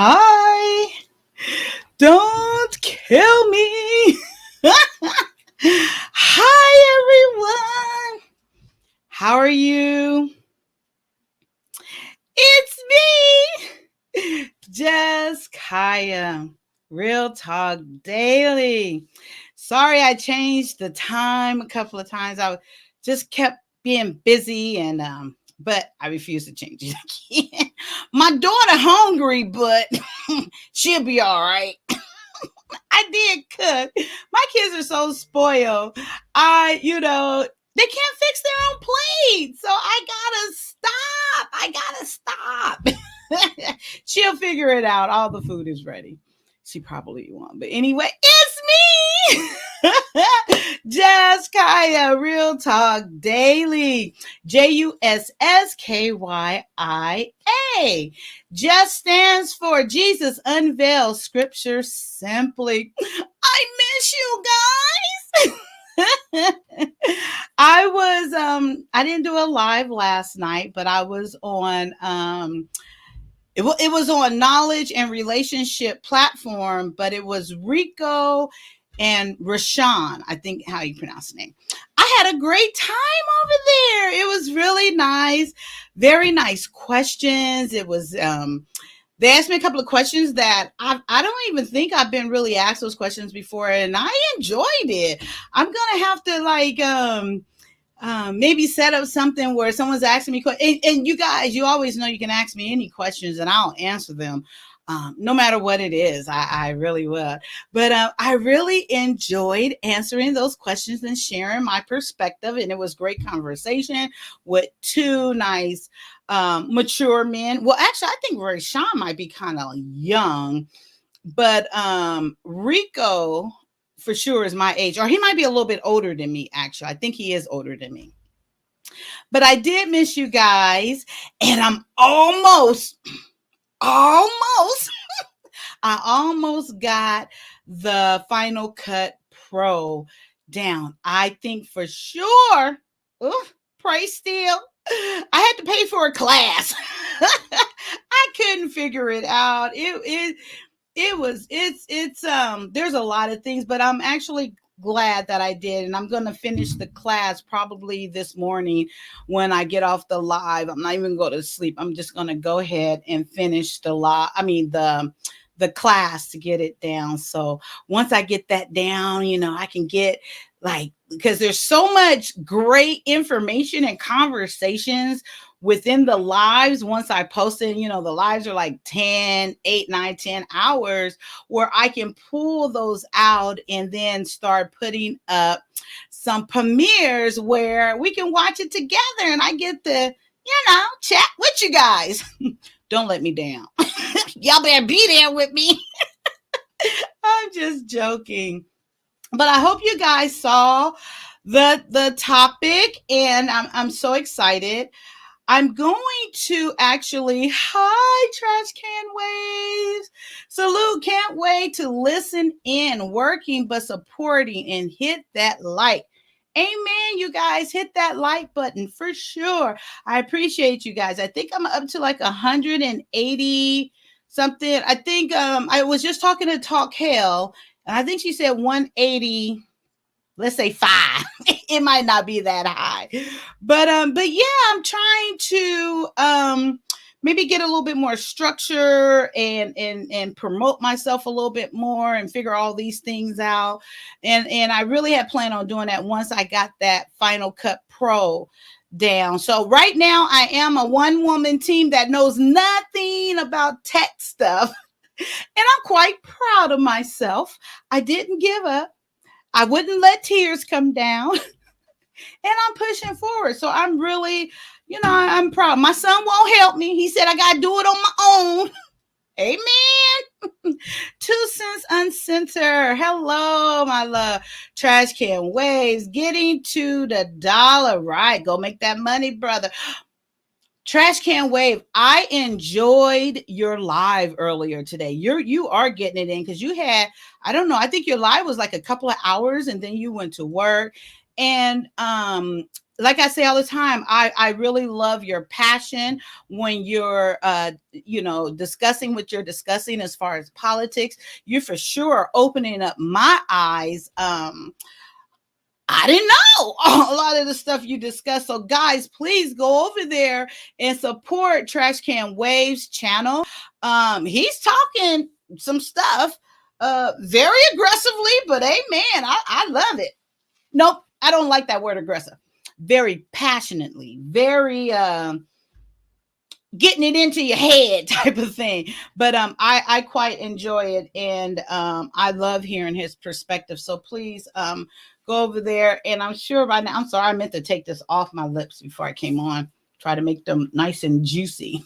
Hi, don't kill me. Hi, everyone. How are you? It's me, Juss Kyia, Real Talk Daily. Sorry I changed the time a couple of times. I just kept being busy but I refuse to change it again. My daughter hungry, but she'll be all right. I did cook. My kids are so spoiled. They can't fix their own plate. So I gotta stop. She'll figure it out. All the food is ready. She probably won't. But anyway, it's me. Juss Kyia, Real Talk Daily. JUSSKYIA. Just stands for Jesus unveils scripture simply. I miss you guys. I didn't do a live last night, but I was on it was on knowledge and relationship platform, but it was Rico and Rashawn, I think how you pronounce the name. I had a great time over there. It was really nice. Very nice questions. It was they asked me a couple of questions that I don't even think I've been really asked those questions before, and I enjoyed it. I'm gonna have to maybe set up something where someone's asking me questions. And you guys, you always know you can ask me any questions and I'll answer them. No matter what it is, I really will. But I really enjoyed answering those questions and sharing my perspective. And it was great conversation with two nice, mature men. Well, actually, I think Rashawn might be kind of young, but Rico for sure is my age, or he might be a little bit older than me, actually. I think he is older than me. But I did miss you guys, and I'm almost I almost got the Final Cut Pro down. I think for sure. Price still. I had to pay for a class. I couldn't figure it out. There's a lot of things, but I'm actually glad that I did, and I'm going to finish the class probably this morning when I get off the live. I'm not even going to sleep. I'm just going to go ahead and finish the class to get it down. So once I get that down, I can get because there's so much great information and conversations within the lives. Once I post it, the lives are like 10, 8, 9, 10 hours where I can pull those out and then start putting up some premieres where we can watch it together and I get to, chat with you guys. Don't let me down. Y'all better be there with me. I'm just joking. But I hope you guys saw the topic, and I'm so excited. I'm going to actually, hi, Trash Can Waves. Salute, can't wait to listen in, working but supporting, and hit that like. Amen, you guys, hit that like button for sure. I appreciate you guys. I think I'm up to like 180 something. I think I was just talking to Talk Hell, and I think she said 180, let's say 5. It might not be that high, but yeah, I'm trying to maybe get a little bit more structure and promote myself a little bit more and figure all these things out. And I really had planned on doing that once I got that Final Cut Pro down. So right now I am a one-woman team that knows nothing about tech stuff. And I'm quite proud of myself. I didn't give up. I wouldn't let tears come down. And I'm pushing forward. So I'm really, I'm proud. My son won't help me. He said I got to do it on my own. Amen. 2 cents uncensored. Hello, my love. Trash Can Waves. Getting to the dollar. Right. Go make that money, brother. Trash Can Wave, I enjoyed your live earlier today. You are getting it in because you had, I don't know, I think your live was like a couple of hours and then you went to work. And like I say all the time, I really love your passion when you're discussing what you're discussing as far as politics. You for sure are opening up my eyes. I didn't know a lot of the stuff you discussed. So, guys, please go over there and support Trash Can Waves channel. He's talking some stuff very aggressively, but amen. I love it. Nope, I don't like that word aggressive. Very passionately, very getting it into your head type of thing. But I quite enjoy it, and I love hearing his perspective. So please go over there, and I'm sure by now, I'm sorry, I meant to take this off my lips before I came on. Try to make them nice and juicy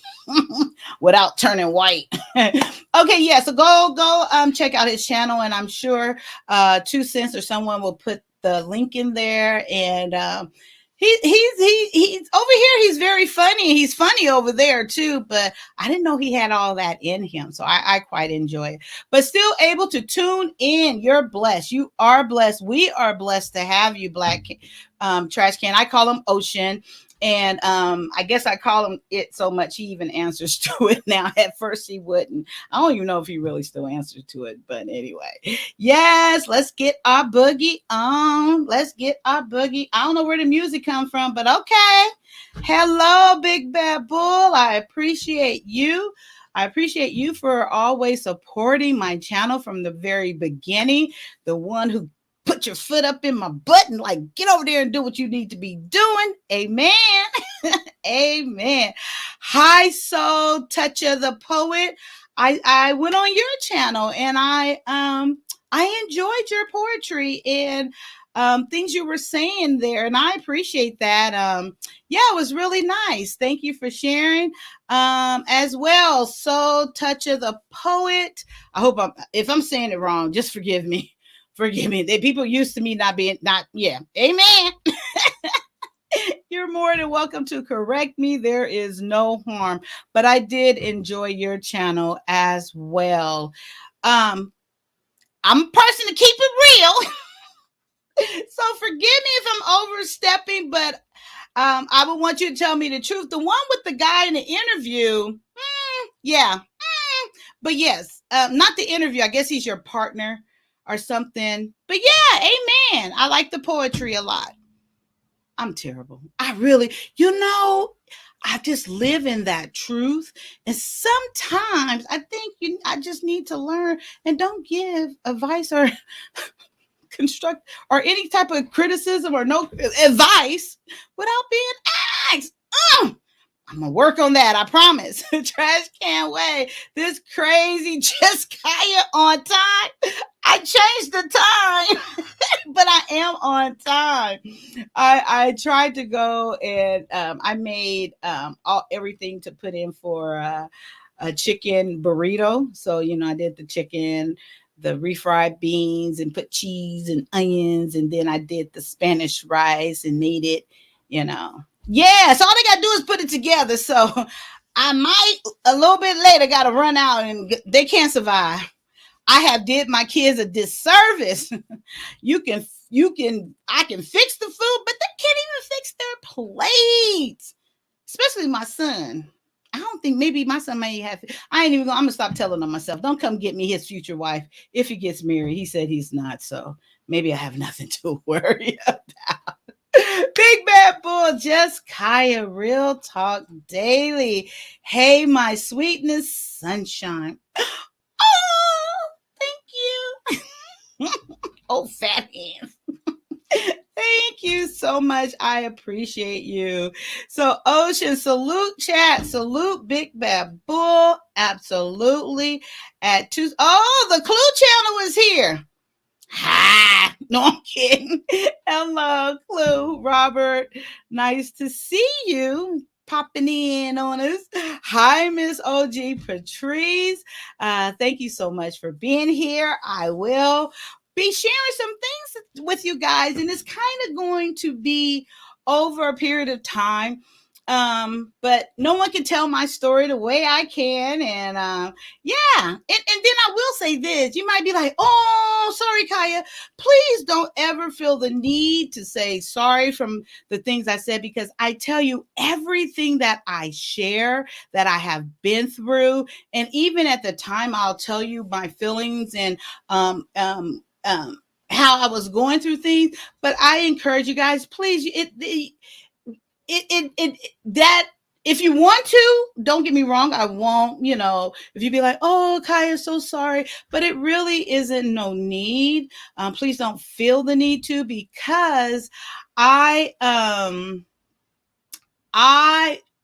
without turning white. Okay, yeah, so go check out his channel, and I'm sure 2 Cents or someone will put the link in there. And he's over here. He's very funny. He's funny over there too, but I didn't know he had all that in him. So I quite enjoy it. But still able to tune in. You're blessed. You are blessed. We are blessed to have you, Black Trash Can. I call him Ocean. And I guess I call him it so much he even answers to it now. At first he wouldn't. I don't even know if he really still answers to it. But anyway, yes, let's get our boogie on. Let's get our boogie. I don't know where the music comes from, but okay. Hello, Big Bad Bull. I appreciate you. I appreciate you for always supporting my channel from the very beginning. The one who put your foot up in my butt and like, get over there and do what you need to be doing. Amen. Amen. Hi, Soul Toucher the Poet. I went on your channel and I enjoyed your poetry and things you were saying there, and I appreciate that. Yeah, it was really nice. Thank you for sharing as well. Soul Toucher the Poet. I hope if I'm saying it wrong, just forgive me. Forgive me. They people used to me yeah. Amen. You're more than welcome to correct me. There is no harm. But I did enjoy your channel as well. I'm a person to keep it real. So forgive me if I'm overstepping, but I would want you to tell me the truth. The one with the guy in the interview, yeah. But yes, not the interview. I guess he's your partner or something. But yeah, amen. I like the poetry a lot. I'm terrible. I really, I just live in that truth. And sometimes I think I just need to learn and don't give advice or construct or any type of criticism or no advice without being asked. I'm gonna work on that. I promise. Trash Can Way. This crazy Juss Kyia on time. I changed the time, but I am on time. I tried to go and I made everything to put in for a chicken burrito. So I did the chicken, the refried beans, and put cheese and onions, and then I did the Spanish rice and made it. Yeah, so all they got to do is put it together. So I might a little bit later got to run out and they can't survive. I have did my kids a disservice. I can fix the food, but they can't even fix their plates. Especially my son. I don't think maybe my son may have. I'm going to stop telling on myself. Don't come get me his future wife if he gets married. He said he's not. So maybe I have nothing to worry about. Big Bad Bull, Juss Kyia, Real Talk Daily. Hey, my sweetness, sunshine. Oh, thank you. Oh, fat hands. Thank you so much. I appreciate you. So, Ocean, salute chat, salute Big Bad Bull. Absolutely. The Clue channel is here. Hi. No, I'm kidding. Hello, Clue. Robert, nice to see you. Popping in on us. Hi, Miss OG Patrice. Thank you so much for being here. I will be sharing some things with you guys, and it's kind of going to be over a period of time. But no one can tell my story the way I can. And yeah. And then I will say this. You might be like, oh, sorry, Kyia. Please don't ever feel the need to say sorry from the things I said, because I tell you everything that I share that I have been through. And even at the time, I'll tell you my feelings and um, um, um, how I was going through things. But I encourage you guys, please, that if you want to, don't get me wrong, I won't, if you be like, oh, Kyia, so sorry, but it really isn't no need. Please don't feel the need to, because I,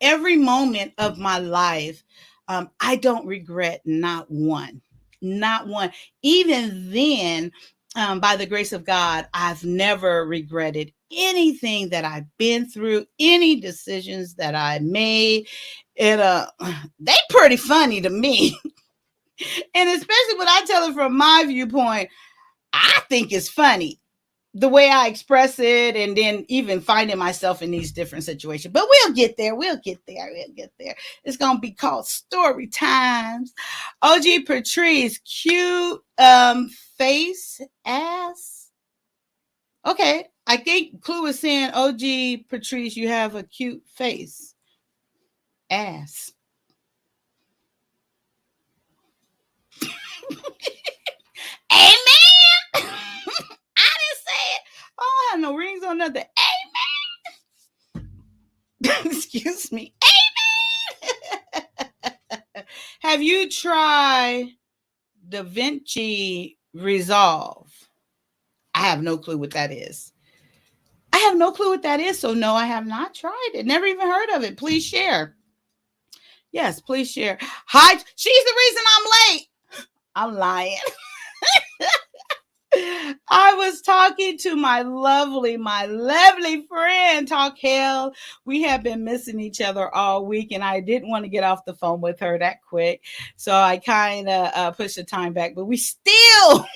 every moment of my life, I don't regret not one, not one. Even then, by the grace of God, I've never regretted anything that I've been through, any decisions that I made. And they pretty funny to me. And especially when I tell it from my viewpoint, I think it's funny the way I express it, and then even finding myself in these different situations. But we'll get there. We'll get there. We'll get there. It's going to be called Story Times. OG Patrice, cute face, ass. Okay. I think Clue is saying, OG Patrice, you have a cute face, ass. Amen. I didn't say it. I don't have no rings on nothing. Amen. Excuse me. Amen. Have you tried Da Vinci Resolve? I have no clue what that is. I have no clue what that is. So no, I have not tried it. Never even heard of it. Please share. Yes, please share. Hi, she's the reason I'm late. I'm lying. I was talking to my lovely friend, Talk Hell. We have been missing each other all week, and I didn't want to get off the phone with her that quick. So I kind of pushed the time back, but we still,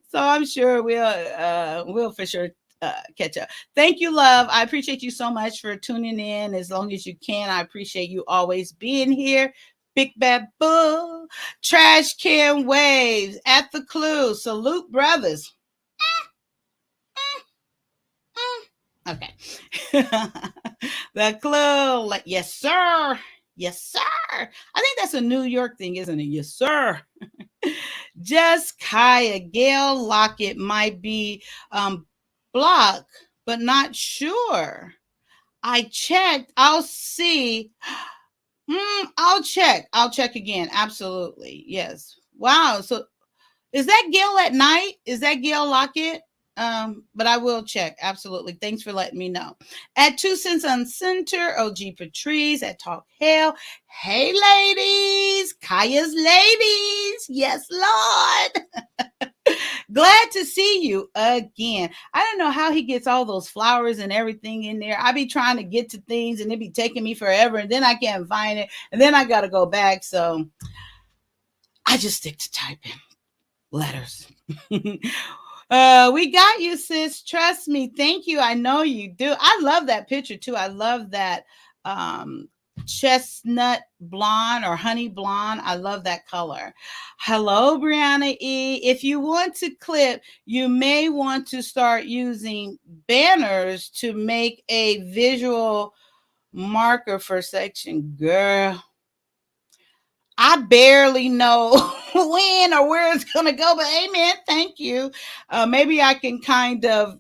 so I'm sure we'll for sure catch up. Thank you, love. I appreciate you so much for tuning in as long as you can. I appreciate you always being here. Big Bad Bull, Trash Can Waves, At the Clue, Salute Brothers. Okay. The Clue, like, yes, sir. Yes, sir. I think that's a New York thing, isn't it? Yes, sir. Juss Kyia, Gail Lockett might be blocked, but not sure. I checked. I'll see. I'll check. I'll check again. Absolutely. Yes. Wow. So is that Gail at night? Is that Gail Lockett? But I will check. Absolutely. Thanks for letting me know. At 2 Cents on Center, OG Patrice at Talk Hell. Hey, ladies. Kyia's ladies. Yes, Lord. Glad to see you again. I don't know how he gets all those flowers and everything in there. I be trying to get to things and it be taking me forever, and then I can't find it, and then I got to go back. So I just stick to typing letters. We got you, sis. Trust me. Thank you. I know you do. I love that picture too. I love that chestnut blonde or honey blonde. I love that color. Hello, Brianna E. If you want to clip, you may want to start using banners to make a visual marker for section. Girl, I barely know when or where it's going to go, but amen. Thank you. Maybe I can kind of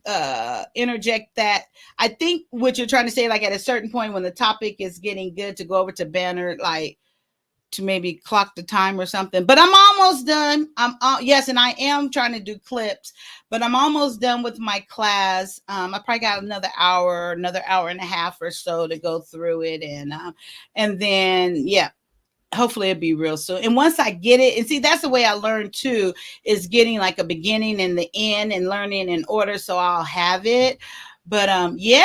interject that. I think what you're trying to say, like at a certain point when the topic is getting good, to go over to banner, like to maybe clock the time or something. But I'm almost done. Yes, and I am trying to do clips, but I'm almost done with my class. I probably got another hour and a half or so to go through it, and then yeah. Hopefully it'll be real soon. And once I get it, and see, that's the way I learn too, is getting like a beginning and the end and learning in order. So I'll have it. But yeah,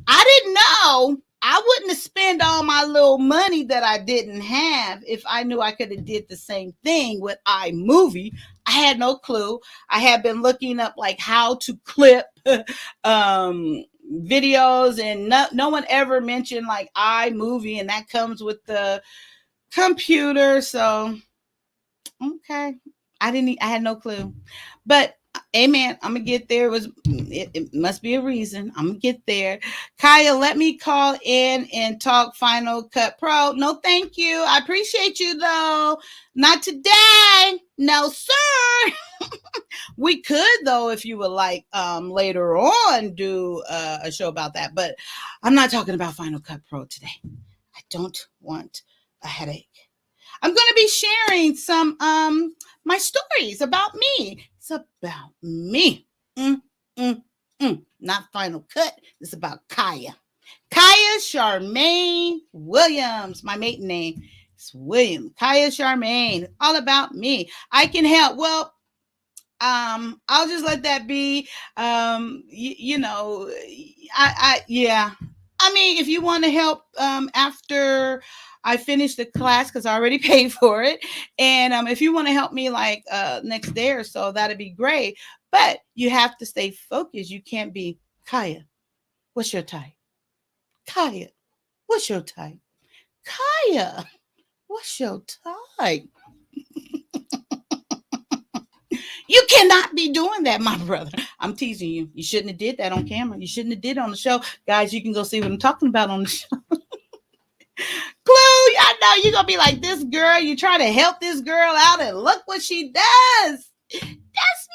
I didn't know. I wouldn't have spent all my little money that I didn't have if I knew I could have did the same thing with iMovie. I had no clue. I had been looking up like how to clip videos, and no one ever mentioned like iMovie, and that comes with the computer. So okay, I had no clue, but amen, I'm gonna get there. It must be a reason. I'm gonna get there. Kyia, let me call in and talk Final Cut Pro. No thank you, I appreciate you though, not today, no sir. We could though, if you would like, later on do a show about that, but I'm not talking about Final Cut Pro today. I don't want a headache. I'm going to be sharing some my stories about me. It's about me. Not Final Cut. It's about Kyia. Kyia Charmaine Williams. My maiden name is Williams. Kyia Charmaine. All about me. I can help. Well, I'll just let that be. You know, yeah. I mean, if you want to help after I finish the class, because I already paid for it, and if you want to help me like next day or so, that'd be great. But you have to stay focused. You can't be Kyia. What's your type? Kyia. What's your type? Kyia. What's your type? You cannot be doing that, my brother. I'm teasing you. You shouldn't have did that on camera. You shouldn't have did it on the show. Guys, you can go see what I'm talking about on the show. Clue, I know you're going to be like, this girl, you try to help this girl out, and look what she does. That's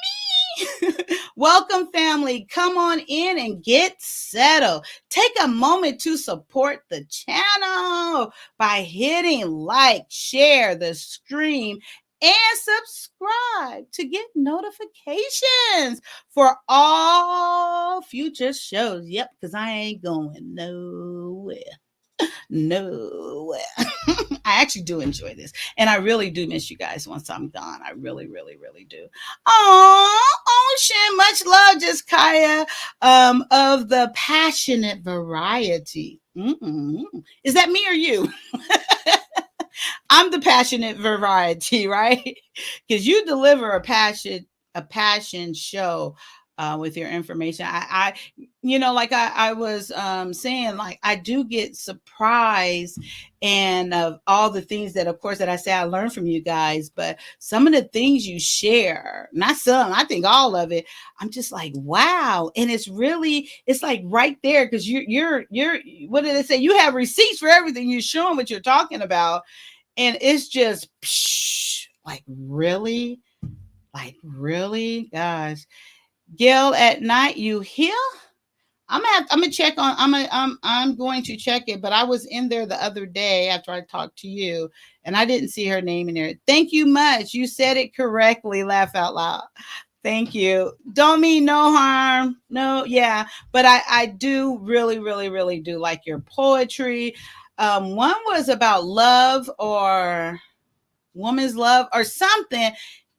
me. Welcome, family. Come on in and get settled. Take a moment to support the channel by hitting like, share the stream, and subscribe to get notifications for all future shows. Yep, because I ain't going nowhere. Nowhere. I actually do enjoy this, and I really do miss you guys once I'm gone. I really, really, really do. Oh, Ocean, much love, Juss Kyia, of the passionate variety. Is that me or you? I'm the passionate variety, right? Because you deliver a passion show with your information. I you know, like I was saying, like I do get surprised and of all the things that, of course, that I say I learned from you guys, but some of the things you share, not some, I think all of it, I'm just like, wow. And it's like right there, because you're what did they say? You have receipts for everything. You're showing what you're talking about. And it's just like really, guys. Gail at night, you here? I'm gonna check on. I'm going to check it. But I was in there the other day after I talked to you, and I didn't see her name in there. Thank you much. You said it correctly. Laugh out loud. Thank you. Don't mean no harm. No, yeah. But I do really, really, really do like your poetry. One was about love or woman's love or something,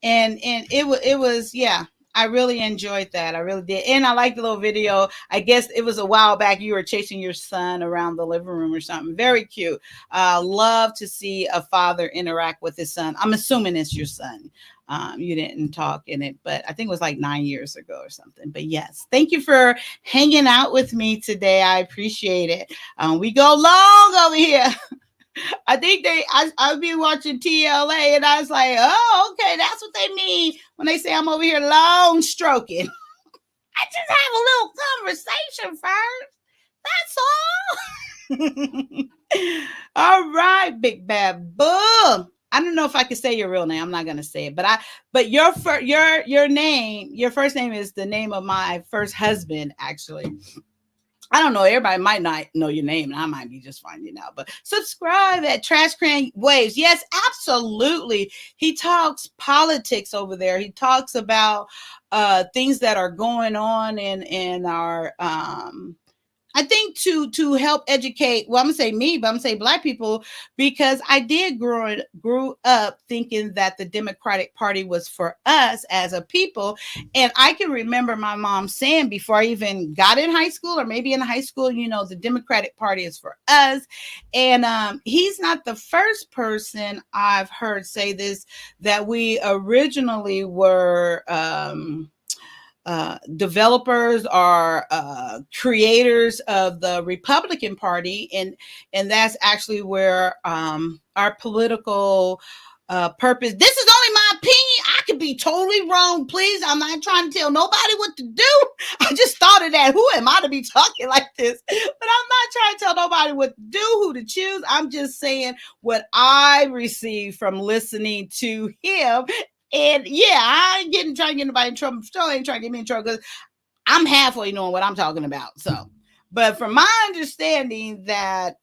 and it was yeah. I really enjoyed that. I really did. And I liked the little video. I guess it was a while back. You were chasing your son around the living room or something. Very cute. Love to see a father interact with his son. I'm assuming it's your son. You didn't talk in it, but I think it was like 9 years ago or something. But yes, thank you for hanging out with me today. I appreciate it. We go long over here. I think I've been watching TLA, and I was like, oh, okay, that's what they mean when they say I'm over here long stroking. I just have a little conversation first. That's all. All right, Big Bad Boo. I don't know if I can say your real name. I'm not gonna say it, but your name, your first name is the name of my first husband, actually. I don't know. Everybody might not know your name, and I might be just finding out. But subscribe at Trash Can Waves. Yes, absolutely. He talks politics over there. He talks about things that are going on in our I think to help educate, well, I'm gonna say me, but I'm gonna say Black people, because I did grew up thinking that the Democratic Party was for us as a people. And I can remember my mom saying before I even got in high school, or maybe in high school, you know, the Democratic Party is for us. And he's not the first person I've heard say this, that we originally were developers are creators of the Republican Party, and that's actually where our political purpose. This is only my opinion. I could be totally wrong. Please, I'm not trying to tell nobody what to do. I just thought of that. Who am I to be talking like this? But I'm not trying to tell nobody what to do, who to choose. I'm just saying what I received from listening to him. And yeah, I ain't trying to get anybody in trouble. Still ain't trying to get me in trouble because I'm halfway knowing what I'm talking about. So, but from my understanding that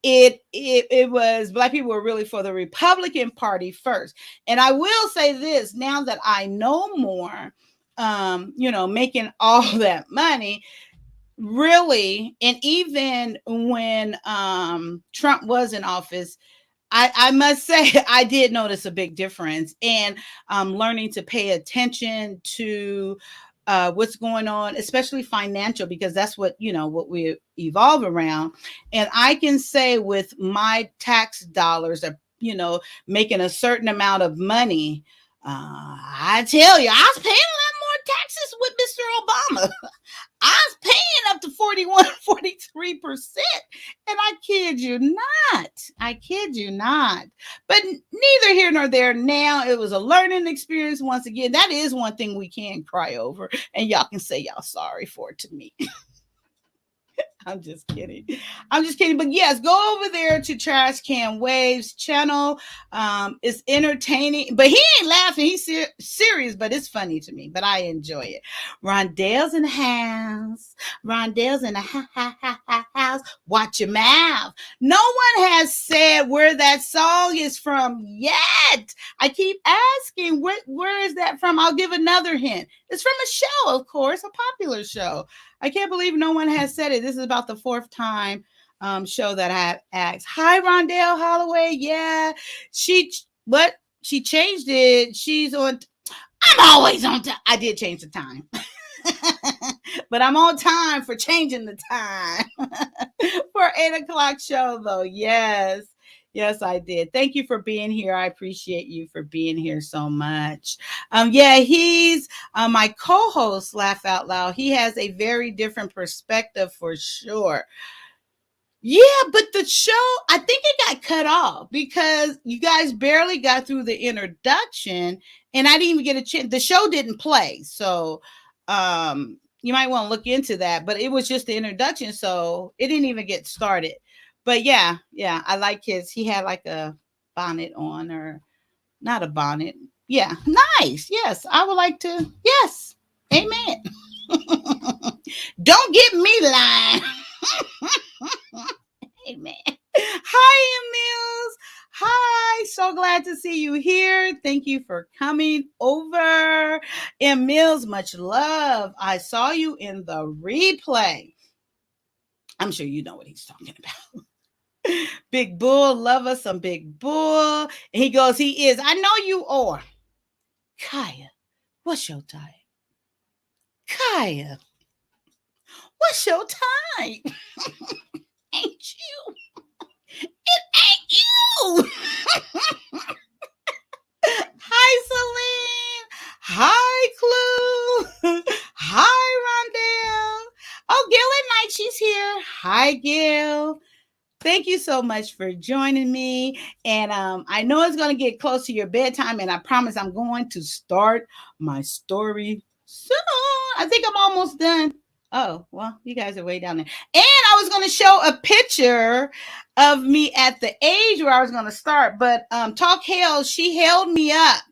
it was Black people were really for the Republican Party first. And I will say this, now that I know more, making all that money, really, and even when Trump was in office, I must say I did notice a big difference, and learning to pay attention to what's going on, especially financial, because that's what we evolve around. And I can say with my tax dollars, making a certain amount of money, I tell you, I was paying a lot more taxes with Mr. Obama. I was paying up to 41, 43%. And I kid you not. I kid you not. But neither here nor there. Now it was a learning experience once again. That is one thing we can cry over. And y'all can say y'all sorry for it to me. I'm just kidding. I'm just kidding. But yes, go over there to Trash Can Waves channel. It's entertaining, but he ain't laughing. He's serious, but it's funny to me. But I enjoy it. Rondell's in the house. Rondell's in the house. Watch your mouth. No one has said where that song is from yet. I keep asking, where is that from? I'll give another hint. It's from a show, of course, a popular show. I can't believe no one has said it. This is about the fourth time show that I asked. Hi, Rondell Holloway. Yeah, she changed it. She's on. I'm always on time. I did change the time, but I'm on time for changing the time for 8 o'clock show though. Yes. Yes, I did. Thank you for being here. I appreciate you for being here so much. Yeah, he's my co-host, Laugh Out Loud. He has a very different perspective for sure. Yeah, but the show, I think it got cut off because you guys barely got through the introduction, and I didn't even get a chance. The show didn't play, so you might want to look into that. But it was just the introduction, so it didn't even get started. But yeah, I like he had like a bonnet on, or not a bonnet. Yeah, nice. Yes, I would like to. Yes, amen. Don't get me lying. Amen. Hi, Emils. Hi, so glad to see you here. Thank you for coming over. Emils, much love. I saw you in the replay. I'm sure you know what he's talking about. Big Bull, love us some Big Bull. And he goes, he is. I know you are. Kyia, what's your type? Kyia, what's your type? Ain't you? It ain't you. Hi, Celine. Hi, Clue. Hi, Rondell. Oh, Gail at Night, she's here. Hi, Gail. Thank you so much for joining me. And I know it's going to get close to your bedtime, and I promise I'm going to start my story soon. I think I'm almost done. Oh, well, you guys are way down there. And I was going to show a picture of me at the age where I was going to start, but Talk Hell, she held me up.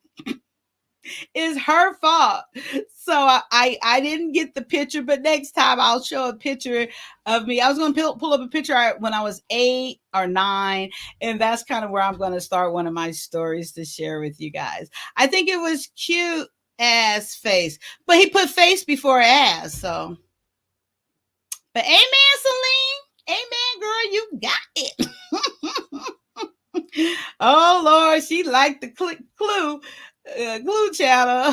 It's her fault. So I didn't get the picture, but next time I'll show a picture of me. I was going to pull up a picture when I was 8 or 9, and that's kind of where I'm going to start one of my stories to share with you guys. I think it was cute ass face, but he put face before ass, so. But amen, Celine. Amen, girl, you got it. Oh, Lord, she liked the clue. Glue channel.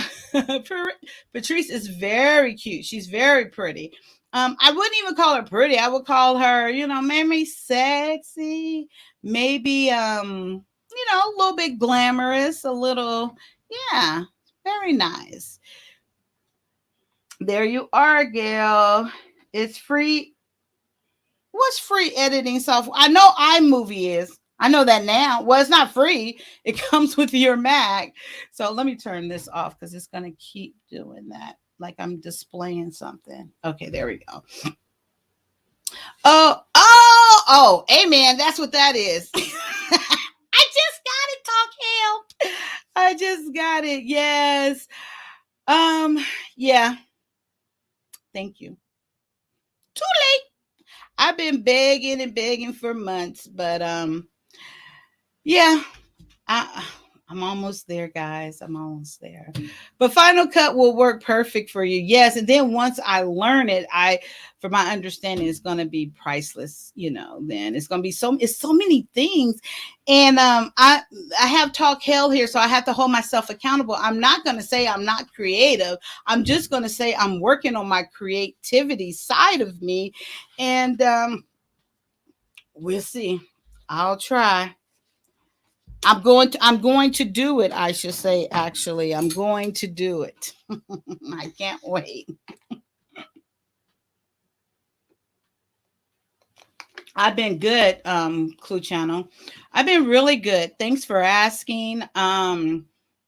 Patrice is very cute. She's very pretty. I wouldn't even call her pretty. I would call her, maybe sexy, maybe a little bit glamorous, a little, yeah, very nice. There you are, Gail. It's free. What's free editing software? I know iMovie is. I know that now. Well, it's not free. It comes with your Mac. So let me turn this off because it's going to keep doing that. Like I'm displaying something. Okay, there we go. Oh, amen. That's what that is. I just got it, Talk Hell. I just got it. Yes. Um, yeah. Thank you. Too late. I've been begging and begging for months, but yeah, I I'm almost there, guys. I'm almost there. But Final Cut will work perfect for you. Yes, and then once I learn it, from my understanding, it's going to be priceless. Then it's going to be it's so many things, and I have Talk Hell here, so I have to hold myself accountable. I'm not going to say I'm not creative. I'm just going to say I'm working on my creativity side of me, and we'll see. I'll try. I'm going to do it, I should say. Actually, I'm going to do it. I can't wait. I've been good, Clue Channel. I've been really good. Thanks for asking. I'm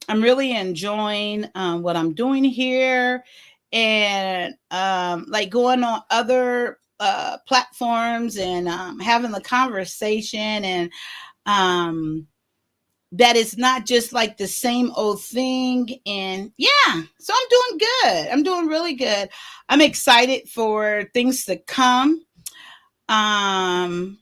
really enjoying what I'm doing here, and like going on other platforms and having the conversation, and um that it's not just like the same old thing. And yeah, so I'm doing good. I'm doing really good. I'm excited for things to come. um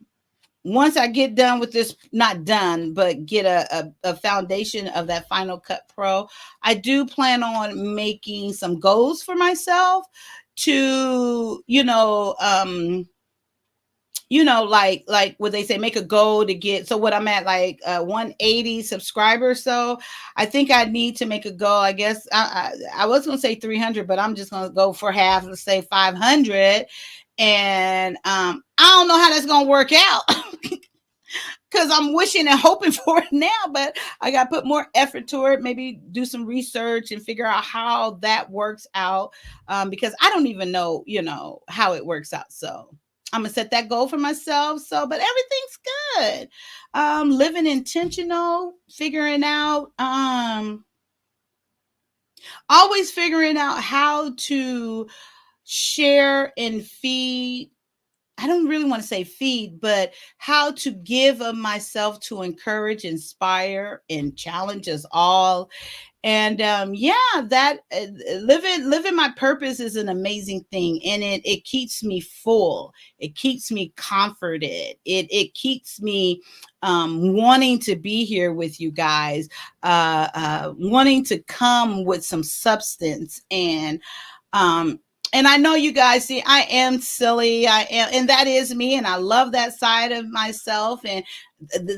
Once I get done with this, not done, but get a foundation of that Final Cut Pro, I do plan on making some goals for myself to like what they say, make a goal to get. So what I'm at, like 180 subscribers. So I think I need to make a goal. I guess I was gonna say 300, but I'm just gonna go for half. Let's say 500. And I don't know how that's gonna work out. Because I'm wishing and hoping for it now, but I got to put more effort to it. Maybe do some research and figure out how that works out. Because I don't even know, how it works out. So I'm gonna set that goal for myself. So, but everything's good. Living intentional, figuring out, always figuring out how to share and feed. I don't really want to say feed, but how to give of myself to encourage, inspire, and challenge us all. And yeah, that living my purpose is an amazing thing, and it keeps me full. It keeps me comforted. It keeps me wanting to be here with you guys, wanting to come with some substance. And I know you guys see, I am silly. I am, and that is me. And I love that side of myself. And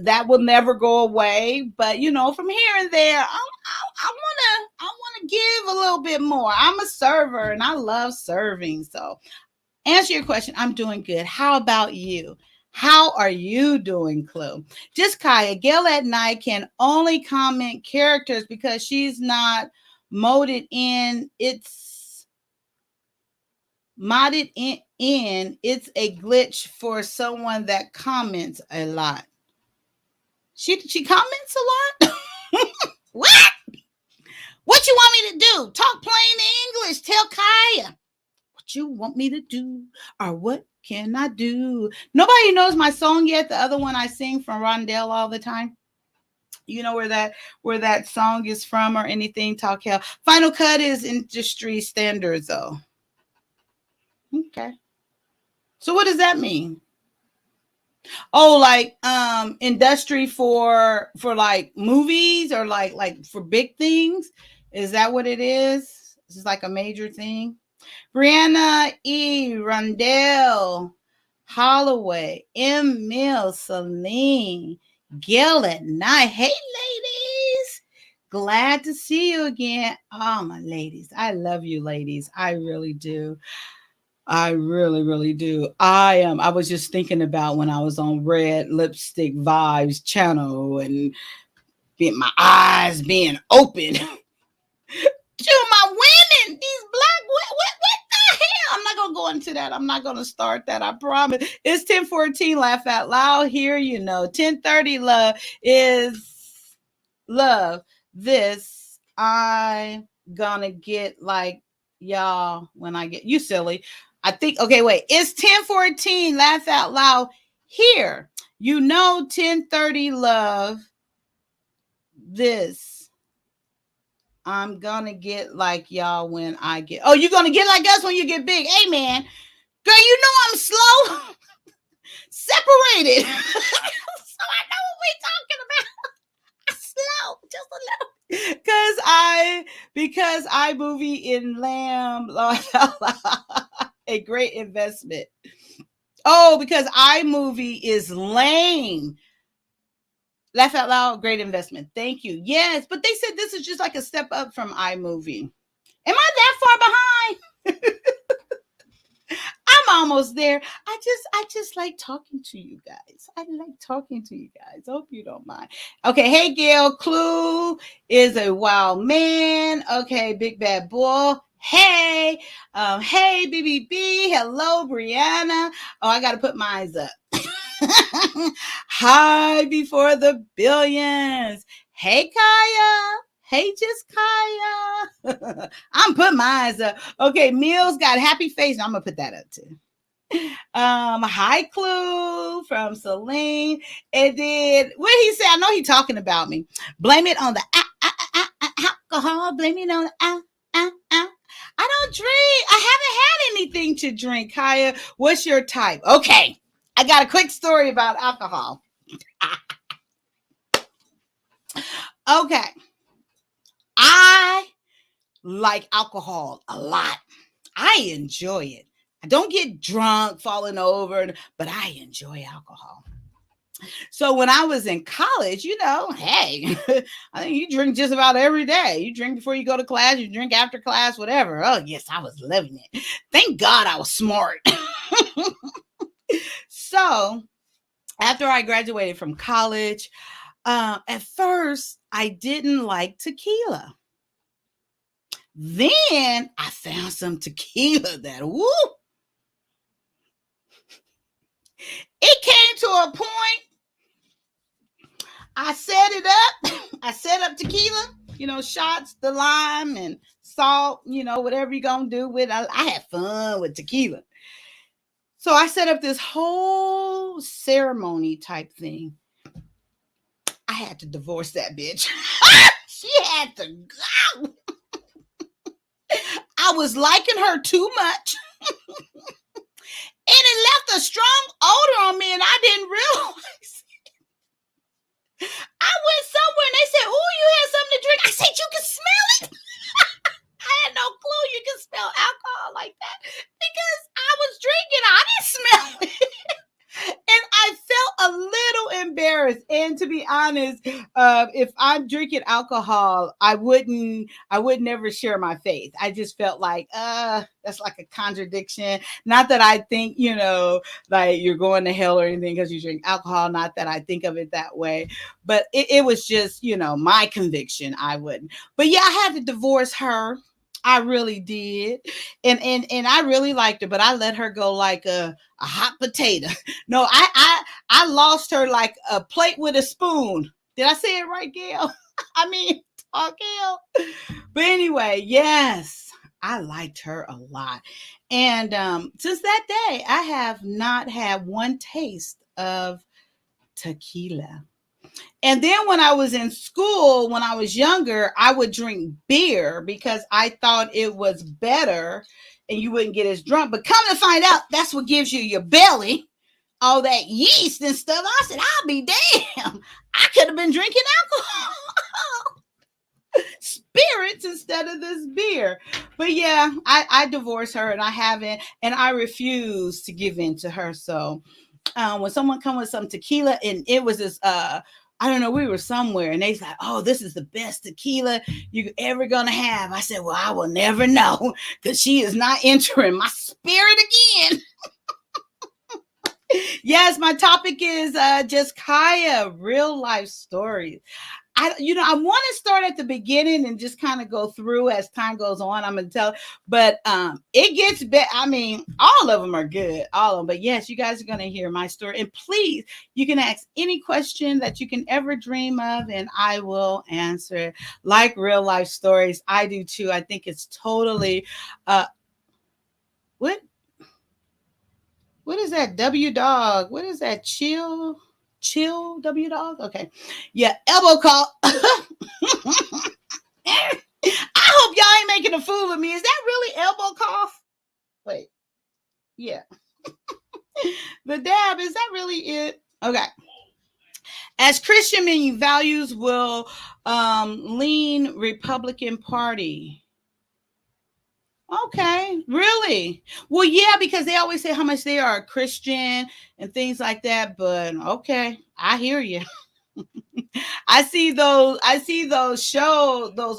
that will never go away. But from here and there, I wanna give a little bit more. I'm a server, and I love serving. So, answer your question. I'm doing good. How about you? How are you doing, Clue? Just Kyia. Gail at night can only comment characters because she's not modded in. It's modded in. It's a glitch for someone that comments a lot. She comments a lot. What? What you want me to do? Talk plain English. Tell Kyia what you want me to do, or what can I do? Nobody knows my song yet. The other one I sing from Rondell all the time. You know where that song is from or anything? Talk Hell. Final Cut is industry standards though. Okay. So what does that mean? Oh, like industry for like movies, or like for big things? Is that what it is? This is like a major thing. Brianna E. Rondell, Holloway, M. Mill, Celine, Gail at night. Hey, ladies. Glad to see you again. Oh, my ladies. I love you, ladies. I really do. I really, really do. I was just thinking about when I was on Red Lipstick Vibes channel, and being my eyes being open to my women, these black women. gonna go into that. I'm not gonna start that. I promise. It's 10:14. Laugh out loud. Here, 10:30. Love is love. This I gonna get like y'all when I get you silly. I think okay, wait. It's 10:14. Laugh out loud. Here, 10:30. Love this. I'm gonna get like y'all when I get. Oh, you're gonna get like us when you get big. Hey, man, girl, I'm slow, separated. So I know what we're talking about. I'm slow, just a little. Because iMovie in Lamb, a great investment. Oh, because iMovie is lame. Laugh out loud, great investment. Thank you. Yes, but they said this is just like a step up from iMovie. Am I that far behind? I'm almost there. I just like talking to you guys. I like talking to you guys. Hope you don't mind. Okay, hey Gail, Clue is a wild man. Okay, big bad bull. Hey, hey BBB. Hello, Brianna. Oh, I gotta put mine up. Hi before the billions. Hey Kyia. Hey, Juss Kyia. I'm putting mine up. Okay, Mills got happy face. I'm gonna put that up too. Hi Clue from Celine. And then what did he say? I know he's talking about me. Blame it on the alcohol. Blame it on the I don't drink. I haven't had anything to drink. Kyia, what's your type? Okay, I got a quick story about alcohol. Okay. I like alcohol a lot. I enjoy it. I don't get drunk, falling over, but I enjoy alcohol. So when I was in college, hey, I think you drink just about every day. You drink before you go to class, you drink after class, whatever. Oh, yes, I was living it. Thank God I was smart. So after I graduated from college, at first I didn't like tequila. Then I found some tequila that, woo, it came to a point. I set it up. I set up tequila, shots, the lime and salt, whatever you're going to do with it. I had fun with tequila. So I set up this whole ceremony type thing. I had to divorce that bitch. She had to go. I was liking her too much. And it left a strong odor on me, and I didn't realize. I went somewhere, and they said, "Oh, you had something to drink." I said, "You can smell it." I had no clue you can smell alcohol like that because I was drinking. I didn't smell it. And I felt a little embarrassed. And to be honest, if I'm drinking alcohol, I would never share my faith. I just felt like, that's like a contradiction. Not that I think, like you're going to hell or anything because you drink alcohol. Not that I think of it that way. But it was just, my conviction. I wouldn't. But yeah, I had to divorce her. I really did. And I really liked her, but I let her go like a hot potato. No, I lost her like a plate with a spoon. Did I say it right, Gail? I mean, Gail. But anyway, yes, I liked her a lot. And since that day, I have not had one taste of tequila. And then when I was in school, when I was younger, I would drink beer because I thought it was better and you wouldn't get as drunk. But come to find out, that's what gives you your belly, all that yeast and stuff. I said, I'll be damned. I could have been drinking alcohol. Spirits instead of this beer. But yeah, I divorced her and I haven't, and I refuse to give in to her. So when someone come with some tequila and it was this I don't know, we were somewhere and they said, "Oh, this is the best tequila you ever gonna have." I said, "Well, I will never know because she is not entering my spirit again." Yes, my topic is Juss Kyia, real life stories. I want to start at the beginning and just kind of go through as time goes on. I'm gonna tell, but it gets better. I mean, all of them are good, all of them. But yes, you guys are gonna hear my story, and please, you can ask any question that you can ever dream of, and I will answer it. Like real life stories, I do too. I think it's totally uh, what what is that W dog? What is that? Chill W dog. Okay, yeah, elbow call. I hope y'all ain't making a fool of me. Is that really elbow cough? Wait, yeah. The dab, is that really it? Okay. As Christian many values will lean Republican Party. Okay, really? Well, yeah, because they always say how much they are a Christian and things like that. But okay, I hear you. I see those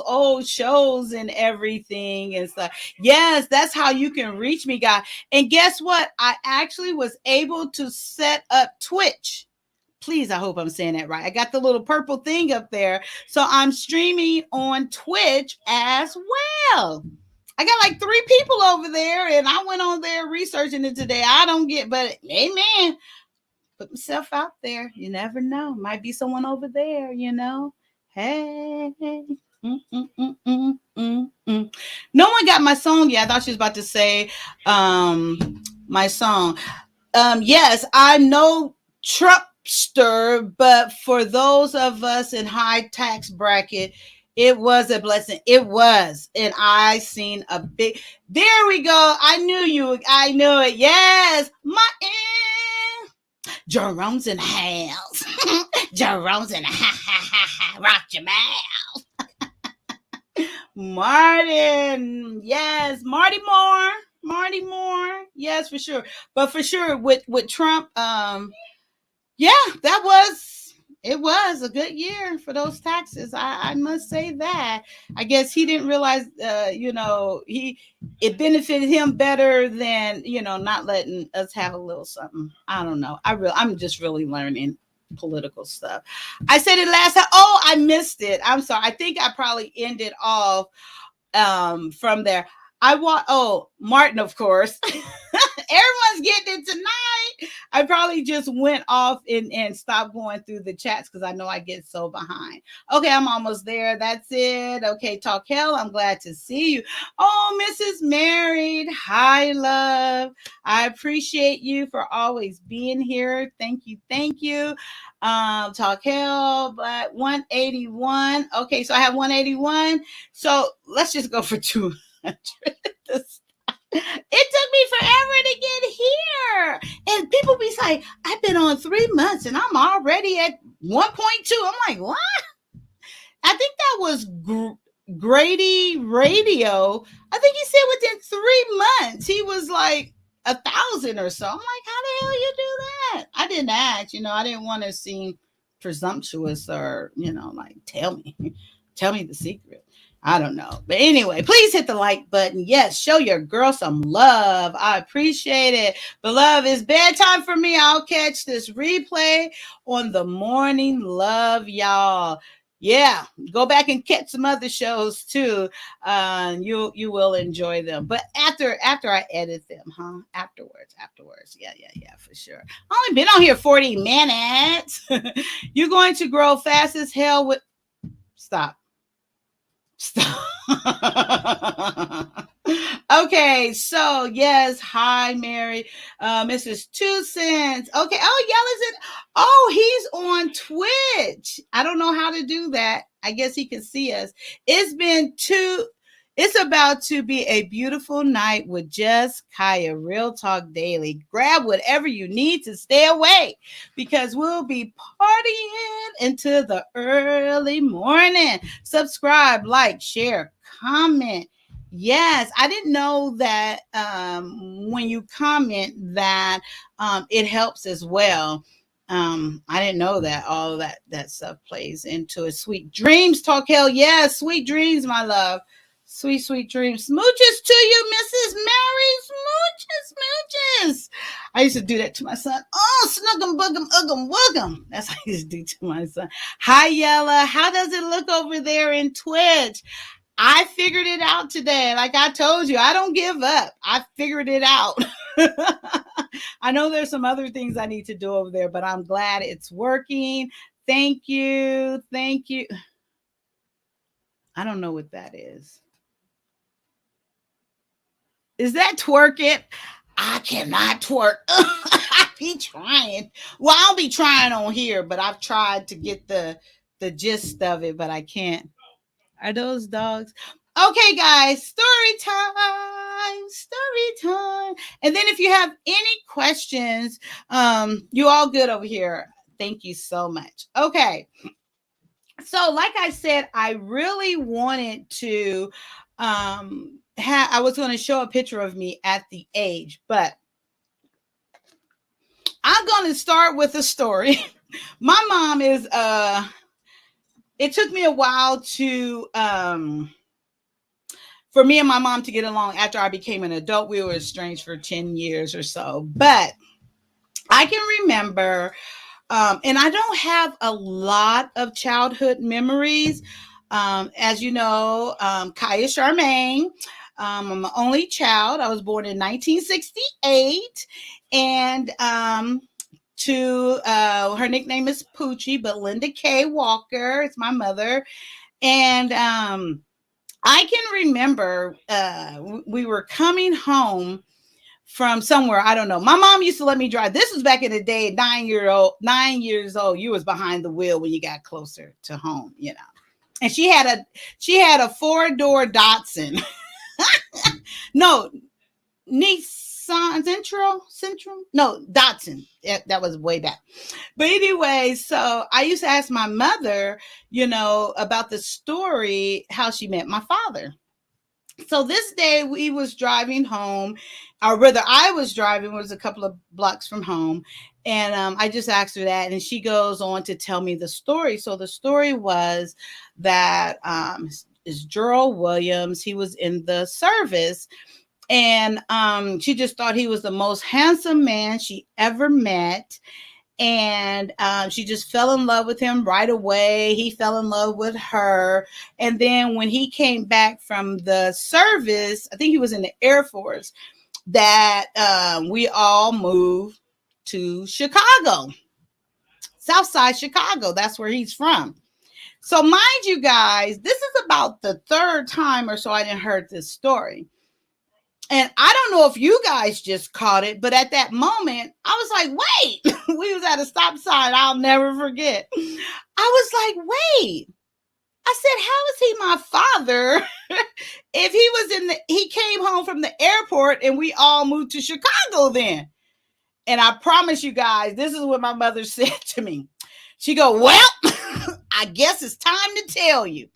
old shows and everything and stuff. Yes, that's how you can reach me, guy. And guess what? I actually was able to set up Twitch. Please, I hope I'm saying that right. I got the little purple thing up there. So I'm streaming on Twitch as well. I got like 3 people over there, and I went on there researching it today. I don't get, but amen. Put myself out there. You never know. Might be someone over there, you know. Hey. Mm, mm, mm, mm, mm, mm. No one got my song yet. I thought she was about to say my song. Yes, I'm no Trumpster, but for those of us in high tax bracket, it was a blessing. It was. And I seen a big, there we go. I knew it. Yes. Jerome's in the house. Jerome's in the house. Rock your mouth. Martin. Yes. Marty Moore. Yes, for sure. But for sure with Trump, yeah, it was a good year for those taxes. I must say that. I guess he didn't realize, it benefited him better than, not letting us have a little something. I don't know. I'm just really learning political stuff. I said it last time. Oh, I missed it. I'm sorry. I think I probably ended off from there. Martin, of course. Everyone's getting it tonight. I probably just went off and stopped going through the chats because I know I get so behind. Okay, I'm almost there. That's it. Okay, Talk Hell, I'm glad to see you. Oh, Mrs. Married. Hi, love. I appreciate you for always being here. Thank you. Talk Hell, but 181. Okay, so I have 181. So let's just go for 200. It took me forever to get here. And people be like, I've been on 3 months and I'm already at 1.2. I'm like, what? I think that was Grady Radio. I think he said within 3 months he was like 1,000 or so. I'm like, how the hell you do that? I didn't ask, I didn't want to seem presumptuous or, like tell me the secret. I don't know. But anyway, please hit the like button. Yes, show your girl some love. I appreciate it. But love, it's bedtime for me. I'll catch this replay on the morning. Love y'all. Yeah, go back and catch some other shows too. You will enjoy them. But after I edit them, huh? Afterwards. Yeah, for sure. I only been on here 40 minutes. You're going to grow fast as hell with Stop. Okay, so yes, hi Mary, Mrs. 2 cents. Okay, he's on Twitch. I don't know how to do that. I guess he can see us. It's about to be a beautiful night with Juss Kyia, Real Talk Daily. Grab whatever you need to stay awake because we'll be partying into the early morning. Subscribe, like, share, comment. Yes, I didn't know that when you comment that it helps as well. I didn't know that all that stuff plays into it. Sweet dreams, Talk Hell. Yes, sweet dreams, my love. Sweet, sweet dreams. Smooches to you, Mrs. Mary. Smooches, smooches. I used to do that to my son. Oh, snuggum, bugum, uggum, wuggum. That's what I used to do to my son. Hi, Yella. How does it look over there in Twitch? I figured it out today. Like I told you, I don't give up. I figured it out. I know there's some other things I need to do over there, but I'm glad it's working. Thank you. Thank you. I don't know what that is. Is that twerk it? I cannot twerk. I be trying. Well, I'll be trying on here, but I've tried to get the gist of it, but I can't. Are those dogs? Okay, guys, story time. Story time. And then if you have any questions, you all good over here. Thank you so much. Okay. So, like I said, I really wanted to I was going to show a picture of me at the age, but I'm going to start with a story. My mom is it took me a while to for me and my mom to get along after I became an adult. We were estranged for 10 years or so, but I can remember and I don't have a lot of childhood memories. As you know, Kyia Charmaine. I'm an only child. I was born in 1968, and her nickname is Poochie, but Linda K. Walker is my mother, and I can remember we were coming home from somewhere. I don't know. My mom used to let me drive. This was back in the day, 9 years old. You was behind the wheel when you got closer to home, you know. And she had a 4-door Datsun. No, Nissan Central. No, Datsun. That was way back. But anyway, so I used to ask my mother, you know, about the story, how she met my father. So this day we was driving home, or rather I was driving, was a couple of blocks from home. And I just asked her that, and she goes on to tell me the story. So the story was that is Gerald Williams. He was in the service, and she just thought he was the most handsome man she ever met. And she just fell in love with him right away. He fell in love with her. And then when he came back from the service, I think he was in the Air Force, that we all moved to Chicago, Southside Chicago. That's where he's from. So mind you guys, this is about the third time or so I didn't heard this story. And I don't know if you guys just caught it, but at that moment, I was like, wait, we was at a stop sign. I'll never forget. I was like, wait. I said, how is he my father if he came home from the airport and we all moved to Chicago then? And I promise you guys, this is what my mother said to me. She go, well, I guess it's time to tell you.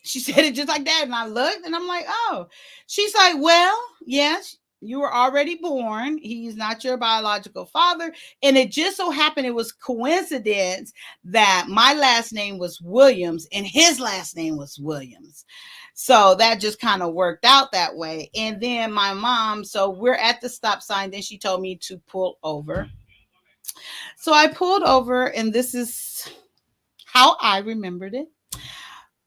She said it just like that. And I looked and I'm like, oh. She's like, well, yes, you were already born. He's not your biological father. And it just so happened it was coincidence that my last name was Williams and his last name was Williams. So that just kind of worked out that way. And then my mom, so we're at the stop sign. Then she told me to pull over. So I pulled over, and this is how I remembered it.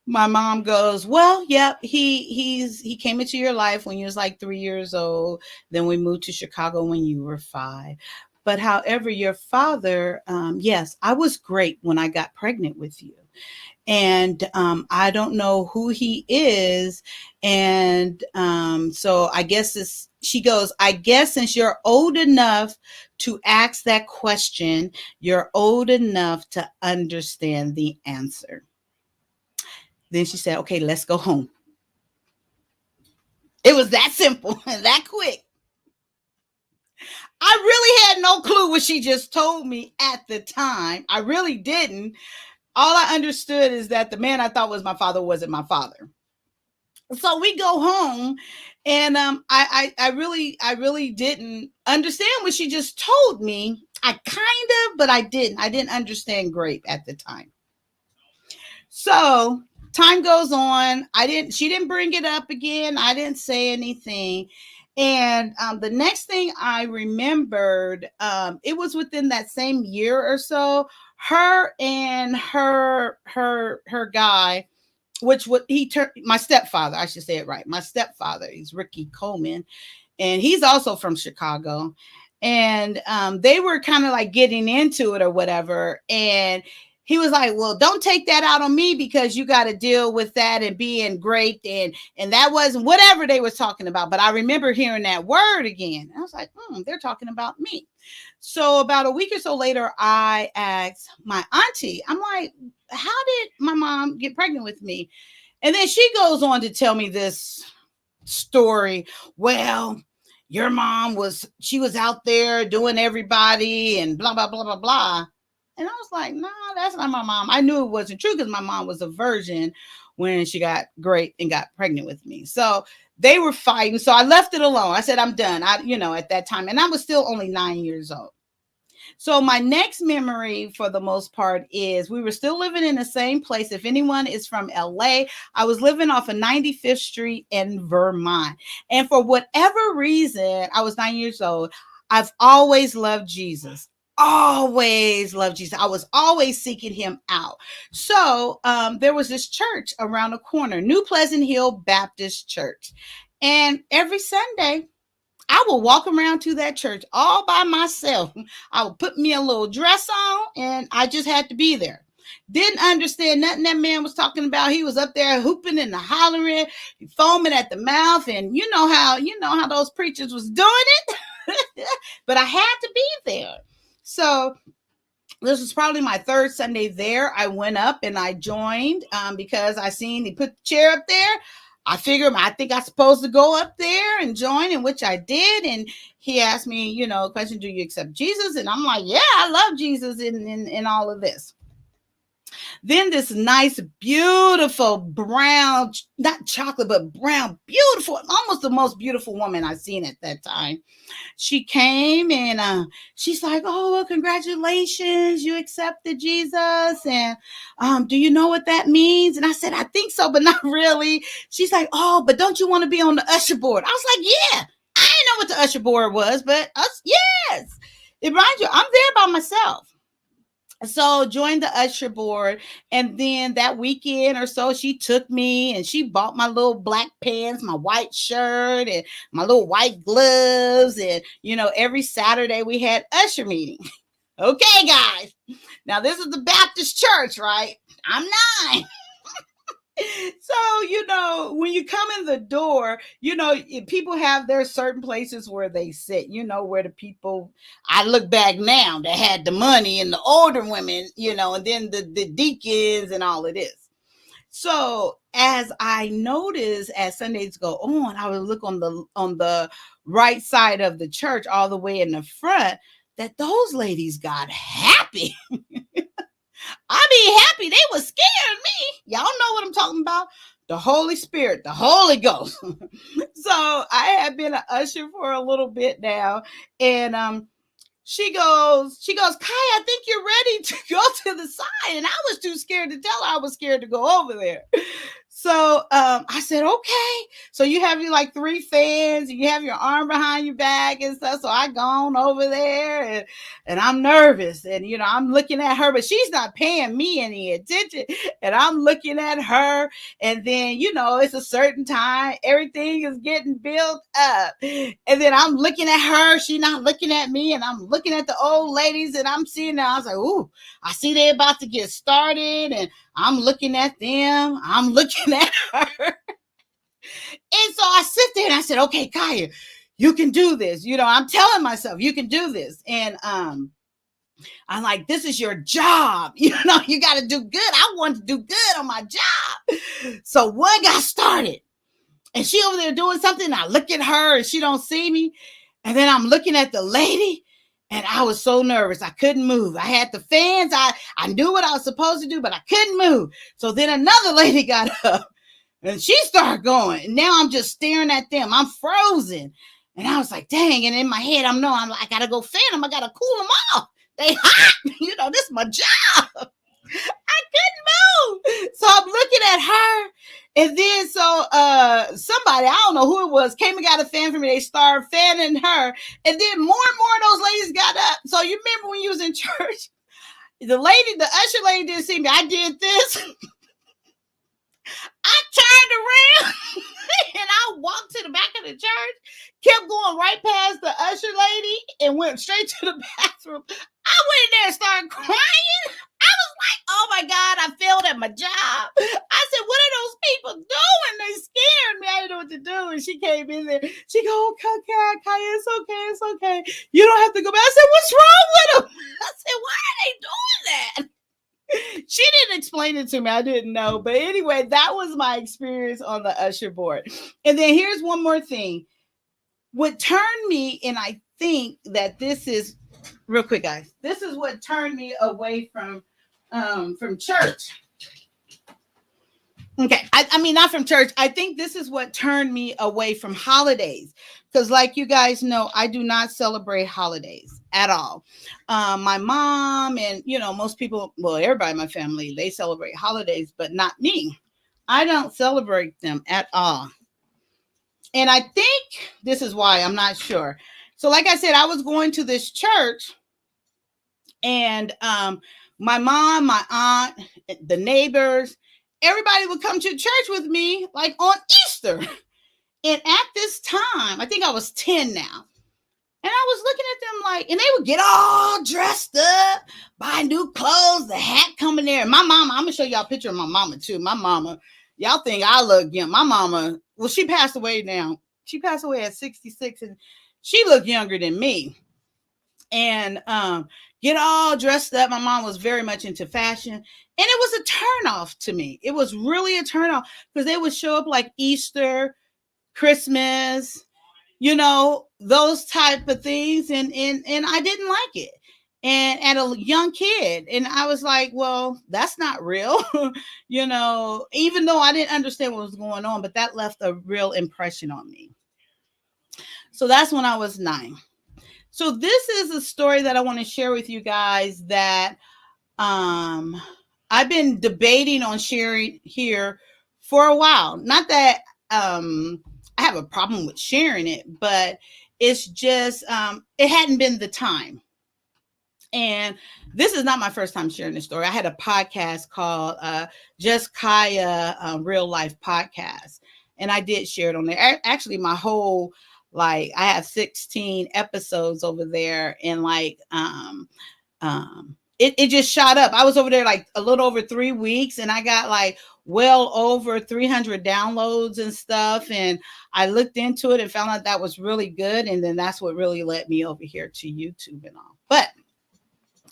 My mom goes, well, yep, he came into your life when you was like 3 years old. Then we moved to Chicago when you were 5. But however, your father, yes, I was great when I got pregnant with you. And I don't know who he is. And so I guess she goes, I guess since you're old enough to ask that question, you're old enough to understand the answer. Then she said, okay, let's go home. It was that simple and that quick. I really had no clue what she just told me at the time. I really didn't. All I understood is that the man I thought was my father wasn't my father. So we go home, and I really didn't understand what she just told me. I kind of, but I didn't. I didn't understand great at the time. So time goes on. She didn't bring it up again. I didn't say anything. And the next thing I remembered, it was within that same year or so, her and her guy, which what he turned my stepfather, I should say it right. My stepfather, he's Ricky Coleman, and he's also from Chicago. And they were kind of like getting into it or whatever. And he was like, well, don't take that out on me because you got to deal with that and being great. And that wasn't whatever they was talking about. But I remember hearing that word again. I was like, they're talking about me. So about a week or so later, I asked my auntie, I'm like, how did my mom get pregnant with me? And then she goes on to tell me this story. Well, your mom she was out there doing everybody and blah, blah, blah, blah, blah. And I was like, nah, that's not my mom. I knew it wasn't true because my mom was a virgin when she got great and got pregnant with me. So they were fighting. So I left it alone. I said, I'm done. At that time, and I was still only 9 years old. So my next memory for the most part is we were still living in the same place. If anyone is from LA, I was living off of 95th Street in Vermont. And for whatever reason, I was 9 years old. I've always loved Jesus. Always loved Jesus. I was always seeking him out. So there was this church around the corner, New Pleasant Hill Baptist Church. And every Sunday, I will walk around to that church all by myself. I would put me a little dress on and I just had to be there. Didn't understand nothing that man was talking about. He was up there hooping and hollering, foaming at the mouth. And you know how those preachers was doing it. But I had to be there. So this was probably my third Sunday there. I went up and I joined because I seen he put the chair up there. I figured I think I'm supposed to go up there and join, in which I did. And he asked me, question, do you accept Jesus? And I'm like, yeah, I love Jesus in all of this. Then this nice, beautiful brown, not chocolate, but brown, beautiful, almost the most beautiful woman I've seen at that time. She came and she's like, oh, well, congratulations. You accepted Jesus. And do you know what that means? And I said, I think so, but not really. She's like, oh, but don't you want to be on the usher board? I was like, yeah. I didn't know what the usher board was, but yes. It reminds you, I'm there by myself. So joined the usher board, and then that weekend or so, she took me and she bought my little black pants, my white shirt, and my little white gloves. And every Saturday we had usher meeting. Okay, guys. Now this is the Baptist church, right? I'm 9. So, when you come in the door, people have their certain places where they sit, where the people, I look back now, that had the money and the older women, and then the deacons and all of this. So as I noticed as Sundays go on, I would look on the right side of the church all the way in the front, that those ladies got happy. I be happy. They was scaring me. Y'all know what I'm talking about. The Holy Spirit, the Holy Ghost. So I have been an usher for a little bit now. And she goes, Kyia, I think you're ready to go to the side. And I was too scared to tell her I was scared to go over there. So I said, okay. So you have your like 3 fans, and you have your arm behind your back and stuff. So I gone over there and I'm nervous. And, I'm looking at her, but she's not paying me any attention. And I'm looking at her. And then, it's a certain time. Everything is getting built up. And then I'm looking at her. She's not looking at me. And I'm looking at the old ladies. And I'm seeing them. I was like, ooh, I see they're about to get started. And I'm looking at them. I'm looking at her. And so I sit there and I said, okay, Kyia, you can do this. I'm telling myself you can do this. And I'm like, this is your job. You got to do good. I want to do good on my job. So one got started and she over there doing something. And I look at her and she don't see me. And then I'm looking at the lady. And I was so nervous. I couldn't move. I had the fans. I knew what I was supposed to do, but I couldn't move. So then another lady got up and she started going. And now I'm just staring at them. I'm frozen. And I was like, dang. And in my head, I'm like, I got to go fan them. I got to cool them off. They hot. This is my job. I couldn't move. So I'm looking at And then so somebody, I don't know who it was, came and got a fan for me. They started fanning her. And then more and more of those ladies got up. So you remember when you was in church? The usher lady didn't see me. I did this. I turned around and I walked to the back of the church, kept going right past the usher lady, and went straight to the bathroom. I went in there and started crying. I was like, oh my God, I failed at my job. I said, what are those people doing? They scared me. I didn't know what to do. And she came in there. She go, oh, Kyia, it's okay. It's okay. You don't have to go back. I said, what's wrong with them? I said, why are they doing that? She didn't explain it to me. I didn't know. But anyway, that was my experience on the usher board. And then here's one more thing. What turned me, and I think that this is real quick, guys. This is what turned me away from church. Okay, I mean not from church. I think this is what turned me away from holidays, because like you guys know, I do not celebrate holidays at all. My mom and most people, well, everybody in my family, they celebrate holidays, but not me. I don't celebrate them at all. And I think this is why. I'm not sure. So like I said, I was going to this church, and my mom, my aunt, the neighbors, everybody would come to church with me like on Easter. And at this time, I think I was 10 now. And I was looking at them like, and they would get all dressed up, buy new clothes, the hat coming there. And my mama, I'm going to show y'all a picture of my mama too. My mama, y'all think I look young. My mama, well, she passed away now. She passed away at 66, and she looked younger than me. And get all dressed up. My mom was very much into fashion. And it was a turnoff to me. It was really a turnoff because they would show up like Easter, Christmas, those type of things. And I didn't like it. And at a young kid. And I was like, well, that's not real. Even though I didn't understand what was going on, but that left a real impression on me. So that's when I was 9. So this is a story that I want to share with you guys that I've been debating on sharing here for a while. Not that I have a problem with sharing it, but it's just it hadn't been the time. And this is not my first time sharing this story. I had a podcast called Juss Kyia Real Life Podcast, and I did share it on there. Actually, my whole I have 16 episodes over there, and it just shot up. I was over there like a little over 3 weeks, and I got like well over 300 downloads and stuff. And I looked into it and found out that was really good. And then that's what really led me over here to YouTube and all. But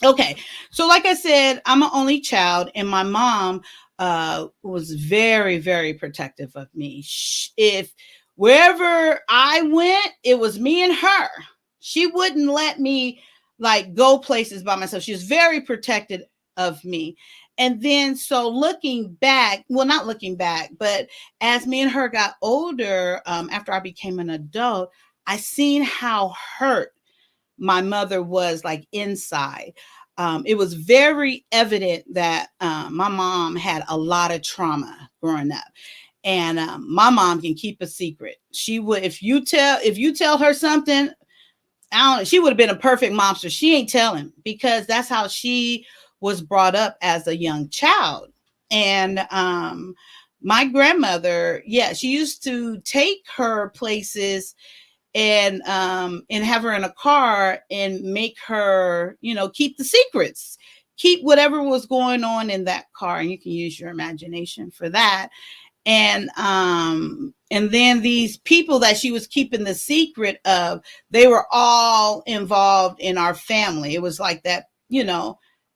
okay, so like I said, I'm an only child, and my mom was very, very protective of me. If wherever I went, it was me and her. She wouldn't let me go places by myself. She was very protective of me. And then so looking back, well, not looking back, but as me and her got older, after I became an adult, I seen how hurt my mother was inside. It was very evident that my mom had a lot of trauma growing up. And my mom can keep a secret. She would, if you tell her something, she would have been a perfect momster. She ain't telling, because that's how she was brought up as a young child. And my grandmother, she used to take her places and have her in a car and make her, keep the secrets, keep whatever was going on in that car. And you can use your imagination for that. And then these people that she was keeping the secret of, they were all involved in our family. It was like that,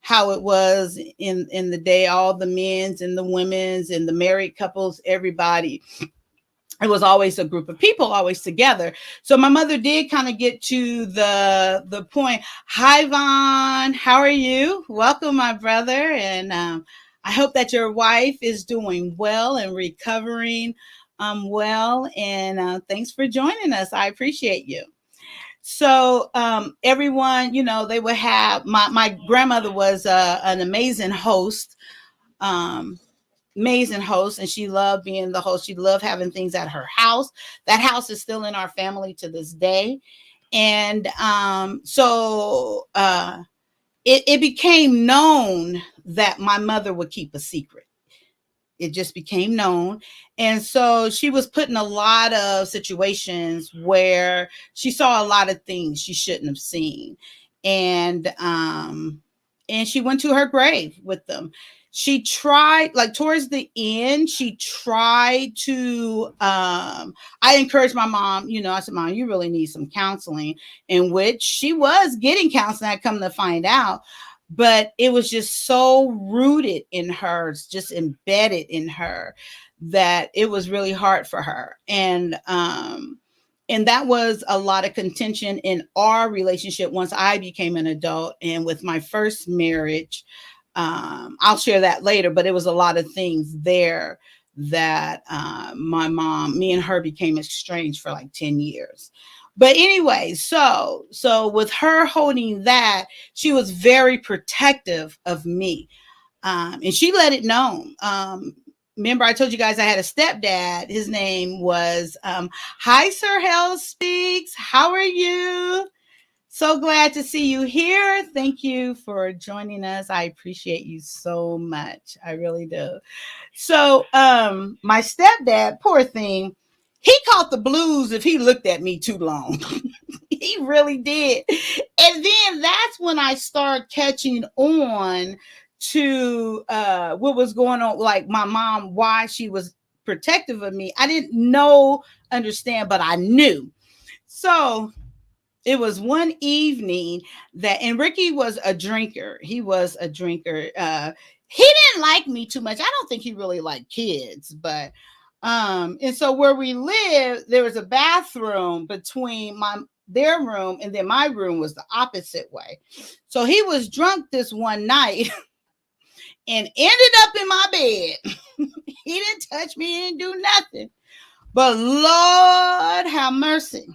how it was in the day, all the men's and the women's and the married couples, everybody. It was always a group of people, always together. So my mother did kind of get to the point. Hi, Vaughn. How are you? Welcome, my brother. And I hope that your wife is doing well and recovering well. And thanks for joining us. I appreciate you. So everyone, they would have, my grandmother was an amazing host. amazing host, and she loved being the host. She loved having things at her house. That house is still in our family to this day. And it became known that my mother would keep a secret. It just became known. And so she was put in a lot of situations where she saw a lot of things she shouldn't have seen. And she went to her grave with them. She tried, like towards the end, she tried to I encouraged my mom, I said, Mom, you really need some counseling, in which she was getting counseling. I come to find out, but it was just so rooted in her, just embedded in her, that it was really hard for her. And that was a lot of contention in our relationship once I became an adult. And with my first marriage, I'll share that later, but it was a lot of things there that my mom, me and her became estranged for like 10 years. But anyway, so with her holding that, she was very protective of me. And she let it known. Remember, I told you guys I had a stepdad. His name was Hi, Sir Hell Speaks. How are you? So glad to see you here. Thank you for joining us. I appreciate you so much. I really do. So, my stepdad, poor thing, he caught the blues if he looked at me too long. He really did. And then that's when I started catching on to what was going on, like my mom, why she was protective of me. I didn't know, understand, but I knew. So it was one evening that, and Ricky was a drinker. He was a drinker. He didn't like me too much. I don't think he really liked kids, but and so where we lived, there was a bathroom between their room, and then my room was the opposite way. So he was drunk this one night and ended up in my bed. He didn't touch me, he didn't do nothing. But Lord have mercy.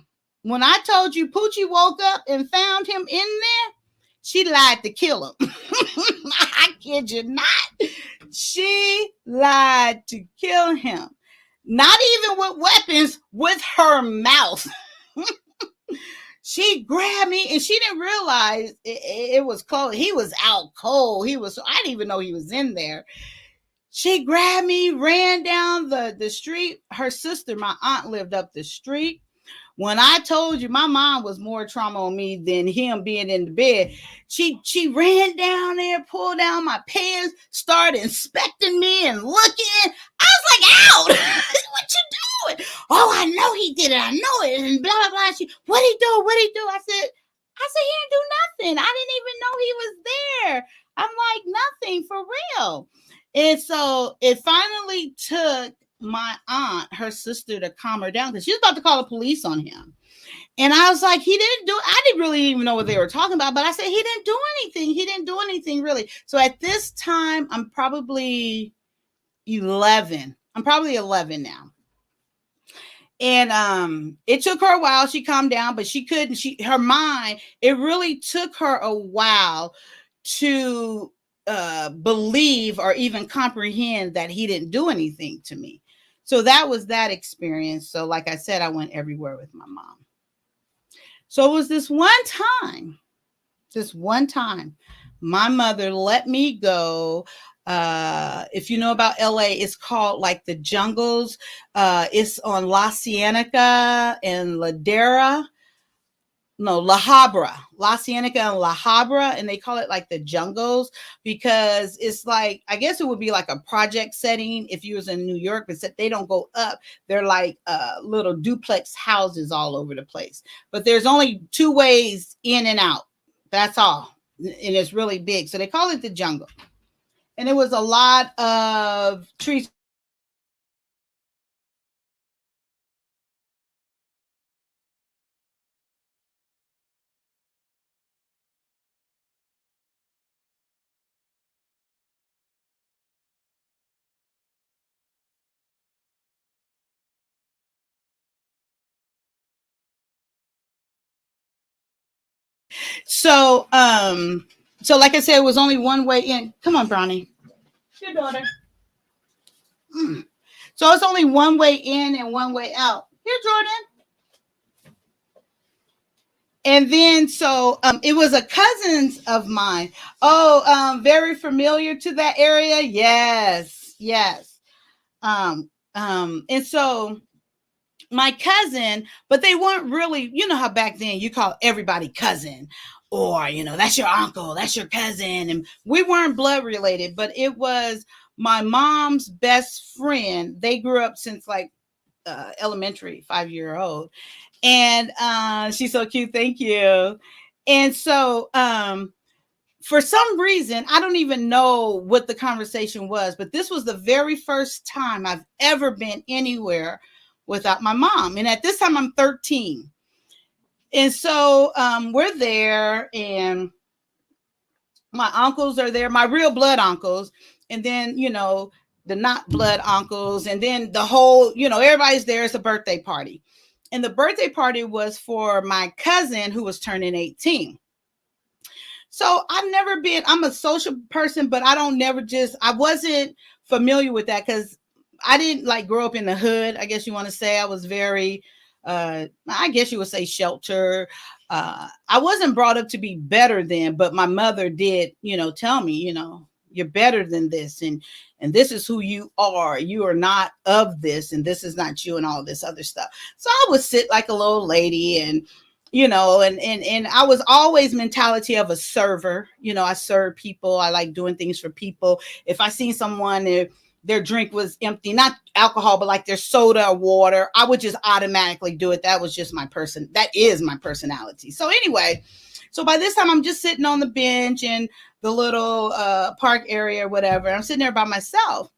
When I told you Poochie woke up and found him in there, she lied to kill him. I kid you not. She lied to kill him. Not even with weapons, with her mouth. She grabbed me, and she didn't realize it was cold. He was out cold. I didn't even know he was in there. She grabbed me, ran down the street. Her sister, my aunt, lived up the street. When I told you my mom was more trauma on me than him being in the bed, she ran down there, pulled down my pants, started inspecting me and looking. I was like, "Out! What you doing?" "Oh, I know he did it. I know it." And blah blah blah. What he do? What he do? I said, he didn't do nothing. I didn't even know he was there. I'm like, nothing for real. And so it finally took my aunt, her sister, to calm her down because she was about to call the police on him. And I was like, I didn't really even know what they were talking about, but I said, he didn't do anything. He didn't do anything really. So at this time, I'm probably 11. I'm probably 11 now. And it took her a while. She calmed down, but she couldn't. Her mind, it really took her a while to believe or even comprehend that he didn't do anything to me. So that was that experience. So like I said, I went everywhere with my mom. So it was this one time, my mother let me go. If you know about LA, it's called like the Jungles. It's on La Cienega and Ladera. No, La Habra, La Cienega and La Habra, and they call it like the Jungles because it's like, I guess it would be like a project setting if you was in New York, but they don't go up. They're like little duplex houses all over the place. But there's only two ways in and out. That's all. And it's really big. So they call it the Jungle. And it was a lot of trees. So like I said, it was only one way in. Come on, Brownie. Your daughter. Mm. So it's only one way in and one way out. Here, Jordan. And then it was a cousin's of mine. Oh, very familiar to that area. Yes, yes. And so my cousin, but they weren't really, you know how back then you call everybody cousin, or that's your uncle, that's your cousin, and we weren't blood related, but it was my mom's best friend. They grew up since like elementary, 5-year old, and she's so cute. Thank you. And so for some reason, I don't even know what the conversation was, but this was the very first time I've ever been anywhere without my mom. And at this time, I'm 13. And so we're there, and my uncles are there, my real blood uncles. And then, the not blood uncles. And then the whole, everybody's there. It's a birthday party. And the birthday party was for my cousin who was turning 18. So I'm a social person, but I wasn't familiar with that because I didn't like grow up in the hood. I guess you want to say I was very, I guess you would say shelter. I wasn't brought up to be better than, but my mother did, tell me, you're better than this. And this is who you are. You are not of this. And this is not you and all this other stuff. So I would sit like a little lady and, and I was always mentality of a server. I serve people. I like doing things for people. If I seen someone, their drink was empty, not alcohol, but like their soda or water, I would just automatically do it. That was just that is my personality. So anyway, so by this time I'm just sitting on the bench in the little park area or whatever. I'm sitting there by myself.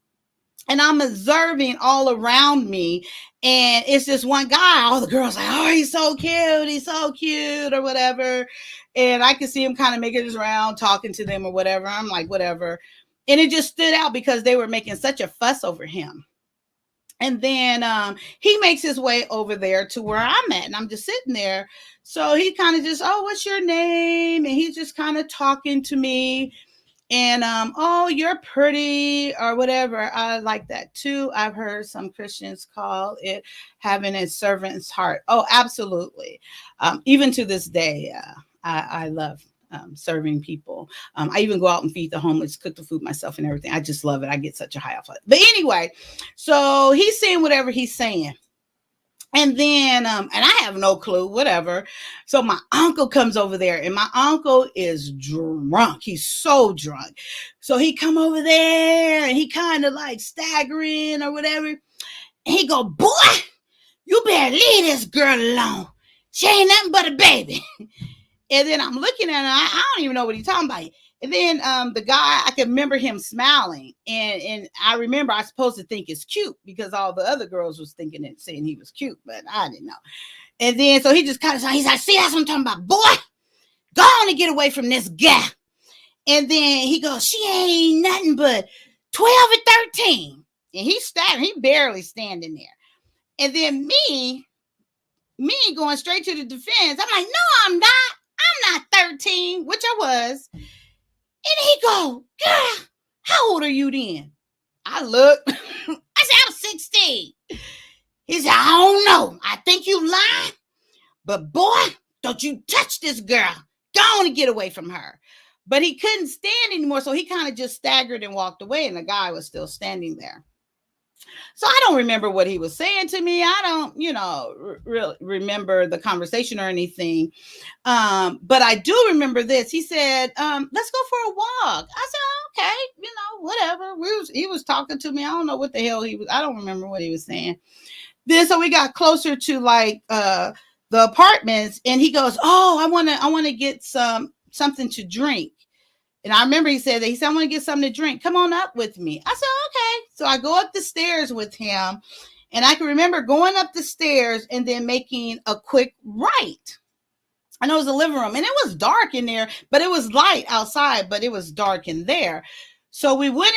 And I'm observing all around me. And it's this one guy. All the girls are like, oh, he's so cute. He's so cute or whatever. And I could see him kind of making his round, talking to them or whatever. I'm like, whatever. And it just stood out because they were making such a fuss over him. And then he makes his way over there to where I'm at. And I'm just sitting there. So he kind of just, oh, what's your name? And he's just kind of talking to me. And, oh, you're pretty or whatever. I like that too. I've heard some Christians call it having a servant's heart. Oh, absolutely. Even to this day, I love serving people. I even go out and feed the homeless, cook the food myself and everything. I just love it. I get such a high off it. But anyway, so he's saying whatever he's saying. And then, and I have no clue, whatever. So my uncle comes over there, and my uncle is drunk. He's so drunk. So he come over there, and he kind of like staggering or whatever. And he go, boy, you better leave this girl alone. She ain't nothing but a baby. And then I'm looking at him. I don't even know what he's talking about. And then the guy, I can remember him smiling. And I remember I was supposed to think it's cute because all the other girls was thinking it, saying he was cute, but I didn't know. And then, so he just kind of, he's like, see, that's what I'm talking about. Boy, go on and get away from this guy. And then he goes, she ain't nothing but 12 or 13. And he's standing, he barely standing there. And then me going straight to the defense. I'm like, no, I'm not 13, which I was. And he go, girl, how old are you then? I look, I said, I'm 16. He said, I don't know. I think you lying. But boy, don't you touch this girl. Go on and get away from her. But he couldn't stand anymore. So he kind of just staggered and walked away. And the guy was still standing there. So I don't remember what he was saying to me. I don't, really remember the conversation or anything. But I do remember this. He said, let's go for a walk. I said, okay, whatever. He was talking to me. I don't know what the hell I don't remember what he was saying. Then, so we got closer to like, the apartments, and he goes, oh, I want to get something to drink. And I remember he said, I want to get something to drink. Come on up with me. I said, okay. So I go up the stairs with him, and I can remember going up the stairs and then making a quick right. I know it was a living room, and it was dark in there, but it was light outside, but it was dark in there. So we went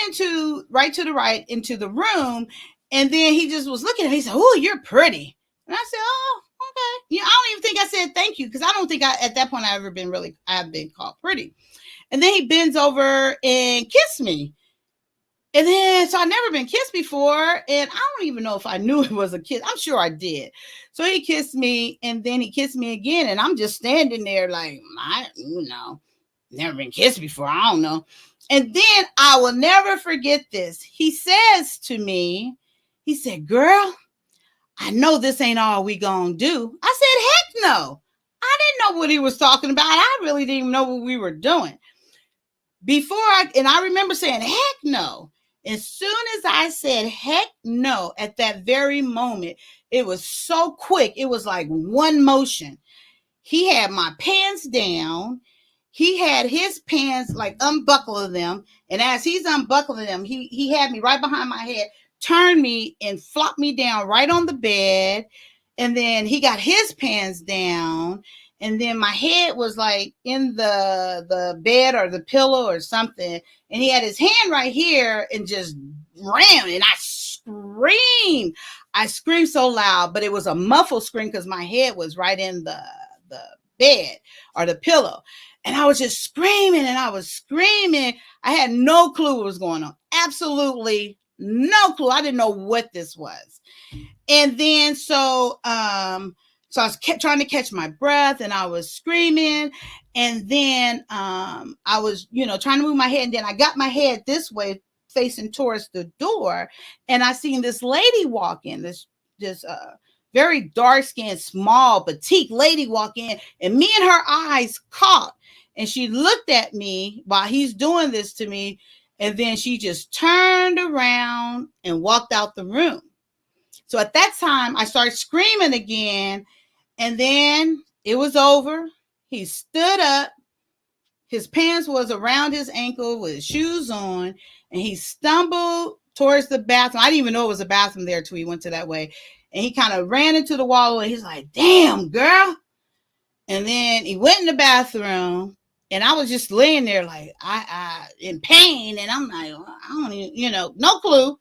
right to the right into the room, and then he just was looking at me. He said, oh, you're pretty. And I said, oh, okay. I don't even think I said thank you, because I don't think at that point I've been called pretty. And then he bends over and kissed me. And then, so I never been kissed before. And I don't even know if I knew it was a kiss. I'm sure I did. So he kissed me and then he kissed me again. And I'm just standing there like, never been kissed before. I don't know. And then I will never forget this. He says to me, he said, girl, I know this ain't all we gonna do. I said, heck no. I didn't know what he was talking about. I really didn't even know what we were doing. And I remember saying, heck no. As soon as I said, heck no, at that very moment, it was so quick. It was like one motion. He had my pants down. He had his pants like unbuckling them. And as he's unbuckling them, he had me right behind my head, turned me and flopped me down right on the bed. And then he got his pants down. And then my head was like in the bed or the pillow or something. And he had his hand right here and just ran. And I screamed. I screamed so loud, but it was a muffled scream because my head was right in the bed or the pillow. And I was just screaming and I was screaming. I had no clue what was going on. Absolutely no clue. I didn't know what this was. And then so I was trying to catch my breath and I was screaming. And then I was, trying to move my head. And then I got my head this way facing towards the door. And I seen this lady walk in, this very dark-skinned, small, petite lady walk in. And me and her eyes caught. And she looked at me while he's doing this to me. And then she just turned around and walked out the room. So at that time, I started screaming again. And then it was over. He stood up. His pants was around his ankle with his shoes on. And he stumbled towards the bathroom. I didn't even know it was a bathroom there till he went to that way. And he kind of ran into the wall. And he's like, damn, girl. And then he went in the bathroom. And I was just laying there like, I in pain. And I'm like, I don't even, no clue.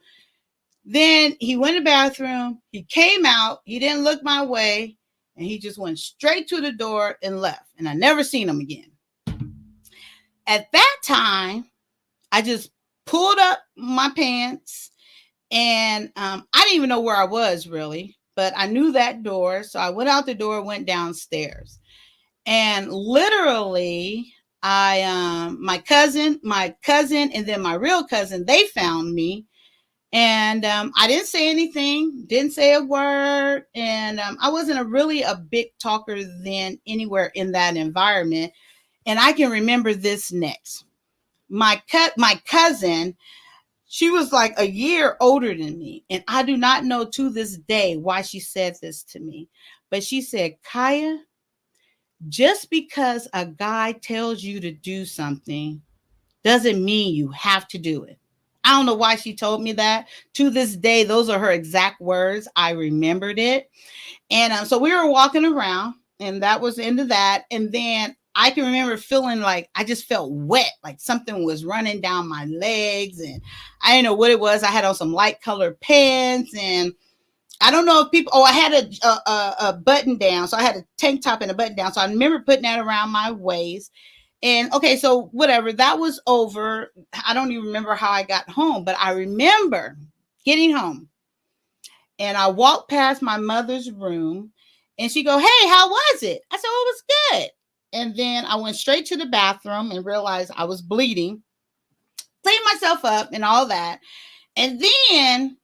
Then he went in the bathroom. He came out. He didn't look my way. And he just went straight to the door and left. And I never seen him again. At that time, I just pulled up my pants. And I didn't even know where I was really. But I knew that door. So I went out the door, went downstairs. And literally, my cousin, and then my real cousin, they found me. And I didn't say anything, didn't say a word. And I wasn't really a big talker then anywhere in that environment. And I can remember this next. My cousin, she was like a year older than me. And I do not know to this day why she said this to me. But she said, Kyia, just because a guy tells you to do something doesn't mean you have to do it. I don't know why she told me that. To this day, those are her exact words. I remembered it. And so we were walking around and that was the end of that. And then I can remember feeling like I just felt wet, like something was running down my legs. And I didn't know what it was. I had on some light colored pants and I don't know if I had a button down. So I had a tank top and a button down. So I remember putting that around my waist. And okay, so whatever, that was over. I don't even remember how I got home, but I remember getting home. And I walked past my mother's room and she go, hey, how was it? I said, oh, it was good. And then I went straight to the bathroom and realized I was bleeding, cleaned myself up and all that. And then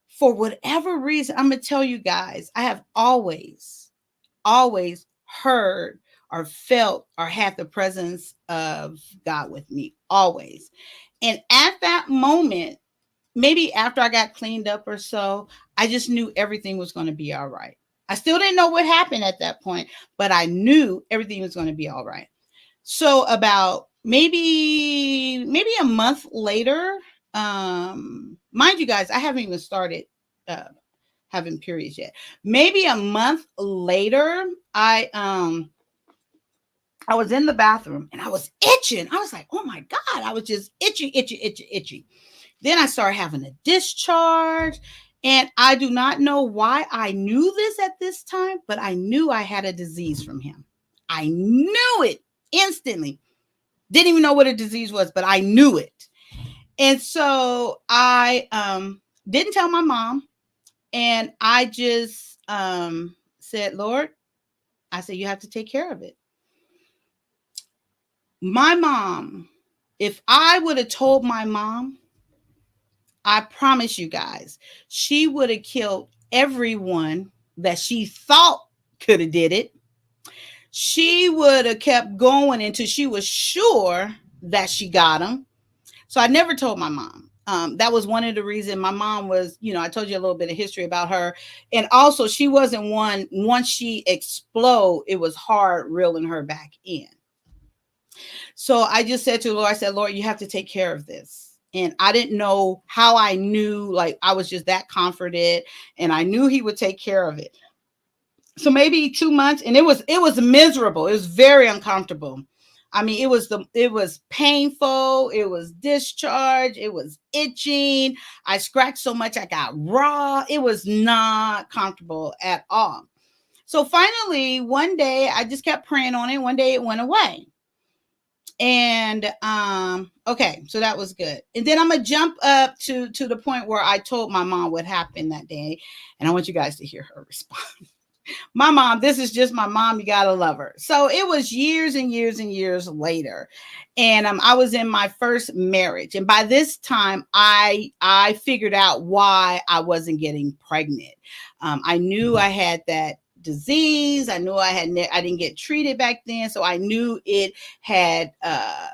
for whatever reason, I'm going to tell you guys, I have always heard or felt or had the presence of God with me, always. And at that moment, maybe after I got cleaned up or so, I just knew everything was going to be all right. I still didn't know what happened at that point, but I knew everything was going to be all right. So about maybe a month later, mind you guys, I haven't even started having periods yet. Maybe a month later, I was in the bathroom and I was itching. I was like, oh my God, I was just itchy. Then I started having a discharge. And I do not know why I knew this at this time, but I knew I had a disease from him. I knew it instantly. Didn't even know what a disease was, but I knew it. And so I didn't tell my mom, and I just said, Lord, I said, you have to take care of it. My mom, if I would have told my mom, I promise you guys, she would have killed everyone that she thought could have did it. She would have kept going until she was sure that she got them. So I never told my mom. That was one of the reasons my mom was, I told you a little bit of history about her. And also she wasn't one, once she explode, it was hard reeling her back in. So I just said to the Lord, I said, Lord, you have to take care of this. And I didn't know how I knew, like I was just that confident, and I knew he would take care of it. So maybe 2 months, and it was miserable. It was very uncomfortable. I mean, it was painful. It was discharge. It was itching. I scratched so much I got raw. It was not comfortable at all. So finally, one day I just kept praying on it. One day it went away. And okay, so that was good. And then I'm gonna jump up to the point where I told my mom what happened that day, and I want you guys to hear her response. My mom, this is just my mom, you gotta love her. So it was years and years and years later, and I was in my first marriage, and by this time I figured out why I wasn't getting pregnant. I knew I had that disease. I knew I didn't get treated back then, so I knew it had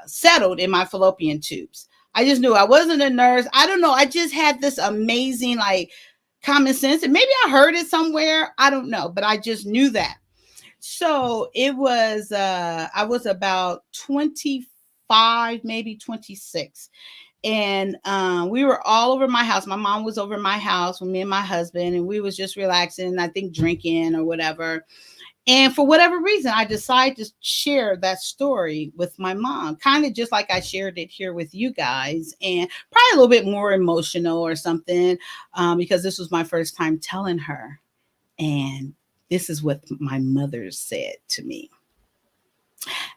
settled in my fallopian tubes. I just knew. I wasn't a nurse. I don't know. I just had this amazing like common sense, and maybe I heard it somewhere. I don't know, but I just knew that. So it was I was about 25, maybe 26. And we were all over my house. My mom was over my house with me and my husband, and we was just relaxing, I think drinking or whatever. And for whatever reason, I decided to share that story with my mom, kind of just like I shared it here with you guys, and probably a little bit more emotional or something, because this was my first time telling her. And this is what my mother said to me.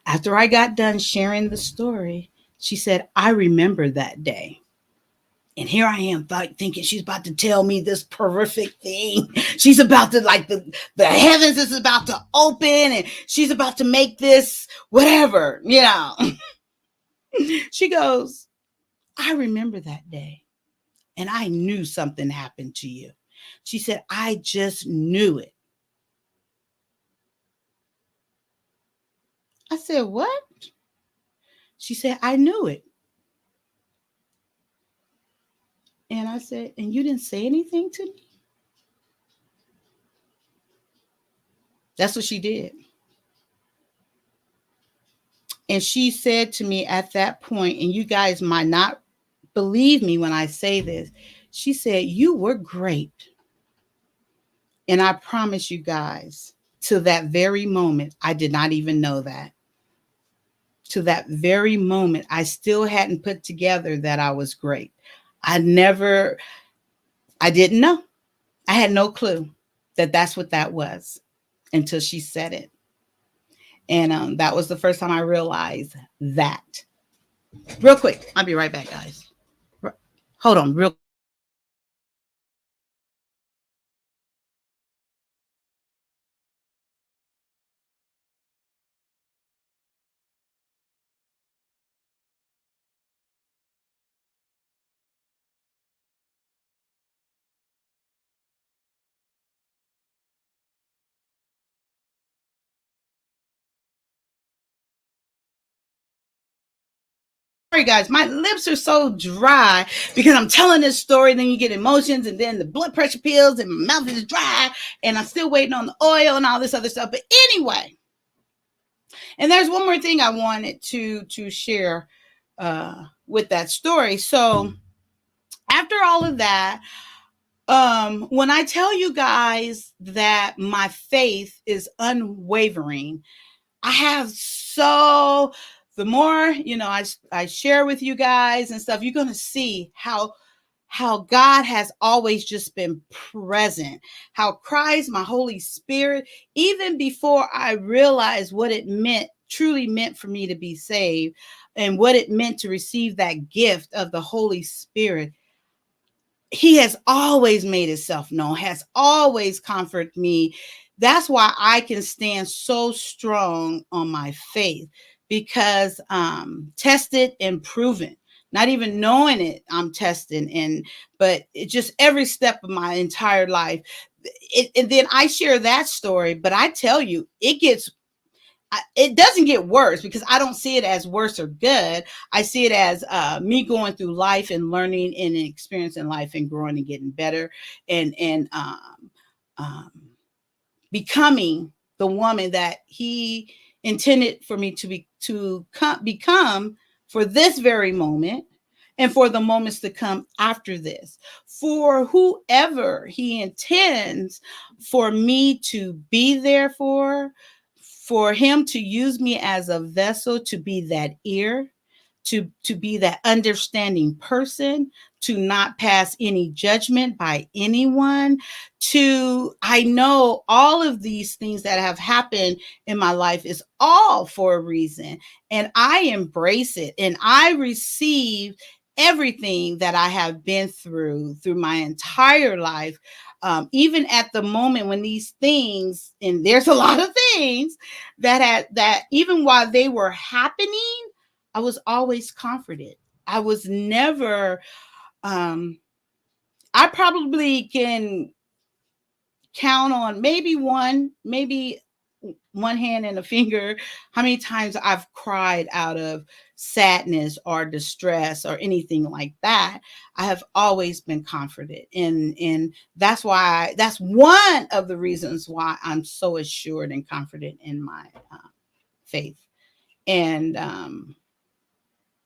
After I got done sharing the story, she said, I remember that day. And here I am thinking she's about to tell me this horrific thing. She's about to, like, the heavens is about to open, and she's about to make this whatever, She goes, I remember that day, and I knew something happened to you. She said, I just knew it. I said, what? She said, I knew it. And I said, and you didn't say anything to me? That's what she did. And she said to me at that point, and you guys might not believe me when I say this, she said, you were great. And I promise you guys, to that very moment, I did not even know that. To that very moment, I still hadn't put together that I was great. I didn't know. I had no clue that that's what that was until she said it. And that was the first time I realized that. Real quick, I'll be right back, guys. Hold on, real. Sorry, guys, my lips are so dry because I'm telling this story. Then you get emotions, and then the blood pressure pills, and my mouth is dry, and I'm still waiting on the oil and all this other stuff. But anyway, and there's one more thing I wanted to share with that story. So after all of that, when I tell you guys that my faith is unwavering, I have so the more I share with you guys and stuff, you're gonna see how God has always just been present, how Christ, my Holy Spirit, even before I realized what it meant truly meant for me to be saved and what it meant to receive that gift of the Holy Spirit, he has always made himself known, has always comforted me. That's why I can stand so strong on my faith, because tested and proven. Not even knowing it, I'm testing, and but it just every step of my entire life. And then I share that story, but I tell you, it doesn't get worse, because I don't see it as worse or good. I see it as me going through life and learning and experiencing life and growing and getting better, and um, becoming the woman that he intended for me become for this very moment and for the moments to come after this, for whoever he intends for me to be there for him to use me as a vessel, to be that ear, to be that understanding person, to not pass any judgment by anyone. To I know all of these things that have happened in my life is all for a reason, and I embrace it, and I receive everything that I have been through my entire life. Even at the moment when these things, and there's a lot of things that even while they were happening, I was always comforted. I was never, I probably can count on maybe one hand and a finger how many times I've cried out of sadness or distress or anything like that. I have always been comforted, and that's one of the reasons why I'm so assured and confident in my faith. And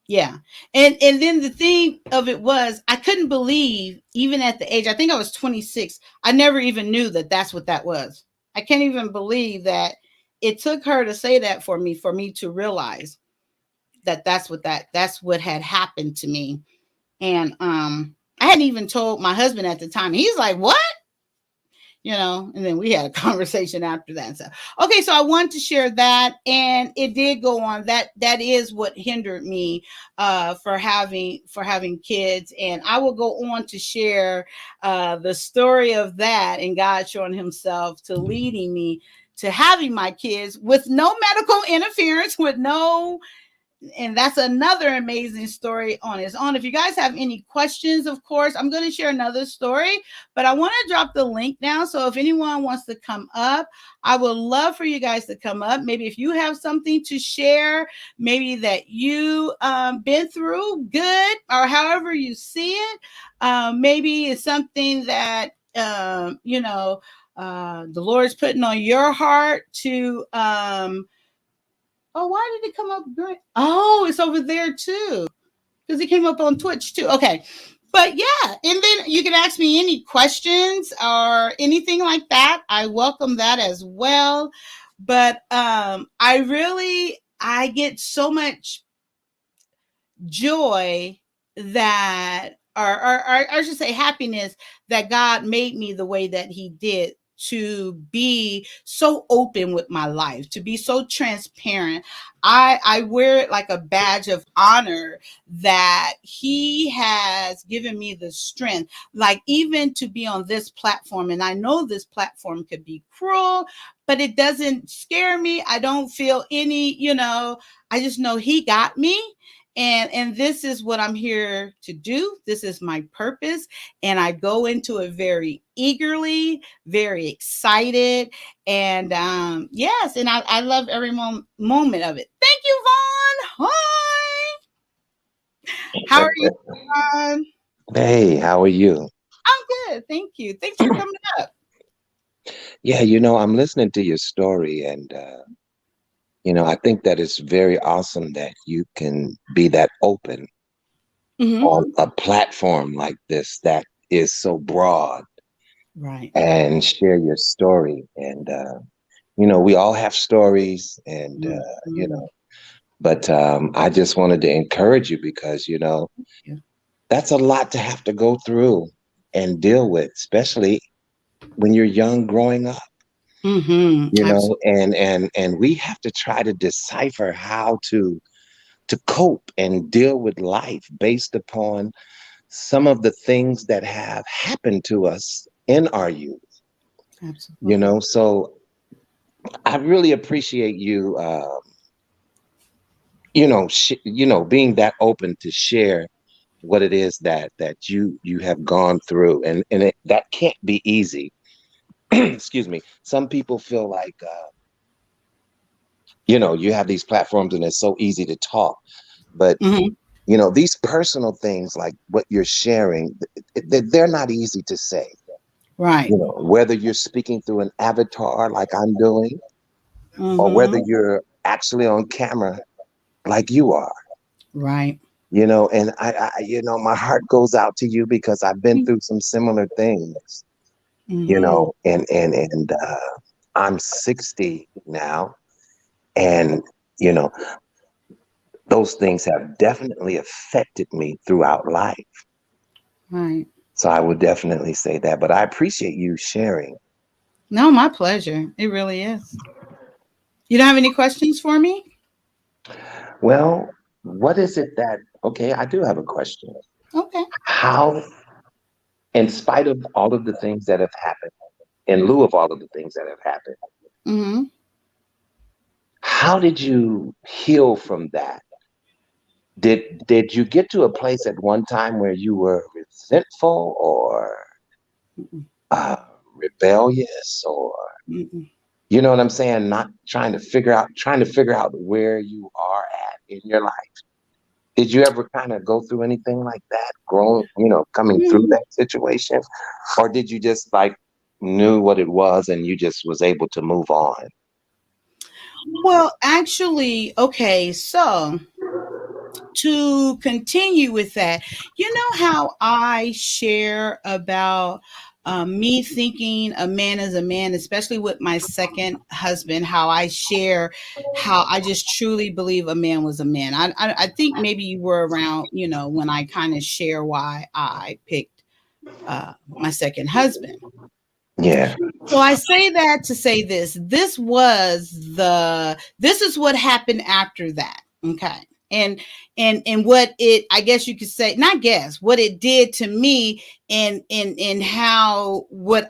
yeah. And then the thing of it was, I couldn't believe, even at the age, I think I was 26, I never even knew that that's what that was. I can't even believe that it took her to say that for me to realize that that's what had happened to me. And I hadn't even told my husband at the time. He's like, "What?" And then we had a conversation after that. So, okay, so I wanted to share that, and it did go on. That is what hindered me for having kids, and I will go on to share the story of that and God showing Himself to leading me to having my kids with no medical interference, with no, and that's another amazing story on its own. If you guys have any questions, of course, I'm going to share another story, but I want to drop the link down. So if anyone wants to come up, I would love for you guys to come up. Maybe if you have something to share, maybe that you been through good, or however you see it. Maybe it's something that, the Lord's putting on your heart to, oh, why did it come up green? Oh, it's over there too. Because it came up on Twitch too. Okay. But yeah, and then you can ask me any questions or anything like that. I welcome that as well. But I get so much joy that, or I should say happiness, that God made me the way that He did, to be so open with my life, to be so transparent. I wear it like a badge of honor that He has given me the strength, like even to be on this platform. And I know this platform could be cruel, but it doesn't scare me. I don't feel any, I just know He got me. And this is what I'm here to do. This is my purpose. And I go into it very eagerly, very excited. And yes, and I love every moment of it. Thank you, Vaughn. Hi. How are you, Vaughn? Hey, how are you? I'm good. Thank you. Thanks for coming up. Yeah, I'm listening to your story, and I think that it's very awesome that you can be that open Mm-hmm. on a platform like this that is so broad Right. and share your story. And we all have stories, and Mm-hmm. but I just wanted to encourage you because Yeah. that's a lot to have to go through and deal with, especially when you're young growing up. you know, Absolutely. and we have to try to decipher how to cope and deal with life based upon some of the things that have happened to us in our youth, you Absolutely. know. So I really appreciate you, you know, being that open to share what it is that you have gone through, and that can't be easy. Excuse me. Some people feel like, you know, you have these platforms and it's so easy to talk, but Hmm. you know, these personal things like what you're sharing, they're not easy to say. Right. You know, whether you're speaking through an avatar like I'm doing, or whether Hmm. you're actually on camera like you are, Right. you know, and you know, my heart goes out to you because I've been through some similar things, you Hmm. know, and I'm 60 now, and you know, those things have definitely affected me throughout life. Right. So I would definitely say that, but I appreciate you sharing. No, my pleasure. It really is. You don't have any questions for me? Well, what is it that, okay, I do have a question. Okay. How, in spite of all of the things that have happened, in lieu of all of the things that have happened, Hmm. how did you heal from that? Did you get to a place at one time where you were resentful or uh, rebellious, or Mm-mm. you know what I'm saying? Not trying to figure out where you are at in your life. Did you ever kind of go through anything like that, growing, you know, coming through Mm. that situation? Or did you just like knew what it was and you just was able to move on? Well, actually, okay, so to continue with that, you know how I share about me thinking a man is a man, especially with my second husband, how I share how I just truly believe a man was a man. I think maybe you were around, when I kind of share why I picked my second husband. Yeah. So I say that to say this. This is what happened after that. Okay. And and what it, I guess you could say, not guess, what it did to me, and how what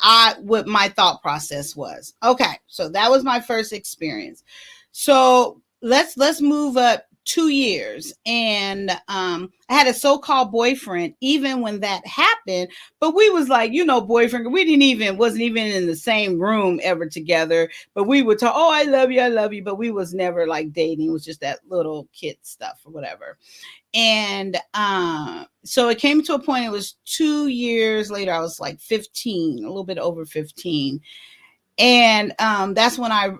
my thought process was. Okay. So that was my first experience. So let's move up 2 years. And I had a so-called boyfriend even when that happened, but we was like, boyfriend. We didn't even wasn't even in the same room ever together. But we would talk. Oh, I love you. But we was never like dating. It was just that little kid stuff or whatever. And so it came to a point. It was 2 years later. I was like 15, a little bit over 15, and that's when I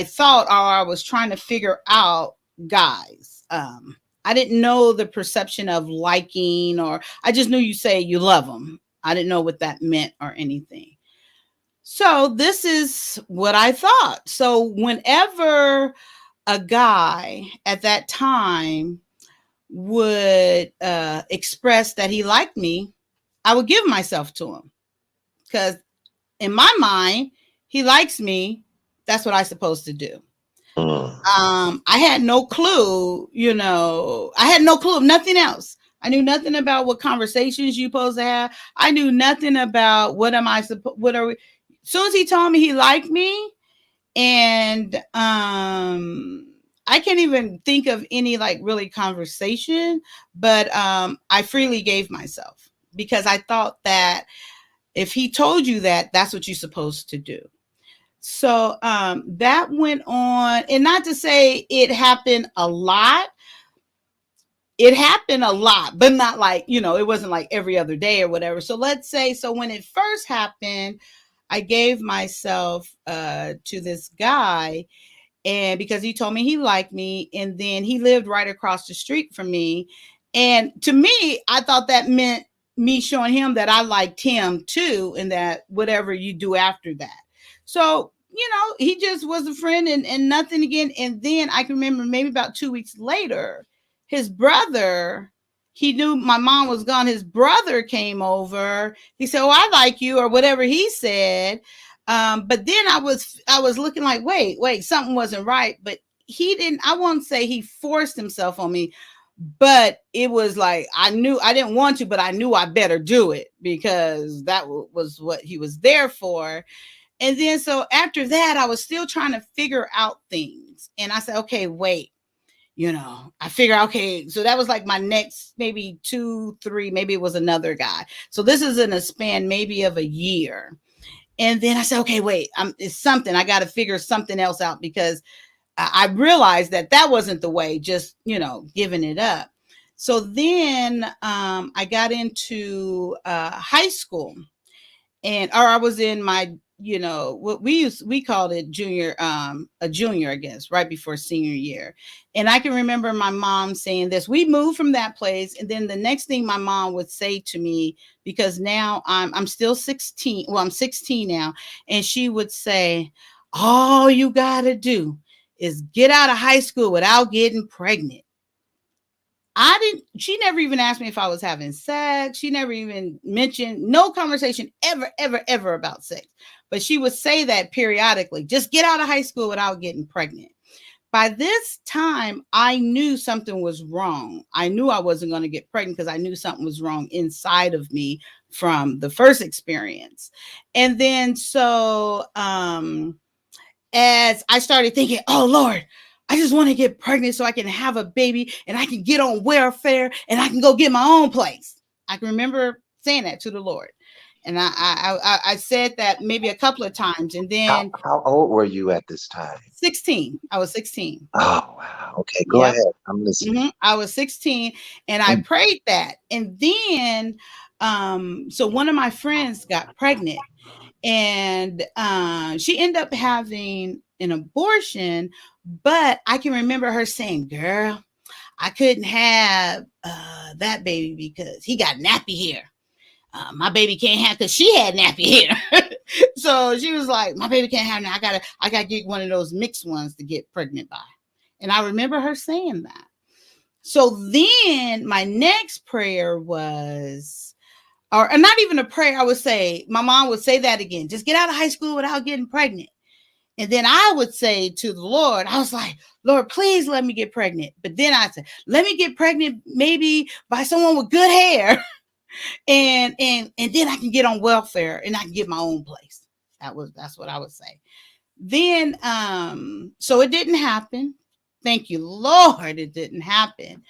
thought, or I was trying to figure out guys. I didn't know the perception of liking, or I just knew you say you love them. I didn't know what that meant or anything. So this is what I thought. So whenever a guy at that time would express that he liked me, I would give myself to him, because in my mind, he likes me. That's what I'm supposed to do. Mm. I had no clue, I had no clue of nothing else. I knew nothing about what conversations you supposed to have. I knew nothing about what am I supposed, what are we. As soon as he told me he liked me, and I can't even think of any like really conversation, but I freely gave myself, because I thought that if he told you that, that's what you're supposed to do. So that went on, and not to say it happened a lot. It happened a lot, but not like, it wasn't like every other day or whatever. So let's say, so when it first happened, I gave myself to this guy, and because he told me he liked me, and then he lived right across the street from me. And to me, I thought that meant me showing him that I liked him too, and that whatever you do after that. So he just was a friend, and nothing again. And then I can remember maybe about 2 weeks later, his brother, he knew my mom was gone, his brother came over. He said, oh, I like you, or whatever he said. But then I was looking like, wait, something wasn't right. But he didn't. I won't say he forced himself on me, but it was like I knew I didn't want to, but I knew I better do it because that was what he was there for. And then so after that, I was still trying to figure out things, and I said, okay, wait. I figure, okay, so that was like my next maybe 2, 3, maybe it was another guy. So this is in a span maybe of a year. And then I said, okay, wait, it's something. I got to figure something else out because I realized that wasn't the way, just, giving it up. So then I got into high school, or I was in my, what we called it junior, a junior, I guess, right before senior year. And I can remember my mom saying this. We moved from that place, and then the next thing my mom would say to me, because now I'm still 16. Well, I'm 16 now, and she would say, "All you gotta do is get out of high school without getting pregnant." She never even asked me if I was having sex. She never even mentioned, no conversation ever, ever, ever about sex. But she would say that periodically, just get out of high school without getting pregnant. By this time, I knew something was wrong. I knew I wasn't going to get pregnant because I knew something was wrong inside of me from the first experience. And then as I started thinking, oh Lord, I just want to get pregnant so I can have a baby and I can get on welfare and I can go get my own place. I can remember saying that to the Lord. And I said that maybe a couple of times. And How then how old were you at this time? 16, I was 16. Oh, wow. Okay, go Yep. ahead. I'm listening. I was 16 and I Mm. prayed that. And then, so one of my friends got pregnant and she ended up having an abortion. But I can remember her saying, "Girl, I couldn't have that baby because he got nappy hair. My baby can't have because she had nappy hair." So she was like, "My baby can't have that. I gotta get one of those mixed ones to get pregnant by." And I remember her saying that. So then my next prayer was, or not even a prayer, I would say, my mom would say that again, just get out of high school without getting pregnant. And then I would say to the Lord, I was like, "Lord, please let me get pregnant." But then I said, "Let me get pregnant maybe by someone with good hair." And then I can get on welfare and I can get my own place. That's what I would say. Then so it didn't happen. Thank you, Lord, it didn't happen.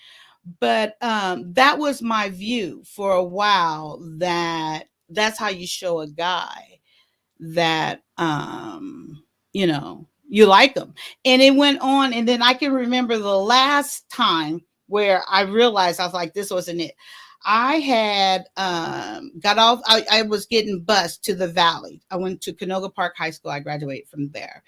But that was my view for a while, that's how you show a guy that you like them. And it went on, and then I can remember the last time where I realized, I was like, this wasn't it. I had got off, I was getting bused to the Valley. I went to Canoga Park High School. I graduated from there.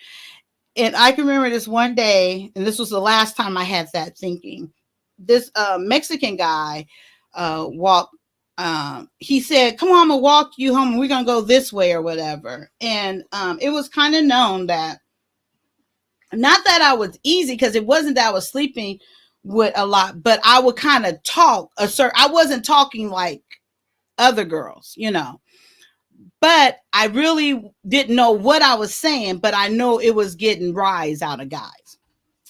And I can remember this one day, and this was the last time I had that thinking. This Mexican guy walked. He said, "Come on, I'm gonna walk you home, and we're gonna go this way or whatever." And it was kind of known that, not that I was easy, because it wasn't that I was sleeping with a lot, but I would kind of talk a certain. I wasn't talking like other girls. But I really didn't know what I was saying, but I know it was getting rise out of guys.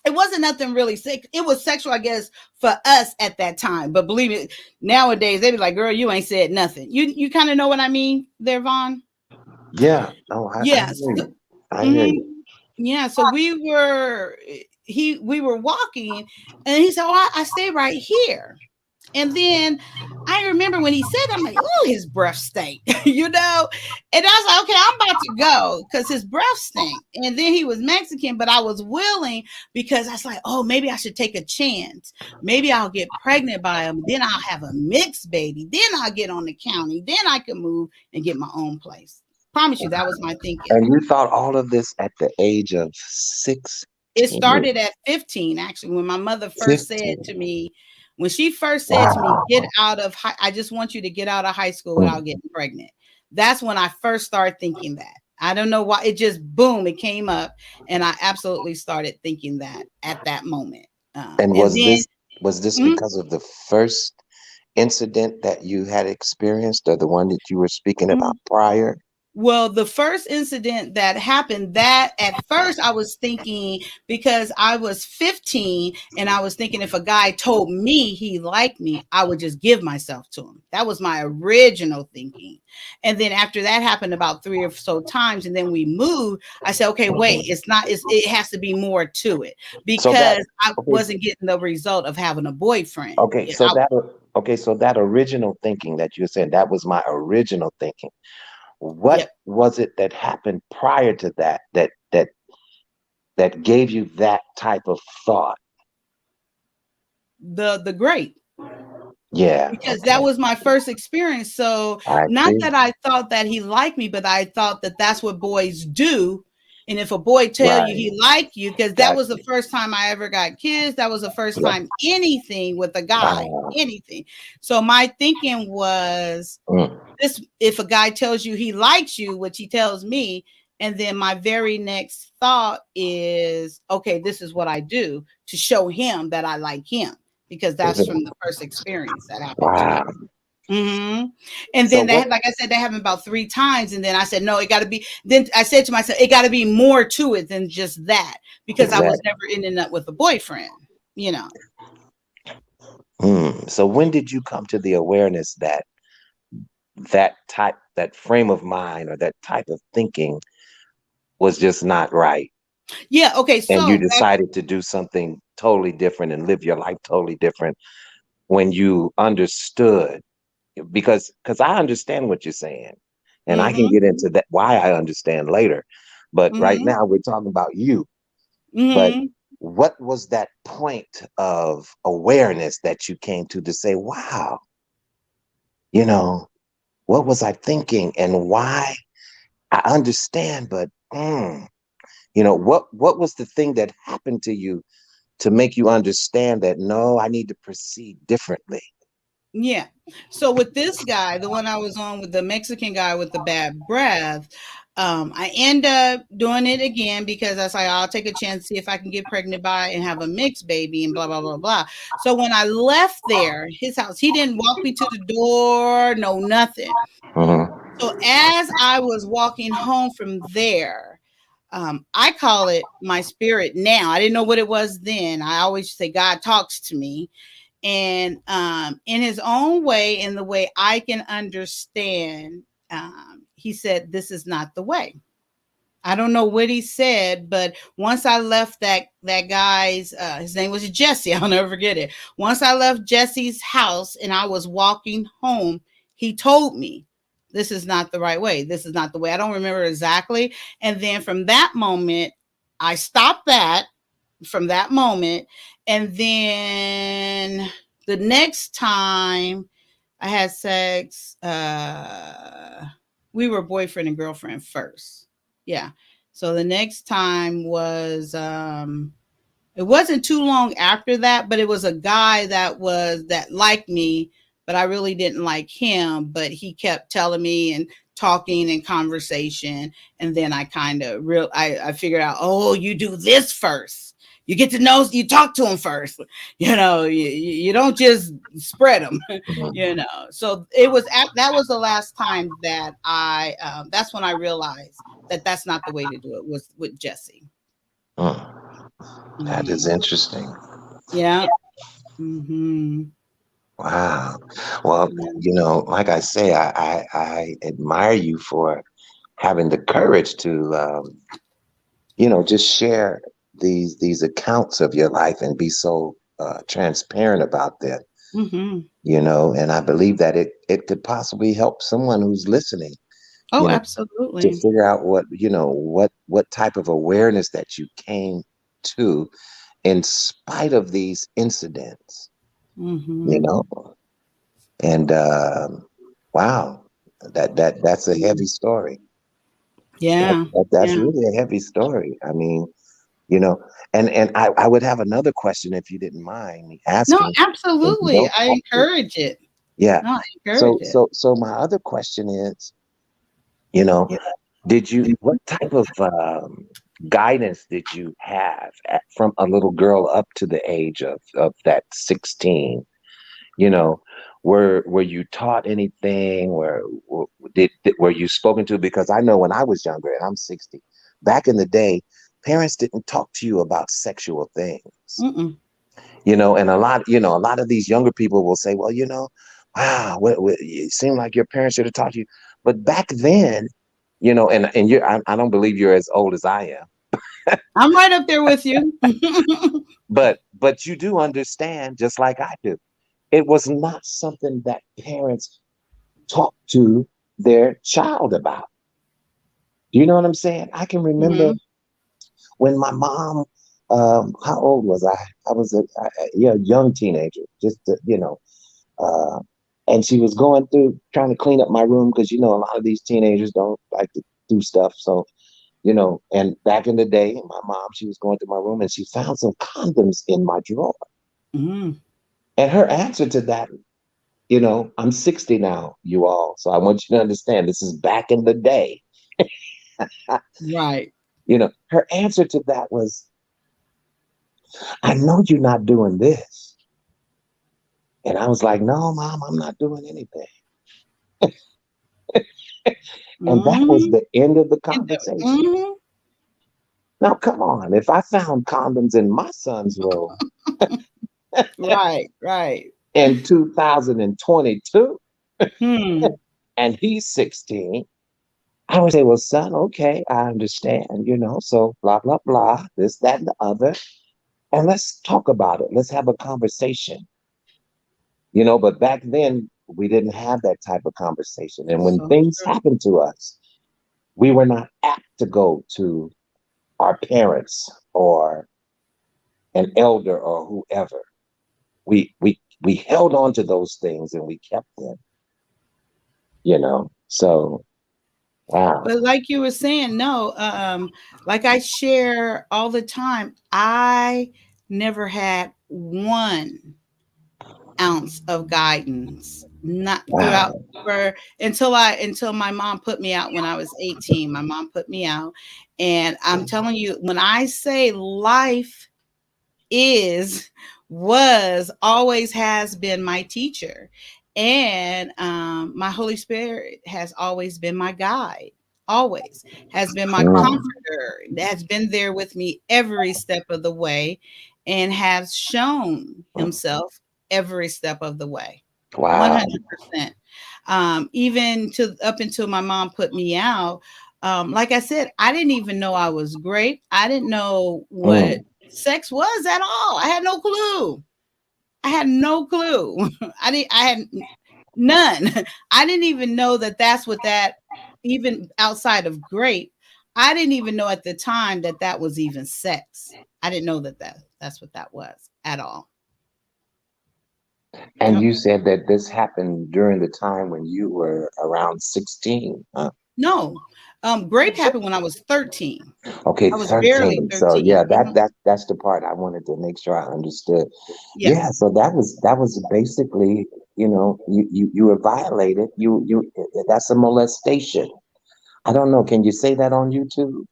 It wasn't nothing really sick. It was sexual, I guess, for us at that time. But believe it, nowadays they be like, "Girl, you ain't said nothing." You kind of know what I mean there, Vaughn? Yeah. Oh, I Yes. hear you. I hear Mhm. you. Yeah. So we were walking, and he said, "Oh, I stay right here." And then I remember when he said, I'm like, "Oh, his breath stank," And I was like, "Okay, I'm about to go because his breath stank." And then he was Mexican, but I was willing because I was like, "Oh, maybe I should take a chance. Maybe I'll get pregnant by him. Then I'll have a mixed baby. Then I'll get on the county. Then I can move and get my own place." Promise you, that was my thinking. And you thought all of this at the age of It 16, started at 15, actually, when my mother first said 15. to me, when she first said to me, "Get Wow. out of I just want you to get out of high school Mm. without getting pregnant." That's when I first started thinking that. I don't know why, it just boom, it came up, and I absolutely started thinking that at that moment. And And then was this mhm, because of the first incident that you had experienced or the one that you were speaking about mhm. prior? Well, the first incident that happened, that at first I was thinking, because I was 15 and I was thinking if a guy told me he liked me, I would just give myself to him. That was my original thinking. And then after that happened about three or so times, and then we moved, I said, okay, wait, Mhm. it has to be more to it, So that because I okay, wasn't getting the result of having a boyfriend. okay, Yeah, so that okay, so that original thinking that you said, that was my original thinking. What yep. was it that happened prior to that that gave you that type of thought? The great, Yeah, because that okay. was my first experience. So I not see. that I thought that he liked me, but I thought that that's what boys do. And if a boy tell you Right. he like you, because that Got was the you. first time I ever got kissed, that was the first Yeah. time anything with a guy, Wow. anything. So my thinking was, Mm, this, if a guy tells you he likes you, which he tells me, and then my very next thought is, okay, this is what I do to show him that I like him, because is that's it? from the first experience that happened to me. Wow. And So then what like I said, that happened about three times. And then I said, no, it got to be. Then I said to myself, it got to be more to it than just that, because I was exactly? never in and up with a boyfriend, you know. So when did you come to the awareness that that frame of mind or that type of thinking was just not right, Yeah. Okay. and you So back. decided to do something totally different and live your life totally different when you understood? Because I understand what you're saying, and I can Mm-hmm. get into that why I understand later. But right Mm-hmm. now we're talking about you. But Mm-hmm. what was that point of awareness that you came to say, wow, you know, what was I thinking and why? I understand, but what was the thing that happened to you to make you understand that no, I need to proceed differently? Yeah. So with this guy, the one I was on with, the Mexican guy with the bad breath, I end up doing it again because I was like, I'll take a chance, see if I can get pregnant by and have a mixed baby and blah, blah, blah, blah. So when I left there, his house, he didn't walk me to the door, no, nothing. Hmm. So as I was walking home from there, I call it my spirit now. I didn't know what it was then. I always say God talks to me, and in his own way, in the way I can understand, he said, this is not the way. I don't know what he said, but once I left that guy's, his name was Jesse, I'll never forget it. Once I left Jesse's house and I was walking home, he told me, this is not the right way, this is not the way. I don't remember exactly. And then from that moment, I stopped that, from that moment. And then the next time I had sex, we were boyfriend and girlfriend first. Yeah. So the next time was, it wasn't too long after that, but it was a guy that liked me, but I really didn't like him. But he kept telling me and talking and conversation, and then I kind of I figured out, oh, you do this first. You get to know, you talk to him first. You don't just spread them. So it was that was the last time that I that's when I realized that that's not the way to do it, was with Jesse. That is Hmm. interesting. Yeah. Mhm. Wow. Well, Yeah. like I say, I admire you for having the courage to, just share these accounts of your life and be so transparent about them. Mhm. And I believe that it could possibly help someone who's listening, Oh, you know, to absolutely. figure out what type of awareness that you came to in spite of these incidents, you Mhm. know. And wow, that's a Mm. heavy story. Yeah. That's Yeah. really a heavy story. I mean, you know, and I would have another question if you didn't mind me No, asking, and you absolutely. don't I have to. encourage it. Yeah. No, I So encourage it. so so my other question is, you know, Yeah. what type of guidance did you have from a little girl up to the age of that 16? You know, were you taught anything? Were you spoken to? Because I know when I was younger, and I'm 60, back in the day, parents didn't talk to you about sexual things. Mm-mm. And a lot of these younger people will say, well, wow, it seemed like your parents should have taught you. But back then, and I don't believe you're as old as I am, I'm right up there with you. but you do understand, just like I do. It was not something that parents talked to their child about. Do you know what I'm saying? I can remember Hmm. when my mom, how old was I? I was a young teenager, just uh, and she was going through trying to clean up my room because a lot of these teenagers don't like to do stuff. So and back in the day, my mom, she was going through my room and she found some condoms in my drawer. Hmm. And her answer to that, I'm 60 now, you all. So I want you to understand this is back in the day. Right. Her answer to that was, I know you're not doing this. And I was like, no, mom, I'm not doing anything. And that was Hmm. the end of the conversation. Hmm. Now, come on. If I found condoms in my son's room Right. Right. in 2022 Hmm. and he's 16, I would say, well, son, okay, I understand, so blah, blah, blah, this, that, and the other. And let's talk about it. Let's have a conversation. But back then, we didn't have that type of conversation. And when So things true. happened to us, we were not apt to go to our parents or an elder or whoever. We held on to those things and we kept them. So wow. But like you were saying, no, like I share all the time, I never had 1 ounce of guidance, not throughout Wow. for until my mom put me out when I was 18. My mom put me out. And I'm telling you, when I say life is, was, always has been my teacher. And my Holy Spirit has always been my guide, always has been my Mm, comforter, has been there with me every step of the way, and has shown himself every step of the way. wow. 100%. Even to up until my mom put me out, like I said, I didn't even know I was great. I didn't know what Mm, sex was at all. I had no clue. I had no clue. I had none. I didn't even know that that's what that, even outside of grape, I didn't even know at the time that that was even sex. I didn't know that that's what that was at all. and Yep. you said that this happened during the time when you were around 16, huh? No. Grape happened when I was 13. Okay, I was barely 13. So 13. yeah, that Mhm. that that's the part I wanted to make sure I understood. Yeah. Yeah, so that was basically, you were violated. You That's a molestation. I don't know. Can you say that on YouTube?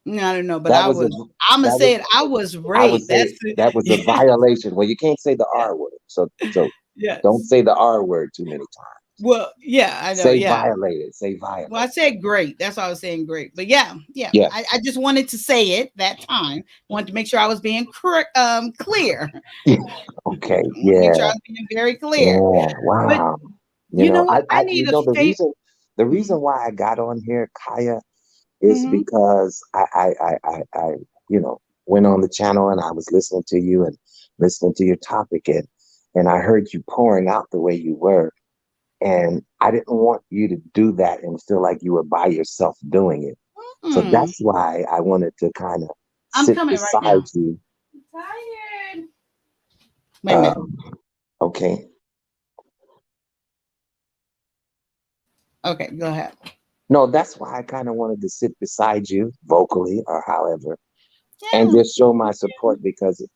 No, I don't know, but That I was a was, Imma that was say it, I was I would raped. That's say the that was a violation. Well, you can't say the R word. So don't yes. say the R word too many times. Well, yeah, I know, Say yeah. violated. Say Well, I violated. said great. That's why I was saying great. But yeah, yeah. Yeah. I just wanted to say it that time. Wanted to make sure I was being clear. Okay. I want to make sure Yeah. I was being very clear. Yeah. But Wow. you know what? I need a The favor. reason why I got on here, Kaya, is Hmm. because I went on the channel and I was listening to you and listening to your topic and I heard you pouring out the way you were. And I didn't want you to do that and feel like you were by yourself doing it. So Mm. that's why I wanted to kind of I'm sit coming right beside now. you. I'm tired. Wait a minute. Um, okay. Okay, go ahead. No, that's why I kind of wanted to sit beside you vocally or however and Yeah. just show my support because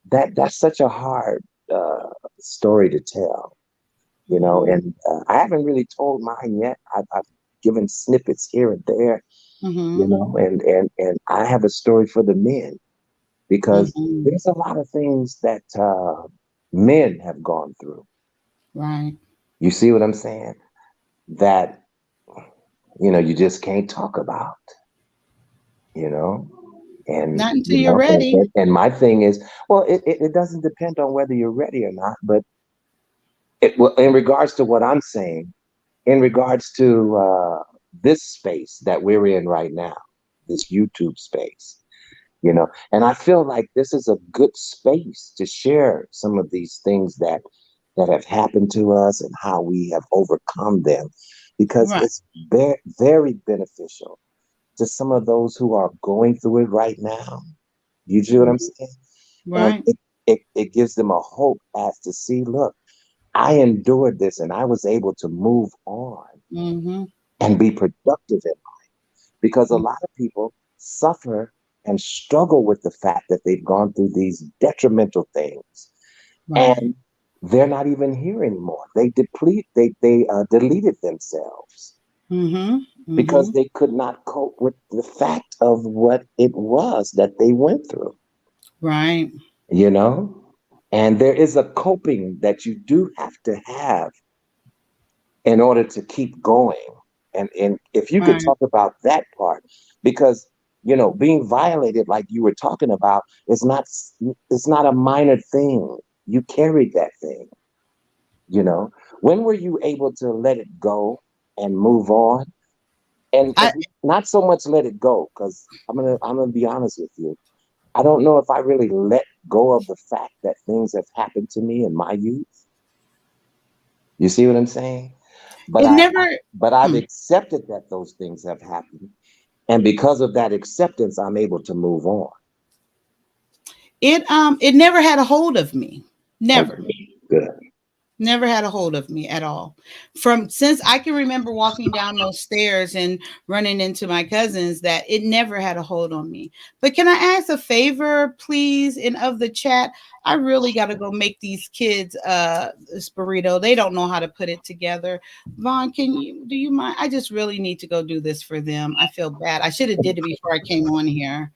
that's such a hard uh, story to tell, Hmm. and I haven't really told mine yet. I've given snippets here and there, Hmm. and I have a story for the men because Hmm. there's a lot of things that men have gone through, Right. You see what I'm saying? That, you just can't talk about, you know? And, Not until you're ready. and my thing is, well, it doesn't depend on whether you're ready or not, but well, in regards to what I'm saying, in regards to this space that we're in right now, this YouTube space, and I feel like this is a good space to share some of these things that have happened to us and how we have overcome them, because Right. it's very, very beneficial to some of those who are going through it right now. You see what I'm Mhm. saying? And Right. it gives them a hope as to see, look, I endured this and I was able to move on Mm-hmm. and be productive in it. Because a lot of people suffer and struggle with the fact that they've gone through these detrimental things, Right. and they're not even here anymore. They deleted themselves Mm-hmm. because Mm-hmm. they could not cope with the fact of what it was that they went through, Right. you know? And there is a coping that you do have to have in order to keep going. And if you could Right. talk about that part, because being violated, like you were talking about, it's not a minor thing. You carried that thing. You know, when were you able to let it go and move on? And I not so much let it go, because I'm gonna be honest with you. I don't know if I really let go of the fact that things have happened to me in my youth. You see what I'm saying? But it I never but I've mm, accepted that those things have happened. And because of that acceptance, I'm able to move on. it never had a hold of me. Never. Okay, good. Never had a hold of me at all. From since I can remember walking down those stairs and running into my cousins, that it never had a hold on me. But can I ask a favor, please? And of the chat, I really got to go make these kids this burrito. They don't know how to put it together. Vaughn, do you mind? I just really need to go do this for them. I feel bad. I should have did it before I came on here,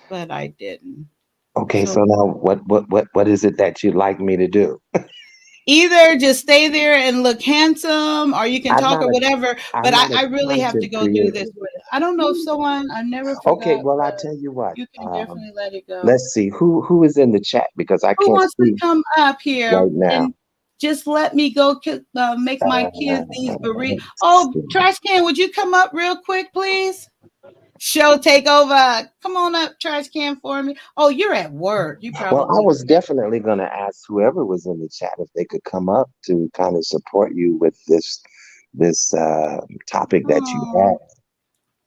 but I didn't. Okay, So so now what is it that you'd like me to do? either just stay there and look handsome or you can I'm talk not or a whatever, but I'm I, not a I really have to content go do this creator. with it. I don't know if someone, I never Okay, forgot, well I but tell you what. you can definitely let it go. Let's see who is in the chat because I Who can't wants to see come up here right now. and just let me go make my kids these burritos? Let's Oh, see. trash can, would you come up real quick, please? Show take over. Come on up, trash can for me. Oh, you're at work. You Well, I probably was definitely going to ask whoever was in the chat if they could come up to kind of support you with this topic that you oh, had.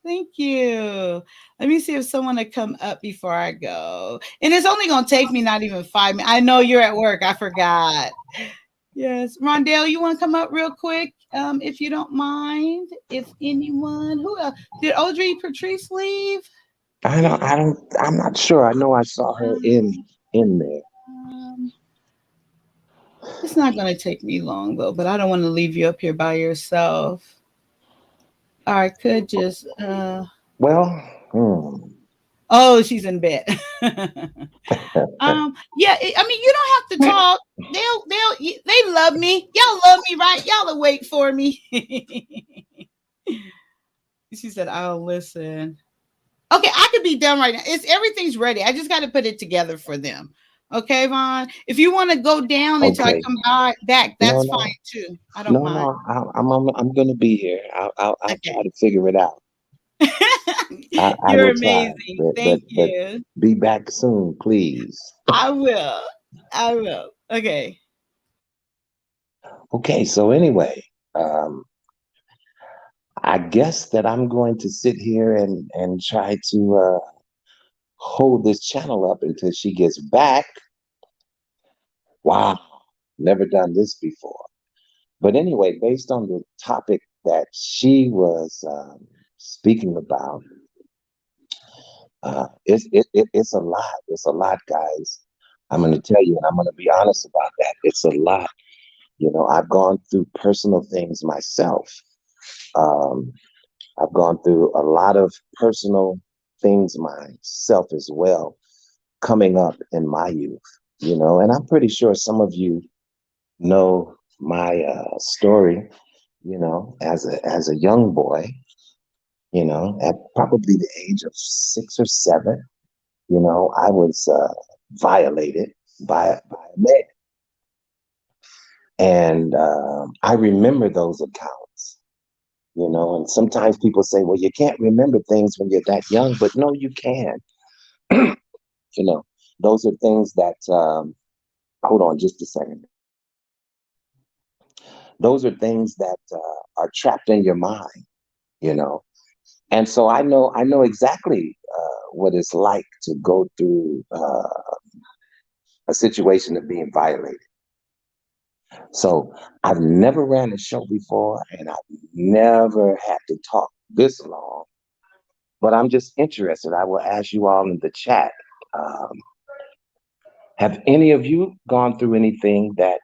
thank you. Let me see if someone will come up before I go. And it's only going to take me not even 5 minutes. I know you're at work. I forgot. Yes. Rondell, you want to come up real quick? If you don't mind. If anyone, who else? Did Audrey Patrice leave? I'm not sure. I know I saw her in there. Um, it's not going to take me long, though, but I don't want to leave you up here by yourself. Or I could just, Well, hmm. oh, she's in bed. Yeah, I mean, you don't have to talk. They love me. Y'all love me, right? Y'all awake for me. She said, "I'll listen." Okay, I could be done right now. It's everything's ready. I just got to put it together for them. Okay, Vaughn. If you want to go down until I Okay. come back, No, that's fine no, too. I don't no, mind. no. I'm going to be here. I'll Okay. try to figure it out. I You're will try, amazing. but Thank but you. be back soon, please. I will. I will. Okay. Okay. So anyway, um, I guess that I'm going to sit here and try to hold this channel up until she gets back. Wow, never done this before. But anyway, based on the topic that she was speaking about, it's a lot. It's a lot, guys. I'm going to tell you, and I'm going to be honest about that. It's a lot. I've gone through personal things myself. Um, I've gone through a lot of personal things myself as well, coming up in my youth, and I'm pretty sure some of you know my story, as a young boy, at probably the age of 6 or 7, I was violated by a man. And I remember those accounts, and sometimes people say, well, you can't remember things when you're that young, but no, you can. you know, those are things that, hold on just a second. Those are things that are trapped in your mind, you know. And so I know exactly what it's like to go through a situation of being violated. So I've never ran a show before, and I've never had to talk this long. But I'm just interested. I will ask you all in the chat. Um, have any of you gone through anything that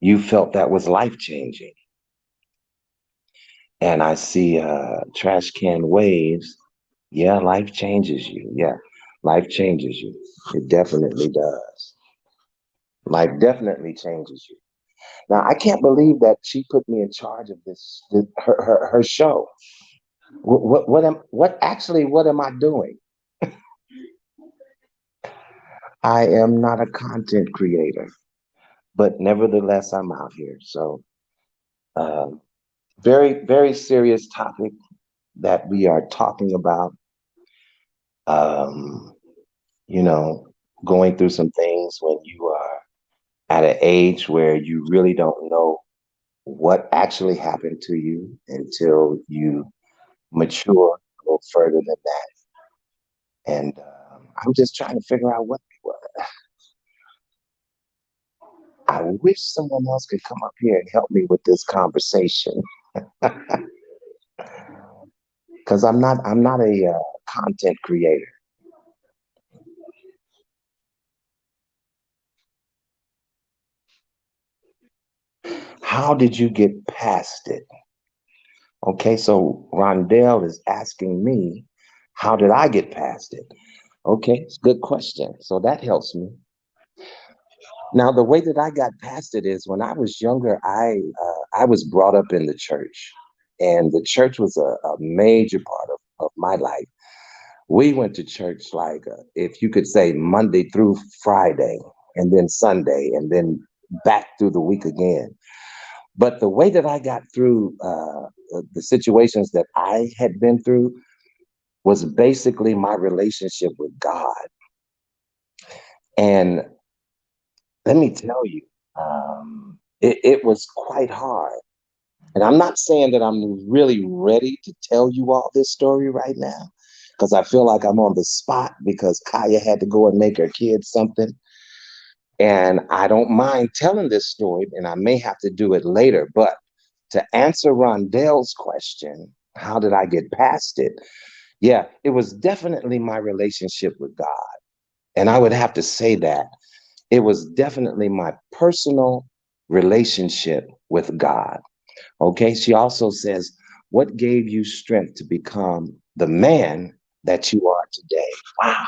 you felt that was life changing? And I see trash can waves. Yeah, life changes you. Yeah, life changes you. It definitely does. Life definitely changes you. Now, I can't believe that she put me in charge of her show. What am I doing? I am not a content creator, but nevertheless, I'm out here. So, um, very, very serious topic that we are talking about. Um, you know, going through some things when you are at an age where you really don't know what actually happened to you until you mature a little further than that. And I'm just trying to figure out what. I wish someone else could come up here and help me with this conversation because I'm not a content creator. How did you get past it? Okay, so Rondell is asking me, how did I get past it? Okay, it's a good question. So that helps me. Now, the way that I got past it is when I was younger, I was brought up in the church, and the church was a major part of my life. We went to church like, if you could say, Monday through Friday, and then Sunday, and then back through the week again. But the way that I got through the situations that I had been through was basically my relationship with God. And let me tell you, it was quite hard. And I'm not saying that I'm really ready to tell you all this story right now, because I feel like I'm on the spot because Kaya had to go and make her kids something. And I don't mind telling this story, and I may have to do it later. But to answer Rondell's question, how did I get past it? Yeah, it was definitely my relationship with God. And I would have to say that it was definitely my personal relationship with God. Okay, she also says, what gave you strength to become the man that you are today? Wow,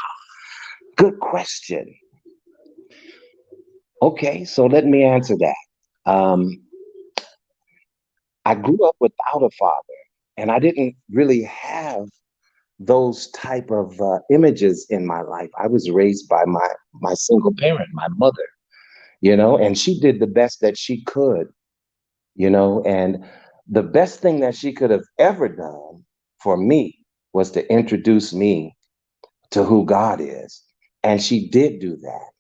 good question. Okay, so let me answer that. Um, I grew up without a father, and I didn't really have those type of images in my life. I was raised by my single parent, my mother, and she did the best that she could, and the best thing that she could have ever done for me was to introduce me to who God is. And she did do that,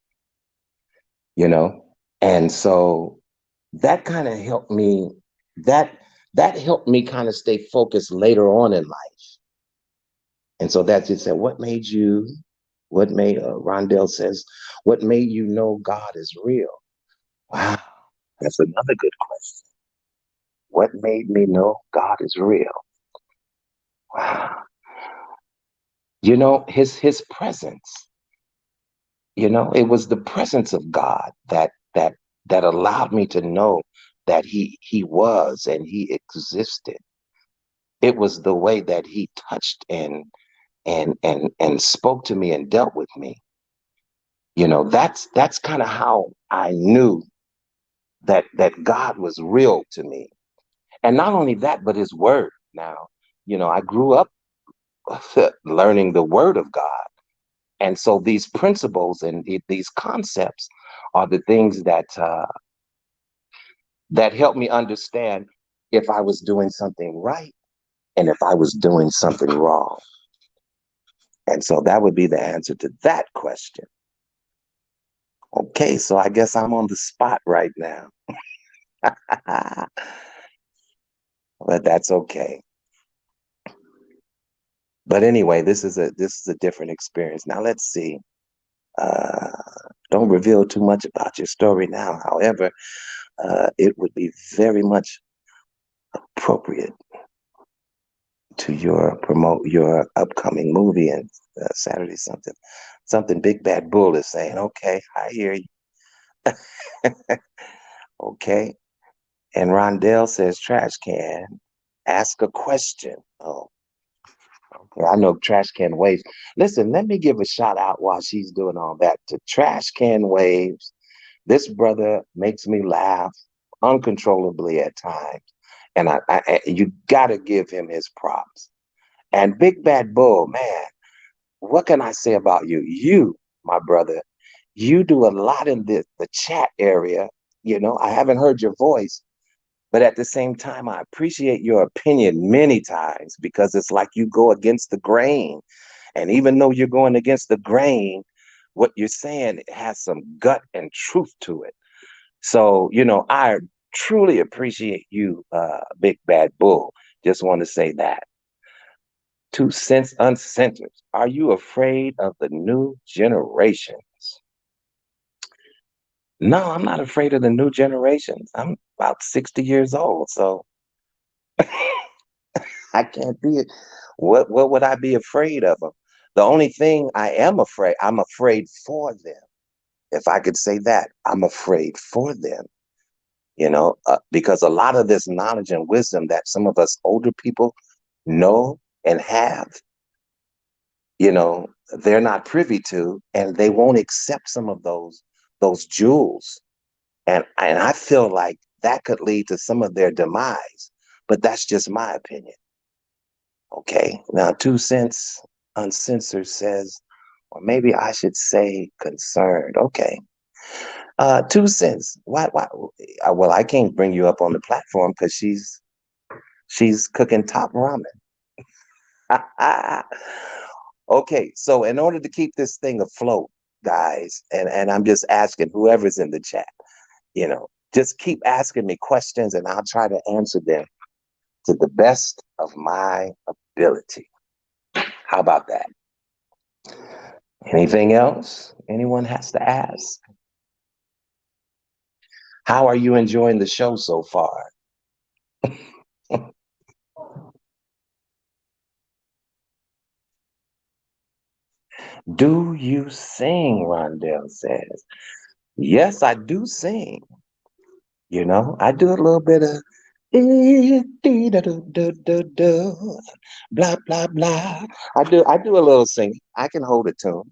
you know. And so that kind of helped me, that that helped me kind of stay focused later on in life. And so that just said, what made, Rondell says, what made you know God is real? Wow, that's another good question. What made me know God is real? Wow. His presence, it was the presence of God that allowed me to know that he was and he existed. It was the way that he touched and spoke to me and dealt with me. That's kind of how I knew that God was real to me. And not only that, but his word. Now, I grew up learning the word of God. And so these principles and these concepts are the things that help me understand if I was doing something right and if I was doing something wrong. And so that would be the answer to that question. Okay, so I guess I'm on the spot right now. But that's okay. But anyway, this is a different experience. Now let's see. Uh, don't reveal too much about your story now. However, it would be very much appropriate to promote your upcoming movie and Saturday something Big Bad Bull is saying. Okay, I hear you. Okay, and Rondell says trash can. Ask a question. Oh, okay. I know trash can waves. Listen, let me give a shout out while she's doing all that to trash can waves. This brother makes me laugh uncontrollably at times, and you got to give him his props. And Big Bad Bull, man, what can I say about you? You, my brother, you do a lot in the chat area. I haven't heard your voice, but at the same time, I appreciate your opinion many times because it's like you go against the grain. And even though you're going against the grain, what you're saying has some gut and truth to it. So, I truly appreciate you, Big Bad Bull. Just want to say that. 2 Cents Uncensored. Are you afraid of the new generations? No, I'm not afraid of the new generations. I'm about 60 years old, so I can't be. What would I be afraid of them? The only thing I'm afraid for them. If I could say that, I'm afraid for them. Because a lot of this knowledge and wisdom that some of us older people know and have, they're not privy to, and they won't accept some of those jewels. And I feel like that could lead to some of their demise. But that's just my opinion. Okay. Now, 2 Cents Uncensored says, or maybe I should say concerned. Okay. 2 Cents. Why? Well, I can't bring you up on the platform because she's cooking top ramen. Okay, so in order to keep this thing afloat, guys, and I'm just asking whoever's in the chat, just keep asking me questions and I'll try to answer them to the best of my ability. How about that? Anything else anyone has to ask? How are you enjoying the show so far? Do you sing? Rondell says. Yes, I do sing. I do a little bit of blah blah blah. I do a little singing. I can hold a tune.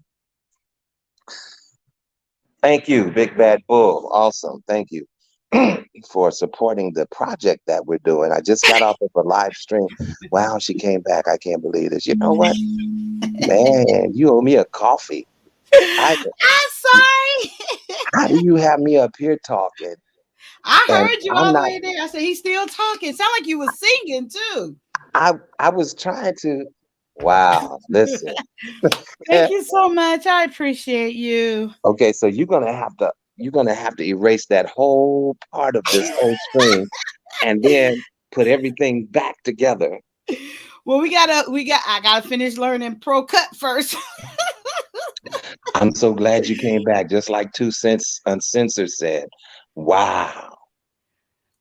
Thank you, Big Bad Bull. Awesome. Thank you for supporting the project that we're doing. I just got off of a live stream. Wow, she came back. I can't believe this. You know what? Man, you owe me a coffee. I I'm sorry. How do you have me up here talking I and heard you I'm all the not way there. I said he's still talking. Sound like you was singing too. I was trying to wow, listen. Thank you so much. I appreciate you. Okay, so you're gonna have to erase that whole part of this whole stream and then put everything back together. Well, I gotta finish learning Pro Cut first. I'm so glad you came back, just like 2 Cents Uncensored said. Wow.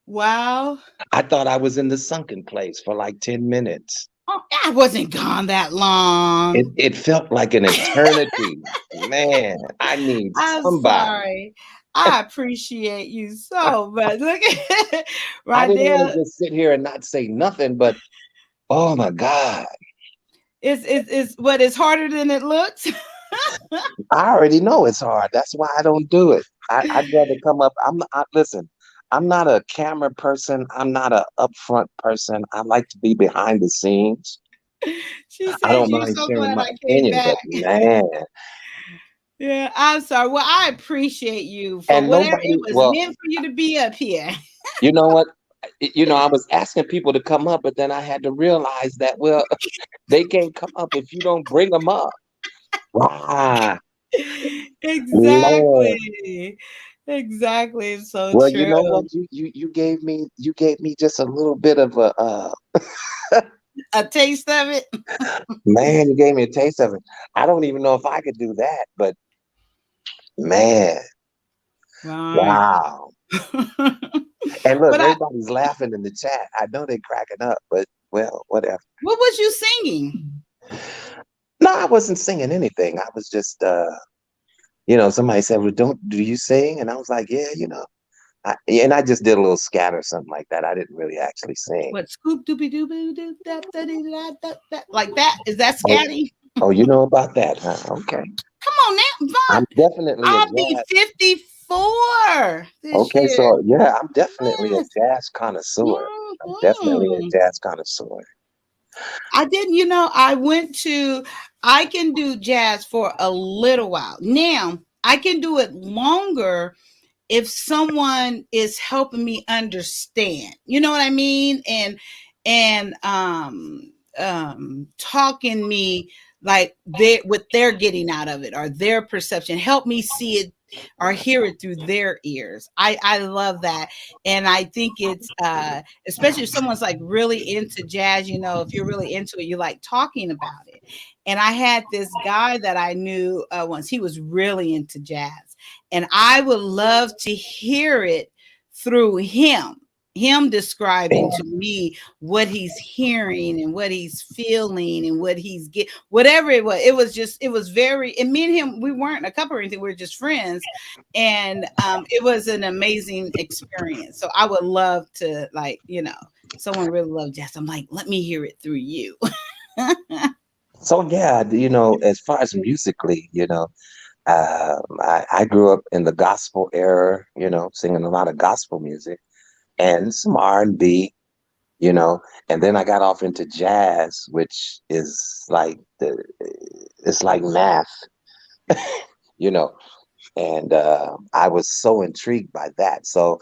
Wow. I thought I was in the sunken place for like 10 minutes. Oh, I wasn't gone that It long. it felt like an eternity. Man, I need I'm somebody. sorry. I appreciate you so much. Look at I didn't want Rondell. to just sit here and not say nothing, but oh my God, It's what is harder than it looks. I already know it's hard. That's why I don't do it. I'd rather come up. Listen. I'm not a camera person. I'm not a upfront person. I like to be behind the scenes. She I says don't you're mind so sharing glad my I came opinion, back. but man, Yeah, I'm sorry. Well, I appreciate you for and whatever it nobody, was well, meant for you to be up here. you know what? I was asking people to come up, but then I had to realize that, well, they can't come up if you don't bring them up. Wow, Lord. Exactly. Exactly. It's so Well, you true. know what? You gave me just a little bit of a A taste of it. man. You gave me a taste of it. I don't even know if I could do that, but man, Right. wow. And look, But I everybody's laughing in the chat. I know they're cracking up, but well, whatever. what was you singing? No, I wasn't singing anything. I was just, somebody said, "Well, don't do you sing?" And I was like, "Yeah, and I just did a little scat or something like that. I didn't really actually sing. What scoop doopy doopy doo da da dee da da da like that? Is that Oh, scatty? oh, you know about that, huh? Okay. Come on now, Vaughn. I'm definitely a I'll be jazz. 54 this Okay, year. so yeah, I'm definitely a Yes. jazz connoisseur. I'm definitely a Mhm. jazz connoisseur. I didn't, I went to, I can do jazz for a little while. Now, I can do it longer if someone is helping me understand. You know what I mean? And talking me like they what they're getting out of it or their perception. Help me see it or hear it through their ears. I love that. And I think it's especially if someone's like really into jazz, if you're really into it, you like talking about it. And I had this guy that I knew once, he was really into jazz. And I would love to hear it through him describing to me what he's hearing and what he's feeling and what he's get whatever it was. It was very, and me and him, we weren't a couple or anything, we were just friends. And it was an amazing experience. So I would love to, like, someone really loved jazz. I'm like, let me hear it through you. So yeah, as far as musically, I grew up in the gospel era, singing a lot of gospel music and some R&B, you know, and then I got off into jazz, which is like it's like math, you know, and I was so intrigued by that. So,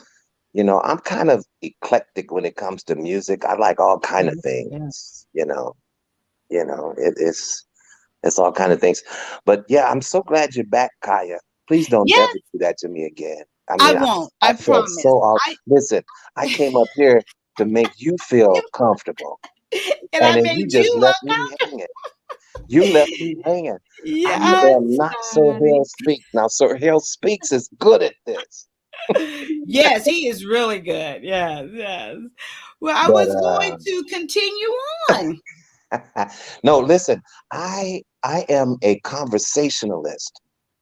I'm kind of eclectic when it comes to music. I like all kind of Yeah. things, it's all kind of things. But yeah, I'm so glad you're back, Kaya. Please don't Yeah, ever do that to me again. I I mean, won't. I I felt promise. so off. I Listen, I came up here to make you feel comfortable, and and I then you made just you left me uncomfortable. hanging. You left me hanging. Yeah, I I'm am not Sir sorry. Hill Speaks. Now, Sir Hill Speaks is good at this. Yes, he is really good. Yes, yes. Well, I But was going to continue on. no, listen, I am a conversationalist,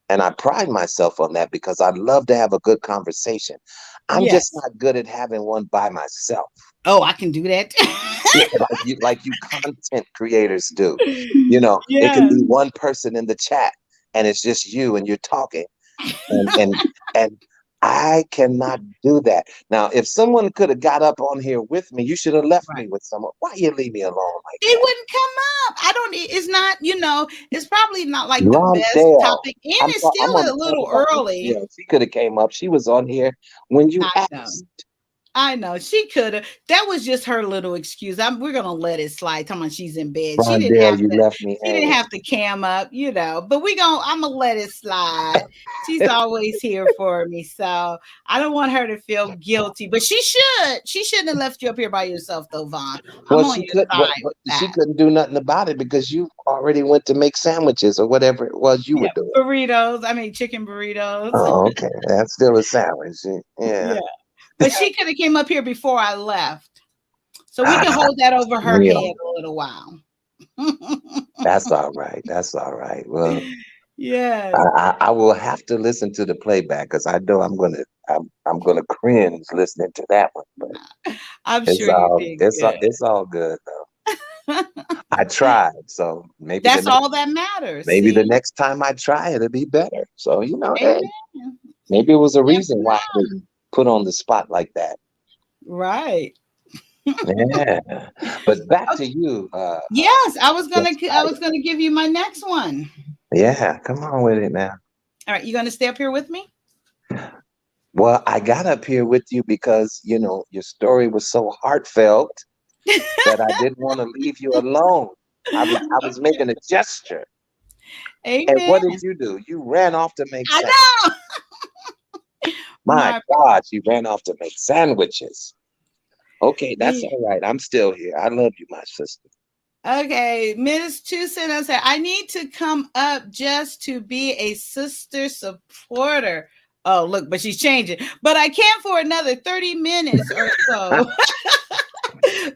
and I pride myself on that because I love to have a good conversation. I'm just Yes. not good at having one by myself. Oh, I can do that. Yeah, like you content creators do. It could Yes. be one person in the chat and it's just you and you're talking and I cannot do that. Now, if someone could have got up on here with me, you should have left Right. me with someone. Why you leave me alone like It that? wouldn't come up. I don't, it's not, it's probably not like the Ron best Dale. topic. And I'm it's I'm still gonna a talk little about Ron early. Dale. She could have came up. She was on here when you I know. asked. I know she could have. That was just her little excuse. We're gonna let it slide. Talking about she's in bed. She Ron didn't Dale, have you to. left me She didn't hanging. have to cam up, But I'm gonna let it slide. She's always here for me, so I don't want her to feel guilty. But she should. She shouldn't have left you up here by yourself, though, Vaughn. I'm Well, on she your could, side but with she that. couldn't do nothing about it because you already went to make sandwiches or whatever it was you were Yeah, doing. burritos. I mean, chicken burritos. Oh, okay, that's still a sandwich. Yeah, Yeah, but she could have came up here before I left, so we can ah, hold that over her head real. a little while. That's all right. That's all right. Well, I, Yes. I will have to listen to the playback because I know I'm gonna cringe listening to that one. But I'm it's sure you all did it's all, good. it's all good though. I tried, so That's all that matters. maybe the See? next time I try it'll be better. So hey, Amen. maybe it was a Never reason why know. put on the spot like that. Right. Yeah. But back to you, Yes, Juss I Kyia. was gonna give you my next one. Yeah, come on with it now. All right, you gonna stay up here with me? Well, I got up here with you because, your story was so heartfelt that I didn't want to leave you alone. I was making a gesture. And Amen. what did you do? You ran off to make I sandwiches. know. My My God, you ran off to make sandwiches. Okay, that's yeah. all right. I'm still here. I love you, my sister. Okay, Miss Tucson said, I need to come up just to be a sister supporter. Oh, look, but she's changing. But I can't for another 30 minutes or so.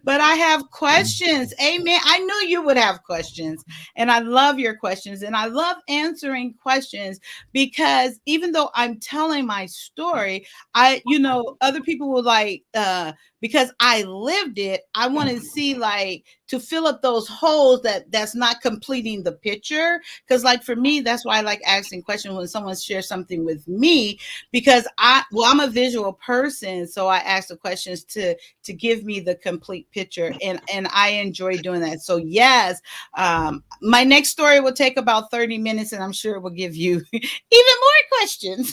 But I have questions. Amen. I knew you would have questions. And I love your questions. And I love answering questions because even though I'm telling my story, other people will because I lived it, I want to see to fill up those holes that's not completing the picture. Because like for me, that's why I like asking questions when someone shares something with me, because I'm a visual person. So I ask the questions to give me the complete picture, and I enjoy doing that. So yes, my next story will take about 30 minutes, and I'm sure it will give you even more questions.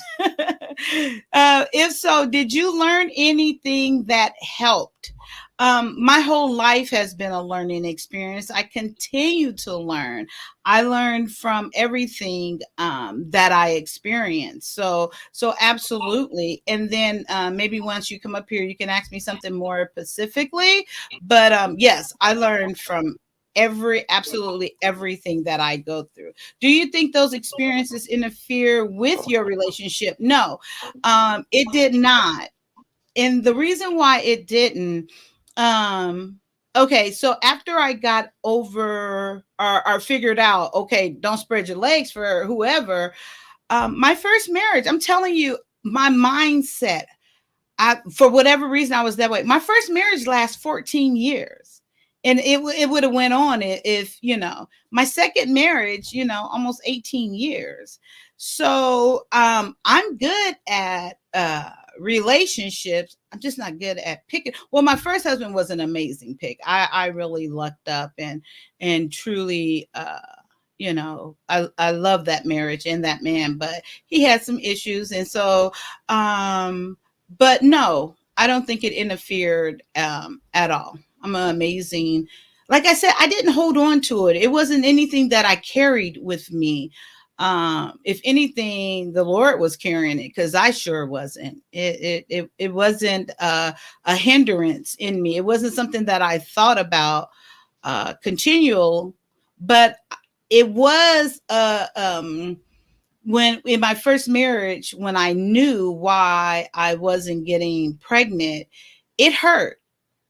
If so, did you learn anything that helped? My whole life has been a learning experience. I continue to learn. I learned from everything that I experienced. So absolutely. And then maybe once you come up here, you can ask me something more specifically. But yes, I learned from absolutely everything that I go through. Do you think those experiences interfere with your relationship? No, it did not. And the reason why it didn't, um okay, so after I got over or figured out, okay, don't spread your legs for whoever, my first marriage, I'm telling you, my mindset, for whatever reason I was that way. My first marriage lasts 14 years. And it would have went on if, my second marriage, almost 18 years. So I'm good at relationships. I'm just not good at picking. Well, my first husband was an amazing pick. I really lucked up and truly I love that marriage and that man, but he had some issues. And so but no, I don't think it interfered at all. I'm amazing. Like I said, I didn't hold on to it. It wasn't anything that I carried with me. If anything, the Lord was carrying it because I sure wasn't. It wasn't a hindrance in me. It wasn't something that I thought about continual, but it was when in my first marriage, when I knew why I wasn't getting pregnant, it hurt.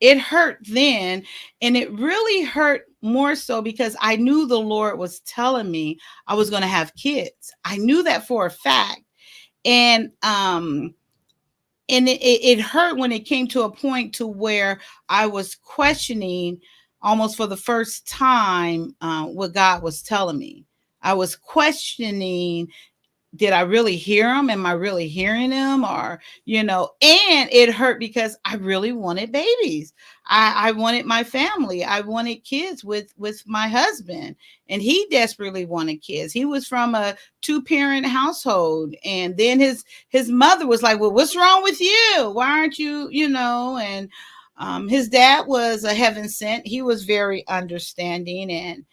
It hurt then, and it really hurt more so because I knew the Lord was telling me I was going to have kids. I knew that for a fact. And it hurt when it came to a point to where I was questioning almost for the first time what God was telling me. I was questioning, did I really hear him? Am I really hearing him? Or, and it hurt because I really wanted babies. I wanted my family. I wanted kids with my husband, and he desperately wanted kids. He was from a two-parent household. And then his mother was like, well, what's wrong with you? Why aren't you, and his dad was a heaven sent. He was very understanding, and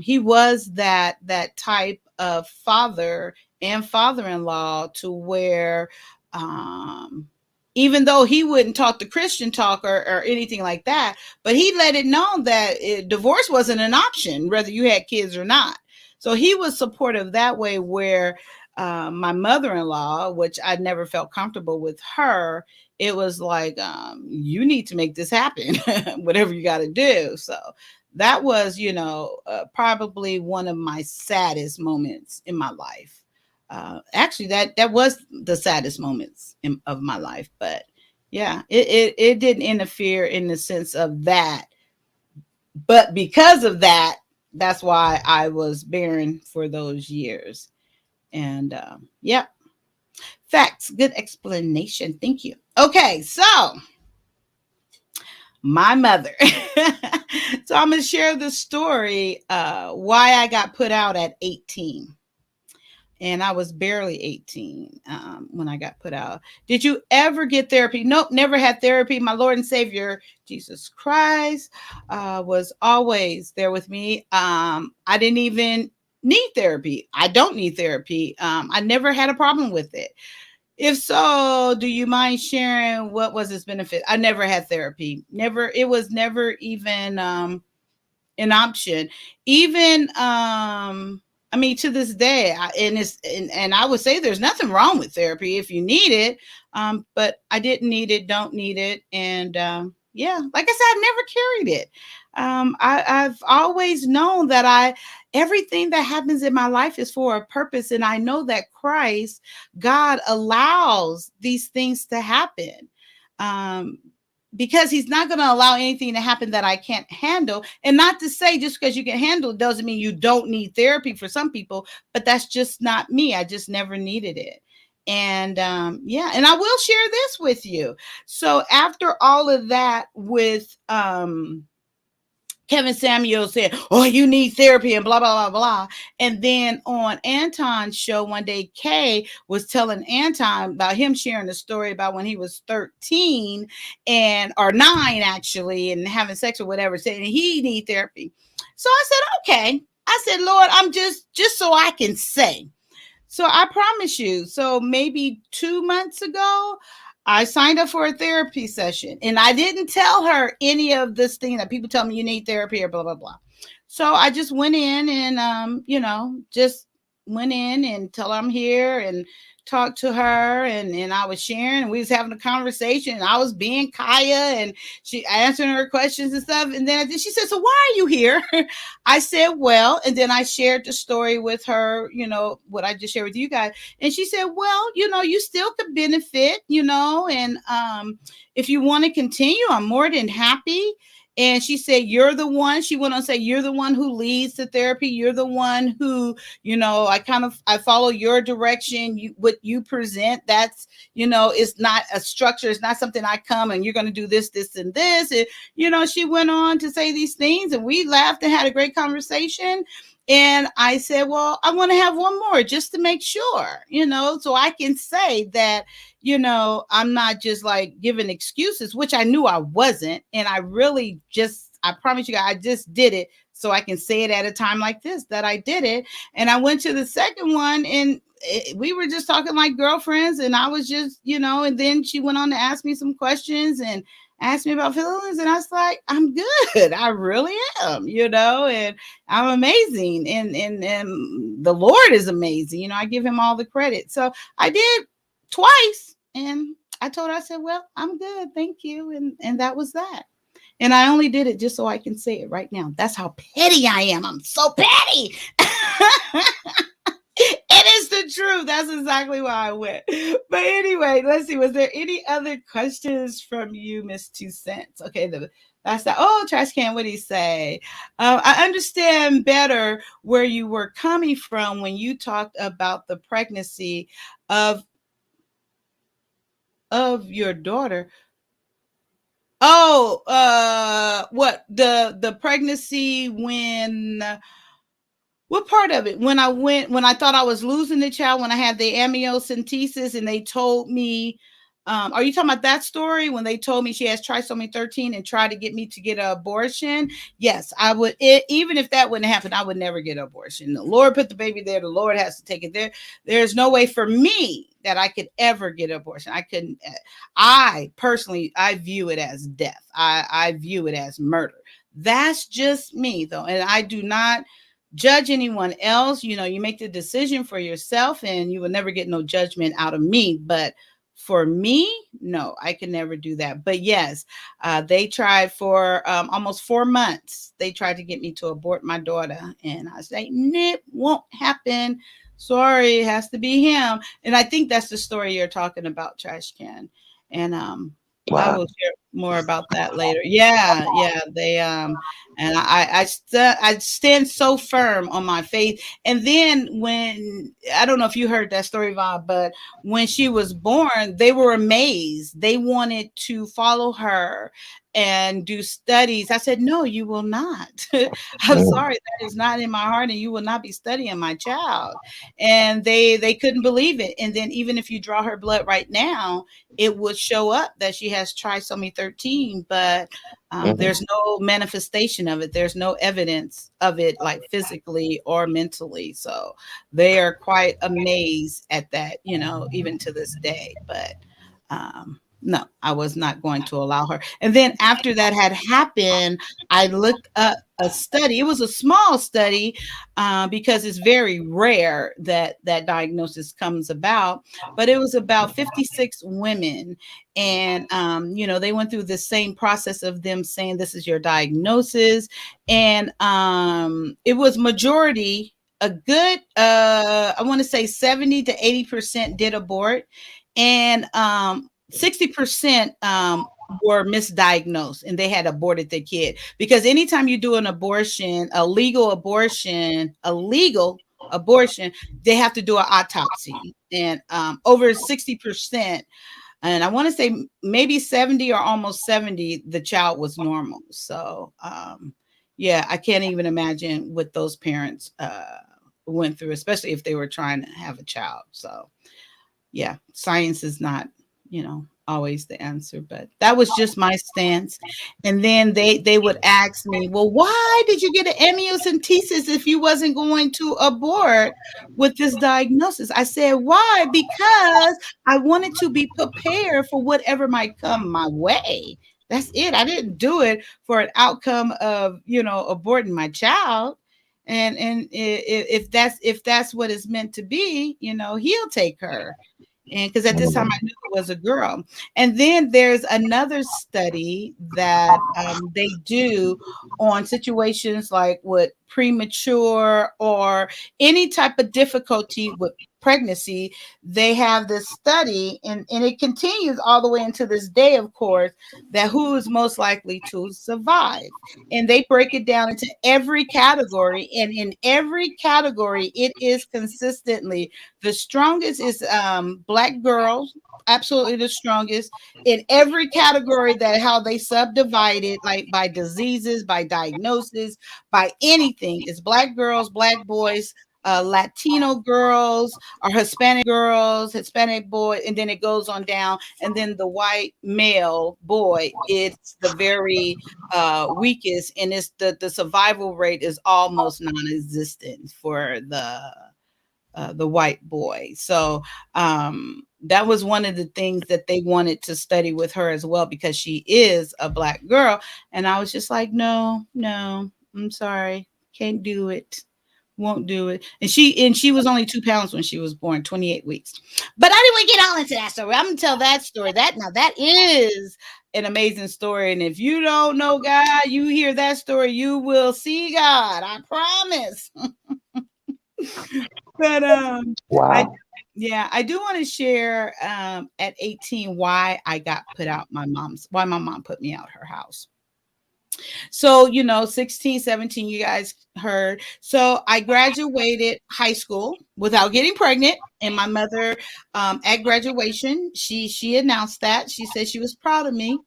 he was that type of father and father-in-law to where um even though he wouldn't talk the Christian talk or anything like that, but he let it know that divorce wasn't an option, whether you had kids or not. So he was supportive that way, where my mother-in-law, which I never felt comfortable with her, it was like, you need to make this happen, whatever you got to do. So that was, probably one of my saddest moments in my life. Actually, that was the saddest moments of my life. But yeah, it didn't interfere in the sense of that. But because of that, that's why I was barren for those years. And yeah. Facts. Good explanation. Thank you. Okay, so my mother. So I'm gonna share the story why I got put out at 18. And I was barely 18 when I got put out. Did you ever get therapy? Nope, never had therapy. My Lord and Savior, Jesus Christ, was always there with me. I didn't even need therapy. I don't need therapy. I never had a problem with it. If so, do you mind sharing what was its benefit? I never had therapy. Never. It was never even an option. Even I mean, to this day, and I would say there's nothing wrong with therapy if you need it, but I didn't need it, don't need it, and yeah, like I said, I've never carried it. I've always known that I everything that happens in my life is for a purpose, and I know that Christ, God, allows these things to happen. Um, because he's not going to allow anything to happen that I can't handle. And not to say just because you can handle it doesn't mean you don't need therapy for some people, but that's just not me. I just never needed it. And yeah, and I will share this with you. So after all of that with Kevin Samuel said, "Oh, you need therapy," and blah blah blah blah. And then on Anton's show one day, Kay was telling Anton about him sharing a story about when he was 13 and or 9 actually, and having sex or whatever, saying he need therapy. So I said, "Okay." I said, "Lord, I'm just so I can say." So I promise you. So maybe 2 months ago, I signed up for a therapy session, and I didn't tell her any of this thing that people tell me you need therapy or blah blah blah. So I just went in and just went in and tell her I'm here and talked to her, and I was sharing, and we was having a conversation, and I was being Kaya, and she answering her questions and stuff. And then she said, "So why are you here?" I said, "Well," and then I shared the story with her, what I just shared with you guys. And she said, "Well, you still could benefit, and if you want to continue, I'm more than happy." And she said, "You're the one," she went on to say, "You're the one who leads the therapy. You're the one who, I follow your direction. What you present, that's, it's not a structure. It's not something I come and you're going to do this, this, and this." And, she went on to say these things, and we laughed and had a great conversation. And I said, "Well, I want to have one more just to make sure, so I can say that, I'm not just like giving excuses," which I knew I wasn't. And I really I promise you guys, I just did it so I can say it at a time like this, that I did it. And I went to the second one, and we were just talking like girlfriends. And I was just, and then she went on to ask me some questions and asked me about feelings. And I was like, "I'm good. I really am, and I'm amazing. And the Lord is amazing. I give him all the credit." So I did twice. And I told her, I said, "Well, I'm good. Thank you." And that was that. And I only did it just so I can say it right now. That's how petty I am. I'm so petty. It is the truth. That's exactly why I went. But anyway, let's see. Was there any other questions from you, Miss Two Cents? Okay, that's that. Oh, Trash Can, what did he say? I understand better where you were coming from when you talked about the pregnancy of your daughter. Oh, what the pregnancy when what part of it? When I thought I was losing the child, when I had the amniocentesis and they told me, are you talking about that story when they told me she has trisomy 13 and tried to get me to get an abortion? Yes, I would. Even if that wouldn't happen, I would never get an abortion. The Lord put the baby there. The Lord has to take it there. There's no way for me that I could ever get an abortion. I couldn't. I personally, I view it as death. I view it as murder. That's just me, though, and I do not judge anyone else. You make the decision for yourself, and you will never get no judgment out of me. But for me, no, I can never do that. But yes, they tried for almost 4 months. They tried to get me to abort my daughter, and I say, "Nope, won't happen. Sorry, it has to be him." And I think that's the story you're talking about, Trash Can. And I Wow. will share more about that later. Yeah, yeah, they and I stand so firm on my faith. And then when I don't know if you heard that story, Bob, but when she was born, they were amazed. They wanted to follow her and do studies. I said, "No, you will not. I'm Mm, sorry, that is not in my heart, and you will not be studying my child." And they couldn't believe it. And then even if you draw her blood right now, it would show up that she has trisomy 13, but mhm, there's no manifestation of it. There's no evidence of it, like physically or mentally. So they are quite amazed at that, even to this day. But no, I was not going to allow her. And then after that had happened, I looked up a study. It was a small study because it's very rare that that diagnosis comes about. But it was about 56 women, and they went through the same process of them saying this is your diagnosis, and it was majority. A good, I want to say 70 to 80% did abort, and 60% were misdiagnosed and they had aborted the kid. Because anytime you do an abortion, a legal abortion, they have to do an autopsy. And over 60%, and I want to say maybe 70 or almost 70, the child was normal. So, yeah, I can't even imagine what those parents went through, especially if they were trying to have a child. So, yeah, science is not, always the answer, but that was just my stance. And then they would ask me, well, why did you get an amniocentesis if you wasn't going to abort with this diagnosis? I said, why? Because I wanted to be prepared for whatever might come my way. That's it. I didn't do it for an outcome of, aborting my child. And if that's what it's meant to be, he'll take her. And because at this time I mm, knew it was a girl. And then there's another study that they do on situations like with premature or any type of difficulty with pregnancy. They have this study, and it continues all the way into this day, of course, that who is most likely to survive. And they break it down into every category. And in every category, it is consistently the strongest is black girls, absolutely the strongest in every category, that how they subdivided, like by diseases, by diagnosis, by anything. It's black girls, black boys, Latino girls, or Hispanic girls, Hispanic boy, and then it goes on down. And then the white male boy, it's the very weakest, and it's the survival rate is almost non-existent for the white boy. So that was one of the things that they wanted to study with her as well, because she is a black girl. And I was just like, no, no, I'm sorry, can't do it. Won't do it. And she was only 2 pounds when she was born, 28 weeks. But I didn't want to get all into that story. I'm gonna tell that story. That is an amazing story. And if you don't know God, you hear that story, you will see God. I promise. But I wow. yeah, I do want to share at 18 why I got put out why my mom put me out her house. So, 16, 17, you guys heard. So I graduated high school without getting pregnant. And my mother, at graduation, she announced that. She said she was proud of me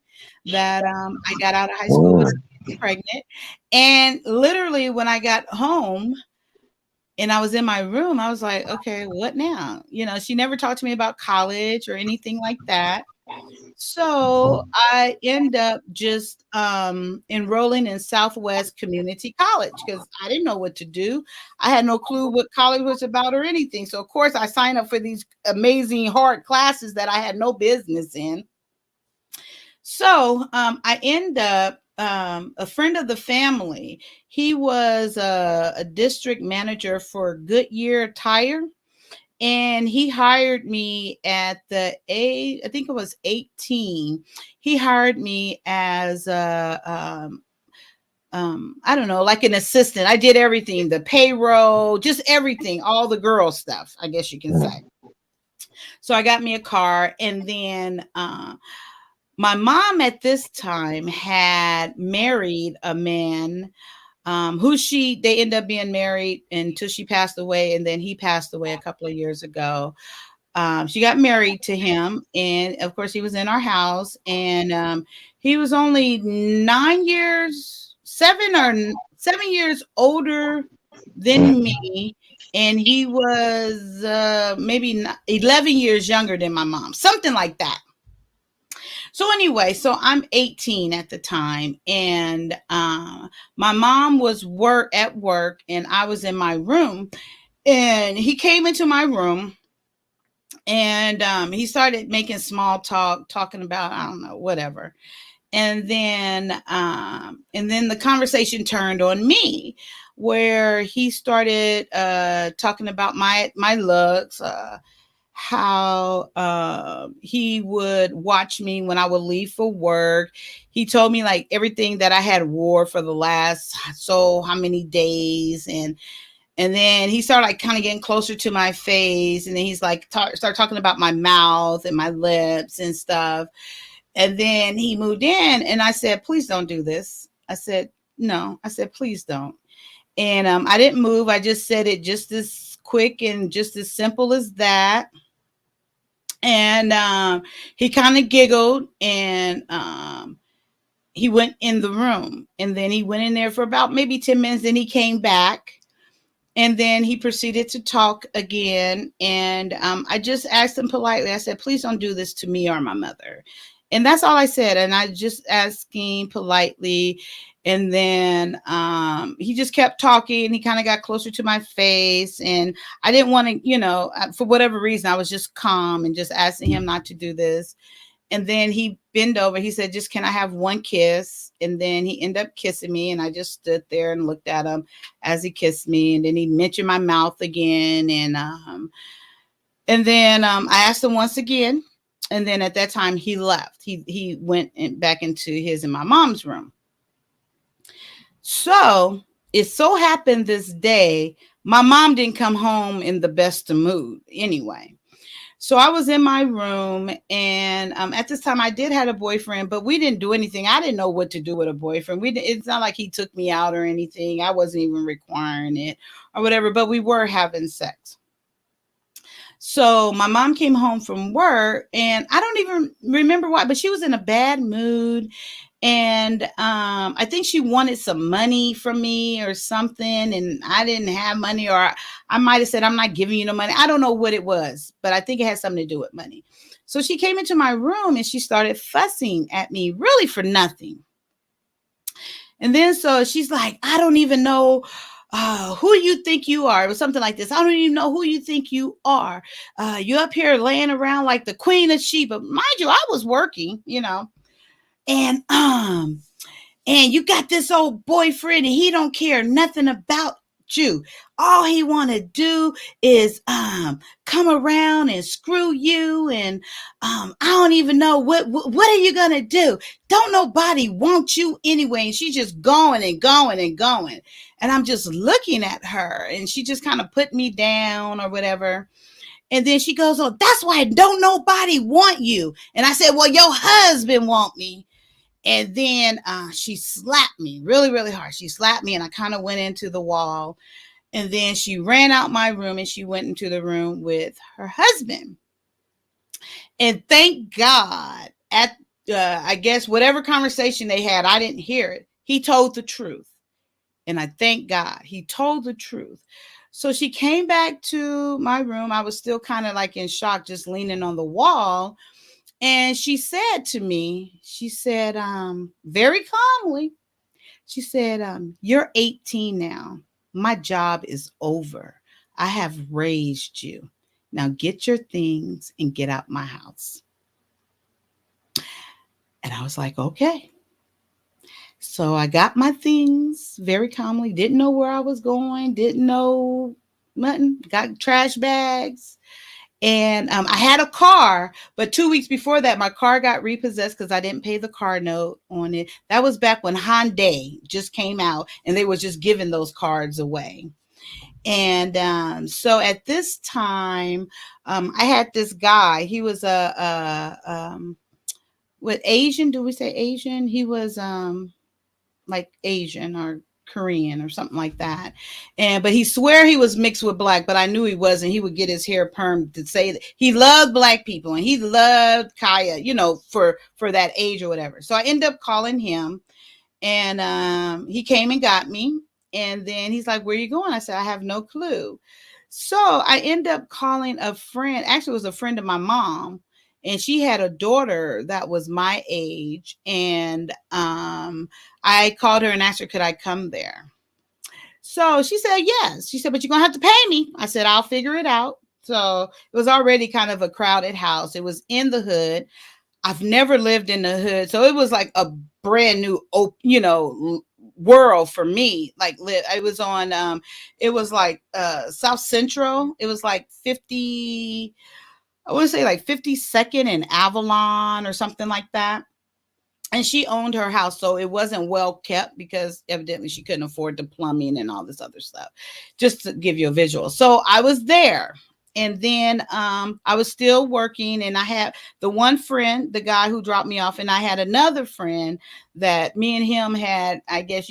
that I got out of high school without Mm, getting pregnant. And literally when I got home, and I was in my room, I was like, okay, what now? She never talked to me about college or anything like that. So I end up just enrolling in Southwest Community College because I didn't know what to do. I had no clue what college was about or anything. So, of course, I signed up for these amazing hard classes that I had no business in. So I end up, a friend of the family, he was a district manager for Goodyear Tire, and he hired me at the age, I think it was 18. He hired me as I don't know, like an assistant. I did everything, the payroll, just everything, all the girl stuff, I guess you can say. mm, So I got me a car, and then My mom at this time had married a man, who they ended up being married until she passed away, and then he passed away a couple of years ago. She got married to him, and of course, he was in our house, and he was only 9 years, 7 years older than me, and he was maybe 11 years younger than my mom, something like that. So anyway, so I'm 18 at the time, and my mom was at work, and I was in my room, and he came into my room, and he started making small talk, talking about, I don't know, whatever. And then the conversation turned on me, where he started talking about my looks, how he would watch me when I would leave for work. He told me like everything that I had wore for the last so how many days, and then he started like kind of getting closer to my face, and then he's like start talking about my mouth and my lips and stuff. And then he moved in, and I said, "Please don't do this." I said, "No." I said, "Please don't." And I didn't move. I just said it just as quick and just as simple as that. And he kind of giggled, and he went in the room, and then he went in there for about maybe 10 minutes. Then he came back, and then he proceeded to talk again. And I just asked him politely, I said, "Please don't do this to me or my mother." And that's all I said. And I just asked him politely. And then he just kept talking. He kind of got closer to my face. And I didn't want to, for whatever reason, I was just calm and just asking him not to do this. And then he bent over. He said, "Just can I have one kiss?" And then he ended up kissing me. And I just stood there and looked at him as he kissed me. And then he mentioned my mouth again. And then I asked him once again. And then at that time he left. He went back into his and my mom's room. So it so happened this day, my mom didn't come home in the best of mood anyway. So I was in my room, and at this time I did have a boyfriend, but we didn't do anything. I didn't know what to do with a boyfriend. It's not like he took me out or anything. I wasn't even requiring it or whatever, but we were having sex. So my mom came home from work, and I don't even remember why, but she was in a bad mood. And I think she wanted some money from me or something, and I didn't have money, or I might have said, "I'm not giving you no money." I don't know what it was, but I think it had something to do with money. So she came into my room, and she started fussing at me really for nothing. And then so she's like, "I don't even know who you think you are." It was something like this. "I don't even know who you think you are. You up here laying around like the queen of Sheba." Mind you, I was working. And you got this old boyfriend, and he don't care nothing about you. All he want to do is come around and screw you. And I don't even know what are you gonna do. Don't nobody want you anyway. And she's just going and going and going. And I'm just looking at her, and she just kind of put me down or whatever. And then she goes, "Oh, that's why don't nobody want you." And I said, "Well, your husband want me." And then she slapped me really, really hard. She slapped me, and I kind of went into the wall. And then she ran out my room, and she went into the room with her husband. And thank God, at I guess whatever conversation they had, I didn't hear it. He told the truth. And I thank God he told the truth. So she came back to my room. I was still kind of like in shock, just leaning on the wall. And she said to me, she said, very calmly, she said, "You're 18 now. My job is over. I have raised you. Now get your things and get out my house." And I was like, "Okay." So I got my things very calmly, didn't know where I was going, didn't know nothing, got trash bags. And I had a car, but 2 weeks before that, my car got repossessed because I didn't pay the car note on it. That was back when Hyundai just came out, and they were just giving those cards away. And so at this time, I had this guy. He was With Asian, do we say Asian? He was like Asian or Korean or something like that. And but he swear he was mixed with black, but I knew he wasn't. He would get his hair permed to say that he loved black people and he loved Kaya, for that age or whatever. So I end up calling him, and he came and got me. And then he's like, "Where are you going?" I said, "I have no clue." So I end up calling a friend. Actually, it was a friend of my mom, and she had a daughter that was my age. And I called her and asked her, could I come there? So she said yes. She said, "But you're gonna have to pay me." I said, "I'll figure it out." So it was already kind of a crowded house. It was in the hood. I've never lived in the hood, so it was like a brand new, world for me. Like, it was on, it was like South Central. It was like 50. I want to say like 52nd and Avalon or something like that. And she owned her house, so it wasn't well kept because evidently she couldn't afford the plumbing and all this other stuff. Just to give you a visual. So I was there. And then I was still working, and I had the one friend, the guy who dropped me off, and I had another friend that me and him had, I guess,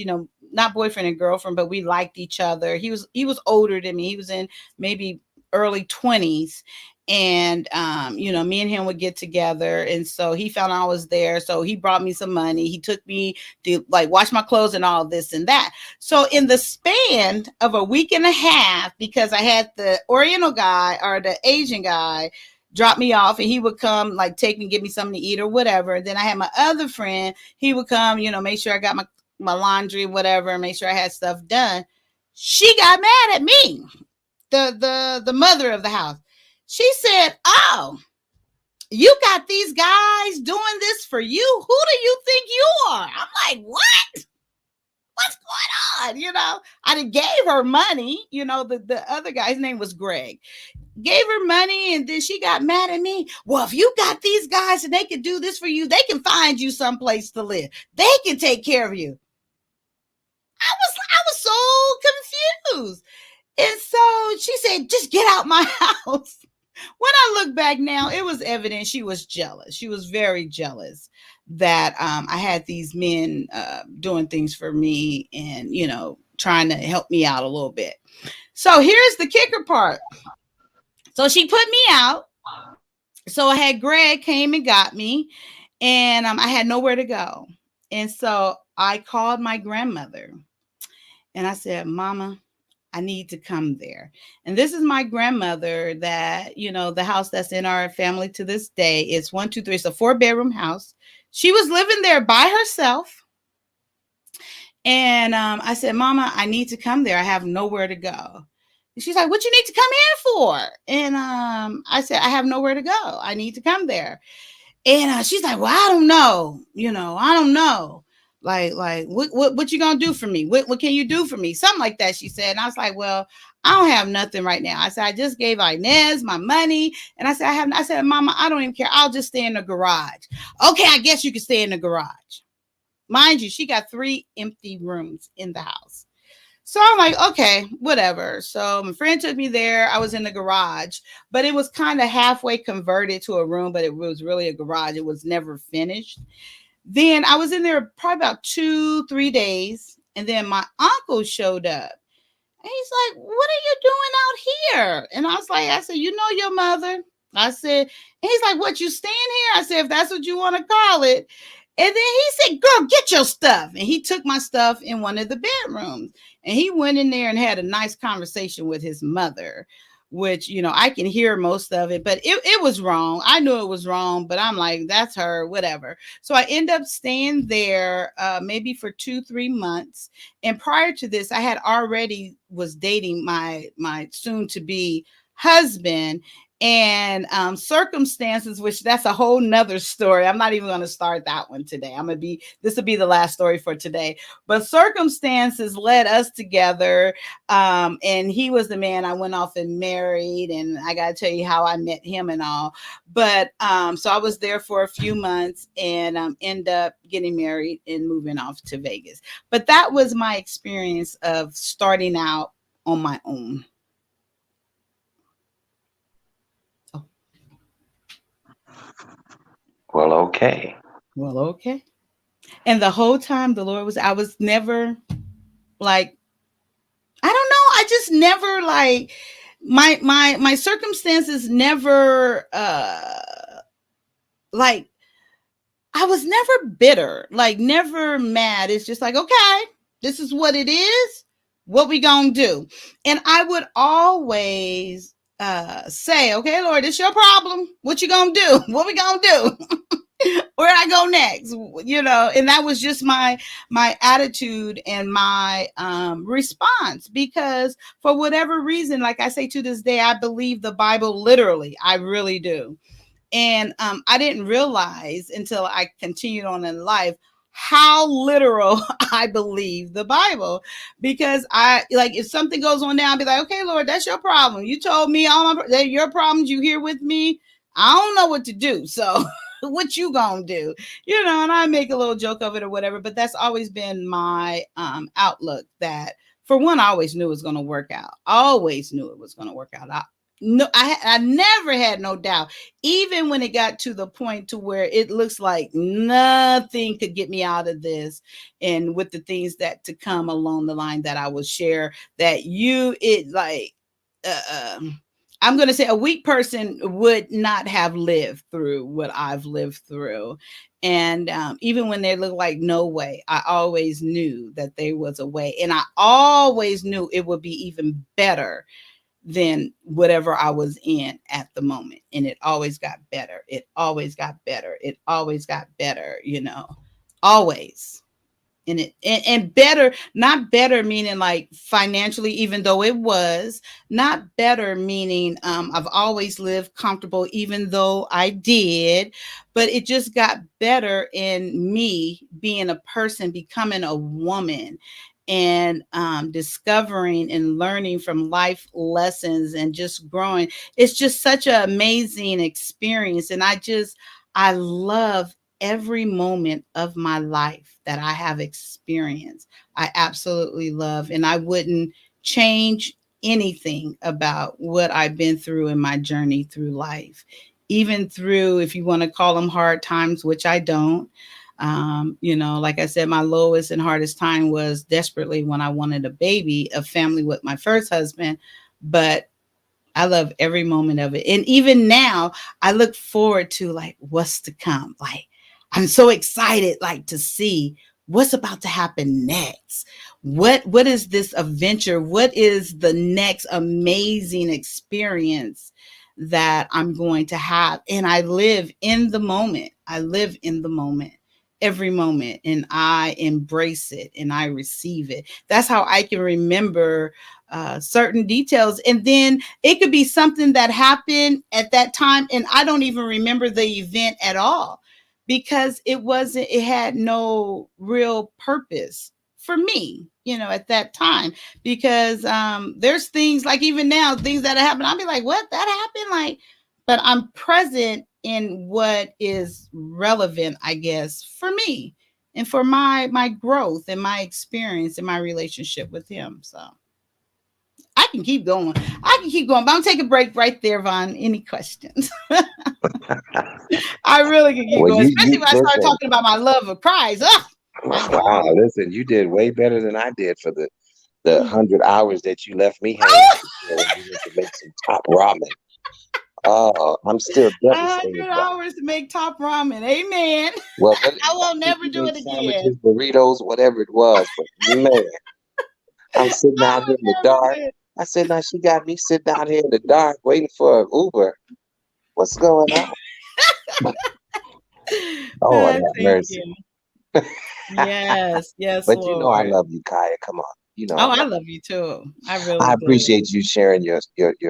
not boyfriend and girlfriend, but we liked each other. He was older than me. He was in maybe early 20s. And me and him would get together, and so he found I was there, so he brought me some money. He took me to like wash my clothes and all this and that. So in the span of a week and a half, because I had the Oriental guy or the Asian guy drop me off, and he would come like take me, give me something to eat or whatever. And then I had my other friend, he would come, make sure I got my laundry, whatever, make sure I had stuff done. She got mad at me, the mother of the house. She said, "Oh, you got these guys doing this for you? Who do you think you are?" I'm like, "What? What's going on?" I done gave her money. The other guy's name was Greg. Gave her money, and then she got mad at me. "Well, if you got these guys and they can do this for you, they can find you someplace to live. They can take care of you." I was so confused. And so she said, "Just get out my house." When I look back now, it was evident she was jealous. She was very jealous that I had these men doing things for me and, trying to help me out a little bit. So here's the kicker part. So she put me out. So I had Greg came and got me, and I had nowhere to go. And so I called my grandmother and I said, "Mama, I need to come there." And this is my grandmother that, the house that's in our family to this day. It's 1, 2, 3. It's a 4-bedroom house. She was living there by herself. And I said, "Mama, I need to come there. I have nowhere to go." And she's like, "What you need to come here for?" And I said, "I have nowhere to go. I need to come there." And she's like, "Well, I don't know. I don't know. Like, what you gonna do for me? What can you do for me?" Something like that, she said. And I was like, "Well, I don't have nothing right now." I said, "I just gave Inez my money." And I said, "Mama, I don't even care. I'll just stay in the garage." "Okay, I guess you can stay in the garage." Mind you, she got 3 empty rooms in the house. So I'm like, "Okay, whatever." So my friend took me there. I was in the garage, but it was kind of halfway converted to a room, but it was really a garage. It was never finished. Then I was in there probably about 2, 3 days. And then my uncle showed up. And he's like, "What are you doing out here?" And I said, "You know your mother." I said, and he's like, "What, you staying here?" I said, "If that's what you want to call it." And then he said, "Girl, get your stuff." And he took my stuff in one of the bedrooms. And he went in there and had a nice conversation with his mother, which, I can hear most of it, but it was wrong. I knew it was wrong, but I'm like, that's her, whatever. So I end up staying there maybe for 2, 3 months. And prior to this, I had already was dating my soon to be husband. And circumstances, which that's a whole nother story. I'm not even going to start that one today. This will be the last story for today. But circumstances led us together. And he was the man I went off and married. And I got to tell you how I met him and all. But so I was there for a few months and end up getting married and moving off to Vegas. But that was my experience of starting out on my own. Well, okay. Well, okay. And the whole time the Lord was, I was never like, I don't know. I just never like my circumstances never like I was never bitter, like never mad. It's just like, okay, this is what it is. What we gonna do? And I would always say, okay, Lord, it's your problem. What you gonna do? What we gonna do? Where I go next? You know, and that was just my attitude and my response, because for whatever reason, like I say to this day, I believe the Bible literally. I really do. And I didn't realize until I continued on in life how literal I believe the Bible. Because I like, if something goes on now, I'll be like, okay, Lord, that's your problem. You told me all my, they're your problems. You here with me. I don't know what to do. So what you gonna do? You know, and I make a little joke of it or whatever. But that's always been my outlook. That for one, I always knew it was gonna work out. I always knew it was gonna work out. I never had no doubt, even when it got to the point to where it looks like nothing could get me out of this, and with the things that to come along the line that I will share, that you it like I'm going to say a weak person would not have lived through what I've lived through. And even when they look like no way, I always knew that there was a way, and I always knew it would be even better than whatever I was in at the moment. And it always got better. It always got better. It always got better, you know, always. And better, not better meaning like financially, even though it was, not better meaning I've always lived comfortable, even though I did, but it just got better in me being a person, becoming a woman, and discovering and learning from life lessons and just growing. It's just such an amazing experience. And I love every moment of my life that I have experienced. I absolutely love, and I wouldn't change anything about what I've been through in my journey through life. Even through, if you want to call them hard times, which I don't. You know, like I said, my lowest and hardest time was desperately when I wanted a baby, a family with my first husband. But I love every moment of it. And even now, I look forward to like what's to come. Like, I'm so excited like to see what's about to happen next. What is this adventure? What is the next amazing experience that I'm going to have? And I live in the moment. I live in the moment, every moment, and I embrace it and I receive it. That's how I can remember certain details. And then it could be something that happened at that time, and I don't even remember the event at all, because it had no real purpose for me, you know, at that time. Because there's things like even now, things that happen, I'll be like, what, that happened? Like, but I'm present in what is relevant, I guess, for me and for my growth and my experience and my relationship with him. So I can keep going. I can keep going, but I'm gonna take a break right there, Vaughn. Any questions? I really can keep Well, going, especially you when I start listen. talking about my love of Christ. Oh, my Wow, God. listen, you did way better than I did for the 100 hours that you left me hanging out there when you went to make some top ramen. Oh, I'm still A devastated hundred by hours to make top ramen. Amen. well, what I I will think never you do made it again. sandwiches, burritos, whatever it was. But man, I'm sitting I out here in the will never dark. do it. I said, now she got me sitting out here in the dark waiting for an Uber. What's going on? Oh, have Thank mercy. you. Yes, yes, But you know I Lord. love you, Kaya. Come on. You know I Oh, I love love you too. I I really do. appreciate you sharing your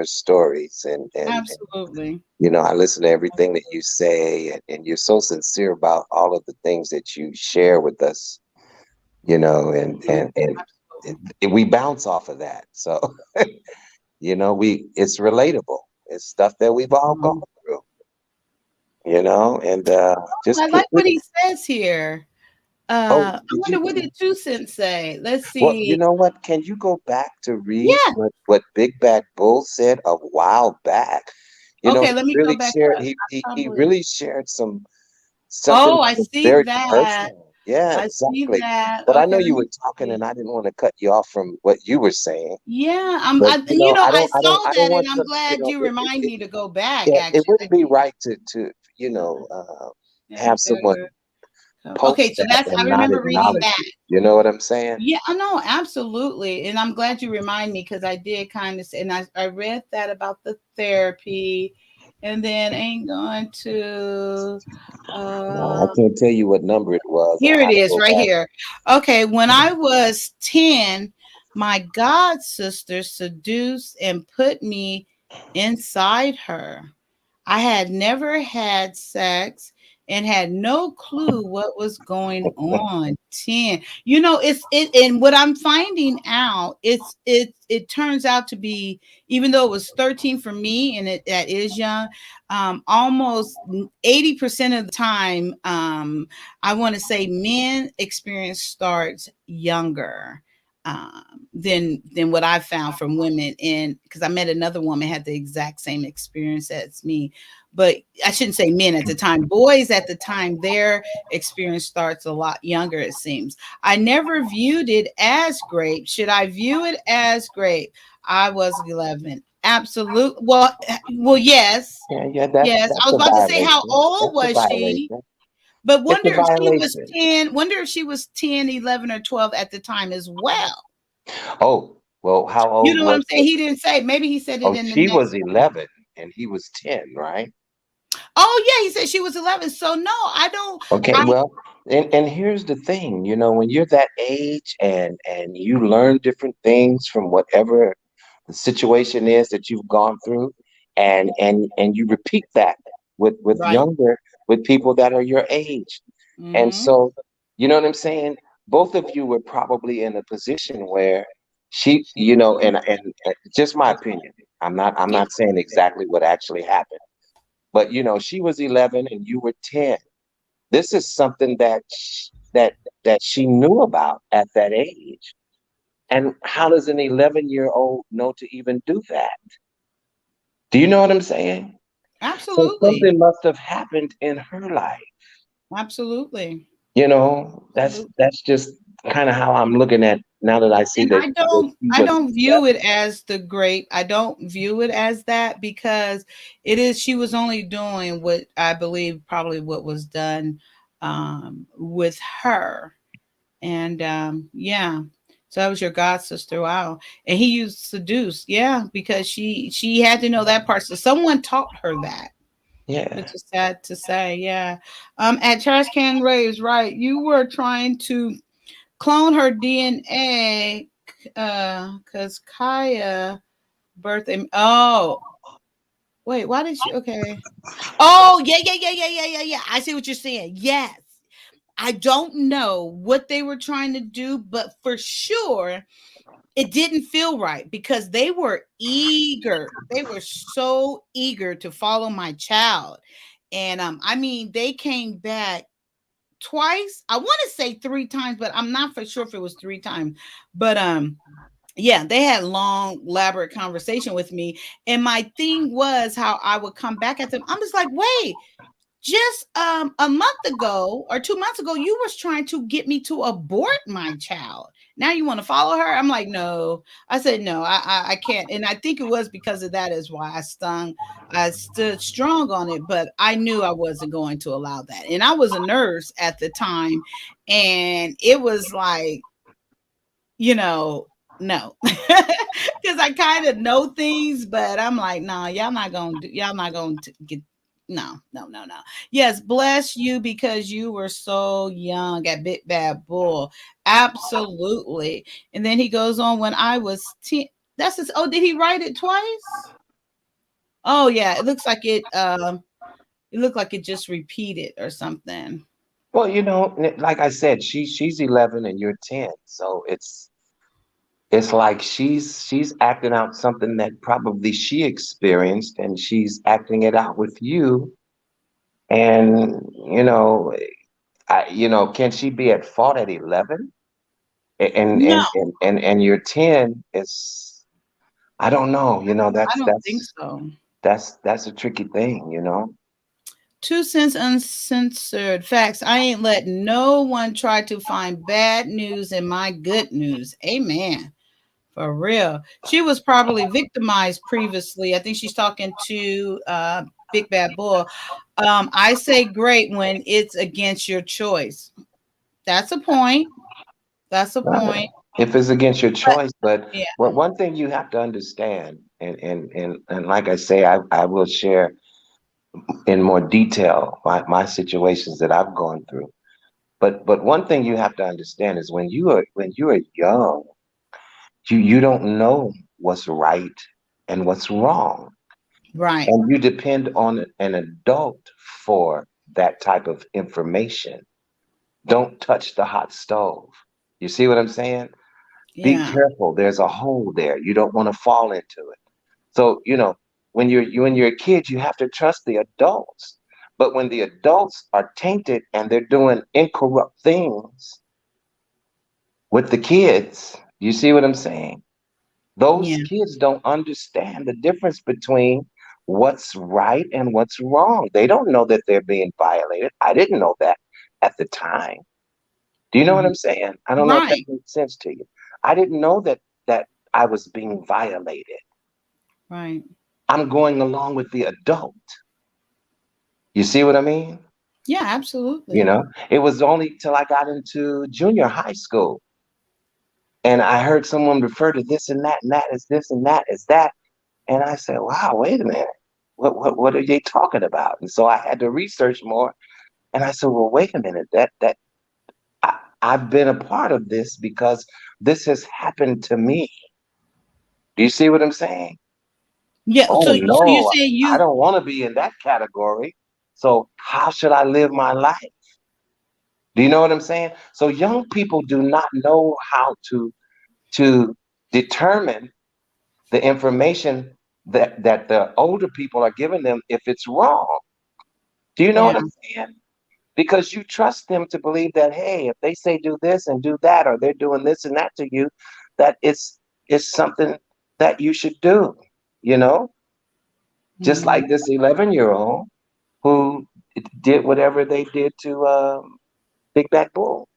stories and Absolutely. you know, I listen to everything that you say and you're so sincere about all of the things that you share with us, you know, Absolutely. and we bounce off of that. So, you know, it's relatable. It's stuff that we've all gone Mhm. through, you know, and I just keep like it. what he says here. Oh, I did wonder you? what did Two Cent say? Let's Well, you see. know what? Can you go back to read Yeah. what Big Bad Bull said a while back? You know, Okay, he let me go really back shared up. he I he, he probably really shared some. something Oh, that I was see very that. personal. Yeah, I see exactly. that. But I Okay, know let you were me talking, see. and I didn't want to cut you off from what you were saying. Yeah, But I saw I don't that, and want I'm to, glad you remind me to go back. yeah, it Actually, wouldn't be right to yeah, have someone okay, post so that that's I and not remember reading acknowledge that. it. You know what I'm saying? Yeah, I know, absolutely. And I'm glad you remind me because I did kind of say, and I read that about the therapy, and then ain't going to No, I uh can't tell you what number it was. here I it have to is go right back. here. Okay, when I was 10, my god sister seduced and put me inside her. I had never had sex and had no clue what was going on. 10. You know, and what I'm finding out, it turns out to be, even though it was 13 for me and that is young, almost 80% of the time, I want to say men experience starts younger than what I found from women. And because I met another woman had the exact same experience as me, but I shouldn't say men at the time. Boys at the time, their experience starts a lot younger, it seems. I never viewed it as great. Should I view it as great? I was 11. Absolute. Yes. Yeah, yeah, Yes. I that's was a about to say, how violation. old That's a was she? violation. But It's a violation. wonder if she was 10, 11, or 12 at the time as well. Oh, well, how You old know what was I'm saying? it? He didn't say. Maybe he said it Oh, in the she was next. 11 and he was 10, right? Oh yeah, he said she was 11. So no, I don't. Okay, I well, and here's the thing, when you're that age and you learn different things from whatever the situation is that you've gone through, and you repeat that right. with people that are your age. And Mm-hmm. so, you know what I'm saying? Both of you were probably in a position where and just my opinion. I'm Yeah, not saying exactly what actually happened, but she was 11 and you were 10. This is something that she knew about at that age. And how does an 11-year-old know to even do that? Do you know what I'm saying? So absolutely, something must have happened in her life. absolutely, absolutely. That's just kind of how I'm looking at now that I see And that she I was don't view 11. it as the great. I don't view it as that because it is. She was only doing what I believe probably what was done with her. And yeah, so that was your god sister. Wow. And he used seduce. Yeah, because she had to know that part. So someone taught her that, Yeah. which is sad to say. Yeah. At Trash Can Raves, right? You were trying to clone her DNA because Kaya birthday. Oh, wait, why did she? Okay. Oh, yeah. I see what you're saying. Yes. I don't know what they were trying to do, but for sure it didn't feel right because they were eager. They were so eager to follow my child. And I mean, they came back twice. I want to say three times, but I'm not for sure if it was three times. But yeah, they had long, elaborate conversation with me. And my thing was how I would come back at them. I'm just like, wait, just a month ago or 2 months ago, you was trying to get me to abort my child. Now you want to follow her? I'm like, no. I said no, I can't. And I think it was because of that is why I stood strong on it, but I knew I wasn't going to allow that. And I was a nurse at the time, and it was like, you know, no. Because I kind of know things, but I'm like, nah, y'all not gonna get no. Yes, bless you because you were so young at Big Bad Bull. Absolutely. And then he goes on when I was 10. That's his, oh, did he write it twice? Oh yeah, it looked like it just repeated or something. Well, like I said, she's 11 and you're 10. So it's like she's acting out something that probably she experienced and she's acting it out with you. And can she be at fault at 11? No, And you're 10 is, I don't know, I don't think so. that's a tricky thing. 2 cents uncensored facts. I ain't let no one try to find bad news in my good news. Amen. For real. She was probably victimized previously. I think she's talking to Big Bad Bull. I say great when it's against your choice. That's a point. That's a Right. point. If it's against your But choice, but yeah, one thing you have to understand, and like I say, I will share in more detail my situations that I've gone through. But one thing you have to understand is when you are young, you don't know what's right and what's wrong. right. And you depend on an adult for that type of information. Don't touch the hot stove. You see what I'm saying? Be Yeah. careful. There's a hole there. You don't want to fall into it. So, when you're a kid, you have to trust the adults. But when the adults are tainted and they're doing incorrupt things with the kids, you see what I'm saying? Those Yeah. kids don't understand the difference between what's right and what's wrong. They don't know that they're being violated. I didn't know that at the time. Do you know what Mhm. I'm saying? I don't know if that Right. makes sense to you. I didn't know that I was being violated. Right. I'm going along with the adult. You see what I mean? Yeah, You absolutely. know, it was only till I got into junior high school and I heard someone refer to this and that as this and that as that. And I said, wow, wait a minute. What are they talking about? And so I had to research more. And I said, well, wait a minute. I've been a part of this because this has happened to me. Do you see what I'm saying? Yeah. Oh So you no, say I you don't want to be in that category. So how should I live my life? Do you know what I'm saying? So young people do not know how to determine the information that the older people are giving them if it's wrong. Do you know what yeah, I'm saying? Because you trust them to believe that, hey, if they say do this and do that, or they're doing this and that to you, that it's something that you should do, you know? Just mhm, like this 11-year-old who did whatever they did to Big Bad Bull.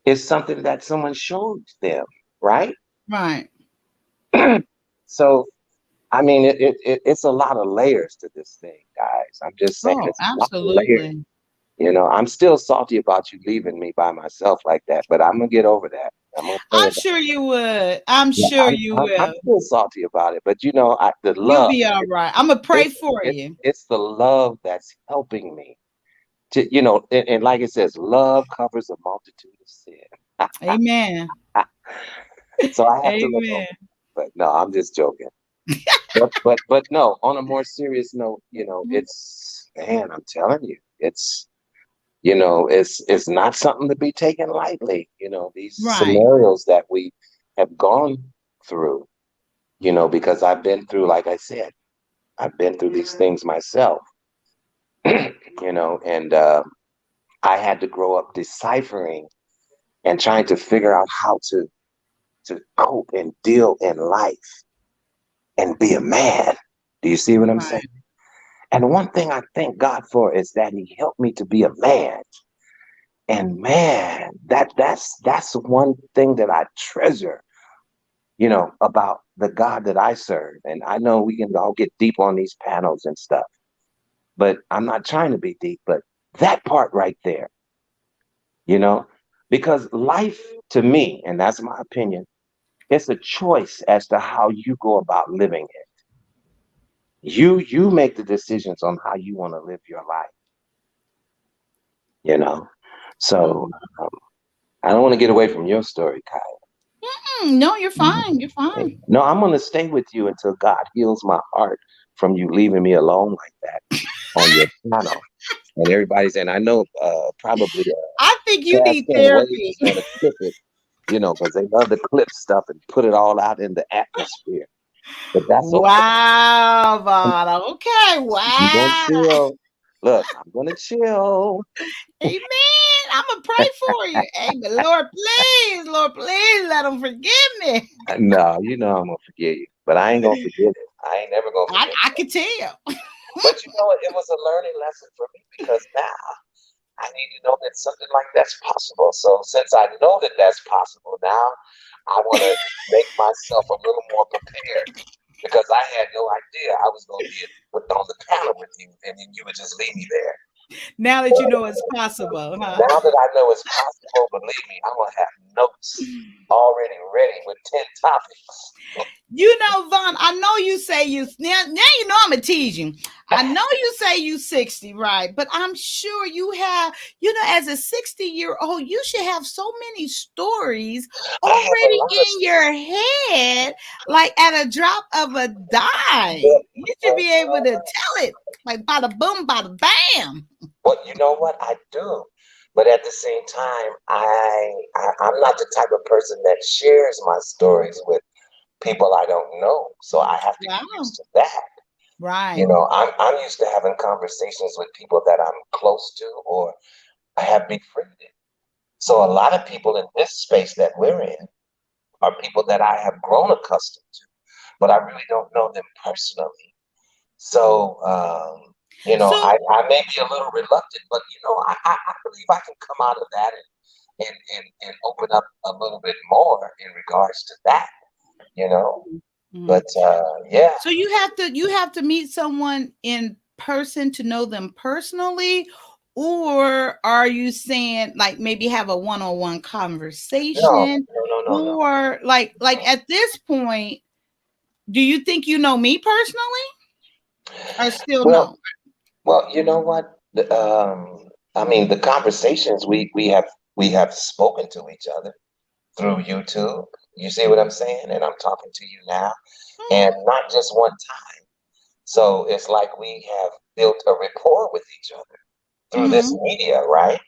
It's something that someone showed them, right? right. So, I mean, it's a lot of layers to this thing, guys. I'm just saying Oh, it's a lot of layers. absolutely. I'm still salty about you leaving me by myself like that, but I'm gonna get over that. I'm gonna pray I'm about sure you would. I'm it. Yeah, sure I'm, you I'm, I'm will. still salty about it, but the You'll love. be all right. I'm gonna pray It's for it's you. it's the love that's helping me to, and like it says, love covers a multitude of sin. Amen. So I have to look over. Amen. But no, I'm just joking. But no, on a more serious note, it's, man, I'm telling you, it's not something to be taken lightly. These Right. scenarios that we have gone through, because I've been through, like I said, I've been through these things myself, and I had to grow up deciphering and trying to figure out how to cope and deal in life and be a man. Do you see what I'm saying? Right. And one thing I thank God for is that He helped me to be a man. And man, that's one thing that I treasure, about the God that I serve. And I know we can all get deep on these panels and stuff, but I'm not trying to be deep, but that part right there, you know, because life to me, and that's my opinion, it's a choice as to how you go about living it. You make the decisions on how you want to live your life, you know. So Mhm. I don't want to get away from your story, Kai. No, you're fine. You're fine. No, I'm going to stay with you until God heals my heart from you leaving me alone like that on your channel. And everybody's saying, I know probably I think you Fast need 10 Waves therapy. is going to clip it, because they love to clip stuff and put it all out in the atmosphere. But that's okay. Wow, I'm, Vada. Okay. I'm going to Wow. chill. Look, I'm going to chill. Amen. I'm gonna pray for you. Amen. Lord, please let them forgive me. No, I'm going to forgive you. But I ain't going to forget it. I ain't never going to I, forget I can tell. But you know what? It was a learning lesson for me because now I need to know that something like that's possible. So since I know that that's possible now, I want to make myself a little more prepared because I had no idea I was going to be put on the panel with you, and then you would just leave me there. Now that you know it's possible, huh? Now that I know it's possible, believe me, I'm gonna have notes already ready with 10 topics. You know, Vaughn, I know you say now you know I'm gonna tease you. I know you say you 60, right? But I'm sure you have, as a 60-year-old, you should have so many stories I have a already lot of in your head, like at a drop of a dime. You should be able to tell it like bada boom, bada bam. but you know what I do. But at the same time, I'm not the type of person that shares my stories with people I don't know. So I have to get Wow. used to that. You Right. know, I'm used to having conversations with people that I'm close to or I have befriended. So a lot of people in this space that we're in are people that I have grown accustomed to, but I really don't know them personally. So, So I may be a little reluctant, but I believe I can come out of that and open up a little bit more in regards to that, you know. mhm. But yeah, So you have to meet someone in person to know them personally, or are you saying like maybe have a one-on-one no, conversation, no, no, no, no. or like at this point, do you think you know me personally, or still Well, no? well, you know what? I mean, the conversations we have spoken to each other through YouTube. You see what I'm saying? And I'm talking to you now, and Mhm, not just one time. So it's like we have built a rapport with each other through this mhm, media, right?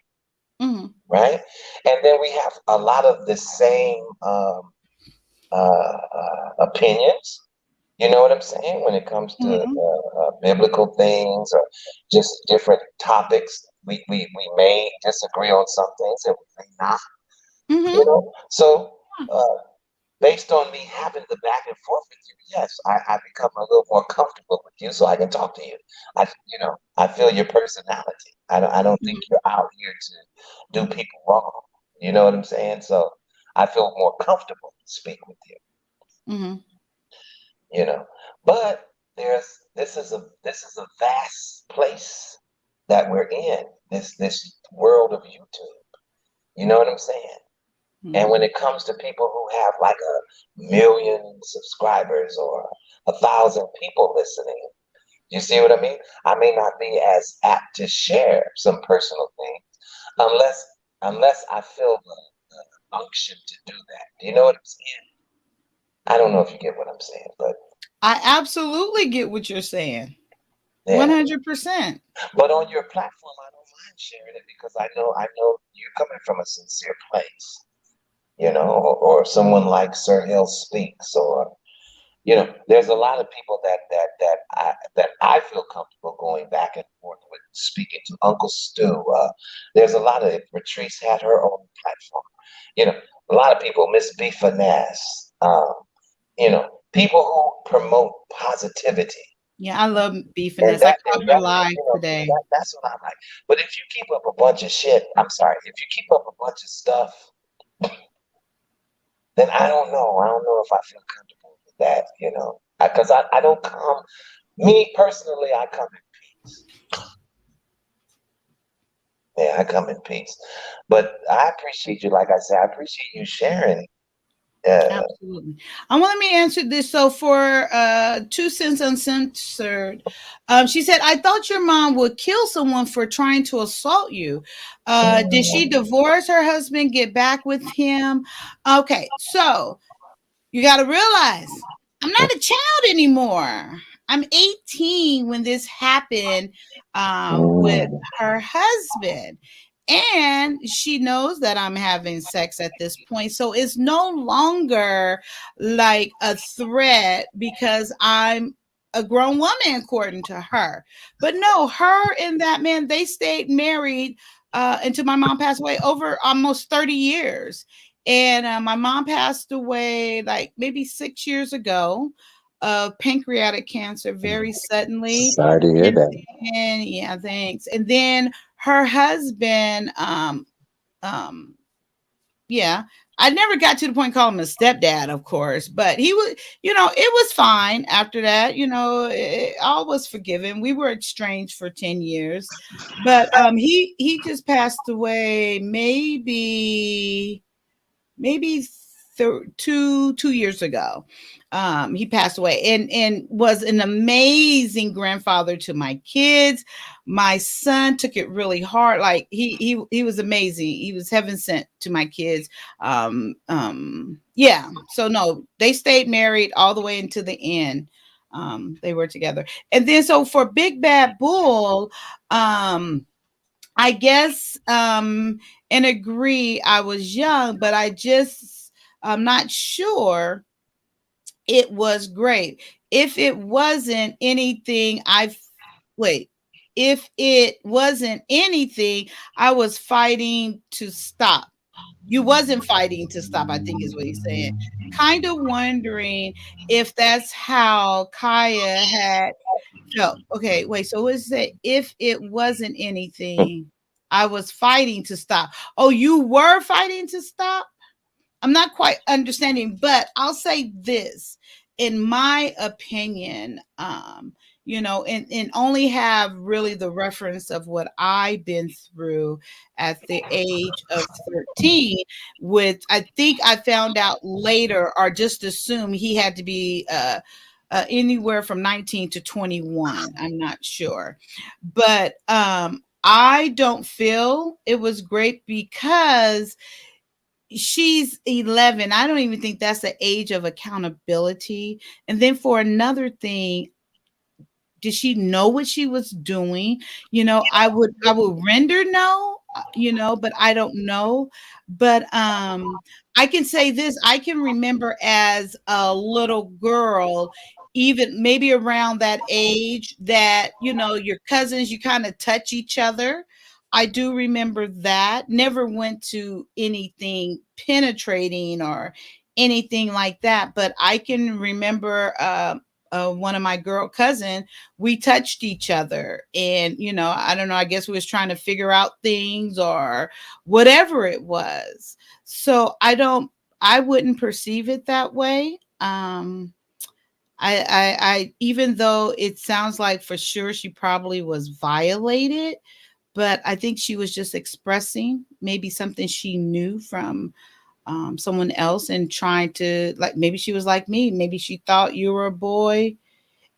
mhm, Right? And then we have a lot of the same opinions. You know what I'm saying? When it comes to mhm, biblical things or just different topics, we may disagree on some things and we may not. mhm. So uh, based on me having the back and forth with you, yes, I become a little more comfortable with you so I can talk to you. I feel your personality. I don't think Mhm, you're out here to do people wrong. You know what I'm saying? So I feel more comfortable to speak with mhm. you know. But this is a vast place that we're in, this world of YouTube. You know what I'm saying? And Mhm. when it comes to people who have like 1 million subscribers or 1,000 people listening, you see what I mean? I may not be as apt to share some personal things unless unless I feel the unction to do that. Do you know what I'm saying? I don't know if you get what I'm saying, but I absolutely get what you're saying. yeah. 100%. But on your platform, I don't mind sharing it because I know you're coming from a sincere place, or someone like Sir Hill Speaks, or there's a lot of people that I feel comfortable going back and forth with, speaking to Uncle Stu. There's a lot of Patrice had her own platform. You know, a lot of people, Miss B Finesse. People who promote positivity. Yeah, I love beefing And this. I that caught and her that live you know today. that's what I like. But if you keep up a bunch of shit, I'm sorry, if you keep up a bunch of stuff, then I don't know. I don't know if I feel comfortable with that, because I don't come. Me personally, I come in peace. Yeah, I come in peace. But I appreciate you, like I said, I appreciate you sharing. Uh, Absolutely. Let me answer this. So for 2 cents uncensored, she said, "I thought your mom would kill someone for trying to assault you. Did she divorce her husband? Get back with him?" Okay, so you got to realize I'm not a child anymore. I'm 18 when this happened with mm, her husband. And she knows that I'm having sex at this point. So it's no longer like a threat because I'm a grown woman, according to her. But no, her and that man, they stayed married until my mom passed away over almost 30 years. And my mom passed away like maybe 6 years ago. of pancreatic cancer very suddenly. Sorry to hear And that. then, yeah, thanks. And then her husband, um, yeah, I never got to the point calling him a stepdad, of course, but he was, it was fine after that. All was forgiven. We were estranged for 10 years, but he just passed away maybe 2 years ago. He passed away, and was an amazing grandfather to my kids. My son took it really hard. Like he was amazing. He was heaven sent to my kids. Yeah. So no, they stayed married all the way into the end. They were together, and then so for Big Bad Bull, I guess, and agree, I was young, but I'm not sure it was great. If it wasn't anything, wait, if it wasn't anything, I was fighting to stop. You wasn't fighting to stop, I think is what he's saying. Kind of wondering if that's how Kaya had felt. Okay, wait. So what is it? If it wasn't anything, I was fighting to stop. Oh, you were fighting to stop? I'm not quite understanding, but I'll say this. In my opinion, and only have really the reference of what I've been through at the age of 13, which I think I found out later, or just assume he had to be anywhere from 19 to 21. I'm not sure. But I don't feel it was great because she's 11. I don't even think that's the age of accountability. And then for another thing, did she know what she was doing? I would render no, but I don't know. But I can say this, I can remember as a little girl, even maybe around that age, that your cousins, you kind of touch each other. I do remember that. Never went to anything penetrating or anything like that, but I can remember one of my girl cousin, we touched each other, and I don't know, I guess we was trying to figure out things or whatever it was. So I wouldn't perceive it that way. I even though it sounds like for sure she probably was violated, but I think she was just expressing maybe something she knew from someone else, and trying to, like, maybe she was like me, maybe she thought you were a boy,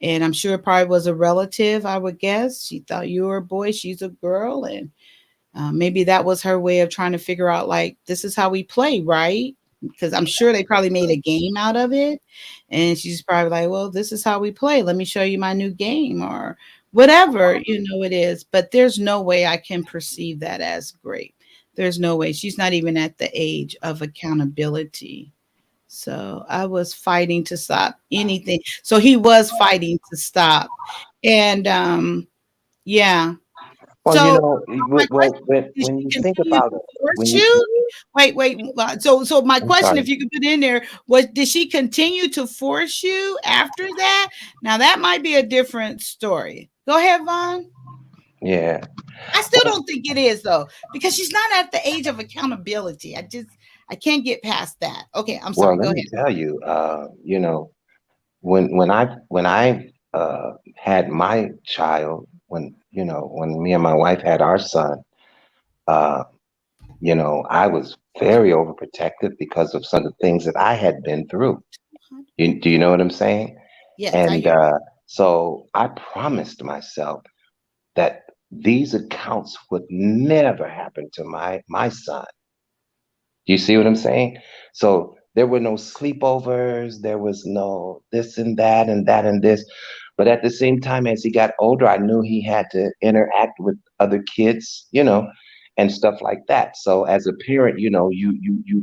and I'm sure it probably was a relative, I would guess. She thought you were a boy, she's a girl, and maybe that was her way of trying to figure out, like, this is how we play, right? Because I'm sure they probably made a game out of it. And she's probably like, well, this is how we play. Let me show you my new game, or whatever, it is. But there's no way I can perceive that as great. There's no way. She's not even at the age of accountability. So I was fighting to stop anything. So he was fighting to stop. And yeah. Well, So my well, question, when did she you think continue about to it, when force you, you? Wait. So my I'm question, sorry. if you could put in there, was, did she continue to force you after that? Now that might be a different story. Go ahead, Vaughn. Yeah. I still Well, don't think it is though, because she's not at the age of accountability. I can't get past that. Okay, I'm well, sorry. let Go me ahead. tell you, when I had my child, when me and my wife had our son, uh, I was very overprotective because of some of the things that I had been through. Do you know what I'm saying? Yes, I And hear. so I promised myself that these accounts would never happen to my son. Do you see what I'm saying? So there were no sleepovers, there was no this and that and that and this. But at the same time, as he got older, I knew he had to interact with other kids, and stuff like that. So as a parent, you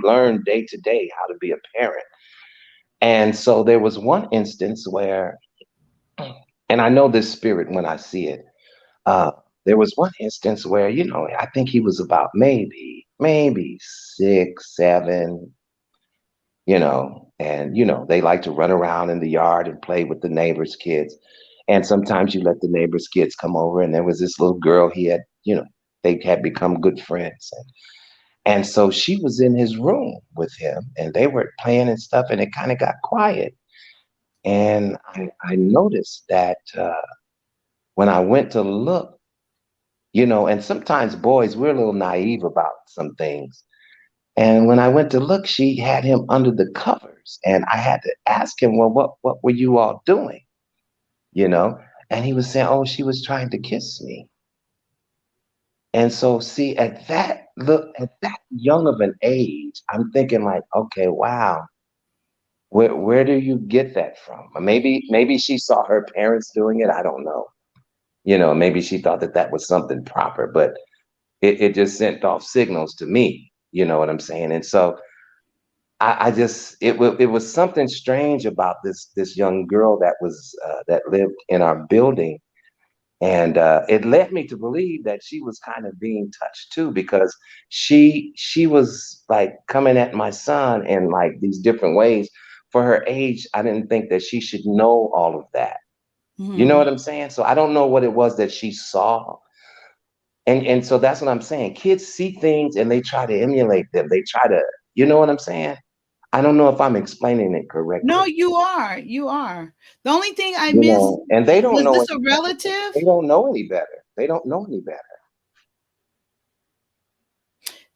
learn day to day how to be a parent. And so there was one instance where, and I know this spirit when I see it. Uh, there was one instance where, I think he was about maybe 6, 7, And they like to run around in the yard and play with the neighbors' kids. And sometimes you let the neighbors' kids come over, and there was this little girl he had, they had become good friends. And so she was in his room with him, and they were playing and stuff, and it kind of got quiet. And I noticed that when I went to look, and sometimes boys, we're a little naive about some things. And when I went to look, she had him under the covers. And I had to ask him, well, what were you all doing? You know? And he was saying, oh, she was trying to kiss me. And so, see, at that young of an age, I'm thinking like, okay, wow, where do you get that from? Or maybe she saw her parents doing it. I don't know. Maybe she thought that that was something proper, but it just sent off signals to me. You know what I'm saying? And so I just it was something strange about this young girl that lived in our building, and it led me to believe that she was kind of being touched too, because she was like coming at my son in like these different ways. For her age, I didn't think that she should know all of that. You know Mhm. what I'm saying? So I don't know what it was that she saw. And so that's what I'm saying. Kids see things and they try to emulate them. They try to, you know what I'm saying? I don't know if I'm explaining it No, correctly. you are. You are. The only thing I missed, And they don't was know this any a better. They relative? don't know any better. They don't know any better.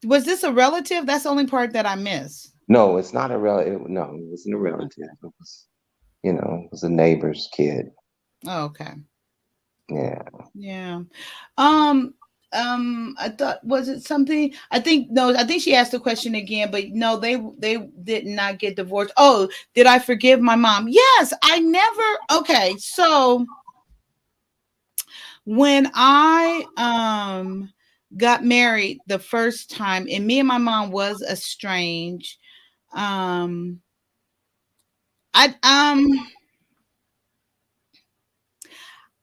Was this a relative? That's the only part that I missed. No, it's not a relative. No, it wasn't a relative. It was a neighbor's kid. Oh, okay. Yeah. Yeah. Um, I thought, was it something? I think no. I think she asked the question again, but no, they did not get divorced. Oh, did I forgive my mom? Yes, I never. Okay, so when I got married the first time, and me and my mom was estranged. Um, I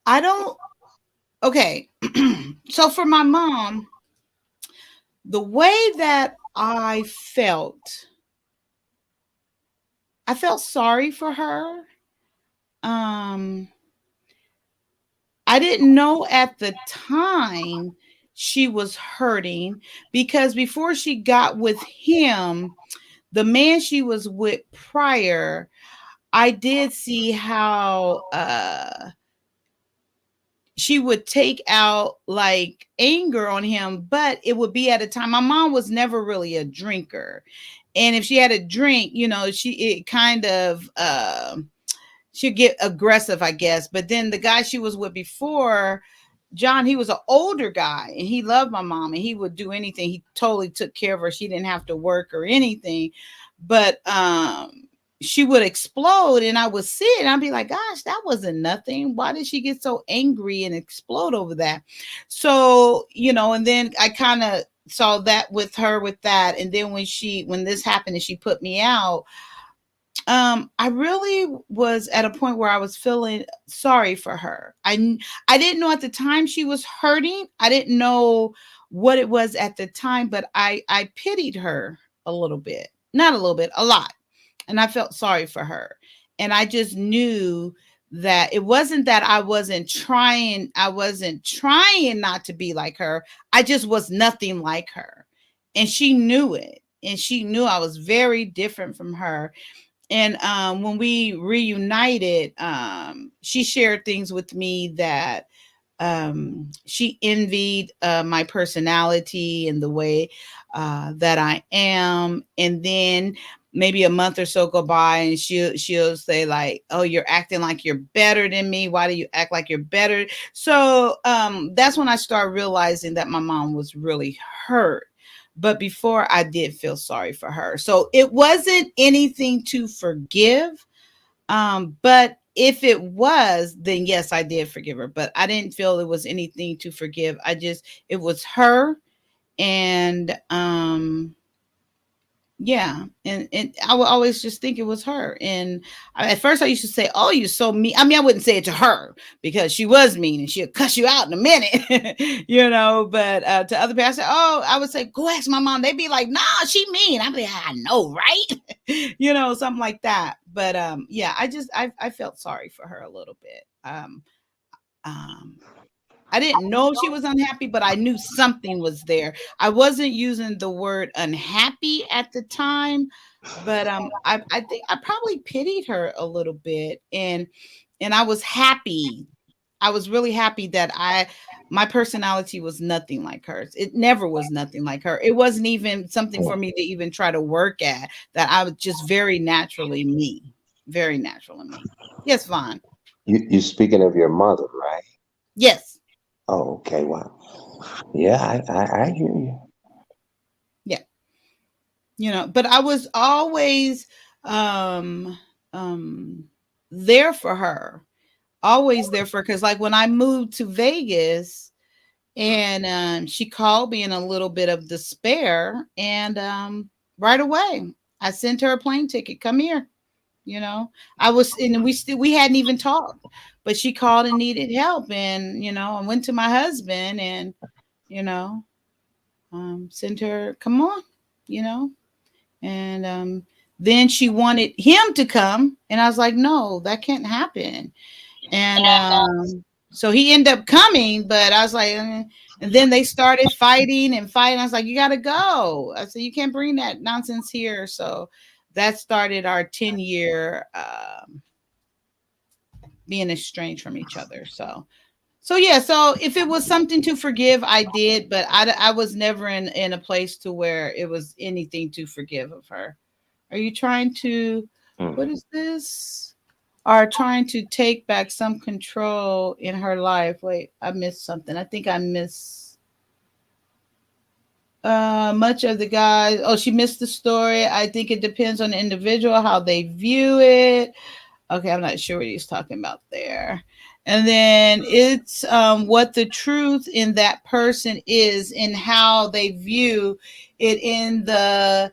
I don't. Okay, so for my mom, the way that I felt sorry for her. Um, I didn't know at the time she was hurting, because before she got with him, the man she was with prior, I did see how she would take out like anger on him, but it would be at a time. My mom was never really a drinker. And if she had a drink, she it kind of she'd get aggressive, I guess. But then the guy she was with before, John, he was an older guy and he loved my mom and he would do anything. He totally took care of her. She didn't have to work or anything. But she would explode and I would see it and I'd be like, gosh, that wasn't nothing. Why did she get so angry and explode over that? So, and then I kind of saw that with her with that. And then when this happened and she put me out, I really was at a point where I was feeling sorry for her. I didn't know at the time she was hurting. I didn't know what it was at the time, but I pitied her a little bit. Not a little bit, a lot. And I felt sorry for her. And I just knew that it wasn't that I wasn't trying not to be like her. I just was nothing like her. And she knew it. And she knew I was very different from her. And when we reunited, she shared things with me that she envied my personality and the way that I am. And then maybe a month or so go by, and she'll say like, "Oh, you're acting like you're better than me. Why do you act like you're better?" So that's when I started realizing that my mom was really hurt. But before, I did feel sorry for her. So it wasn't anything to forgive. But if it was, then yes, I did forgive her. But I didn't feel it was anything to forgive. It was her. And Yeah, and I would always just think it was her. And at first, I used to say, "Oh, you're so mean." I mean, I wouldn't say it to her because she was mean, and she'd cuss you out in a minute, But to other people, I said, "Oh," I would say, "Go ask my mom." They'd be like, "Nah, she mean." I'd be, like, "I know, right?" Something like that. But yeah, I felt sorry for her a little bit. Um, I didn't know she was unhappy, but I knew something was there. I wasn't using the word unhappy at the time, but I think I probably pitied her a little bit, and I was happy. I was really happy that my personality was nothing like hers. It never was nothing like her. It wasn't even something for Mm. me to even try to work at. That I was just very naturally me, very natural in me. Yes, Vaughn. You speaking of your mother, right? Yes. Oh, okay. Wow. Yeah, I hear you. Yeah. But I was always um um there for her, always there for her, because like when I moved to Vegas, and she called me in a little bit of despair, and right away I sent her a plane ticket. Come here. you know I was, and we hadn't even talked, but she called and needed help, and I went to my husband, and you know sent her, come on, you know and then she wanted him to come, and I was like, no, that can't happen. And so he ended up coming, but I was like, and then they started fighting and fighting. I was like, you got to go. I said, you can't bring that nonsense here. So that started our 10-year being estranged from each other. So yeah, so if it was something to forgive, I did, but I was never in a place to where it was anything to forgive of her. Are you trying to, what Mm. is this? Are trying to take back some control in her life. Wait, I missed something. I think I missed much of the guys. Oh, she missed the story. I think it depends on the individual how they view it. Okay, I'm not sure what he's talking about there. And then it's what the truth in that person is and how they view it in the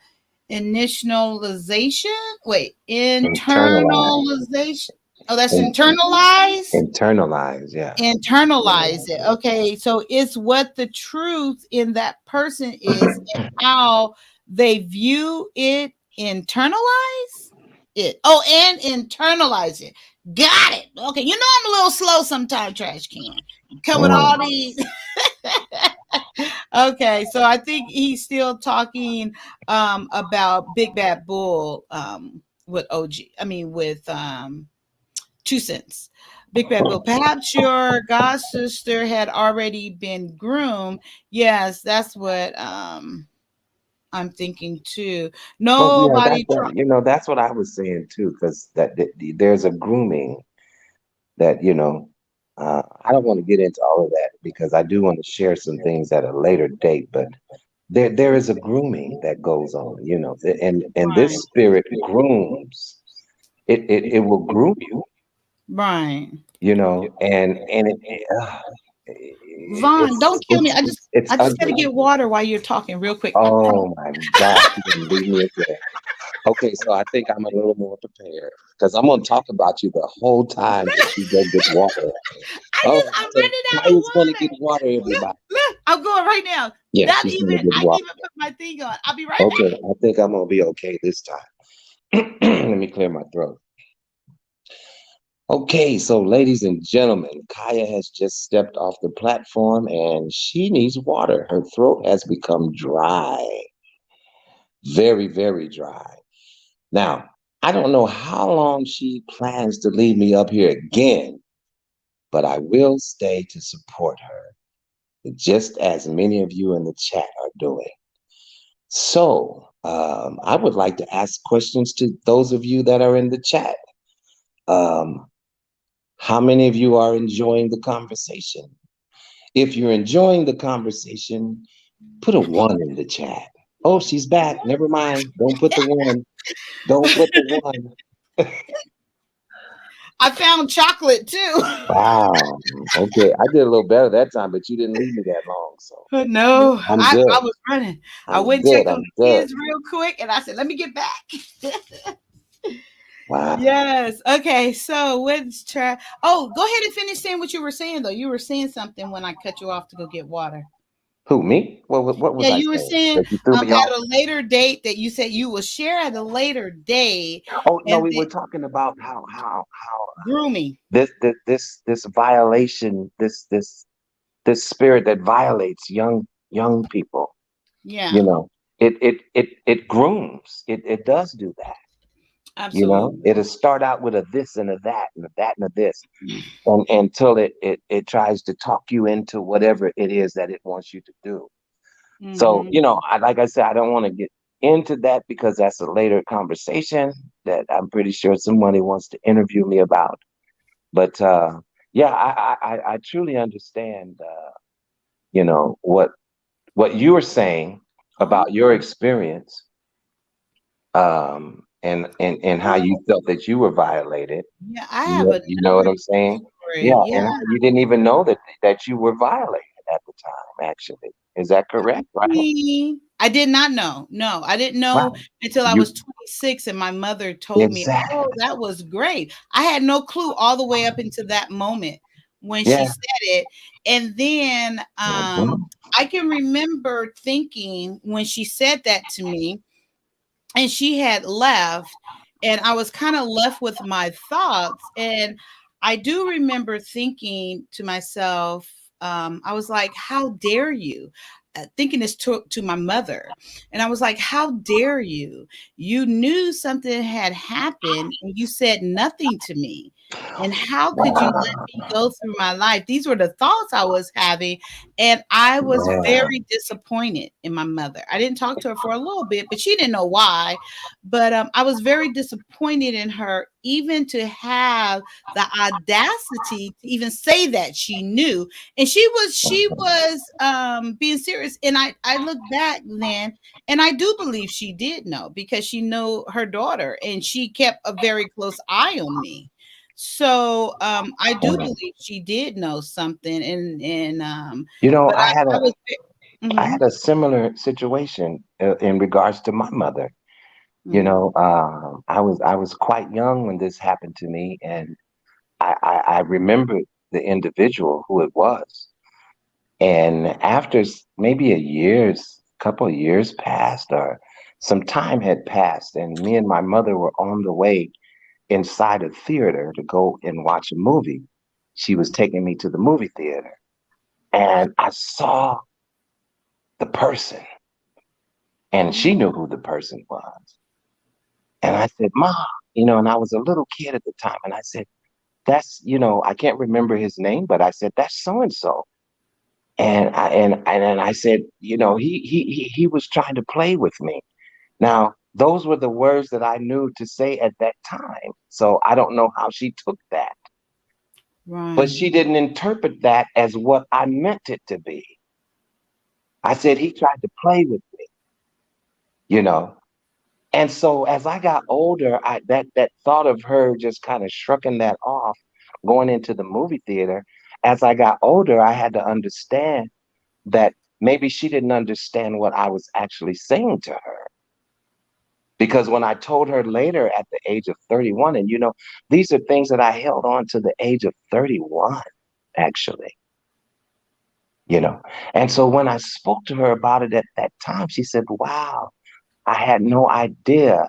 initialization. Wait, Internalize. internalization. Oh, that's In, internalized? internalize. Yeah. Internalize it. Okay, so it's what the truth in that person is and how they view it, internalize it. Oh, and internalize it. Got it. Okay, I'm a little slow sometimes, trash can. Come with all Mm. these. Okay, so I think he's still talking about Big Bad Bull with OG. I mean with 2 Cents. Big Bad Bill. Perhaps your god sister had already been groomed. Yes, that's what I'm thinking too. Well, yeah, Nobody try. that's what I was saying too, because there's a grooming that I don't want to get into all of that because I do want to share some things at a later date, but there is a grooming that goes on, and Right. this spirit grooms. It will groom you, Right. and Vaughn, don't kill me. it's I just gotta ugly. get water while you're talking real quick. I Oh my gosh, you're gonna leave me again. Okay, so I think I'm a little more prepared because I'm gonna talk about you the whole time that you go get water. Oh, I'm so running out of Kaya's gonna get water. water, Look, everybody. look, I'm going right now. Yeah, Not she's gonna even get I water. didn't even put my thing on. I'll be right Okay, back. I think I'm gonna be okay this time. Let me clear my throat. Okay, so ladies and gentlemen, Kaya has just stepped off the platform and she needs water. Her throat has become dry, very, very dry. Now, I don't know how long she plans to leave me up here again, but I will stay to support her, just as many of you in the chat are doing. So, I would like to ask questions to those of you that are in the chat. Um, how many of you are enjoying the conversation? If you're enjoying the conversation, put a one in the chat. Oh, she's back. Never mind. Don't put the one. Don't put the one. I found chocolate too. Wow. Okay, I did a little better that time, but you didn't leave me that long, so No, I'm I good. was running. I I'm went and good. checked on I'm the good. kids real quick, and I said, "Let me get back." Wow. Yes. Okay. So let's try. Oh, go ahead and finish saying what you were saying though. You were saying something when I cut you off to go get water. Who, me? What Yeah, was I you were saying? saying That you threw me at off? a later date that you said you will share at a later date, Oh no, and we then were talking about how grooming. this violation, this spirit that violates young people. You Yeah, know, it grooms. It does do that. You know, absolutely. it'll start out with a this and a that and a that and a this, and until it tries to talk you into whatever it is that it wants you to do. So, Mm-hmm. like I said, I don't want to get into that because that's a later conversation that I'm pretty sure somebody wants to interview me about. But yeah, I truly understand, what you were saying Oh, about your experience, and how you oh, felt that you were violated. yeah. I have You know what another I'm saying? story. Yeah, Yeah. and how you didn't even know that you were violated at the time. Actually, is that correct? Right? I did not know. No, I didn't know Wow. until I was You 26 and my mother told me, "Oh, exactly. that was great." I had no clue all the way up into that moment when she Yeah. said it. And then Mhm. I can remember thinking when she said that to me and she had left and I was kind of left with my thoughts and I do remember thinking to myself I was like how dare you thinking this to my mother and I was like how dare you, you knew something had happened and you said nothing to me, and how could you let Wow. me go through my life? These were the thoughts I was having, and I was Yeah. very disappointed in my mother. I didn't talk to her for a little bit, but she didn't know why. But I was very disappointed in her, even to have the audacity to even say that she knew. And she was being serious. And I look back then, and I do believe she did know because she knew her daughter, and she kept a very close eye on me. So I do Mm. believe she did know something, and You know, but I was. I Mm-hmm, had a similar situation in regards to my mother. mm-hmm, I was quite young when this happened to me, and I remembered the individual who it was. And after maybe couple of years passed, or some time had passed, and me and my mother were on the way inside a theater to go and watch a movie. She was taking me to the movie theater, and I saw the person, and she knew who the person was. And I said, "Mom," and I was a little kid at the time, and I said, I can't remember his name, but I said, "That's so and so." And I said, he was trying to play with me. Now, those were the words that I knew to say at that time. So I don't know how she took that, but right. she didn't interpret that as what I meant it to be. I said he tried to play with me, you know. And so as I got older, that thought of her just kind of shrugging that off, going into the movie theater. As I got older, I had to understand that maybe she didn't understand what I was actually saying to her. Because when I told her later at the age of 31, and these are things that I held on to the age of 31, actually, you know. And so when I spoke to her about it at that time, she said, "Wow, I had no idea."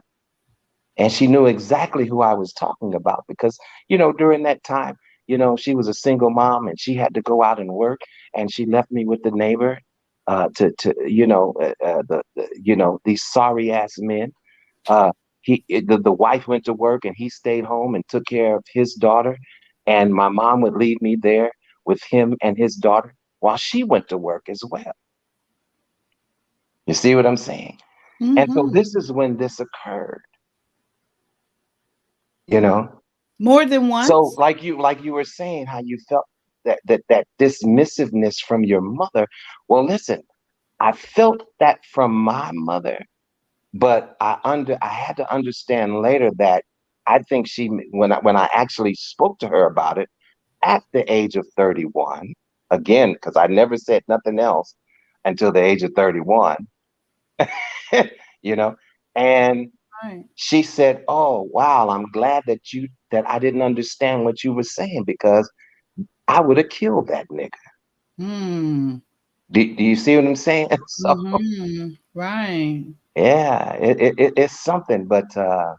And she knew exactly who I was talking about because, during that time, she was a single mom and she had to go out and work, and she left me with the neighbor, to these sorry ass men. Uh, the wife went to work and he stayed home and took care of his daughter, and my mom would leave me there with him and his daughter while she went to work as well. You see what I'm saying? And so Mm-hmm. this is when this occurred, you know. More than So once? like you were saying how you felt that dismissiveness from your mother. Well, listen, I felt that from my mother, but I had to understand later that I think she when I actually spoke to her about it at the age of 31, again, because I never said nothing else until the age of 31, you know, and Right. she said, "Oh, wow, I'm glad that I didn't understand what you were saying because I would have killed that nigga." Mm. Do you see what I'm saying? So Mm-hmm. Right. yeah, it's something, but I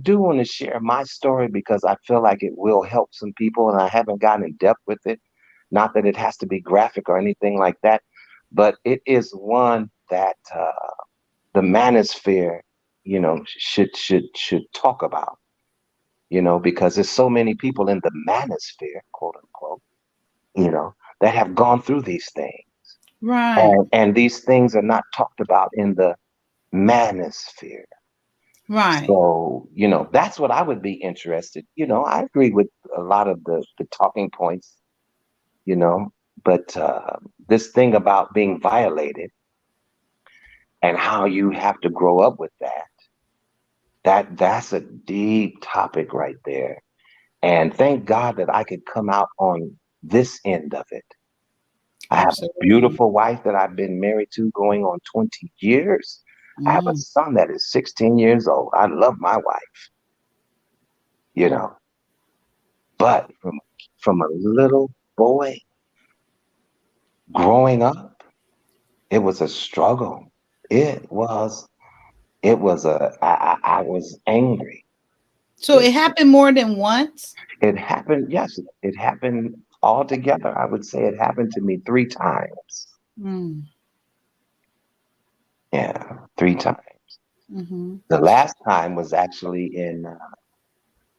do want to share my story because I feel like it will help some people, and I haven't gotten in depth with it. Not that it has to be graphic or anything like that, but it is one that the manosphere, should talk about. Because there's so many people in the manosphere, quote unquote, that have gone through these things, Right. and these things are not talked about in the manosphere. Right. So, that's what I would be interested. I agree with a lot of the talking points, you know, but this thing about being violated and how you have to grow up with that's a deep topic right there. And thank God that I could come out on this end of it. I have a Absolutely. beautiful wife that I've been married to going on 20 years. I have a Mm. son that is 16 years old. I love my wife, you know. But from a little boy growing up, it was a struggle. I was angry. So It it happened more than once? it happened, yes, it happened all together. I would say it happened to me 3 times. Mm. Yeah, 3 times. Mm-hmm. The last time was actually in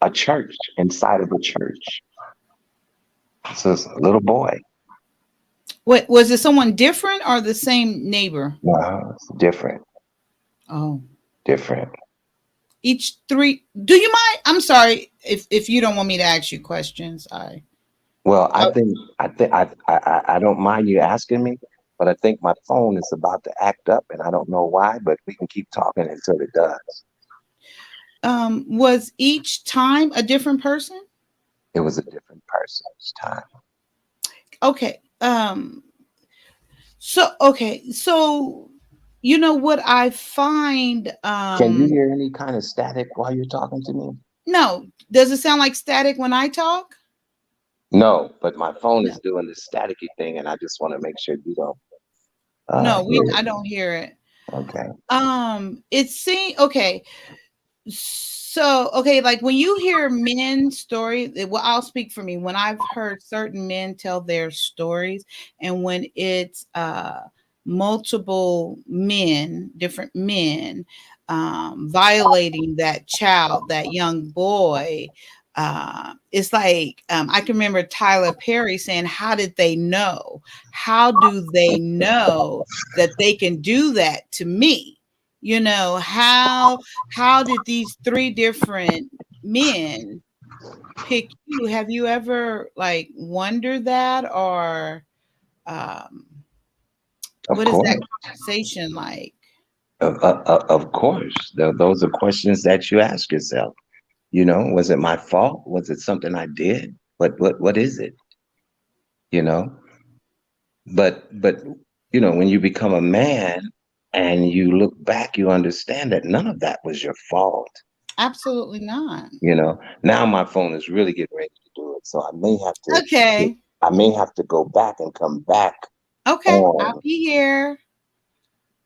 a church, inside of a church. So it's a little boy. What was it, someone different or the same neighbor? It's different, Oh. different. Each three, do you mind? I'm sorry if you don't want me to ask you questions. Well, I I think I don't mind you asking me, but I think my phone is about to act up, and I don't know why. But we can keep talking until it does. Was each time a different person? It was a different person each time. Okay. So you know what I find Can you hear any kind of static while you're talking to me? no, does it sound like static when I talk? No, but my phone No. is doing this staticky thing, and I just want to make sure you don't No, hear I it. don't hear it. Okay. It seems okay. So, okay, like when you hear men's story, well, I'll speak for me. When I've heard certain men tell their stories, and when it's multiple men, different men, violating that child, that young boy, it's like I can remember Tyler Perry saying, "How did they know? How do they know that they can do that to me?" You know, how did these three different men pick you? Have you ever like wondered that, or um, Of what is that course. conversation like? Of course. Those are questions that you ask yourself. Was it my fault? Was it something I did? What is it? You know? But when you become a man and you look back, you understand that none of that was your fault. Absolutely not. Now my phone is really getting ready to do it. So Okay. I may have to go back and come back Okay. I'll on. be here.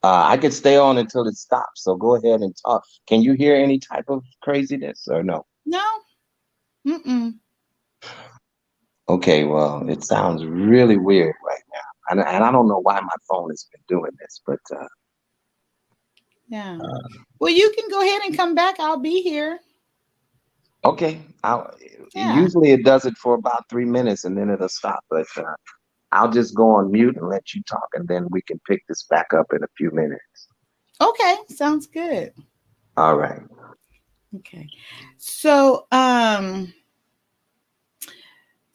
I could stay on until it stops. So go ahead and talk. Can you hear any type of craziness or no? No. Mm-mm. Okay, well, it sounds really weird right now. And I don't know why my phone has been doing this, but Yeah. uh, Well, you can go ahead and come back. I'll be here. okay. Yeah. Usually it does it for about 3 minutes and then it'll stop. But I'll just go on mute and let you talk, and then we can pick this back up in a few minutes. Okay. Sounds good. All right. Okay. So,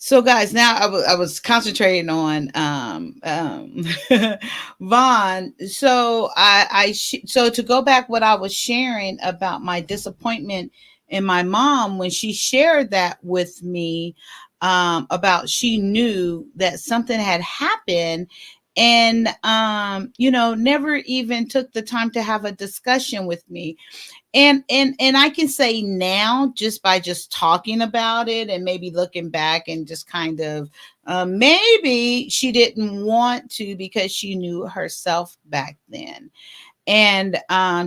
So guys, now I was concentrating on Vaughn. So so to go back what I was sharing about my disappointment in my mom when she shared that with me, about she knew that something had happened, and never even took the time to have a discussion with me. And I can say now, just by just talking about it and maybe looking back and just kind of, maybe she didn't want to because she knew herself back then. And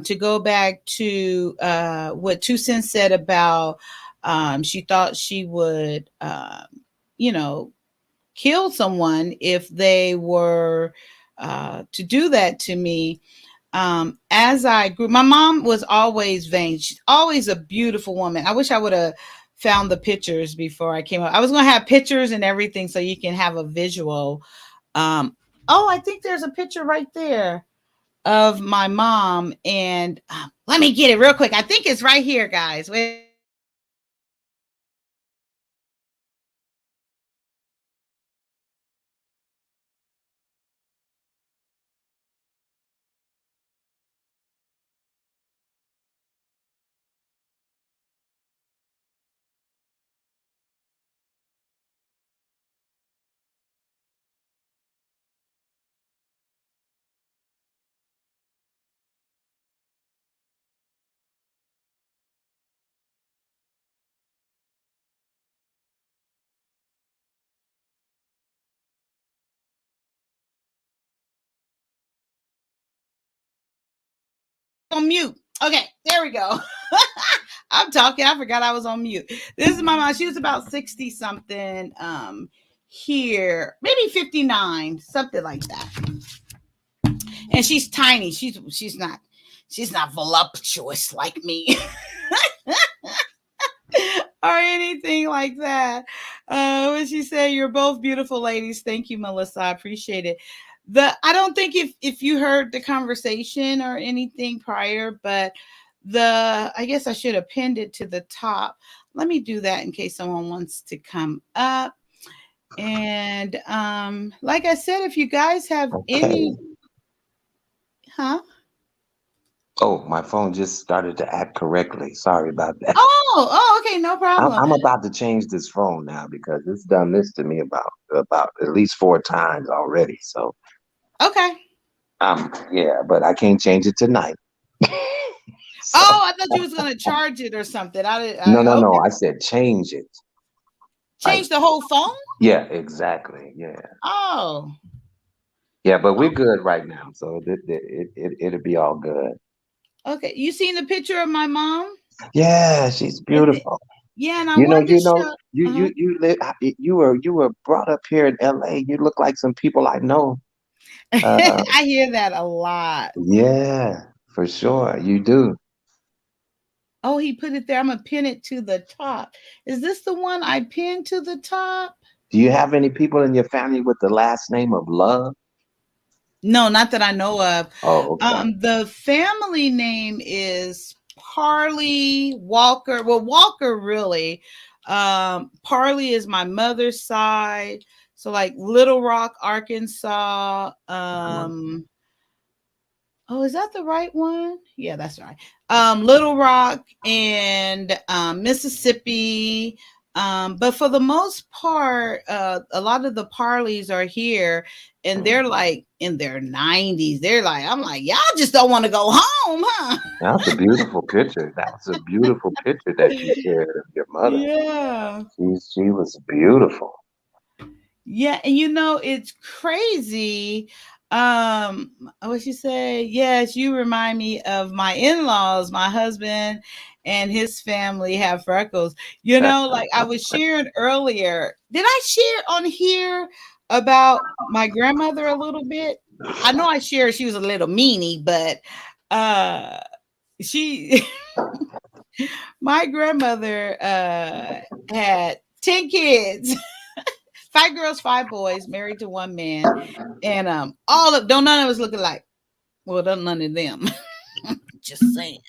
to go back to what Tucson said about, she thought she would, you know kill someone if they were to do that to me. As I grew, my mom was always vain. She's always a beautiful woman. I wish I would have found the pictures before I came up. I was going to have pictures and everything so you can have a visual. Oh, I think there's a picture right there of my mom. And let me get it real quick. I think it's right here, guys. Wait a minute. On mute. Okay, there we go. I'm talking. I forgot I was on mute. This is my mom. She was about 60 something. Here, maybe 59, something like that. And she's tiny. She's not voluptuous like me or anything like that. When she said, "You're both beautiful ladies." Thank you, Melissa. I appreciate it. I don't think if you heard the conversation or anything prior, but I guess I should have pinned it to the top. Let me do that in case someone wants to come up. And like I said, if you guys have Okay. any, huh? Oh, my phone just started to act correctly. Sorry about that. Okay, no problem. I'm about to change this phone now because it's done this to me about at least four times already. So Okay. yeah, but I can't change it tonight. So Oh, I thought you was gonna charge it or something. I did. no, no, no. Okay. I said change it. Like Change the whole phone. yeah, exactly. Yeah, Oh, yeah. But we're good right now, so it'll be all good. okay. You seen the picture of my mom? Yeah, she's And the, beautiful. yeah, and I wanted to show. Uh-huh. You were brought up here in L.A. You look like some people I know. Uh, I hear that a lot. yeah, for sure, you do. Oh, he put it there. I'm gonna pin it to the top. Is this the one I pinned to the top? Do you have any people in your family with the last name of Love? No, not that I know of. Oh, okay. The family name is Parley Walker. Well, Walker really. Parley is my mother's side. So like Little Rock, Arkansas. Oh, is that the right one? Yeah, that's right. Little Rock and Mississippi. But for the most part, a lot of the Parleys are here and they're like in their 90s. They're like, I'm like, y'all just don't want to go home, huh? That's a beautiful picture. That's a beautiful picture that you shared of your mother. Yeah. She was beautiful. Yeah, and it's crazy. What you say? Yes, you remind me of my in-laws. My husband and his family have freckles. Like I was sharing earlier. Did I share on here about my grandmother a little bit? I know I shared she was a little meanie, but uh she my grandmother had 10 kids. 5 girls, 5 boys, married to one man, and all of don't none of us look alike. Well, don't none of them. Just saying.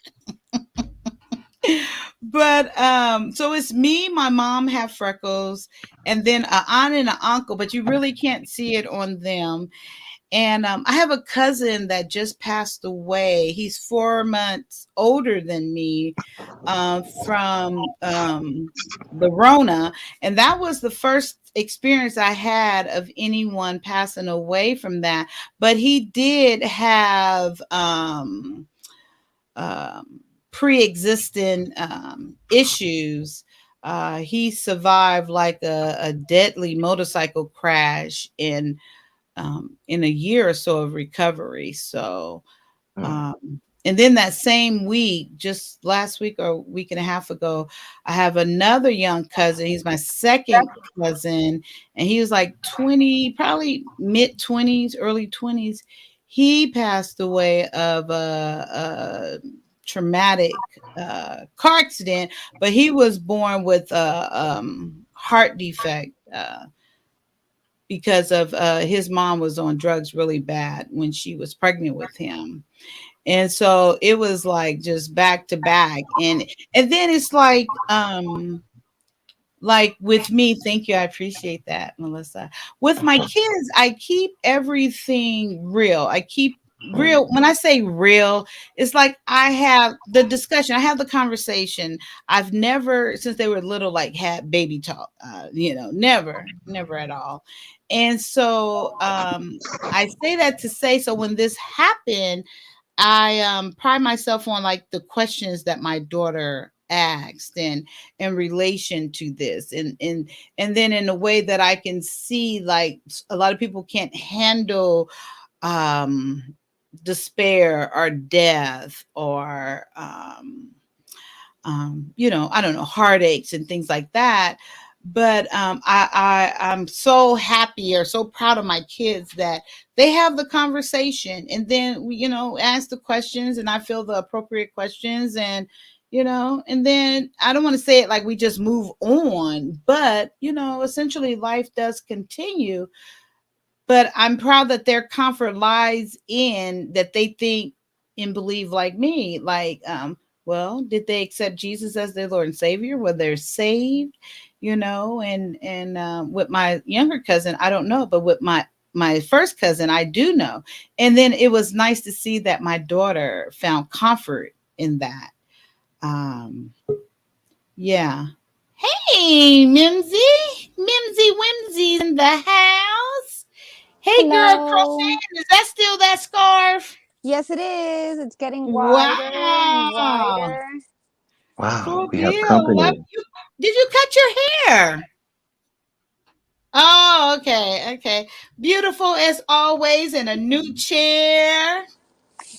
But so it's me, my mom have freckles, and then an aunt and an uncle, but you really can't see it on them. And I have a cousin that just passed away. He's 4 months older than me, from the Rona. And that was the first experience I had of anyone passing away from that. But he did have um, pre existing issues. He survived like a deadly motorcycle crash in a year or so of recovery. So, Mm. and then that same week, just last week or a week and a half ago, I have another young cousin. He's my second cousin, and he was like 20, probably mid 20s, early 20s. He passed away of a traumatic car accident, but he was born with a heart defect. Because of his mom was on drugs really bad when she was pregnant with him. And so it was like just back to back. And then it's like with me, thank you. I appreciate that, Melissa. With my kids, I keep everything real. I keep real. When I say real, it's like I have the discussion, I have the conversation. I've never, since they were little, like had baby talk, never at all. And so I say that to say, so when this happened, I pride myself on like the questions that my daughter asked and in relation to this, and then in a way that I can see, like a lot of people can't handle um despair or death or I don't know, heartaches and things like that. But I'm so happy or so proud of my kids that they have the conversation, and then we, ask the questions, and I feel the appropriate questions, and then I don't want to say it like we just move on, but essentially life does continue. But I'm proud that their comfort lies in that they think and believe like me. Like, well, did they accept Jesus as their Lord and Savior? Were they saved? And with my younger cousin, I don't know, but with my first cousin, I do know. And then it was nice to see that my daughter found comfort in that. Um, yeah. Hey, Mimsy Whimsy's in the house. Hey, girl, Hello. crocheting. Is that still that scarf? Yes, it is. It's getting wider and Wow. wider. Wow, Cool we have deal. Love company. you. Did you cut your hair? Oh, okay. Okay. Beautiful as always in a new chair.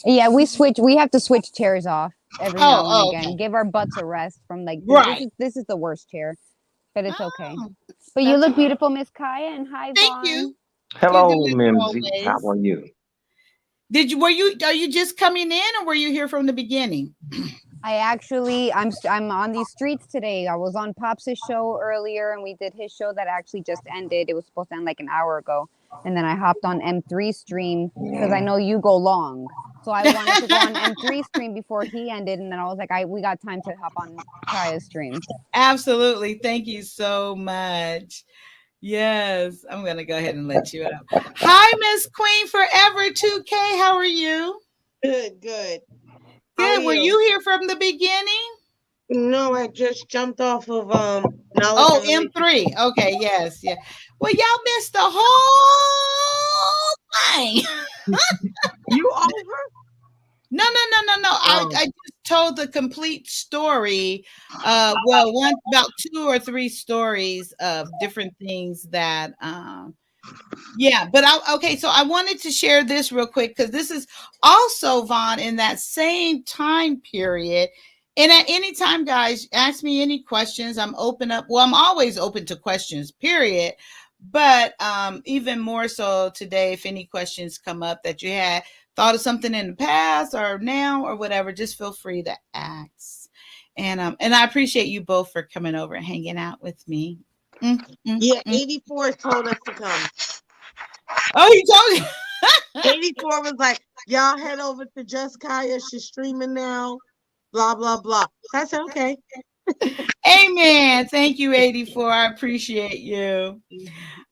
Yeah, we switch. We have to switch chairs off every now and Okay. again. Give our butts a rest from like this. This Right. is this is the worst chair, but it's okay. Oh, But you that's look fine. beautiful, Miss Kaya, and hi, Thank you. Vaughn. Good to Hello, have you Mimsy. How always. are you? Are you just coming in or were you here from the beginning? I'm on these streets today. I was on Pop's show earlier, and we did his show that actually just ended. It was supposed to end like an hour ago, and then I hopped on M3 stream because I know you go long. So I wanted to go on M3 stream before he ended, and then I was like, we got time to hop on Kaya's stream. Absolutely. Thank you so much. Yes, I'm gonna go ahead and let you up. Hi, Miss Queen Forever 2K. How are you? Good, good. How are Good. Were you? you here from the beginning? No, I just jumped off of knowledge Oh, unleashed. M3. Okay, yes, yeah. Well, y'all missed the whole thing. You over? No. Oh, I just told the complete story. One about two or three stories of different things that yeah, but okay, so I wanted to share this real quick because this is also Vaughn in that same time period. And at any time, guys, ask me any questions. I'm open up. Well, I'm always open to questions, period. But even more so today, if any questions come up that you had thought of something in the past or now or whatever, just feel free to ask. And I appreciate you both for coming over and hanging out with me. Mm, mm, yeah, mm. 84 told us to come. Oh, he told you. 84 was like, y'all head over to Juss Kyia. She's streaming now. Blah, blah, blah. So I said, okay. Amen. Thank you, 84. I appreciate you.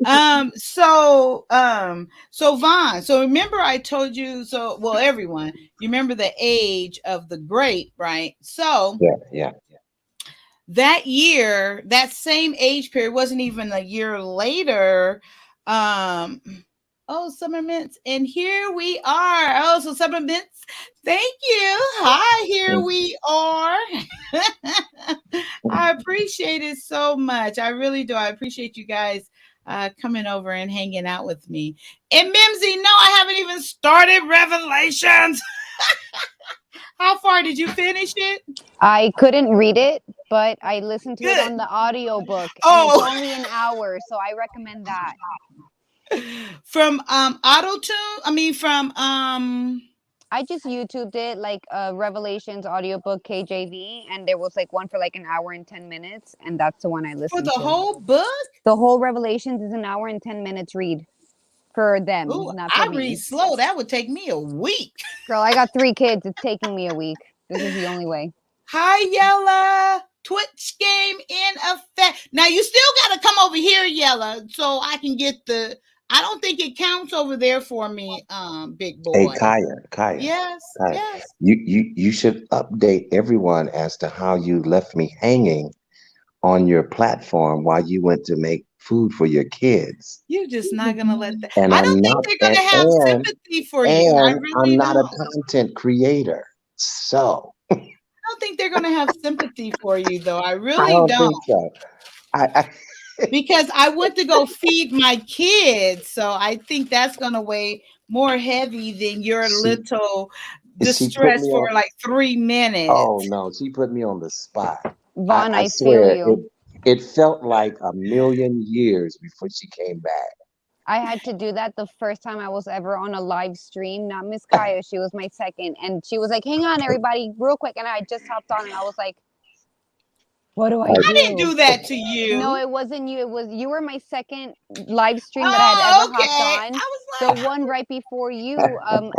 So Vaughn, so remember I told you, so well, everyone, you remember the age of the grape, right? So Yeah. that year, that same age period, wasn't even a year later. Um, oh, summer mints, and here we are. Oh, so summer mints, thank you. Hi, here we are. I appreciate it so much. I really do. I appreciate you guys coming over and hanging out with me. And Mimsy, no, I haven't even started Revelations. How far did you finish it? I couldn't read it, but I listened to it Good. on the audiobook, and it's Oh, only an hour, so I recommend that. from AutoTune. I mean, from I just YouTubed it, like Revelations audiobook KJV, and there was like one for like an hour and 10 minutes, and that's the one I for listened the to. whole book. The whole Revelations is an hour and 10 minutes read for them, Ooh, not for I me. read slow. That would take me a week. Girl, I got 3 kids. It's taking me a week. This is the only way. Hi, Yella. Twitch game in effect. Now you still got to come over here, Yella, so I can get the. I don't think it counts over there for me, big Hey, boy. Kaya. Yes, Kaya. yes. You should update everyone as to how you left me hanging on your platform while you went to make food for your kids. You're just not gonna let that. And I I'm don't think not, they're gonna have sympathy for you. I I'm really not a don't. content creator. So I don't think they're gonna have sympathy for you, though. I I really don't don't. think so. I Because I went to go feed my kids, so I think that's gonna weigh more heavy than your she little she put distress me for on. like 3 minutes. Oh no, she put me on the spot. Vaughn, I I feel swear you. it felt like a million years before she came back. I had to do that the first time I was ever on a live stream. Not Miss Kaya, she was my second. And she was like, hang on, everybody, real quick. And I just hopped on and I was like, what do I I didn't do? do that to No, you. it wasn't you. It was you were my second live stream that I had Oh, ever okay. hopped on. I was The like, one right before you,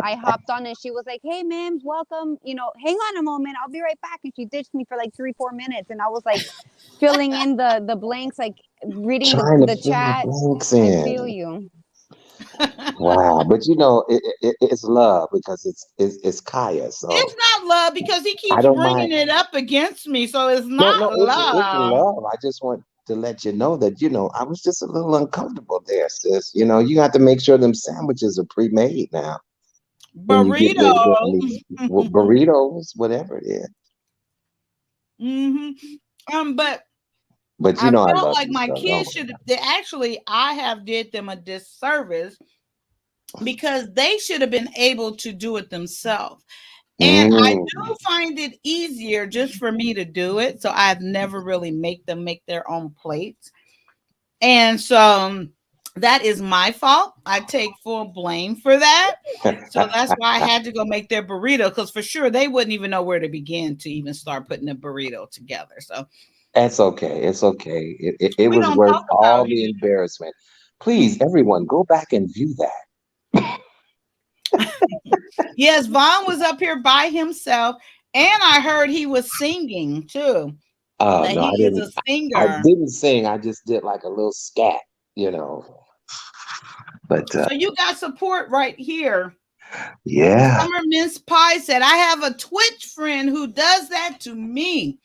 I hopped on and she was like, "Hey, Mims, welcome. You know, hang on a moment. I'll be right back." And she ditched me for like 3-4 minutes, and I was like filling in the blanks, like reading Trying to the fill the chat. blanks I feel in. you. Wow, but it's love because it's Kaya. So it's not love because he I keeps don't mind. bringing it up against me, so it's No, not no, it's love. love. I just want to let you know that I was just a little uncomfortable there, sis. You have to make sure them sandwiches are pre-made now when you get ready to Burrito. meet burritos, whatever it is. hmm but But I I felt love like you, my so don't kids worry. should have actually I have did them a disservice because they should have been able to do it themselves. And I Mm. do find it easier just for me to do it. So I've never really make them make their own plates. And so that is my fault. I take full blame for that. So that's why I had to go make their burrito because for sure they wouldn't even know where to begin to even start putting a burrito together. So That's okay. It's okay. It we was don't worth talk all about the him. embarrassment. Please, everyone, go back and view that. Yes, Vaughn was up here by himself, and I heard he was singing too. Oh That no, he is a I singer. didn't sing. I just did like a little scat, you know. But So you got support right here. yeah. Summer Mince Pie said, I have a Twitch friend who does that to me.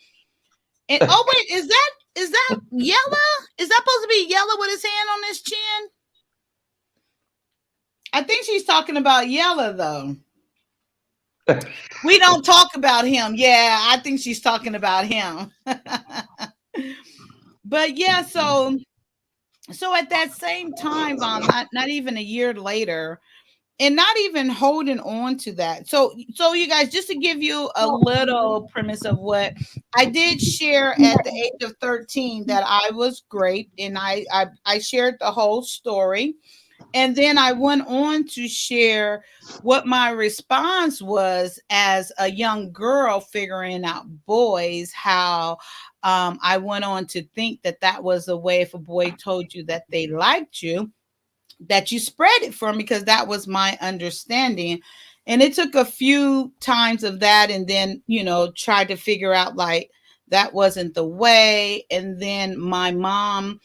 And oh wait, is that Yella? Is that supposed to be Yella with his hand on his chin? I think she's talking about Yella though. We don't talk about him. Yeah, I think she's talking about him. But yeah, so at that same time, not even a year later, and not even holding on to that. So you guys, just to give you a little premise of what I did share at the age of 13, that I was great, and I shared the whole story. And then I went on to share what my response was as a young girl figuring out boys, how I went on to think that that was a way, if a boy told you that they liked you, that you spread it for me, because that was my understanding. And it took a few times of that, and then tried to figure out like that wasn't the way. And then my mom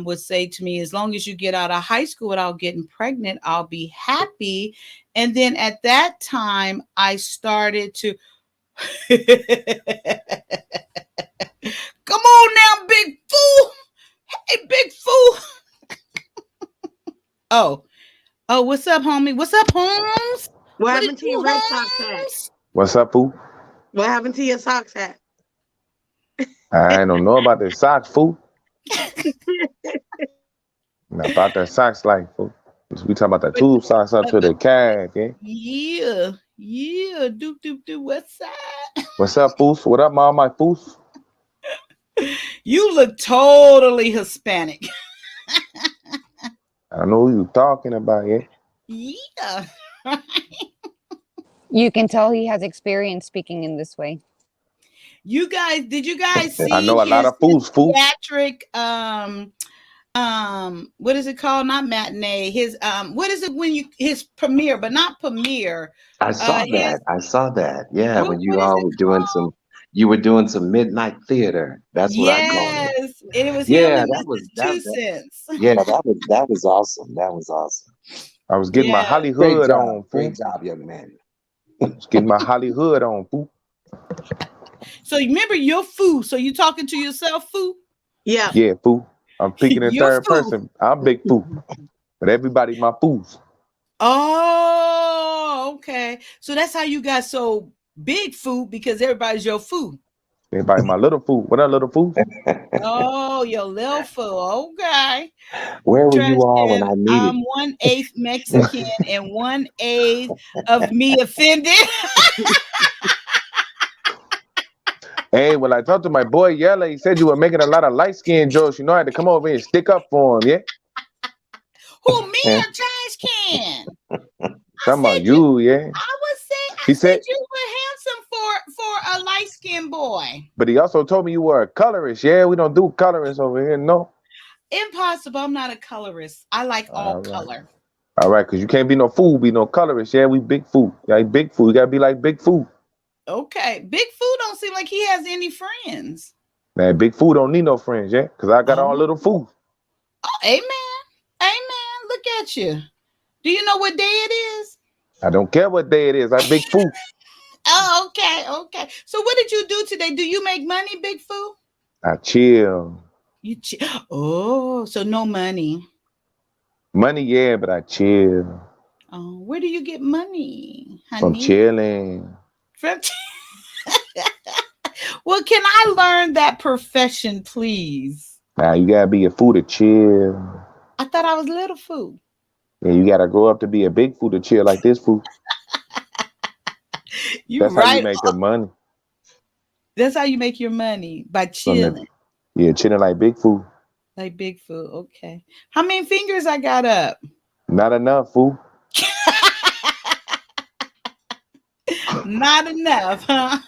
would say to me, as long as you get out of high school without getting pregnant, I'll be happy. And then at that time, I started to come on now, big fool. Hey, big fool. Oh, oh, what's up, homie? What's up, Holmes? What What happened it to your do, red socks hat? Holmes? What's up, fool? What happened to your socks hat? I don't know about the socks, fool. About the socks, like, fool. We talking about the But, tube socks up to the calf, yeah? yeah, yeah, doop, doop, doop, what's up? What's up, foos? What up, all my foos? You look totally Hispanic. I don't know who you talking about, yeah? Yeah. You can tell he has experience speaking in this way. You guys, did you guys see I know a lot of foos, fool. theatric what is it called? Not matinee. His what is it when you his premiere, but not premiere. I saw His that. I saw that. Yeah, when you what is all it were doing called? you were doing some midnight theater. That's what I called it. Yes, and it was him Yeah, and that was Mrs. that, Two that Cents. yeah, that was awesome. That was awesome. I was getting my Yeah. Great Hollywood job. on, fool. Great job, young man. I was getting my Hollywood on, fool. So remember, you're foo. So you talking to yourself, foo? Yeah. Yeah, fool. I'm speaking in You're third foo. person. I'm big fool. But everybody my foos. Oh, okay. So that's how you got so big, foo, because everybody's your foo. Everybody my little fool. What up, little fool? Oh, your little foo. Okay. Where were you all when Tristan, I needed I'm 1/8 Mexican and 1/8 of me offended. Hey, well, I talked to my boy Yella. He said you were making a lot of light skinned jokes. You know, I had to come over here and stick up for him, yeah? Who, me or Trash Can? Talking about you, yeah? I He said said, you were handsome for a light skinned boy. but he also told me you were a colorist. Yeah, we don't do colorists over here, no. Impossible. I'm not a colorist. I like all All right. color. All right, because you can't be no fool, be no colorist. Yeah, we big fool. Yeah, big fool. You got to be like big fool. Okay. Big Foo don't seem like he has any friends. Man, big fool don't need no friends, yeah? Because I got Oh. all little fools. Oh, amen. Amen. Look at you. Do you know what day it is? I don't care what day it is. I big fool. Oh, okay. Okay. So what did you do today? Do you make money, Big Foo? I chill. Oh, so no money. Money, yeah, but I chill. Oh, where do you get money, honey? From chilling. From Well, can I learn that profession, please? Now, you got to be a fool to chill. I thought I was little Foo. Yeah, you got to grow up to be a big fool to chill like this fool. That's how you make the money. That's how you make your money, by From the- chilling. Yeah, chilling like big fool. Like Big Foo. Okay. How many fingers I got up? Not enough, fool. Not enough, huh?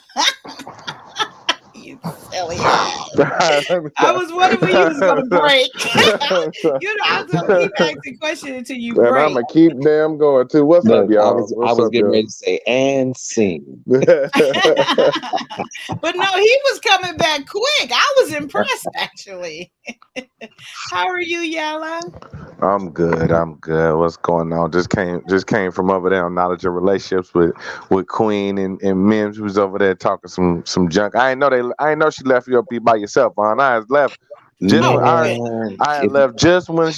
You silly ass. I was wondering when you was gonna break. You know, I was gonna keep asking questions until you And I'm break. gonna keep damn going too. What's up, Look, y'all? I was getting ready to say and sing. But no, he was coming back quick. I was impressed, actually. How are you, Yala? I'm good. I'm good. What's going on? Just came from over there on knowledge of relationships with Queen and Mims. Who was over there talking some junk. I didn't know she left you up here by yourself, man. I had left just Oh, when Man, I had if- left just when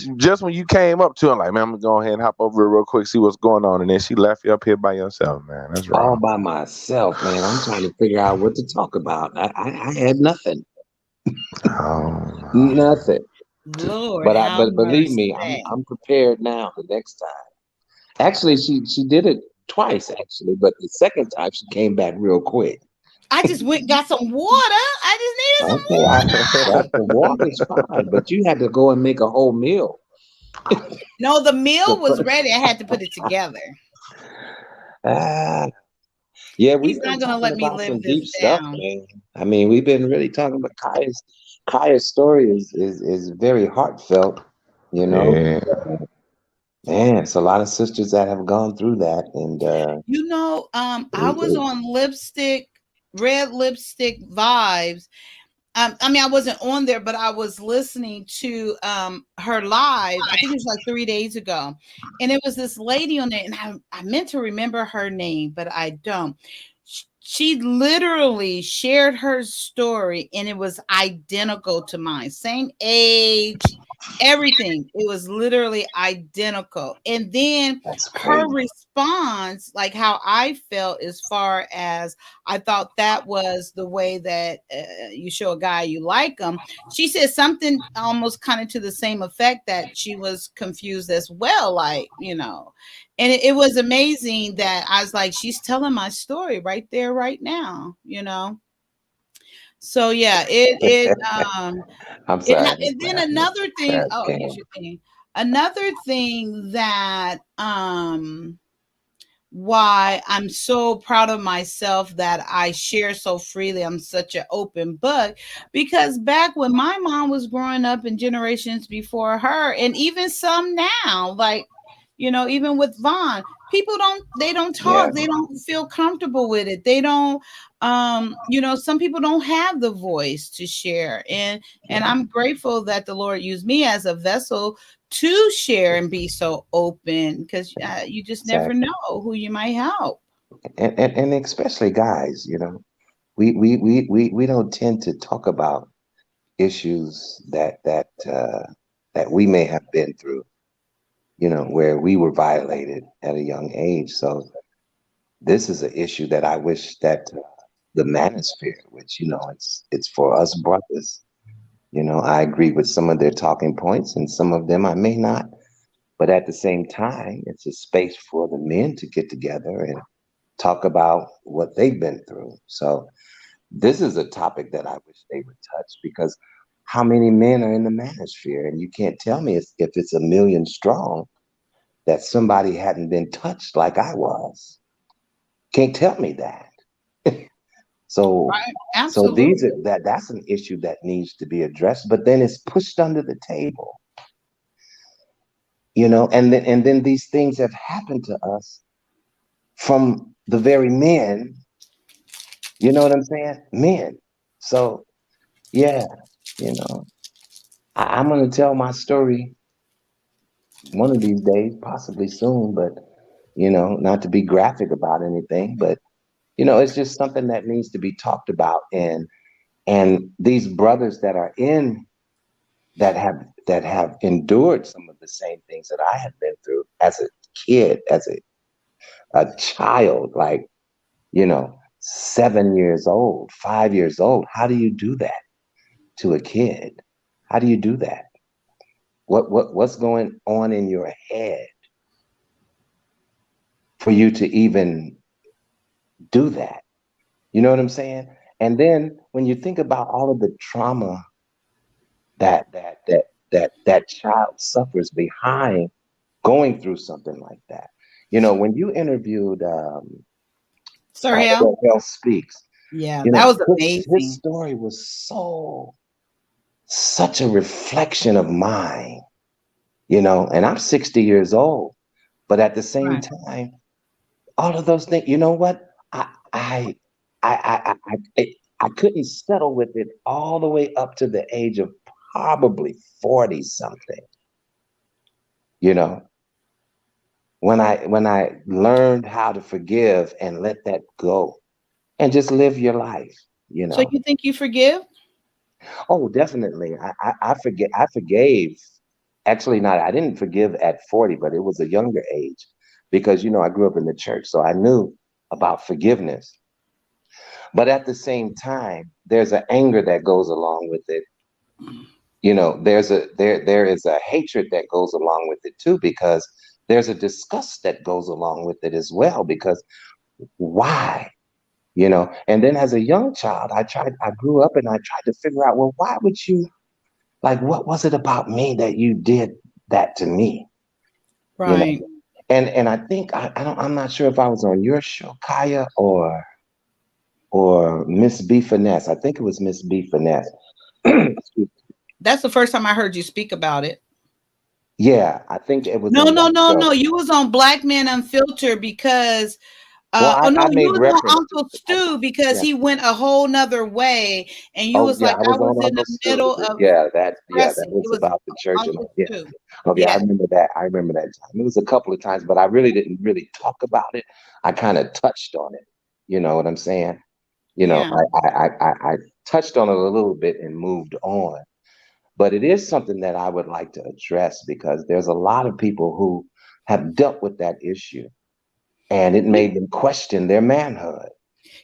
you came up to. I'm like, man, I'm gonna go ahead and hop over real quick, see what's going on, and then she left you up here by yourself, man. That's all wrong. by myself, man. I'm trying to figure out what to talk about. I had nothing. Oh, Nothing. Lord, But how believe me, mercy. I'm prepared now the next time. Actually, she did it twice, actually, but the second time she came back real quick. I just went and got some water. I just needed some Okay, water. the water's fine, but you had to go and make a whole meal. No, the meal was ready. I had to put it together. Ah, yeah, He's we've been not gonna talking let me about live some this deep stuff, down. man. I mean, we've been really talking about Kaya's story is very heartfelt, you know. yeah. Man, it's a lot of sisters that have gone through that, and You know, I was on Lipstick Red Lipstick Vibes. I mean, I wasn't on there, but I was listening to her live. I think it was like 3 days ago, and it was this lady on it, and I meant to remember her name, but I don't. She literally shared her story, and it was identical to mine, same age, everything. It was literally identical, and then That's her crazy. response, like how I felt, as far as I thought that was the way that you show a guy you like him. She said something almost kind of to the same effect, that she was confused as well, like, and it was amazing that I was like, she's telling my story right there, right now. So yeah, I'm and, sorry, Miss and then Daphne. another thing. That's Oh, here's game. your thing. Another thing that why I'm so proud of myself, that I share so freely. I'm such an open book, because back when my mom was growing up, and generations before her, and even some now, like, even with Vaughn, they don't Yeah, talk, they don't feel comfortable with it. They don't, some people don't have the voice to share. And yeah, I'm grateful that the Lord used me as a vessel to share and be so open, because you just never exactly. know who you might help. And especially guys, we don't tend to talk about issues that we may have been through, where we were violated at a young age. So this is an issue that I wish that the manosphere, which it's for us brothers. I agree with some of their talking points, and some of them I may not. But at the same time, it's a space for the men to get together and talk about what they've been through. So this is a topic that I wish they would touch, because how many men are in the manosphere? And you can't tell me if it's a million strong that somebody hadn't been touched like I was. Can't tell me that. So Right? so these are Absolutely. that's an issue that needs to be addressed, but then it's pushed under the table, and then these things have happened to us from the very men, you know what I'm saying? Men. So yeah, you know, I'm gonna tell my story one of these days, possibly soon, but not to be graphic about anything, but it's just something that needs to be talked about. And these brothers that are in that have endured some of the same things that I have been through as a kid, as a child, like, 7 years old, 5 years old. How do you do that to a kid? How do you do that? What's going on in your head for you to even do that? You know what I'm saying? And then when you think about all of the trauma that child suffers behind going through something like that. When you interviewed Sir Hell. Hell Speaks, Yeah, that was his amazing. story was such a reflection of mine, and I'm 60 years old, but at the same Right. time, all of those things, you know what? I couldn't settle with it all the way up to the age of probably 40 something, you know, when I learned how to forgive and let that go and just live your life, you So know. you think you forgive? Oh, definitely. I forgave. Actually, not. I didn't forgive at 40, but it was a younger age because I grew up in the church, so I knew about forgiveness. But at the same time, there's an anger that goes along with it. There is a hatred that goes along with it too, because there's a disgust that goes along with it as well. Because why? And then as a young child, I grew up and I tried to figure out, well, why would you, like, what was it about me that you did that to me? You know, Right. and I think I'm not sure if I was on your show, Kaya, or Miss B Finesse. I think it was Miss B Finesse. That's the first time I heard you speak about it. Yeah, I think it was No, on no, that no, show. no. You was on Black Men Unfiltered, because Well, Oh no, I you made was on reference to Uncle it. Stu because Yeah. he went a whole nother way, and you Oh was yeah, like, I I was was on in Uncle the Stu. middle of That pressing. It was was about the church and Uncle all. Yeah. Stu. Okay, I Yeah, remember that. I remember that time. It was a couple of times, but I really didn't really talk about it. I kind of touched on it. You know what I'm saying? You know, yeah. I touched on it a little bit and moved on. But it is something that I would like to address because there's a lot of people who have dealt with that issue, and it You made them question their manhood.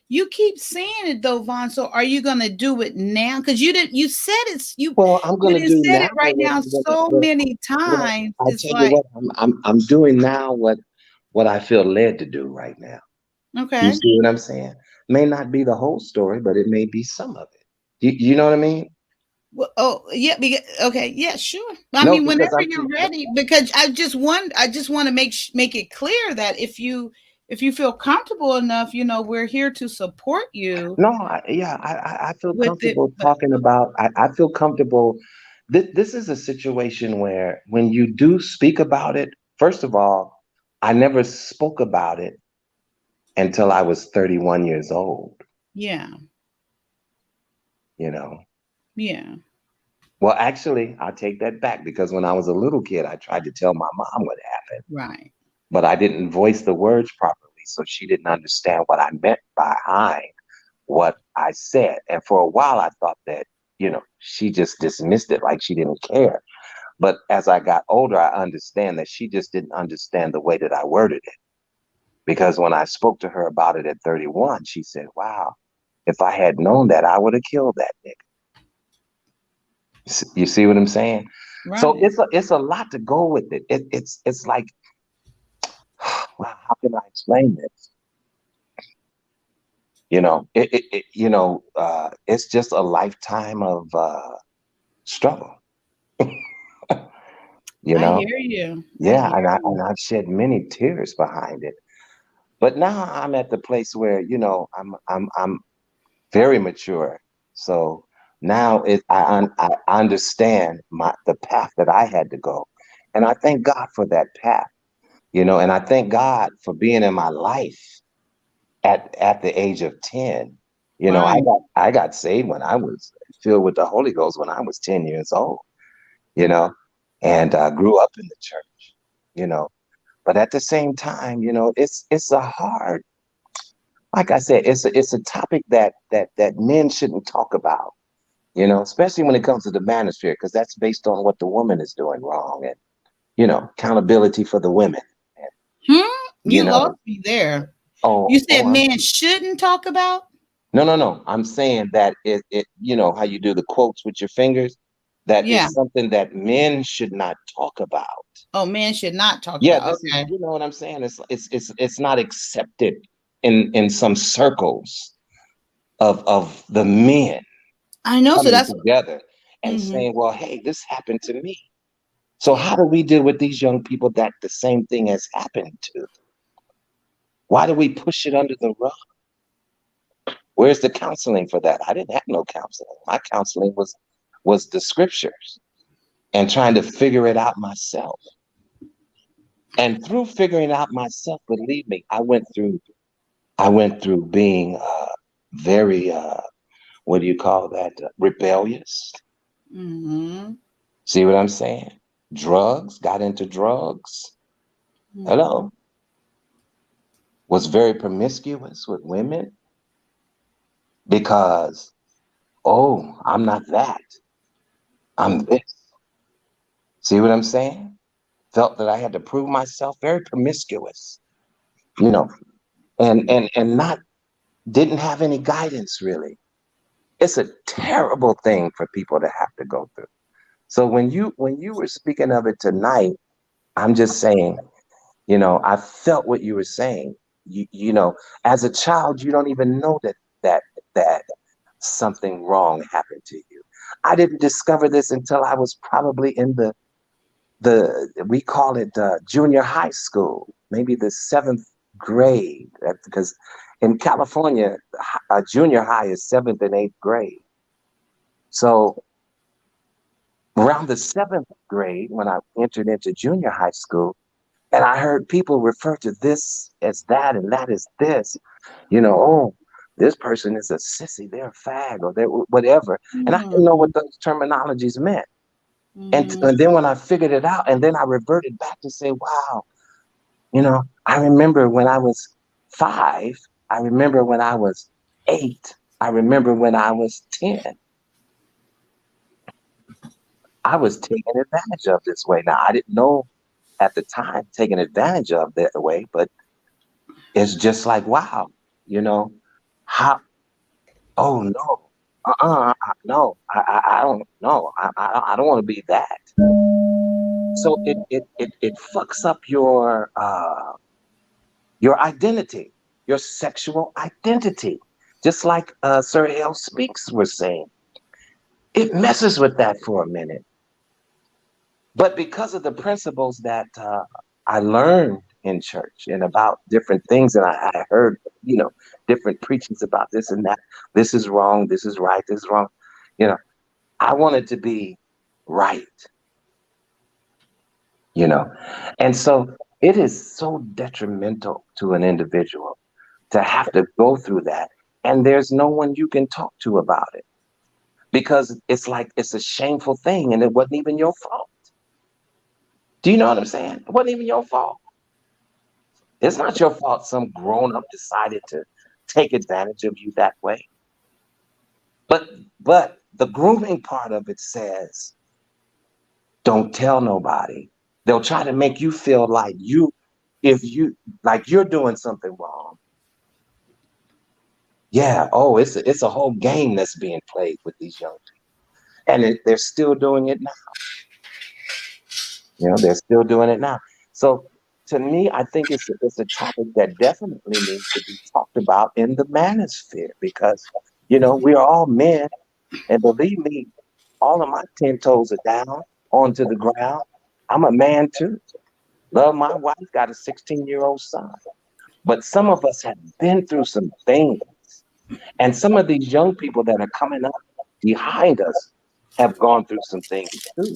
you keep saying it though, Vaughn. So are you gonna do it now? Because you didn't. You said it's you. Well, I'm You gonna didn't do said now it right now so many well, times. I'll It's tell you like what, I'm doing now what I feel led to do right now. You okay. see what I'm saying? May not be the whole story, but it may be some of it. You know what I mean? Well, oh yeah, okay, yeah, sure. I No, mean, because whenever I'm you're ready, because I just want to make it clear that if you feel comfortable enough, we're here to support you no, I feel with it. comfortable But talking about. I feel comfortable. This is a situation where when you do speak about it, first of all, I never spoke about it until I was 31 years old. yeah, You know. yeah, Well, actually, I take that back because when I was a little kid, I tried to tell my mom what happened, right, but I didn't voice the words properly, so she didn't understand what I meant behind what I said. And for a while, I thought that, she just dismissed it like she didn't care. But as I got older, I understand that she just didn't understand the way that I worded it. Because when I spoke to her about it at 31, she said, wow, if I had known that, I would have killed that nigga. You see what I'm saying? So right. it's a lot to go with it. It's like, well, how can I explain this? It's just a lifetime of struggle. You I know, hear you. I yeah, hear you. and I've shed many tears behind it. But now I'm at the place where I'm very mature. So now I understand the path that I had to go, and I thank God for that path. And I thank God for being in my life at the age of 10. I Right. got saved when I was filled with the Holy Ghost when I was 10 years old, you know, and grew up in the church, you know. But at the same time, it's a hard, like I said, it's a topic that men shouldn't talk about, especially when it comes to the manosphere, because that's based on what the woman is doing wrong and accountability for the women. And, you You lost know, me there. You oh, said men shouldn't talk about. no. I'm saying that how you do the quotes with your fingers, that Yeah. is something that men should not talk about. Oh, men should not talk Yeah, about. this is, Okay. you know what I'm saying? It's not accepted in some circles of the men I know. So coming that's. together and Mhm. saying, well, hey, this happened to me. So how do we deal with these young people that the same thing has happened to? Why do we push it under the rug? Where's the counseling for that? I didn't have no counseling. My counseling was the scriptures and trying to figure it out myself. And through figuring out myself, believe me, I went through being very what do you call that? Rebellious. Mhm. See what I'm saying? Drugs, got into drugs. Mhm. Hello. Was very promiscuous with women because, oh, I'm not that. I'm this. See what I'm saying? Felt that I had to prove myself, very promiscuous, you know, and not didn't have any guidance really. It's a terrible thing for people to have to go through. So when you were speaking of it tonight, I'm just saying, I felt what you were saying. As a child, you don't even know that something wrong happened to you. I didn't discover this until I was probably in the we call it junior high school, maybe the seventh grade, because in California, junior high is seventh and eighth grade. So around the seventh grade, when I entered into junior high school, And I heard people refer to this as that and that is this. You know, oh, this person is a sissy, they're a fag, or they're whatever. And I didn't know what Mm, those terminologies meant. mm, And then when I figured it out, and then I reverted back to say, wow, you know, I remember when I was 5, I remember when I was 8, I remember when I was 10. I was taken advantage of this way. Now, I didn't know at the time taken advantage of that way, but it's just like, wow, you know, how, oh no, no, I don't know. I don't want to be that. So it fucks up your identity, your sexual identity. Just like Sir Hale Speaks was saying, it messes with that for a minute. But because of the principles that I learned in church and about different things, and I heard, you know, different preachings about this and that, this is wrong, this is right, this is wrong. You know, I wanted to be right, you know. And so it is so detrimental to an individual to have to go through that. And there's no one you can talk to about it because it's like it's a shameful thing and it wasn't even your fault. Do you know what I'm saying? It wasn't even your fault. It's not your fault some grown up decided to take advantage of you that way. But but the grooming part of it says, don't tell nobody. They'll try to make you feel like if you like you're doing something wrong. Yeah, oh, it's a whole game that's being played with these young people. And they're still doing it now. You know, they're still doing it now. So to me, I think it's a topic that definitely needs to be talked about in the manosphere because, you know, we're all men. And believe me, all of my 10 toes are down onto the ground. I'm a man too. Love my wife, got a 16-year-old son. But some of us have been through some things. And some of these young people that are coming up behind us have gone through some things too.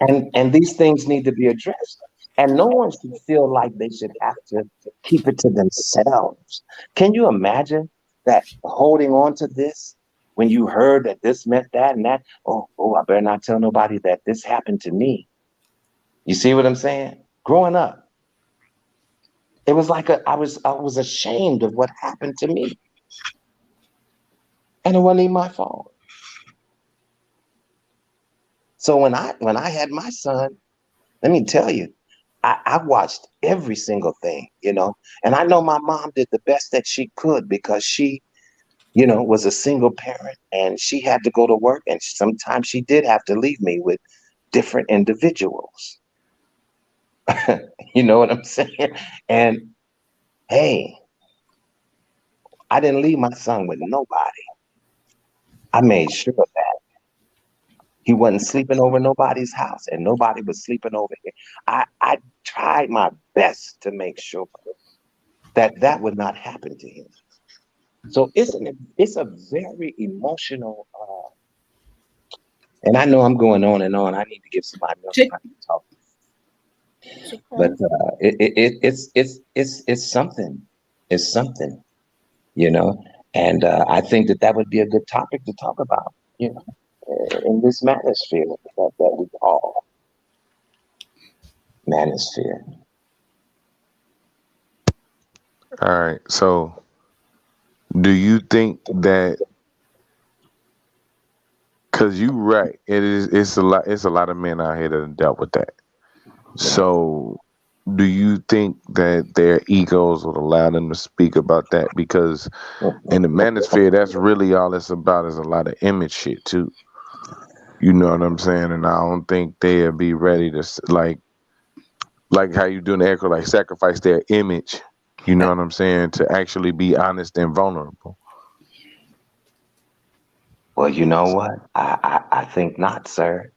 And these things need to be addressed. And no one should feel like they should have to keep it to themselves. Can you imagine that holding on to this when you heard that this meant that and that? Oh, I better not tell nobody that this happened to me. You see what I'm saying? Growing up, it was like I was ashamed of what happened to me. And it wasn't even my fault. So when I had my son, let me tell you, I watched every single thing, you know, and I know my mom did the best that she could because she, you know, was a single parent and she had to go to work. And sometimes she did have to leave me with different individuals. You know what I'm saying? And hey, I didn't leave my son with nobody. I made sure of that. He wasn't sleeping over nobody's house and nobody was sleeping over here. I tried my best to make sure that that would not happen to him. So it's a very emotional, and I know I'm going on and on. I need to give somebody else Chick- time to talk, but chicken. it's something. It's something, you know. And I think that that would be a good topic to talk about, you know, in this manosphere that we call manosphere. All right. So, do you think that? Cause you right, it is. It's a lot. It's a lot of men out here that have dealt with that. Yeah. So, do you think that their egos would allow them to speak about that? Because in the manosphere, that's really all it's about is a lot of image shit too. You know what I'm saying? And I don't think they'll be ready to like how you do in the echo, like sacrifice their image. You know what I'm saying? To actually be honest and vulnerable. Well, you know what? I think not, sir.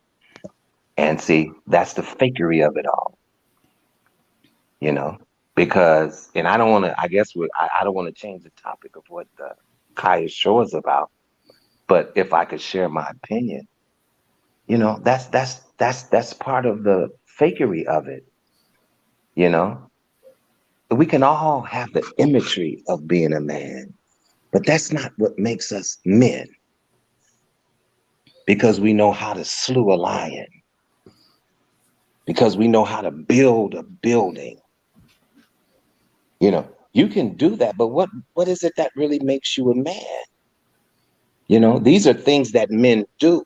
And see, that's the fakery of it all, you know, because, and I don't want to, I guess I don't want to change the topic of what the Kaya show is about, but if I could share my opinion, you know, that's part of the fakery of it. you know. We can all have the imagery of being a man, but that's not what makes us men, because we know how to slew a lion, because we know how to build a building. You know, you can do that, but what is it that really makes you a man? You know, these are things that men do.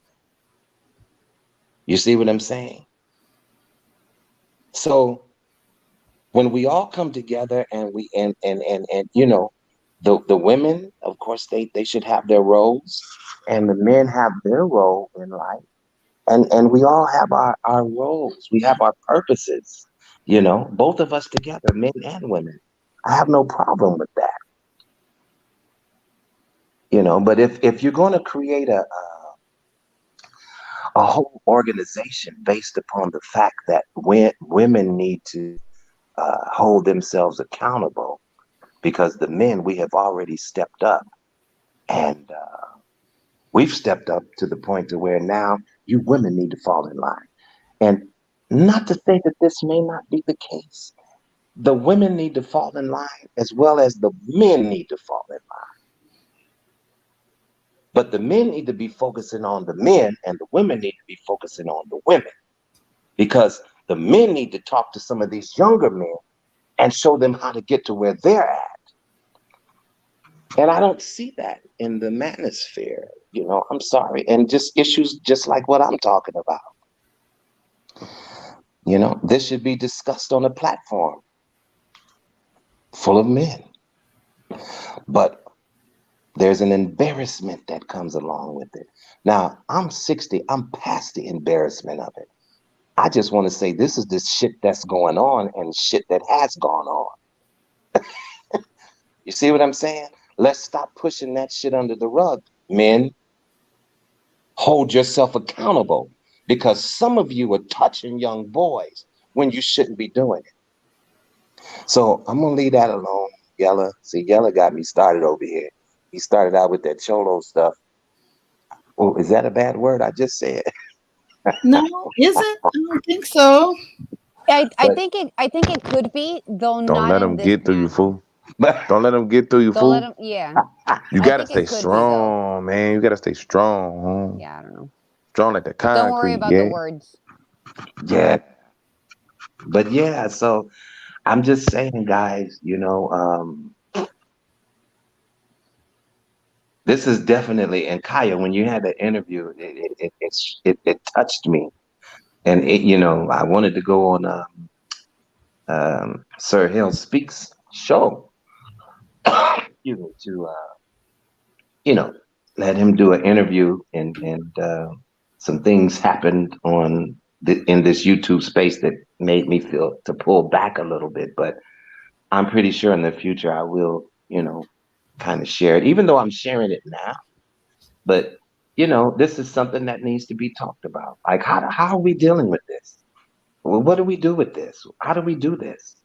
You see what I'm saying? So when we all come together and we and you know, the women, of course, they should have their roles, and the men have their role in life. And we all have our roles. We have our purposes, you know, both of us together, men and women. I have no problem with that, you know. But if you're going to create a whole organization based upon the fact that women need to hold themselves accountable, because the men, we have already stepped up, and we've stepped up to the point to where now you women need to fall in line. And not to say that this may not be the case. The women need to fall in line as well as the men need to fall in line. But the men need to be focusing on the men, and the women need to be focusing on the women, because the men need to talk to some of these younger men and show them how to get to where they're at. And I don't see that in the manosphere, you know, I'm sorry. And just issues just like what I'm talking about. You know, this should be discussed on a platform full of men. But there's an embarrassment that comes along with it. Now, I'm 60, I'm past the embarrassment of it. I just want to say this is the shit that's going on and shit that has gone on. You see what I'm saying? Let's stop pushing that shit under the rug. Men, hold yourself accountable, because some of you are touching young boys when you shouldn't be doing it. So I'm going to leave that alone. Yella. See, Yella got me started over here. He started out with that cholo stuff. Oh, is that a bad word I just said? No, is it? I don't think so. I But think it could be, though Don't not let in them this get through you, panel. fool. but Don't let them get through you, Don't let fool. them. Yeah, You I gotta think it stay could be though. strong, man. You gotta stay strong. Huh? Yeah, I don't know. Strong like the Don't worry concrete, about the yeah. words. yeah, but yeah, so I'm just saying, guys, you know, this is definitely, and Kaya, when you had the interview, it touched me. And it, you know, I wanted to go on Sir Hill Speaks show, excuse me, to you know, let him do an interview, and some things happened in this YouTube space that made me feel to pull back a little bit. But I'm pretty sure in the future I will, you know, kind of share it, even though I'm sharing it now. But you know, this is something that needs to be talked about. Like, how are we dealing with this? Well, what do we do with this? How do we do this?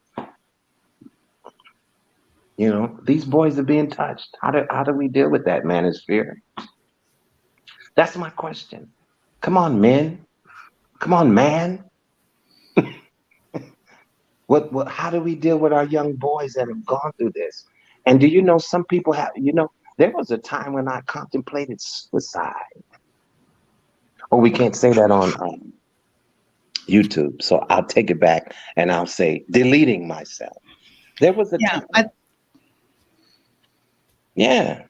You know, these boys are being touched. How do we deal with that manosphere? That's my question. Come on, men. Come on, man. What how do we deal with our young boys that have gone through this? And do you know some people have, you know, there was a time when I contemplated suicide. Oh, we can't say that on YouTube. So I'll take it back and I'll say deleting myself. There was a Yeah, time, yeah.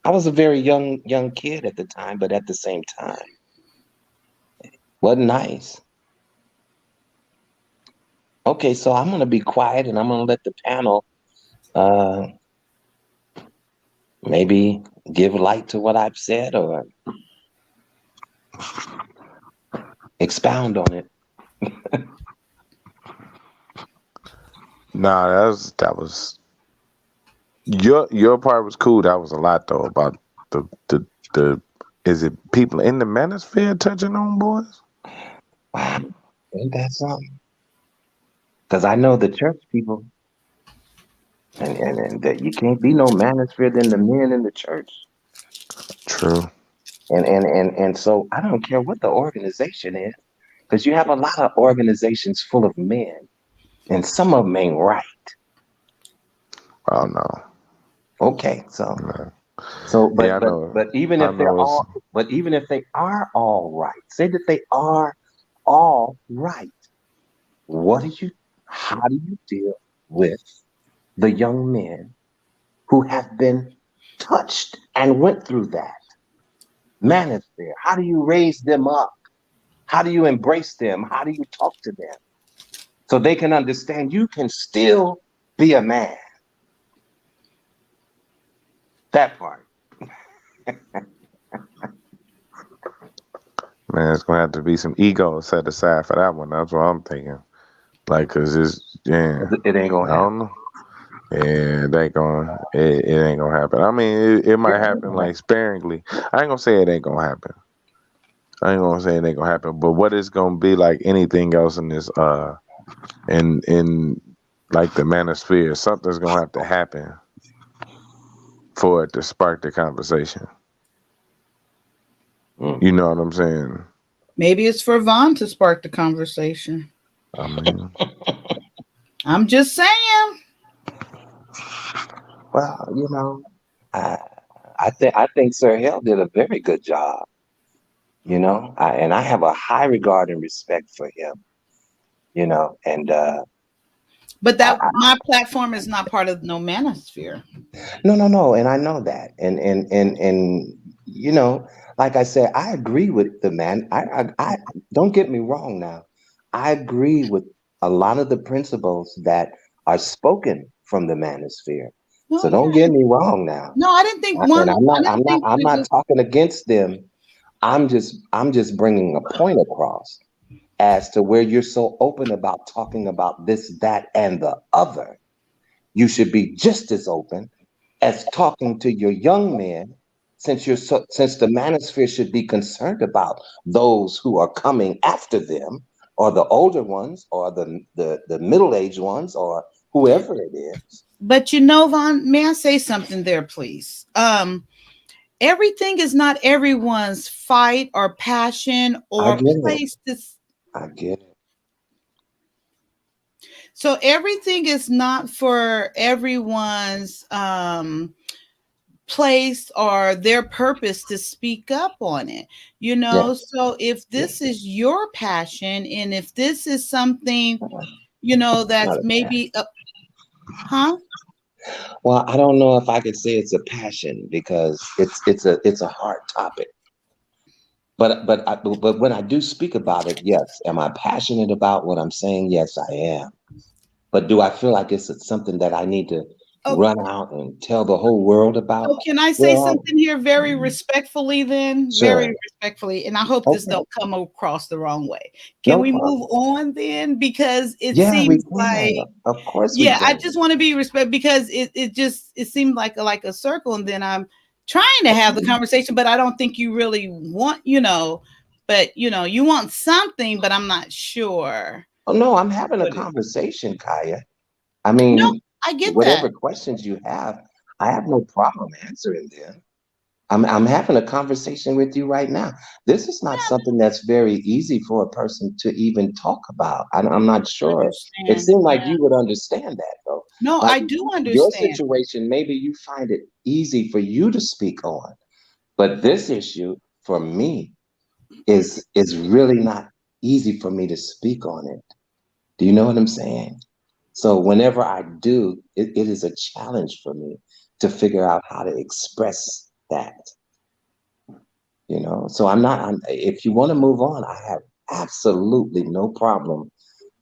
I was a very young kid at the time, but at the same time, wasn't nice. Okay, so I'm gonna be quiet and I'm gonna let the panel uh maybe give light to what I've said or expound on it. Nah, that was your part was cool. That was a lot though about the is it people in the manosphere touching on boys? Wow, ain't that something? Because I know the church people, and that you can't be no manosphere than the men in the church. True. And so I don't care what the organization is, because you have a lot of organizations full of men. and some of them ain't right. Oh no. Okay, so No. so Yeah, but even I if they're know it's all but even if they are all right, say that they are all right. What do you how do you deal with the young men who have been touched and went through that manosphere? How do you raise them up? How do you embrace them? How do you talk to them so they can understand you can still be a man? That part. man, it's gonna have to be some ego set aside for that one. That's what I'm thinking. Like, cause it's yeah, It ain't I gonna happen. don't know. Yeah, it ain't gonna happen. I mean, it Yeah, might it ain't happen gonna like sparingly. I ain't gonna say it ain't gonna happen. I ain't gonna say it ain't gonna happen. But what it's gonna be like anything else in this in like the manosphere, something's gonna have to happen for it to spark the conversation. happen. You know what I'm saying? Maybe it's for Vaughn to spark the conversation. I mean, I'm just saying. Well, you know, I I think Sir Hill did a very good job. You know, and I have a high regard and respect for him. You know, and But I, that my platform is not part of no manosphere. no, no, no, and I know that, and you know, like I said, I agree with the man. I don't get me wrong now. I agree with a lot of the principles that are spoken from the manosphere. Oh So don't yeah. get me wrong now. No, I didn't think And one. I didn't think I'm it not was. talking against them. I'm just bringing a point across as to where you're so open about talking about this, that, and the other. You should be just as open as talking to your young men, since the manosphere should be concerned about those who are coming after them, or the older ones, or the middle-aged ones, or whoever it is. But you know, Vaughn, may I say something there, please? Everything is not everyone's fight or passion I or get it. place to. I get it. So everything is not for everyone's place or their purpose to speak up on it, you know. Yes. So if Yes. this is your passion and if this is something, you know, Not that's a maybe a, huh? Well, I don't know if I could say it's a passion because it's a hard topic. But when I do speak about it, yes. Am I passionate about what I'm saying? Yes, I am. But do I feel like it's something that I need to Oh, run out and tell the whole world about? so can I say Well, something here very respectfully then? Very sure. respectfully. And I hope this Okay. don't come across the wrong way. Can No we move problem. on then? Because it Yeah, we seems can. like, Of course we yeah, I can. just want to be respect because it just it seemed like a circle, and then I'm trying to have the conversation, but I don't think you really want, you know, but you know, you want something, but I'm not sure Oh no, I'm having a what it. conversation, Kaya. I No, mean, I get that. whatever questions you have, I have no problem answering them. I'm having a conversation with you right now. This is not something that's very easy for a person to even talk about. I'm not I sure. It understand. seemed like Yeah. you would understand that, though. No, Like I do your understand. situation, maybe you find it easy for you to speak on, but this issue for me is really not easy for me to speak on it. Do you know what I'm saying? So whenever I do, it is a challenge for me to figure out how to express that. You know, so if you want to move on, I have absolutely no problem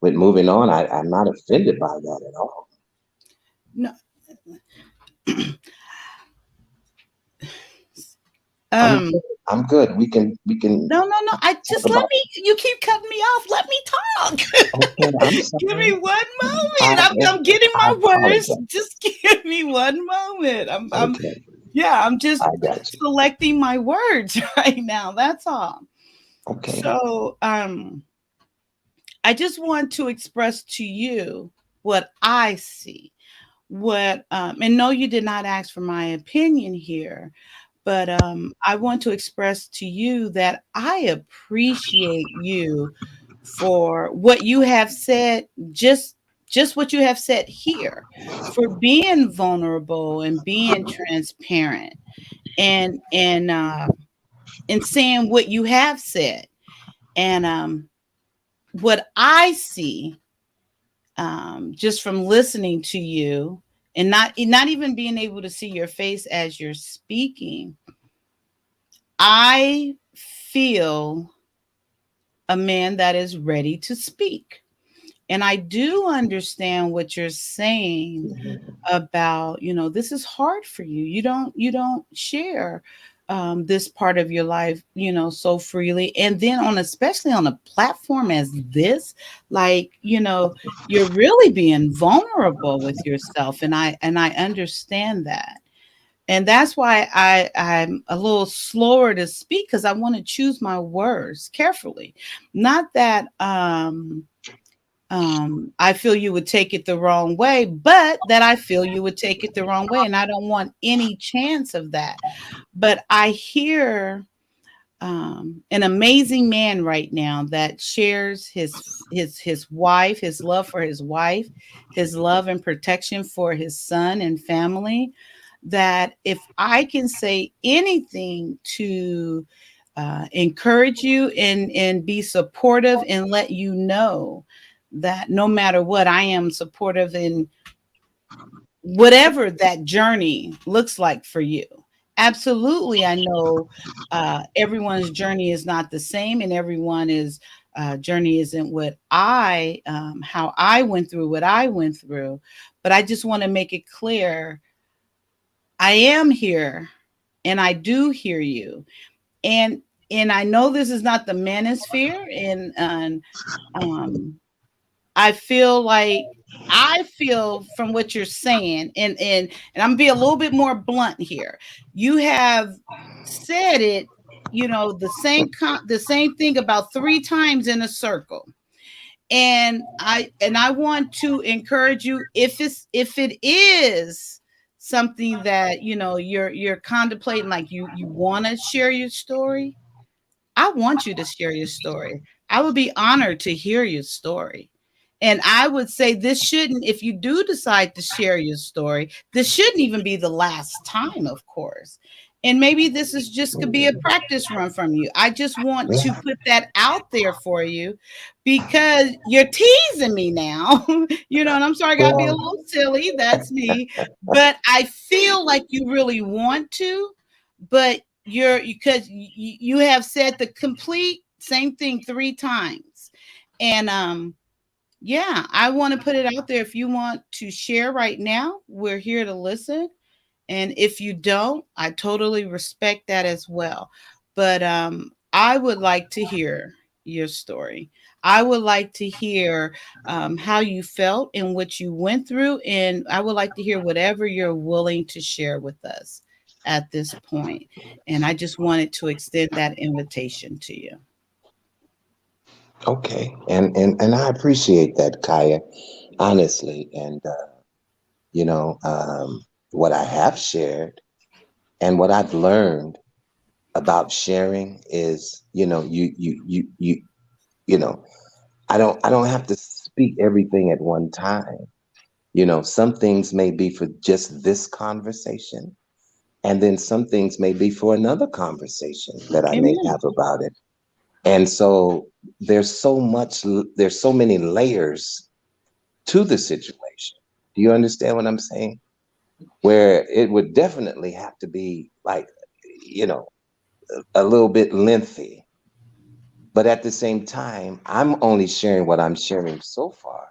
with moving on. I'm not offended by that at all. No, I'm um, good. I'm good. We can no, no, no. I talk just let about. me. You keep cutting me off. Let me talk. Okay, I'm Give me sorry. one I moment. I'm getting I my words. apologize. Just give me one moment. I'm Okay, yeah. I'm just I got you. selecting my words right now. That's all. Okay, So I just want to express to you what I see. What and no, you did not ask for my opinion here, but I want to express to you that I appreciate you for what you have said just just what you have said here, for being vulnerable and being transparent and saying what you have said. And what I see, just from listening to you and not even being able to see your face as you're speaking, I feel a man that is ready to speak. And I do understand what you're saying about, this is hard for you. You don't share this part of your life, so freely. And then especially on a platform as this, like, you're really being vulnerable with yourself. And I understand that. And that's why I'm a little slower to speak, because I want to choose my words carefully. Not that I feel you would take it the wrong way, but that I feel you would take it the wrong way. And I don't want any chance of that. But I hear an amazing man right now that shares his wife, his love for his wife, his love and protection for his son and family. That if I can say anything to encourage you and be supportive and let you know that no matter what, I am supportive in whatever that journey looks like for you. Absolutely. I know everyone's journey is not the same, and everyone is journey isn't what how I went through what I went through. But I just want to make it clear, I am here and I do hear you. And I know this is not the manosphere, and I feel like I feel from what you're saying, and I'm gonna be a little bit more blunt here. You have said it, the same thing about 3 times in a circle. And I want to encourage you, if it is something that you're contemplating, like you want to share your story. I want you to share your story. I would be honored to hear your story. And I would say this shouldn't, if you do decide to share your story, this shouldn't even be the last time, of course. And maybe this is just could be a practice run from you. I just want to put that out there for you, because you're teasing me now. And I'm sorry, I gotta be a little silly. That's me. But I feel like you really want to, but because you have said the complete same thing 3 times. And yeah, I want to put it out there. If you want to share right now, we're here to listen. And if you don't, I totally respect that as well. But I would like to hear your story. I would like to hear how you felt and what you went through. And I would like to hear whatever you're willing to share with us at this point. And I just wanted to extend that invitation to you. Okay, and I appreciate that, Kaya, honestly. And you know, what I have shared and what I've learned about sharing is, you know, I don't have to speak everything at one time. Some things may be for just this conversation, and then some things may be for another conversation that I may Amen. have about it. And so there's so many layers to the situation. Do you understand what I'm saying? Where it would definitely have to be like, you know, a little bit lengthy. But at the same time, I'm only sharing what I'm sharing so far.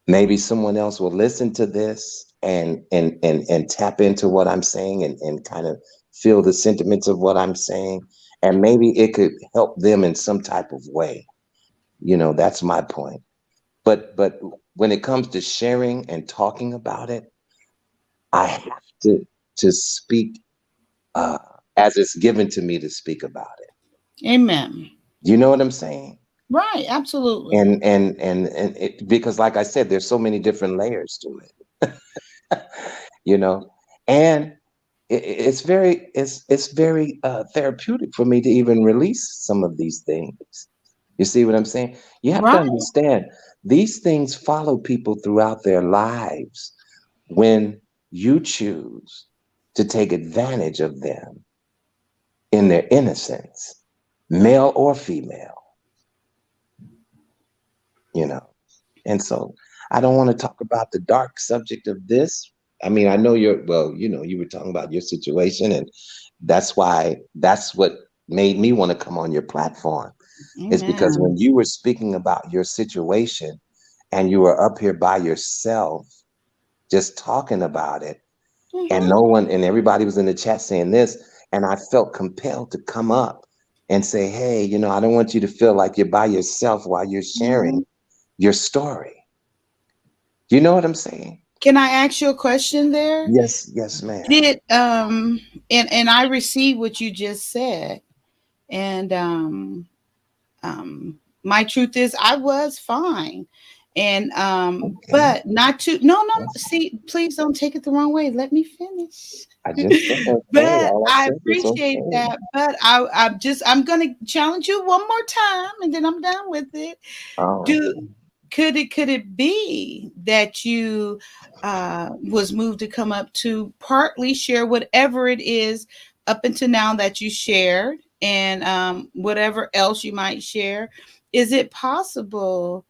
Maybe someone else will listen to this and tap into what I'm saying and kind of feel the sentiments of what I'm saying. And maybe it could help them in some type of way. That's my point. But when it comes to sharing and talking about it, I have to speak uh, as it's given to me to speak about it. Amen. You know what I'm saying? Right. Absolutely. And because, like I said, there's so many different layers to it. you know, and it's very therapeutic for me to even release some of these things. You see what I'm saying? You have to Right. understand these things follow people throughout their lives when you choose to take advantage of them in their innocence, male or female, you know. And so I don't want to talk about the dark subject of this. I mean, I know you were talking about your situation, and that's what made me want to come on your platform, is because when Amen. you were speaking about your situation and you were up here by yourself, just talking about it, and Mm-hmm. no one and everybody was in the chat saying this, and I felt compelled to come up and say, hey, I don't want you to feel like you're by yourself while you're Mm-hmm. sharing your story. You know what I'm saying? Can I ask you a question there? Yes, yes, ma'am. Did and I received what you just said, and my truth is I was fine, and Okay. but not to no, see, please don't take it the wrong way, let me finish. I just said okay. But All I I said was appreciate okay. that, but I'm gonna challenge you one more time and then I'm done with it. Oh, Do could it be that you was moved to come up to partly share whatever it is up until now that you shared, and whatever else you might share? Is it possible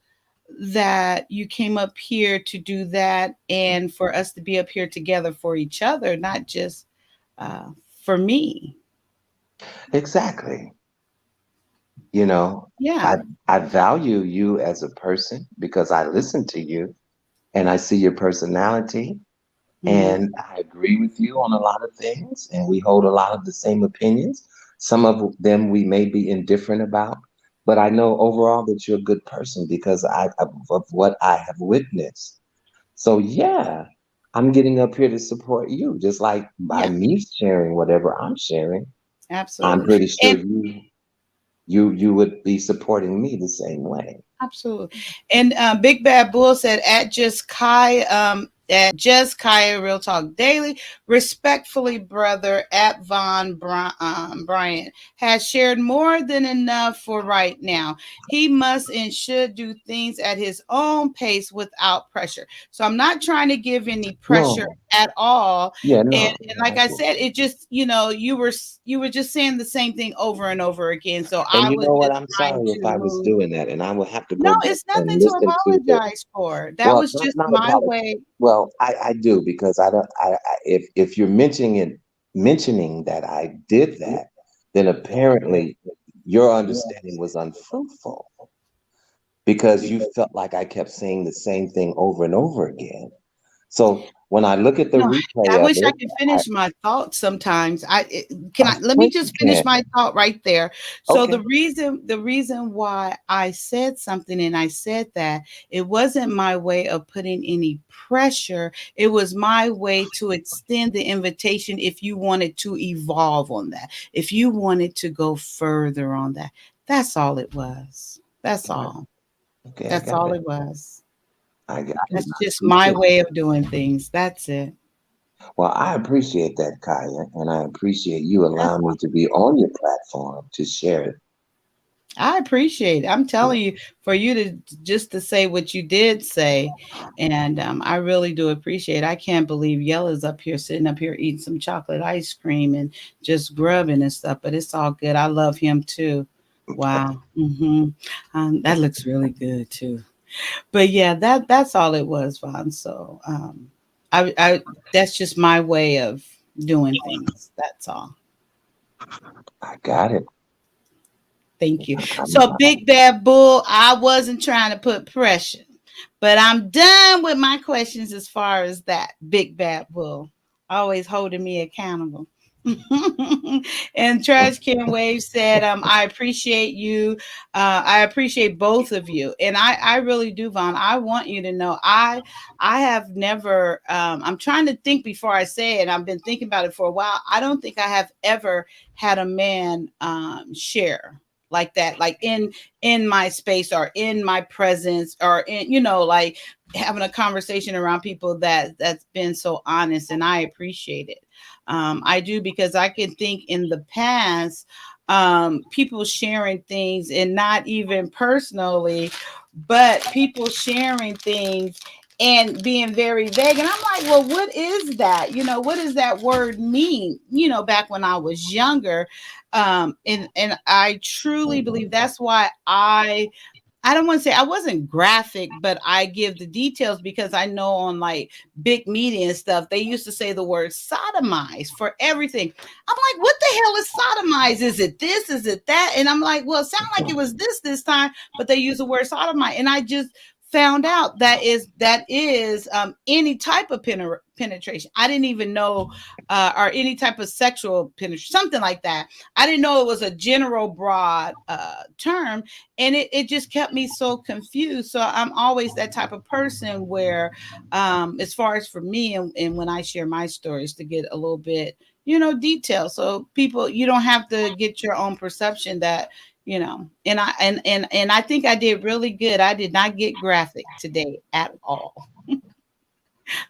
that you came up here to do that and for us to be up here together for each other, not just uh, for me? exactly. You know, I Yeah. I value you as a person because I listen to you and I see your personality, Hmm. and I agree with you on a lot of things, and we hold a lot of the same opinions. Some of them we may be indifferent about, but I know overall that you're a good person because of what I have witnessed. So yeah, I'm getting up here to support you, just like by Yeah, me sharing whatever I'm sharing. I'm absolutely. pretty sure And you would be supporting me the same way. absolutely. And Big Bad Bull said at Just Kyia Real Talk Daily, respectfully, brother at Bryant has shared more than enough for right now. He must and should do things at his own pace without pressure. So I'm not trying to give any pressure No, at all. yeah, And no, like I I get said, it just, you were just saying the same thing over and over again. So And I you was know what? just I'm trying sorry if to I was move. doing that, and I will have to No, go back it's and nothing to listen to the. apologize for. That Well, was not just not my apology. way. Well, I do because I don't. If you're mentioning that I did that, then apparently your understanding was unfruitful because you felt like I kept saying the same thing over and over again. So when I look at the No, I replay of wish I it, could I, finish my thoughts sometimes. Can of I let me course you just finish can. my thought right there. So Okay. the reason why I said something and I said that, it wasn't my way of putting any pressure. It was my way to extend the invitation if you wanted to evolve on that. If you wanted to go further on that. That's all it was. That's All right. all. Okay, I That's got all it. it was. I got it. That's I just my appreciate way of doing things. That's it. Well, I appreciate that, Kaya, and I appreciate you That's allowing me to be on your platform to share it. I appreciate it. I'm telling you, for you to just to say what you did say, and I really do appreciate it. I can't believe Yella's up here, sitting up here eating some chocolate ice cream and just grubbing and stuff, but it's all good. I love him too. Wow. That looks really good too. But yeah, that's all it was, Vaughn. So I that's just my way of doing things. That's all. I got it. Thank you. I'm, So, Big Bad Bull, I wasn't trying to put pressure, but I'm done with my questions as far as that. Big Bad Bull, always holding me accountable. And Trash Can Wave said, I appreciate you. I appreciate both of you. And I really do, Vaughn. I want you to know I have never, I'm trying to think before I say it. I've been thinking about it for a while. I don't think I have ever had a man share like that, like in my space or in my presence or in, like having a conversation around people that's been so honest, and I appreciate it. I do, because I can think in the past, people sharing things, and not even personally, but people sharing things and being very vague. And I'm like, well, what is that? What does that word mean? Back when I was younger. And I truly believe that's why I don't want to say I wasn't graphic, but I give the details because I know on like big media and stuff, they used to say the word sodomize for everything. I'm like, what the hell is sodomize? Is it this? Is it that? And I'm like, well, it sounded like it was this time, but they use the word sodomize. And I just found out that is any type of penetration. I didn't even know, or any type of sexual penetration, something like that. I didn't know it was a general broad term, and it just kept me so confused. So I'm always that type of person where, as far as for me, and when I share my stories, to get a little bit detail, so people, you don't have to get your own perception that and I think I did really good. I did not get graphic today at all,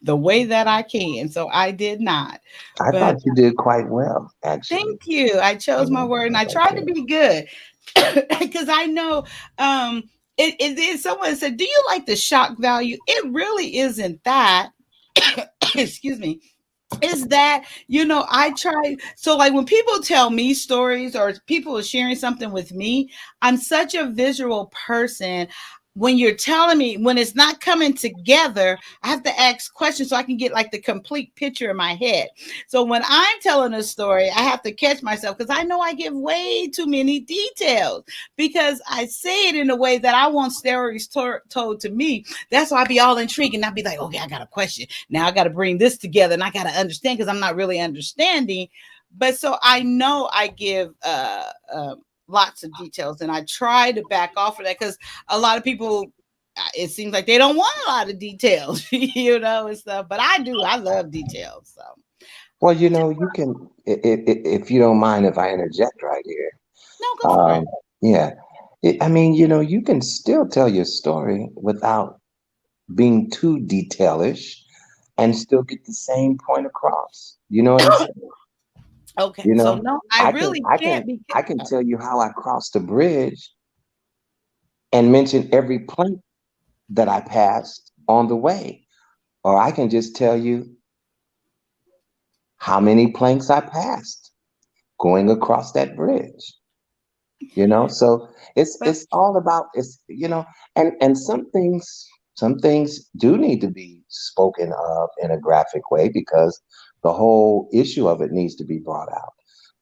the way that I can. So I did not. I But thought you did quite well, actually. thank you. I chose my word, and I tried to be good because I know it is. Someone said, "Do you like the shock value?" It really isn't that. Excuse me. Is that I try, so like when people tell me stories or people are sharing something with me, I'm such a visual person. When you're telling me, when it's not coming together, I have to ask questions so I can get like the complete picture in my head. So when I'm telling a story, I have to catch myself because I know I give way too many details because I say it in a way that I want stories told to me. That's why I be all intrigued, and I'll be like, okay, I got a question. Now I got to bring this together, and I got to understand because I'm not really understanding. But so I know I give lots of details, and I try to back off of that because a lot of people, it seems like they don't want a lot of details, and stuff. But I do. I love details. So Well, you can, if you don't mind if I interject right here. no, go for it. Yeah. I mean, you can still tell your story without being too detailish and still get the same point across. You know what I'm saying? Okay, You so know, no, I I can really I can't can be. I can tell you how I crossed a bridge and mention every plank that I passed on the way. Or I can just tell you how many planks I passed going across that bridge. So it's But it's all about and some things do need to be spoken of in a graphic way because the whole issue of it needs to be brought out.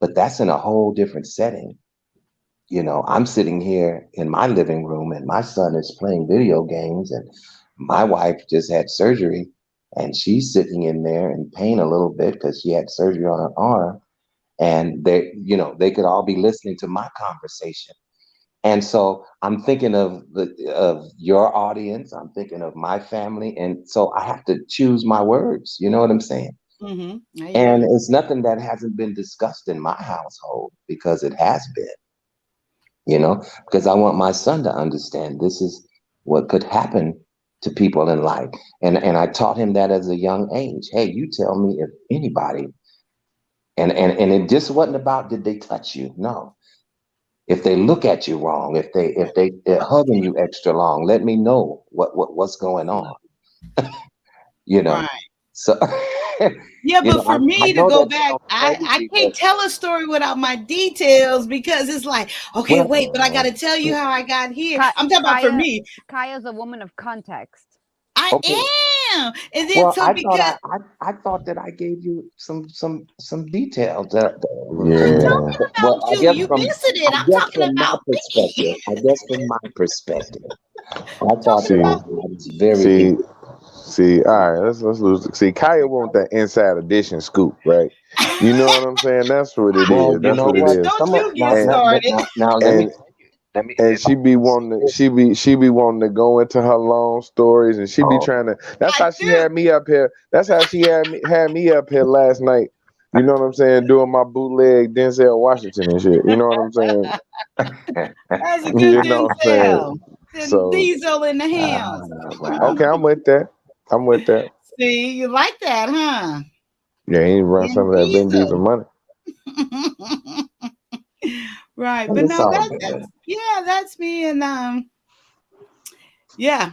But that's in a whole different setting. I'm sitting here in my living room and my son is playing video games, and my wife just had surgery and she's sitting in there in pain a little bit because she had surgery on her arm, and they could all be listening to my conversation. And so I'm thinking of your audience, I'm thinking of my family, and so I have to choose my words. You know what I'm saying? I hear And you. it's nothing that hasn't been discussed in my household because it has been, because I want my son to understand this is what could happen to people in life. And I taught him that as a young age. Hey, you tell me if anybody, and it just wasn't about did they touch you? No. If they look at you wrong, if they're hugging you extra long, let me know what's going on. You know. Right. So Yeah, but for I me to know go that back, sounds I crazy, but can't tell a story without my details because it's like, okay, well, wait, but I got to tell you how I got here. Ka- I'm talking about for Kaya, me. Kaya's a woman of context. I okay. am. And then Well, so I thought because I thought that I gave you some details. I'm Yeah. talking Well, about you, you missing I it. I'm guess talking from my about me. perspective, I guess from my perspective, I thought Talking that See, about I was very see, detailed. see. All right, let's lose. See, Kaya want that inside edition scoop, right? You know what I'm saying? That's what it Well, is. you That's know what it what? is. don't you get And started. Now let me and tell you. Let me and if I she be say wanting to, this. she be wanting to go into her long stories, and she be Oh, trying to. That's I how she do. had me up here. That's how she had me up here last night. You know what I'm saying? Doing my bootleg Denzel Washington and shit. You know what I'm saying? That's a good You know what I'm saying? Denzel. Then So Diesel in the house. wow. okay, I'm with that. I'm with that. See, you like that, huh? Yeah, he run Vin some of that Vin Diesel Diesel. money. Right. And But it's no, all good. that's me. And yeah.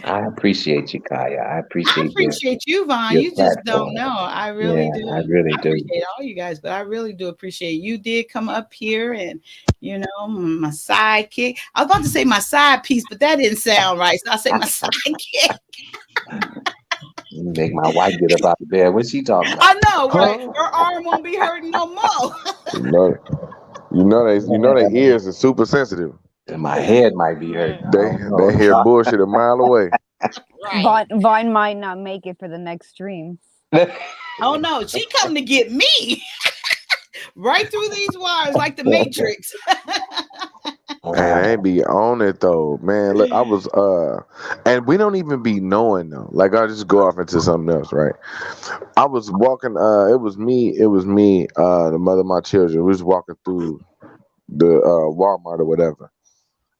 I appreciate you, Kaya. I I appreciate appreciate you, Vaughn. your You just don't platform. know. I really Yeah, do. I really I do. appreciate all you guys, but I really do appreciate you did come up here and my sidekick. I was about to say my side piece, but that didn't sound right. So I say my sidekick. You make my wife get up out of bed. What's she talking about? I know, right? Huh? Her arm won't be hurting no more. You know, they ears are super sensitive. And my head might be hurting. Right. I They don't they know. hear bullshit a mile away. Right. Vaughn might not make it for the next stream. Oh no, she come to get me right through these wires like the Matrix. Man, I ain't be on it though, man. Look, I was and we don't even be knowing though. Like I just go off into something else, right? I was walking. It was me, the mother of my children. We was walking through the Walmart or whatever,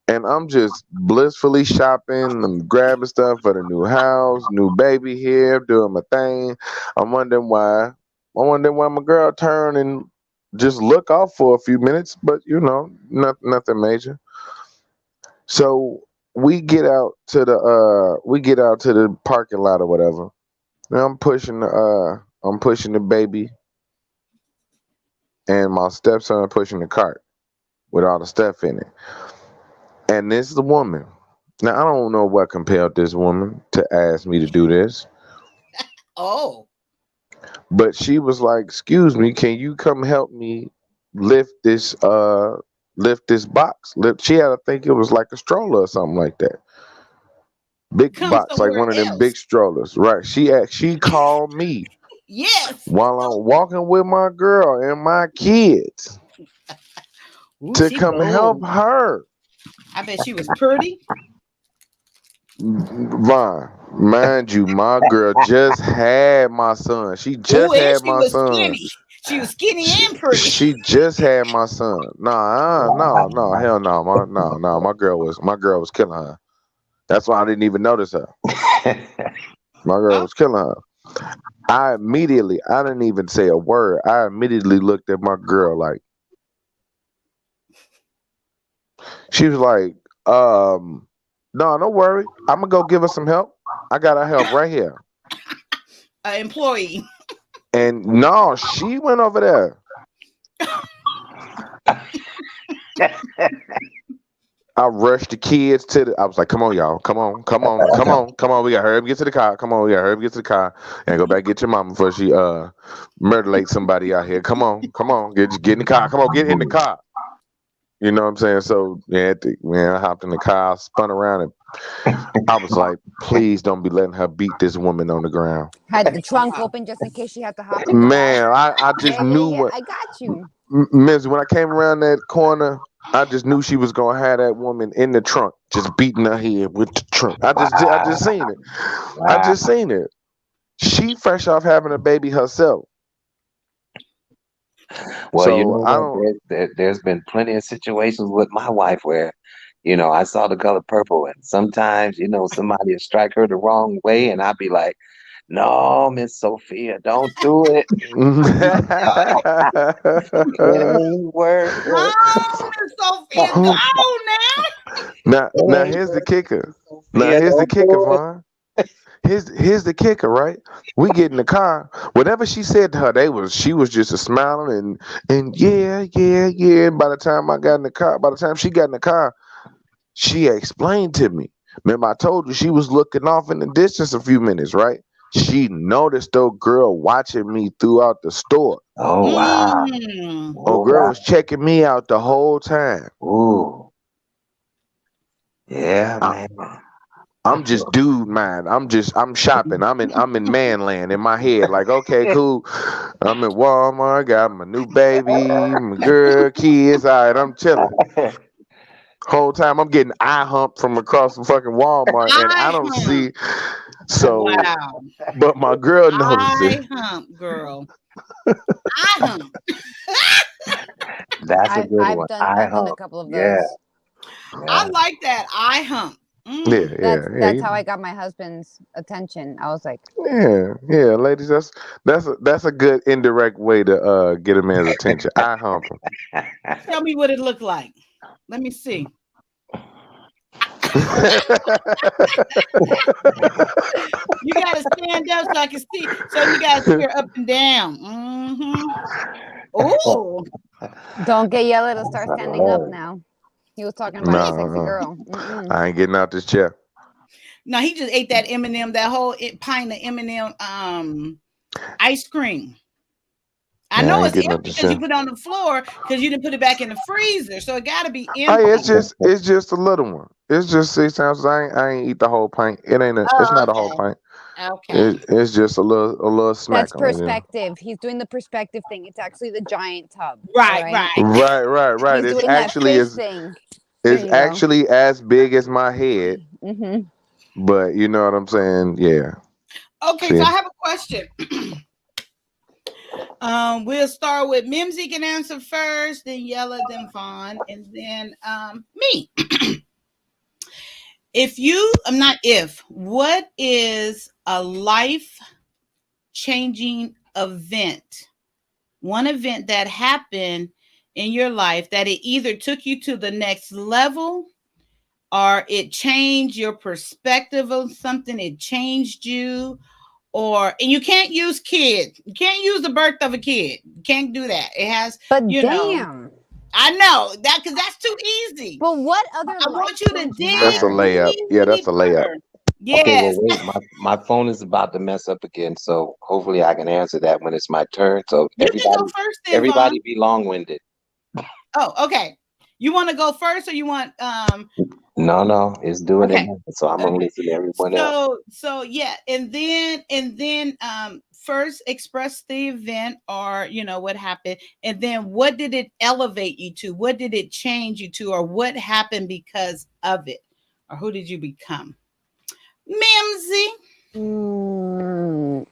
and I'm just blissfully shopping. I'm grabbing stuff for the new house, new baby here, doing my thing. I'm wondering why. I wondering why my girl turned and just look off for a few minutes, but nothing major. So we get out to the parking lot or whatever. And I'm pushing the baby and my stepson pushing the cart with all the stuff in it. And this is the woman. Now I don't know what compelled this woman to ask me to do this, Oh, but she was like, "Excuse me, can you come help me lift this box?" She had to think it was like a stroller or something like that. Big come box, like somewhere one of them else. big strollers, right? She called me Yes. while I'm walking with my girl and my kids Ooh, to she come help bold. her. I bet she was pretty. Vaughn, mind you, my girl just had my son. She Ooh, just and had she my was son. skinny. She was skinny She, and pretty. she just had my son. Nah, no, hell no, no. My girl was killing her. That's why I didn't even notice her. My girl Oh, was killing her. I didn't even say a word. I immediately looked at my girl like, she was like, no, don't worry. I'm gonna go give her some help. I got her help right here. an employee. And no, she went over there. I rushed the kids to the. I was like, "Come on, y'all! Come on! We got to hurry up, and get to the car. Come on, we got to hurry up, and get to the car, and go back get your mama before she murderate somebody out here. Come on, get in the car. Come on, get in the car. You know what I'm saying? So yeah, I hopped in the car, spun around, and I was like, please don't be letting her beat this woman on the ground. Had the trunk Wow. open just in case she had to hop in the back. Man, I just knew Yeah. what I got you. Miss, when I came around that corner, I just knew she was gonna have that woman in the trunk, just beating her head with the trunk. I just seen it. I Wow. just seen it. She fresh off having a baby herself, Well, you so know I what? don't. There's been plenty of situations with my wife where, I saw the color purple, and sometimes, somebody will strike her the wrong way, and I'll be like, "No, Miss Sophia, don't do it. It ain't worth it. Oh, Miss Sophia, go now. It now ain't here's the worth kicker. it, Now Sophia. here's the Don't kicker, do it." Vaughn. Here's the kicker, right? We get in the car. Whatever she said to her, she was just a smiling and yeah. By the time I got in the car, by the time she got in the car, she explained to me. Remember, I told you she was looking off in the distance a few minutes, right? She noticed old girl watching me throughout the store. Oh wow. Mm. Oh Old girl wow. was checking me out the whole time. Ooh. Yeah, I, man. I'm just dude, man. I'm shopping. I'm in man land in my head. Like, okay, cool. I'm at Walmart, got my new baby, my girl, kids. All right, I'm chilling. Whole time I'm getting eye humped from across the fucking Walmart, and I I don't hump. see. So, Wow. but my girl noticed it. I hump, girl. I hump. That's a good I've one. done I I've done a hope. couple of Yeah, those. I yeah. like that. I hump. Yeah, Mm. yeah, yeah. That's how I got my husband's attention. I was like, Yeah, ladies. That's a good indirect way to get a man's attention. I hump him. Tell me what it looked like. Let me see. You gotta stand up so I can see. So you gotta steer up and down. Mm-hmm. Oh, don't get yellow to start standing up Oh, now. He was talking about his No, sexy no, girl. Mm-mm. I ain't getting out this chair. no, he just ate that M&M, that whole pint of M&M ice cream. I Yeah, I know ain't it's getting out empty this because you chair. put it on the floor because you didn't put it back in the freezer. So it got to be Oh, yeah, empty. it's just a little one. It's just 6 ounces. I ain't eat the whole pint. It's Oh, not a whole okay. pint. Okay. It's just a little That's smack on it. You know? perspective. He's doing the perspective thing. It's actually the giant tub. All Right, right. right. Right. He's It's doing that actually fish is thing. There it's you go. actually as big as my head, Hmm. but you know what I'm saying? Yeah. Okay, so See, I have a question. We'll start with Mimsy can answer first, then Yella, then Vaughn, and then me. If you, I'm not if, what is a life changing event? One event that happened in your life that it either took you to the next level or it changed your perspective of something, it changed you, or and you can't use kid. You can't use the birth of a kid. You can't do that. It has, But you know, damn. I know that because that's too easy. But what other I life want you to change that's a dig matters? layup. Yeah, that's a layup. deeper. okay. Well, Yes. wait. My phone is about to mess up again, so hopefully I can answer that when it's my turn. So You can go first then, Vaughn. everybody be long-winded. Oh, okay. You want to go first or you want No, it's doing it okay. now. So I'm gonna Okay. listen to everyone else. So yeah, and then first express the event or what happened, and then what did it elevate you to? What did it change you to, or what happened because of it? Or who did you become? Mimsy.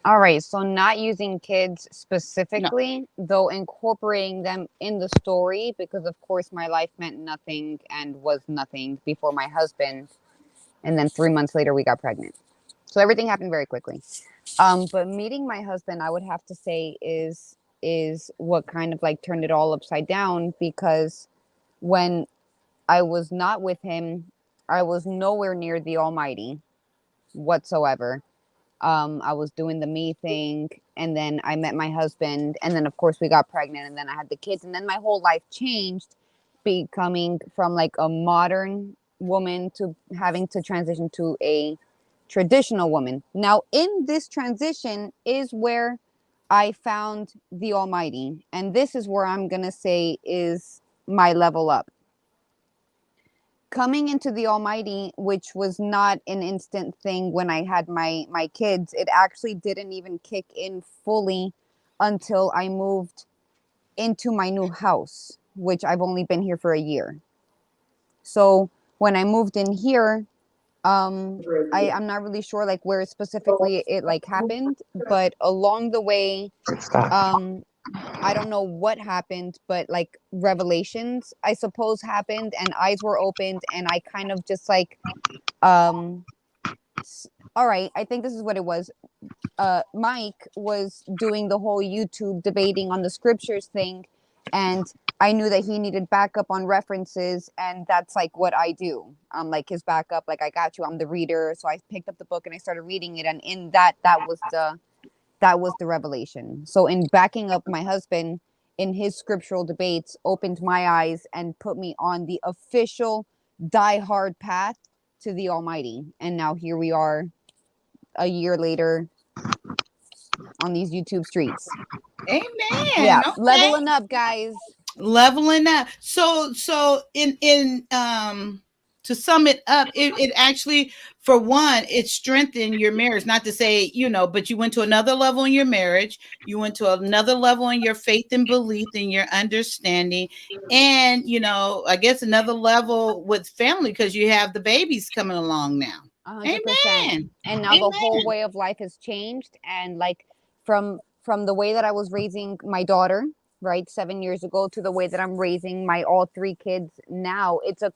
All right. So not using kids No. specifically, though incorporating them in the story, because of course my life meant nothing and was nothing before my husband. And then 3 months later we got pregnant. So everything happened very quickly. But meeting my husband, I would have to say is what kind of like turned it all upside down, because when I was not with him, I was nowhere near the Almighty whatsoever. I was doing the me thing, and then I met my husband, and then of course we got pregnant, and then I had the kids, and then my whole life changed, becoming from like a modern woman to having to transition to a traditional woman. Now, in this transition is where I found the Almighty, and this is where I'm gonna say is my level up. Coming into the Almighty, which was not an instant thing when I had my kids, it actually didn't even kick in fully until I moved into my new house, which I've only been here for a year. So when I moved in here, I'm not really sure like where specifically it like happened, but along the way, Stop. um I don't know what happened, but like revelations, I suppose, happened and eyes were opened, and I kind of just like, um, all right, I think this is what it was. Mike was doing the whole YouTube debating on the scriptures thing, and I knew that he needed backup on references, and that's like what I do. Like his backup, like I got you, I'm the reader. So I picked up the book and I started reading it, and in that was the revelation. So in backing up my husband in his scriptural debates opened my eyes and put me on the official die-hard path to the Almighty. And now here we are a year later on these YouTube streets. Amen. Yeah, Okay. leveling up, guys. Leveling up. So in to sum it up, it actually, for one, it strengthened your marriage. Not to say, but you went to another level in your marriage. You went to another level in your faith and belief and your understanding. And I guess another level with family because you have the babies coming along now. 100%. Amen. And now the whole Amen. way of life has changed, and like from the way that I was raising my daughter, right, 7 years ago, to the way that I'm raising my all three kids now. It's Oh, a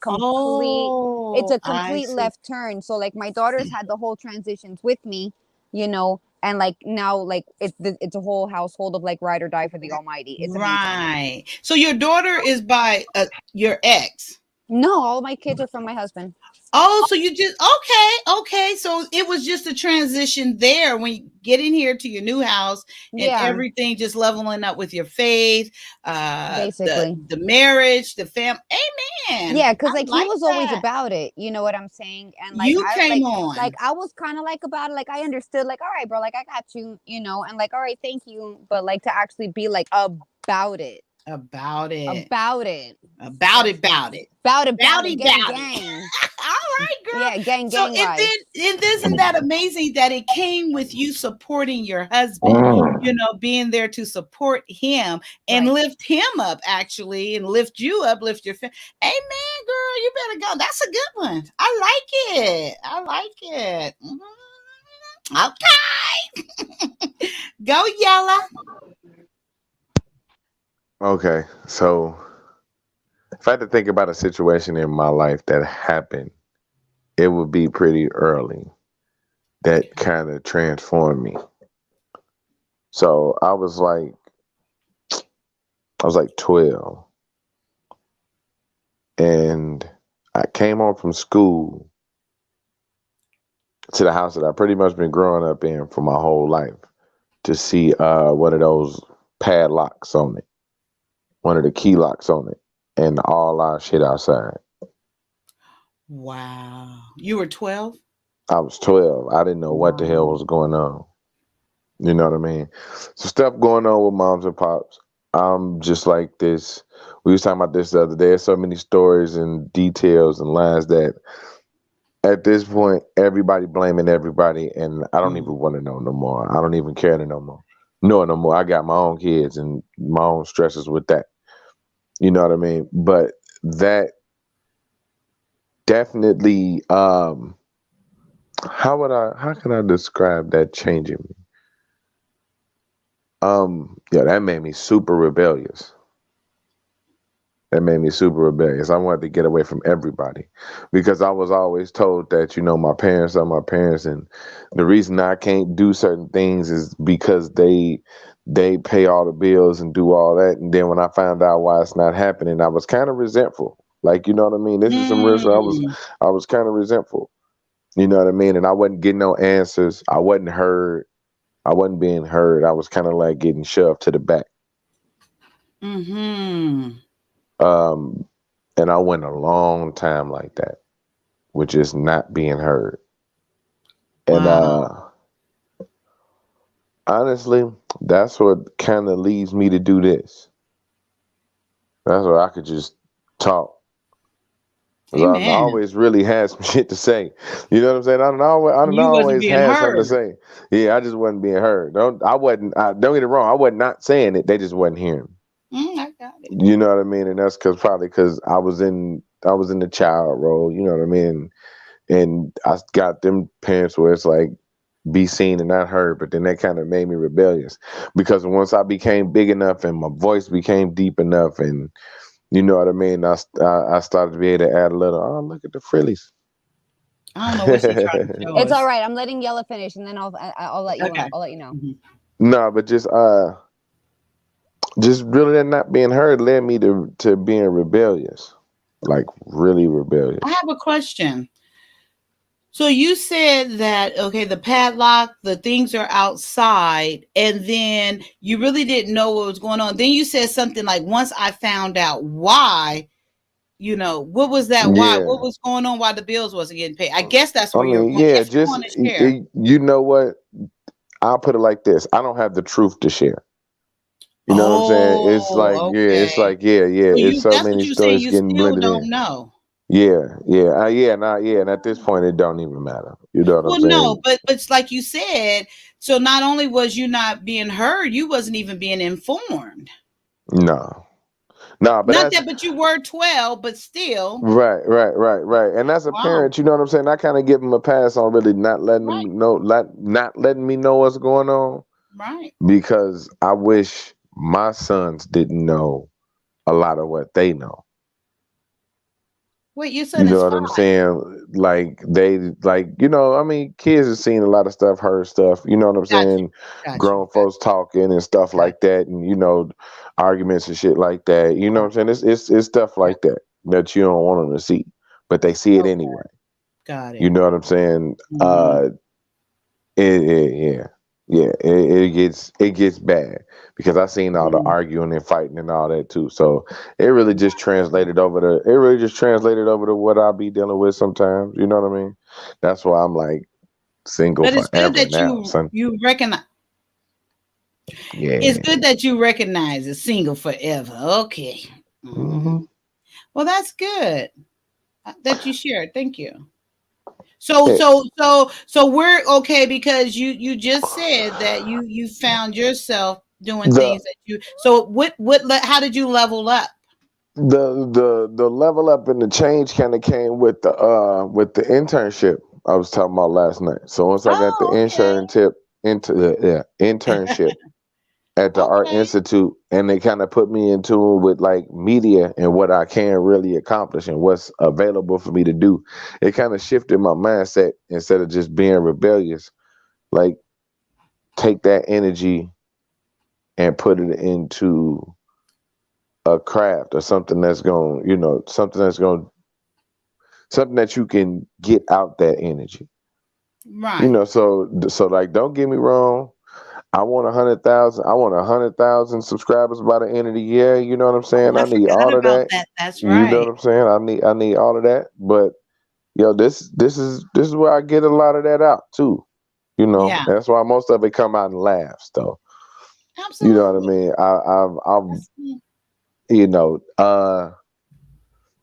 I complete see. left turn. So like my daughter's had the whole transitions with me, you know, and like now like it's a whole household of like ride or die for the Almighty. It's amazing. Right. So your daughter is by your ex. No, all my kids are from my husband. Oh, so you just okay. So it was just a transition there when you get in here to your new house and Yeah, everything just leveling up with your faith, basically. the marriage, the family. Amen. Yeah, I because like he like was always that. about it, you know what I'm saying? And like You I came like on I was kind of like about it, like I understood, like, all right, bro, like I got you, you know, and like, all right, thank you. But like to actually be like about it. about it, About it. about it, about it, About it. bowdy, Gang bowdy. gang. All right, girl. Yeah, gang So gang it life. then it isn't that amazing that it came with you supporting your husband, Mm. being there to support him and Right. lift him up actually and lift you up, lift your family. Amen, girl. You better go. That's a good one. I like it. I like it. Okay. Go Yella. Okay, so if I had to think about a situation in my life that happened, it would be pretty early that kind of transformed me. So I was like 12, and I came home from school to the house that I pretty much been growing up in for my whole life to see one of those padlocks on it, one of the key locks on it, and all our shit outside. Wow. You were 12? I was 12. I didn't know what the hell Wow. was going on. You know what I mean? So stuff going on with moms and pops. I'm just like this. We was talking about this the other day. There's so many stories and details and lines that at this point everybody blaming everybody, and I don't even want to know no more. I don't even care to know more. No more. I got my own kids and my own stresses with that. You know what I mean? But that definitely how can I describe that changing me? Yeah, that made me super rebellious. That made me super rebellious. I wanted to get away from everybody because I was always told that, my parents are my parents, and the reason I can't do certain things is because they pay all the bills and do all that. And then when I found out why it's not happening, I was kind of resentful. Like, you know what I mean? This is some real shit. Mm. I was kind of resentful. You know what I mean? And I wasn't getting no answers. I wasn't heard. I wasn't being heard. I was kind of like getting shoved to the back. Mm-hmm. Um, and I went a long time like that, which is not being heard. And Wow. honestly, that's what kind of leads me to do this. That's where I could just talk. 'Cause I Amen. always really had some shit to say. You know what I'm saying? I don't You wasn't always being had something to heard. say. Yeah, I just wasn't being heard. Don't get it wrong. I wasn't not saying it. They just wasn't hearing me. I got it. You know what I mean? And that's probably because I was in the child role. You know what I mean? And I got them parents where it's like be seen and not heard, but then that kind of made me rebellious because once I became big enough and my voice became deep enough, and you know what I mean, I started to be able to add a little. Oh, look at the frillies. I don't know what she trying to show It's all us. right. I'm letting Yella finish, and then I'll let you Okay. I'll let you know. Mhm. No, but just really not being heard led me to being rebellious, like really rebellious. I have a question. So you said that okay, the padlock, the things are outside, and then you really didn't know what was going on. Then you said something like, "Once I found out why, what was that? Why? Yeah. What was going on? Why the bills wasn't getting paid?" I guess that's I where you're mean, going. yeah, If you just want to share. you know what? I'll put it like this: I don't have the truth to share. You know what I'm saying? Oh, okay. Yeah. So It's so that's what many you're saying. stories You getting still blended don't in. know. And at this point, it don't even matter. You know what I'm Well, no, saying? but it's like you said. So not only was you not being heard, you wasn't even being informed. No, but Not that, but you were 12, but still. right. And as a Wow. parent, you know what I'm saying? I kind of give them a pass on really not letting Right. them know, not letting me know what's going on, Right. because I wish my sons didn't know a lot of what they know. Wait, your You son know is what I'm 5. saying? Like they like, I mean, kids have seen a lot of stuff, heard stuff, you know what I'm Got you. saying? Got you. Grown folks talking and stuff Got like that, and arguments and shit like that. You know what I'm saying? It's stuff you. like that that you don't want them to see, but they see it Okay. anyway. Got You it. know what I'm saying? Hmm. Yeah, yeah. It gets bad because I seen all the Hmm. arguing and fighting and all that too. So it really just translated over to what I be dealing with sometimes. You know what I mean? That's why I'm like single But it's good forever that now, son. you recognize. It's Yeah. good that you recognize it's single forever. Okay. Hmm. Hmm. Well, that's good that you shared. Thank you. So Yeah. so so so we're okay because you just said that you found yourself doing The things that you. So how did you level up? the level up and the change kind of came with the internship I was talking about last night. So once I got the Oh, okay. internship into the internship at the Art Okay. Institute, and they kind of put me into it with like media and what I can really accomplish and what's available for me to do. It kind of shifted my mindset instead of just being rebellious. Like take that energy and put it into a craft or something that's going, something that you can get out that energy. Right. So like, don't get me wrong. I want 100,000. I want 100,000 subscribers by the end of the year. You know what I'm Oh, saying? I I need forgot all of about that. that. That's You know right. what I'm saying? I need all of that. But this is where I get a lot of that out too. Yeah. That's why most of it come out in laughs though. You know what I Absolutely. mean? I've That's me. you know,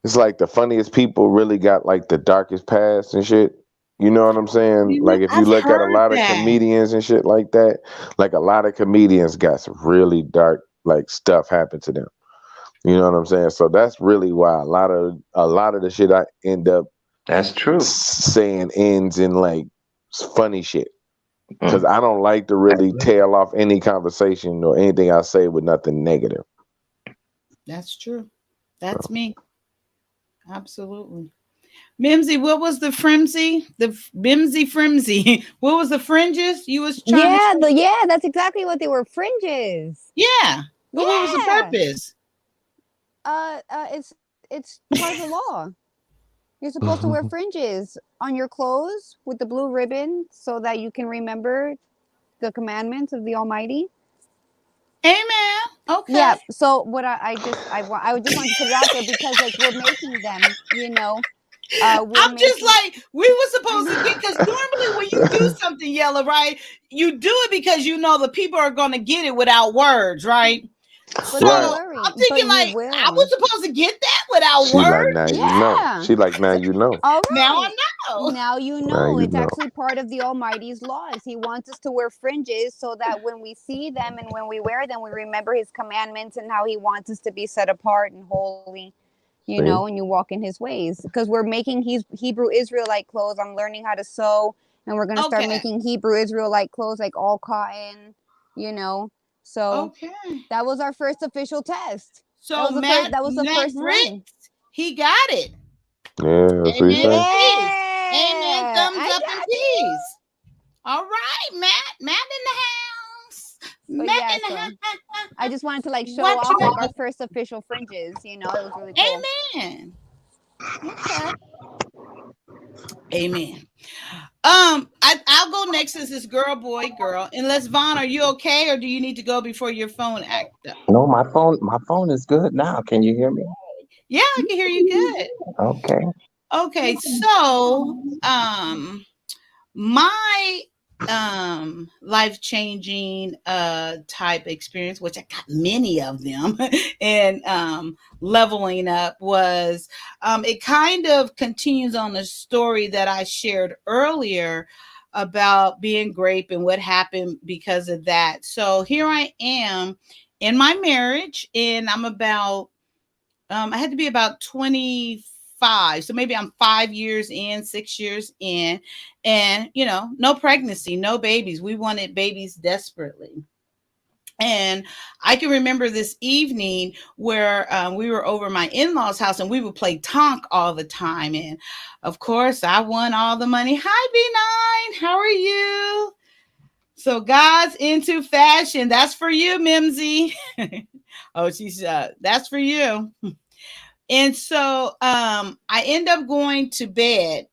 it's like the funniest people really got like the darkest past and shit. You know what I'm saying? You know, Like if you I've look at a heard lot of that. comedians and shit like that, like a lot of comedians got some really dark like stuff happen to them. You know what I'm saying? So that's really why a lot of the shit I end up That's true. saying ends in like funny shit. Cause Mm. I don't like to I really agree. tail off any conversation or anything I say with nothing negative. That's true. That's me. Absolutely. Mimsy, what was the frimsy? Bimsy frimsy. What was the fringes you was trying to Yeah, show? that's exactly what they were, fringes. Yeah. But what was the Yeah. purpose? It's part of the law. You're supposed to wear fringes on your clothes with the blue ribbon so that you can remember the commandments of the Almighty. Amen. Okay. Yeah. So what I just wanted to put it out there because like we're making them, we're I'm just making. like, we were I supposed to get, know. because normally when you do something yellow, right, you do it because you know the people are going to get it without words, right? But So don't Right. worry. I'm But thinking you like, I was will. supposed to get that without She like words. now you know. Yeah. She like now you know. All Now right. I know. Now you Now know you it's know. actually part of the Almighty's laws. He wants us to wear fringes so that when we see them and when we wear them, we remember His commandments and how He wants us to be set apart and holy, See? and you walk in His ways. Because we're making Hebrew Israelite clothes. I'm learning how to sew, and we're gonna start Okay. making Hebrew Israelite clothes like all cotton. You know, so Okay. that was our first official test. That So was the first. Matt That was the Matt first run. Ricks, he got it. Yeah, that's what you Amen and say. peace. Amen. Yeah, Thumbs I up and got you. peace. All right, Matt. Matt in the house. But Matt yeah, in the so house. I just wanted to like show What off you like our want? first official fringes. It was really cool. Amen. Okay. Amen. I'll go next since it's girl, boy, girl. Unless Vaughn, are you okay, or do you need to go before your phone act up? No, my phone is good now. Can you hear me? Yeah, I can hear you good. Okay. Okay, so my life changing type experience, which I got many of them, and leveling up was it kind of continues on the story that I shared earlier about being grape and what happened because of that. So here I am in my marriage, and I'm about I had to be about 25. So maybe I'm 5 years in, 6 years in, and no pregnancy, no babies. We wanted babies desperately. And I can remember this evening where we were over my in-laws' house and we would play Tonk all the time. And of course, I won all the money. Hi, B9. How are you? So God's into fashion. That's for you, Mimsy. Oh, she's that's for you. And so I end up going to bed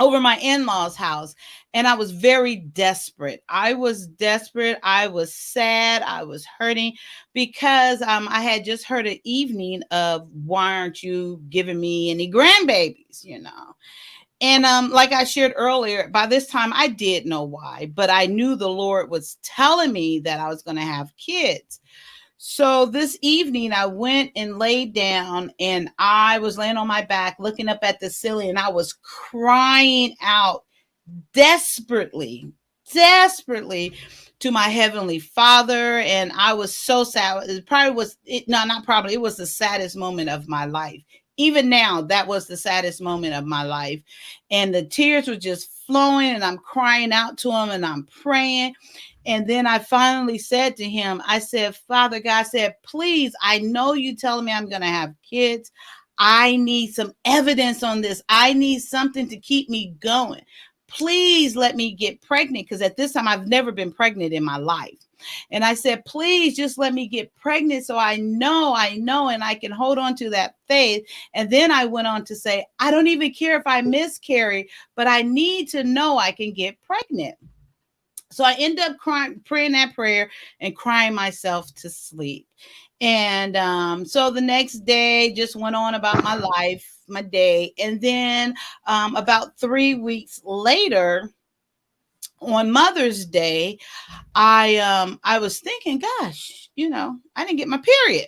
over my in-laws' house, and I was very desperate. I was desperate. I was sad. I was hurting because I had just heard an evening of why aren't you giving me any grandbabies, you know? And like I shared earlier, by this time I did know why, but I knew the Lord was telling me that I was going to have kids. So this evening I went and laid down and I was laying on my back looking up at the ceiling and I was crying out desperately to my heavenly Father. And I was so sad. It probably was it, no, not probably, it was the saddest moment of my life. Even now, that was the saddest moment of my life. And the tears were just flowing and I'm crying out to him and I'm praying. And then I finally said to him, I said, Father God, said, please, I know you telling me I'm going to have kids. I need some evidence on this. I need something to keep me going. Please let me get pregnant, because at this time I've never been pregnant in my life. And I said, please just let me get pregnant so I know, and I can hold on to that faith. And then I went on to say, I don't even care if I miscarry, but I need to know I can get pregnant. So I end up praying that prayer and crying myself to sleep. And so the next day just went on about my life, my day. And then about 3 weeks later, on Mother's Day, I was thinking, gosh, you know, I didn't get my period.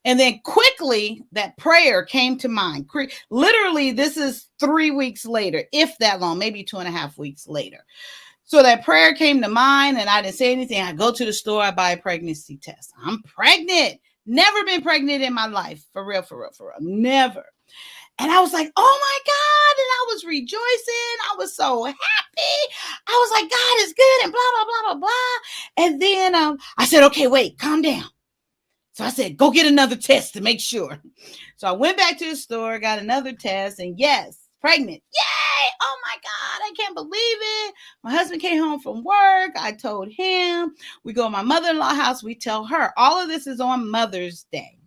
And then quickly that prayer came to mind. Literally, this is 3 weeks later, if that long, maybe 2.5 weeks later. So that prayer came to mind and I didn't say anything. I go to the store, I buy a pregnancy test. I'm pregnant. Never been pregnant in my life. For real. Never. And I was like, oh my God. And I was rejoicing. I was so happy. I was like, God is good and blah, blah, blah, blah, blah. And then I said, okay, wait, calm down. So I said, go get another test to make sure. So I went back to the store, got another test, and yes, pregnant. Yay! Oh my God, I can't believe it. My husband came home from work. I told him. We go to my mother-in-law house. We tell her. All of this is on Mother's Day.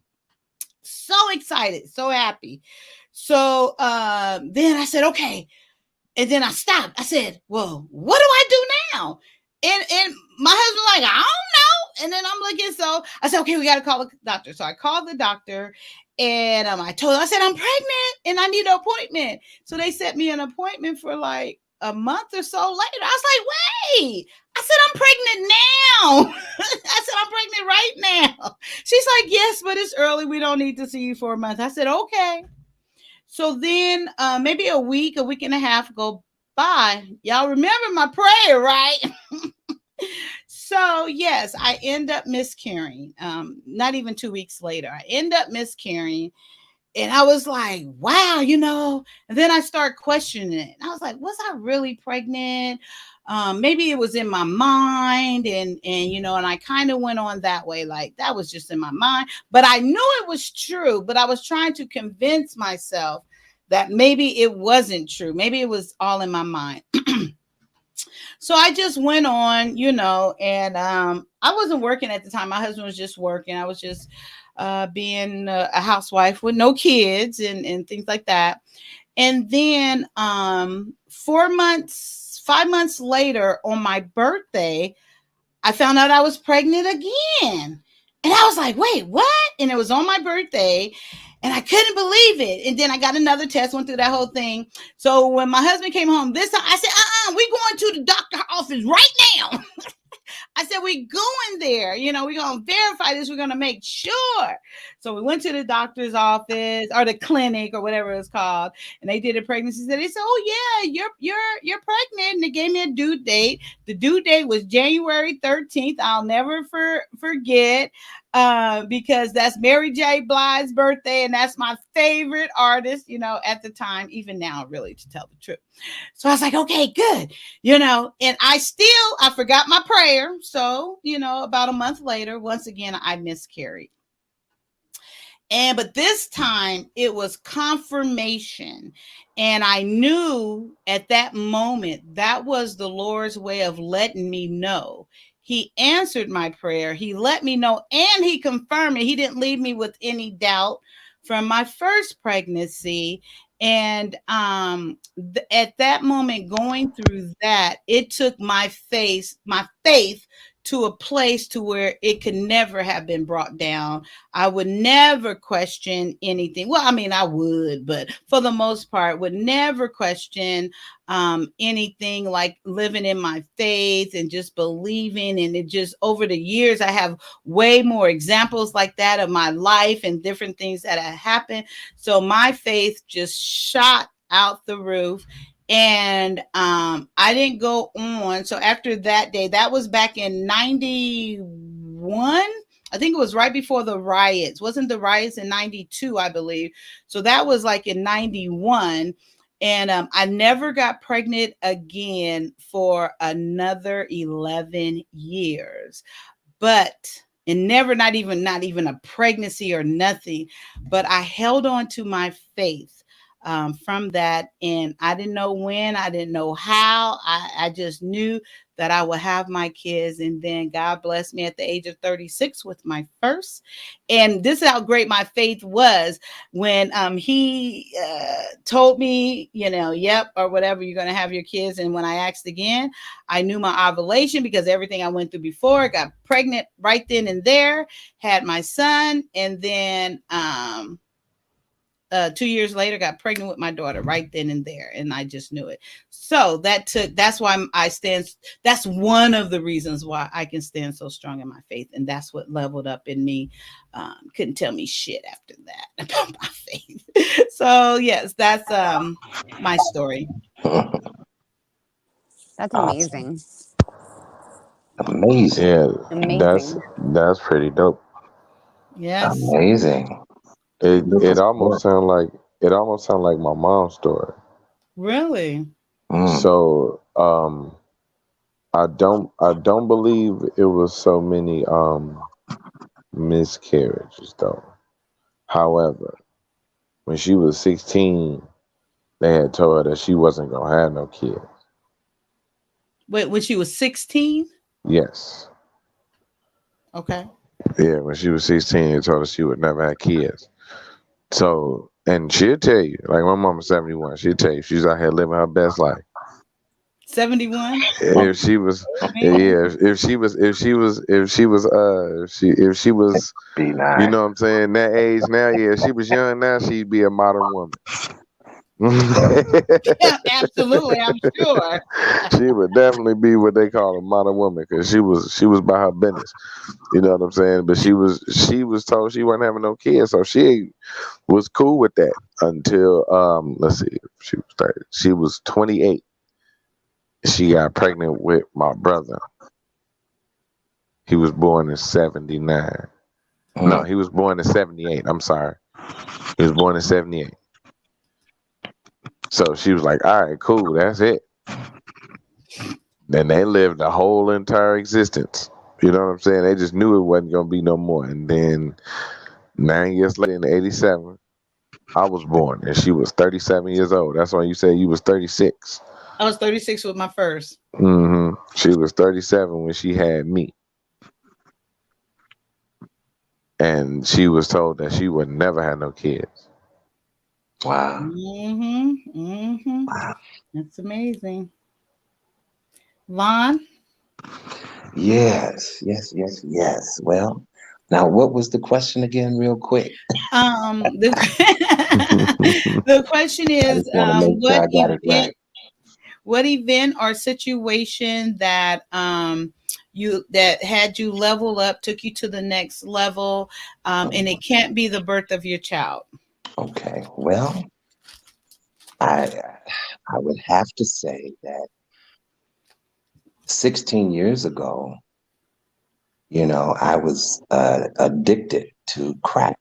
So excited, so happy. So then I said, okay. And then I stopped. I said, well, what do I do now? And my husband like, I don't know. And then I'm looking, so I said, okay, we got to call the doctor. So I called the doctor and I told her, I said, I'm pregnant and I need an appointment. So they set me an appointment for like a month or so later. I was like, wait, I said, I'm pregnant now. I said, I'm pregnant right now. She's like, yes, but it's early. We don't need to see you for a month. I said, okay. So then maybe a week and a half go by. Y'all remember my prayer, right? So yes, I end up miscarrying. Not even 2 weeks later, I end up miscarrying. And I was like, wow, you know, and then I start questioning it. I was like, was I really pregnant? Maybe it was in my mind and you know, and I kind of went on that way. Like that was just in my mind, but I knew it was true, but I was trying to convince myself that maybe it wasn't true. Maybe it was all in my mind. So I just went on, you know, and I wasn't working at the time. My husband was just working. I was just being a housewife with no kids and things like that. And then 5 months later on my birthday, I found out I was pregnant again. And I was like, wait, what? And it was on my birthday. And I couldn't believe it. And then I got another test, went through that whole thing. So when my husband came home this time, I said, we going to the doctor's office right now. I said, we going there. You know, we're going to verify this. We're going to make sure. So we went to the doctor's office or the clinic or whatever it's called. And they did a pregnancy study. They said, oh, yeah, you're pregnant. And they gave me a due date. The due date was January 13th. I'll never forget. because that's Mary J. Blige's birthday, and that's my favorite artist, at the time, even now, really, to tell the truth. So I was like, okay, good, and I forgot my prayer. So, about a month later, once again, I miscarried. But this time it was confirmation. And I knew at that moment that was the Lord's way of letting me know. He answered my prayer. He let me know, and he confirmed it. He didn't leave me with any doubt from my first pregnancy. And at that moment, going through that, it took my faith to a place to where it could never have been brought down. I would never question anything. Well, I mean, I would, but for the most part, would never question anything, like living in my faith and just believing. And it just, over the years, I have way more examples like that of my life and different things that have happened. So my faith just shot out the roof. And I didn't go on. So after that day, that was back in 91. I think it was right before the riots. Wasn't the riots in 92, I believe. So that was like in 91. And I never got pregnant again for another 11 years. And never, not even a pregnancy or nothing. But I held on to my faith from that. And I didn't know when, I didn't know how. I just knew that I would have my kids. And then God blessed me at the age of 36 with my first. And this is how great my faith was when he told me, yep, or whatever, you're going to have your kids. And when I asked again, I knew my ovulation because everything I went through before. Got pregnant right then and there, had my son, and then 2 years later, got pregnant with my daughter right then and there. And I just knew it. So that's why that's one of the reasons why I can stand so strong in my faith. And that's what leveled up in me. Couldn't tell me shit after that about my faith. So yes, that's my story. That's amazing. Amazing. Yeah, Amazing. that's pretty dope. Yes. Amazing. It almost sound like my mom's story. Really? So I don't believe it was so many miscarriages though. However, when she was 16, they had told her that she wasn't gonna have no kids. Wait, when she was 16? Yes. Okay. Yeah, when she was 16, they told her she would never have kids. So, and she'll tell you, like my mama's 71, she'll tell you she's out here living her best life. 71? If she was, yeah, if she was, Be you nice. know what I'm saying, that age now, yeah, if she was young now, she'd be a modern woman. Yeah, absolutely, I'm sure. She would definitely be what they call a modern woman because she was by her business. You know what I'm saying? But she was told she wasn't having no kids, so she was cool with that until let's see, she was 30. She was 28. She got pregnant with my brother. He was born in 79. No, he was born in 78. I'm sorry. He was born in 78. So she was like, all right, cool, that's it. Then they lived a whole entire existence. You know what I'm saying? They just knew it wasn't going to be no more. And then 9 years later in 87, I was born and she was 37 years old. That's why you said you was 36. I was 36 with my first. She was 37 when she had me. And she was told that she would never have no kids. Wow. That's amazing. Lon? Yes. Well, now what was the question again, real quick? The question I is, just want to make sure I got it right. what event or situation that that had you level up, took you to the next level, and it can't be the birth of your child. Okay. Well, I would have to say that 16 years ago, I was addicted to crack,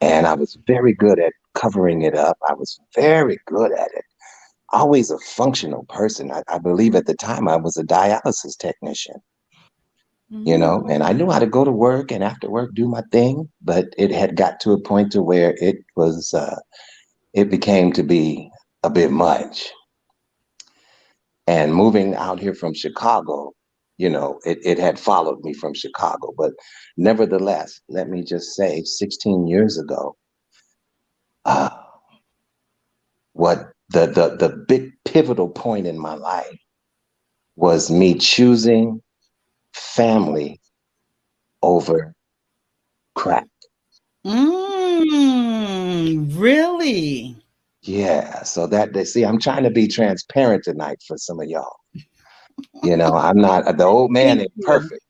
and I was very good at covering it up. I was very good at it. Always a functional person. I believe at the time I was a dialysis technician, and I knew how to go to work and after work do my thing, but it had got to a point to where it became to be a bit much. And moving out here from Chicago, it had followed me from Chicago. But nevertheless, let me just say, 16 years ago, uh, what the big pivotal point in my life was me choosing family over crack. Really? Yeah. So that they see, I'm trying to be transparent tonight for some of y'all. I'm not the old man Thank ain't you. perfect.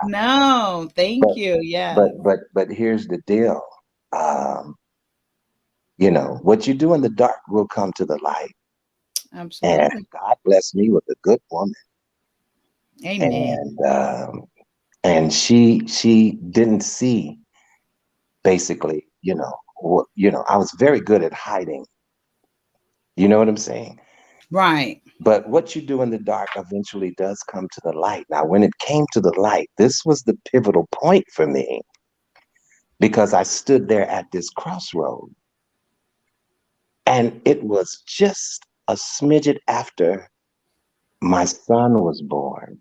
No, thank But you. but Yes, but but here's the deal. Um, what you do in the dark will come to the light. And absolutely. God blessed me with a good woman. Amen. And she didn't see basically, I was very good at hiding. You know what I'm saying? Right. But what you do in the dark eventually does come to the light. Now, when it came to the light, this was the pivotal point for me because I stood there at this crossroad. And it was just a smidget after my son was born.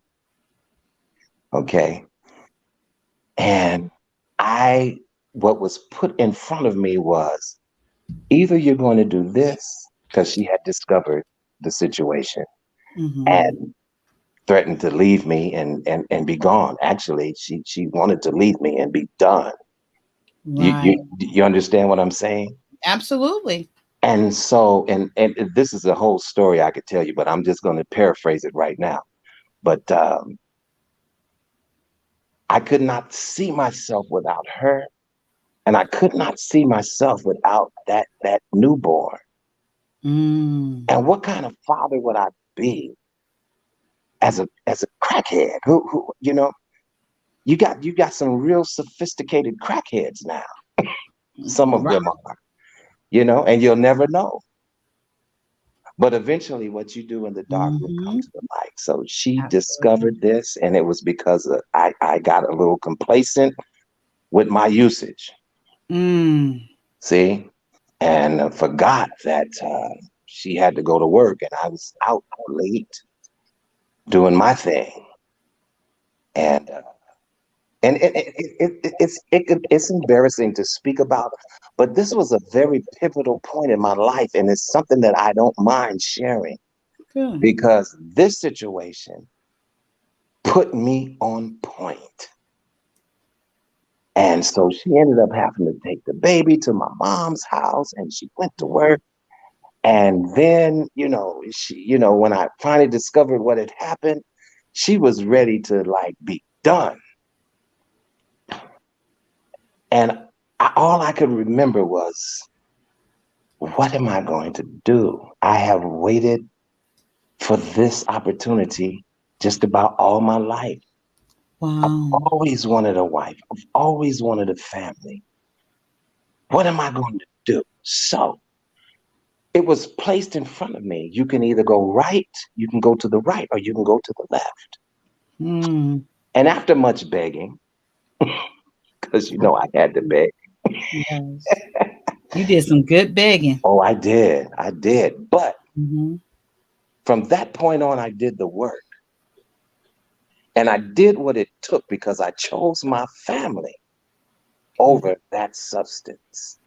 Okay. And what was put in front of me was either you're going to do this because she had discovered the situation Hmm. and threatened to leave me and be gone. Actually, she wanted to leave me and be done. Right. You understand what I'm saying? Absolutely. And so, and this is a whole story I could tell you, but I'm just going to paraphrase it right now. But I could not see myself without her, and I could not see myself without that newborn. Mm. And what kind of father would I be as a crackhead? Who you got some real sophisticated crackheads now. Some of Right. them are, and you'll never know. But eventually, what you do in the dark will come Hmm. to the light. So she Absolutely. discovered this, and it was because I got a little complacent with my usage. Mm. See, and forgot that she had to go to work, and I was out late doing my thing, and it's embarrassing to speak about, but this was a very pivotal point in my life, and it's something that I don't mind sharing Good. because this situation put me on point. And so she ended up having to take the baby to my mom's house, and she went to work. And then, when I finally discovered what had happened, she was ready to like be done. And all I could remember was, what am I going to do? I have waited for this opportunity just about all my life. Wow. Always wanted a wife. I've always wanted a family. What am I going to do? So it was placed in front of me. You can either go right, you can go to the right, or you can go to the left. Mm. And after much begging, because I had to beg. Yes. You did some good begging. Oh, I did. I did. But Hmm. from that point on, I did the work. And I did what it took because I chose my family over that substance.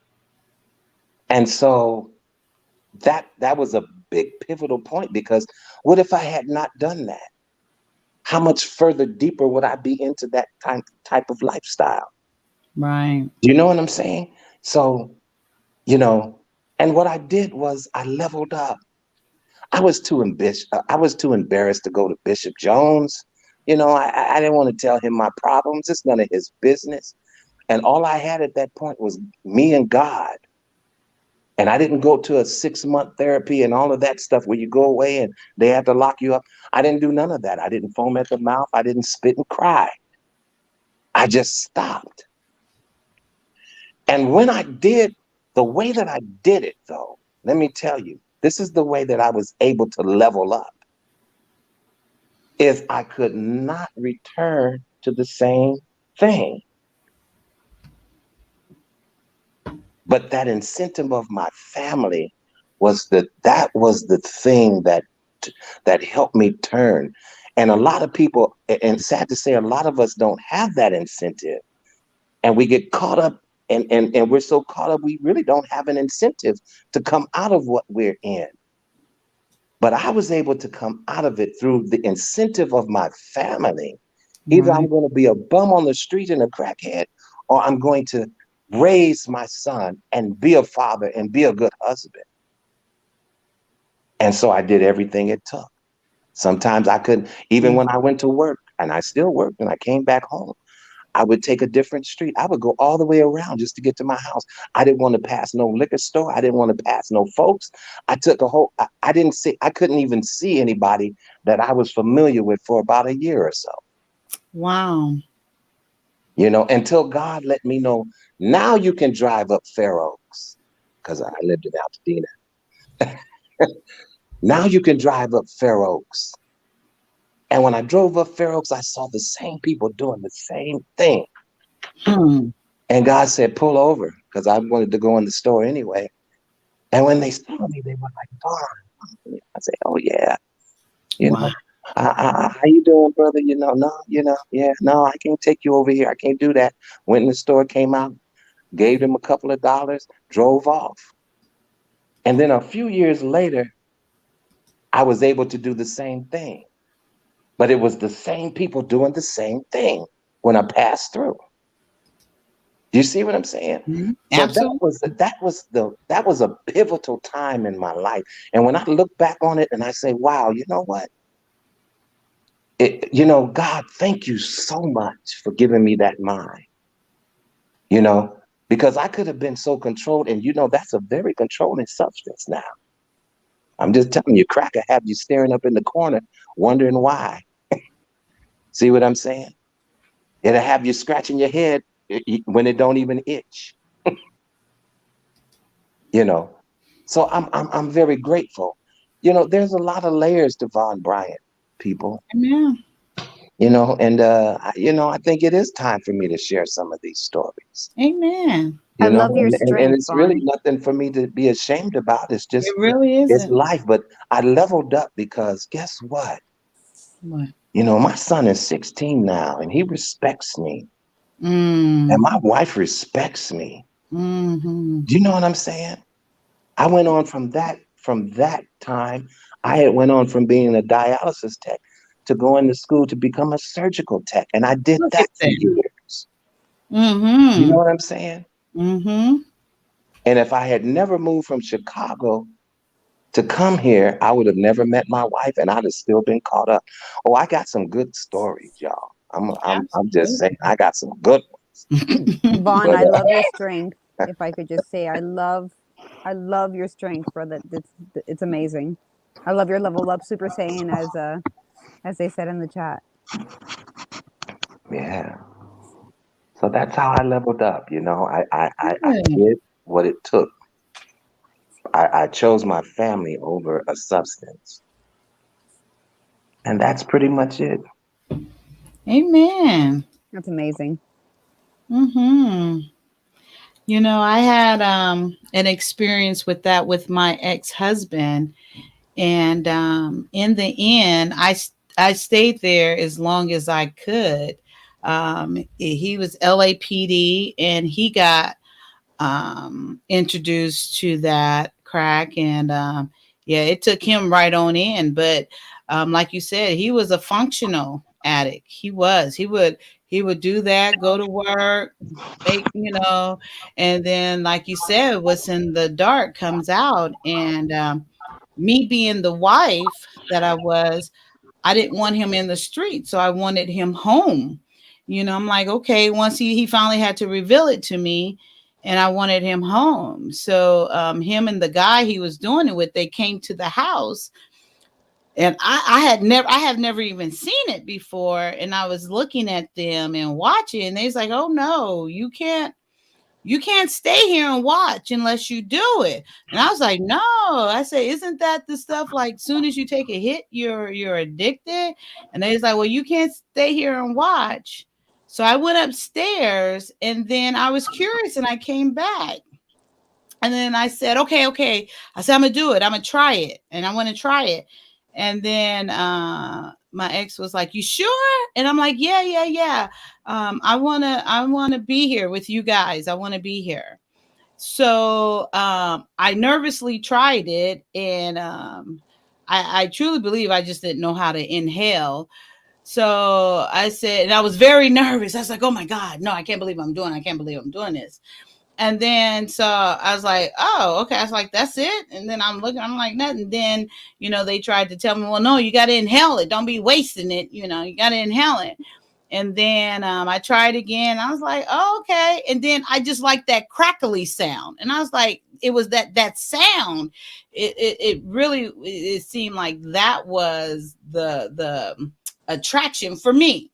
And so that was a big pivotal point because what if I had not done that? How much further deeper would I be into that type of lifestyle? Right. Do you know what I'm saying? So, you know, and what I did was I leveled up. I was too embarrassed to go to Bishop Jones. I didn't want to tell him my problems. It's none of his business. And all I had at that point was me and God. And I didn't go to a 6 month therapy and all of that stuff where you go away and they have to lock you up. I didn't do none of that. I didn't foam at the mouth. I didn't spit and cry. I just stopped. And when I did, the way that I did it, though, let me tell you, this is the way that I was able to level up, is I could not return to the same thing. But that incentive of my family was that was the thing that helped me turn. And a lot of people, and sad to say, a lot of us don't have that incentive. And we get caught up and we're so caught up, we really don't have an incentive to come out of what we're in. But I was able to come out of it through the incentive of my family. Either I'm Right. going to be a bum on the street and a crackhead, or I'm going to raise my son and be a father and be a good husband. And so I did everything it took. Sometimes I couldn't, even Mm. when I went to work and I still worked and I came back home, I would take a different street. I would go all the way around just to get to my house. I didn't want to pass no liquor store. I didn't want to pass no folks. I took a whole, I didn't see, I couldn't even see anybody that I was familiar with for about a year or so, Wow. until God let me know, now you can drive up Fair Oaks, because I lived in Altadena. Now you can drive up Fair Oaks. And when I drove up Fair Oaks, I saw the same people doing the same thing. Hmm. And God said, pull over, because I wanted to go in the store anyway. And when they saw me, they were like, Don. I say, oh, yeah, you Wow. know, how you doing, brother? No, yeah, no, I can't take you over here. I can't do that. Went in the store, came out, gave them a couple of dollars, drove off. And then a few years later, I was able to do the same thing. But it was the same people doing the same thing when I passed through. Do you see what I'm saying? Mhm. So Absolutely. that was a pivotal time in my life. And when I look back on it and I say, wow, you know what? God, thank you so much for giving me that mind, you know, because I could have been so controlled. And that's a very controlling substance now. I'm just telling you, crack will have you staring up in the corner, wondering why. See what I'm saying? It'll have you scratching your head when it don't even itch, you know. So I'm very grateful. There's a lot of layers to Von Bryant, people. Amen. And I think it is time for me to share some of these stories. Amen. I love your And strength, it's really Vaughn. nothing for me to be ashamed about. It's It just really it's isn't. life. But I leveled up because guess what? What? My son is 16 now, and he respects me, and Mm. my wife respects me. Hmm. Do you know what I'm saying? I went on from that time. I had went on from being a dialysis tech to going to school to become a surgical tech, and I did Look that at for that. years. You know Mm-hmm. what I'm saying? Mm-hmm. And if I had never moved from Chicago to come here, I would have never met my wife, and I'd have still been caught up. Oh, I got some good stories, y'all. I'm just saying, Absolutely. I got some good ones. Vaughn, But I love your strength. If I could just say, I love your strength, brother. It's amazing. I love your level up Super Saiyan, as they said in the chat. yeah, so that's how I leveled up. I Good. did what it took. I chose my family over a substance, and that's pretty much it. Amen. That's amazing. Mm-hmm. I had an experience with that with my ex-husband, and in the end, I stayed there as long as I could. He was LAPD, and he got introduced to that crack, and yeah, it took him right on in. But like you said, he was a functional addict. He would do that, go to work, make, and then, like you said, what's in the dark comes out. And me being the wife that I was, I didn't want him in the street, so I wanted him home. I'm like, okay, once he finally had to reveal it to me, and I wanted him home. So him and the guy he was doing it with, they came to the house, and I have never even seen it before. And I was looking at them and watching, and they was like, "Oh no, you can't stay here and watch unless you do it." And I was like, "No." I said, "Isn't that the stuff like soon as you take a hit, you're addicted?" And they was like, "Well, you can't stay here and watch." So I went upstairs, and then I was curious, and I came back. And then I said, "Okay, okay." I said, "I'm gonna do it. I'm gonna try it, and I want to try it." And then my ex was like, "You sure?" And I'm like, "Yeah, yeah, yeah. I wanna be here with you guys. I want to be here." So I nervously tried it, and I truly believe I just didn't know how to inhale. So I said, and I was very nervous. I was like, "Oh my God, no, I can't believe I'm doing this." And then so I was like, "Oh, okay." I was like, "That's it." And then I'm looking, I'm like, "Nothing." Then, they tried to tell me, "Well, no, you got to inhale it. Don't be wasting it. You got to inhale it." And then I tried again. I was like, "Oh, okay." And then I just like that crackly sound. And I was like, it was that sound. It really, it seemed like that was the attraction for me.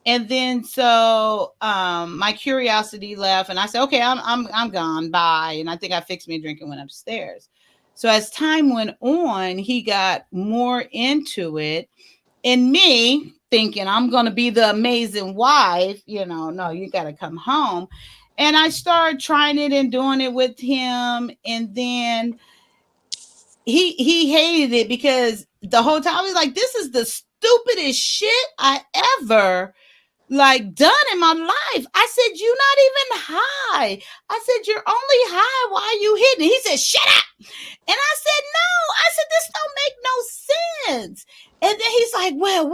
And then so my curiosity left, and I said, "Okay, I'm gone. Bye." And I think I fixed me a drink and went upstairs. So as time went on, he got more into it, and me thinking I'm gonna be the amazing wife, no, you gotta come home. And I started trying it and doing it with him, and then he hated it because the whole time I was like, "This is the stupidest shit I ever like done in my life." I said, "You're not even high." I said, "You're only high while you hitting." He said, "Shut up." And I said, "No." I said, "This don't make no sense." And then he's like, "Well,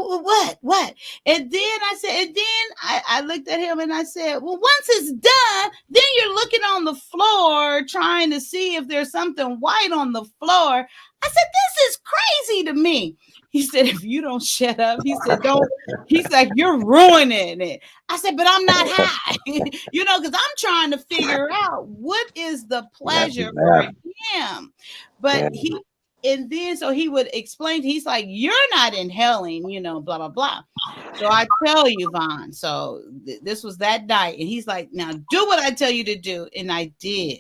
what?" And then I said, and then I looked at him and I said, "Well, once it's done, then you're looking on the floor trying to see if there's something white on the floor." I said, "This is crazy to me." He said, "If you don't shut up," he said, "don't." He's like, "You're ruining it." I said, "But I'm not high," because I'm trying to figure out what is the pleasure for him. But Yeah. and then so he would explain, he's like, "You're not inhaling, blah, blah, blah." So I tell you, Vaughn, so this was that night. And he's like, "Now do what I tell you to do." And I did.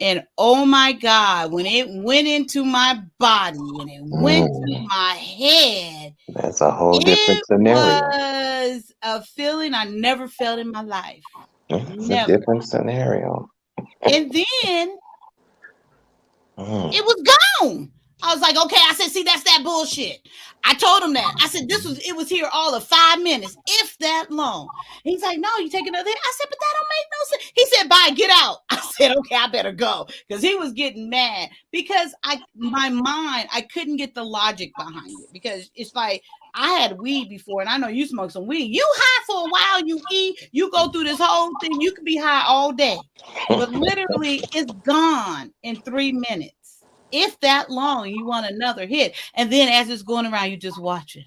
And oh my God, when it went into my body and it went to my head, That's a whole different it scenario. was a feeling I never felt in my life. It's a Never. different scenario. And then Mm. it was gone. I was like, "Okay." I said, "See, that's that bullshit." I told him that. I said, it was here all of 5 minutes, if that long. And he's like, "No, you take another hit." I said, "But that don't make no sense." He said, "Bye, get out." I said, "Okay, I better go." Because he was getting mad because my mind, I couldn't get the logic behind it, because it's like, I had weed before, and I know you smoke some weed. You high for a while, you eat, you go through this whole thing, you could be high all day. But literally, it's gone in 3 minutes. If that long, you want another hit. And then as it's going around, you just watch it.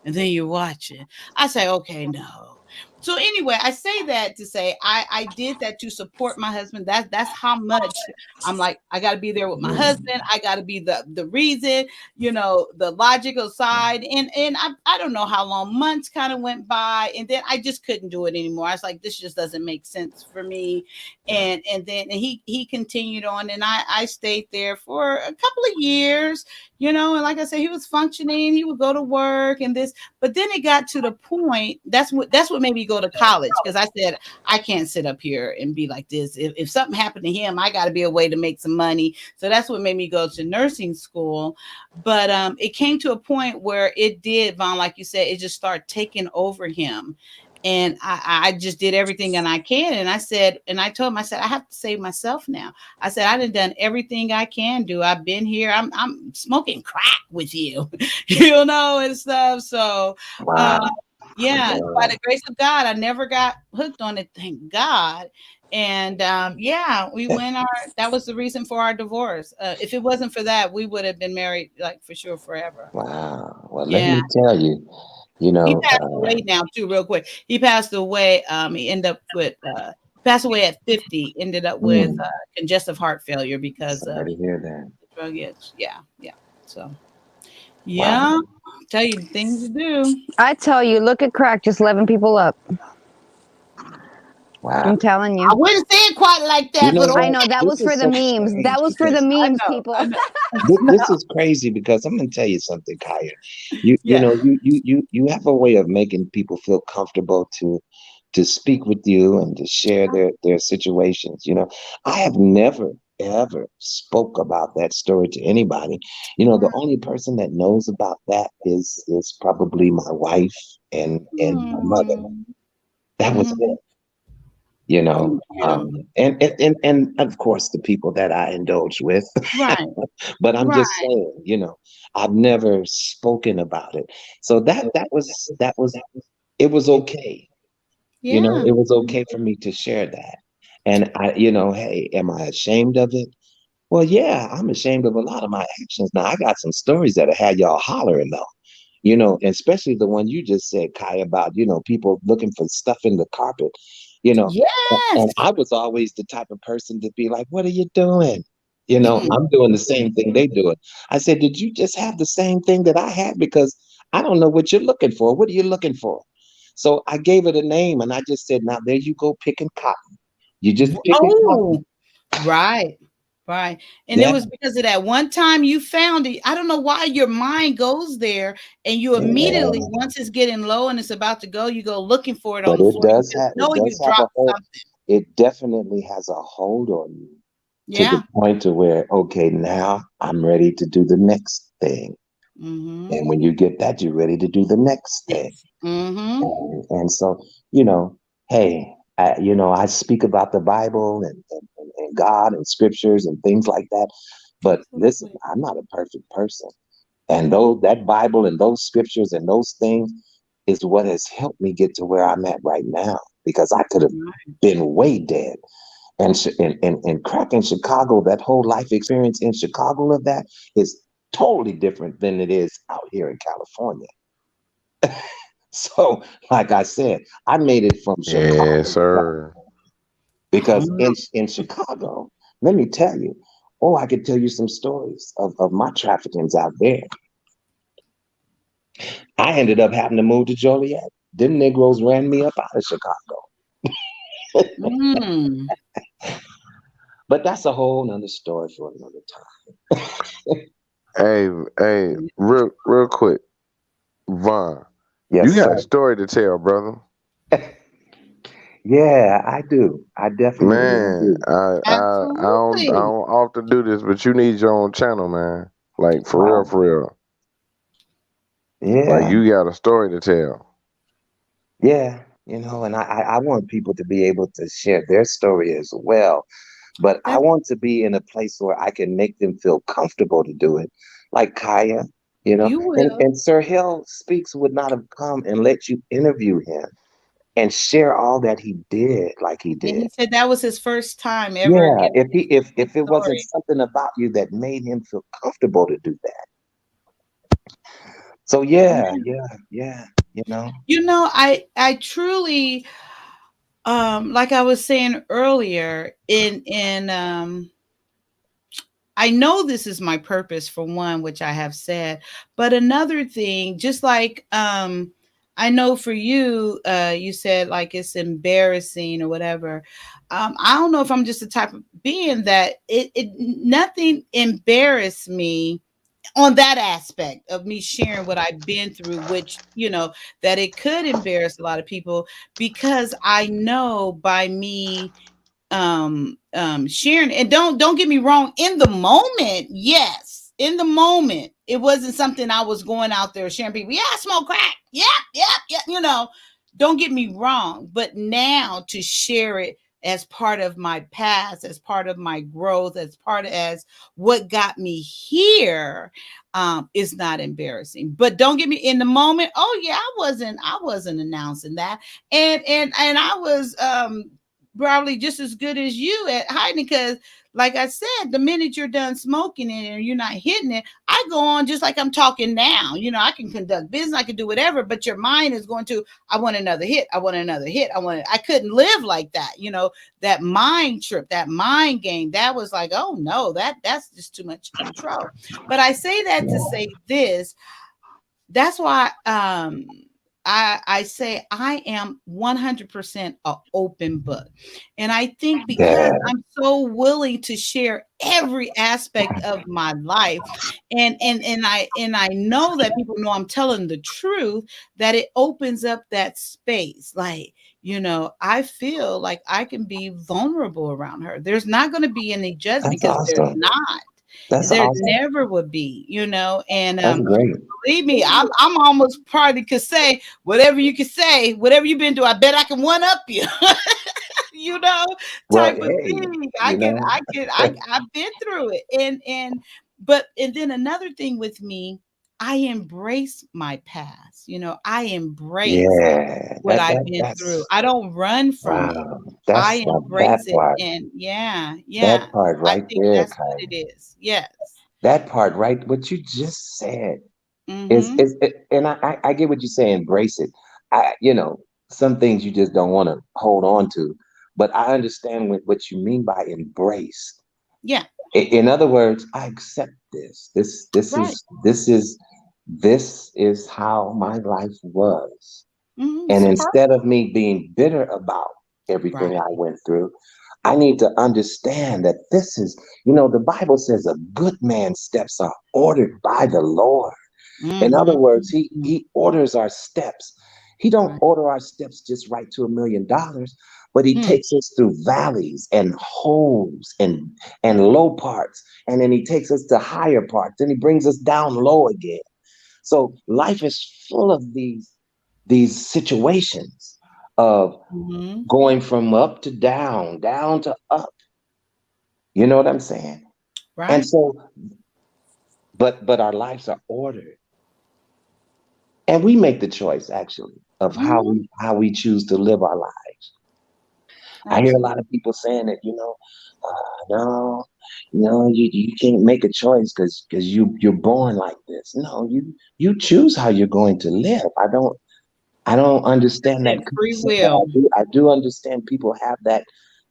And then you're watching. I say, "Okay, no." So anyway, I say that to say I did that to support my husband. That's how much I'm like, I got to be there with my husband. I got to be the reason, the logical side. And I don't know how long, months kind of went by, and then I just couldn't do it anymore. I was like, this just doesn't make sense for me. And then he continued on, and I stayed there for a couple of years, and like I said, he was functioning. He would go to work and this, but then it got to the point. That's what made me go to college, because I said, I can't sit up here and be like this. If something happened to him, I got to be a way to make some money. So that's what made me go to nursing school. But it came to a point where it did, Vaughn, like you said, it just started taking over him. And I just did everything and I can. And I said, and I told him, I said, I have to save myself now. I said, I done everything I can do. I've been here. I'm smoking crack with you, and stuff. So, Wow. yeah, by the grace of God, I never got hooked on it. Thank God. And yeah, we went that was the reason for our divorce. If it wasn't for that, we would have been married like for sure forever. Wow. Well, let Yeah. me tell you, you He know, passed away now too, real quick. He passed away. He ended up with passed away at 50. Ended up with Mm, congestive heart failure because of sorry to hear that. drug use. Yeah, yeah. So Wow. yeah, tell you things to do. I tell you, look at crack just leving people up. Wow. I'm telling I you. wouldn't say it quite like You that, know but I what? know that This was for is the so memes. strange That was for the because memes, I people. know, this is crazy because I'm gonna tell you something, Kaya. You yeah. know you have a way of making people feel comfortable to speak with you and to share their situations. You know, I have never ever spoke about that story to anybody. You know, the only person that knows about that is probably my wife and my mother. That was Mm-hmm. it. You know, Thank you. and of course the people that I indulge with. Right, But I'm just right. saying, you know, I've never spoken about it. So that was it was okay. You know, Yeah. it was okay for me to share that. And you know, hey, am I ashamed of it? Well, yeah, I'm ashamed of a lot of my actions. Now, I got some stories that had y'all hollering though. You know, especially the one you just said, Kai, about, you know, people looking for stuff in the carpet, you know. And Yes. I was always the type of person to be like, what are you doing? You know, I'm doing the same thing they do it. I said, did you just have the same thing that I had? Because I don't know what you're looking for. What are you looking for? So I gave it a name and I just said, now there you go picking cotton. You just picking cotton. Oh, right, right. And it That, was because of that one time you found it. I don't know why your mind goes there and you immediately, yeah, once it's getting low and it's about to go, you go looking for it on but the floor. You just it know you does have a dropped hold. something. It definitely has a hold on you to the Yeah. point to where, okay, now I'm ready to do the next thing. Mm-hmm. And when you get that, you're ready to do the next thing. Next. Mm-hmm. And so, you know, hey, you know, I speak about the Bible and God and scriptures and things like that. But listen, Absolutely. I'm not a perfect person. And though that Bible and those scriptures and those things is what has helped me get to where I'm at right now, because I could have Right. been way dead. And crack in Chicago, that whole life experience in Chicago of that is totally different than it is out here in California. So, like I said, I made it from Chicago Yes, sir. because Mm. in Chicago, let me tell you, oh, I could tell you some stories of my traffickings out there. I ended up having to move to Joliet. Them Negroes ran me up out of Chicago. Mm. But that's a whole nother story for another Hey, hey, real quick, Vaughn, time. you Yes, got a sir. story to tell, brother. Yeah, I do. I definitely Man, do. I Absolutely. don't often do this, but you need your own channel, man. Like for real, Wow. for real. Like Yeah, you got a story to tell. yeah. You know, and I want people to be able to share their story as well. But I That want to be in a place where I can make them feel comfortable to do it. Like Kaya, you know, you will. and Sir Hill Speaks would not have come and let you interview him and share all that he did like he And did. he said that was his first time ever Yeah, giving his if it wasn't story. something about you that made him feel comfortable to do that. So yeah, you know. You know, I truly like I was saying earlier in I know this is my purpose for one, which I have said, but another thing, just like I know for you, you said like it's embarrassing or whatever. I don't know if I'm just the type of being that it nothing embarrassed me on that aspect of me sharing what I've been through, which, you know, that it could embarrass a lot of people because I know by me sharing, and don't get me wrong, in the moment, yes, in the moment it wasn't something I was going out there sharing people, yeah, I smoke crack, yeah, yeah, yeah, you know, don't get me wrong, but now to share it as part of my past, as part of my growth, as part of as what got me here, is not embarrassing. But don't get me in the moment, oh yeah, I wasn't announcing that, and I was probably just as good as you at hiding because, like I said, the minute you're done smoking it and you're not hitting it, I go on just like I'm talking now. I can conduct business, I can do whatever, but your mind is going to, I want another hit, I want another hit, I couldn't live like that. That mind trip, that mind game, that was like, oh no, that's just too much control. But I say that to say this. That's why I say I am 100% an open book. And I think because Yeah, I'm so willing to share every aspect of my life, and I know that people know I'm telling the truth, that it opens up that space. Like, I feel like I can be vulnerable around her. There's not going to be any judgment that's because there's awesome. not. That's There awesome. never would be, and That's great. believe me, I'm almost probably could say whatever you could say, whatever you've been through. I bet I can one up you, you know, Well, type of hey, thing. I you can, know, I can, I've been through it, and then another thing with me, I embrace my past. I embrace yeah, what I've been through. that's I don't run from it. wow. I That's embrace that it, part. and yeah, That yeah, part I right think there, that's what Kai. it is. Yes. That part right, what you just said Mm-hmm. and I get what you're saying, embrace it. Some things you just don't want to hold on to, but I understand what you mean by embrace. Yeah. In other words, I accept this. Right. This is how my life was. Mm-hmm. And It's instead perfect. of me being bitter about everything I Right. went through, I need to understand that the Bible says a good man's steps are ordered by the Lord. In other words, he Mm-hmm. he orders our steps. He don't Right. order our steps just right to $1 million, but he Mm. takes us through valleys and holes and low parts, and then he takes us to higher parts, and he brings us down low again. So life is full of these situations of Mm-hmm. going from up to down, down to up. You know what I'm saying? And Right. so, but our lives are ordered, and we make the choice actually of how Mm-hmm. we choose to live our lives. I hear a Absolutely. lot of people saying that, no, you can't make a choice because you're born like this. No, you choose how you're going to live. I don't That's understand that it. Free concept, but will. I do understand people have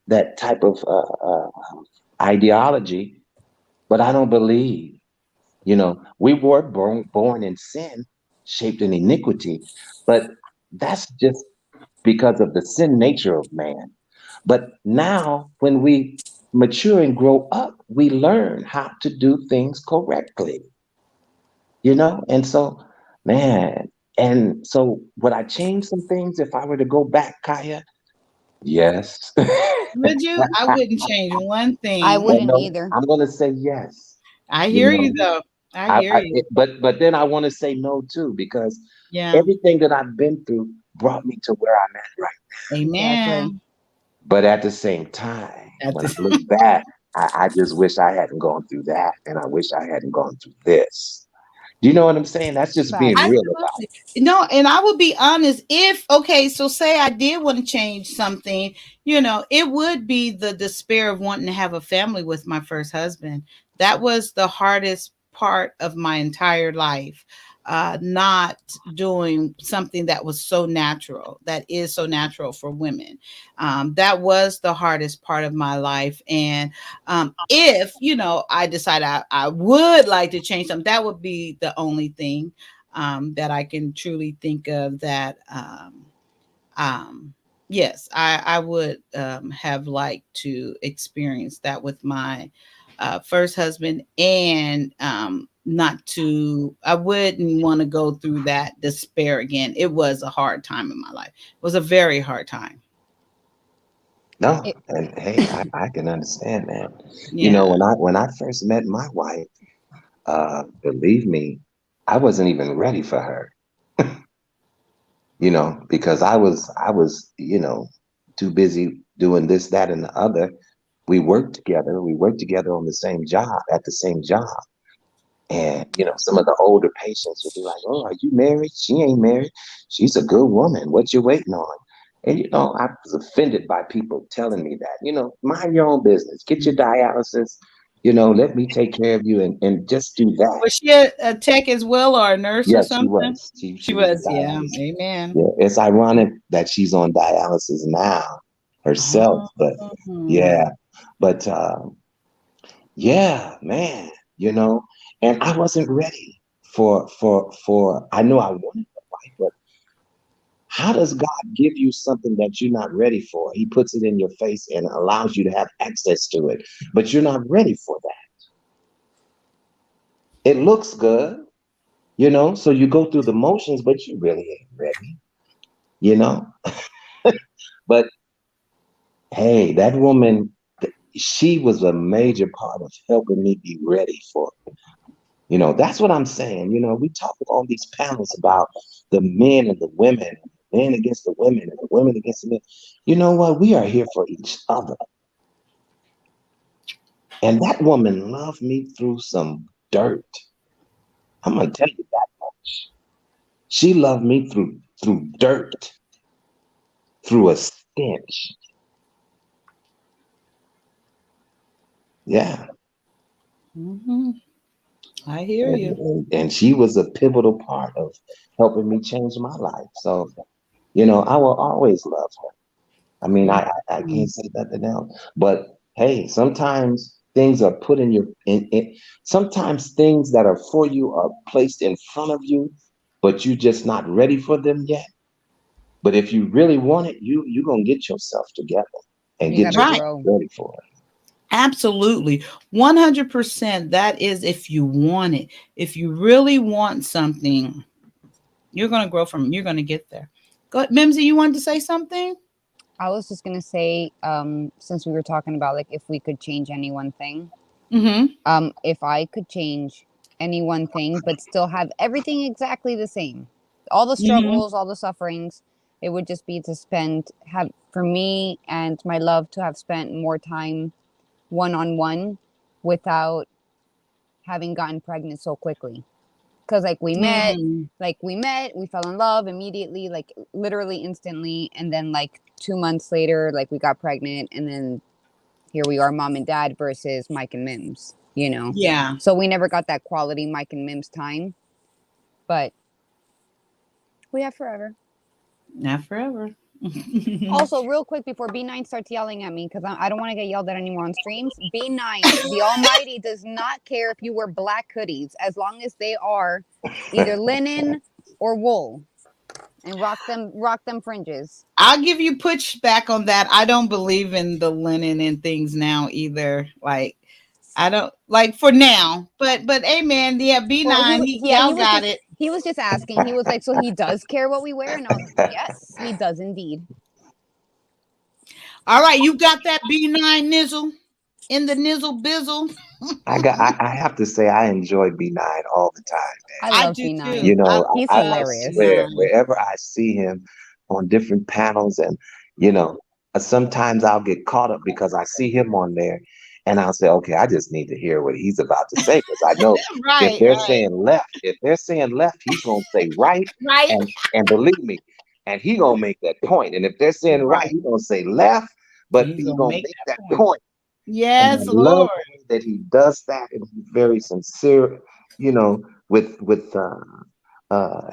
that type of ideology, but I don't believe. We were born in sin, shaped in iniquity, but that's just because of the sin nature of man. But now, when we mature and grow up, we learn how to do things correctly. And so, man, and so would I change some things if I were to go back, Kaya? Yes. Would you? I wouldn't change one I thing. wouldn't either. I'm gonna say yes. I You hear know, you though. I hear you. but then I want to say no too, because Yeah. everything that I've been through brought me to where I'm at right. Exactly. Amen. But at the same time, At when I this. look back, I just wish I hadn't gone through that, and I wish I hadn't gone through this. Do you know what I'm saying? That's just being Facts. real about Absolutely. No, and I would be honest, if okay, so say I did want to change something, it would be the despair of wanting to have a family with my first husband. That was the hardest part of my entire life. Not doing something that was so natural, that is so natural for women. That was the hardest part of my life. And if, I decide I would like to change something, that would be the only thing that I can truly think of that um, yes, I would have liked to experience that with my first husband, and I wouldn't want to go through that despair again. It was a hard time in my life. It was a very hard time. no. It, And hey, I can understand that. Yeah. When I first met my wife, believe me, I wasn't even ready for her. Because I was too busy doing this, that, and the other. We worked together. We worked together on the same job at the same job. And some of the older patients would be like, "Oh, are you married? She ain't married. She's a good woman. What you waiting on?" And I was offended by people telling me that, mind your own business, get your dialysis, let me take care of you and just do that. Was she a tech as well, or a nurse or Yeah, she something? was. She She was a was, yeah. dialysis. Amen. Yeah, it's ironic that she's on dialysis now herself, Oh, but yeah, but yeah, man, and I wasn't ready for. I know I wanted the wife, but how does God give you something that you're not ready for? He puts it in your face and allows you to have access to it, but you're not ready for that. It looks good, so you go through the motions, but you really ain't ready, you know? But hey, that woman, she was a major part of helping me be ready for it. That's what I'm saying. We talk on these panels about the men and the women, men against the women, and the women against the men. You know what? We are here for each other. And that woman loved me through some dirt. I'm gonna tell you that much. She loved me through dirt, through a stench. Yeah. hmm I hear And, you. and she was a pivotal part of helping me change my life. So, I will always love her. I mean, I Mhm. can't say nothing else. But hey, sometimes things are put sometimes things that are for you are placed in front of you, but you're just not ready for them yet. But if you really want it, you're gonna get yourself together and You get gotta Right. yourself grow. ready for it. Absolutely. 100%. That is if you want it. If you really want something, you're going to get there. Go ahead. Mimsy, you wanted to say something? I was just gonna say, since we were talking about like if we could change any one thing, Mm-hmm. if I could change any one thing but still have everything exactly the same, all the Mm-hmm. struggles, all the sufferings, it would just be to have for me and my love to have spent more time one on one without having gotten pregnant so quickly. Because Mm. we fell in love immediately, like literally instantly, and then like 2 months later, like we got pregnant, and then here we are, mom and dad versus Mike and Mims, Yeah. So we never got that quality Mike and Mims time, but we have forever. Not forever. Also, real quick before B9 starts yelling at me, because I don't want to get yelled at anymore on streams. B9, the Almighty does not care if you wear black hoodies as long as they are either linen or wool, and rock them fringes. I'll give you pushback on that. I don't believe in the linen and things now either. Like I don't like for now. But amen. Yeah, Well, B9. Y'all got it. he was just asking. He was like, so he does care what we wear, and I was like, yes, he does indeed. All right, you got that B9 nizzle in the nizzle bizzle. I have to say I enjoy B9 all the time. I I love do B9. too. I He's I love hilarious. swear, B9. wherever I see him on different panels, and you know, sometimes I'll get caught up because I see him on there, and I'll say, okay, I just need to hear what he's about to say because I know Right, right, if they're saying left, he's gonna say right, right, and believe me, and he gonna make that point. And if they're saying right, right. he's gonna say left, but He's he gonna gonna make make that that point. point. And I Yes, love Lord. the way that he does that, and he's very sincere, with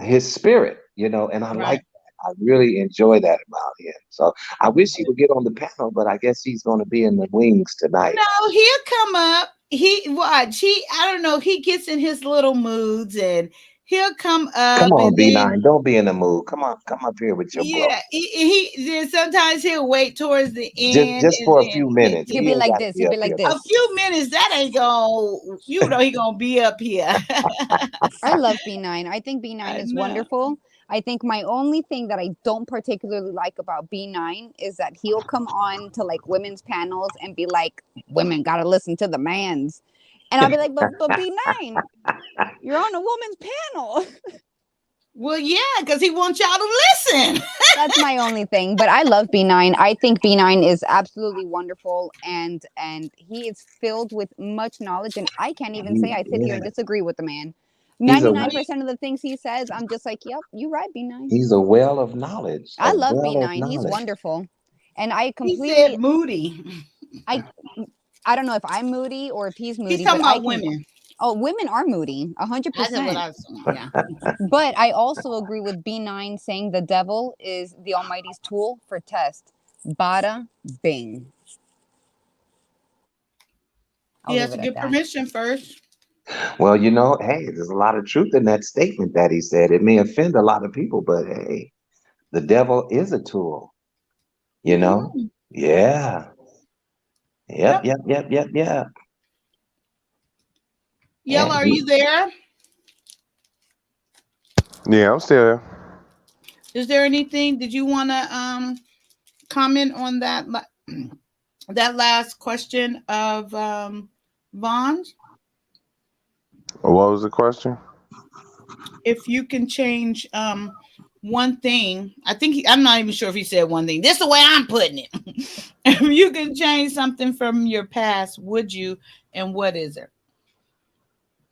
his spirit, and I like Right. that. I really enjoy that about him. So I wish he would get on the panel, but I guess he's going to be in the wings tonight. No, he'll come up. He watch. I don't know. He gets in his little moods and he'll come Come up on, and then B9, don't be in the mood. Come on, come up here with your glow. yeah, he then sometimes he'll wait towards the Just end just and for a then few get minutes. He'll He be ain't like got to this. be He'll up be like here. a this. few minutes. That ain't gonna he gonna be up here. I love B9. I think B9 I is know. wonderful. I think my only thing that I don't particularly like about B9 is that he'll come on to like women's panels and be like, women gotta listen to the mans. And I'll be like, but B9, you're on a woman's panel. Well, yeah, because he wants y'all to listen. That's my only thing. But I love B9. I think B9 is absolutely wonderful, and he is filled with much knowledge. And I can't even say I sit here and Yeah, disagree with the man He's a 99% of the things he says, I'm just like, yep, you're right, B9. he's a well of knowledge. I A love well of B9. He's knowledge. wonderful. And I He completely, said moody. I don't know if I'm moody or if he's He's moody, talking but I about can. women. Oh, women are moody, That's what 100%. I was saying. Yeah. But I also agree with B9 saying the devil is the Almighty's tool for test. Bada bing. I'll He leave has to it at get that. permission first. Well, you know, hey, there's a lot of truth in that statement that he said. It may offend a lot of people, but hey, the devil is a tool, you know? Mhm. Yeah. Yep, Yep. yep, yep, yep, yep. Yella, And are you there? Yeah, I'm still here. Is there anything? Did you want to comment on that that last question of Vaughn's? What was the question? If you can change one thing, I'm not even sure if he said one thing. This is the way I'm putting it. If you can change something from your past, would you? And what is it?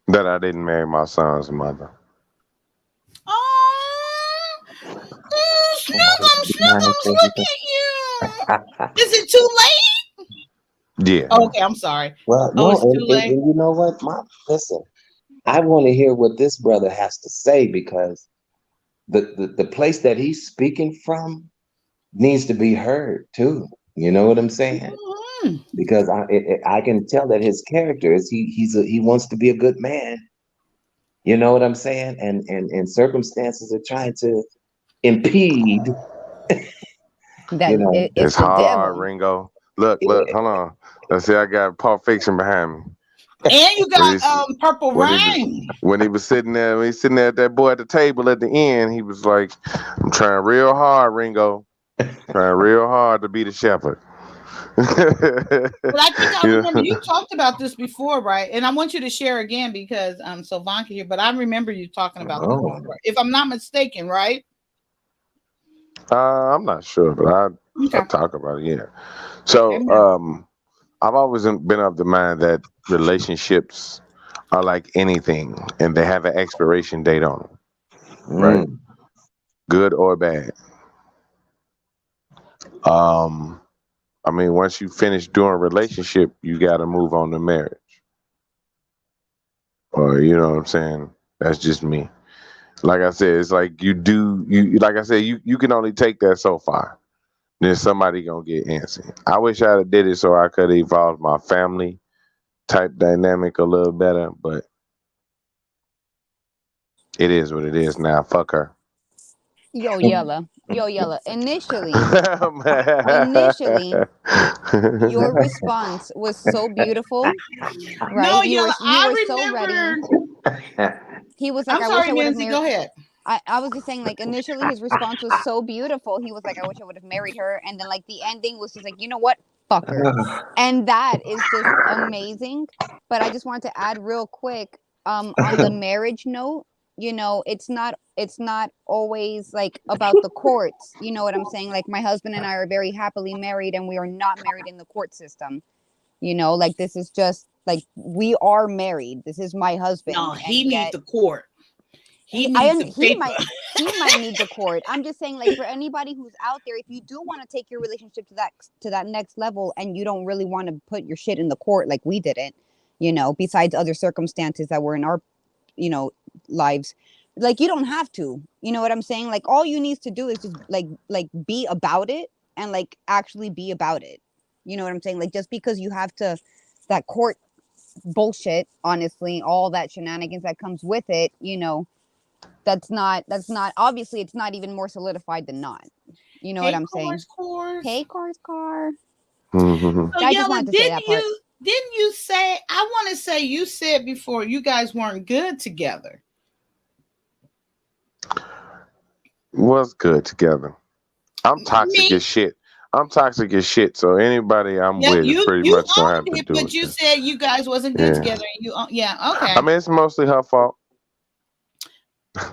That I didn't marry my son's mother. Oh, somebody Snookums, look at you. Is it too late? Yeah. Okay, I'm sorry. Well, Oh, no, it's too late. and you know what? Listen, I want to hear what this brother has to say because the place that he's speaking from needs to be heard too. You know what I'm saying? Mhm. Because I can tell that his character is he wants to be a good man. You know what I'm saying? And circumstances are trying to impede. That You know, it's It's the hard, devil. Ringo. Look, hold on. Let's see, I got Pulp Fiction behind me. And you When got he's Purple when he was Rain. when he was sitting there, when he's sitting there at that boy at the table at the end, he was like, "I'm trying real hard, Ringo. Trying real hard to be the shepherd." But I think I You remember you know? talked about this before, right? And I want you to share again because so Von can hear, but I remember you talking about this oh, before, if I'm not mistaken, right? I'm not sure, but I Okay. talk about it. Yeah. So Amen. I've always been of the mind that relationships are like anything, and they have an expiration date on them, right? mm, Good or bad. Um, I mean, once you finish doing a relationship, you got to move on to marriage. Or you know what I'm saying? That's just me. Like I said, it's like you like I said, you can only take that so far. Then somebody gonna get antsy. I wish I did it so I could evolve my family type dynamic a little better, but it is what it is now. Fuck her. Yo, Yella. Yo, Yella. Initially, your Mm-hmm. response was so beautiful, No, right? Yella, You were I so ready. remember. He was like, I'm I wish sorry, I would have Nancy. married. Go ahead. I was just saying, like, initially his response was so beautiful. He was like, I wish I would have married her. And then, like, the ending was just like, you know what? Fuck her. And that is just amazing. But I just wanted to add real quick on the marriage note, you know, it's not always like about the courts. You know what I'm saying? Like, my husband and I are very happily married and we are not married in the court system. You know, like, this is just like we are married. This is my husband. No, he And needs yet the court. He needs the paper. he might need the court. I'm just saying, like, for anybody who's out there, if you do want to take your relationship to that next level and you don't really want to put your shit in the court like we didn't, you know, besides other circumstances that were in our, you know, lives, like, you don't have to, you know what I'm saying? Like, all you need to do is just like be about it and like actually be about it. You know what I'm saying? Like, just because you have to that court bullshit, honestly, all that shenanigans that comes with it, you know, that's not obviously it's not even more solidified than not. You know what Hey, I'm saying? course. Hey, car. So I just Yella, wanted to say that part. didn't you say? I want to say you said before you guys weren't good together. What's good together? I'm toxic Me? as shit. I'm toxic as shit. So anybody I'm Yeah, with is pretty you much gonna have owned to it, do but it. you said you guys wasn't good Yeah. together. And yeah, okay. I mean, it's mostly her fault.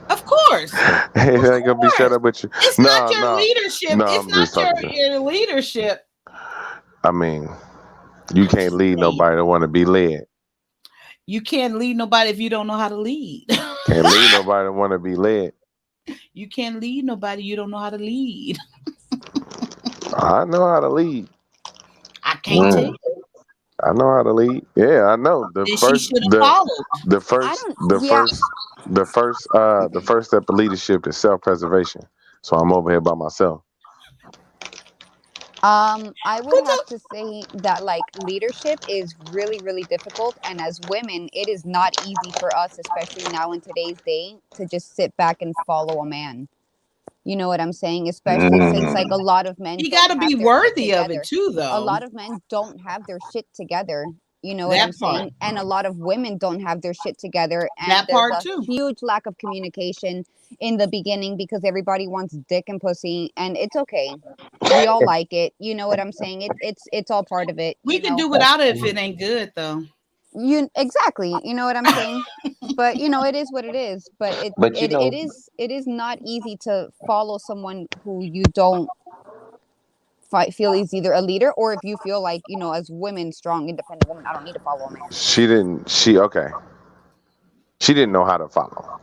Of course. Hey, I ain't gonna be shut up with you. It's not your leadership. No. It's I'm just not talking. your leadership. I mean, you can't lead Saying. nobody that want to be led. You can't lead nobody if you don't know how to lead. Can't lead nobody to want to be led. You can't lead nobody you don't know how to lead. I know how to lead. I can't tell. Mm. I know how to lead. Yeah, I know. The Then she first should have followed. the I first don't. the Yeah. first the first step of leadership is self-preservation. So I'm over here by myself. I would What have the? to say that like leadership is really, really difficult. And as women, it is not easy for us, especially now in today's day, to just sit back and follow a man. You know what I'm saying? Especially since like a Mm. lot of men You got don't to be have their shit worthy of it together. too, A though. lot of men don't have their shit together. You know what I'm That part. saying? And a lot of women don't have their shit together. And That there's part a too. huge lack of communication in the beginning because everybody wants dick and pussy. And it's okay. We all like it. You know what I'm saying? It's all part of it, We you can know. do without it if it ain't good, though. You exactly, you know what I'm saying? But you know, it is what it is. But it But you it it know, is it is not easy to follow someone who you don't feel is either a leader, or if you feel like, you know, as women, strong independent women, I don't need to follow a man. She didn't know how to follow.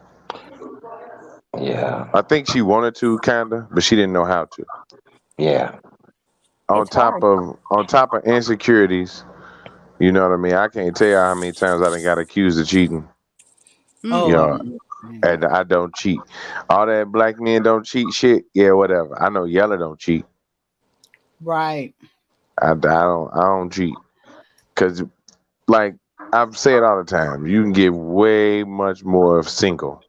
yeah, I think she wanted to kinda, but she didn't know how to. yeah, It's hard. On top of insecurities, you know what I mean? I can't tell you how many times I done got accused of cheating. Mm. You Oh, know, and I don't cheat. All that black men don't cheat shit, yeah, whatever. I know Yella don't cheat. right. I don't cheat. Cause like I've said all the time, you can get way much more of single.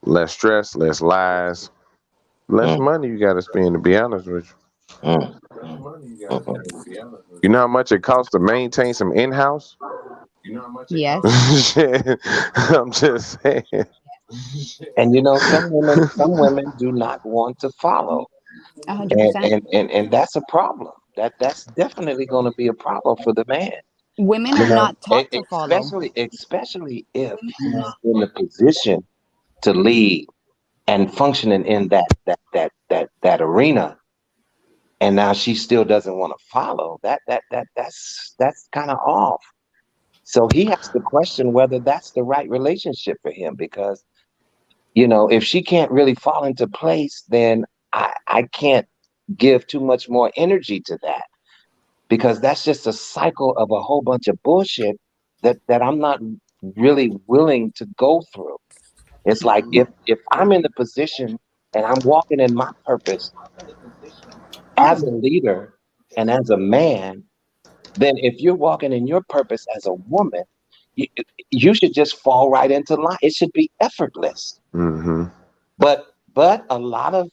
Less stress, less lies, less mm, money you gotta spend to be honest with you. mm, mm, You know how much it costs to maintain some in house? Yes. Shit. I'm just saying. and some women do not want to follow, A hundred and percent. and that's a problem. That's definitely going to be a problem for the man. Women You are know, not taught to follow. especially if he's in the position to lead and functioning in that arena, and now she still doesn't want to follow. That's kind of off. So he has to question whether that's the right relationship for him because if she can't really fall into place, then I can't give too much more energy to that because that's just a cycle of a whole bunch of bullshit that I'm not really willing to go through. It's like if I'm in the position and I'm walking in my purpose as Oh, a leader and as a man, then if you're walking in your purpose as a woman, you, you should just fall right into line. It should be effortless. Hmm. But a lot of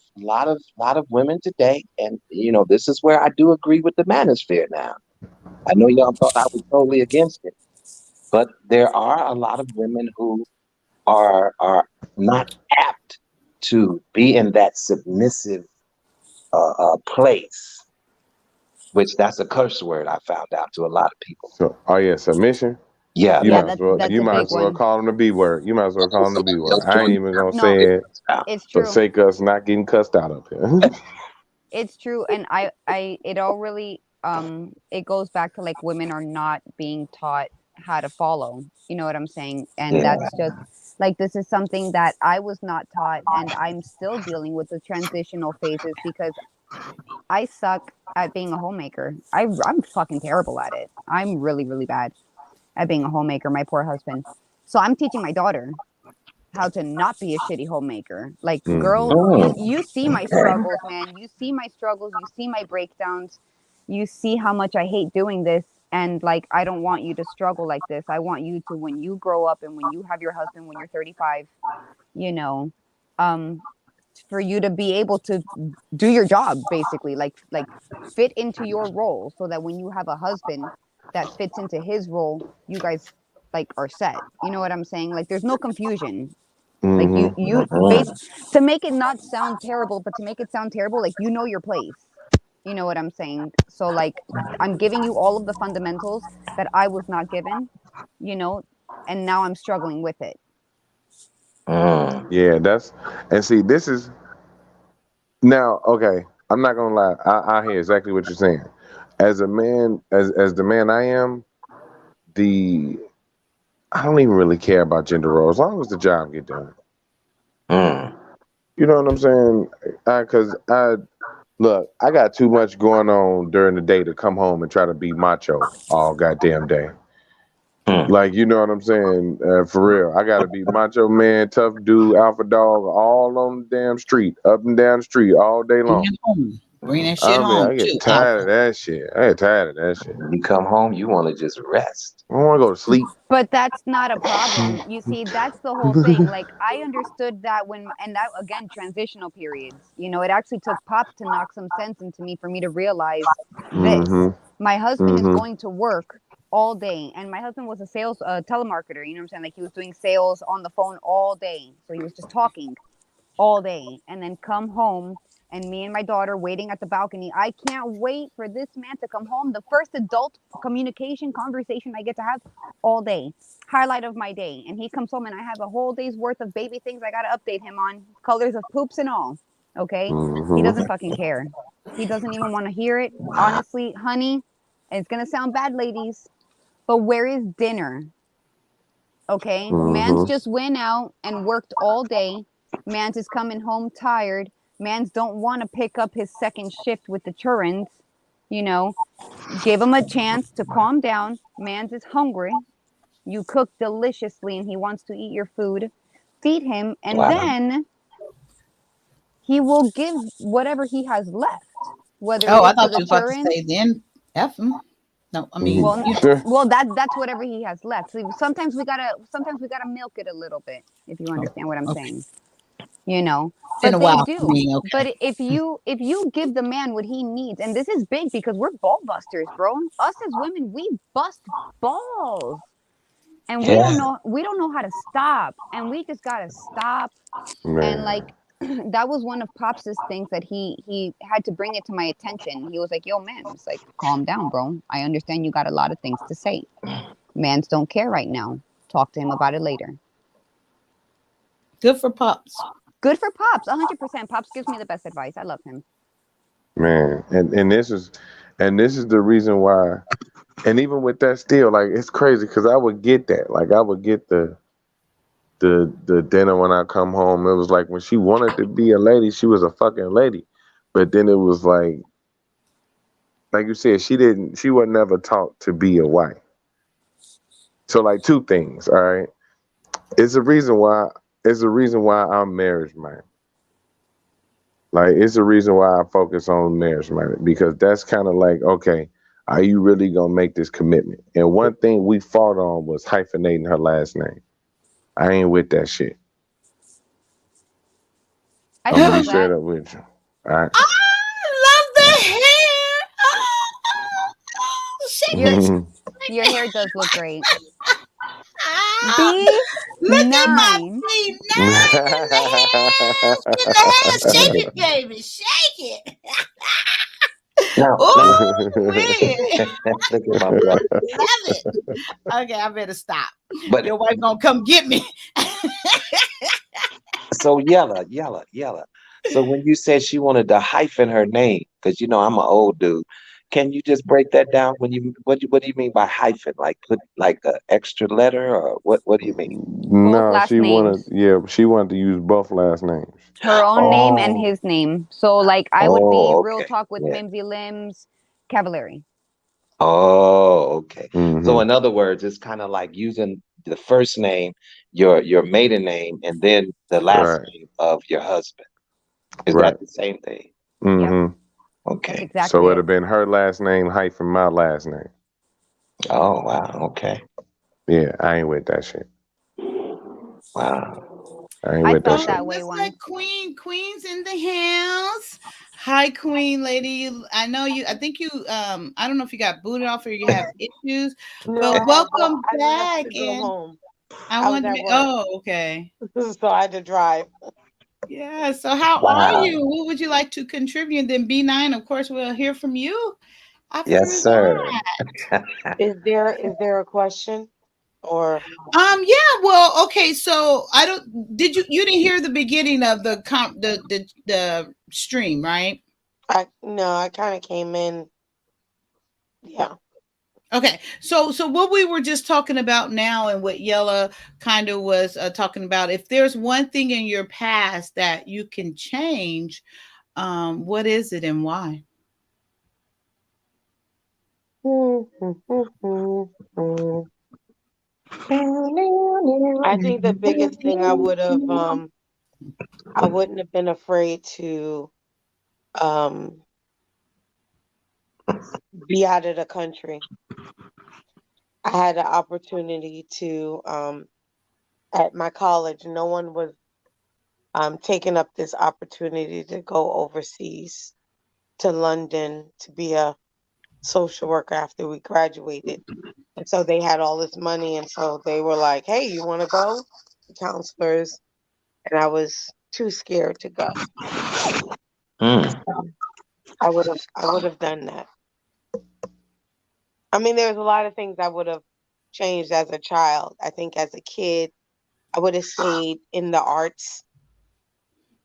women today, and this is where I do agree with the manosphere now. I know y'all thought I was totally against it, but there are a lot of women who are not apt to be in that submissive place, which that's a curse word I found out to a lot of people. So, oh yeah, submission. Yeah, Yeah, You that's a might big as well one. call them the B word. You might as well call them the B word. those I ain't joints even gonna No, say it out. it's for true. sake of us not getting cussed out up here. It's true. And it all really, it goes back to like women are not being taught how to follow. You know what I'm saying? And Yeah. that's just like, this is something that I was not taught, and I'm still dealing with the transitional phases because I suck at being a homemaker. I'm fucking terrible at it. I'm really, really bad at being a homemaker, my poor husband. So I'm teaching my daughter how to not be a shitty homemaker. Like, Hmm. girl, Mm, you see my okay. struggles, man. You see my struggles. You see my breakdowns. You see how much I hate doing this. And like, I don't want you to struggle like this. I want you to, when you grow up and when you have your husband, when you're 35, you know, um, for you to be able to do your job, basically, like fit into your role, so that when you have a husband that fits into his role, you guys like are set. You know what I'm saying? Like, there's no confusion. Like, Hmm. you base, Mhm. to make it not sound terrible, but to make it sound terrible, like, you know your place. You know what I'm saying? So like, I'm giving you all of the fundamentals that I was not given, you know, and now I'm struggling with it. Mm. Yeah, and see, this is now okay. I'm not gonna lie. I hear exactly what you're saying. As a man, as the man I am, the I don't even really care about gender roles as long as the job get done. Mm. You know what I'm saying? Because look, I got too much going on during the day to come home and try to be macho all goddamn day. Mm. Like, you know what I'm saying? For real. I gotta be macho man, tough dude, alpha dog, all on the damn street, up and down the street all day Bring long. it home. Bring that shit I mean, home I get too, tired of Alpha. that shit. I get tired of that shit. You come home, you want to just rest. I wanna go to sleep. But that's not a problem. You see, that's the whole thing. Like I understood that when, and that again, transitional periods. You know, it actually took Pops to knock some sense into me for me to realize this. Mm-hmm. My husband is Mm-hmm. going to work all day, and my husband was a sales telemarketer. You know what I'm saying? Like he was doing sales on the phone all day, so he was just talking all day, and then come home. And me and my daughter waiting at the balcony. I can't wait for this man to come home. The first adult communication conversation I get to have all day. Highlight of my day. And he comes home and I have a whole day's worth of baby things I got to update him on. Colors of poops and all. Okay? He Mm-hmm. doesn't fucking care. He doesn't even want to hear it. Honestly, honey, it's going to sound bad, ladies, but where is dinner? Okay? Mans Mm-hmm. just went out and worked all day. Mans is coming home tired. Mans don't want to pick up his second shift with the churns. You know, give him a chance to calm down. Mans is hungry. You cook deliciously and he wants to eat your food. Feed him, and Wow. then he will give whatever he has left, whether it Oh, I is to thought the you was about to churns. say then F him. No, I mean Well, you. Sure. that's whatever he has left. So sometimes we gotta milk it a little bit, if you Oh, understand what I'm okay. saying. You know, It's been but a they while for do. me. Okay. But if you give the man what he needs, and this is big because we're ball busters, bro. Us as women, we bust balls, and we don't Yeah. know how to stop, and we just gotta stop. And Man. like that was one of Pops's things that he had to bring it to my attention. He was like, "Yo, man, it's like calm down, bro. I understand you got a lot of things to say. Mans don't care right now. Talk to him about it later." Good for Pops. Good for Pops, 100%. Pops gives me the best advice. I love him. Man. And this is the reason why, and even with that still, like it's crazy because I would get that. Like I would get the dinner when I come home. It was like when she wanted to be a lady, she was a fucking lady. But then it was like you said, she was never taught to be a wife. So like two things, all right. It's a reason why I'm marriage minded. Like it's the reason why I focus on marriage minded because that's kind of like, okay, are you really gonna make this commitment? And one thing we fought on was hyphenating her last name. I ain't with that shit. I I'm gonna be feel straight that. up with you. All right. I love the hair. Shake Your it, your shake hair it. does look great. Ah, B look at my nine. C9 in the hands. In the hands. Shake it, baby. Shake it. Now, let me Oh, man. look at my brother. Love it. Okay, I better stop. But Your wife gonna come get me. so yella. So when you said she wanted to hyphen her name, because I'm an old dude, can you just break that down? What do you mean by hyphen? Like put like an extra letter or what do you mean? Both No, last names. she wanted to use both last names. Her own name and Oh, his name. So like I would be oh, real okay. talk with Yeah. Mimsy Limbs Cavallari. Oh, okay. So Mm-hmm. in other words, it's kind of like using the first name, your maiden name, and then the last Right. name of your husband. Is Right. that the same thing? Yep, Mm-hmm. that's Okay. So exactly it'd it. have been her last name hyphen my last name. Oh, wow. Okay. Yeah, I ain't with that shit. Wow. I ain't I with that felt Oh, shit. that way looks like once. Queen's in the house. Hi, Queen lady. I know you. I think you. I don't know if you got booted off or you have issues, No, but welcome I left back. to go And home. I I was wanted at to. work, Oh, okay. so I had to drive. Yeah. So, how are Wow. you? What would you like to contribute? And then B9, of course, we'll hear from you after Yes, sir. that. Is there a question or Yeah, well, okay, so I don't did you didn't hear the beginning of the stream, right? I no, I kind of came in. Yeah. Okay, so what we were just talking about now, and what Yella kind of was talking about, if there's one thing in your past that you can change, what is it and why? I think the biggest thing I wouldn't have been afraid to um be out of the country. I had the opportunity to at my college, no one was taking up this opportunity to go overseas to London to be a social worker after we graduated. And so they had all this money, and so they were like, "Hey, you want to go?" The counselors, and I was too scared to go. Mm. I would have done that. I mean, there's a lot of things I would have changed as a child. I think as a kid, I would have stayed in the arts.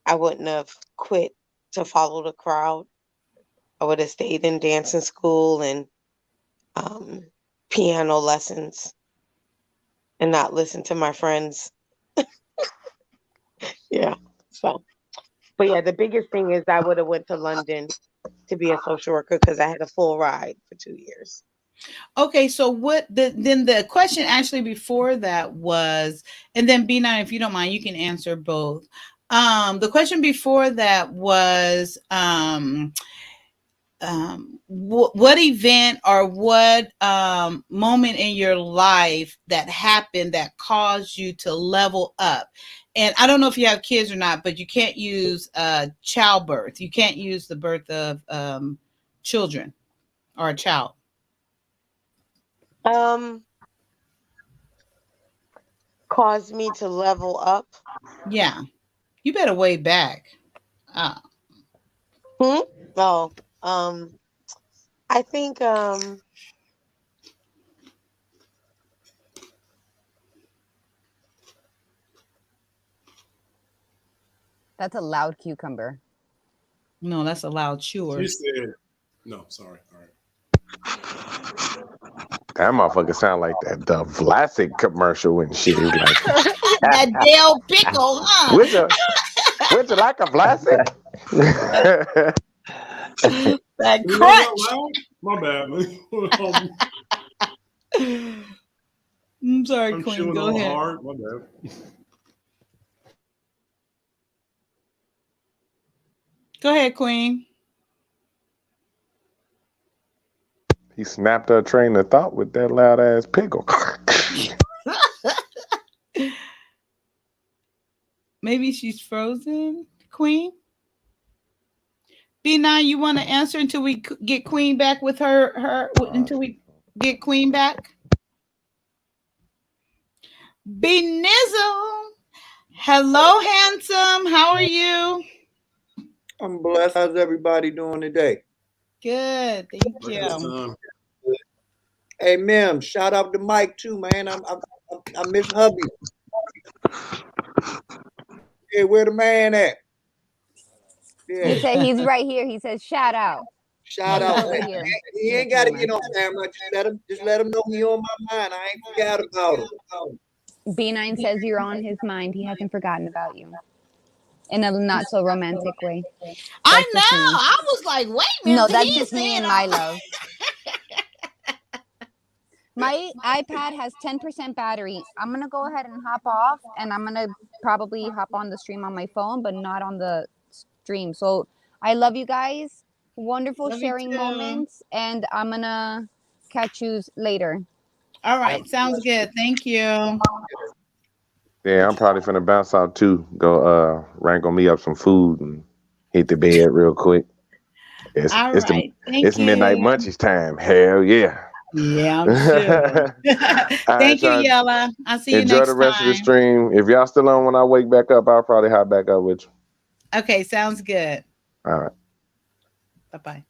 I wouldn't have quit to follow the crowd. I would have stayed in dancing school and um, piano lessons and not listen to my friends. Yeah. So, but yeah, the biggest thing is I would have went to London to be a social worker because I had a full ride for 2 years. Okay, so then the question actually before that was, and then B9, if you don't mind, you can answer both. The question before that was, what event or what moment in your life that happened that caused you to level up? And I don't know if you have kids or not, but you can't use childbirth. You can't use the birth of children or a child. Um, Caused me to level up. Yeah, you better way back. Uh, Hmm? Oh, um, I think That's a loud cucumber. no, that's a loud She chewer. said, no, sorry. All right. That motherfucker sound like that the Vlasic commercial and shit. He was like, That Dale pickle, huh? would you like a Vlasic? That You know that crunch. loud? My bad. I'm sorry, I'm Queen. chewing Go all ahead. hard. My bad. Go ahead, Queen. He snapped her train of thought with that loud ass pickle. Maybe she's frozen, Queen. B9, you want to answer until we get Queen back with her until we get Queen back? B Nizzle. Hello, handsome. How are you? I'm blessed. How's everybody doing today? Good. Thank Breakfast you. time. Hey, Mim, shout out to Mike too, man. I miss hubby. Hey, where the man at? He Yeah, said he's right here. He says shout out. shout He's out. over here He in the ain't got to camera. get on camera. Just let him know he on my mind. I ain't forgot about him. B9 says you're on his mind. He hasn't forgotten about you. In a not so romantic way. I That's know. just me. I was like, wait a No, minute. that's He's just me saying and my love. My iPad has 10% battery. I'm going to go ahead and hop off, and I'm going to probably hop on the stream on my phone, but not on the stream. So I love you guys. Wonderful love you sharing too. moments, and I'm going to catch you later. All Have right. Sounds good. Thank you. Yeah, I'm probably finna bounce out too. Go wrangle me up some food and hit the bed real quick. It's All it's the right. Thank it's midnight you. munchies time. Hell yeah. Yeah, I'm sure. All right, Thank you, y'all. Yella. I'll see you Enjoy the next rest of the time. stream. If y'all still on when I wake back up, I'll probably hop back up with you. Okay. Sounds good. All right. Bye bye.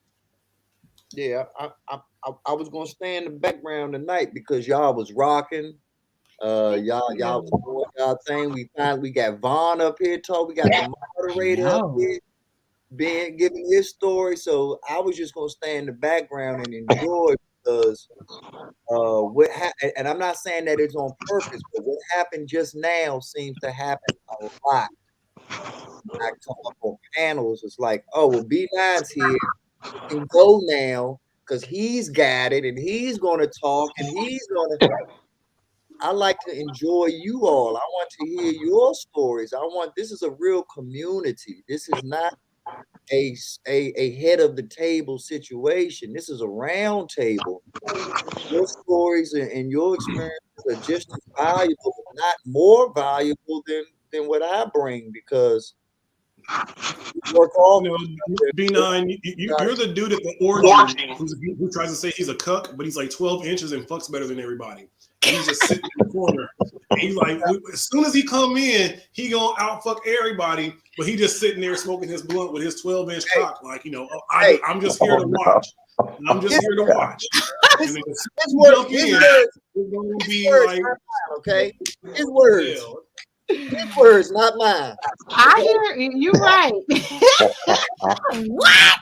Yeah, I was gonna stay in the background tonight because y'all was rocking. Y'all was doing y'all thing. We got Vaughn up here talk. We got the moderator up No. here being giving his story. So I was just gonna stay in the background and enjoy because and I'm not saying that it's on purpose, but what happened just now seems to happen a lot. I come up on panels, it's like, oh well, B9's here, can go now because he's got it and he's gonna talk and he's gonna. I like to enjoy you all. I want to hear your stories. This is a real community. This is not a head of the table situation. This is a round table. Your stories and your experiences are just as valuable, if not more valuable than what I bring, because we work all. B9, you're the dude at the orgy who tries to say he's a cuck, but he's like 12 inches and fucks better than everybody. And he's just sitting in the corner. And he's like, as soon as he come in, he gonna outfuck everybody, but he just sitting there smoking his blunt with his 12-inch cock, like, I'm just here to watch. I'm just here to watch. And then his words, okay? His words. His words, not mine. I hear you right. What?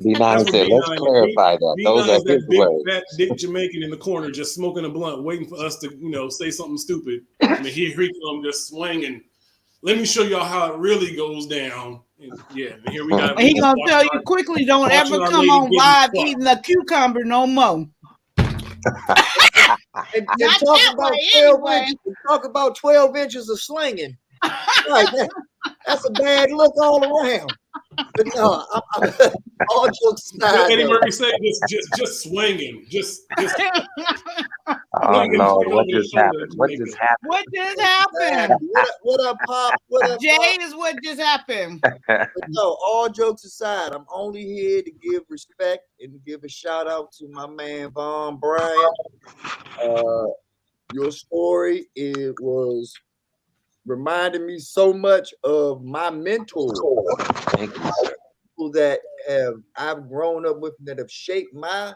B9 said, let's clarify that. Those are his words. Fat dick Jamaican in the corner just smoking a blunt, waiting for us to, say something stupid. And here he comes just swinging. Let me show y'all how it really goes down. And here we got. He gonna tell you quickly, don't ever come on live eating a cucumber no more. and talk about 12 inches of slinging. Right, that's a bad look all around. But no, all jokes aside. Eddie Murphy said just swinging, just. Oh Lord, what just happened? What just happened? What just happened? What up, Pop? What up, Jay? Pop? Is what just happened. But no, all jokes aside, I'm only here to give respect and give a shout out to my man Von Bryant. Your story, it was reminding me so much of my mentors. Thank you. People that I've grown up with that have shaped my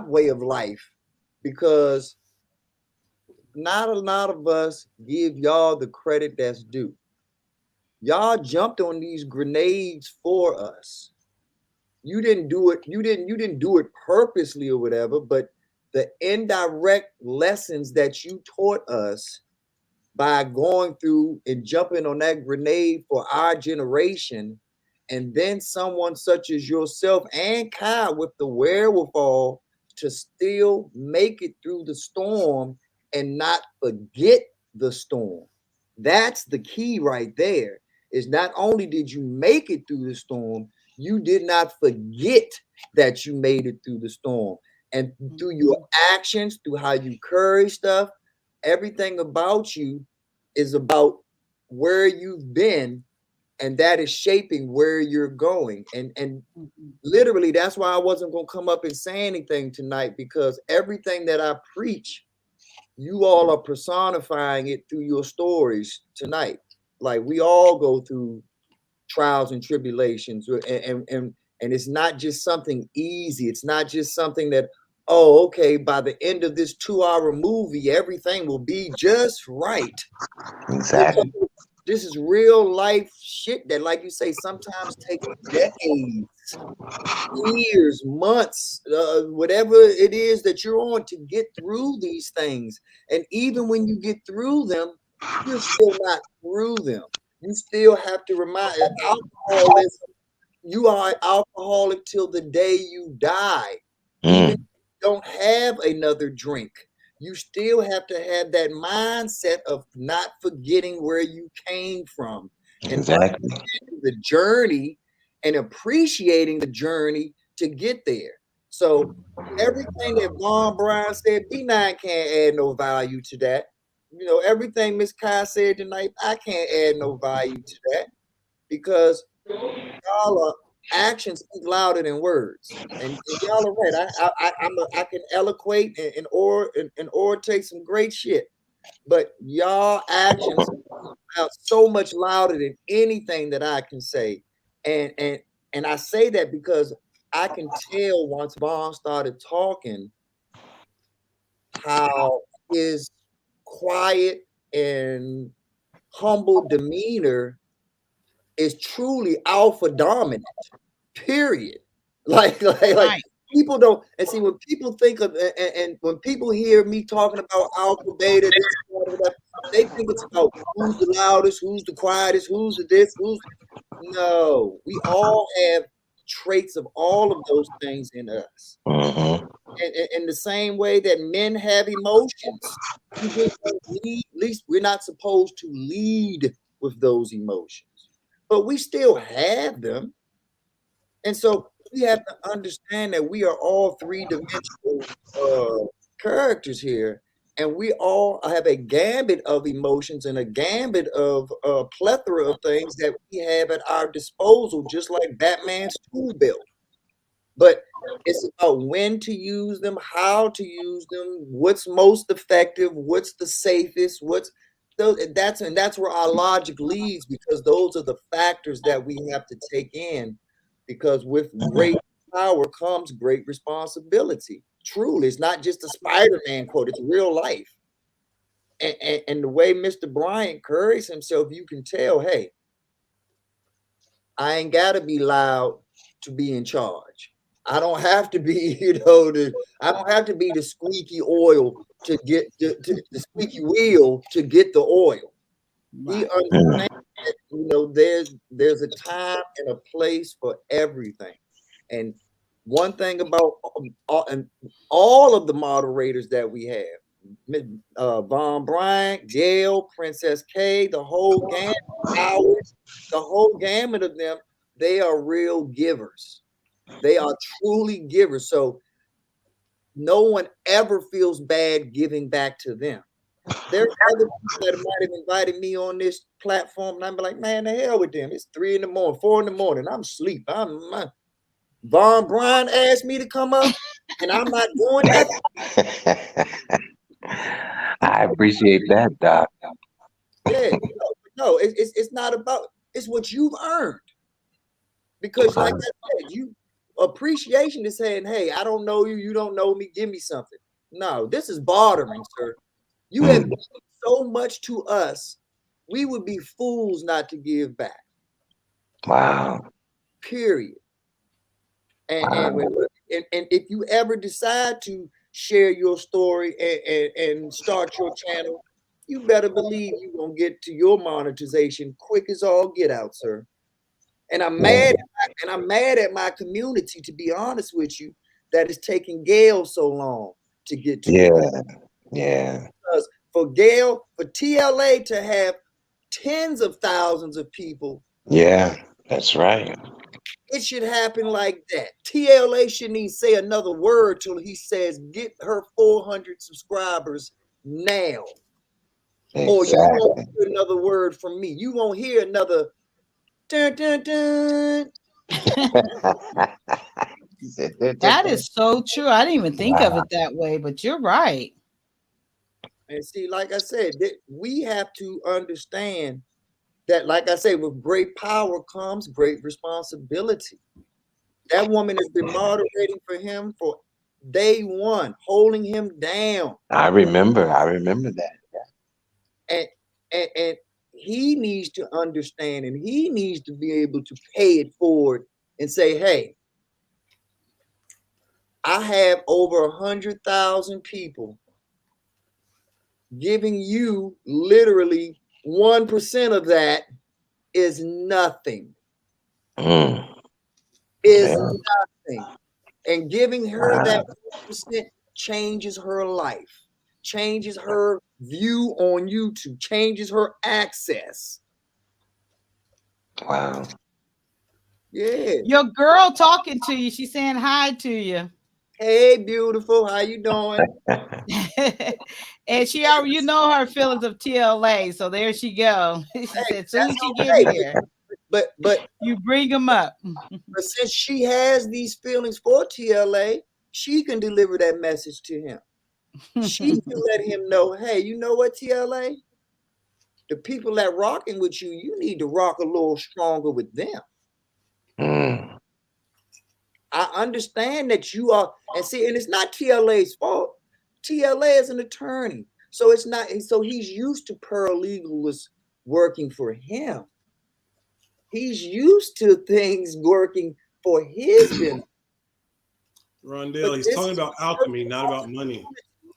way of life, because not a lot of us give y'all the credit that's due. Y'all jumped on these grenades for us. You didn't do it. You didn't do it purposely or whatever, but the indirect lessons that you taught us by going through and jumping on that grenade for our generation, and then someone such as yourself and Kyle with the wherewithal to still make it through the storm and not forget the storm. That's the key right there, is not only did you make it through the storm, you did not forget that you made it through the storm. And through your actions, through how you carry stuff, everything about you is about where you've been, and that is shaping where you're going. And literally, that's why I wasn't going to come up and say anything tonight, because everything that I preach, you all are personifying it through your stories tonight. Like, we all go through trials and tribulations, and it's not just something easy. It's not just something that, oh, okay, by the end of this 2-hour movie, everything will be just right. Exactly. This is real life shit that, like you say, sometimes takes decades, years, months, whatever it is that you're on to get through these things. And even when you get through them, you're still not through them. You still have to remind alcoholism. You are alcoholic till the day you die. Even if you don't have another drink, you still have to have that mindset of not forgetting where you came from, and the journey, and appreciating the journey to get there. So everything that Von Bryan said, B9 can't add no value to that. Everything Miss Kai said tonight, I can't add no value to that, because y'all are actions speak louder than words, and y'all are right. I can eloquate and take some great shit, but y'all actions are so much louder than anything that I can say, and I say that because I can tell once Vaughn started talking how his quiet and humble demeanor is truly alpha dominant. period. Like Right. people don't, and see, when people think of, and when people hear me talking about alpha, beta, this, that, they think it's about who's the loudest, who's the quietest, who's the this, who's, no, we all have traits of all of those things in us. Mm-hmm. In the same way that men have emotions, we just don't lead, at least we're not supposed to lead with those emotions, but we still have them. And so we have to understand that we are all three-dimensional characters here, and we all have a gambit of emotions and a gambit of plethora of things that we have at our disposal, just like Batman's tool belt. But it's about when to use them, how to use them, what's most effective, what's the safest, what's those. That's where our logic leads, because those are the factors that we have to take in. Because with great power comes great responsibility. Truly, it's not just a Spider-Man quote; it's real life. And the way Mr. Bryant carries himself, you can tell, hey, I ain't got to be loud to be in charge. I don't have to be, I don't have to be the squeaky oil to get the squeaky wheel to get the oil. He Right. understands that, there's a time and a place for everything. And one thing about all of the moderators that we have, Von Bryant, Gail, Princess K, the whole gamut, Howard, the whole gamut of them, they are real givers. They are truly givers. So no one ever feels bad giving back to them. There's other people that might have invited me on this platform, and I'm like, man, the hell with them. It's 3 in the morning, 4 in the morning. I'm asleep. Von Bryant asked me to come up, and I'm not doing nothing. I appreciate that, Doc. Yeah, no, it's not about, it's what you've earned. Because like I said, appreciation is saying, hey, I don't know you, you don't know me, give me something. No, this is bartering, sir. You have given so much to us, we would be fools not to give back. Wow. Period. Wow. And if you ever decide to share your story and start your channel, you better believe you're gonna get to your monetization quick as all get out, sir. And I'm mad, at my community, to be honest with you, that it's taking Gail so long to get to Yeah. it. Yeah. Because for TLA to have tens of thousands of people, Yeah. That's right. it should happen like that. TLA shouldn't even say another word till he says, get her 400 subscribers now. Or you won't Exactly. hear another word from me. You won't hear another dun dun dun. That is so true. I didn't even think of Wow. it that way, but you're right. And see, like I said, we have to understand that, like I say, with great power comes great responsibility. That woman has been moderating for him for day one, holding him down. I remember that. And, and he needs to understand, and he needs to be able to pay it forward and say, hey, I have over 100,000 people giving you literally 1% of that is nothing. Mm. Is Yeah. nothing. And giving her that 1% changes her life, changes her view on YouTube, changes her access. Wow. Yeah. Your girl talking to you. She's saying hi to you. Hey, beautiful. How you doing? And she already, you know, her feelings of TLA. So there she go. She said, as soon as she get okay. here, But you bring them up. But since she has these feelings for TLA, she can deliver that message to him. She can let him know, hey, you know what, TLA? The people that rocking with you, you need to rock a little stronger with them. Mm. I understand that you are, and see, and it's not TLA's fault. TLA is an attorney. So it's not, so he's used to paralegals working for him. He's used to things working for his benefit. Rondell, he's talking about alchemy, not about money.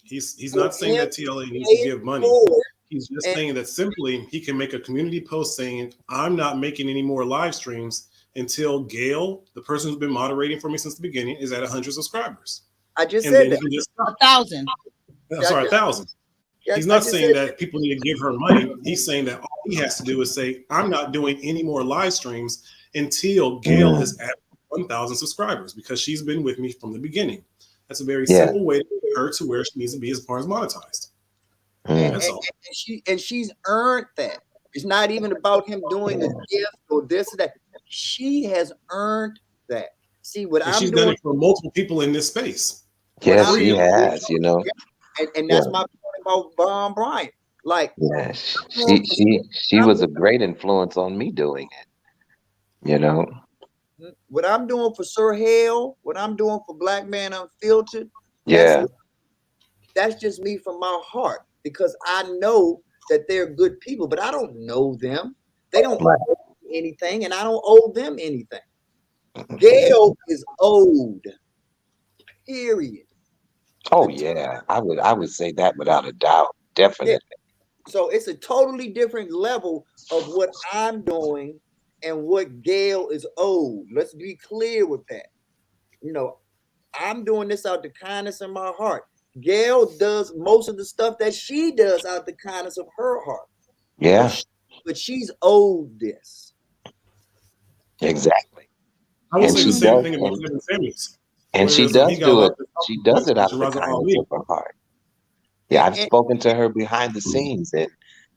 He's not saying that TLA needs to give money. He's just saying that simply he can make a community post saying, I'm not making any more live streams until Gail, the person who's been moderating for me since the beginning, is at 100 subscribers. I just said that. 1,000. Sorry, 1,000. He's not saying that people need to give her money. He's saying that all he has to do is say, I'm not doing any more live streams until Gail is at 1,000 subscribers because she's been with me from the beginning. That's a very simple way to get her to where she needs to be as far as monetized. That's all. And she's earned that. It's not even about him doing a gift or this or that. She has earned that. See what I'm she's doing. Done it for multiple people in this space. Yes, she has. You know, and that's my point about Von Bryant. Like, she was a great influence on me doing it. You know, what I'm doing for Sir Hale, what I'm doing for Black Man Unfiltered. That's just me from my heart because I know that they're good people, but I don't know them. They don't owe me anything, and I don't owe them anything. Gail is owed. Period. Oh yeah, I would say that without a doubt, definitely. Yeah. So it's a totally different level of what I'm doing and what Gail is owed. Let's be clear with that. You know, I'm doing this out the kindness of my heart. Gail does most of the stuff that she does out the kindness of her heart. Yeah. But she's owed this. Exactly. I would say the same thing about Kevin Samuels. And she does do it. She does it out of the kindness of her heart. Yeah, I've spoken to her behind the scenes,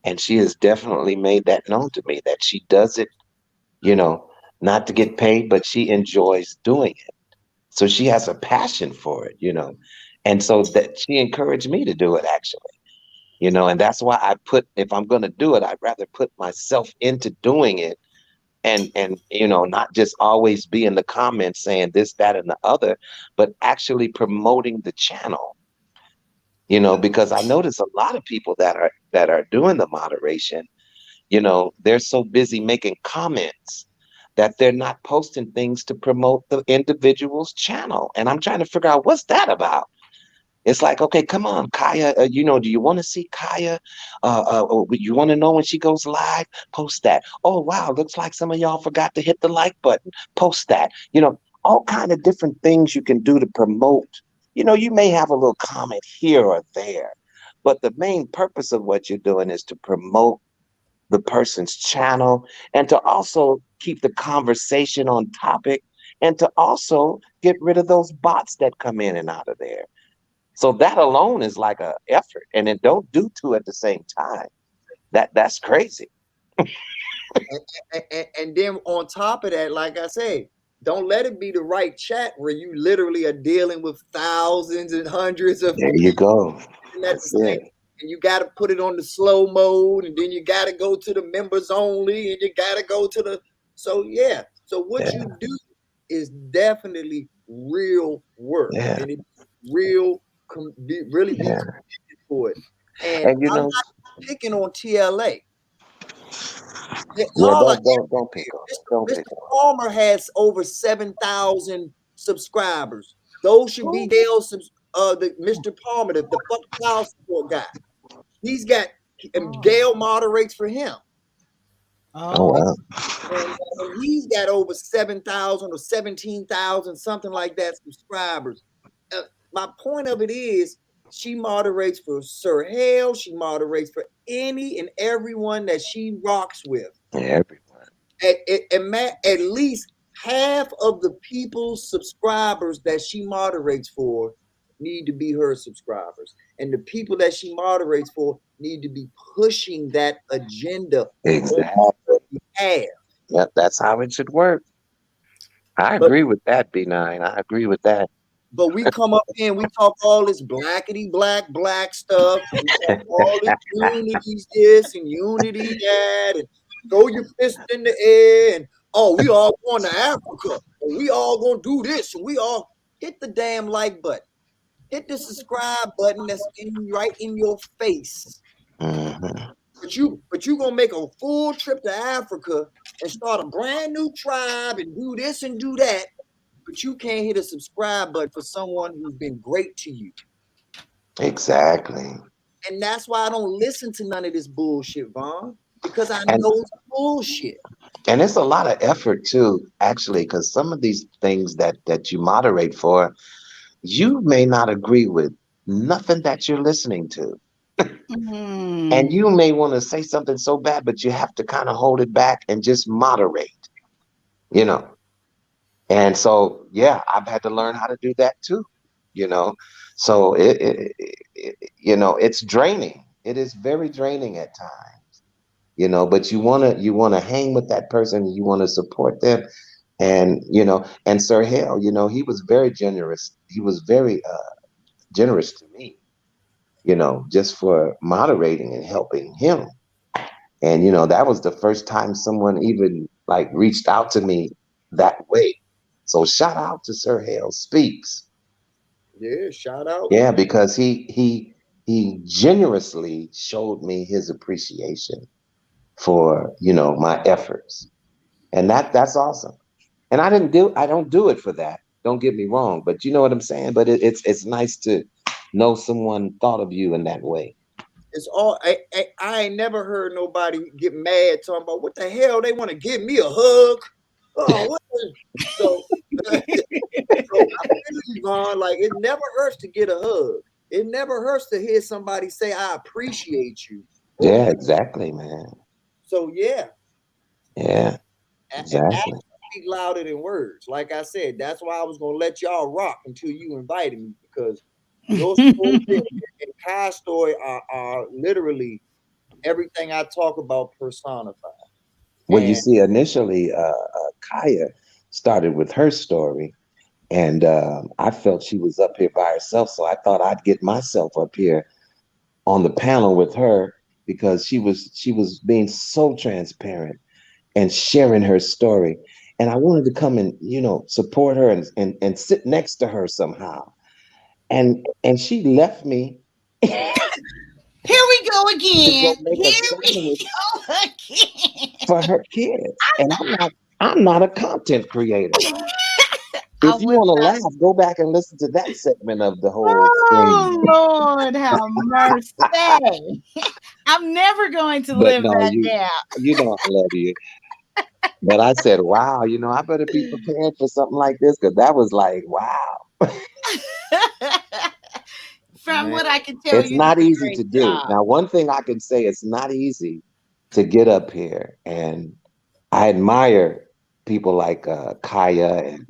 and she has definitely made that known to me that she does it, you know, not to get paid, but she enjoys doing it. So she has a passion for it, you know, and so that she encouraged me to do it actually, you know, and that's why I put, if I'm going to do it, I'd rather put myself into doing it. And you know, not just always be in the comments saying this, that, and the other, but actually promoting the channel. You know, because I notice a lot of people that are doing the moderation, you know, they're so busy making comments that they're not posting things to promote the individual's channel. And I'm trying to figure out what's that about. It's like, okay, come on, Kyia. You know, do you want to see Kyia? You want to know when she goes live? Post that. Oh, wow, looks like some of y'all forgot to hit the like button. Post that. You know, all kind of different things you can do to promote. You know, you may have a little comment here or there, but the main purpose of what you're doing is to promote the person's channel and to also keep the conversation on topic and to also get rid of those bots that come in and out of there. So that alone is like an effort, and then don't do two at the same time. That's crazy. and then on top of that, like I said, don't let it be the right chat where you literally are dealing with thousands and hundreds of. There you go. And that's it. And you got to put it on the slow mode, and then you got to go to the members only, and you got to go to the. So yeah. So what you do is definitely real work, and it's real. Really be committed for it, and you know, I'm not picking on TLA. Don't pick on. Mr. Palmer has over 7,000 subscribers. Those should be Dale's. The Mr. Palmer, the fuck child support guy. He's got, and Gail moderates for him. Oh wow! And he's got over 7,000 or 17,000, something like that, subscribers. My point of it is, she moderates for Sir Hale. She moderates for any and everyone that she rocks with. Everyone. At least half of the people's subscribers that she moderates for need to be her subscribers. And the people that she moderates for need to be pushing that agenda. Exactly. Yep, that's how it should work. I agree with that, B9. I agree with that. But we come up here and we talk all this blackety black stuff. We talk all this unity this and unity that, and throw your fist in the air, and we all going to Africa, and we all gonna do this, and we all hit the damn like button, hit the subscribe button that's right in your face. Mm-hmm. But you gonna make a full trip to Africa and start a brand new tribe and do this and do that. but you can't hit a subscribe button for someone who's been great to you. Exactly. And that's why I don't listen to none of this bullshit, Vaughn, because I And know it's bullshit. and it's a lot of effort too, actually, because some of these things that you moderate for, you may not agree with nothing that you're listening to. And Mm. you may want to say something so bad, but you have to kind of hold it back and just moderate, you know. And so, yeah, I've had to learn how to do that too, you know. So it's draining. It is very draining at times, but you wanna hang with that person, you want to support them. And and Sir Hale, he was very generous. He was very generous to me, just for moderating and helping him. And that was the first time someone even like reached out to me that way. So shout out to Sir Hale Speaks. Yeah, shout out. Yeah, because he generously showed me his appreciation for my efforts. And that's awesome. And I don't do it for that. Don't get me wrong, but you know what I'm saying? But it's nice to know someone thought of you in that way. It's all I ain't never heard nobody get mad talking about what the hell they want to give me a hug. Oh, what so, so I feel you, Vaughn. Like it never hurts to get a hug. It never hurts to hear somebody say I appreciate you. Yeah, exactly, man. So yeah. Yeah, And exactly. speak louder than words. Like I said, that's why I was gonna let y'all rock until you invited me, because your story and Kai's story are literally everything I talk about personified. Well, you And see, initially, Kaya started with her story, and I felt she was up here by herself, so I thought I'd get myself up here on the panel with her because she was being so transparent and sharing her story, and I wanted to come and support her and sit next to her somehow, and she left me Here we go to go again. make a Here we sandwich go again. for her kids, and I'm not a content creator. I If you was want to not. laugh, go back and listen to that segment of the whole thing. Oh Lord, have mercy. I'm never going to But live no, that you down. you know I love you. But I said, wow, I better be prepared for something like this because that was like, wow. From man, what I can tell, It's you did not a easy great to do. job. Now, one thing I can say, it's not easy to get up here, and I admire people like Kaya and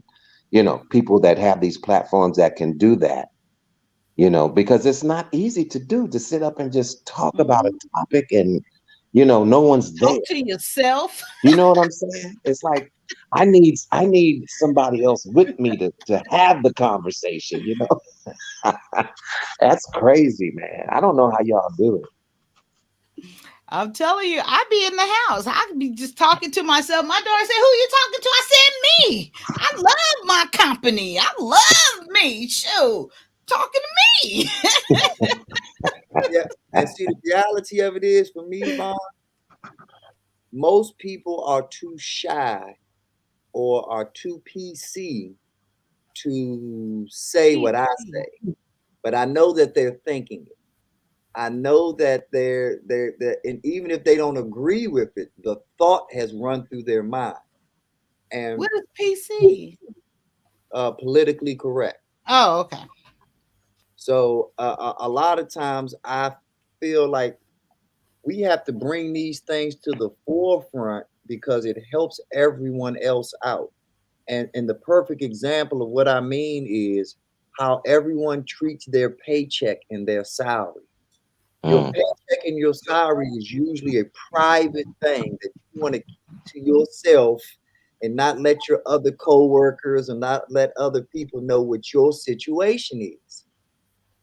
people that have these platforms that can do that. Because it's not easy to do to sit up and just talk about a Mhm. topic and no one's there. Talk to yourself. You know what I'm saying? It's like I need somebody else with me to have the conversation. That's crazy, man. I don't know how y'all do it. I'm telling you, I'd be in the house. I could be just talking to myself. My daughter said, "Who you talking to?" I said, "Me. I love my company. I love me. Shoot, talking to me." yeah. And see, the reality of it is, for me, Vaughn, most people are too shy or are too PC to say what I say, but I know that they're thinking it. I know that they're and even if they don't agree with it, the thought has run through their mind. And What is PC? politically correct. Oh, okay. So a lot of times I feel like we have to bring these things to the forefront because it helps everyone else out. And the perfect example of what I mean is how everyone treats their paycheck and their salary. Your Mm, paycheck and your salary is usually a private thing that you want to keep to yourself and not let your other coworkers or not let other people know what your situation is.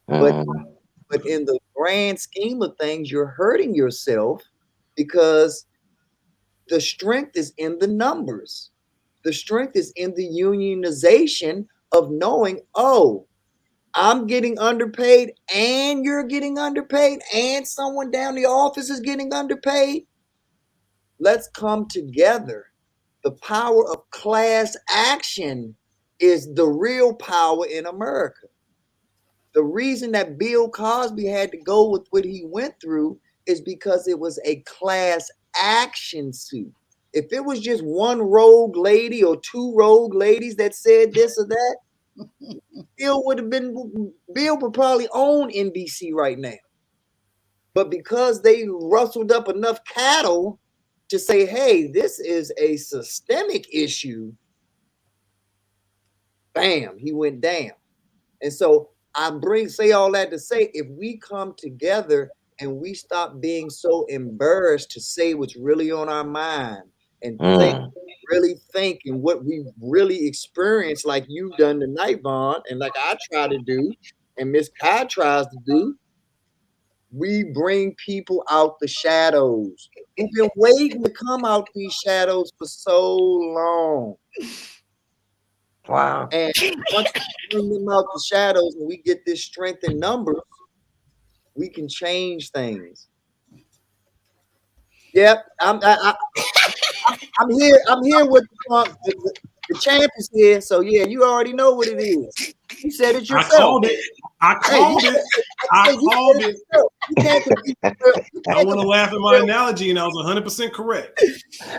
But mm, but in the grand scheme of things, you're hurting yourself because the strength is in the numbers. The strength is in the unionization of knowing, oh, I'm getting underpaid and you're getting underpaid and someone down the office is getting underpaid. Let's come together. The power of class action is the real power in America. The reason that Bill Cosby had to go with what he went through is because it was a class action suit. If it was just one rogue lady or two rogue ladies that said this or that, Bill would probably own NBC right now. But because they rustled up enough cattle to say, hey, this is a systemic issue, bam, he went down. And so I say all that to say, if we come together and we stop being so embarrassed to say what's really on our mind and really think and what we really experience, like you've done tonight, Vaughn, and like I try to do, and Miss Kai tries to do, we bring people out the shadows. We've been waiting to come out these shadows for so long. Wow. And once we bring them out the shadows and we get this strength in numbers, we can change things. Yep, I'm here. I'm here with the champ is here. So yeah, you already know what it is. You said it yourself. I called it. I called it. You can't compete. I want to laugh at my analogy, and I was 100% correct.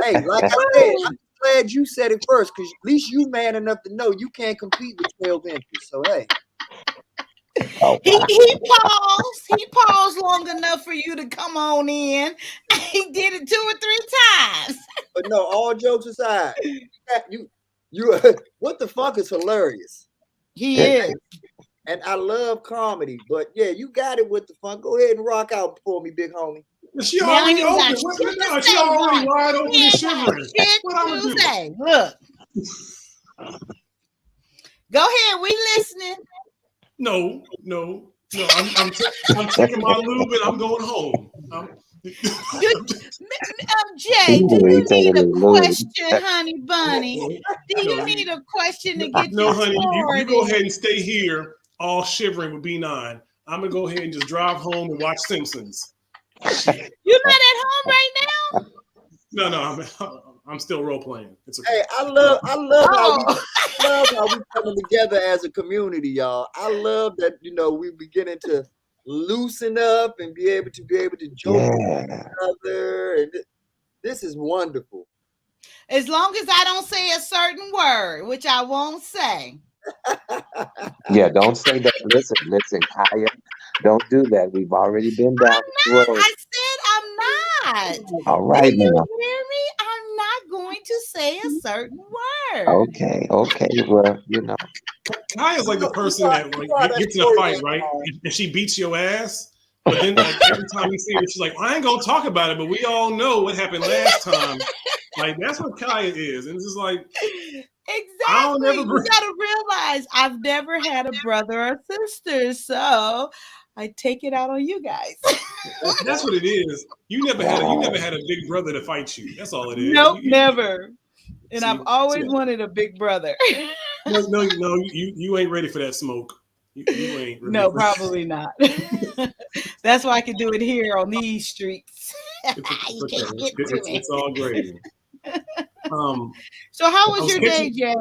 Hey, like I said, I'm glad you said it first, because at least you man enough to know you can't compete with 12 inches. So hey. Oh, He paused long enough for you to come on in. He did it 2 or 3 times. But no, all jokes aside, you what the fuck is hilarious. He is. And I love comedy, but yeah, you got it with the fun. Go ahead and rock out for me, big homie. She already open. She already wide open and shivering. What I'm gonna do? Look. Go ahead, we listening. No. I'm taking my lube and I'm going home. Jay, do you need a question, honey bunny? Do you need a question to get No, honey, you go ahead and stay here, all shivering with B9. I'm gonna go ahead and just drive home and watch Simpsons. You're not at home right now? No, I'm still role playing. It's okay. Hey, I love how we coming together as a community, y'all. I love that, we beginning to loosen up and be able to joke with each other, and this is wonderful. As long as I don't say a certain word, which I won't say. Yeah, don't say that. Listen, Kyia, don't do that. We've already been down the road. I said I'm not. All right, do you now. hear me? I'm not going to say a certain word. Okay. Well, Kaia's like the person that gets in a fight, right? And she beats your ass. But then every time you see her, she's like, I ain't gonna talk about it, but we all know what happened last time. Like, that's what Kyia is. And it's just like, exactly. You gotta realize I've never had a brother or sister, so I take it out on you guys. That's what it is. You never had a big brother to fight you. That's all it is. Nope, never. And I've always wanted a big brother. No, you ain't ready for that smoke. You ain't ready. No, probably not. That's why I can do it here on these streets. It's all great. So how was your day, Jay?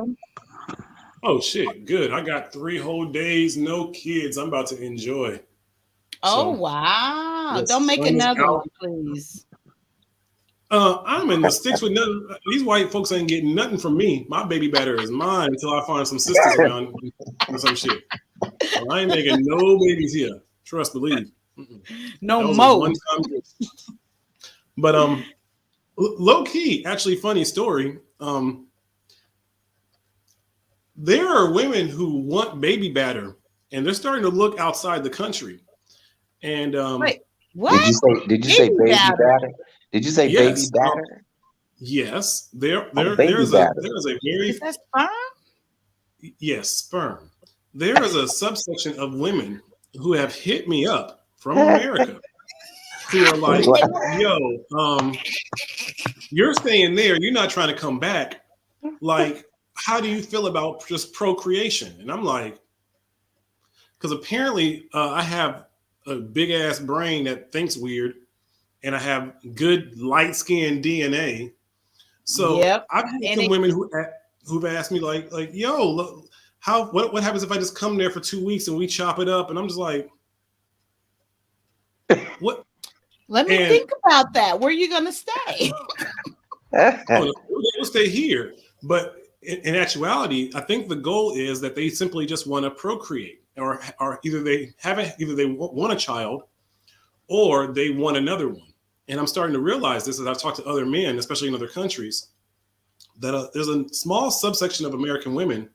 Oh shit, good. I got 3 whole days, no kids. I'm about to enjoy. Oh wow! Yes, don't make another one, please. I'm in the sticks with nothing. These white folks ain't getting nothing from me. My baby batter is mine until I find some sisters around or some shit. So I ain't making no babies here. Trust, believe. No more. But low key, actually, funny story. There are women who want baby batter, and they're starting to look outside the country. And wait, what? Did you say baby batter? Did you say yes, baby batter? Yes, there's a very. Is that sperm? Yes, sperm. There is a subsection of women who have hit me up from America who are like, yo, you're staying there. You're not trying to come back. Like, how do you feel about just procreation? And I'm like, because apparently I have a big ass brain that thinks weird, and I have good light skinned DNA. So I've had some women who've asked me like, yo, look, what happens if I just come there for 2 weeks and we chop it up? And I'm just like, what? Let me think about that. Where are you going to stay? We'll stay here. But in actuality, I think the goal is that they simply just want to procreate, or either they want a child, or they want another one. And I'm starting to realize this as I've talked to other men, especially in other countries, that there's a small subsection of American women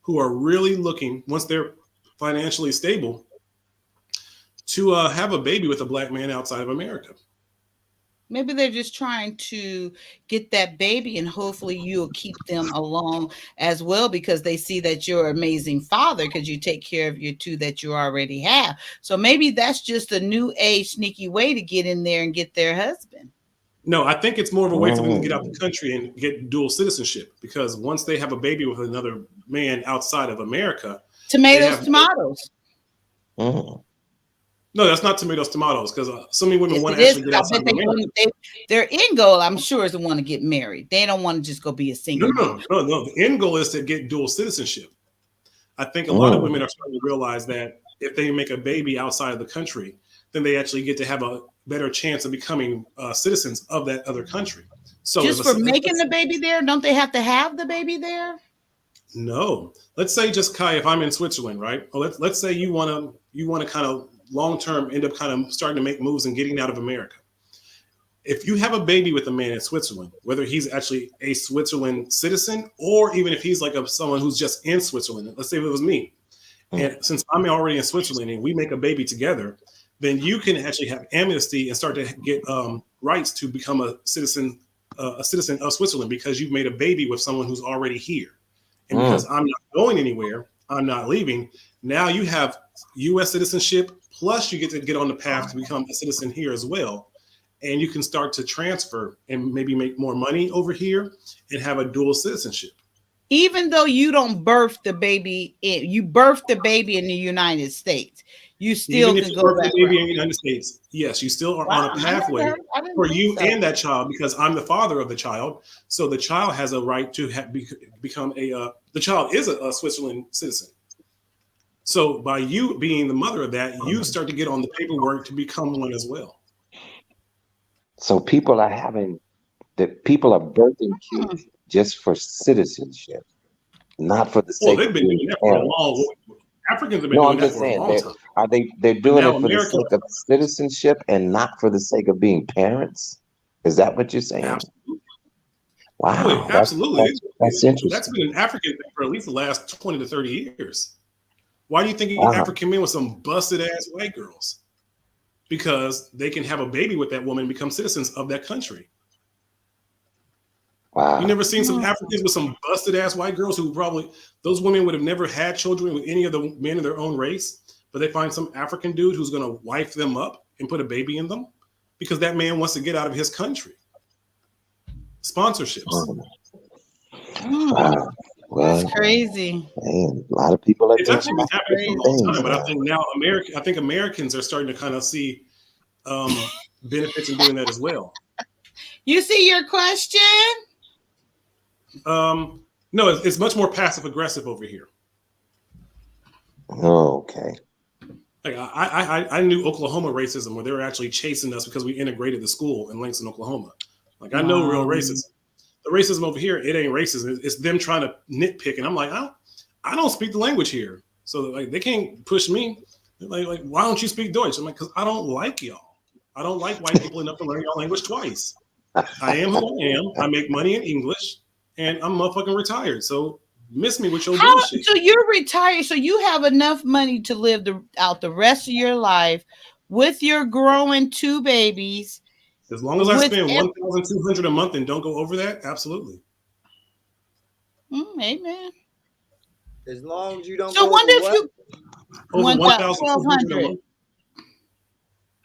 who are really looking, once they're financially stable, to have a baby with a black man outside of America. Maybe they're just trying to get that baby, and hopefully you'll keep them along as well, because they see that you're an amazing father because you take care of your two that you already have. So maybe that's just a new age sneaky way to get in there and get their husband. No, I think it's more of a way for them to get out the country and get dual citizenship, because once they have a baby with another man outside of America, tomatoes. No, that's not tomatoes, because so many women want to actually get outside of America. Their end goal, I'm sure, is to want to get married. They don't want to just go be a single. No. The end goal is to get dual citizenship. I think a lot of women are starting to realize that if they make a baby outside of the country, then they actually get to have a better chance of becoming citizens of that other country. So just for making the baby there, don't they have to have the baby there? No. Let's say, Juss Kyia, if I'm in Switzerland, right? Well, let's say you want to kind of long-term end up kind of starting to make moves and getting out of America. If you have a baby with a man in Switzerland, whether he's actually a Switzerland citizen, or even if he's like someone who's just in Switzerland, let's say if it was me, and since I'm already in Switzerland and we make a baby together, then you can actually have amnesty and start to get rights to become a citizen of Switzerland, because you've made a baby with someone who's already here. And because I'm not going anywhere, I'm not leaving, now you have U.S. citizenship, plus you get to get on the path to become a citizen here as well. And you can start to transfer and maybe make more money over here and have a dual citizenship. Even though you don't birth the baby, you birth the baby in the United States, you still can go back. The baby in the United States, yes, you still are on a pathway for you and that child, because I'm the father of the child. So the child has a right to become the child is a Switzerland citizen. So by you being the mother of that, you start to get on the paperwork to become one as well. So people are birthing kids just for citizenship, not for the sake they've been doing that for a long time. Africans have been doing that for a long time. They're doing it for the sake of citizenship and not for the sake of being parents? Is that what you're saying? Absolutely. Wow. Absolutely. That's interesting. That's been an African thing for at least the last 20 to 30 years. Why do you think African men with some busted ass white girls? Because they can have a baby with that woman and become citizens of that country. Wow. You never seen some Africans with some busted ass white girls who those women would have never had children with any of the men of their own race, but they find some African dude who's going to wife them up and put a baby in them because that man wants to get out of his country. Sponsorships. Wow. Well, that's crazy. Man, a lot of people are it's actually been happening for a long time, but I think now Americans are starting to kind of see benefits in doing that as well. You see your question? No, it's much more passive aggressive over here. Okay. Like I knew Oklahoma racism, where they were actually chasing us because we integrated the school in Langston, Oklahoma. Like I know real racism. The racism over here, it ain't racism. It's them trying to nitpick, and I'm like, I don't speak the language here, so like they can't push me. They're like, why don't you speak Deutsch? I'm like, because I don't like y'all. I don't like white people enough to learn y'all language twice. I am who I am. I make money in English, and I'm motherfucking retired. So miss me with your bullshit. So you're retired, so you have enough money to live out the rest of your life with your growing two babies. As long as I spend $1,200 a month and don't go over that, absolutely. Amen. As long as you don't. So wonder if you over $1,200 a month.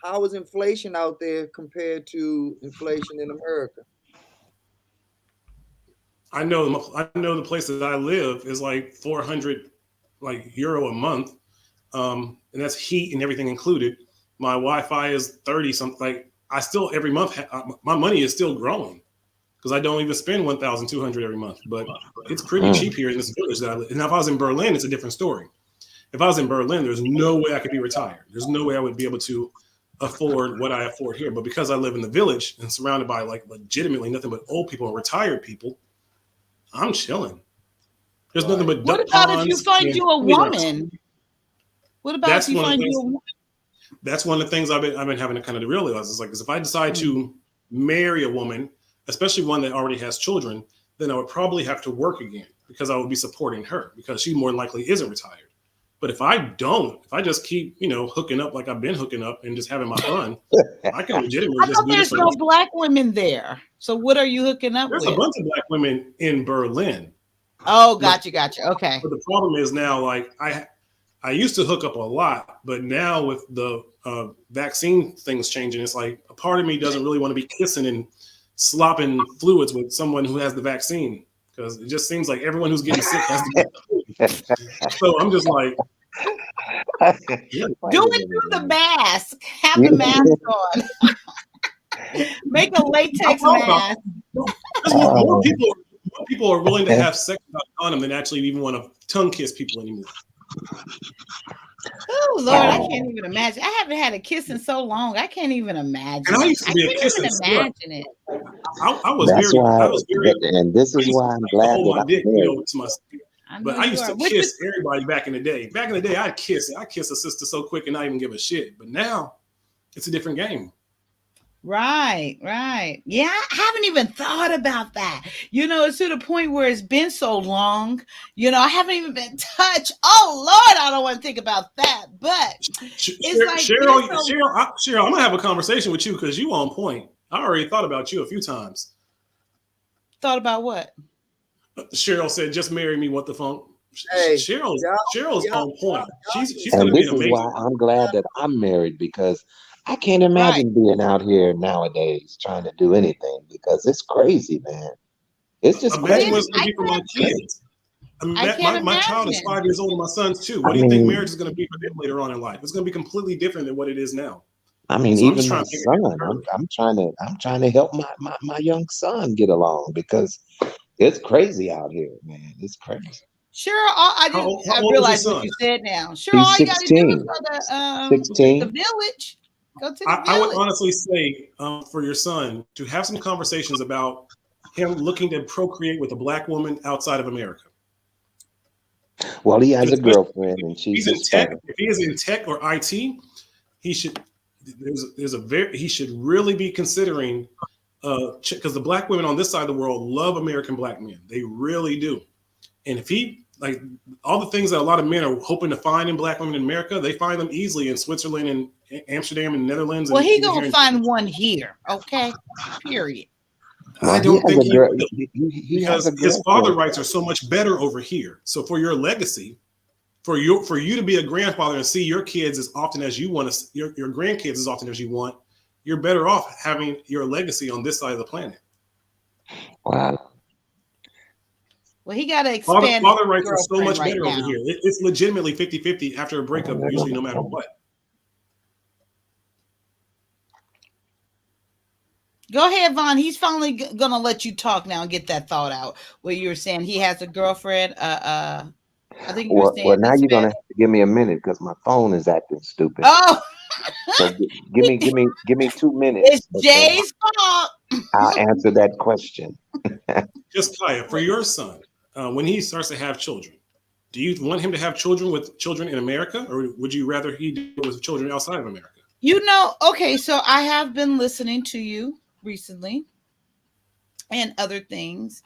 How is inflation out there compared to inflation in America? I know the place that I live is like 400 euro a month, and that's heat and everything included. My Wi-Fi is 30 something. Like I still every month my money is still growing. because I don't even spend $1,200 every month. But it's pretty cheap here in this village that I live. And if I was in Berlin, it's a different story. If I was in Berlin, there's no way I could be retired. There's no way I would be able to afford what I afford here. But because I live in the village and surrounded by like legitimately nothing but old people and retired people, I'm chilling. There's nothing but what about if you find you a woman? What about if you find you a woman? That's one of the things I've been having to kind of realize is like, because if I decide to marry a woman, especially one that already has children, then I would probably have to work again because I would be supporting her because she more than likely isn't retired. But if I just keep, hooking up like I've been hooking up and just having my fun, I can legitimately just do this. There's no black women there. So what are you hooking up with? There's a bunch of black women in Berlin. Oh, gotcha. Okay. But the problem is now, like, I used to hook up a lot, but now with the vaccine things changing, it's like a part of me doesn't really want to be kissing and slopping fluids with someone who has the vaccine because it just seems like everyone who's getting sick has to get the flu. So I'm just like, do it through the mask. Have the mask on. Make a latex mask. More people are willing to have sex without a condom than actually even want to tongue kiss people anymore. Oh Lord, I can't even imagine. I haven't had a kiss in so long. I can't even imagine. And I used to be a kisser. Imagine it. I was very, and this is why I'm glad that I'm married. But I used to kiss everybody back in the day. Back in the day, I'd kiss a sister so quick and not even give a shit. But now, it's a different game. Right. Yeah, I haven't even thought about that. It's to the point where it's been so long. I haven't even been touched. Oh Lord, I don't want to think about that. But it's like Cheryl, I'm gonna have a conversation with you because you on point. I already thought about you a few times. Thought about what? Cheryl said, "Just marry me." What the funk? Hey, Cheryl's on point. She's and gonna be this amazing. is why I'm glad that I'm married because I can't imagine being out here nowadays trying to do anything because it's crazy, man. It's just imagine crazy. what's going to be for my kids. My child is 5 years old and my son's 2. What do you think marriage is going to be for them later on in life? It's going to be completely different than what it is now. I mean, so even my son, I'm trying to help my young son get along because it's crazy out here, man. It's crazy. Sure, I realize what you said now. Sure, all you got to do is go to 16. The village. Go to the village. I would honestly say for your son to have some conversations about him looking to procreate with a black woman outside of America. Well, he has a girlfriend, and she's in tech. If he is in tech or IT, he should. He should really be considering because the black women on this side of the world love American black men. They really do. And if he like all the things that a lot of men are hoping to find in black women in America, they find them easily in Switzerland and Amsterdam and Netherlands. Well, he's gonna find one here, okay? Period. I don't think he will because his father rights are so much better over here. So for your legacy, for you to be a grandfather and see your kids as often as you want to, your grandkids as often as you want, you're better off having your legacy on this side of the planet. Wow. Well, he got to expand. Father rights are so much better over here. It's legitimately 50-50 after a breakup, usually no matter what. Go ahead, Vaughn. He's finally gonna let you talk now and get that thought out. What you were saying, he has a girlfriend. I think you were saying. Well, now you're gonna have to give me a minute because my phone is acting stupid. Oh, so give me 2 minutes. It's Jay's fault. I'll answer that question. Juss Kyia, for your son, when he starts to have children, do you want him to have children with children in America, or would you rather he do it with children outside of America? Okay, so I have been listening to you recently and other things,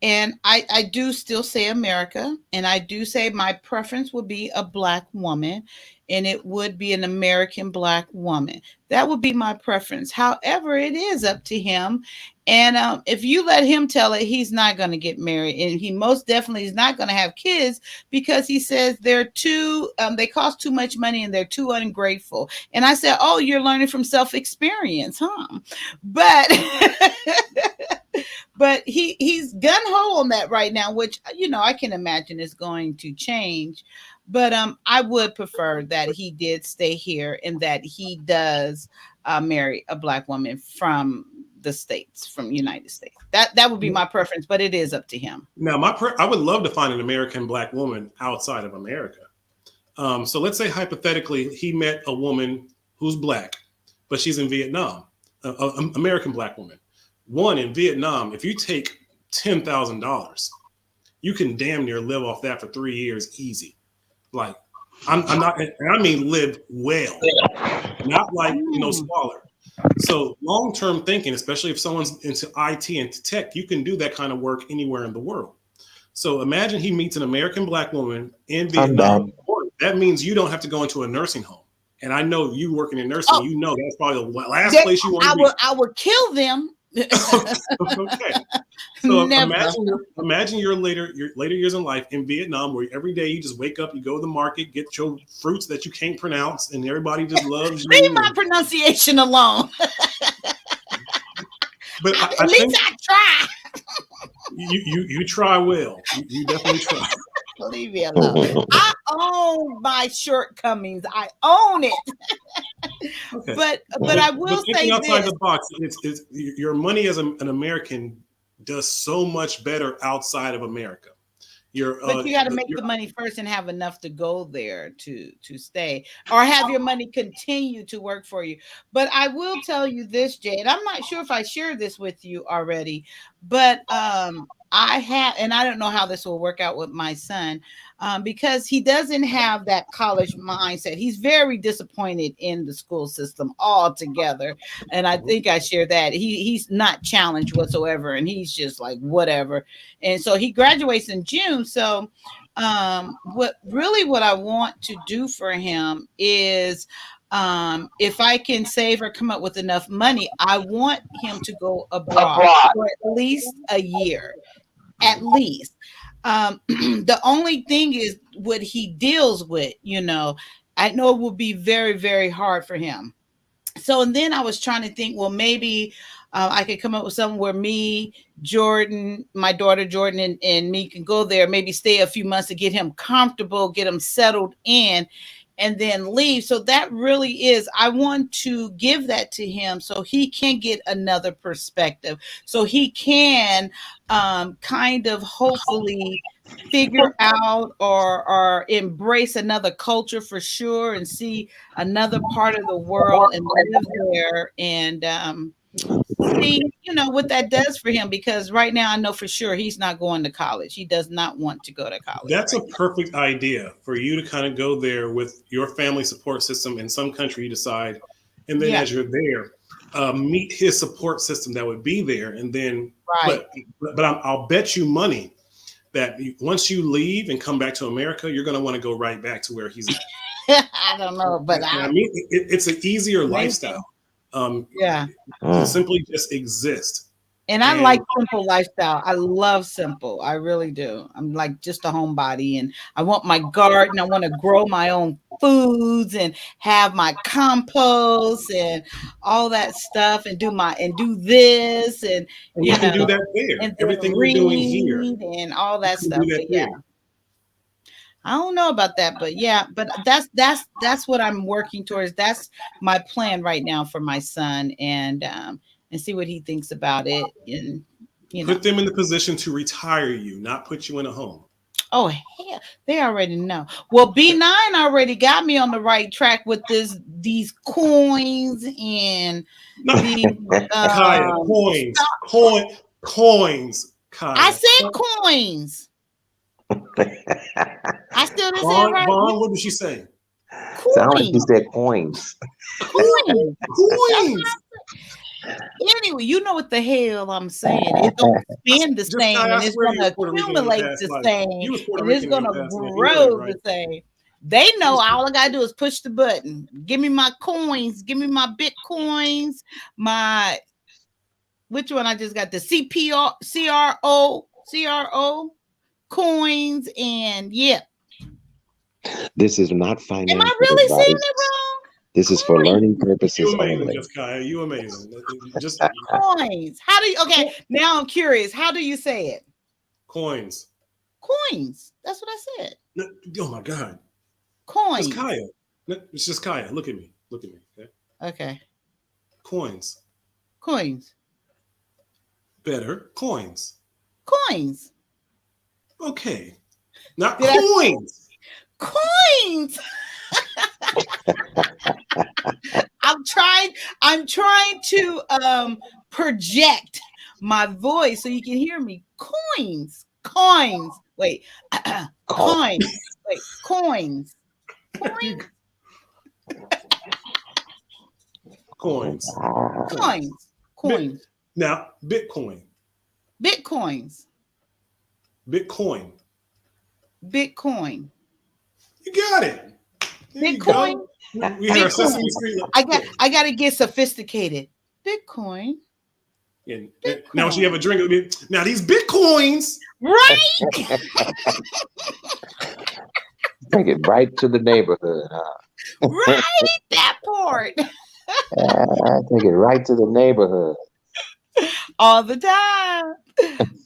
and I do still say America, and I do say my preference would be a black woman, and it would be an American black woman. That would be my preference. However, it is up to him, and if you let him tell it, he's not going to get married, and he most definitely is not going to have kids because he says they're too they cost too much money and they're too ungrateful. And I said, oh, you're learning from self-experience, huh? But but he's gun-ho on that right now, which I can imagine is going to change. But I would prefer that he did stay here and that he does marry a black woman from the States, from United States. That would be my preference, but it is up to him. Now, I would love to find an American Black woman outside of America. So let's say hypothetically he met a woman who's Black, but she's in Vietnam, an American Black woman. One, in Vietnam, if you take $10,000, you can damn near live off that for 3 years easy. Like, I'm not, and I mean live well, not like, squalor. So long-term thinking, especially if someone's into IT and tech, you can do that kind of work anywhere in the world. So imagine he meets an American Black woman in Vietnam. That means you don't have to go into a nursing home. And I know you working in nursing, you know that's probably the last place you want to be. I would kill them. Okay. So imagine your later years in life in Vietnam, where every day you just wake up, you go to the market, get your fruits that you can't pronounce, and everybody just loves you. Leave my pronunciation alone. But at least I try. You try well. You definitely try. Leave me alone. I own my shortcomings. I own it. Okay. But I will say outside the box, it's your money as an American does so much better outside of America. But you got to make the money first and have enough to go there to stay, or have your money continue to work for you. But I will tell you this, Jade. I'm not sure if I shared this with you already, but I have, and I don't know how this will work out with my son, because he doesn't have that college mindset. He's very disappointed in the school system altogether. And I think I shared that. He's not challenged whatsoever. And he's just like, whatever. And so he graduates in June. So what I want to do for him is, if I can save or come up with enough money, I want him to go abroad for at least a year. At least. The only thing is what he deals with, I know it will be very, very hard for him. So, and then I was trying to think, well, maybe I could come up with something where me, Jordan, my daughter Jordan, and me can go there, maybe stay a few months to get him comfortable, get him settled in, and then leave. So that really is, I want to give that to him so he can get another perspective, so he can kind of hopefully figure out or embrace another culture for sure, and see another part of the world and live there, and see, what that does for him, because right now I know for sure he's not going to college. He does not want to go to college. That's a perfect idea for you to kind of go there with your family support system in some country you decide. And then as you're there, meet his support system that would be there. And then, but I'll bet you money that once you leave and come back to America, you're going to want to go right back to where he's at. I don't know, but I mean, it's an easier lifestyle. Simply just exist. And I like simple lifestyle. I love simple. I really do. I'm like just a homebody, and I want my garden. I want to grow my own foods and have my compost and all that stuff, and do this, and you can do that there. And everything we're doing here and all that stuff. I don't know about that, but that's what I'm working towards. That's my plan right now for my son, and see what he thinks about it. And put them in the position to retire you, not put you in a home. Oh hell, they already know. Well, B9 already got me on the right track with these coins and coins. Kyia. I said coins. I still didn't say it right. Vaughn, what did she say? Sound like you said coins. Coins. Anyway, you know what the hell I'm saying. It don't spin the same, and it's going to accumulate the same, and it's going to grow the same. They know all I got to do is push the button. Give me my coins. Give me my Bitcoins. Which one I just got? The CRO coins, and This is not financial. Am I really saying it wrong? This is for learning purposes only. Juss Kyia, you amazing. Just coins. How do you? Okay, now I'm curious. How do you say it? Coins. Coins. That's what I said. Oh my God. Coins. It's Kyia. It's just Kyia. Look at me. Okay. Okay. Coins. Coins. Better. Coins. Coins. Okay. Not Did I- coins. Coins. I'm trying to project my voice so you can hear me. Coins. Wait. Coins. Wait. Coins. Coins. Coins. Now, Bitcoin. Bitcoins. Bitcoin. Bitcoin. You got it. There Bitcoin. You go. We had our Sesame Street. I got to get sophisticated. Bitcoin. And now when you have a drink, it'll be, now these Bitcoins. Right. Take it right to the neighborhood, huh? Right. That part. Take it right to the neighborhood. All the time.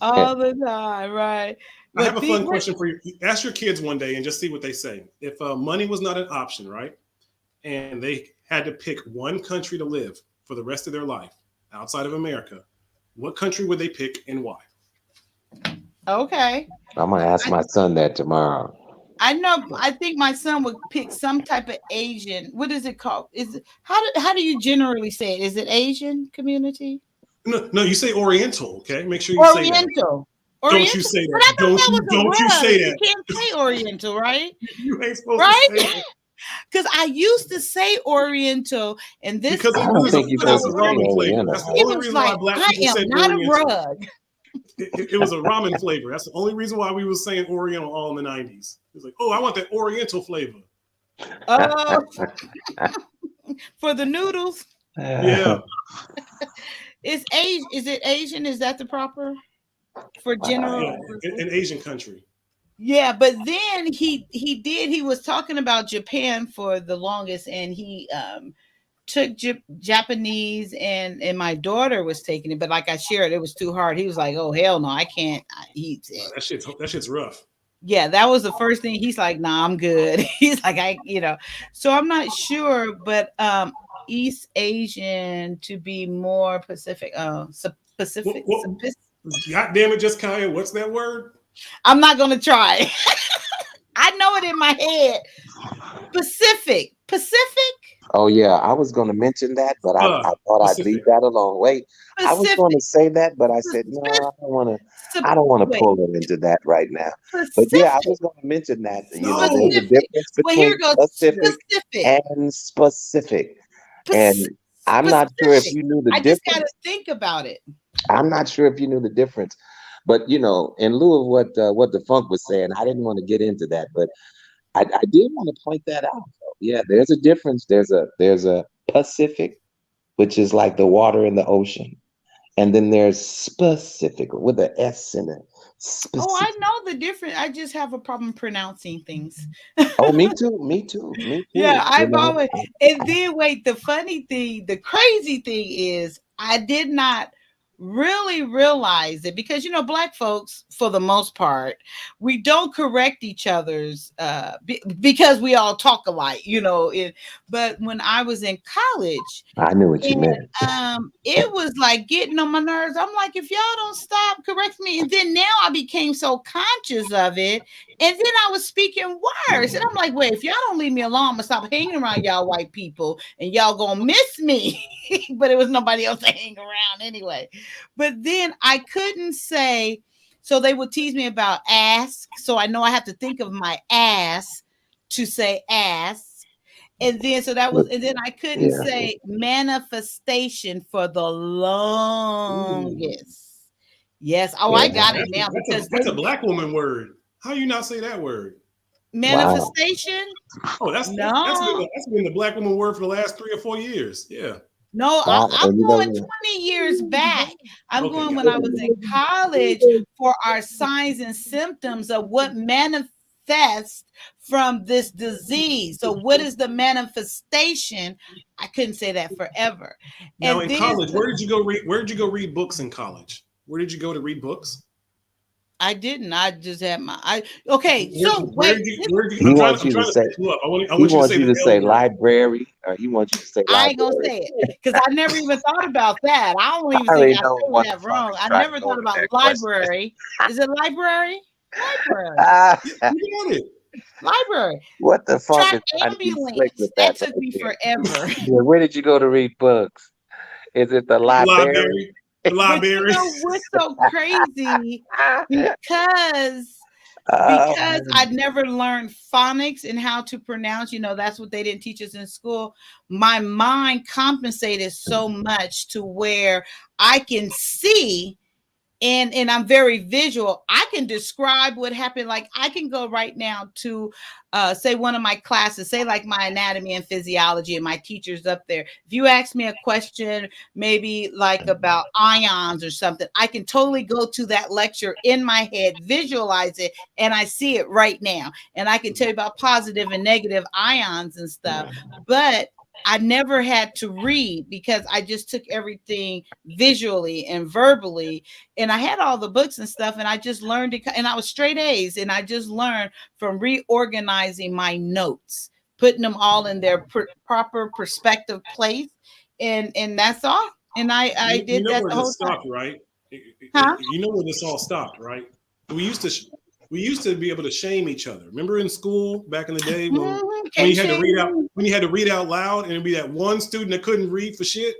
All the time. Right. I have a fun question for you. Ask your kids one day and just see what they say. If money was not an option, right? And they had to pick one country to live for the rest of their life outside of America, what country would they pick and why? Okay. I'm gonna ask my son that tomorrow. I know. I think my son would pick some type of Asian. What is it called? Is it, how do you generally say it? Is it Asian community? No, you say Oriental. Okay, make sure you say that. Oriental. Don't you say But I that? thought Don't you say that? You can't say Oriental, right? You ain't supposed Right? to say that. Because I used to say Oriental, and this Because I don't think you're supposed to say ramen flavor. Oriental. That's the he only was reason like, why black I people am said not Oriental. a rug. It was a ramen flavor. That's the only reason why we were saying Oriental all in the 90s. It was like, oh, I want that Oriental flavor. For the noodles. Yeah. Is it Asian? Is that the proper for general? Yeah, an Asian country. Yeah, but then he was talking about Japan for the longest, and he took Japanese, and my daughter was taking it, but like I shared, it was too hard. He was like, "Oh hell no, I can't eat it." That shit's rough. Yeah, that was the first thing. He's like, "Nah, I'm good." He's like, So I'm not sure, but East Asian to be more Pacific. Pacific. God damn it, Juss Kyia, what's that word? I'm not gonna try. I know it in my head. Pacific. Oh yeah, I was going to mention that, but I thought Pacific. I'd leave that alone. Wait, Pacific. I was going to say that, but I said no, I don't want to pull it into that right now. Pacific. But yeah, I was going to mention that. No. There's a difference between Pacific and specific. And I'm not sure if you knew the difference. I just got to think about it. I'm not sure if you knew the difference. But in lieu of what the funk was saying, I didn't want to get into that, but I did want to point that out. Though. Yeah, there's a difference. There's a Pacific, which is like the water in the ocean, and then there's specific with an S in it. Specific. Oh, I know the difference. I just have a problem pronouncing things. Oh, me too. Yeah, I've always. And then wait, the crazy thing is, I did not really realize it because Black folks, for the most part, we don't correct each other's because we all talk alike, but when I was in college, I knew what you meant. It was like getting on my nerves. I'm like, if y'all don't stop correcting me, and then now I became so conscious of it, and then I was speaking worse, and I'm like, wait, if y'all don't leave me alone, I'm gonna stop hanging around y'all white people, and y'all gonna miss me. But it was nobody else to hang around anyway. But then I couldn't say, so they would tease me about ask. So I know I have to think of my ass to say ass. And then, and then I couldn't say manifestation for the longest. Yes. Oh, I got it now. That's a Black woman word. How you not say that word? Manifestation? Wow. Oh, that's been the Black woman word for the last 3 or 4 years. Yeah. No, I'm going 20 years back. I'm going when I was in college for our signs and symptoms of what manifests from this disease. So what is the manifestation? I couldn't say that forever. Now in college, where did you go read books in college? Where did you go to read books? I didn't. I just had okay. So Where wait, did you? He I'm wants you to trying to say set you up. I he want you to wants say you the to say L word. library, or he wants you to say I ain't gonna library. say it because I never even thought about that. I don't even I think already I know said what the that fuck wrong. is I trying to never go thought with about that question. library. Is it library? Library. Ah, You got it. Library. what the fuck Track is trying to be slick ambulance. with that That right took me there? forever. Yeah, where did you go to read books? Is it the library? Library. The But you library. know what's so crazy? Because Um, I'd never learned phonics and how to pronounce, that's what they didn't teach us in school. My mind compensated so much to where I can see and I'm very visual. I can describe what happened. Like I can go right now to say one of my classes, say like my anatomy and physiology, and my teacher's up there. If you ask me a question, maybe like about ions or something, I can totally go to that lecture in my head, visualize it, and I see it right now. And I can tell you about positive and negative ions and stuff. But I never had to read because I just took everything visually and verbally, and I had all the books and stuff, and I just learned it, and I was straight A's, and I just learned from reorganizing my notes, putting them all in their proper perspective place, and that's all. And I You did know that where the this whole time. stopped, right? Huh? You know where this all stopped, right? We used to we used to be able to shame each other. Remember in school back in the day when Can't you had to shame read out me. when you had to read out loud, and it'd be that one student that couldn't read for shit,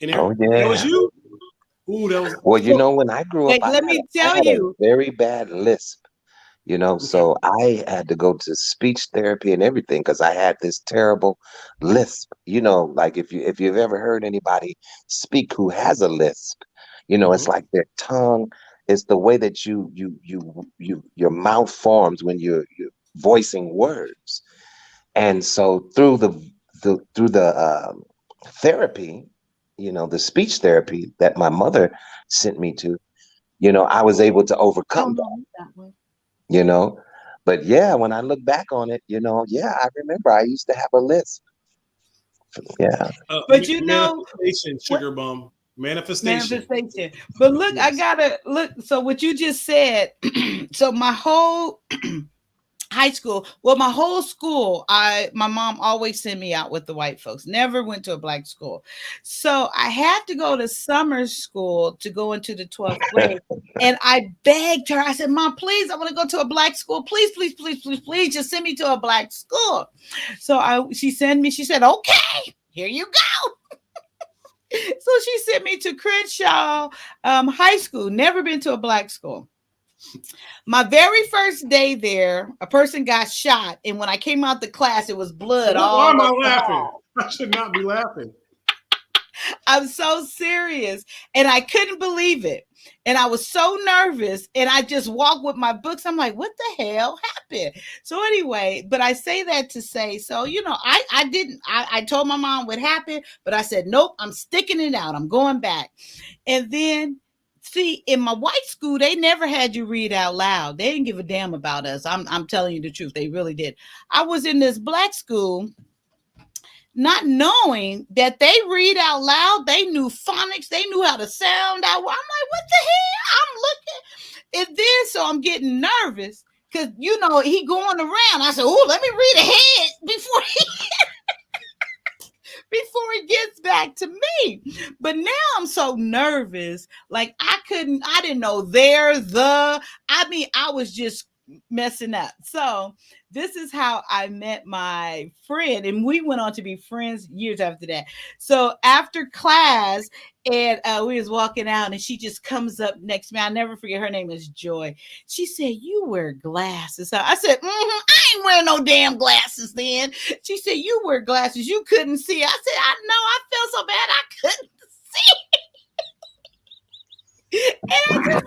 and oh that was yeah. you. Ooh, that was Well, Well, when I grew up, wait, let me I tell had a you. very bad lisp. okay. So I had to go to speech therapy and everything because I had this terrible lisp. Like if you've ever heard anybody speak who has a lisp, it's Hmm. like their tongue, it's the way that your mouth forms when you're voicing words. And so through the therapy, the speech therapy that my mother sent me to, I was able to I don't overcome know that one. you know. But yeah, when I look back on it, yeah, I remember I used to have a list. Yeah. But Manifestation, what sugar bum. Manifestation. manifestation. But look, I Yes. gotta look. So what you just said. So my whole high school, well, my whole school, my mom always sent me out with the white folks, never went to a black school. So I had to go to summer school to go into the 12th grade, and I begged her. I said, Mom, please, I want to go to a black school. Please, please, please, please, please, just send me to a black school. So she sent me. She said, okay, here you go. So she sent me to Crenshaw High School. Never been to a black school. My very first day there, a person got shot, and when I came out the class, it was blood Why all am I over the laughing? hall. I should not be laughing. I'm so serious, and I couldn't believe it, and I was so nervous, and I just walked with my books. I'm like, what the hell happened? So anyway, but I say that to say, so I didn't. I told my mom what happened, but I said, nope, I'm sticking it out. I'm going back. And then, see, in my white school, they never had you read out loud. They didn't give a damn about us. I'm telling you the truth. They really did. I was in this black school, not knowing that they read out loud. They knew phonics. They knew how to sound out. I'm like, what the hell? I'm looking. And then, so I'm getting nervous because, he going around. I said, oh, let me read ahead before he gets back to me. But now I'm so nervous. Like I didn't know I was just messing up. So this is how I met my friend, and we went on to be friends years after that. So after class, and we was walking out, and she just comes up next to me. I never forget. Her name is Joy. She said, "You wear glasses?" I said, I ain't wearing no damn glasses then. She said, "You wear glasses. You couldn't see." I said, "I know. I felt so bad I couldn't see." And I just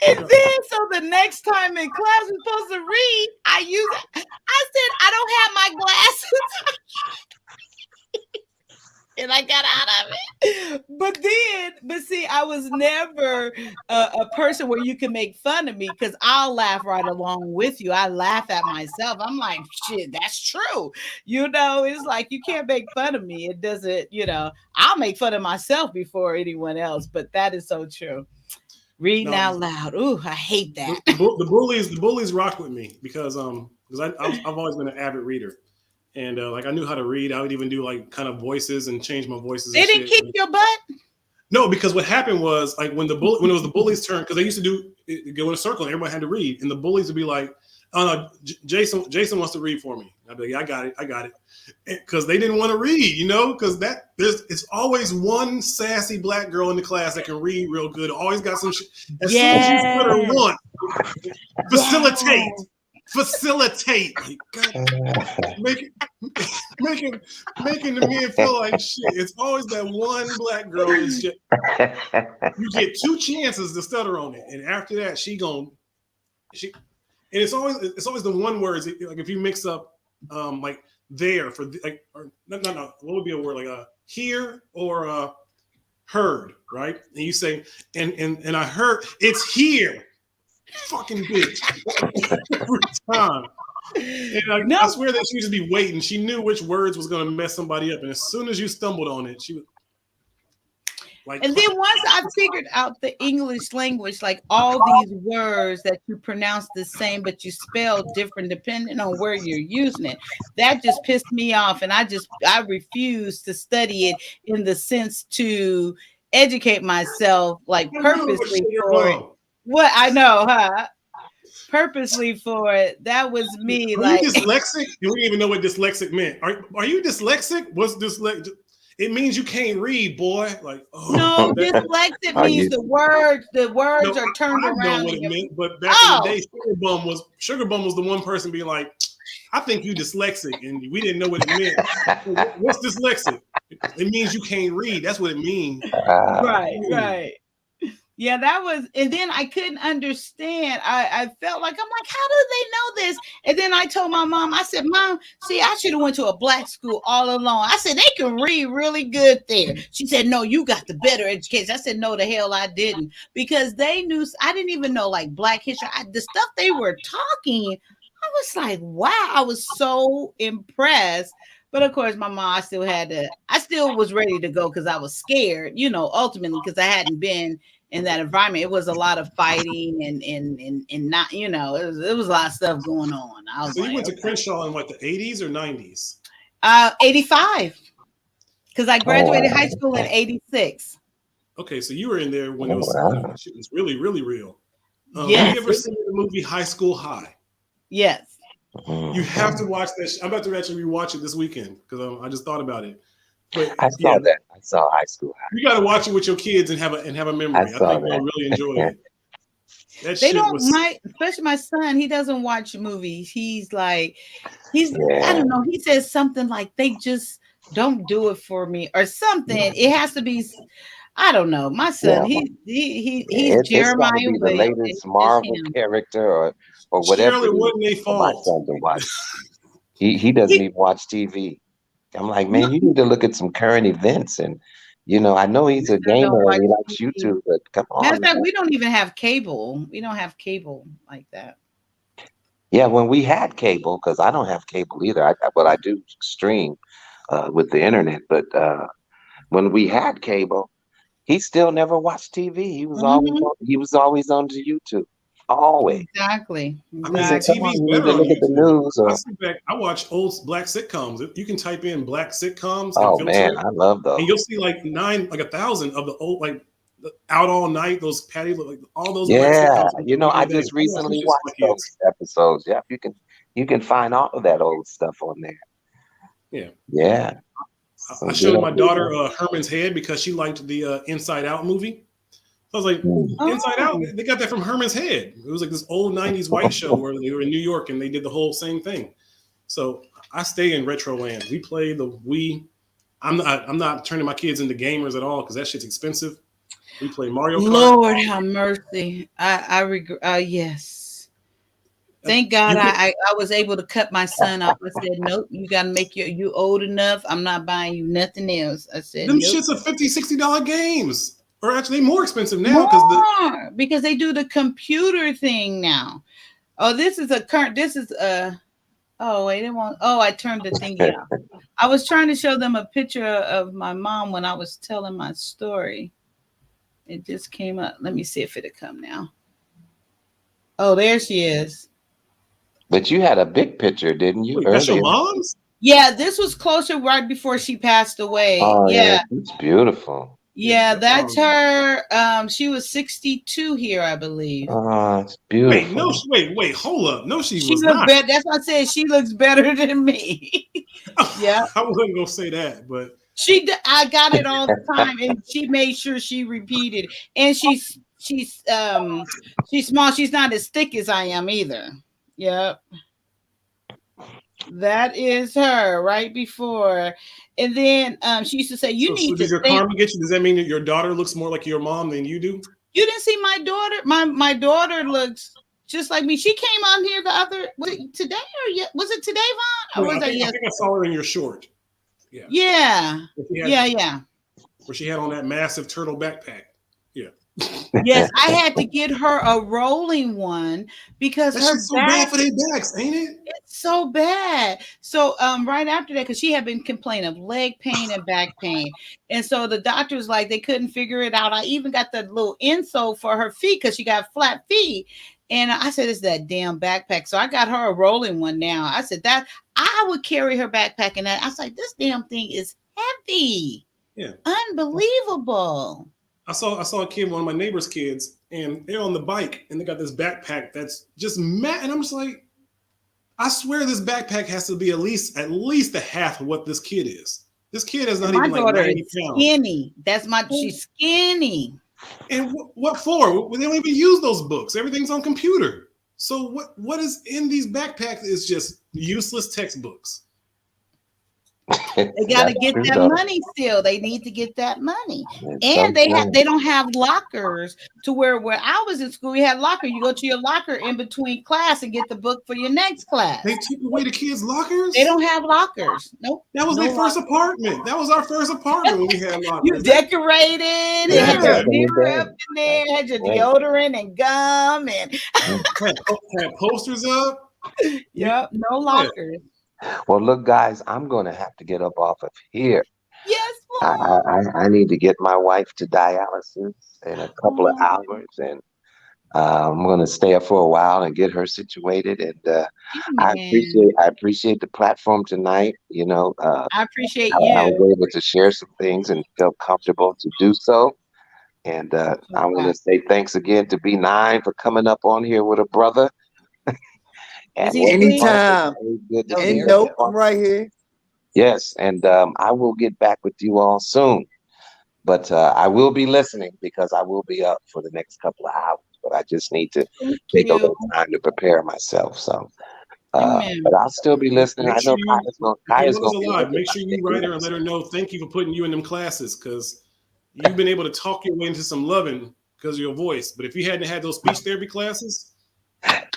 and then, so the next time in class we're supposed to read, I said, I don't have my glasses. And I got out of it. But see, I was never a person where you can make fun of me because I'll laugh right along with you. I laugh at myself. I'm like, shit, that's true. It's like you can't make fun of me. It doesn't, I'll make fun of myself before anyone else. But that is so true. Reading No, out loud. Ooh, I hate that. the bullies rocked with me because I've always been an avid reader, and like I knew how to read. I would even do like kind of voices and change my voices They and didn't shit. kick your butt? No, because what happened was like when it was the bullies' turn, because they used to go in a circle and everybody had to read, and the bullies would be like, "Oh no, Jason wants to read for me." I'd be like, "Yeah, I got it," because they didn't want to read, because it's always one sassy black girl in the class that can read real good. Always got some shit. As soon as you put her once, facilitate, like, God, making the men feel like shit. It's always that one black girl. It's just you get 2 chances to stutter on it, and after that, and it's always the one word. Like if you mix up like there for like or no, what would be a word like here or heard, right? And you say and I heard it's here, fucking bitch, every time. And I swear that she used to be waiting. She knew which words was going to mess somebody up, and as soon as you stumbled on it, she was like. And then once I figured out the English language, like all these words that you pronounce the same, but you spell different depending on where you're using it, that just pissed me off, and I refused to study it in the sense to educate myself, like purposely for it. What I know, huh? Purposely for it. That was me. Are like you dyslexic? You didn't even know what dyslexic meant. Are you dyslexic? What's dyslexic? It means you can't read, boy. Like, no, dyslexic means the words are turned around. I know what it meant, but back in the day, Sugar Bum was the one person being like, I think you dyslexic, and we didn't know what it meant. What's dyslexic? It means you can't read. That's what it means. Right. Yeah, that was, and then I couldn't understand. I felt like, I'm like, how do they know this? And then I told my mom, I said, Mom, see, I should have went to a black school all along. I said, they can read really good there. She said, no, you got the better education. I said, no, the hell I didn't. Because they knew, I didn't even know like black history. The stuff they were talking, I was like, wow, I was so impressed. But of course, my mom, I still was ready to go because I was scared, ultimately, because I hadn't been in that environment. It was a lot of fighting and not, it was a lot of stuff going on. I was so you went to Crenshaw in what, the 80s or 90s? 85, because I graduated high school in 86. Okay, so you were in there when it was really, really real. Yes. Have you ever seen the movie High School High? Yes. You have to watch that. I'm about to actually rewatch it this weekend because I just thought about it. But I saw that. I saw High School High. You got to watch it with your kids and have a memory. I think they'll really enjoy it. Especially my son. He doesn't watch movies. He's like, I don't know. He says something like, they just don't do it for me or something. It has to be. I don't know. My son, he's Jeremiah. It's be the latest Marvel character or whatever. Surely wasn't their fault. My son to watch. He doesn't even watch TV. I'm like, man, you need to look at some current events. And, I know he's a gamer and he likes YouTube, but come on. Matter of fact, we don't even have cable. We don't have cable like that. Yeah, when we had cable, because I don't have cable either. I do stream with the internet, but when we had cable, he still never watched TV. He was always on to YouTube. Always. Exactly. I mean, TV's better on YouTube. The news. I watch old black sitcoms. You can type in black sitcoms. Oh man, I love those. And you'll see like 1,000 of the old, like Out All Night, those Patty, like all those. Yeah, I just recently watched those episodes. Yeah, you can find all of that old stuff on there. Yeah. Yeah. I showed my daughter Herman's Head because she liked the Inside Out movie. I was like, Inside Out, they got that from Herman's Head. It was like this old 90s white show where they were in New York and they did the whole same thing. So I stay in retro land. We play the Wii. I'm not turning my kids into gamers at all because that shit's expensive. We play Mario Kart. Lord have mercy. I regret. Yes. Thank God I was able to cut my son off. I said, nope, you got to make you old enough. I'm not buying you nothing else. I said, them shits are $50, $60 games. Or actually more expensive now because they do the computer thing now. Oh, I turned the thingy off. I was trying to show them a picture of my mom when I was telling my story. It just came up. Let me see if it'll come now. Oh, there she is. But you had a big picture, didn't you, Wait, that's your earlier? mom's? Yeah, this was closer right before she passed away. Oh yeah, Yeah. it's beautiful. Yeah, that's mom. her. She was 62 here, I believe. Oh, it's Wait, beautiful. wait, hold up. No, she She was looked not. better. That's why I said she looks better than me. Yeah. I wasn't gonna say that, but I got it all the time, and she made sure she repeated. And she's small. She's not as thick as I am either. Yep. That is her right before. And then she used to say, you so need does to your think. karma get you? Does that mean that your daughter looks more like your mom than you do? You didn't see my daughter. My daughter looks just like me. She came on here the other today was it today, Vaughn? Or No, was that I think I saw her in your short. Yeah. Yeah. Yeah. Where she had on that massive turtle backpack. Yeah. Yes, I had to get her a rolling one because That's her just so back, bad for their backs, ain't it? it's so bad. So right after that, because she had been complaining of leg pain and back pain. And so the doctor was like, they couldn't figure it out. I even got the little insole for her feet because she got flat feet. And I said, it's that damn backpack. So I got her a rolling one now. I said that I would carry her backpack and that. I was like, this damn thing is heavy. Yeah. Unbelievable. I saw a kid, one of my neighbor's kids, and they're on the bike and they got this backpack that's just mad. And I'm just like, I swear this backpack has to be at least a half of what this kid is. This kid is not even like 90 pounds. Skinny. She's skinny. And what for? They don't even use those books. Everything's on computer. So what is in these backpacks is just useless textbooks. They got to get that money still. They need to get that money. And they don't have lockers to where I was in school, we had locker. You go to your locker in between class and get the book for your next class. They took away the kids' lockers? They don't have lockers. Nope. That was their first apartment. That was our first apartment when we had lockers. You decorated. Yeah. Had your mirror up in there. Had your deodorant and gum and had posters up. Yep. No lockers. Well, look, guys, I'm going to have to get up off of here. Yes, I need to get my wife to dialysis in a couple of hours, and I'm going to stay up for a while and get her situated. And I appreciate the platform tonight. You know, I appreciate I you. was able to share some things and felt comfortable to do so. And I want to say thanks again to B9 for coming up on here with a brother. And anytime. And nope, I'm right here. Yes, and I will get back with you all soon. But I will be listening because I will be up for the next couple of hours. But I just need to take a little time to prepare myself. So, but I'll still be listening. I know Kaya's going to be alive. Make sure you write her and let her know thank you for putting you in them classes, because you've been able to talk your way into some loving because of your voice. But if you hadn't had those speech therapy classes,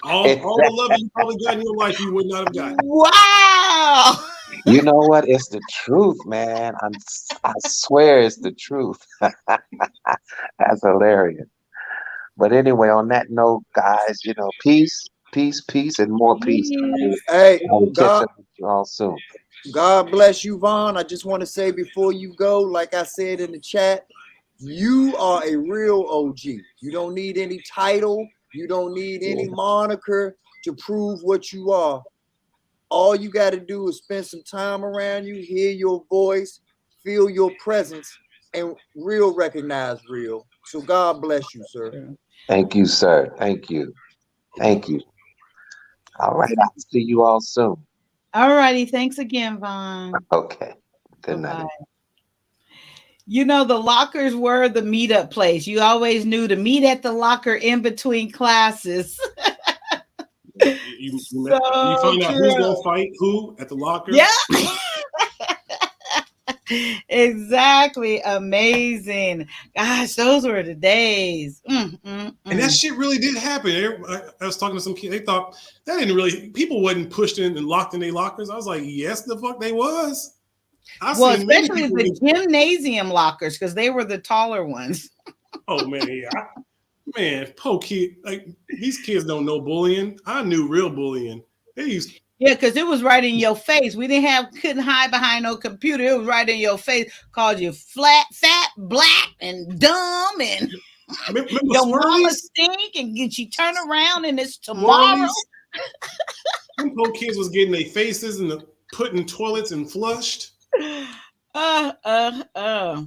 all the love you probably got in your life, you would not have gotten. Wow. You know what? It's the truth, man. I swear it's the truth. That's hilarious. But anyway, on that note, guys, you know, peace, and more peace. Hey, I will catch up with you all soon. God bless you, Vaughn. I just want to say before you go, like I said in the chat, you are a real OG. You don't need any title. You don't need any moniker to prove what you are. All you got to do is spend some time around you, hear your voice, feel your presence, and real recognize real. So God bless you, sir. Thank you, sir. Thank you. Thank you. All right. I'll see you all soon. All righty. Thanks again, Vaughn. Okay. Good night. Bye-bye. You know, the lockers were the meetup place. You always knew to meet at the locker in between classes. You find out who's going to fight who at the locker. Yeah. Exactly. Amazing. Gosh, those were the days. And that shit really did happen. I was talking to some kids. They thought that didn't really, people wasn't pushed in and locked in their lockers. I was like, yes, the fuck they was. Well, especially the gymnasium lockers, because they were the taller ones. Oh man, yeah. Man, poor kid. Like, these kids don't know bullying. I knew real bullying. They used Yeah, because it was right in your face. We couldn't hide behind no computer. It was right in your face. Called you flat, fat, black, and dumb, and Remember your mama swirlies? stink, and she turn around and it's tomorrow. Swirlies? Them poor kids was getting their faces and put in toilets and flushed. Uh, uh, uh.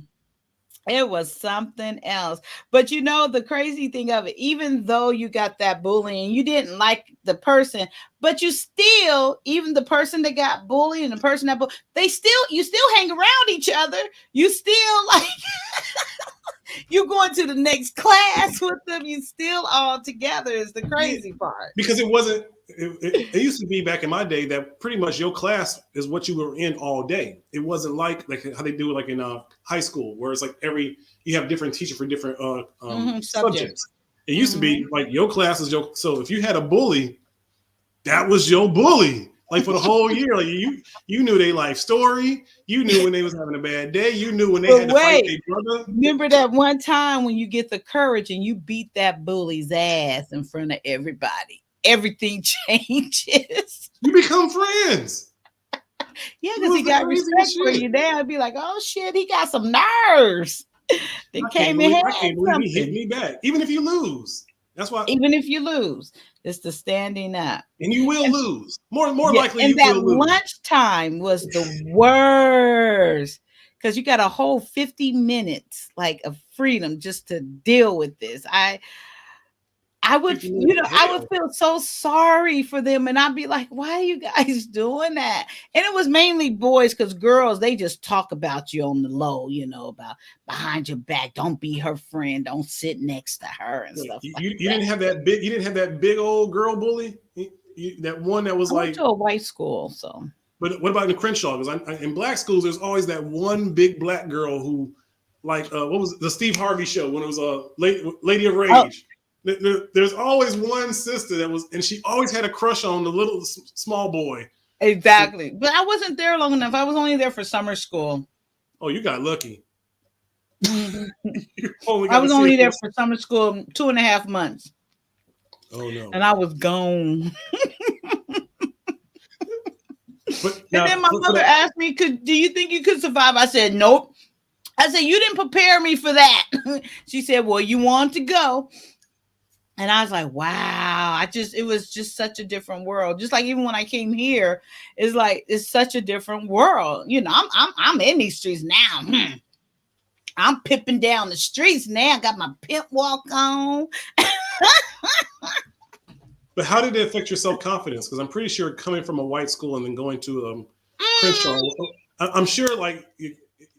It was something else. But you know, the crazy thing of it, even though you got that bullying, you didn't like the person, but you still, even the person that got bullied and the person that you still hang around each other. You still like you going to the next class with them. You still all together is the crazy part. Because it wasn't. It used to be back in my day that pretty much your class is what you were in all day. It wasn't like how they do it like in high school, where it's like you have different teachers for different subjects. It used to be like your class is your. So if you had a bully, that was your bully. Like for the whole year, like you knew their life story. You knew when they was having a bad day. You knew when they had to fight their brother. Remember that one time when you get the courage and you beat that bully's ass in front of everybody. Everything changes. You become friends. Yeah, because he got respect for you now. I'd be like, oh shit, he got some nerves. They came in. I can't believe he hit me back. Even if you lose. That's why. Even if you lose, it's the standing up. And you will lose. More likely and you will lose. And that lunchtime was the worst. Because you got a whole 50 minutes like of freedom just to deal with this. I would feel so sorry for them, and I'd be like, why are you guys doing that? And it was mainly boys, because girls, they just talk about you on the low, about behind your back. Don't be her friend. Don't sit next to her and stuff. You didn't have that big. You didn't have that big old girl bully. That one that was I went to a white school, so. But what about in Crenshaw? Because in black schools, there's always that one big black girl who, like, what was the Steve Harvey show when it was Lady of Rage? Oh. There's always one sister that was, and she always had a crush on the little small boy. Exactly. But I wasn't there long enough. I was only there for summer school. Oh, you got lucky. I was only there for summer school 2.5 months. Oh, no. And I was gone. And then my mother asked me, do you think you could survive? I said, nope. I said, you didn't prepare me for that. She said, well, you want to go. And I was like, wow, it was just such a different world. Just like even when I came here, it's such a different world. I'm in these streets now. I'm pipping down the streets now. I got my pimp walk on. But how did it affect your self-confidence? Because I'm pretty sure coming from a white school and then going to Crenshaw, I'm sure like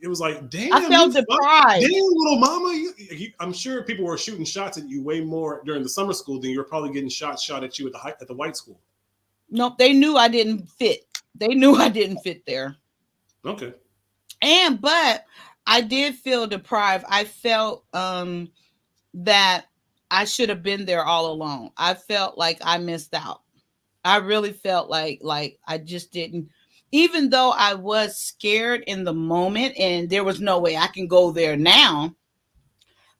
it was like, damn, I felt deprived. Damn, little mama. I'm sure people were shooting shots at you way more during the summer school than you were probably getting shot at you at the white school. Nope, they knew I didn't fit. They knew I didn't fit there. Okay. But I did feel deprived. I felt that I should have been there all along. I felt like I missed out. I really felt like I just didn't. Even though I was scared in the moment and there was no way I can go there now,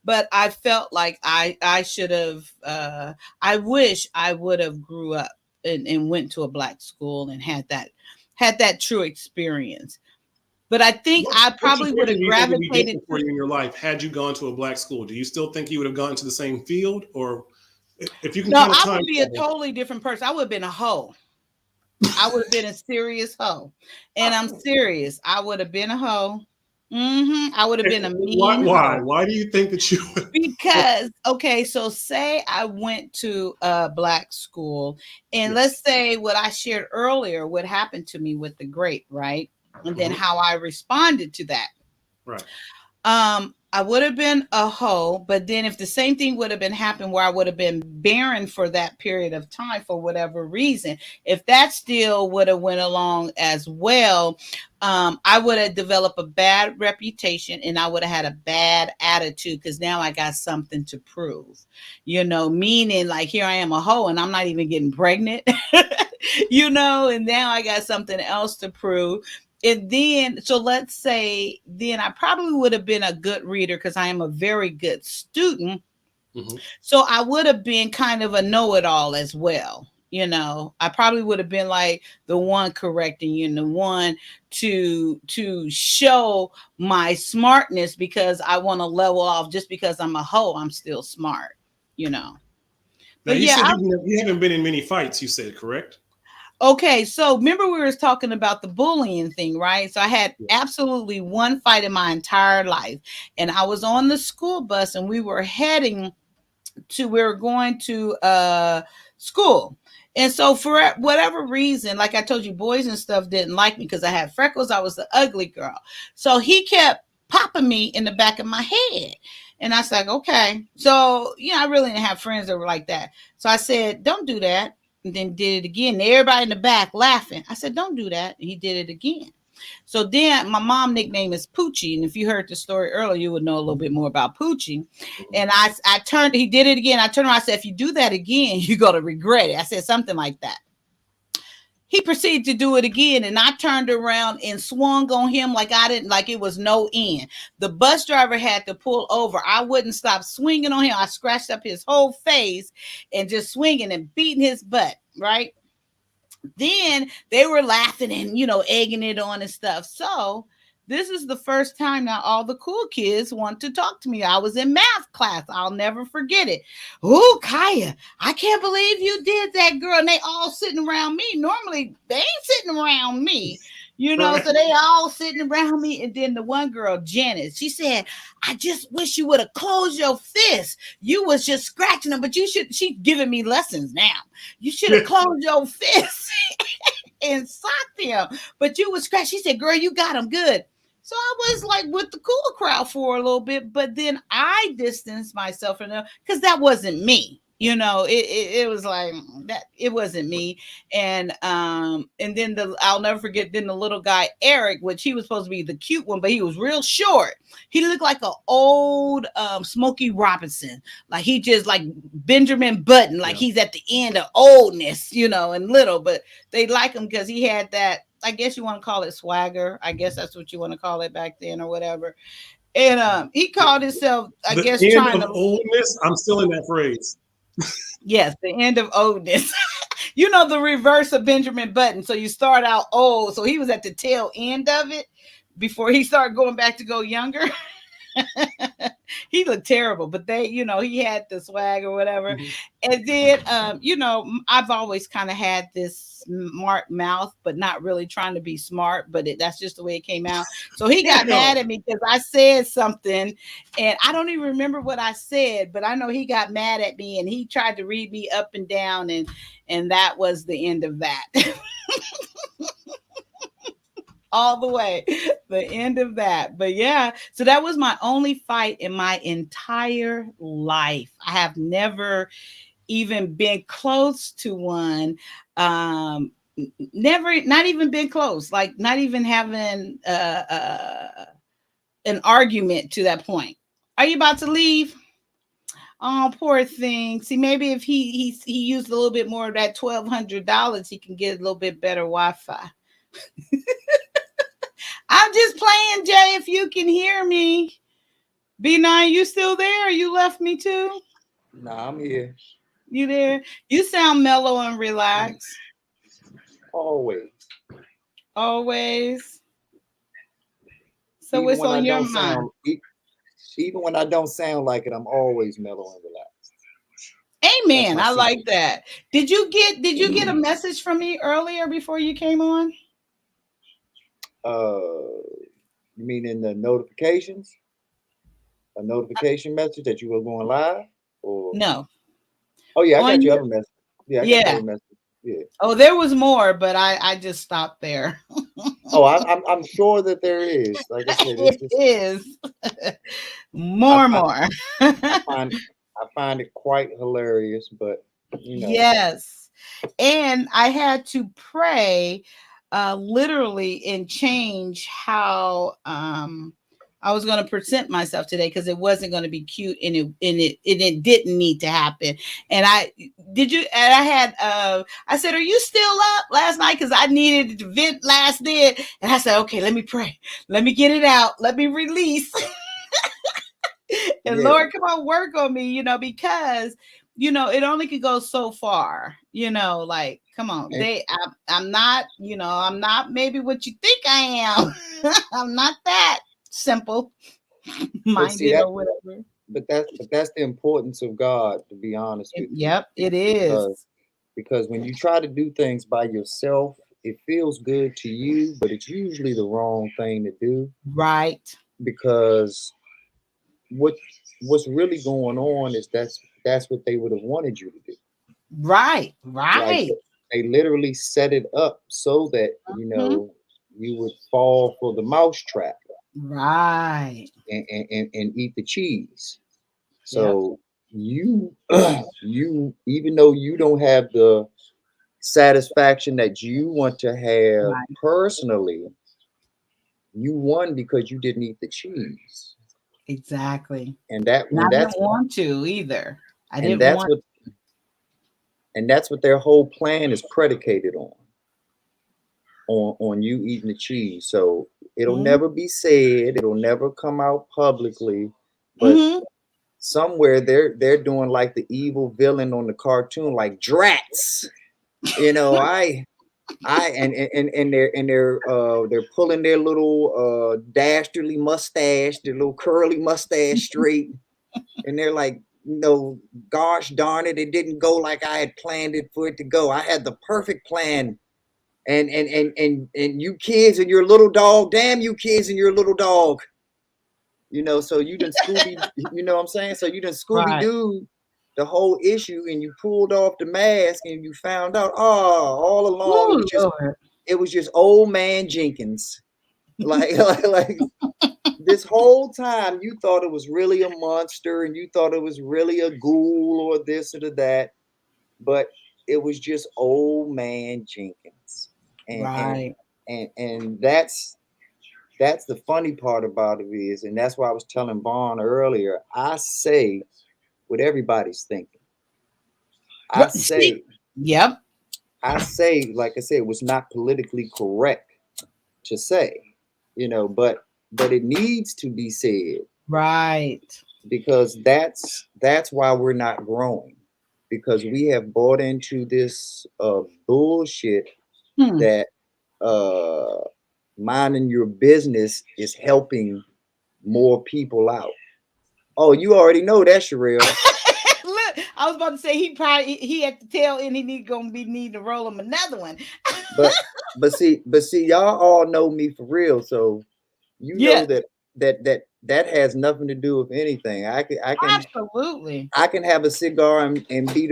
but I felt like I should have, I wish I would have grew up and went to a black school and had that true experience. But I think I probably would have gravitated for you in your life had you gone to a black school. Do you still think you would have gone to the same field, or if you can? No, I would be a totally different person. I would have been a hoe. I would have been a serious hoe, and I'm serious. I would have been a hoe. I would have been a mean. Why? Why do you think that you would? Because okay, so say I went to a black school, and let's say what I shared earlier, what happened to me with the grape, right? And then how I responded to that. Right. I would have been a hoe, but then if the same thing would have been happened where I would have been barren for that period of time for whatever reason, if that still would have went along as well, I would have developed a bad reputation and I would have had a bad attitude because now I got something to prove, meaning like here I am a hoe and I'm not even getting pregnant, and now I got something else to prove. And then, so let's say, then I probably would have been a good reader because I am a very good student. So I would have been kind of a know-it-all as well. You know, I probably would have been like the one correcting you and the one to show my smartness, because I want to level off. Just because I'm a hoe, I'm still smart, you know. Now But you yeah, said you haven't been in many fights. You said, correct? okay, so remember we were talking about the bullying thing, right? So I had absolutely one fight in my entire life, and I was on the school bus, and we were going to school. And so for whatever reason, like I told you, boys and stuff didn't like me because I had freckles. I was the ugly girl. So he kept popping me in the back of my head. And I was like, okay. So, I really didn't have friends that were like that. So I said, don't do that. And then did it again. Everybody in the back laughing. I said, don't do that. And he did it again. So then my mom nickname is Poochie. And if you heard the story earlier, you would know a little bit more about Poochie. And I turned, he did it again. I turned around, I said, if you do that again, you're going to regret it. I said something like that. He proceeded to do it again, and I turned around and swung on him like it was no end. The bus driver had to pull over. I wouldn't stop swinging on him. I scratched up his whole face and just swinging and beating his butt, right? Then they were laughing and, egging it on and stuff. So this is the first time now all the cool kids want to talk to me. I was in math class. I'll never forget it. Oh, Kyia, I can't believe you did that, girl. And they all sitting around me. Normally, they ain't sitting around me, Right. so they all sitting around me. And then the one girl, Janice, she said, I just wish you would have closed your fist. You was just scratching them, but she's giving me lessons now. You should have closed your fist and socked him, but you was scratch. She said, girl, you got him good. So I was like with the cool crowd for a little bit, but then I distanced myself from them because that wasn't me. It was like that. It wasn't me. And then I'll never forget. Then the little guy Eric, which he was supposed to be the cute one, but he was real short. He looked like an old Smokey Robinson, like he just like Benjamin Button, like he's at the end of oldness, and little. But they like him because he had that. I guess you want to call it swagger. I guess that's what you want to call it back then or whatever. And he called himself, I guess, trying to oldness. I'm still in that phrase. Yes, the end of oldness. The reverse of Benjamin Button. So you start out old. So he was at the tail end of it before he started going back to go younger. He looked terrible, but he had the swag or whatever. Mm-hmm. And then, I've always kind of had this smart mouth, but not really trying to be smart, but that's just the way it came out. So he got mad at me because I said something, and I don't even remember what I said, but I know he got mad at me and he tried to read me up and down, and that was the end of that. All the way, the end of that. But yeah, so that was my only fight in my entire life. I have never even been close to one. Never, not even been close, like not even having an argument to that point. Are you about to leave? Oh, poor thing. See, maybe if he used a little bit more of that $1,200, he can get a little bit better Wi-Fi. I'm just playing, Jay, if you can hear me. B9, you still there? Or you left me too? Nah, I'm here. You there? You sound mellow and relaxed. Always. Always. So Even what's when on I your don't mind? Even when I don't sound like it, I'm always mellow and relaxed. Amen. I like that. Did you get a message from me earlier before you came on? You mean in the notifications? A notification message that you were going live? Or no? Oh yeah, I got your other message. Yeah, I got your other message. Yeah. Oh, there was more, but I just stopped there. Oh, I'm sure that there is. Like I said, it is more. I find it quite hilarious, but Yes, and I had to pray, literally, and change how I was going to present myself today, because it wasn't going to be cute, and it didn't need to happen. And I said, are you still up last night? Because I needed to vent last night. And I said, okay, let me pray. Let me get it out. Let me release. And Lord, come on, work on me, because it only could go so far. Like, come on, And I'm not, I'm not maybe what you think I am. I'm not that simple but see minded that, or whatever. that's the importance of God, to be honest with you, Yep, it is. because when you try to do things by yourself, it feels good to you, but it's usually the wrong thing to do, Right. because what what's really going on is that's what they would have wanted you to do. Right. Like, Right. they literally set it up so that Mhm. you would fall for the mousetrap Right. and eat the cheese. Yep. So you you, even though you don't have the satisfaction that you want to have Right. personally, you won because you didn't eat the cheese. Exactly. And that And I and that's didn't want to either. I and didn't want. that's what their whole plan is predicated on you eating the cheese. So it'll Mhm. never be said, it'll never come out publicly, but Mhm. somewhere they're doing like the evil villain on the cartoon, like Drats. You know, I and they're pulling their little dastardly mustache, their little curly mustache straight, and they're like, gosh darn it, it didn't go like I had planned it for it to go. I had the perfect plan. And you kids and your little dog, damn you kids and your little dog. So you done Scooby, you know what I'm saying? So you done Scooby Right. Doo the whole issue, and you pulled off the mask and you found out, all along Oh Lord. it was just old man Jenkins. Like, like this whole time you thought it was really a monster and you thought it was really a ghoul or this or that, but it was just old man Jenkins. And and Right. and that's the funny part about it is, and that's why I was telling Vaughn earlier, I say what everybody's thinking. I See? say, Yep. like I said, it was not politically correct to say, but it needs to be said, Right. because that's why we're not growing, because we have bought into this bullshit Hmm. that uh minding your business is helping more people out. Oh, you already know that, Sherelle. Look, I was about to say he at the tail end. He gonna be need to roll him another one. But see, y'all all know me for real, so you know Yeah. that has nothing to do with anything. Absolutely. I can have a cigar and beat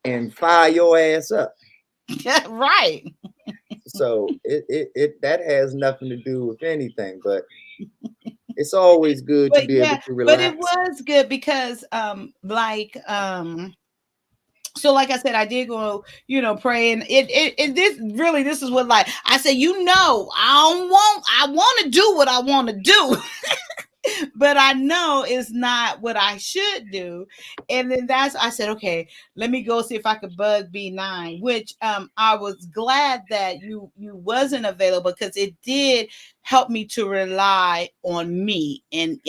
and fire your ass up. Yeah. Right. So it that has nothing to do with anything. But it's always good to But be able yeah, to but it relax. was good because so like I said, I did go, pray, and this is what, like I said, I want to do what I want to do. But I know it's not what I should do. And then I said, okay, let me go see if I could bug B9, which I was glad that you wasn't available, because it did help me to rely on me and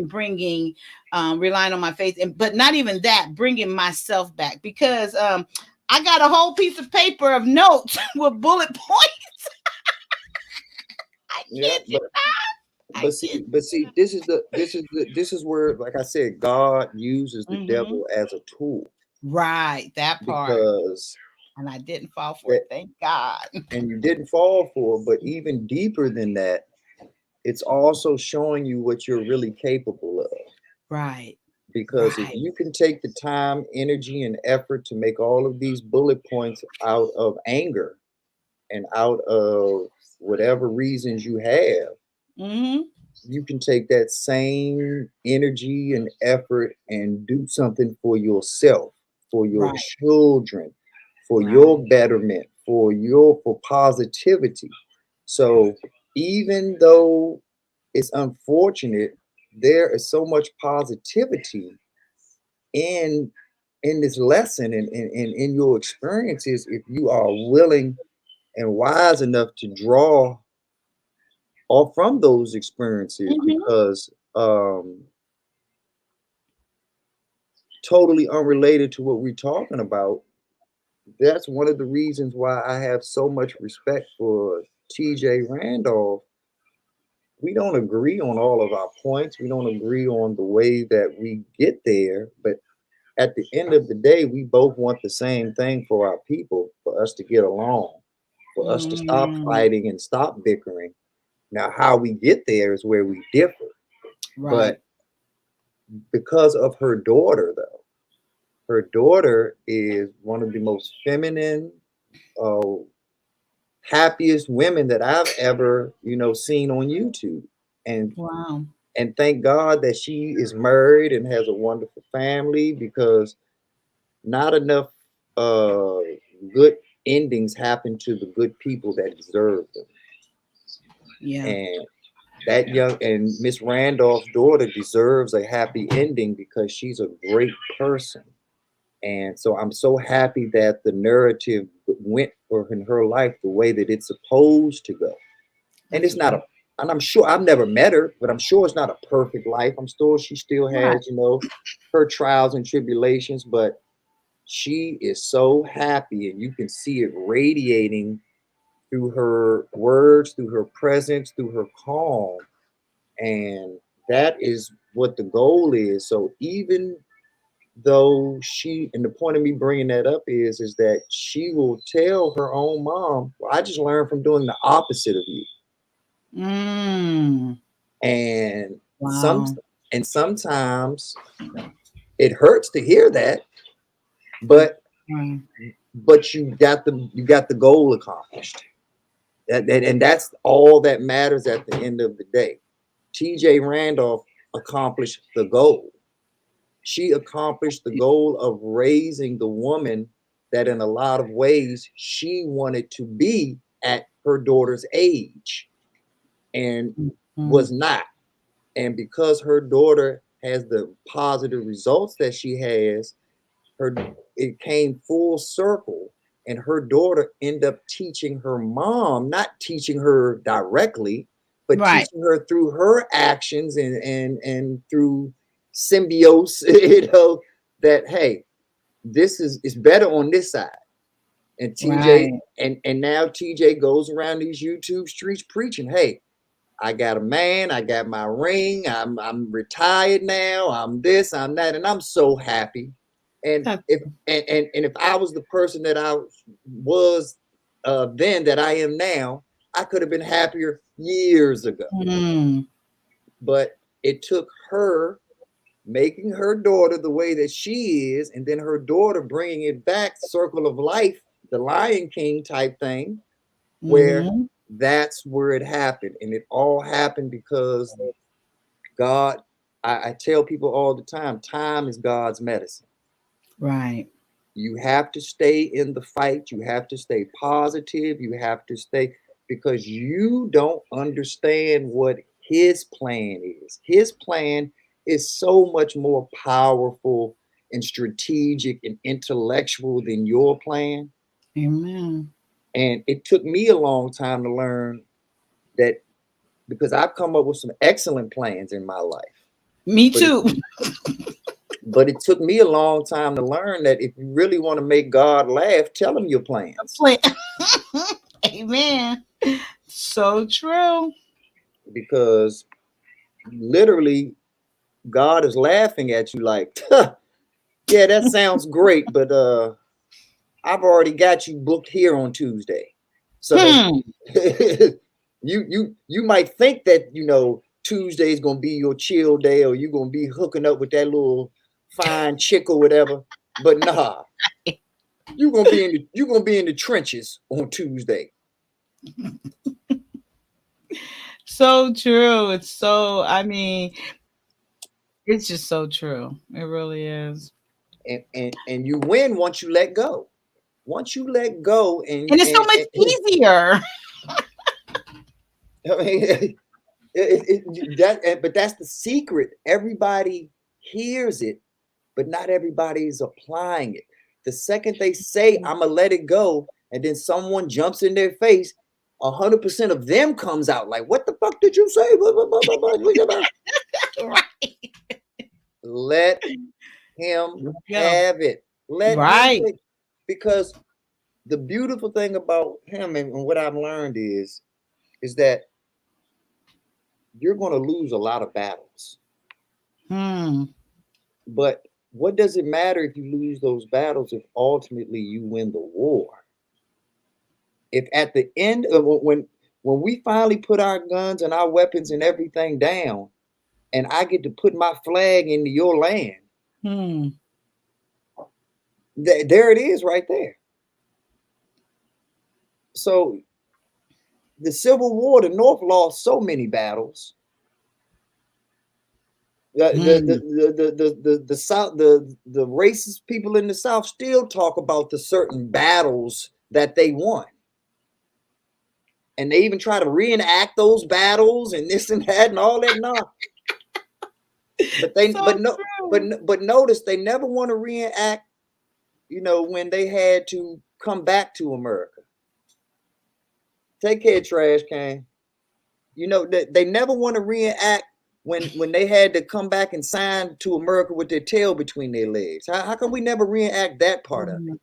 bringing relying on my faith, but not even that, bringing myself back, because I got a whole piece of paper of notes with bullet points. I Yeah, kid you not. I kid. but see, this is where, like I said, God uses the Mm-hmm. devil as a tool, Right, that part. because And I didn't fall for that, it. Thank God. and you didn't fall for it, but even deeper than that, it's also showing you what you're really capable of. Right. Because if Right. you can take the time, energy, and effort to make all of these bullet points out of anger and out of whatever reasons you have, Mm-hmm. you can take that same energy and effort and do something for yourself, for your Right. children, for Right. your betterment, for positivity. So even though it's unfortunate, there is so much positivity in this lesson and in your experiences, if you are willing and wise enough to draw or from those experiences, Mm-hmm. because totally unrelated to what we're talking about, that's one of the reasons why I have so much respect for TJ Randolph. We don't agree on all of our points. We don't agree on the way that we get there. But at the end of the day, we both want the same thing for our people, for us to get along, for us to stop fighting and stop bickering. Now, how we get there is where we differ. Right. But because of her daughter, though, her daughter is one of the most feminine, uh, happiest women that I've ever, seen on YouTube. And Wow. and thank God that she is married and has a wonderful family, because not enough good endings happen to the good people that deserve them. Yeah. And that young and Miss Randolph's daughter deserves a happy ending because she's a great person. And so I'm so happy that the narrative went for in her life the way that it's supposed to go. And it's not a, and I'm sure I've never met her, but I'm sure it's not a perfect life. I'm sure she still has, her trials and tribulations, but she is so happy, and you can see it radiating through her words, through her presence, through her calm. And that is what the goal is. So even though and the point of me bringing that up is that she will tell her own mom, well, I just learned from doing the opposite of you. And wow. sometimes it hurts to hear that, but you got the goal accomplished. And that's all that matters at the end of the day. TJ Randolph accomplished the goal. She accomplished the goal of raising the woman that in a lot of ways she wanted to be at her daughter's age and was not. And because her daughter has the positive results that she has, it came full circle. And her daughter ended up teaching her mom, not teaching her directly, but teaching her through her actions and through symbiosis, that hey, this is better on this side. And TJ and now TJ goes around these YouTube streets preaching, hey, I got a man, I got my ring, I'm retired now, I'm this, I'm that, and I'm so happy. And if I was the person that I was then that I am now, I could have been happier years ago. But it took her making her daughter the way that she is, and then her daughter bringing it back, circle of life, the Lion King type thing, where that's where it happened. And it all happened because God, I tell people all the time is God's medicine. Right. You have to stay in the fight. You have to stay positive. You have to stay, because you don't understand what his plan is. His plan is so much more powerful and strategic and intellectual than your plan. Amen. And it took me a long time to learn that, because I've come up with some excellent plans in my life. Me too. But it took me a long time to learn that if you really want to make God laugh, tell him your plans. Amen. So true. Because literally, God is laughing at you like, yeah, that sounds great, but I've already got you booked here on Tuesday. So you might think that Tuesday is gonna be your chill day, or you're gonna be hooking up with that little fine chick or whatever, but nah, you're gonna be in the trenches on Tuesday. So true. It's so, it's just so true. It really is. And you win once you let go. Once you let go, and it's so much easier. I mean, but that's the secret. Everybody hears it, but not everybody is applying it. The second they say, I'm gonna let it go, and then someone jumps in their face, 100% of them comes out like, what the fuck did you say? Let him Yeah. have it. Let Right. him take, because the beautiful thing about him and what I've learned is that you're going to lose a lot of battles. But what does it matter if you lose those battles if ultimately you win the war? If at the end of when we finally put our guns and our weapons and everything down, and I get to put my flag into your land, there it is right there. So the Civil War, the North lost so many battles. The South, the racist people in the South still talk about the certain battles that they won. And they even try to reenact those battles and this and that and all that. No. But they but notice they never want to reenact, when they had to come back to America. Take care, trash can. They never want to reenact when they had to come back and sign to America with their tail between their legs. How come we never reenact that part of it?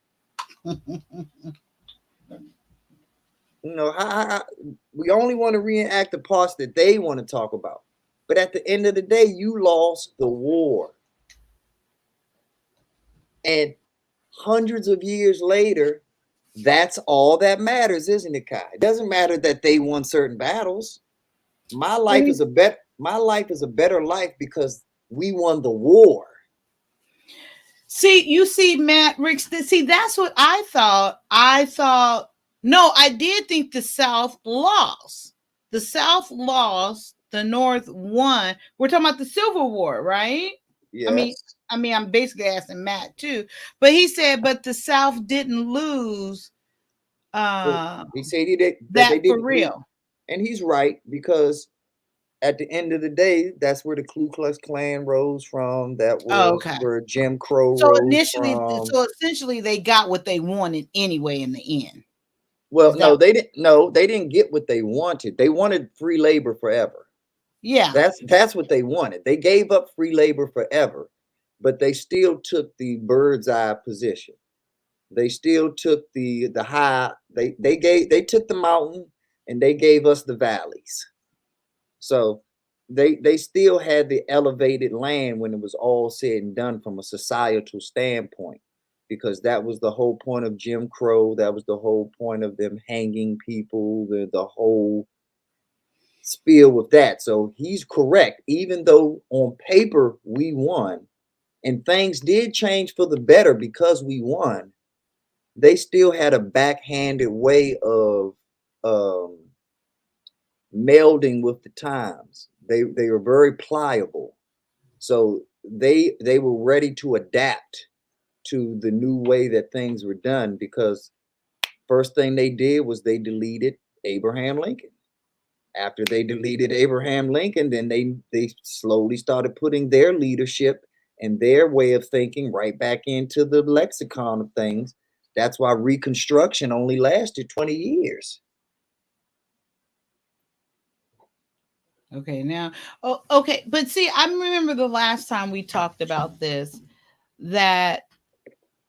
We only want to reenact the parts that they want to talk about. But at the end of the day, you lost the war. And hundreds of years later, that's all that matters, isn't it, Kai? It doesn't matter that they won certain battles. My life is a better life because we won the war. See, Matt, Rick, that's what I thought. No, I did think the South lost. The South lost. The North won. We're talking about the Civil War, right? Yes. I mean, I'm basically asking Matt too, but he said, but the South didn't lose. He said he did that they did for real, and he's right, because at the end of the day, that's where the Ku Klux Klan rose from. That was where Jim Crow rose from. So essentially, they got what they wanted anyway in the end. Well, no, they didn't. No, they didn't get what they wanted. They wanted free labor forever. Yeah, that's what they wanted. They gave up free labor forever, but they still took the bird's eye position. They still took the high. They took the mountain and they gave us the valleys. So they still had the elevated land when it was all said and done from a societal standpoint, because that was the whole point of Jim Crow. That was the whole point of them hanging people, the whole spiel with that. So he's correct. Even though on paper we won and things did change for the better because we won, they still had a backhanded way of melding with the times. They were very pliable. So they were ready to adapt to the new way that things were done, because first thing they did was they deleted Abraham Lincoln. After they deleted Abraham Lincoln, then they slowly started putting their leadership and their way of thinking right back into the lexicon of things. That's why Reconstruction only lasted 20 years. Okay, now, okay, but see, I remember the last time we talked about this, that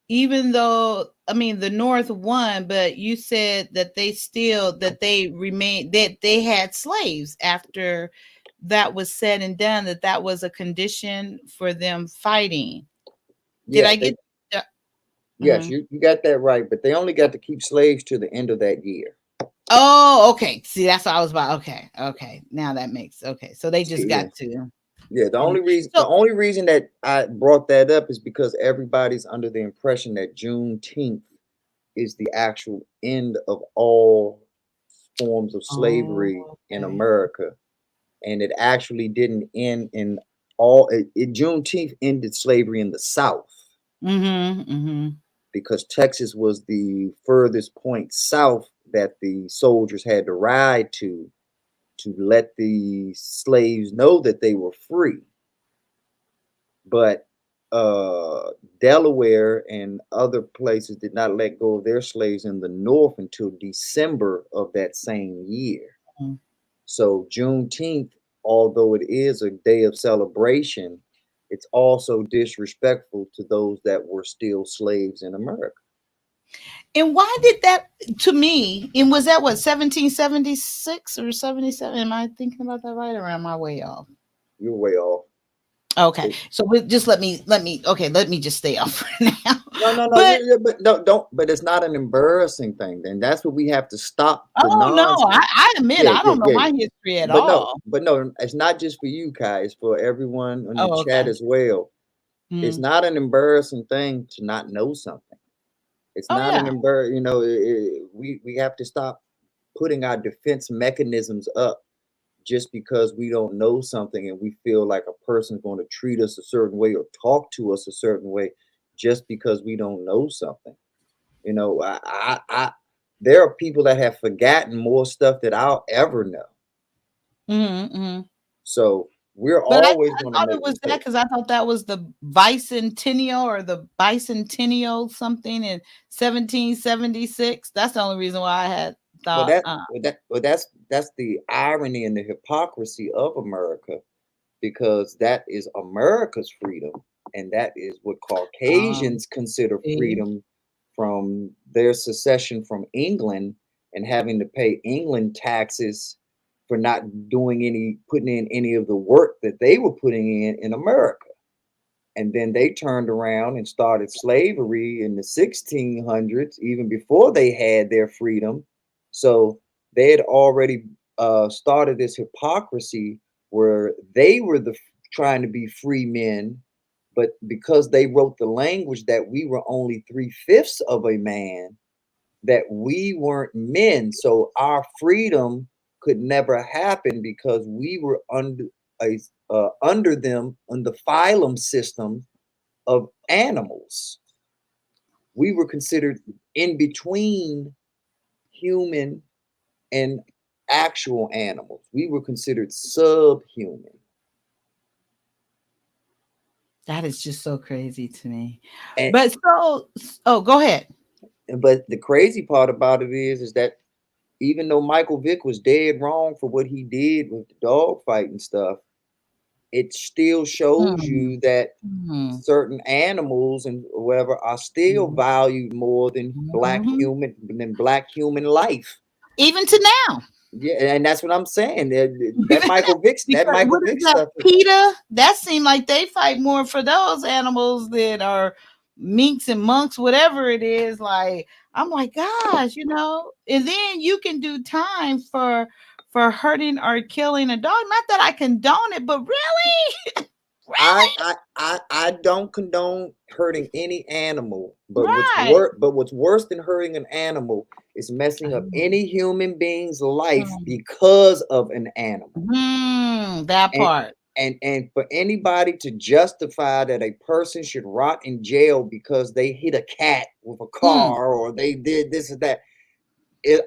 even though, I mean, the North won, but you said that they remained, that they had slaves after that was said and done, that was a condition for them fighting. Did I get that? Yes, you got that right, but they only got to keep slaves to the end of that year. Oh, okay. See, that's what I was about. Okay. Now that makes okay. So they just got to. Yeah, the only reason that I brought that up is because everybody's under the impression that Juneteenth is the actual end of all forms of slavery in America, and it actually didn't end in all. Juneteenth ended slavery in the South. Because Texas was the furthest point south that the soldiers had to ride to let the slaves know that they were free. But Delaware and other places did not let go of their slaves in the North until December of that same year. So Juneteenth, although it is a day of celebration, it's also disrespectful to those that were still slaves in America. And why did that to me? And was that what 1776 or 77? Am I thinking about that right, or am I way off? You're way off. Okay, so just let me just stay off for now. No, But but don't. But it's not an embarrassing thing. And that's what we have to stop. The oh no, nonsense. I admit I don't know my history at all. But no, it's not just for you, Kai. It's for everyone in the Oh, chat okay. as well. It's not an embarrassing thing to not know something. It's Oh, not an yeah. embarrassing. You know, we have to stop putting our defense mechanisms up just because we don't know something and we feel like a person's going to treat us a certain way or talk to us a certain way just because we don't know something. You know, there are people that have forgotten more stuff that I'll ever know. So we're But I always going to thought make it was that mistakes. because I thought that was the bicentennial or the bicentennial something in 1776. That's the only reason why I had Well, thought. that's the irony and the hypocrisy of America, because that is America's freedom, and that is what Caucasians consider freedom from their secession from England and having to pay England taxes for not putting in any of the work that they were putting in America. And then they turned around and started slavery in the 1600s, even before they had their freedom. So they had already started this hypocrisy where they were trying to be free men, but because they wrote the language that we were only 3/5 of a man, that we weren't men. So our freedom could never happen because we were under them on the phylum system of animals. We were considered in between human and actual animals. We were considered subhuman. That is just so crazy to me. And, But go ahead. but the crazy part about it is that even though Michael Vick was dead wrong for what he did with the dog fight and stuff, it still shows you that certain animals and whatever are still valued more than black human life. Even to now. Yeah, and that's what I'm saying. That Michael Vick stuff. PETA, that seemed like they fight more for those animals that are minks and monks, whatever it is. Like, I'm like, gosh, and then you can do time for hurting or killing a dog. Not that I condone it, but really? I don't condone hurting any animal, but Right. what's worse than hurting an animal is messing up any human being's life because of an animal. That part. And for anybody to justify that a person should rot in jail because they hit a cat with a car or they did this or that,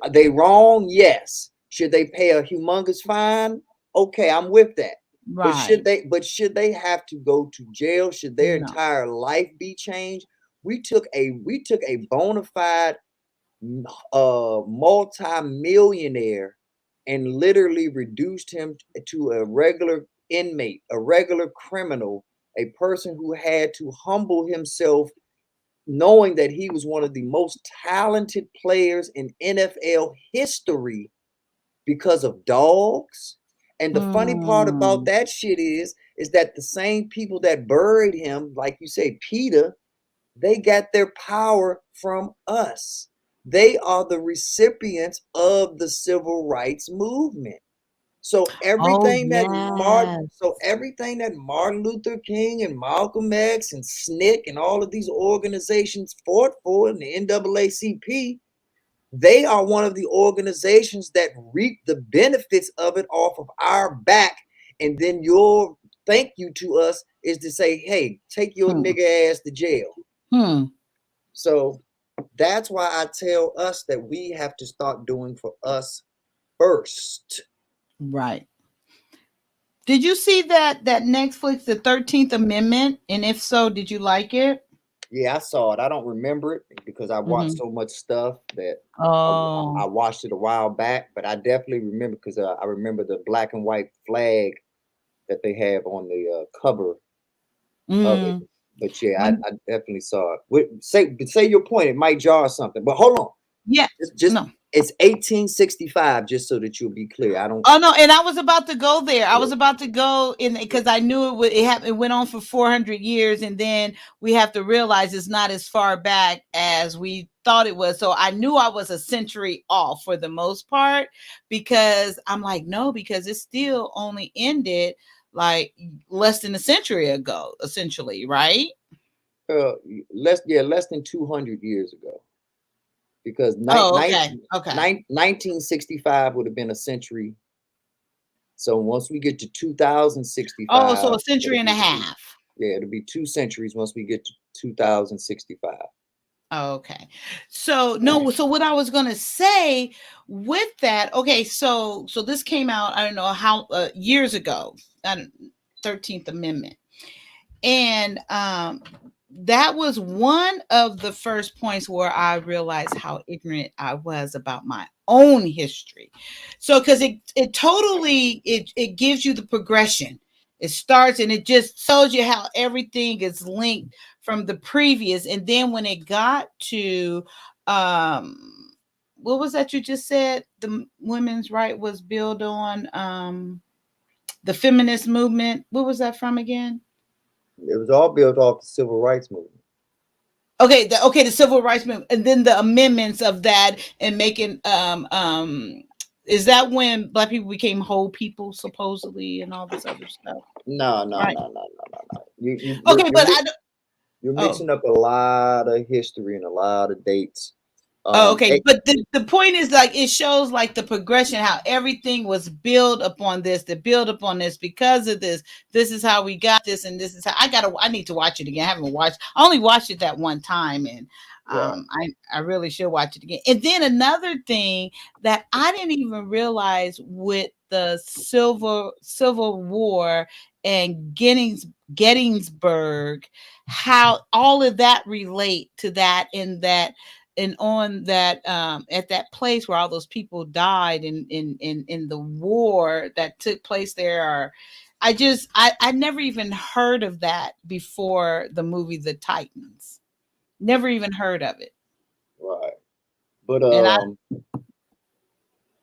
are they wrong? Yes. Should they pay a humongous fine? Okay, I'm with that. Right. But should they have to go to jail? Should their entire life be changed? We took a bona fide multi-millionaire and literally reduced him to a regular inmate, a regular criminal, a person who had to humble himself, knowing that he was one of the most talented players in NFL history because of dogs. And the funny part about that shit is that the same people that buried him, like you say, PETA, they got their power from us. They are the recipients of the civil rights movement. So everything that Martin Luther King and Malcolm X and SNCC and all of these organizations fought for in the NAACP, they are one of the organizations that reap the benefits of it off of our back. And then your thank you to us is to say, hey, take your nigga ass to jail. So that's why I tell us that we have to start doing for us first. Right. Did you see that Netflix, the 13th Amendment? And if so, did you like it? Yeah, I saw it. I don't remember it because I watched so much stuff that I watched it a while back, but I definitely remember because I remember the black and white flag that they have on the cover of it. Mm. But yeah, When, I definitely saw it. Say your point. It might jar something. But hold on. yeah, Just no. it's 1865. Just so that you'll be clear. I don't. Oh no, and I was about to go there. I Yeah, was about to go in because I knew it would. It went on for 400 years, and then we have to realize it's not as far back as we thought it was. So I knew I was a century off for the most part, because I'm like, no, because it still only ended like less than a century ago, essentially, right? less than 200 years ago. Because Oh, okay, okay. 1965 would have been a century. So once we get to Oh, so 2065, a century it'll and a be two. half. Yeah, it'll be 2 centuries once we get to 2065. Okay. So no, so what I was going to say with that, okay, so this came out, I don't know how years ago, 13th Amendment. And that was one of the first points where I realized how ignorant I was about my own history. So because it totally it gives you the progression. It starts and it just tells you how everything is linked from the previous. And then when it got to what was that you just said? The women's right was built on the feminist movement. What was that from again? It was all built off the civil rights movement. Okay, the civil rights movement, and then the amendments of that, and making is that when Black people became whole people supposedly, and all this other stuff? No, no, Right. no, no, no, no, no. Okay, but I don't. You're Oh. mixing up a lot of history and a lot of dates. Oh, okay. But the point is, like, it shows like the progression, how everything was built upon this, to build upon this, because of this. This is how we got this, and this is how I need to watch it again. I haven't watched, I only watched it that one time, and Right. I really should watch it again. And then another thing that I didn't even realize with the Civil War and Gettysburg, how all of that relate to that, in that, and on that at that place where all those people died in the war that took place there. Or I never even heard of that before the movie The Titans. Never even heard of it. Right. But And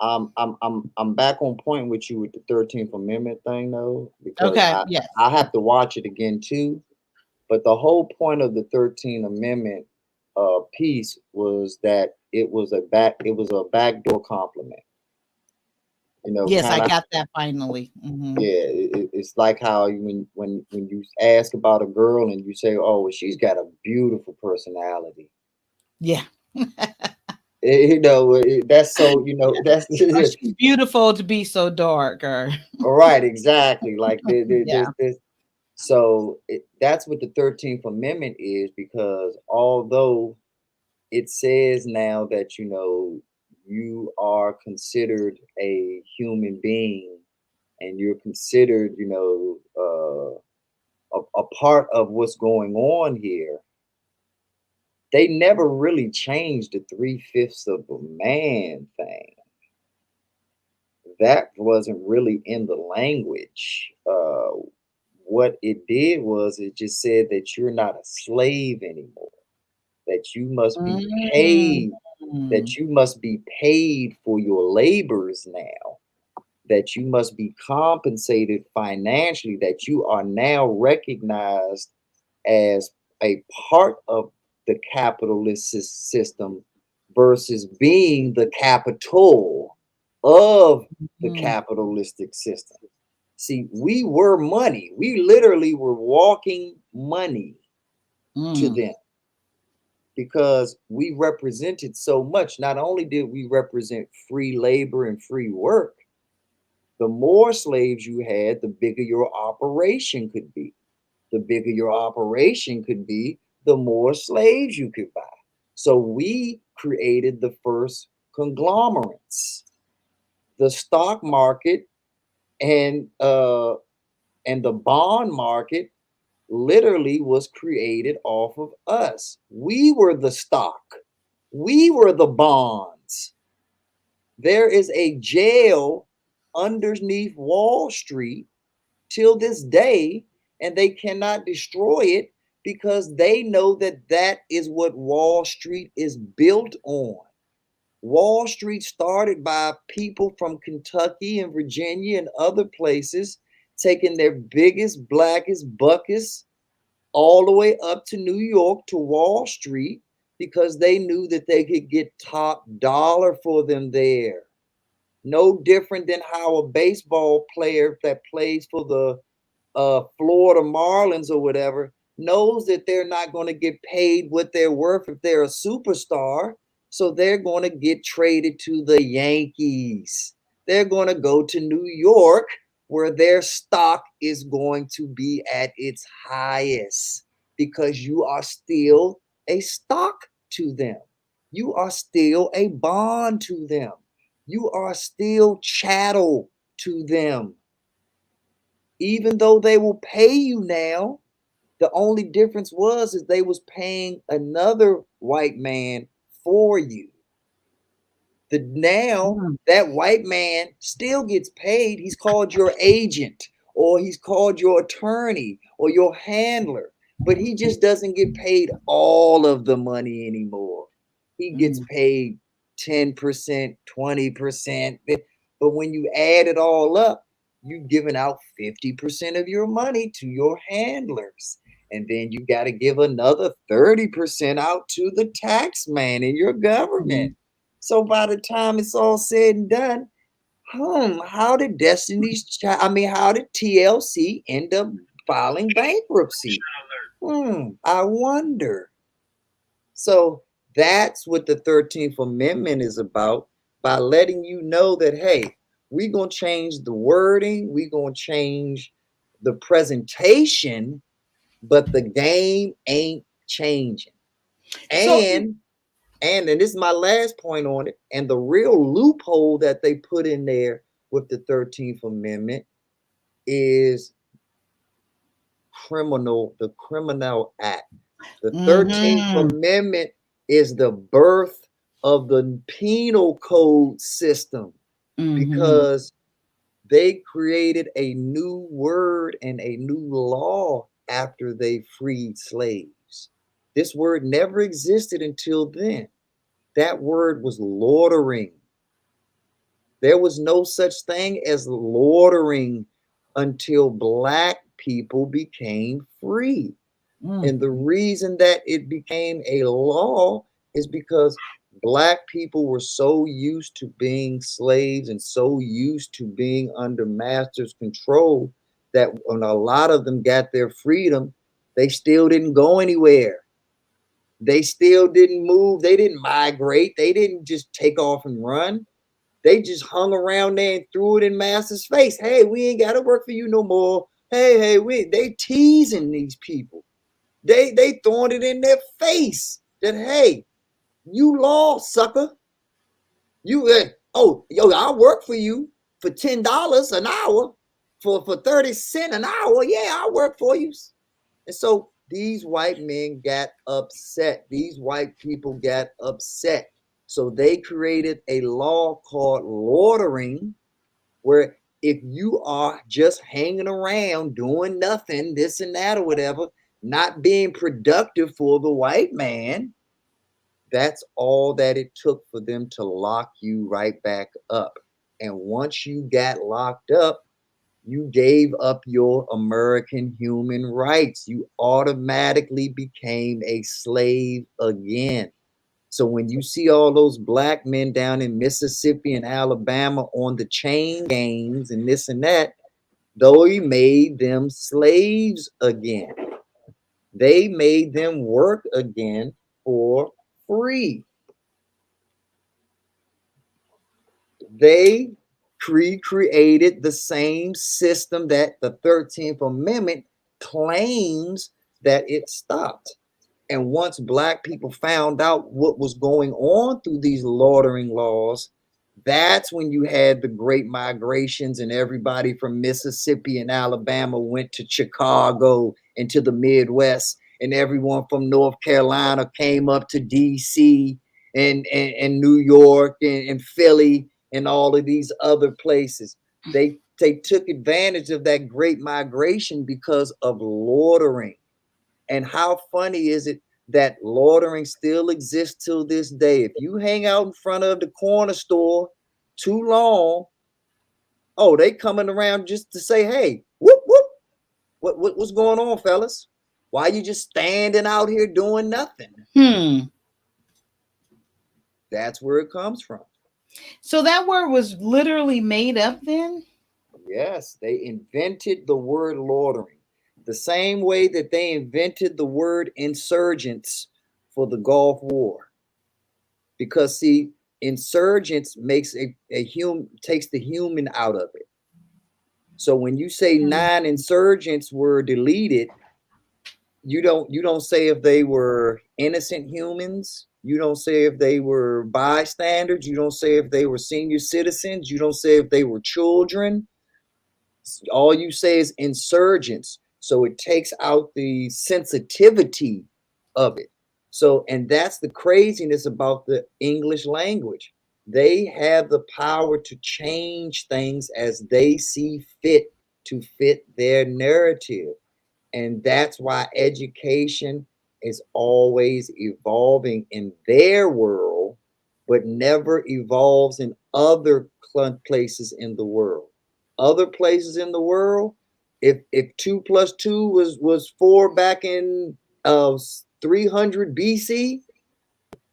I'm back on point with you with the 13th Amendment thing though, because okay, yes. I have to watch it again too. But the whole point of the 13th Amendment piece was that it was a backdoor compliment. You know, Yes, I kind of. got that finally. Mm-hmm. Yeah, it's like how when you ask about a girl and you say, "Oh, well, she's got a beautiful personality." Yeah. You know, that's so. You know, that's Oh, she's beautiful to be so dark. Or all right. Exactly. Like yeah. this. So that's what the 13th Amendment is, because although it says now that you are considered a human being and you're considered a part of what's going on here, they never really changed the 3/5 of a man thing. That wasn't really in the language. What it did was it just said that you're not a slave anymore, that you must be paid, that you must be paid for your labors now, that you must be compensated financially, that you are now recognized as a part of the capitalist system versus being the capital of the capitalistic system. See, we were money. We literally were walking money to them, because we represented so much. Not only did we represent free labor and free work, the more slaves you had, the bigger your operation could be. The bigger your operation could be, the more slaves you could buy. So we created the first conglomerates. The stock market and the bond market literally was created off of us. We were the stock. We were the bonds. There is a jail underneath Wall Street till this day, and they cannot destroy it because they know that that is what Wall Street is built on. Wall Street started by people from Kentucky and Virginia and other places taking their biggest, blackest, buckets all the way up to New York to Wall Street because they knew that they could get top dollar for them there. No different than how a baseball player that plays for the Florida Marlins or whatever knows that they're not going to get paid what they're worth if they're a superstar. So they're going to get traded to the Yankees. They're going to go to New York where their stock is going to be at its highest because you are still a stock to them. You are still a bond to them. You are still chattel to them. Even though they will pay you now, the only difference is they was paying another white man for you. Now that white man still gets paid. He's called your agent, or he's called your attorney or your handler, but he just doesn't get paid all of the money anymore. He gets paid 10%, 20%. But when you add it all up, you've given out 50% of your money to your handlers. And then you got to give another 30% out to the tax man in your government. So by the time it's all said and done, how did how did TLC end up filing bankruptcy? I wonder. So that's what the 13th Amendment is about, by letting you know that, hey, we're going to change the wording, we're going to change the presentation, but the game ain't changing. And this is my last point on it, and the real loophole that they put in there with the 13th Amendment is the Criminal Act. The 13th Amendment is the birth of the penal code system because they created a new word and a new law after they freed slaves. This word never existed until then. That word was loitering. There was no such thing as loitering until Black people became free. And the reason that it became a law is because Black people were so used to being slaves and so used to being under masters' control that when a lot of them got their freedom, they still didn't go anywhere. They still didn't move. They didn't migrate. They didn't just take off and run. They just hung around there and threw it in master's face. Hey, we ain't got to work for you no more. Hey, they teasing these people. They throwing it in their face that, hey, you lost, sucker. I'll work for you for $10 an hour, for 30 cents an hour. Yeah, I'll work for you. And so these white men got upset. These white people got upset. So they created a law called loitering, where if you are just hanging around doing nothing, this and that or whatever, not being productive for the white man, that's all that it took for them to lock you right back up. And once you got locked up, you gave up your American human rights. You automatically became a slave again. So when you see all those Black men down in Mississippi and Alabama on the chain gangs and this and that, though he made them slaves again. They made them work again for free. They recreated the same system that the 13th Amendment claims that it stopped. And once Black people found out what was going on through these loitering laws, that's when you had the great migrations and everybody from Mississippi and Alabama went to Chicago and to the Midwest, and everyone from North Carolina came up to DC and New York and Philly and all of these other places. They they took advantage of that great migration because of loitering. And how funny is it that loitering still exists till this day? If you hang out in front of the corner store too long, oh, they coming around just to say, hey, whoop, whoop. What's going on, fellas? Why you just standing out here doing nothing? That's where it comes from. So that word was literally made up then? Yes, they invented the word loitering. The same way that they invented the word insurgents for the Gulf War. Because see, insurgents makes takes the human out of it. So when you say 9 insurgents were deleted, you don't say if they were innocent humans. You don't say if they were bystanders. You don't say if they were senior citizens. You don't say if they were children. All you say is insurgents. So it takes out the sensitivity of it. So, and that's the craziness about the English language. They have the power to change things as they see fit to fit their narrative. And that's why education is always evolving in their world, but never evolves in other places in the world. Other places in the world, if 2 plus 2 was 4 back in 300 BC,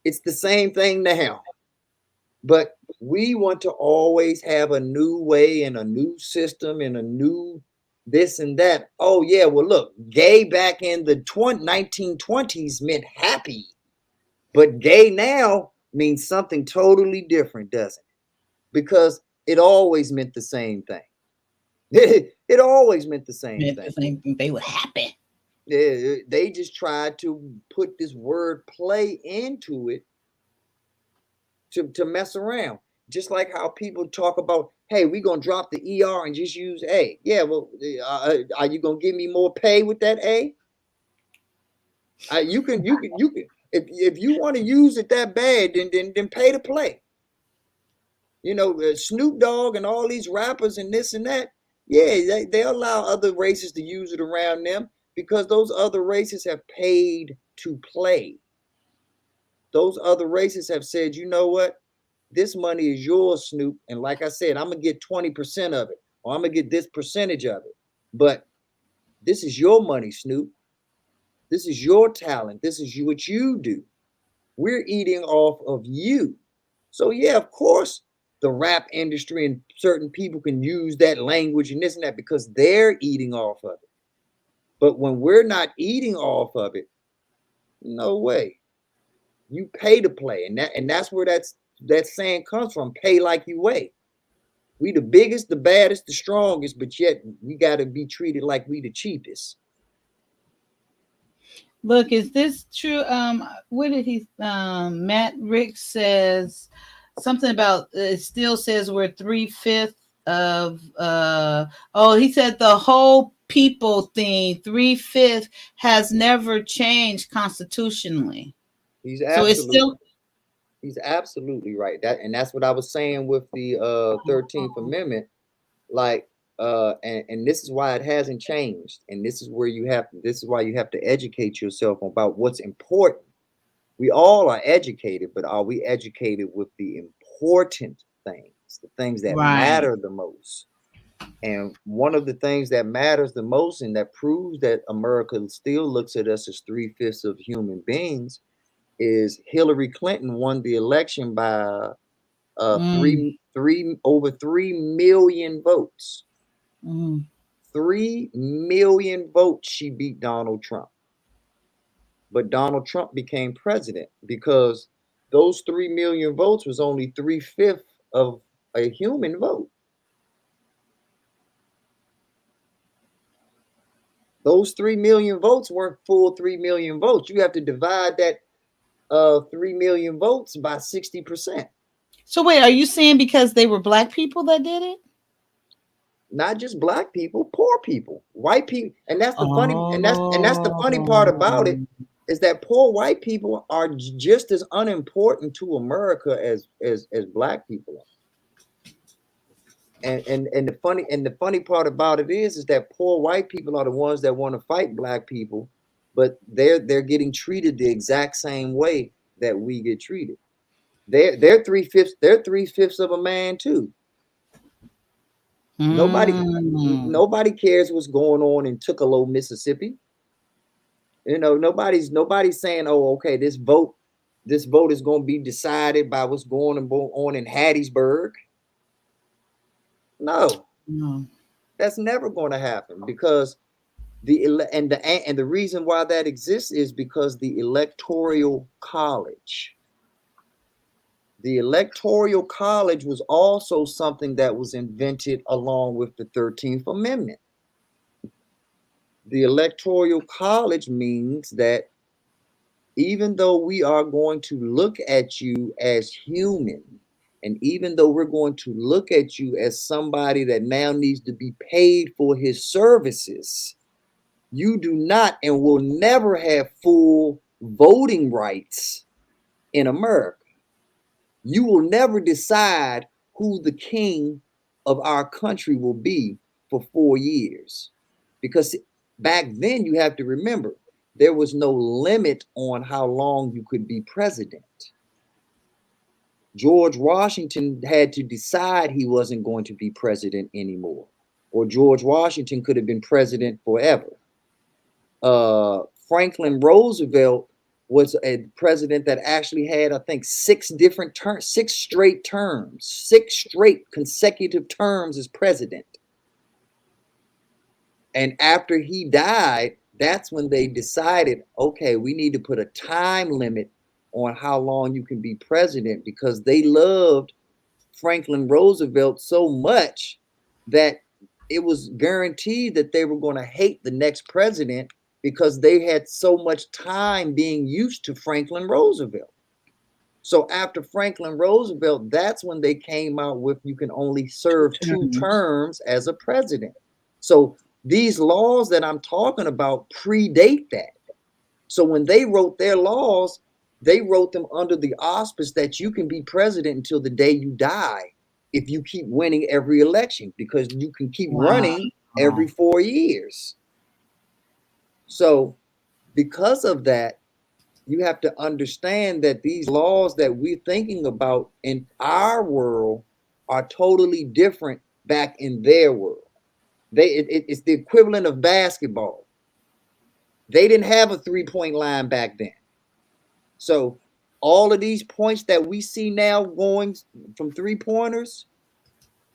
it's the same thing now. But we want to always have a new way and a new system and a new this and that. Oh yeah, well look, gay back in the 1920s meant happy, but gay now means something totally different, doesn't it? Because it always meant the same thing. It always meant the same thing. The same thing. They were happy. They just tried to put this word play into it to mess around. Just like how people talk about, hey, we're going to drop the ER and just use A. Yeah, well, are you going to give me more pay with that A? You can, if you want to use it that bad, then pay to play. You know, Snoop Dogg and all these rappers and this and that, yeah, they allow other races to use it around them because those other races have paid to play. Those other races have said, you know what? This money is yours, Snoop. And like I said, I'm going to get 20% of it, or I'm going to get this percentage of it. But this is your money, Snoop. This is your talent. This is what you do. We're eating off of you. So yeah, of course, the rap industry and certain people can use that language and this and that because they're eating off of it. But when we're not eating off of it, no way. You pay to play. And that's where that saying comes from, pay like you weigh. We the biggest, the baddest, the strongest, but yet we got to be treated like we the cheapest. Look, is this true? What did he? Matt Rick says something about it. Still says we're 3/5 of. Oh, he said the whole people thing 3/5 has never changed constitutionally. He's So it's still. He's absolutely right. That's what I was saying with the 13th Amendment. Like, and this is why it hasn't changed. And this is why you have to educate yourself about what's important. We all are educated, but are we educated with the important things, the things that matter the most? And one of the things that matters the most and that proves that America still looks at us as 3/5 of human beings is Hillary Clinton won the election by over 3 million votes. 3 million votes she beat Donald Trump. But Donald Trump became president because those 3 million votes was only 3/5 of a human vote. Those 3 million votes weren't full 3 million votes. You have to divide that 3 million votes by 60%. So wait, are you saying because they were black people that did it? Not just black people, poor people, white people, and that's the funny, and that's the funny part about it is that poor white people are just as unimportant to America as black people are. And the funny part about it is that poor white people are the ones that want to fight black people, but they're getting treated the exact same way that we get treated. They're 3/5. They're 3/5 of a man too. Nobody cares what's going on in Tuccalo, Mississippi. You know, nobody's saying, oh, okay, this vote is going to be decided by what's going on in Hattiesburg. No, that's never going to happen, because the reason why that exists is because the Electoral College. The Electoral College was also something that was invented along with the 13th Amendment. The Electoral College means that even though we are going to look at you as human, and even though we're going to look at you as somebody that now needs to be paid for his services, you do not and will never have full voting rights in America. You will never decide who the king of our country will be for 4 years. Because back then, you have to remember, there was no limit on how long you could be president. George Washington had to decide he wasn't going to be president anymore, or George Washington could have been president forever. Franklin Roosevelt was a president that actually had, I think, 6 straight terms, 6 straight consecutive terms as president. And after he died, that's when they decided, okay, we need to put a time limit on how long you can be president, because they loved Franklin Roosevelt so much that it was guaranteed that they were going to hate the next president, because they had so much time being used to Franklin Roosevelt. So after Franklin Roosevelt, that's when they came out with you can only serve 2 terms as a president. So these laws that I'm talking about predate that. So when they wrote their laws, they wrote them under the auspice that you can be president until the day you die if you keep winning every election, because you can keep running every 4 years. So because of that, you have to understand that these laws that we're thinking about in our world are totally different back in their world. It's the equivalent of basketball. They didn't have a 3-point line back then. So all of these points that we see now going from 3-pointers,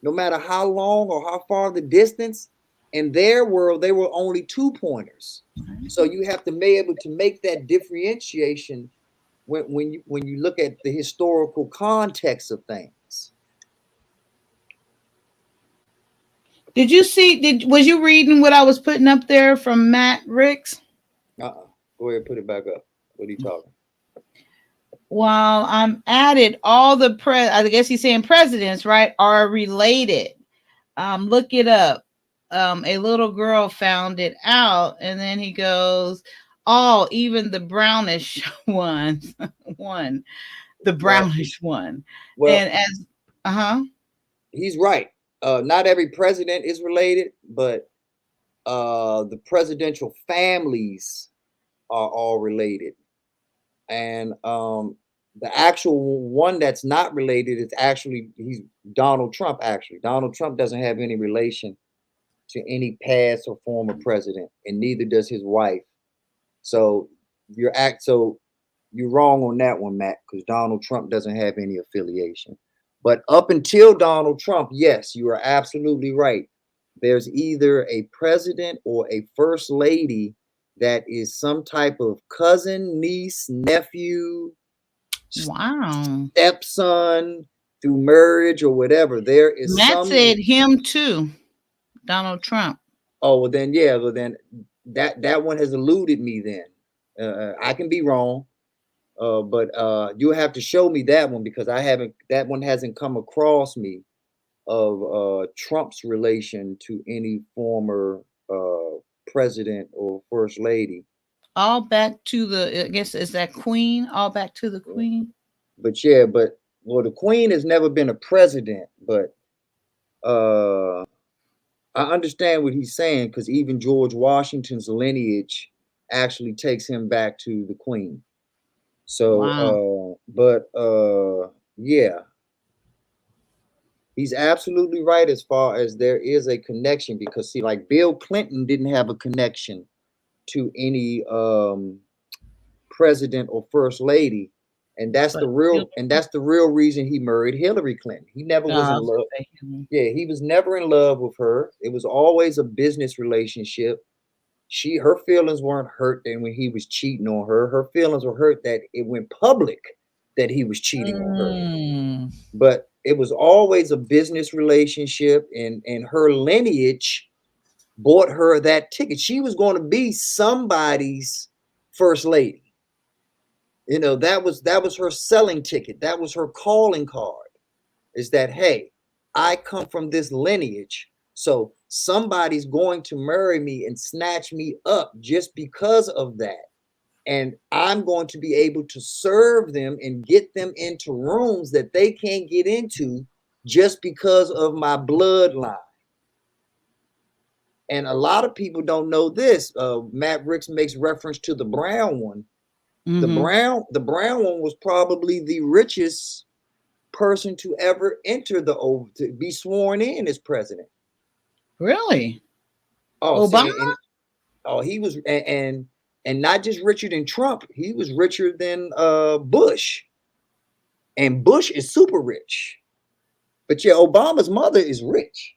no matter how long or how far the distance, in their world, they were only 2-pointers. So you have to be able to make that differentiation when you look at the historical context of things. Did you see? Was you reading what I was putting up there from Matt Ricks? Go ahead, put it back up. What are you talking? While I'm at it, all the I guess he's saying presidents, right, are related. Look it up. A little girl found it out, and then he goes, "Oh, even the brownish ones, the brownish one." Well, and as he's right. Not every president is related, but the presidential families are all related. And the actual one that's not related is actually he's Donald Trump. Actually, Donald Trump doesn't have any relation to any past or former president, and neither does his wife. So you're wrong on that one, Matt, because Donald Trump doesn't have any affiliation. But up until Donald Trump, yes, you are absolutely right. There's either a president or a first lady that is some type of cousin, niece, nephew, stepson through marriage or whatever. There is Matt said him too, Donald Trump. Oh, well then, yeah, well then that one has eluded me then. I can be wrong. But you have to show me that one, because that one hasn't come across me of Trump's relation to any former president or first lady. All back to I guess is that Queen? All back to the Queen. But yeah, the Queen has never been a president, but I understand what he's saying because even George Washington's lineage actually takes him back to the Queen. So, yeah, he's absolutely right as far as there is a connection because see, like Bill Clinton didn't have a connection to any president or first lady, and that's But the real reason he married Hillary Clinton. He never was in love. Yeah, he was never in love with her. It was always a business relationship. Her feelings weren't hurt then when he was cheating on her. Her feelings were hurt that it went public that he was cheating on her. But it was always a business relationship, and her lineage bought her that ticket. She was going to be somebody's first lady. You know, that was her selling ticket. That was her calling card. Is that, hey, I come from this lineage, so somebody's going to marry me and snatch me up just because of that. And I'm going to be able to serve them and get them into rooms that they can't get into just because of my bloodline. And a lot of people don't know this. Matt Ricks makes reference to the brown one. The brown one was probably the richest person to ever enter the Oval to be sworn in as president. Really? Oh, Obama? He was, and not just richer than Trump. He was richer than Bush, and Bush is super rich. But yeah, Obama's mother is rich.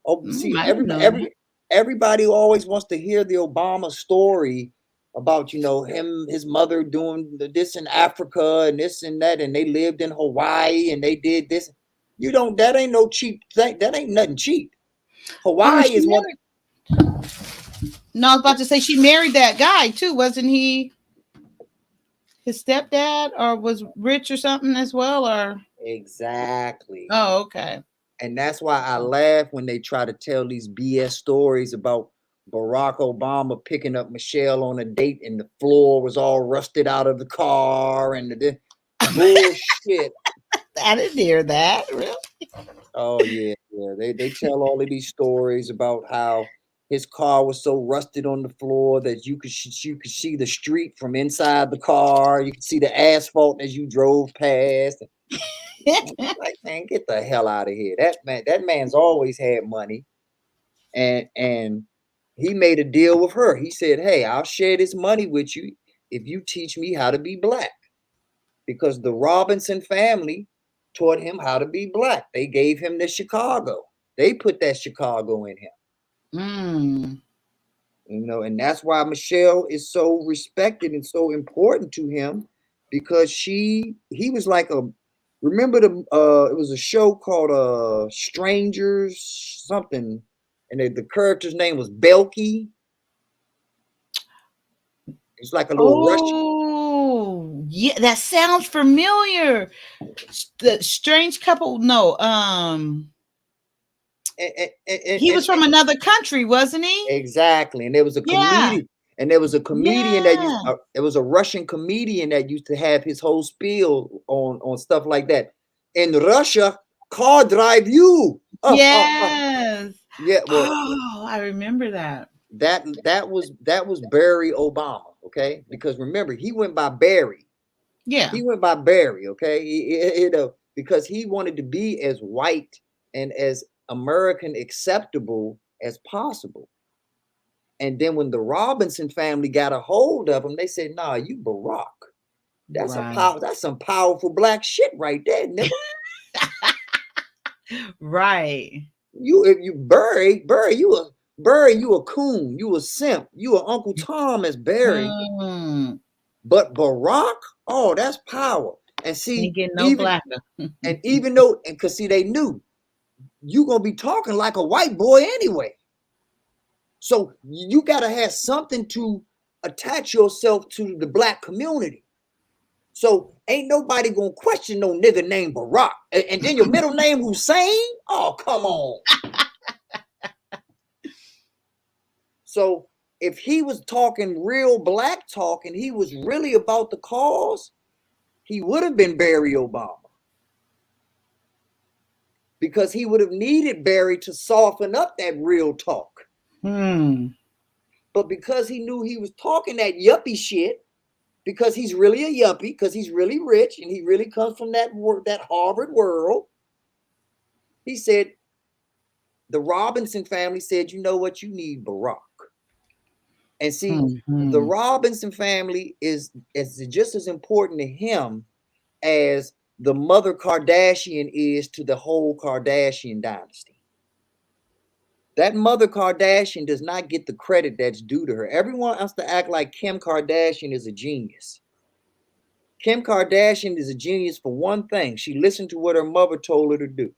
Oh, see, everybody always wants to hear the Obama story about, you know, his mother doing this in Africa and this and that, and they lived in Hawaii and they did this. You don't. That ain't no cheap thing. That ain't nothing cheap. Hawaii is one. No, I was about to say she married that guy too, wasn't he? His stepdad, or was rich or something as well, or exactly. Oh, okay. And that's why I laugh when they try to tell these BS stories about Barack Obama picking up Michelle on a date and the floor was all rusted out of the car and the bullshit. I didn't hear that. Really? Oh yeah. They tell all of these stories about how his car was so rusted on the floor that you could see the street from inside the car. You could see the asphalt as you drove past. Like, man, get the hell out of here. That man's always had money. And he made a deal with her. He said, hey, I'll share this money with you if you teach me how to be black. Because the Robinson family taught him how to be black. They gave him the Chicago. They put that Chicago in him. You know, and that's why Michelle is so respected and so important to him, because he was like remember it was a show called Strangers something, and the character's name was Belky. It's like a little Russian. Oh, yeah, that sounds familiar. The Strange Couple. No, he was from another country, wasn't he? Exactly, and there was a comedian. And there was a comedian it was a Russian comedian that used to have his whole spiel on stuff like that. In Russia, car drive you. Yes. Yeah. Well, I remember that. That was Barry Obama. Okay, because remember he went by Barry. Yeah. He went by Barry. Okay, you know, because he wanted to be as white and as American acceptable as possible. And then when the Robinson family got a hold of him, they said, nah, you Barack. That's that's some powerful black shit right there, nigga. Right. If you Barry, you a coon, you a simp, you a Uncle Tom as Barry. But Barack, oh, that's power. And see, and even though, and cause see, they knew you gonna be talking like a white boy anyway. So you gotta have something to attach yourself to the black community. So ain't nobody gonna question no nigga named Barack. And then your middle name Hussein? Oh, come on. So if he was talking real black talk and he was really about the cause, he would have been Barry Obama. because he would have needed Barry to soften up that real talk. But because he knew he was talking that yuppie shit, because he's really a yuppie, because he's really rich and he really comes from that Harvard world, he said, the Robinson family said, you know what, you need Barack. And see, the Robinson family is just as important to him as the mother Kardashian is to the whole Kardashian dynasty. That mother Kardashian does not get the credit that's due to her. Everyone has to act like Kim Kardashian is a genius. Kim Kardashian is a genius for one thing. She listened to what her mother told her to do.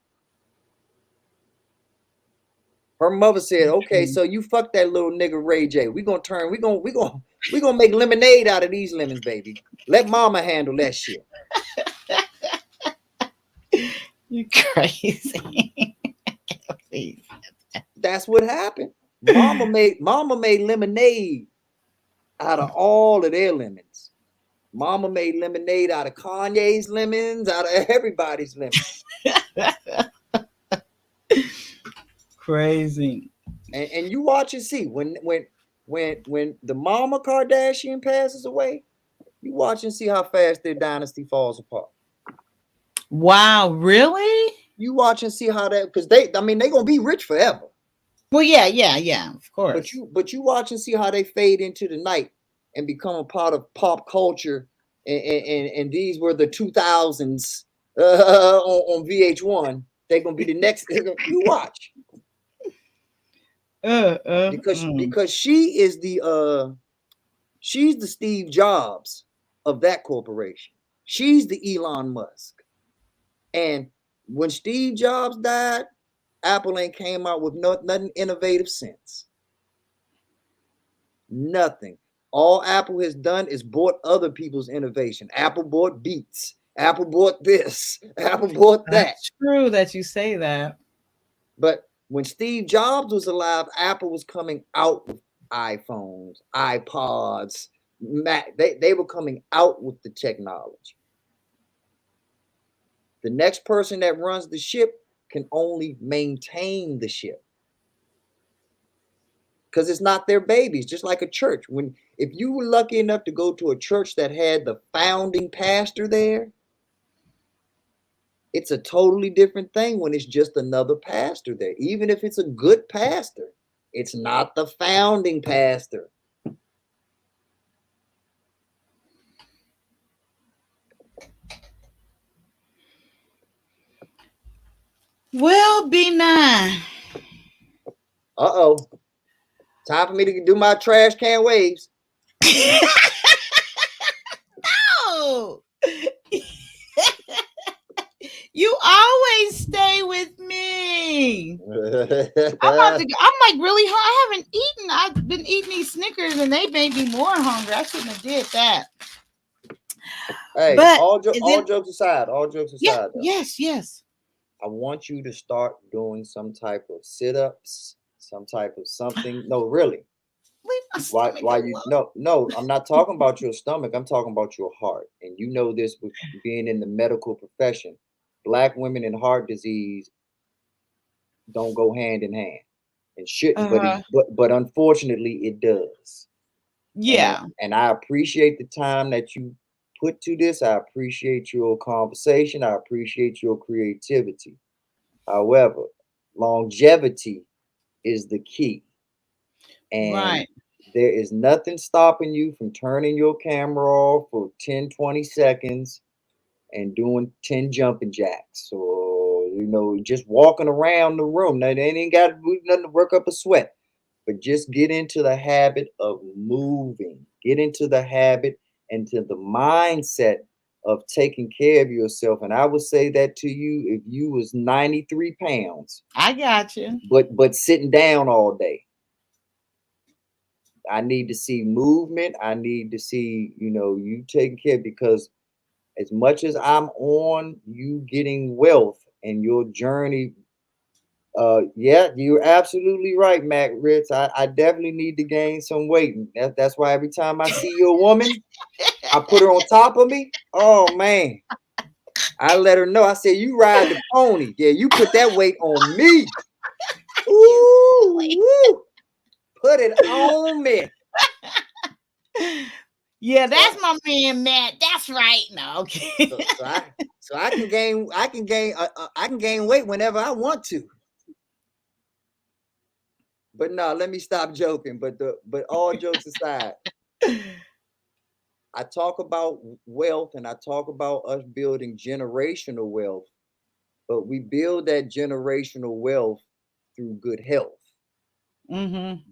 Her mother said, okay, so you fuck that little nigga Ray J. We're gonna make lemonade out of these lemons, baby. Let mama handle that shit. You crazy. That's what happened. Mama made lemonade out of all of their lemons. Mama made lemonade out of Kanye's lemons, out of everybody's lemons. Crazy. And you watch and see when the mama Kardashian passes away, you watch and see how fast their dynasty falls apart. Wow, really? You watch and see how that, because they're gonna be rich forever. Well, yeah, of course. But you watch and see how they fade into the night and become a part of pop culture. And these were the 2000s on VH1. They're gonna be the next. You watch. Because she is she's the Steve Jobs of that corporation. She's the Elon Musk. And when Steve Jobs died, Apple ain't came out with nothing innovative since. Nothing. All Apple has done is bought other people's innovation. Apple bought Beats. Apple bought this. Apple bought that. That's true that you say that. But when Steve Jobs was alive, Apple was coming out with iPhones, iPods, Mac. They were coming out with the technology. The next person that runs the ship can only maintain the ship, because it's not their babies. Just like a church. If you were lucky enough to go to a church that had the founding pastor there, it's a totally different thing when it's just another pastor there. Even if it's a good pastor, it's not the founding pastor. Well, B9. Uh-oh. Time for me to do my trash can waves. No. You always stay with me. I'm like really hungry. I haven't eaten. I've been eating these Snickers and they made me more hungry. I shouldn't have did that. Hey, but all jokes aside. Yeah, yes. I want you to start doing some type of sit-ups, some type of something. No, really. Why you no, I'm not talking about your stomach. I'm talking about your heart. And you know this with being in the medical profession. Black women and heart disease don't go hand in hand. It shouldn't, but unfortunately it does. Yeah. And I appreciate the time that you put to this. I appreciate your conversation. I appreciate your creativity. However, longevity is the key. And there is nothing stopping you from turning your camera off for 10, 20 seconds and doing 10 jumping jacks, or, just walking around the room. Now, they ain't got to do nothing to work up a sweat, but just get into the habit of moving. Get into the habit and to the mindset of taking care of yourself. And I would say that to you if you was 93 pounds. I got you. But sitting down all day. I need to see movement. I need to see, you taking care, because as much as I'm on you getting wealth and your journey, yeah, you're absolutely right, Mac Ritz. I definitely need to gain some weight. That's why every time I see your woman, I put her on top of me. Oh man, I let her know. I said, you ride the pony. Yeah, you put that weight on me. Ooh, woo. Put it on me. Yeah, that's my man, Matt. That's right. No, okay. So I can gain weight whenever I want to. But no, let me stop joking. But all jokes aside, I talk about wealth and I talk about us building generational wealth, but we build that generational wealth through good health.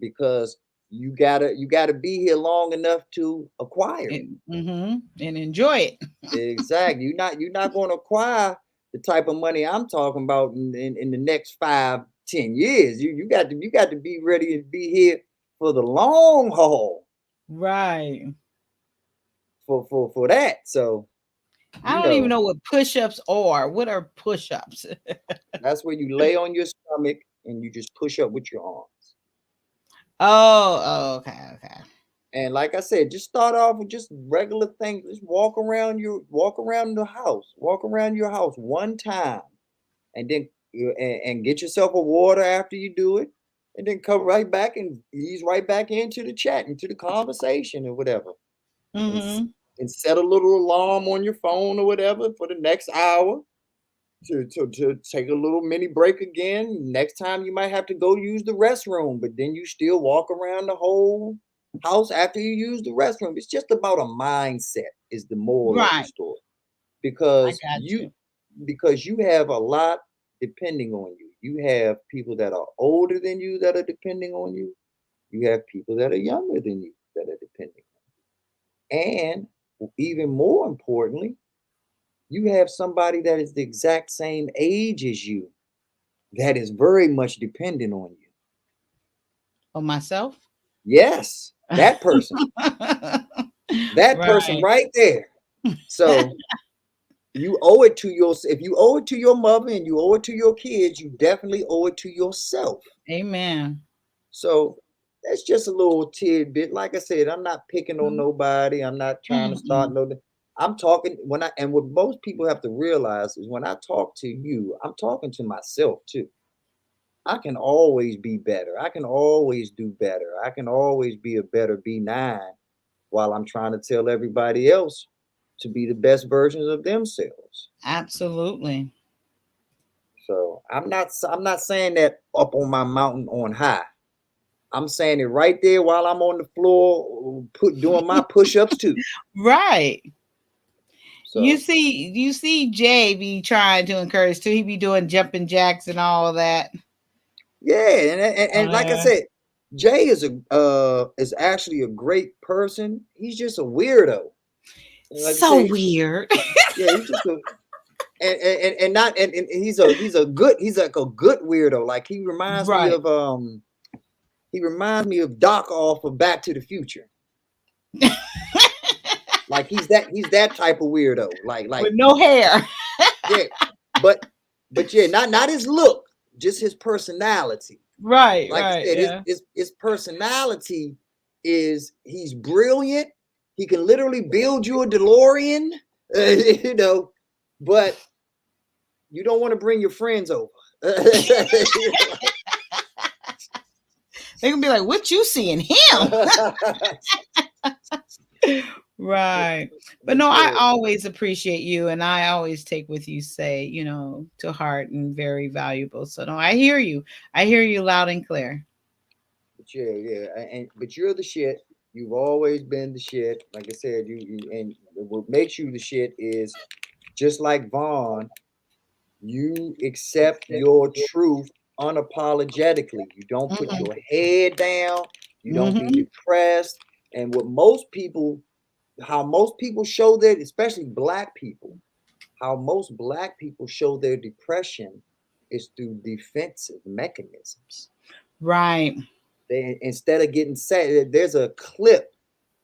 Because you gotta be here long enough to acquire it. And enjoy it. Exactly. You're not going to acquire the type of money I'm talking about in the next 5-10 years. You got to be ready to be here for the long haul. Right. For that. So I don't even know what push-ups are. What are push-ups? That's where you lay on your stomach and you just push up with your arms. Oh, okay. And like I said, just start off with just regular things. Just walk around the house. Walk around your house one time, and then and get yourself a water after you do it, and then come right back and ease right back into the chat, into the conversation or whatever. And set a little alarm on your phone or whatever for the next hour to take a little mini break again. Next time you might have to go use the restroom, but then you still walk around the whole house after you use the restroom. It's just about a mindset is the moral of the story. Because you have a lot depending on you. You have people that are older than you that are depending on you. You have people that are younger than you that are depending on you. And even more importantly, you have somebody that is the exact same age as you that is very much dependent on you. On myself? Yes, that person. That person right there. So you owe it to if you owe it to your mother and you owe it to your kids, you definitely owe it to yourself. Amen. So that's just a little tidbit. Like I said, I'm not picking on nobody. I'm not trying to start I'm talking what most people have to realize is when I talk to you, I'm talking to myself too. I can always be better. I can always do better. I can always be a better B9 while I'm trying to tell everybody else to be the best versions of themselves. Absolutely. So I'm not saying that up on my mountain on high. I'm saying it right there while I'm on the floor doing my push-ups too. Right. So you see Jay be trying to encourage too. He be doing jumping jacks and all that. Yeah, and like I said, Jay is actually a great person. He's just a weirdo. Like so weird. Yeah, he's just and he's like a good weirdo. Like he reminds me of Doc off of Back to the Future. Like he's that type of weirdo. Like with no hair. Yeah, but yeah, not his look, just his personality. Right. Like I said, his personality is he's brilliant. He can literally build you a DeLorean, but you don't want to bring your friends over. They can be like, "What you see in him?" Right. But no, I always appreciate you, and I always take what you say, to heart and very valuable. So no, I hear you. I hear you loud and clear. But but you're the shit. You've always been the shit. Like I said, you and what makes you the shit is just like Vaughn, you accept your truth unapologetically. You don't put your head down. You don't be depressed. And how most people show that, especially Black people, how most Black people show their depression is through defensive mechanisms. Right. Instead of getting sad, there's a clip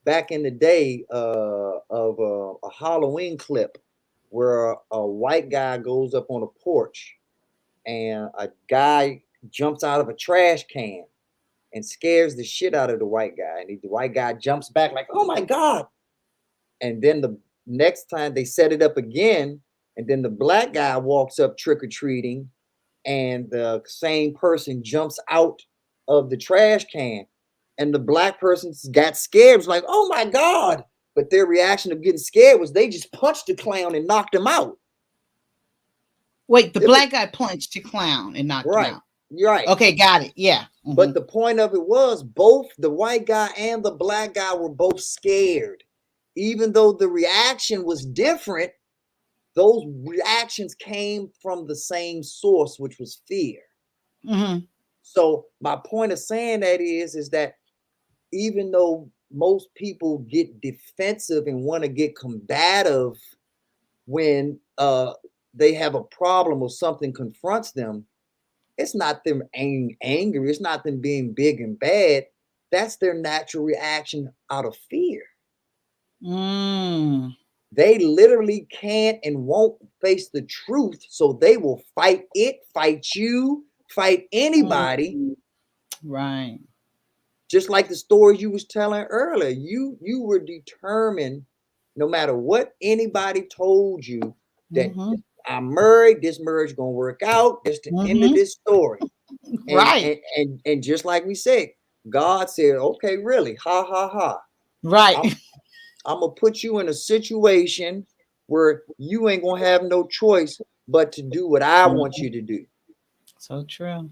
back in the day of a Halloween clip where a white guy goes up on a porch and a guy jumps out of a trash can and scares the shit out of the white guy. And the white guy jumps back like, "Oh my God." And then the next time they set it up again, And then the black guy walks up trick-or-treating, and the same person jumps out of the trash can. And the black person got scared. It was like, oh my God. But their reaction of getting scared was they just punched the clown and knocked him out. Wait, the black guy punched the clown and knocked him Right. out. You're right. Okay, got it. Yeah. But the point of it was both the white guy and the black guy were both scared. Even though the reaction was different, those reactions came from the same source, which was fear. So my point of saying that is that even though most people get defensive and want to get combative when they have a problem or something confronts them, it's not them angry. It's not them being big and bad. That's their natural reaction out of fear. They literally can't and won't face the truth, so they will fight it, fight you, fight anybody. Right. Just like the story you was telling earlier, you were determined, no matter what anybody told you, that I'm married, this marriage gonna work out. It's the end of this story. Right. And just like we said, God said, okay, really, ha ha ha. Right. I'm gonna put you in a situation where you ain't gonna have no choice but to do what I want you to do. So true.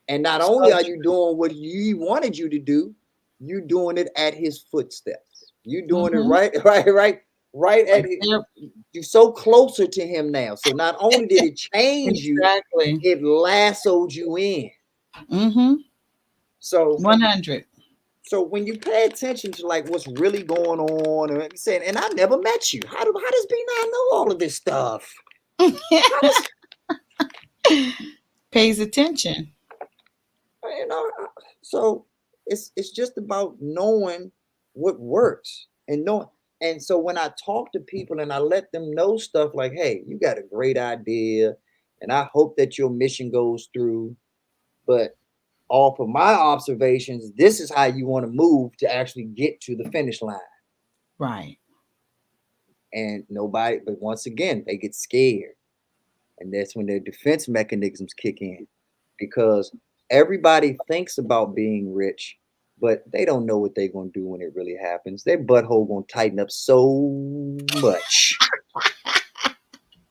And not only are you doing what he wanted you to do, you doing it at his footsteps. You doing it right at his, you're so closer to him now. So not only did it change you, it lassoed you in. So 100. So when you pay attention to like what's really going on, and saying, and I never met you. How does B9 know all of this stuff? Pays attention. You know, so it's just about knowing what works and knowing. And so when I talk to people and I let them know stuff like, hey, you got a great idea, and I hope that your mission goes through, but off of my observations, this is how you want to move to actually get to the finish line. Right. And nobody, but once again, they get scared. And that's when their defense mechanisms kick in, because everybody thinks about being rich, but they don't know what they're going to do when it really happens. Their butthole going to tighten up so much.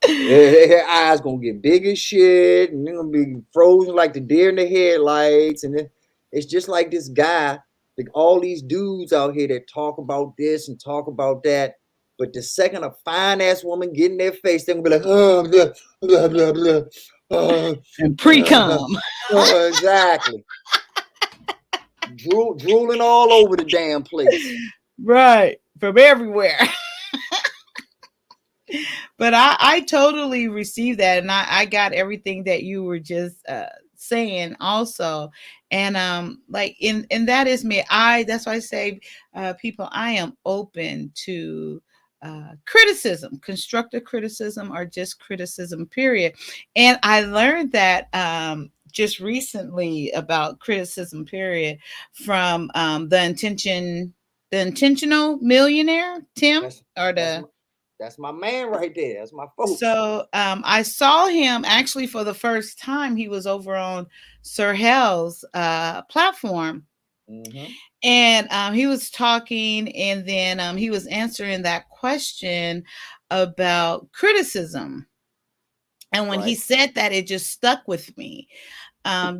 Their eyes gonna get big as shit, and they're gonna be frozen like the deer in the headlights. And then it's just like this guy, like all these dudes out here that talk about this and talk about that. But the second a fine ass woman get in their face, they're gonna be like, oh, blah, blah, blah, blah. And pre-cum. Exactly. Drooling all over the damn place. Right. From everywhere. But I totally received that, and I got everything that you were just saying also. And and that is me. That's why I say, people, I am open to criticism, constructive criticism, or just criticism, period. And I learned that just recently about criticism, period, from the intentional millionaire, Tim, That's my man right there. That's my folks. So I saw him actually for the first time. He was over on Sir Hell's platform. And he was talking, and then he was answering that question about criticism. And when he said that, it just stuck with me.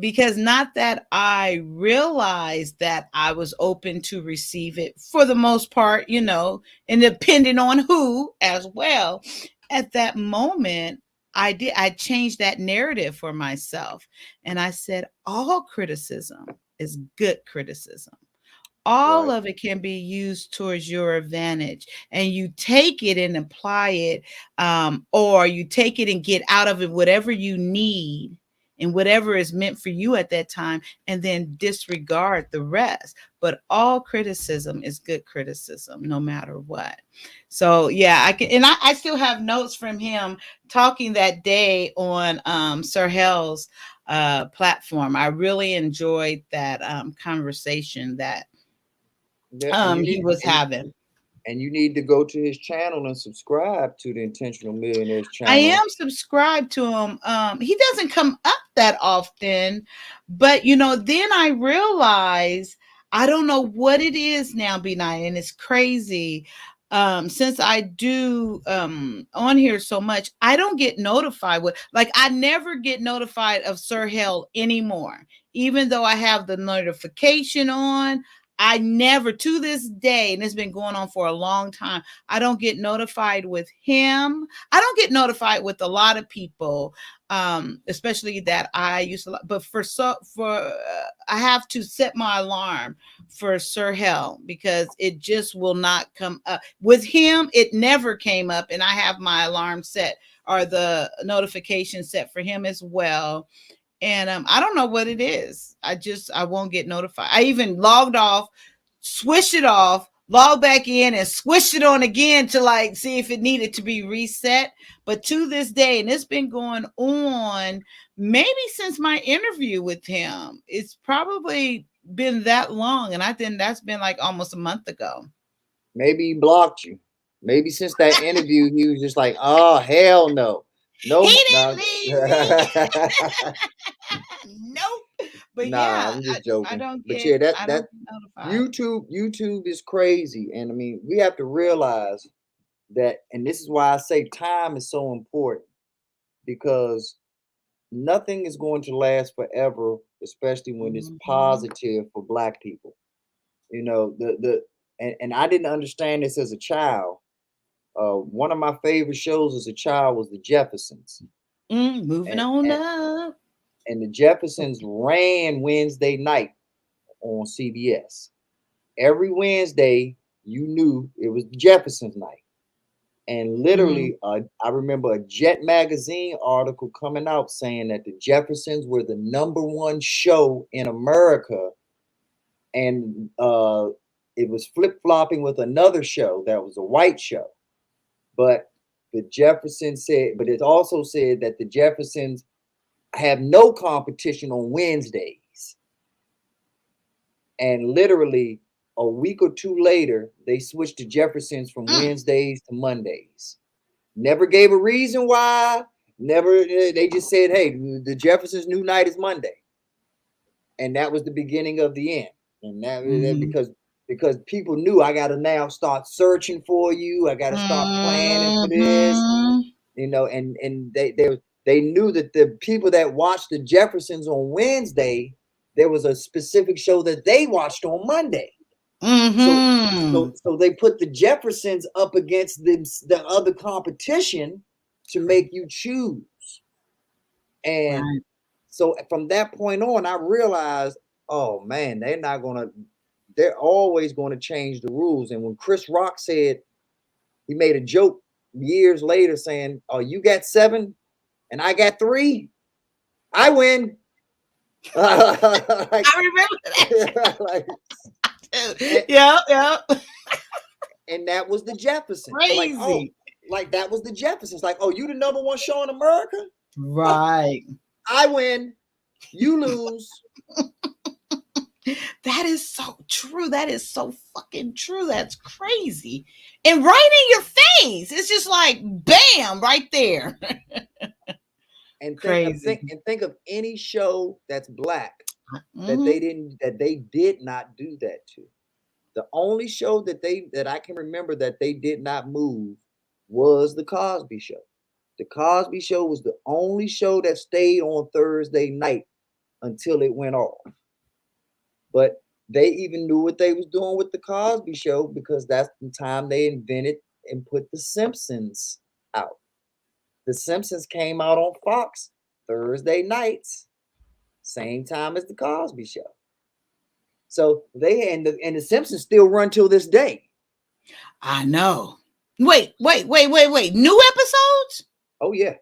Because not that I realized that I was open to receive it for the most part, and depending on who as well. At that moment, I changed that narrative for myself. And I said, all criticism is good criticism. All of it can be used towards your advantage, and you take it and apply it, or you take it and get out of it whatever you need and whatever is meant for you at that time, and then disregard the rest. But all criticism is good criticism, no matter what. So yeah, I can, and I still have notes from him talking that day on Sir Hell's platform. I really enjoyed that conversation that he was having. And you need to go to his channel and subscribe to the Intentional Millionaires I channel. am subscribed to him. He doesn't come up that often, but you know, then I realize I don't know what it is now, B9, and it's crazy. Since I do on here so much, I don't get notified with, like, I never get notified of Sir Hell anymore, even though I have the notification on. I never, to this day, and it's been going on for a long time, I don't get notified with him. I don't get notified with a lot of people, especially that I used to. But I have to set my alarm for Sir Hell because it just will not come up. With him, it never came up, and I have my alarm set or the notification set for him as well. And I don't know what it is. I won't get notified. I even logged off, switched it off, log back in, and switched it on again to like see if it needed to be reset. But to this day, and it's been going on maybe since my interview with him. It's probably been that long, and I think that's been like almost a month ago. Maybe he blocked you. Maybe since that interview, he was just like, "Oh hell no, no, He no." didn't leave me. Nope. But Nah, yeah, I'm just I joking. don't But get yeah, I that don't get notified. YouTube is crazy, and I mean, we have to realize that, and this is why I say time is so important, because nothing is going to last forever, especially when it's positive for Black people. You know, and I didn't understand this as a child. One of my favorite shows as a child was The Jeffersons. Moving And, on and up. and The Jeffersons ran Wednesday night on CBS. Every Wednesday, you knew it was the Jeffersons night. And literally, I remember a Jet magazine article coming out saying that the Jeffersons were the #1 show in America. And it was flip-flopping with another show that was a white show. But the Jeffersons said, but it also said that the Jeffersons have no competition on Wednesdays. And literally a week or two later, they switched the Jeffersons from Wednesdays to Mondays. Never gave a reason why. Never. They just said, "Hey, the Jeffersons' new night is Monday," and that was the beginning of the end. And that because people knew I got to now start searching for you. I got to start planning for this. You know, and they knew that the people that watched the Jeffersons on Wednesday, there was a specific show that they watched on Monday. So they put the Jeffersons up against the other competition to make you choose. And so from that point on, I realized, oh man, they're always going to change the rules. And when Chris Rock said, he made a joke years later saying, "Oh, you got 7 and I got 3, I win." I remember that. Yeah. And that was the Jeffersons. Crazy. Like that was the Jeffersons. Like, "Oh, you the #1 show in America? Right. I win, you lose." That is so true. That is so fucking true. That's crazy. And right in your face. It's just like bam, right there. And Crazy. think of any show that's Black that they did not do that to. The only show that I can remember that they did not move was The Cosby Show. The Cosby Show was the only show that stayed on Thursday night until it went off. But they even knew what they was doing with The Cosby Show because that's the time they invented and put The Simpsons out. The Simpsons came out on Fox Thursday nights, same time as The Cosby Show. So and the Simpsons still run till this day. I know. Wait. New episodes? Oh yeah.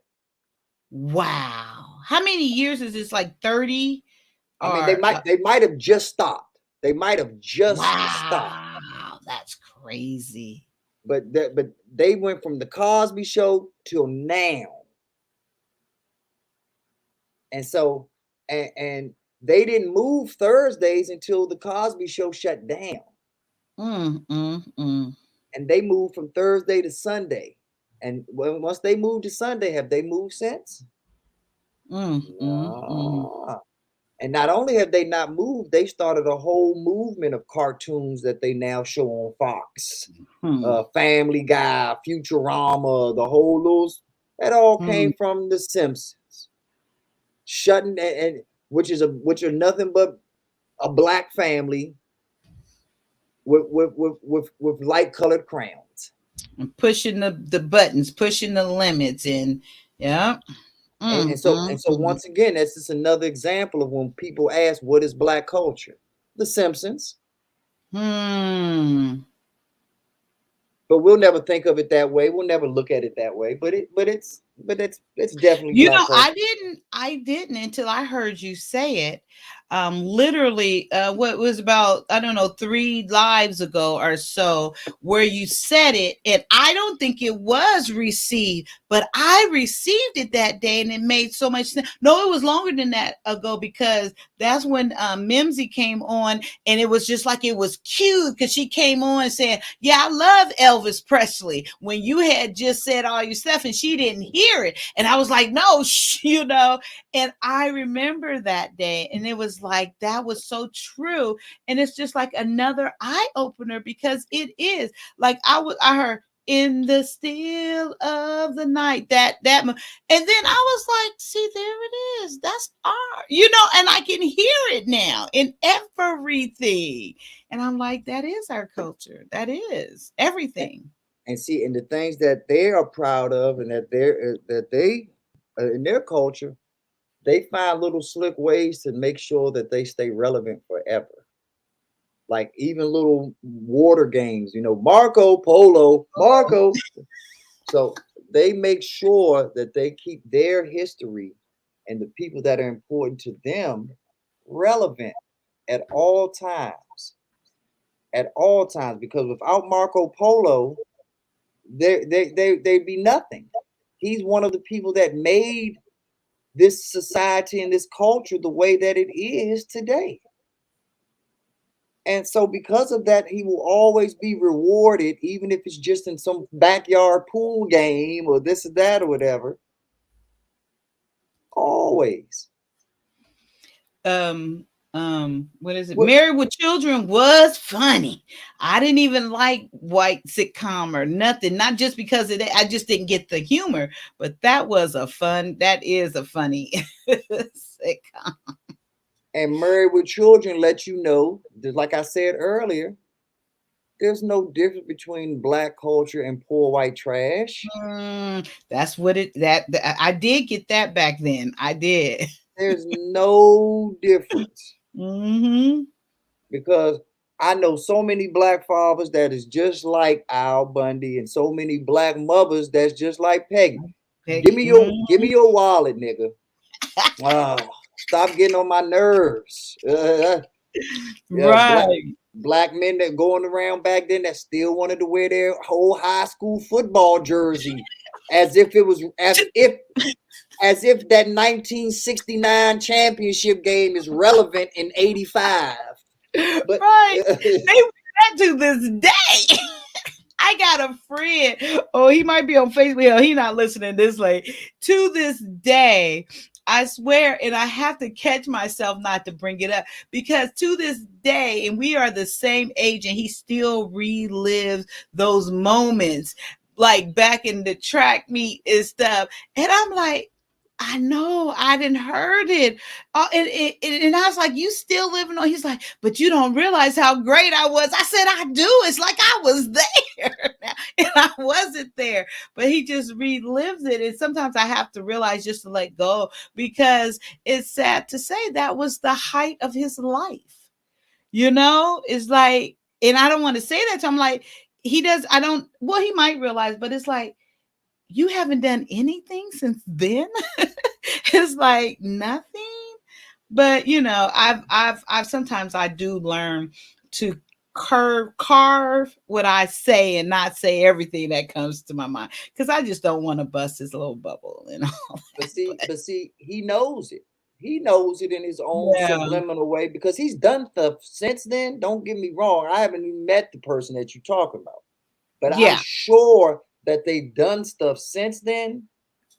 Wow. How many years is this? Like 30? I mean, they might have just stopped. They might have just stopped. Wow, that's crazy. But they went from The Cosby Show till now. And so and they didn't move Thursdays until The Cosby Show shut down. and they moved from Thursday to Sunday. And once they moved to Sunday, have they moved since? Nah. And not only have they not moved, they started a whole movement of cartoons that they now show on Fox. Family Guy, Futurama, the whole those that all came from The Simpsons. Shutting and which are nothing but a black family with light colored crayons. And pushing the buttons, pushing the limits, and yeah. And so once again, that's just another example of when people ask, what is black culture? The Simpsons. But we'll never think of it that way. We'll never look at it that way. But it's definitely, you black know, culture. I didn't until I heard you say it. Literally, what was about, I don't know, 3 lives ago or so, where you said it, and I don't think it was received, but I received it that day, and it made so much sense. No, it was longer than that ago, because that's when Mimsy came on, and it was just like it was cute, because she came on saying, yeah, I love Elvis Presley, when you had just said all your stuff, and she didn't hear it. And I was like, no, you know, and I remember that day, and it was like, that was so true. And it's just like another eye opener, because it is like, I heard in the still of the night, and then I was like, see, there it is. That's art, you know, and I can hear it now in everything. And I'm like, that is our culture. That is everything. And see, and the things that they are proud of, and that they in their culture, they find little slick ways to make sure that they stay relevant forever. Like even little water games, you know, Marco Polo, Marco. So they make sure that they keep their history and the people that are important to them relevant at all times. At all times, because without Marco Polo, they'd be nothing. He's one of the people that made this society and this culture the way that it is today. And so because of that, he will always be rewarded, even if it's just in some backyard pool game or this or that or whatever. Always. What is it? Married with Children was funny. I didn't even like white sitcom or nothing, not just because of that. I just didn't get the humor, but that is a funny sitcom. And Married with Children let you know, just like I said earlier, there's no difference between black culture and poor white trash. That's what that I did get that back then. I did. There's no difference. Because I know so many black fathers that is just like Al Bundy, and so many black mothers that's just like Peggy. Give me your wallet, nigga. Stop getting on my nerves. Right. Black men that going around back then that still wanted to wear their whole high school football jersey as if that 1969 championship game is relevant in 85. But right. They wear that to this day. I got a friend. Oh, he might be on Facebook. He's not listening this late. To this day, I swear, and I have to catch myself not to bring it up, because to this day, and we are the same age, and he still relives those moments, like back in the track meet and stuff. And I'm like, I know, I didn't heard it. And I was like, you still living on? He's like, but you don't realize how great I was. I said, I do. It's like I was there and I wasn't there, but he just relives it. And sometimes I have to realize just to let go, because it's sad to say that was the height of his life. You know, it's like, and I don't want to say that to him. Like, he might realize, but it's like, you haven't done anything since then. It's like nothing. But you know, I've sometimes I do learn to carve what I say and not say everything that comes to my mind, because I just don't want to bust his little bubble, you know. But see, he knows it. He knows it in his own subliminal way, because he's done stuff since then. Don't get me wrong. I haven't even met the person that you're talking about. But I'm Yeah. sure that they've done stuff since then.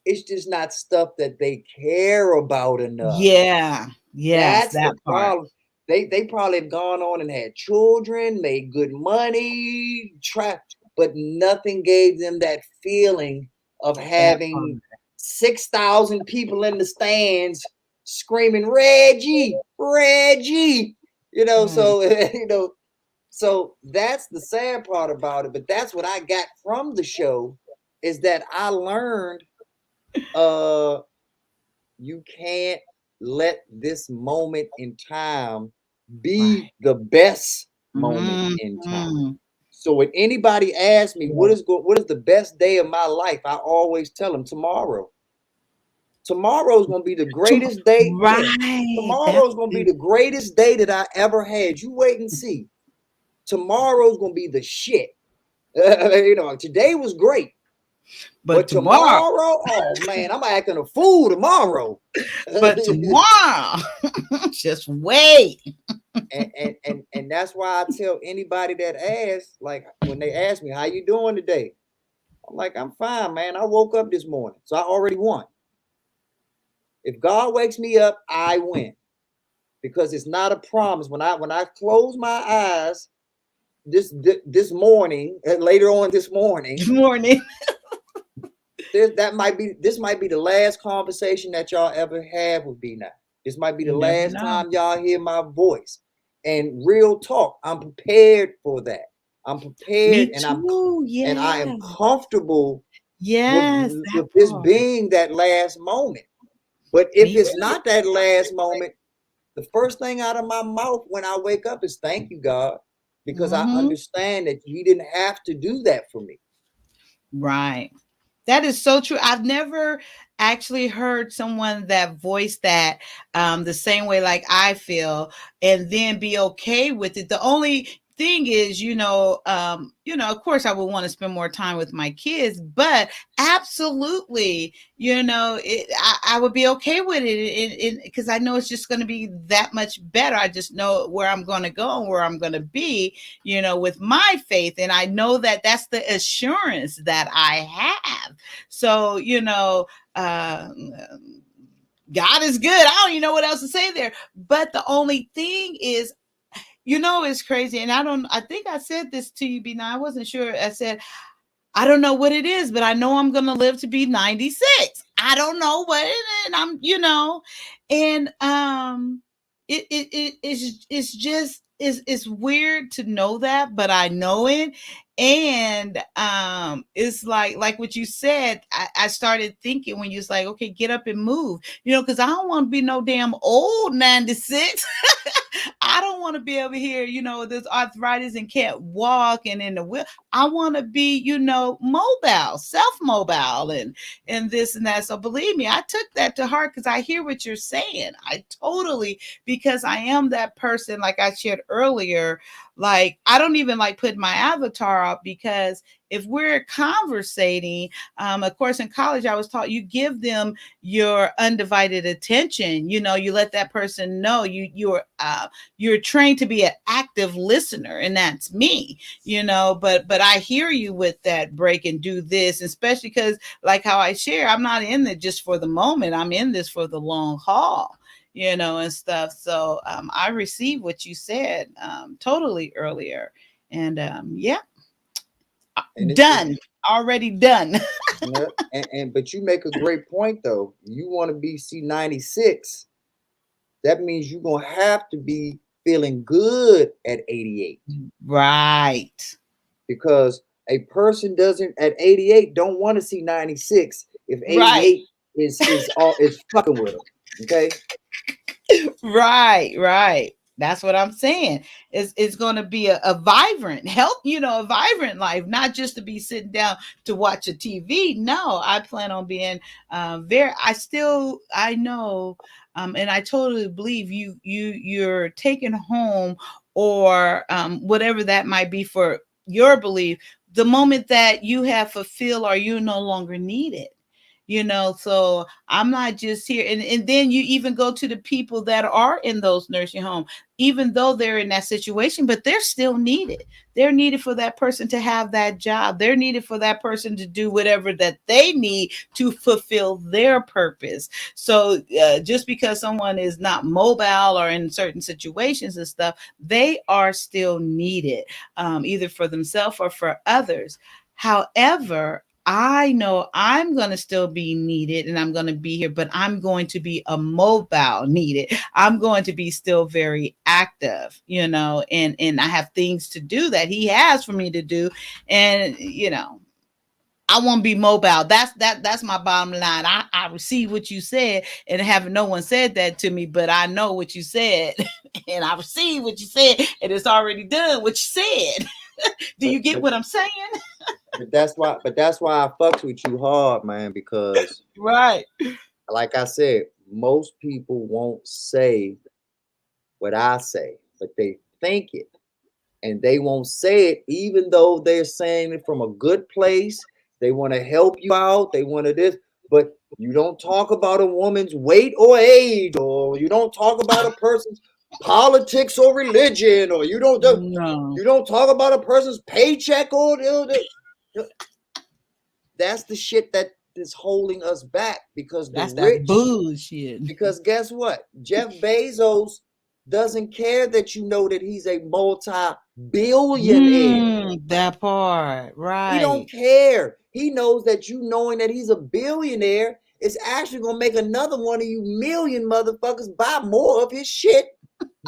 It's just not stuff that they care about enough. Yeah. Yes, That's that the part. problem. They probably have gone on and had children, made good money, but nothing gave them that feeling of That part. having 6,000 people in the stands screaming, Reggie, Reggie. So so that's the sad part about it. But that's what I got from the show, is that I learned you can't let this moment in time be Right. the best moment in time. Mhm. So when anybody asks me what is the best day of my life, I always tell them tomorrow. Tomorrow's gonna be the greatest day. Yeah, Right. That's tomorrow's gonna be good. the greatest day that I ever had. You wait and see. Tomorrow's gonna be the shit. Today was great. But But tomorrow, tomorrow, oh man, I'm acting a fool tomorrow. but tomorrow, just wait. and that's why I tell anybody that asks, like when they ask me, how you doing today? I'm like, I'm fine, man. I woke up this morning, so I already won. If God wakes me up, I win. Because it's not a promise. When I close my eyes this morning, later on this morning, Good morning. this might be the last conversation that y'all ever have with me now. This might be the You never last know. time y'all hear my voice. And real talk, I'm prepared for that. I'm prepared, Me and too. I am Yeah. comfortable Yes, that with this part. being that last moment. But if Me it's too. not that last moment, the first thing out of my mouth when I wake up is thank you, God, because I Hmm. understand that you didn't have to do that for me. Right. That is so true. I've never actually heard someone that voice that the same way like I feel, and then be okay with it. The only thing is, of course I would want to spend more time with my kids, but absolutely, I would be okay with it because I know it's just going to be that much better. I just know where I'm going to go and where I'm going to be, with my faith. And I know that that's the assurance that I have. So, God is good. I don't even know what else to say there. But the only thing is, it's crazy. And I think I said this to you, B9. I wasn't sure. I said, I don't know what it is, but I know I'm going to live to be 96. I don't know what it is. And it's just, it's weird to know that, but I know it. And it's like what you said. I started thinking when you was like, okay, get up and move, because I don't want to be no damn old 96. I don't want to be over here, this arthritis and can't walk and in the wheel. I want to be, mobile, self-mobile, and this and that. So believe me, I took that to heart because I hear what you're saying. I totally, because I am that person, like I shared earlier. Like, I don't even like putting my avatar up, because if we're conversating, of course, in college, I was taught you give them your undivided attention. You let that person know you're trained to be an active listener, and that's me. But I hear you with that break and do this, especially because, like how I share, I'm not in it just for the moment. I'm in this for the long haul, and stuff. So I received what you said totally earlier. And yeah, And it's done. Already done. yeah, but you make a great point though. You want to be C96, that means you're gonna have to be feeling good at 88. Right. Because a person doesn't at 88 don't want to see 96 if Right. 88 is fucking with them. Okay. Right. That's what I'm saying. It's going to be a vibrant health, a vibrant life, not just to be sitting down to watch a TV. No, I plan on being I know, and I totally believe you're taking home, or whatever that might be for your belief, the moment that you have fulfilled or you no longer need it. So I'm not just here. And then you even go to the people that are in those nursing homes, even though they're in that situation, but they're still needed. They're needed for that person to have that job. They're needed for that person to do whatever that they need to fulfill their purpose. So just because someone is not mobile or in certain situations and stuff, they are still needed, either for themselves or for others. However, I know I'm going to still be needed and I'm going to be here, but I'm going to be a mobile needed. I'm going to be still very active, and I have things to do that he has for me to do. And, I won't be mobile. That's my bottom line. I receive what you said, and having no one said that to me, but I know what you said and I receive what you said, and it's already done what you said. Do you get what I'm saying? But that's why I fucks with you hard, man, because Right. like I said, most people won't say what I say, but they think it. And they won't say it, even though they're saying it from a good place. They want to help you out. They want to this, but you don't talk about a woman's weight or age, or you don't talk about a person's politics or religion, or you don't talk about a person's paycheck or that's the shit that is holding us back, because that's rich, that bullshit. Because guess what? Jeff Bezos doesn't care that you know that he's a multi-billionaire. That part, right? He don't care. He knows that you knowing that he's a billionaire is actually gonna make another one of you million motherfuckers buy more of his shit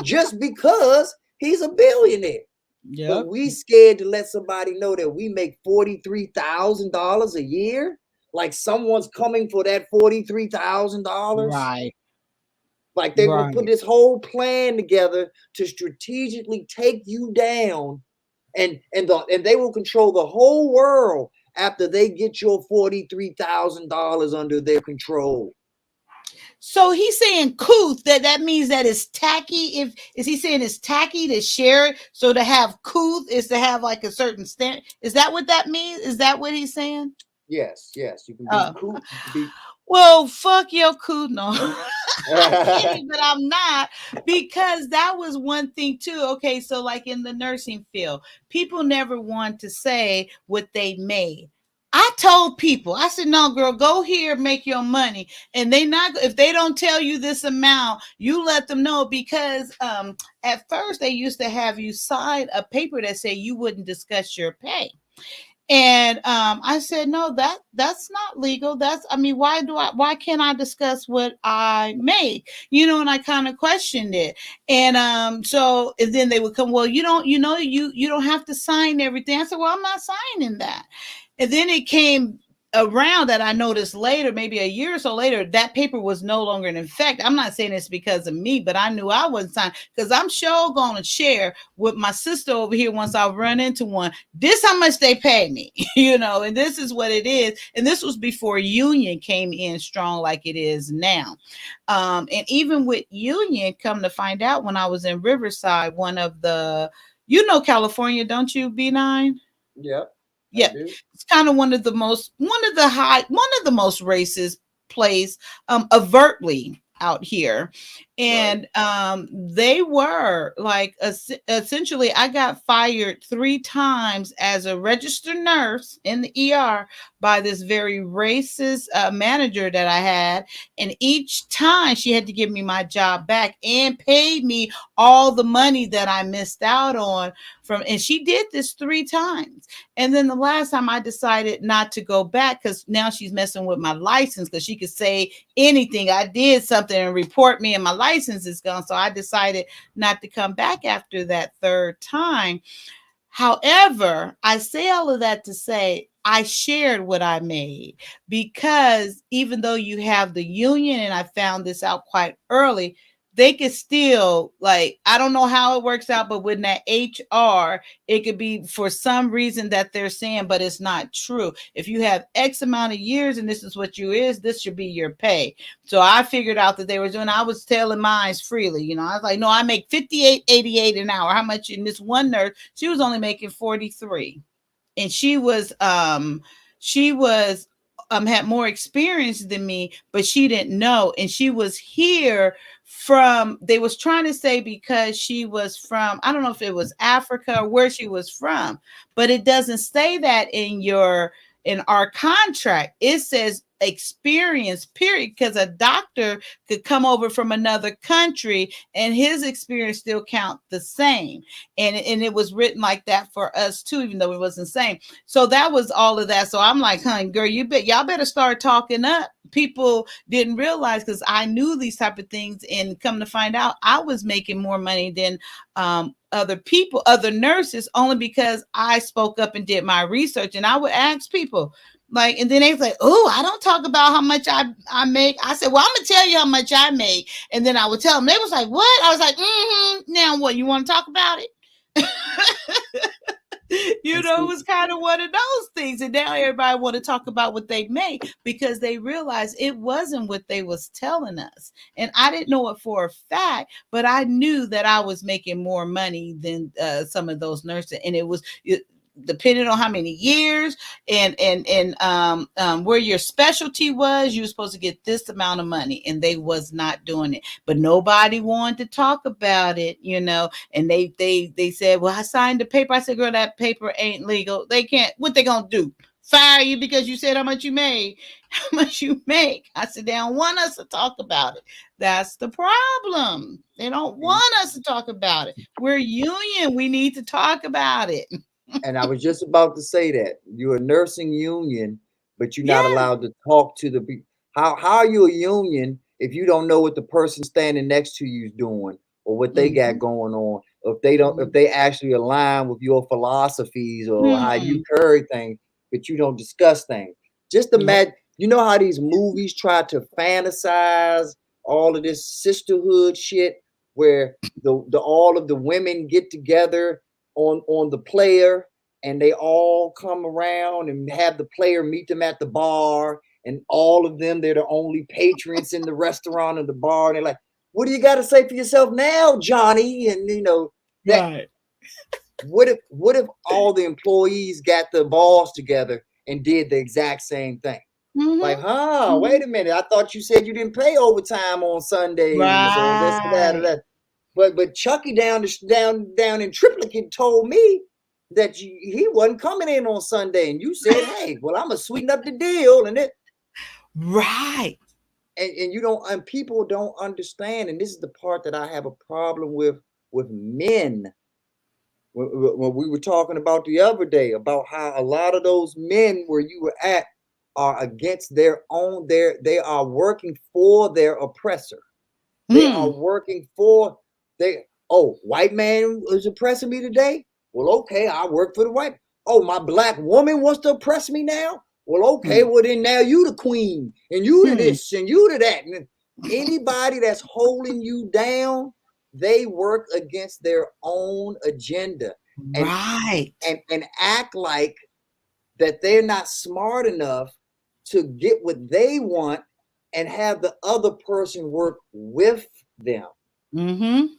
just because he's a billionaire. Yep. But we scared to let somebody know that we make $43,000 a year, like someone's coming for that $43,000. Right. Like they will put this whole plan together to strategically take you down, and they will control the whole world after they get your $43,000 under their control. So he's saying couth, that means that it's tacky. Is he saying it's tacky to share it? So to have couth is to have like a certain standard. Is that what that means? Is that what he's saying? Yes. You can be couth. Well, fuck your couth, no. I'm kidding, but I'm not, because that was one thing too. Okay, so like in the nursing field, people never want to say what they made. I told people, I said, no, girl, go here, make your money. And if they don't tell you this amount, you let them know, because at first they used to have you sign a paper that said you wouldn't discuss your pay. And I said, no, that's not legal. Why can't I discuss what I make? And I kind of questioned it. And and then they would come, well, you don't have to sign everything. I said, well, I'm not signing that. And then it came around that I noticed later, maybe a year or so later, that paper was no longer in effect. I'm not saying it's because of me, but I knew I wasn't signed, because I'm sure going to share with my sister over here once I run into one. This how much they pay me, and this is what it is. And this was before union came in strong like it is now. And even with union, come to find out, when I was in Riverside, one of the, California, don't you, B9? Yep. Yeah, it's kind of one of the most racist place overtly out here. And they were like, essentially, I got fired 3 times as a registered nurse in the ER by this very racist manager that I had. And each time she had to give me my job back and pay me all the money that I missed out on and she did this 3 times. And then the last time I decided not to go back, because now she's messing with my license, because she could say anything. I did something and report me and my license is gone. So I decided not to come back after that 3rd time. However, I say all of that to say I shared what I made, because even though you have the union, and I found this out quite early, they could still, like, I don't know how it works out, but with that HR, it could be for some reason that they're saying, but it's not true. If you have X amount of years and this is what this should be your pay. So I figured out that they were doing, I was telling mine freely, I was like, no, I make $58.88 an hour. How much? In this one nurse, she was only making 43. And she was had more experience than me, but she didn't know. And she was here from, they was trying to say because she was from, I don't know if it was Africa or where she was from, but it doesn't say that in our contract. It says experience, period, because a doctor could come over from another country and his experience still count the same. And it was written like that for us too, even though it wasn't the same. So that was all of that. So I'm like, honey, girl, y'all better start talking up. People didn't realize, because I knew these type of things, and come to find out, I was making more money than other people, other nurses, only because I spoke up and did my research. And I would ask people, like, and then they was like, oh, I don't talk about how much I make. I said, well, I'm gonna tell you how much I make. And then I would tell them. They was like, what? I was like, now what, you want to talk about it? You know, it was kind of one of those things. And now everybody want to talk about what they make, because they realized it wasn't what they was telling us. And I didn't know it for a fact, but I knew that I was making more money than some of those nurses. And it was depending on how many years and where your specialty was, you were supposed to get this amount of money, and they was not doing it. But nobody wanted to talk about it, you know. And they said, well, I signed the paper. I said, girl, that paper ain't legal. They can't, what they gonna do, fire you because you said how much you made, how much you make? I said, they don't want us to talk about it. That's the problem. They don't want us to talk about it. We're union, we need to talk about it. And I was just about to say that you're a nursing union, but you're not Yeah. allowed to talk to the people. How are you a union if you don't know what the person standing next to you is doing, or what they got going on, or if they don't, if they actually align with your philosophies or how you carry things, but you don't discuss things. Just imagine, you know how these movies try to fantasize all of this sisterhood shit, where the all of the women get together on the player, and they all come around and have the player meet them at the bar, and all of them, they're the only patrons in the restaurant or the bar, and they're like, what do you got to say for yourself now, Johnny? And you know that, Right. what if all the employees got the balls together and did the exact same thing? Like, wait a minute, I thought you said you didn't pay overtime on Sundays, or this or that or that. But Chucky down in Triplicate told me that he wasn't coming in on Sunday, and you said, hey, well, I'm gonna sweeten up the deal, and it right. And you don't, and people don't understand, and this is the part that I have a problem with men. When we were talking about the other day about how a lot of those men where you were at are against their own, they are working for their oppressor. They are working for white man is oppressing me today. Well, okay, I work for the white. Oh, my black woman wants to oppress me now. Well, okay, well then now you the queen, and you to this, and you to that. And anybody that's holding you down, they work against their own agenda, and and act like that they're not smart enough to get what they want and have the other person work with them. And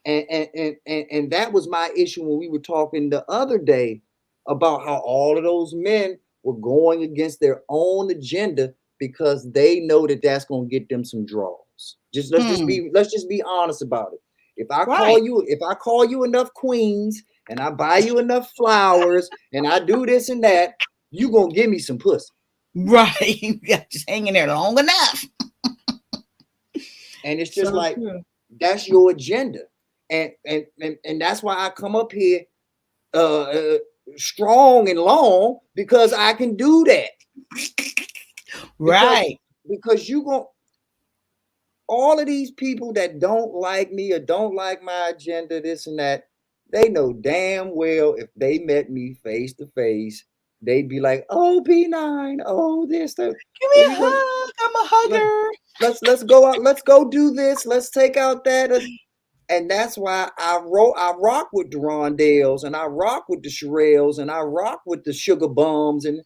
that was my issue when we were talking the other day about how all of those men were going against their own agenda because they know that that's going to get them some draws. Let's just be honest about it. If I call you enough queens, and I buy you enough flowers, and I do this and that, you gonna give me some pussy. Right. Just hanging there long enough. And it's just so like true. That's your agenda. And that's why I come up here strong and long, because I can do that. Right. Because you going all of these people that don't like me or don't like my agenda, this and that, they know damn well if they met me face to face, they'd be like, oh, P9, oh, this, that. Give me a hug. I'm a hugger. Let's go out. Let's go do this. Let's take out that. And that's why I rock with the Rondales, and I rock with the Sherelles, and I rock with the Sugar Bums. And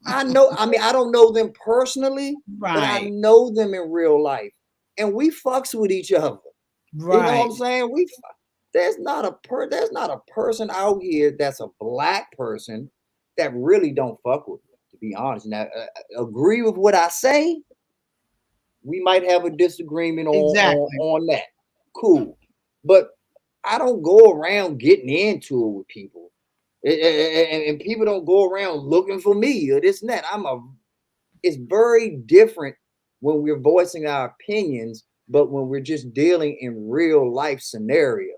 I don't know them personally, but I know them in real life. And we fucks with each other. Right. You know what I'm saying? There's not a person out here that's a black person that really don't fuck with me, to be honest. Now, agree with what I say. We might have a disagreement Exactly. on that. Cool. But I don't go around getting into it with people. And people don't go around looking for me or this and that. It's very different when we're voicing our opinions, but when we're just dealing in real life scenarios,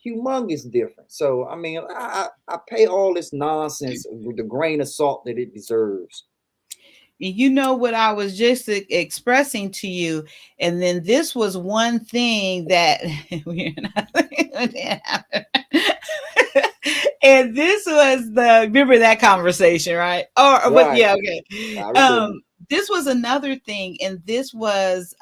humongous different. So I mean, I pay all this nonsense with the grain of salt that it deserves. You know what I was just expressing to you, and then this was one thing that and this was remember that conversation, right? Or what? Right. Yeah, okay. I remember. This was another thing, and this was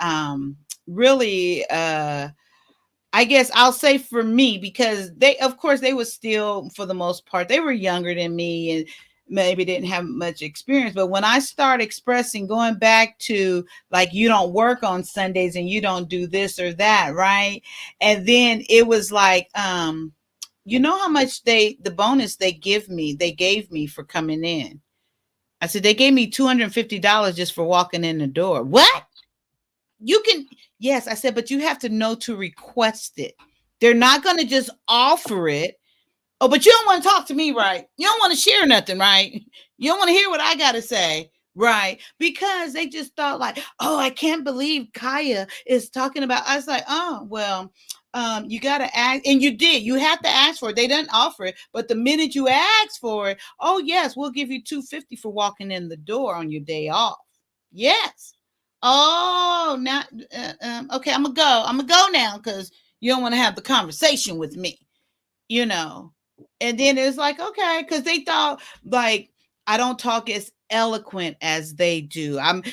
really I guess I'll say for me, because of course they were still, for the most part, they were younger than me and maybe didn't have much experience. But when I start expressing, going back to like, you don't work on Sundays and you don't do this or that, right? And then it was like, you know how much the bonus they gave me for coming in. I said, they gave me $250 just for walking in the door. What? You can, yes, I said, but you have to know to request it. They're not going to just offer it. Oh, but you don't want to talk to me, right? You don't want to share nothing, right? You don't want to hear what I got to say, right? Because they just thought like, oh, I can't believe Kyia is talking about. I was like, oh, well, you got to ask. And you did. You have to ask for it. They didn't offer it. But the minute you ask for it, oh, yes, we'll give you $250 for walking in the door on your day off. Yes. Oh, not okay. I'm gonna go now because you don't want to have the conversation with me, you know. And then it's like, okay, because they thought like I don't talk as eloquent as they do. I'm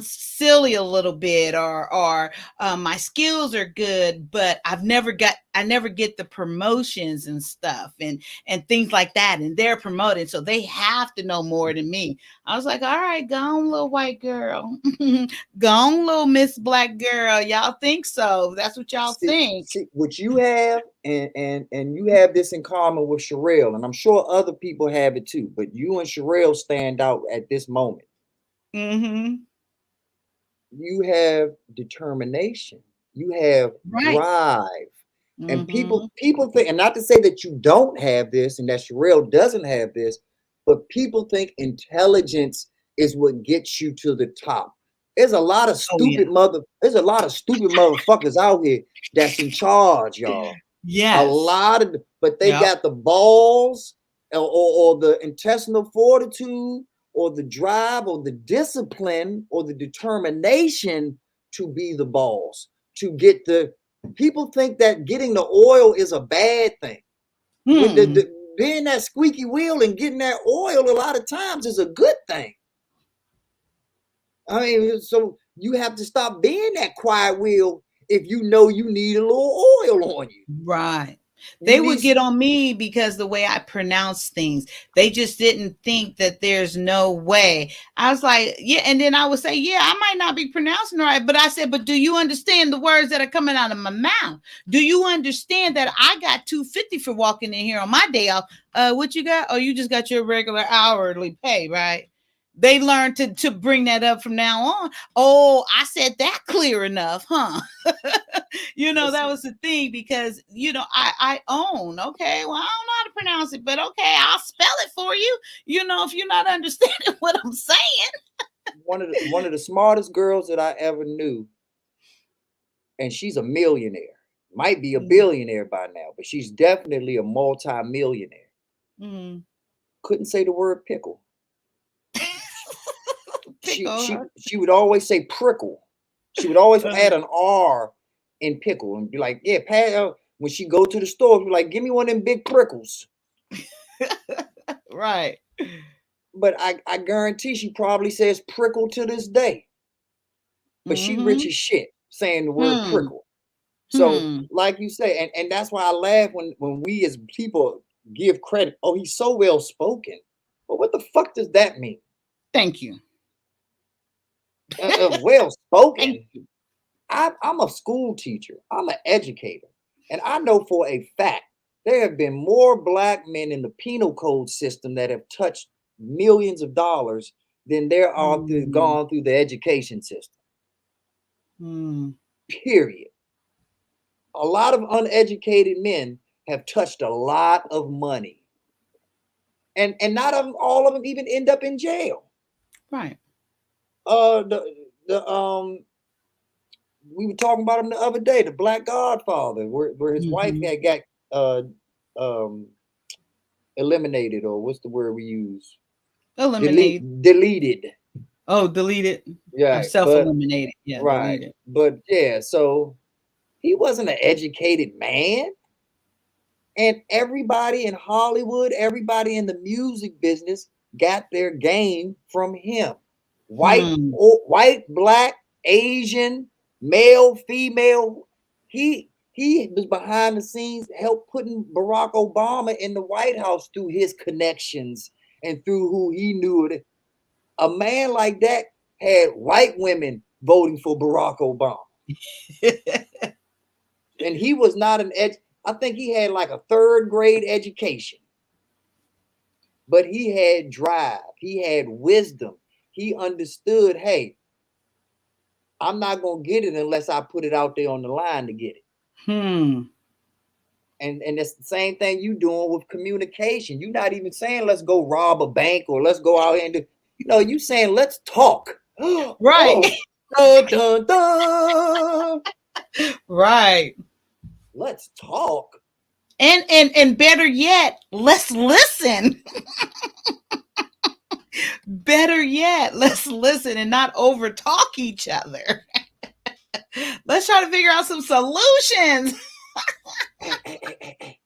silly a little bit, or my skills are good, but I never get the promotions and stuff and things like that. And they're promoted, so they have to know more than me. I was like, all right, go on, little white girl. Go on, little Miss Black girl. Y'all think so? That's what y'all think. See what you have, and you have this in common with Sherelle, and I'm sure other people have it too. But you and Sherelle stand out at this moment. Mm-hmm. You have determination. You have Right. drive. And Mm-hmm. people think, and not to say that you don't have this and that Sherelle doesn't have this, but people think intelligence is what gets you to the top. There's a lot of Oh yeah. there's a lot of stupid motherfuckers out here that's in charge, y'all. A Yes. lot of, but they Yep. got the balls or the intestinal fortitude or the drive or the discipline or the determination to be the boss, to get the people think that getting the oil is a bad thing. When being that squeaky wheel and getting that oil a lot of times is a good thing. I mean, so you have to stop being that quiet wheel if you know you need a little oil on you. Right. You They would need get on me because the way I pronounce things. They just didn't think that there's no way. I was like, yeah. And then I would say, yeah, I might not be pronouncing right. But I said, but do you understand the words that are coming out of my mouth? Do you understand that I got $250 for walking in here on my day off? What you got? Oh, you just got your regular hourly pay, right? They learned to bring that up from now on. Oh, I said that clear enough, huh? That was the thing, because I own. Okay, well, I don't know how to pronounce it, but okay, I'll spell it for you. If you're not understanding what I'm saying. one of the smartest girls that I ever knew, and she's a millionaire. Might be a billionaire by now, but she's definitely a multi-millionaire. Couldn't say the word pickle. She would always say prickle. She would always add an R in pickle and be like, yeah, Pat, when she go to the store, be like, give me one of them big prickles. Right. But I guarantee she probably says prickle to this day. But she rich as shit saying the word prickle. So like you say, and that's why I laugh when we as people give credit. Oh, he's so well spoken. But what the fuck does that mean? Thank you. Well spoken. I'm a school teacher. I'm an educator. And I know for a fact there have been more black men in the penal code system that have touched millions of dollars than they're all gone through the education system. Period. A lot of uneducated men have touched a lot of money. And not all of them even end up in jail. Right. We were talking about him the other day, the Black Godfather, where his wife had got eliminated, or what's the word we use? Eliminated. Deleted. Oh, deleted. Yeah. Or self-eliminated. Yeah. Right. Deleted. But yeah, so he wasn't an educated man. And everybody in Hollywood, everybody in the music business got their game from him. White, black, Asian, male, female. He was behind the scenes, helped putting Barack Obama in the White House through his connections and through who he knew. A man like that had white women voting for Barack Obama. And he was not I think he had like a 3rd grade education. But he had drive. He had wisdom. He understood, hey, I'm not going to get it unless I put it out there on the line to get it. And it's the same thing you doing with communication. You're not even saying, let's go rob a bank or let's go out and do, you saying, let's talk. Right. Oh, dun, dun, dun. Right. Let's talk. And better yet, let's listen. Better yet, let's listen and not over talk each other. Let's try to figure out some solutions. Hey.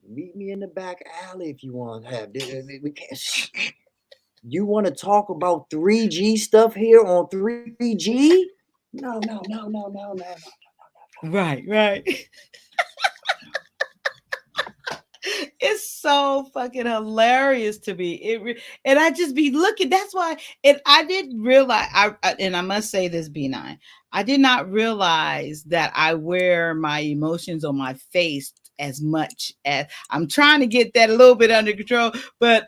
Meet me in the back alley if you want to have this. We can't. You want to talk about 3G stuff here on 3G? No. Right. It's so fucking hilarious to me. And I just be looking. That's why. And I didn't realize. And I must say this, B9. I did not realize that I wear my emotions on my face as much as I'm trying to get that a little bit under control. But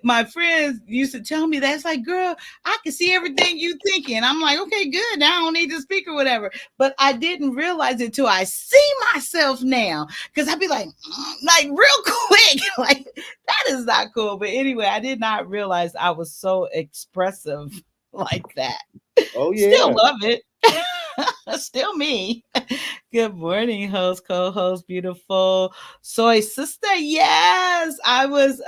my friends used to tell me that. It's like, girl, I can see everything you thinking. I'm like, okay, good. Now I don't need to speak or whatever. But I didn't realize it till I see myself now. Because I'd be like real quick. Like, that is not cool. But anyway, I did not realize I was so expressive like that. Oh, yeah. Still love it. Still me. Good morning, host, co-host, beautiful soy sister. Yes, I was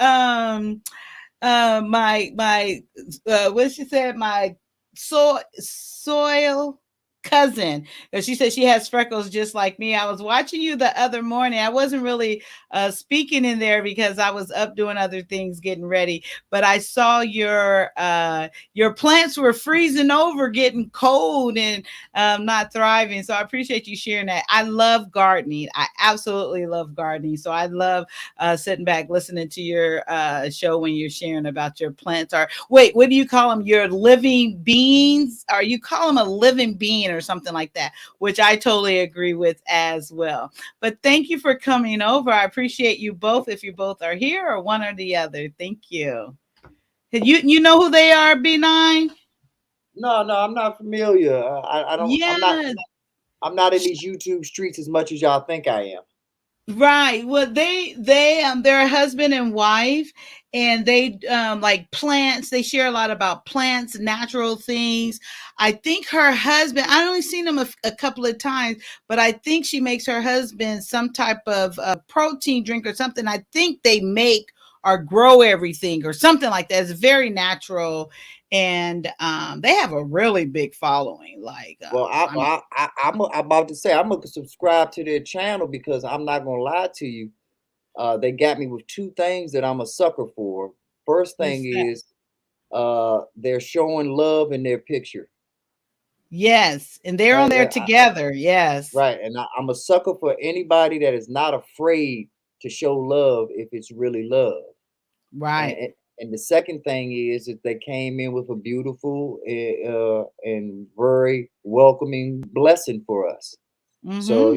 what she said, my soil cousin, because she said she has freckles just like me. I was watching you the other morning. I wasn't really speaking in there because I was up doing other things, getting ready, but I saw your plants were freezing over, getting cold, and not thriving. So I appreciate you sharing that. I love gardening. I absolutely love gardening. So I love sitting back listening to your show when you're sharing about your plants. Or wait, what do you call them? Your living beings? Or you call them a living being or something like that, which I totally agree with as well. But thank you for coming over. I appreciate you both, if you both are here or one or the other. Thank you. You know who they are, B9? No, I'm not familiar. I don't. Yes. I'm not in these YouTube streets as much as y'all think I am. Right. Well, they're a husband and wife, and they like plants. They share a lot about plants, natural things. I think her husband, I only seen him a couple of times, but I think she makes her husband some type of protein drink or something. I think they make or grow everything or something like that. It's very natural. And they have a really big following. Like, well, I'm about to say I'm gonna subscribe to their channel, because I'm not gonna lie to you. They got me with 2 things that I'm a sucker for. First thing is they're showing love in their picture. Yes, and they're on there together. Yes, right. And I'm a sucker for anybody that is not afraid to show love if it's really love. Right. And the second thing is that they came in with a beautiful and very welcoming blessing for us. Mm-hmm. So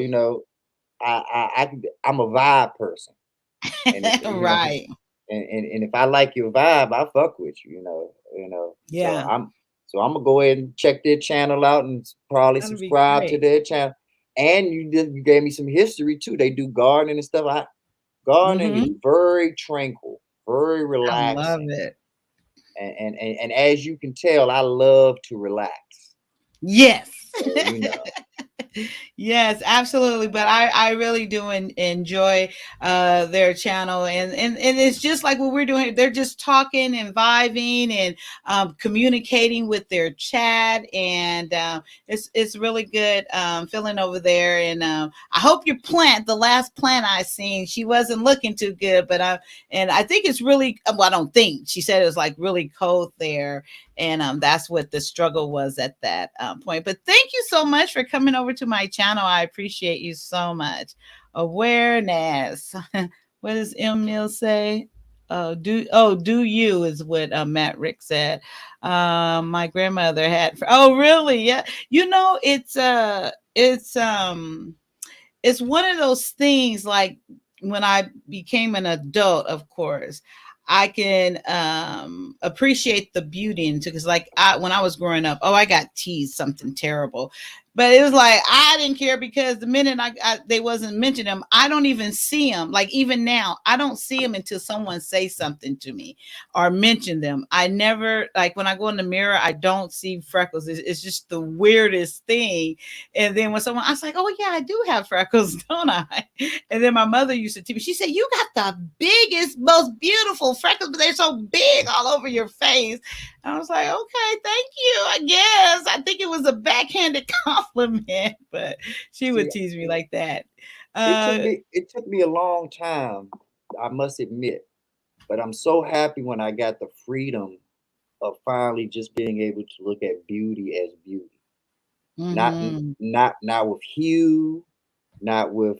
I'm a vibe person. And right. and if I like your vibe, I fuck with you, you know. Yeah, So I'm gonna go ahead and check their channel out and probably that'll be subscribe to great. their channel. And you gave me some history too. They do gardening and stuff. Gardening is Hmm. very tranquil, very I love relaxing. it. And as you can tell, I love to relax. Yes. So, you know. Yes, absolutely. But I really do enjoy their channel, and it's just like what we're doing. They're just talking and vibing and communicating with their chat, and it's really good feeling over there. And I hope your plant, the last plant I seen, she wasn't looking too good, but I think it's really well. I don't think she said it was like really cold there, and that's what the struggle was at that point. But thank you so much for coming over to my channel. I appreciate you so much. Awareness. What does M Mill say? Do you is what Matt Rick said. My grandmother had. Oh, really? Yeah. It's one of those things like when I became an adult, of course, I can appreciate the beauty into because like when I was growing up, oh, I got teased something terrible. But it was like I didn't care because the minute they wasn't mentioning them, I don't even see them. Like even now, I don't see them until someone say something to me or mention them. I never like when I go in the mirror, I don't see freckles. It's just the weirdest thing. And then when someone, I was like, oh yeah, I do have freckles, don't I? And then my mother used to tell me, she said, you got the biggest, most beautiful freckles, but they're so big all over your face. And I was like, okay, thank you. I guess. I think it was a backhanded compliment, but she would See, tease me like that. Uh, it took me a long time, I must admit, but I'm so happy when I got the freedom of finally just being able to look at beauty as beauty. Not mhm, not with hue, not with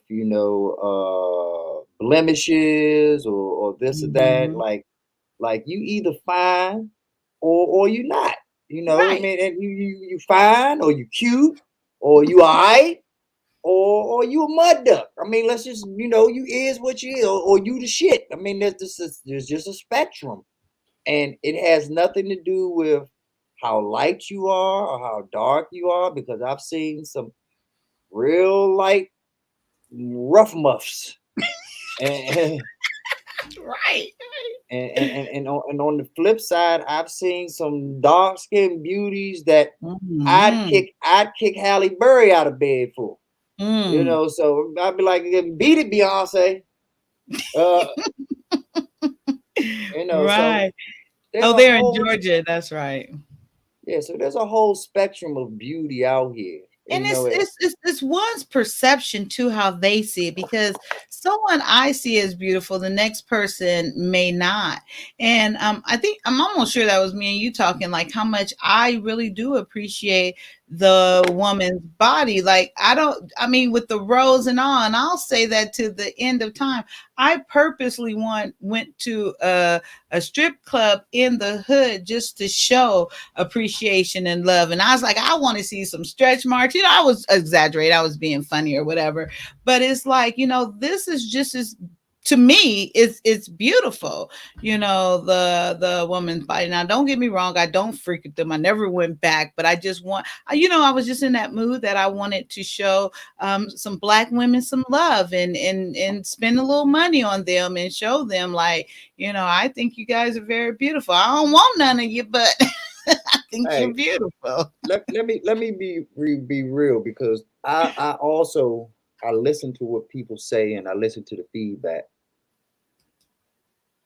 blemishes or this or that. mhm. Like you either fine or you not. I Right. mean, and you fine or you cute or you alright or you a mud duck. I mean, let's just you is what you is or you the shit. I mean, there's just a spectrum, and it has nothing to do with how light you are or how dark you are because I've seen some real light rough muffs. And Right. on the flip side, I've seen some dark skinned beauties that Mhm. I'd kick Halle Berry out of bed for. Mm. So I'd be like, beat it, Beyonce. Uh, so Right. there's Oh, a they're in whole Georgia. That's right. so there's a whole spectrum of beauty out here. And You know it. it's one's perception to how they see it because someone I see as beautiful, the next person may not. And I think I'm almost sure that was me and you talking like how much I really do appreciate the woman's body. Like I mean with the rose and all, and I'll say that to the end of time. I purposely went to a strip club in the hood just to show appreciation and love. And I was like, I want to see some stretch marks. I was exaggerating, I was being funny or whatever. But it's like, this is just as to me, it's beautiful, the woman's body. Now, don't get me wrong, I don't freak at them. I never went back, but I just I was just in that mood that I wanted to show some black women some love and spend a little money on them and show them like, I think you guys are very beautiful. I don't want none of you, but I think you're Hey, beautiful. let me be real because I also I listen to what people say and I listen to the feedback.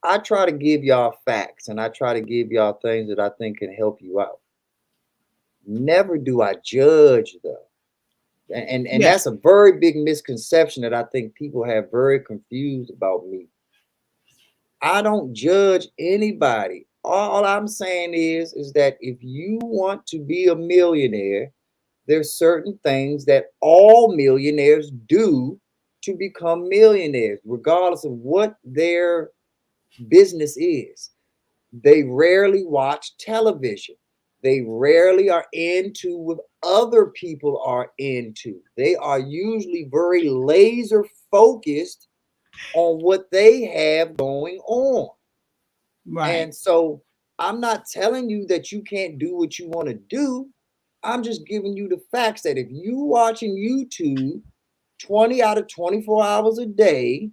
I try to give y'all facts and I try to give y'all things that I think can help you out. Never do I judge though. And Yes. that's a very big misconception that I think people have very confused about me. I don't judge anybody. All I'm saying is that if you want to be a millionaire, there's certain things that all millionaires do to become millionaires, regardless of what their business is. They rarely watch television. They rarely are into what other people are into. They are usually very laser focused on what they have going on. Right. And so I'm not telling you that you can't do what you want to do. I'm just giving you the facts that if you watching YouTube 20 out of 24 hours a day,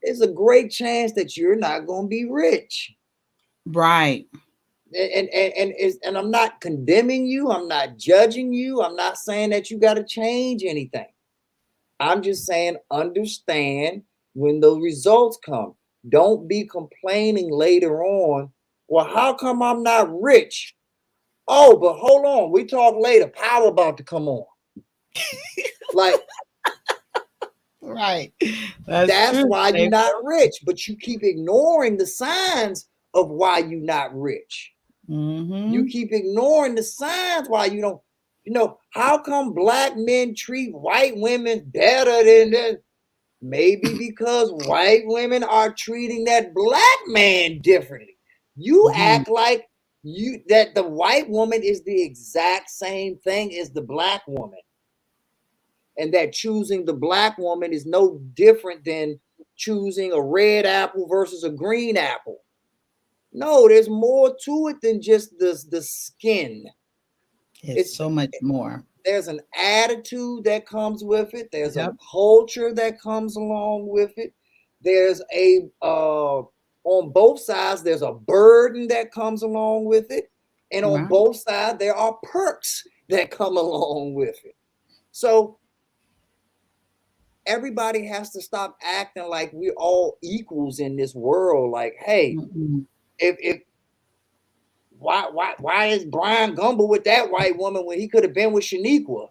there's a great chance that you're not going to be rich. Right. And I'm not condemning you. I'm not judging you. I'm not saying that you got to change anything. I'm just saying understand when the results come. Don't be complaining later on. Well, how come I'm not rich? Oh, but hold on. We talk later. Power about to come on. Like, Right. that's true. why you're not rich. But you keep ignoring the signs of why you're not rich. Mm-hmm. You keep ignoring the signs why you don't. You know, how come black men treat white women better than them? Maybe because white women are treating that black man differently. You act like that the white woman is the exact same thing as the black woman. And that choosing the black woman is no different than choosing a red apple versus a green apple. No, there's more to it than just the skin. It's so much more. There's an attitude that comes with it. There's a culture that comes along with it. There's a on both sides, there's a burden that comes along with it. And on both sides, there are perks that come along with it. So everybody has to stop acting like we're all equals in this world. Like, hey, if why is Brian Gumble with that white woman when he could have been with Shaniqua?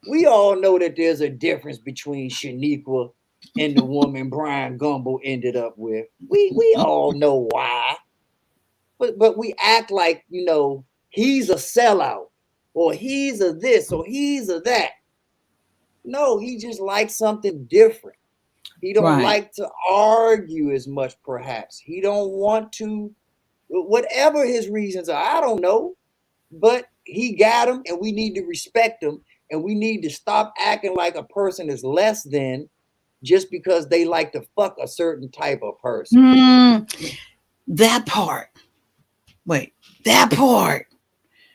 We all know that there's a difference between Shaniqua and the woman Brian Gumble ended up with. We all know why. But we act like, you know, he's a sellout or he's a this or he's a that. No, he just likes something different. He don't like to argue as much, perhaps. He don't want to, whatever his reasons are, I don't know. But he got them, and we need to respect him, and we need to stop acting like a person is less than just because they like to fuck a certain type of person. That part. Wait, that part.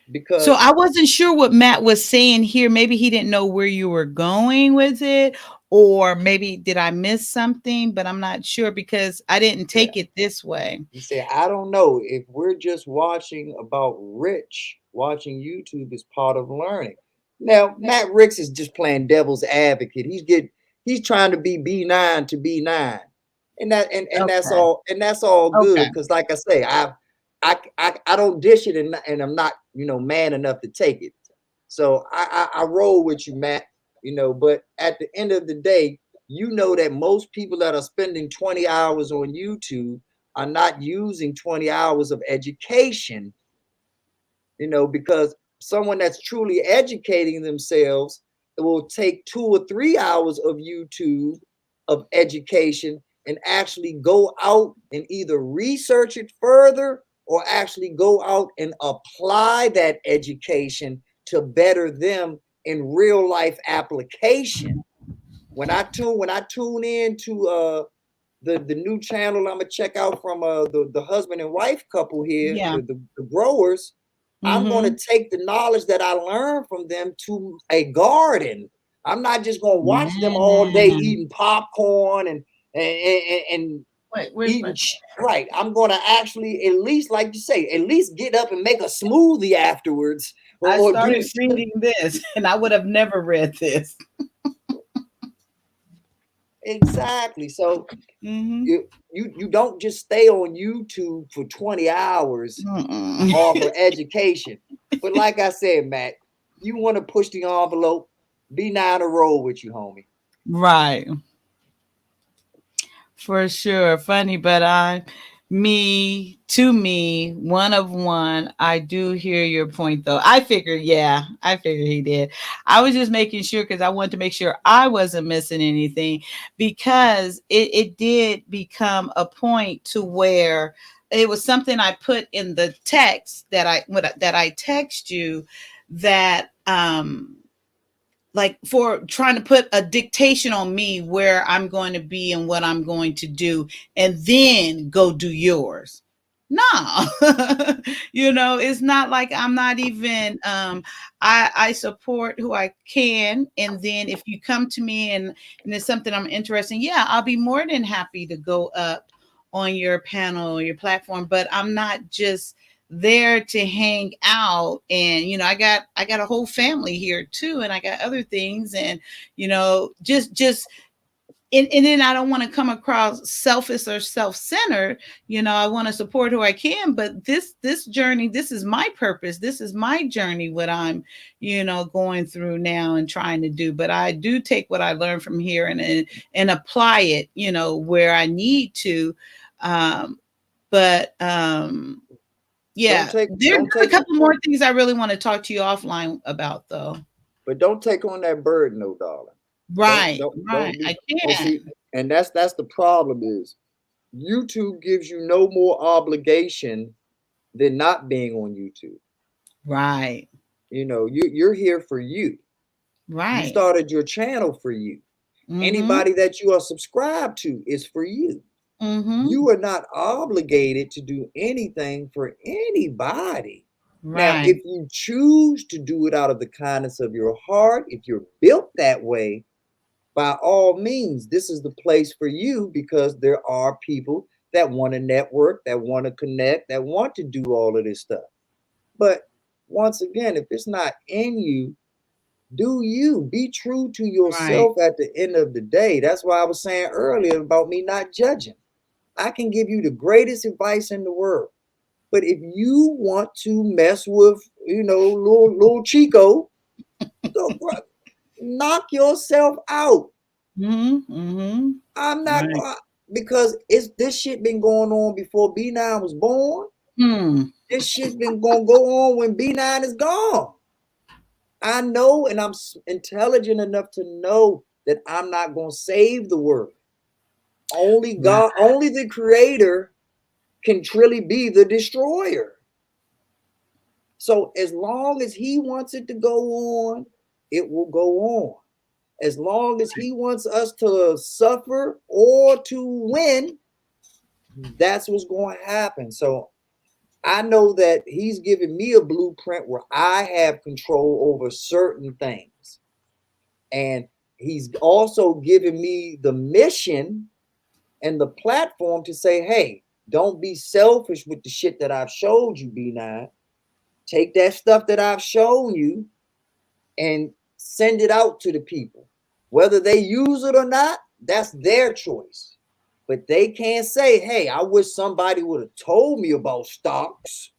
Because so I wasn't sure what Matt was saying here. Maybe he didn't know where you were going with it, or maybe did I miss something? But I'm not sure because I didn't take it this way. You say, I don't know if we're just watching about Rich. Watching YouTube is part of learning. Now, Matt Ricks is just playing devil's advocate. He's trying to be B9 to B9, and that's all good. Because, like I say, I don't dish it, and I'm not, you know, man enough to take it. So I roll with you, Matt. You know, but at the end of the day, you know that most people that are spending 20 hours on YouTube are not using 20 hours of education. You know, because someone that's truly educating themselves, it will take 2 or 3 hours of YouTube of education and actually go out and either research it further or actually go out and apply that education to better them in real life application. When I tune in to the new channel I'm gonna check out from the husband and wife couple here, the growers, I'm gonna take the knowledge that I learned from them to a garden. I'm not just gonna watch them all day eating popcorn and eating right. I'm gonna actually, at least, like you say, at least get up and make a smoothie afterwards. I started reading this, and I would have never read this. Exactly. So you don't just stay on YouTube for 20 hours off of education. But like I said, Matt, you want to push the envelope, B9 to roll with you, homie. Right. For sure. Funny, but me, one of one. I do hear your point though. I figured he did. I was just making sure because I wanted to make sure I wasn't missing anything, because it did become a point to where it was something I put in the text that I text you that like for trying to put a dictation on me where I'm going to be and what I'm going to do, and then go do yours. No, it's not like I'm not even, I support who I can. And then if you come to me and it's something I'm interested in, yeah, I'll be more than happy to go up on your panel or your platform, but I'm not just there to hang out. And I got a whole family here too, and I got other things, and just and then I don't want to come across selfish or self-centered. I want to support who I can, but this journey, this is my purpose, this is my journey, what I'm going through now and trying to do. But I do take what I learned from here and apply it where I need to. But yeah, there's a couple more things I really want to talk to you offline about, though. But don't take on that burden, no, darling. Right, Don't I can't. And that's the problem is YouTube gives you no more obligation than not being on YouTube. Right. You're here for you. Right. You started your channel for you. Mm-hmm. Anybody that you are subscribed to is for you. Mm-hmm. You are not obligated to do anything for anybody. Right. Now, if you choose to do it out of the kindness of your heart, if you're built that way, by all means, this is the place for you, because there are people that want to network, that want to connect, that want to do all of this stuff. But once again, if it's not in you, do you be true to yourself. Right. At the end of the day. That's why I was saying earlier about me not judging. I can give you the greatest advice in the world, but if you want to mess with, little Chico, knock yourself out. Mm-hmm. Mm-hmm. I'm not, right. Because this shit been going on before B9 was born. This shit been gonna go on when B9 is gone. I know, and I'm intelligent enough to know that I'm not gonna save the world. Only God, only the Creator can truly be the destroyer. So as long as He wants it to go on, it will go on. As long as He wants us to suffer or to win, that's what's going to happen. So I know that He's given me a blueprint where I have control over certain things. And He's also given me the mission and the platform to say, hey, don't be selfish with the shit that I've showed you, B9. Take that stuff that I've shown you and send it out to the people. Whether they use it or not, that's their choice. But they can't say, hey, I wish somebody would have told me about stocks.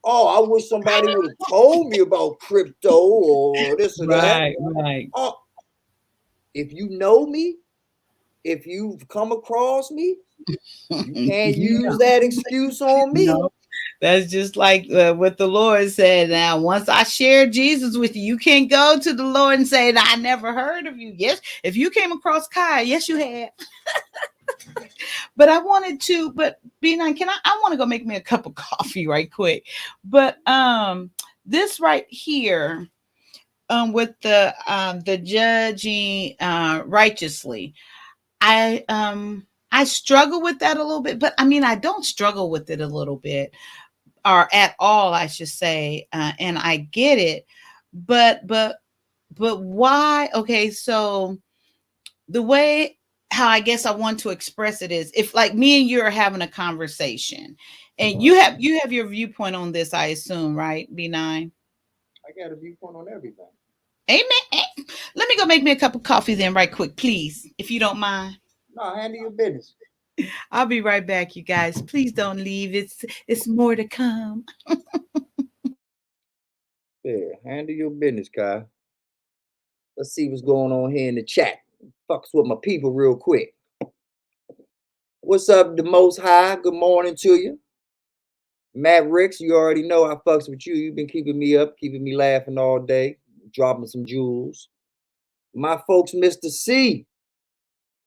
Oh, I wish somebody would have told me about crypto or this or that. Right. Oh, if you know me, if you've come across me, you can't use that excuse on me. No. That's just like what the Lord said. Now, once I share Jesus with you, you can't go to the Lord and say, I never heard of you. Yes, if you came across Kyia, yes, you had. But I wanted to, but B9, I want to go make me a cup of coffee right quick. But this right here, with the judging righteously, I struggle with that a little bit, but I mean, I don't struggle with it a little bit, or at all, I should say, and I get it, but why? Okay, so the way how I guess I want to express it is, if like me and you are having a conversation, and you have your viewpoint on this, I assume, right, B9? I got a viewpoint on everything. Amen. Let me go make me a cup of coffee then, right quick, please, if you don't mind. No, handle your business. I'll be right back, you guys. Please don't leave. It's more to come. Yeah, handle your business, Kai. Let's see what's going on here in the chat. Fucks with my people real quick. What's up, the Most High? Good morning to you. Matt Ricks, you already know I fucks with you. You've been keeping me up, keeping me laughing all day, dropping some jewels. My folks, Mr. C,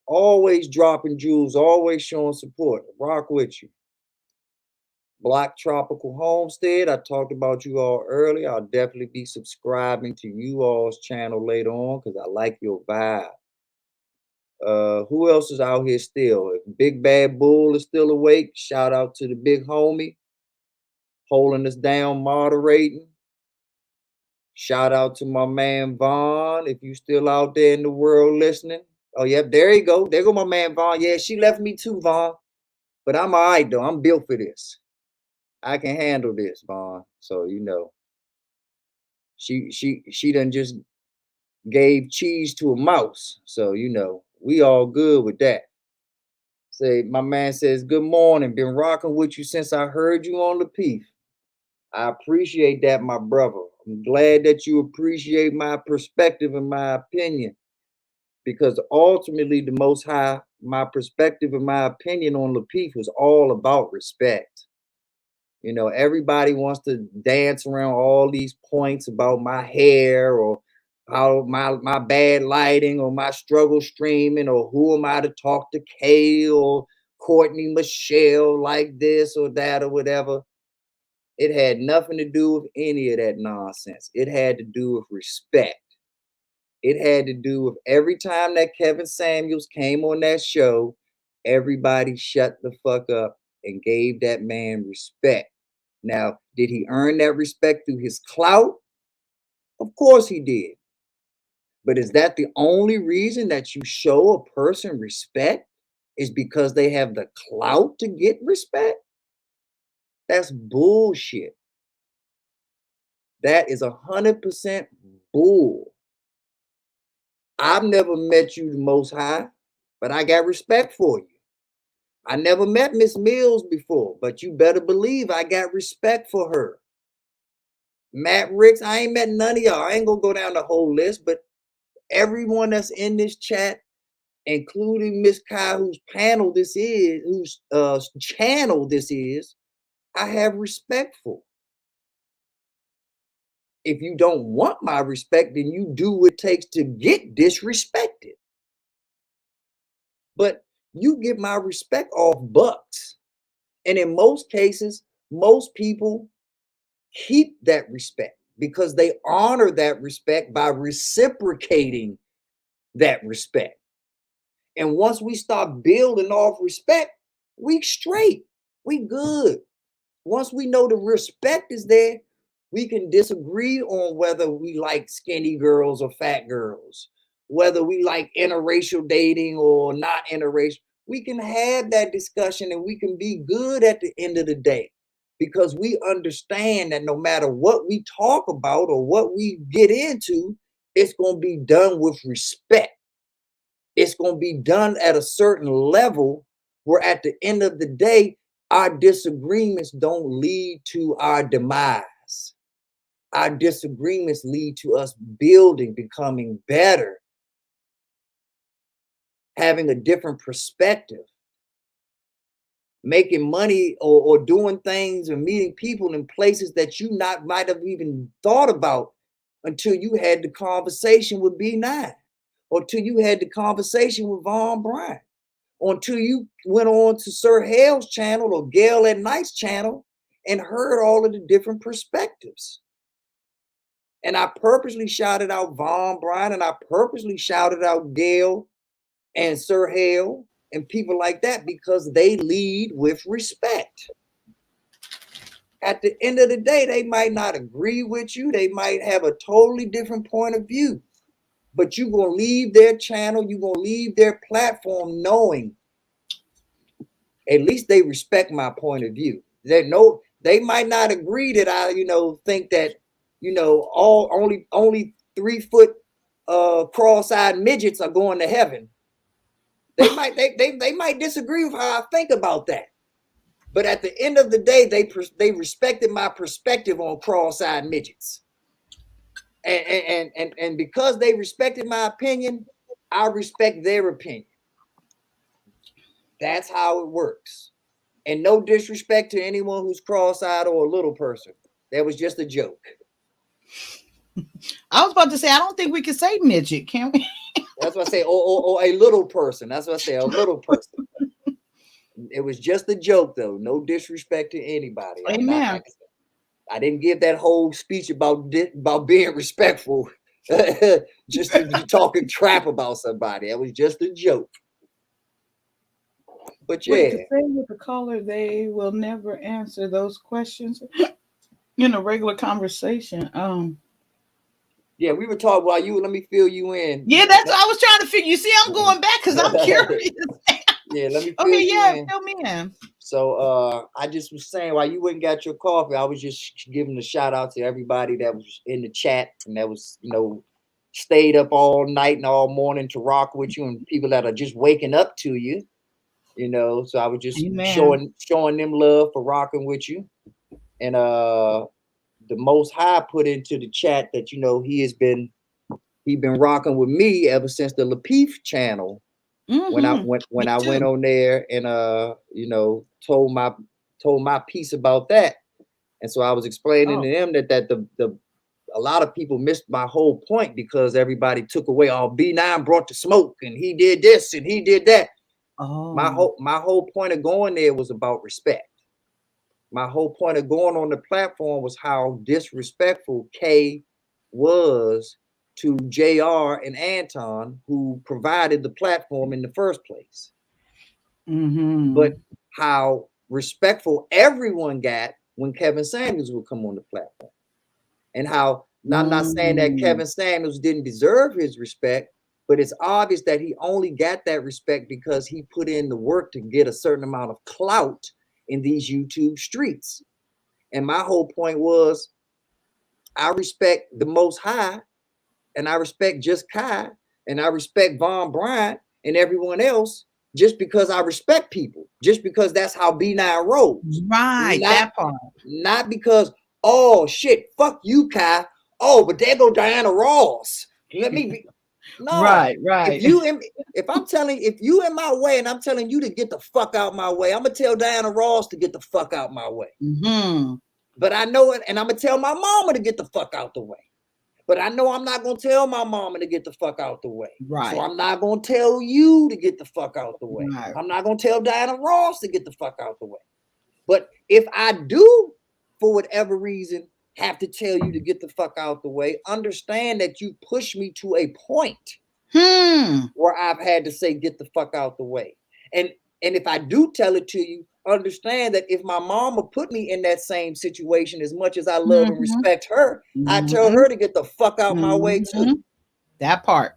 always dropping jewels, always showing support. Rock with you. Block Tropical Homestead. I talked about you all earlier. I'll definitely be subscribing to you all's channel later on because I like your vibe. Who else is out here still? If Big Bad Bull is still awake, shout out to the big homie holding us down, moderating. Shout out to my man Vaughn, if you still out there in the world listening. Oh, yep, there you go. There go my man Vaughn. Yeah, she left me too, Vaughn. But I'm all right, though. I'm built for this. I can handle this, Vaughn. So, you know, she done just gave cheese to a mouse. So, you know, we all good with that. Say, my man says, good morning. Been rocking with you since I heard you on the Peef. I appreciate that, my brother. I'm glad that you appreciate my perspective and my opinion, because ultimately the Most High, my perspective and my opinion on Lapeef was all about respect. You know, everybody wants to dance around all these points about my hair or how my bad lighting or my struggle streaming or who am I to talk to Kay or Courtney Michelle like this or that or whatever. It had nothing to do with any of that nonsense. It had to do with respect. It had to do with every time that Kevin Samuels came on that show, everybody shut the fuck up and gave that man respect. Now, did he earn that respect through his clout? Of course he did. But is that the only reason that you show a person respect? Is because they have the clout to get respect? That's bullshit. That is 100% bull. I've never met you the Most High, but I got respect for you. I never met Miss Mills before, but you better believe I got respect for her. Matt Ricks, I ain't met none of y'all. I ain't gonna go down the whole list, but everyone that's in this chat, including Miss Kai, whose panel this is, whose channel this is, I have respect for. If you don't want my respect, then you do what it takes to get disrespected. But you get my respect off bucks. And in most cases, most people keep that respect because they honor that respect by reciprocating that respect. And once we start building off respect, we straight, we good. Once we know the respect is there, we can disagree on whether we like skinny girls or fat girls, whether we like interracial dating or not interracial. We can have that discussion and we can be good at the end of the day because we understand that no matter what we talk about or what we get into, it's going to be done with respect. It's going to be done at a certain level where at the end of the day, our disagreements don't lead to our demise. Our disagreements lead to us building, becoming better, having a different perspective, making money or doing things and meeting people in places that you might have even thought about until you had the conversation with B9 or till you had the conversation with Vaughn Bryant. Until you went on to Sir Hale's channel or Gail at Night's channel and heard all of the different perspectives. And I purposely shouted out Vaughn Bryant and I purposely shouted out Gail and Sir Hale and people like that because they lead with respect. At the end of the day, they might not agree with you. They might have a totally different point of view. But you're going to leave their channel, you're going to leave their platform knowing at least they respect my point of view. They might not agree that I, think that, only 3 foot cross-eyed midgets are going to heaven. They might disagree with how I think about that. But at the end of the day, they respected my perspective on cross-eyed midgets. And because they respected my opinion, I respect their opinion. That's how it works. And no disrespect to anyone who's cross-eyed or a little person. That was just a joke. I was about to say, I don't think we can say midget, can we? That's what I say. Or a little person. That's what I say, a little person. It was just a joke, though. No disrespect to anybody. I'm not. Amen. I didn't give that whole speech about being respectful just to be talking crap about somebody. It was just a joke. But Wait, yeah, to say with the caller, they will never answer those questions in a regular conversation. yeah, we were talking while you. Let me fill you in. Yeah, that's what I was trying to figure. You see, I'm going back because I'm curious. Yeah, let me fill Okay, you yeah, in. fill me in. So I just was saying while you went and got your coffee, I was just giving a shout out to everybody that was in the chat and that was, stayed up all night and all morning to rock with you, and people that are just waking up to you, So I was just Amen. showing them love for rocking with you. And the Most High put into the chat that he been rocking with me ever since the Lapeef channel. When I went on there and told my piece about that, and so I was explaining to them that a lot of people missed my whole point because everybody took away all B9 brought the smoke and he did this and he did that. My whole point of going there was about respect. My whole point of going on the platform was how disrespectful K was to JR and Anton, who provided the platform in the first place. But how respectful everyone got when Kevin Samuels would come on the platform. And how, I'm not saying that Kevin Samuels didn't deserve his respect, but it's obvious that he only got that respect because he put in the work to get a certain amount of clout in these YouTube streets. And my whole point was, I respect the Most High, and I respect Juss Kyia, and I respect Von Bryant and everyone else just because I respect people, just because that's how B9 rolls. Right, that part. Not because, oh shit, fuck you, Kai. Oh, but there go Diana Ross. Let me be. No, right. If you in my way and I'm telling you to get the fuck out my way, I'm gonna tell Diana Ross to get the fuck out my way. But I know it, and I'm gonna tell my mama to get the fuck out the way. But I know I'm not gonna tell my mama to get the fuck out the way. Right. So I'm not gonna tell you to get the fuck out the way. Right. I'm not gonna tell Diana Ross to get the fuck out the way. But if I do, for whatever reason, have to tell you to get the fuck out the way, understand that you push me to a point where I've had to say, get the fuck out the way. And if I do tell it to you, understand that if my mama put me in that same situation, as much as I love and respect her, I tell her to get the fuck out my way too. That part.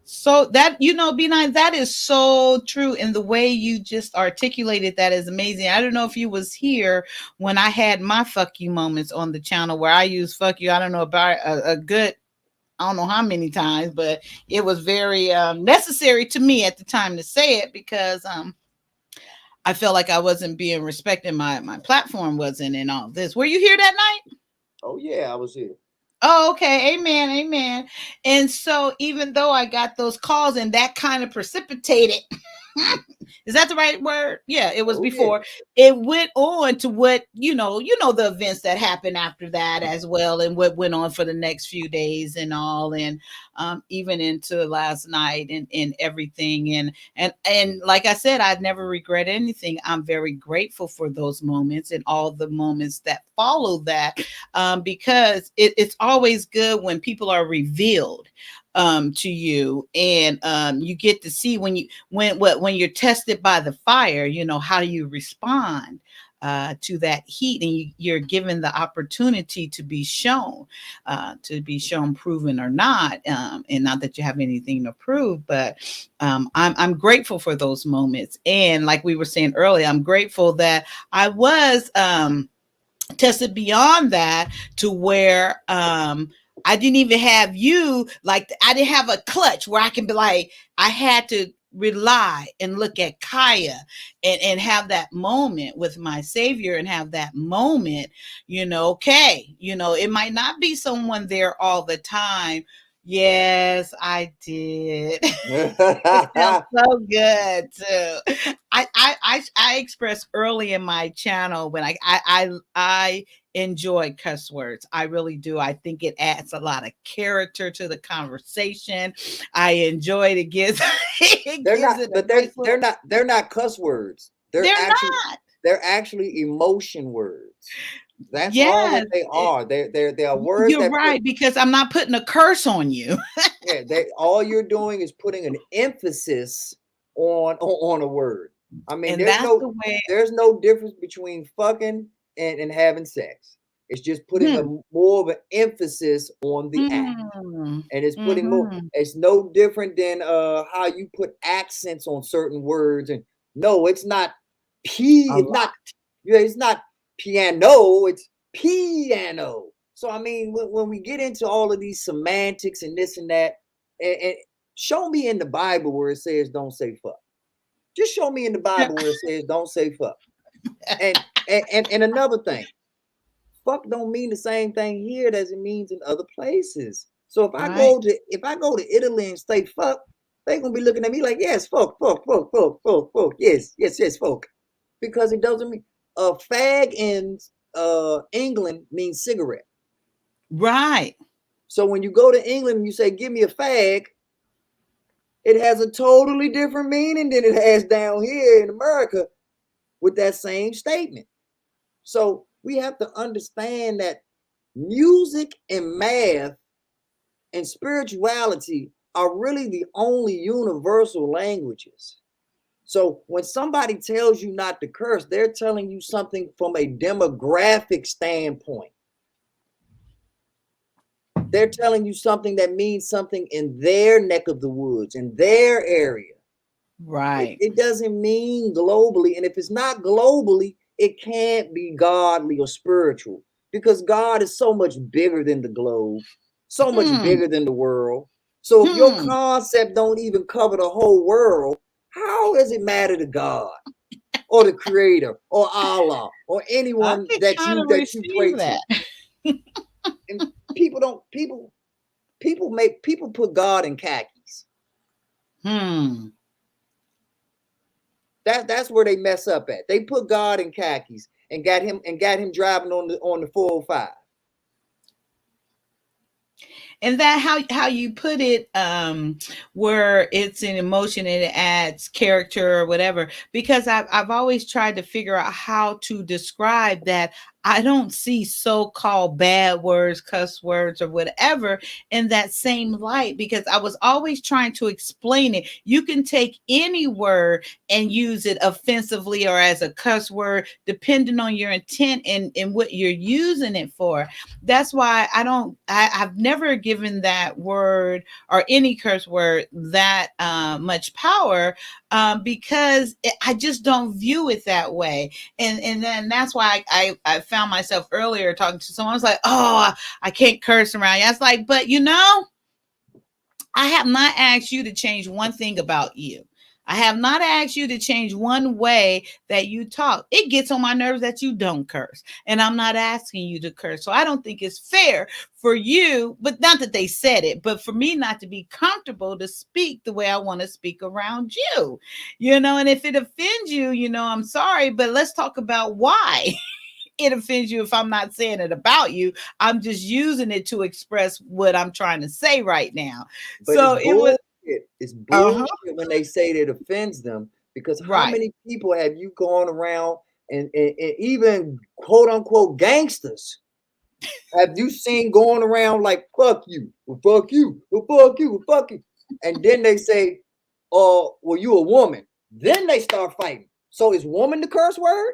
So that, B9, that is so true. And the way you just articulated that is amazing. I don't know if you was here when I had my fuck you moments on the channel where I use fuck you. I don't know about a good, I don't know how many times, but it was very necessary to me at the time to say it because I felt like I wasn't being respected. My platform wasn't and all this. Were you here that night? Oh yeah, I was here. Oh, okay. Amen. And so even though I got those calls and that kind of precipitated, is that the right word? Yeah, it was before. Yeah. It went on to what, the events that happened after that as well. And what went on for the next few days and all. And even into last night and everything. And like I said, I'd never regret anything. I'm very grateful for those moments and all the moments that follow that because it's always good when people are revealed to you and you get to see when you're tested by the fire, how do you respond to that heat, and you're given the opportunity to be shown, proven or not, and not that you have anything to prove, but I'm grateful for those moments. And like we were saying earlier, I'm grateful that I was tested beyond that to where I didn't even have you, like I didn't have a clutch where I can be like, I had to rely and look at Kyia and have that moment with my savior and have that moment, okay, it might not be someone there all the time, Yes, I did. It sounds so good too. I expressed early in my channel when I enjoy cuss words. I really do. I think it adds a lot of character to the conversation. I enjoy it. It gives it They're gives not, it a but nice little. they're not cuss words. They're not. They're actually emotion words. That's all that Yes, they are. They are words you're that put, right because I'm not putting a curse on you. yeah, they all you're doing is putting an emphasis on a word. I mean, And that's the way. there's no difference between fucking and having sex. It's just putting a Hmm. more of an emphasis on the act. Mm. And it's putting more, Mhm. it's no different than how you put accents on certain words. And no, it's not A it's not, lot. yeah, it's not piano, it's piano. So I mean, when we get into all of these semantics and this and that, and show me in the Bible where it says don't say fuck. Just show me in the Bible where it says don't say fuck. And another thing, fuck don't mean the same thing here as it means in other places. So Right. if I go to Italy and say fuck, they're gonna be looking at me like, yes, fuck, fuck, fuck, fuck, fuck, fuck, yes, yes, yes, fuck. Because it doesn't mean fag in England means cigarette. Right. So when you go to England and you say, give me a fag, it has a totally different meaning than it has down here in America with that same statement. So we have to understand that music and math and spirituality are really the only universal languages. So when somebody tells you not to curse, they're telling you something from a demographic standpoint. They're telling you something that means something in their neck of the woods, in their area. Right. It doesn't mean globally. And if it's not globally, it can't be godly or spiritual because God is so much bigger than the globe, so much Hmm. bigger than the world. So if your Hmm. concept don't even cover the whole world, how does it matter to God or the creator or Allah or I anyone can that kind you of pray receive to? that. And people put God in khakis. Hmm. That's where they mess up at. They put God in khakis and got him driving on the 405. And that how you put it, where it's an emotion and it adds character or whatever, because I've always tried to figure out how to describe that. I don't see so-called bad words, cuss words, or whatever in that same light because I was always trying to explain it. You can take any word and use it offensively or as a cuss word, depending on your intent and what you're using it for. That's why I've never given that word or any curse word that much power, because I just don't view it that way. And then that's why I found myself earlier talking to someone. I was like, oh, I can't curse around you. I was like, but I have not asked you to change one thing about you. I have not asked you to change one way that you talk. It gets on my nerves that you don't curse. And I'm not asking you to curse. So I don't think it's fair for you, but not that they said it, but for me not to be comfortable to speak the way I want to speak around you. And if it offends you, I'm sorry, but let's talk about why it offends you if I'm not saying it about you. I'm just using it to express what I'm trying to say right now. But it's So it was bullshit. It's uh-huh. bullshit when they say that it offends them because how Right. many people have you gone around and even quote unquote gangsters have you seen going around like fuck you, well, fuck you, well, fuck you, well, fuck you, and then they say, "Oh, well, you a woman." Then they start fighting. So is woman the curse word?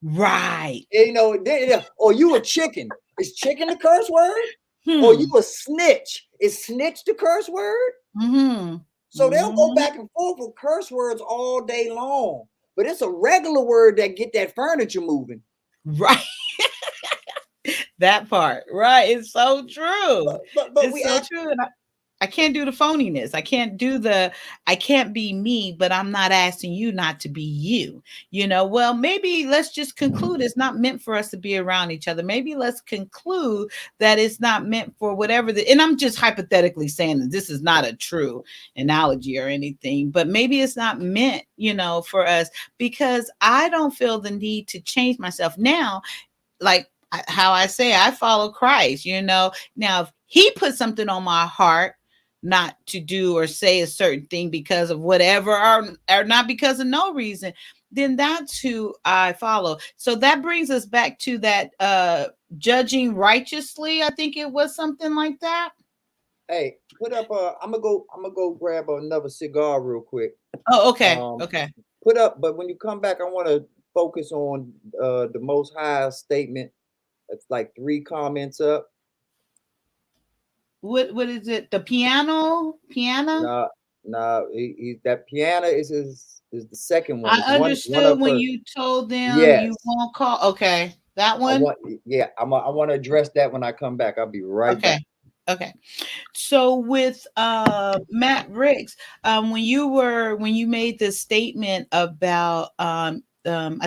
Right. Or you a chicken? Is chicken the curse word? Or you Hmm. a snitch? Is snitch the curse word? Mm-hmm. So they'll go Mm-hmm. back and forth with curse words all day long. But it's a regular word that get that furniture moving. Right. That part. Right. It's so true. But we It's so act true. I can't do the phoniness. I can't be me, but I'm not asking you not to be you. Well, maybe let's just conclude it's not meant for us to be around each other. Maybe let's conclude that it's not meant for whatever and I'm just hypothetically saying that this is not a true analogy or anything, but maybe it's not meant, for us, because I don't feel the need to change myself now. Like how I say, I follow Christ, Now, if he put something on my heart not to do or say a certain thing because of whatever, or not because of no reason, then that's who I follow. So that brings us back to that judging righteously. I think it was something like that. Hey, put up I'm gonna go grab another cigar real quick. Oh, okay. Okay. Put up, but when you come back, I want to focus on the Most High statement. It's like 3 comments up. What is it? The piano? No, that piano is the second one. I understood when you told them you won't call. Okay, that one. I want to address that when I come back. I'll be right back. Okay. So with Matt Ricks, when you made the statement about I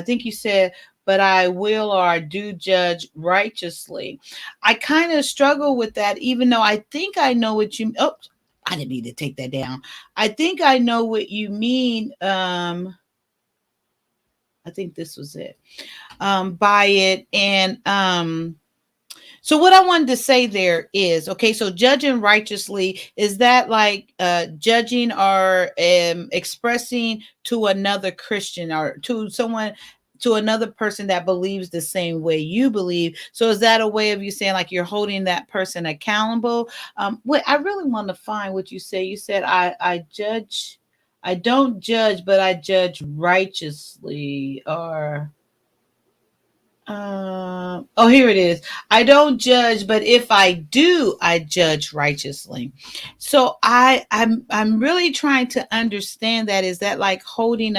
think you said, but I will or I do judge righteously. I kind of struggle with that, even though I think I know what you. Oh, I didn't need to take that down. I think I know what you mean. I think this was it. By it. And so what I wanted to say there is, okay, so judging righteously, is that like judging or expressing to another Christian or to another person that believes the same way you believe? So is that a way of you saying like you're holding that person accountable? What I really want to find what you say. You said I don't judge, but I judge righteously, or here it is. I don't judge, but if I do, I judge righteously. So I'm really trying to understand that. Is that like holding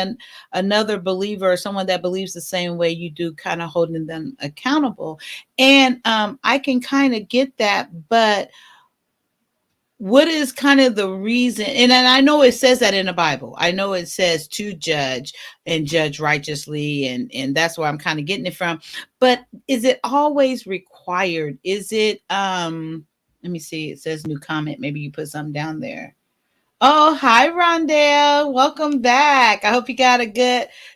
another believer or someone that believes the same way you do, kind of holding them accountable? And I can kind of get that, but what is kind of the reason? And I know it says that in the Bible. I know it says to judge and judge righteously, and that's where I'm kind of getting it from. But is it always required? Is it let me see, it says new comment. Maybe you put something down there. Oh, hi Rondell. Welcome back. I hope you got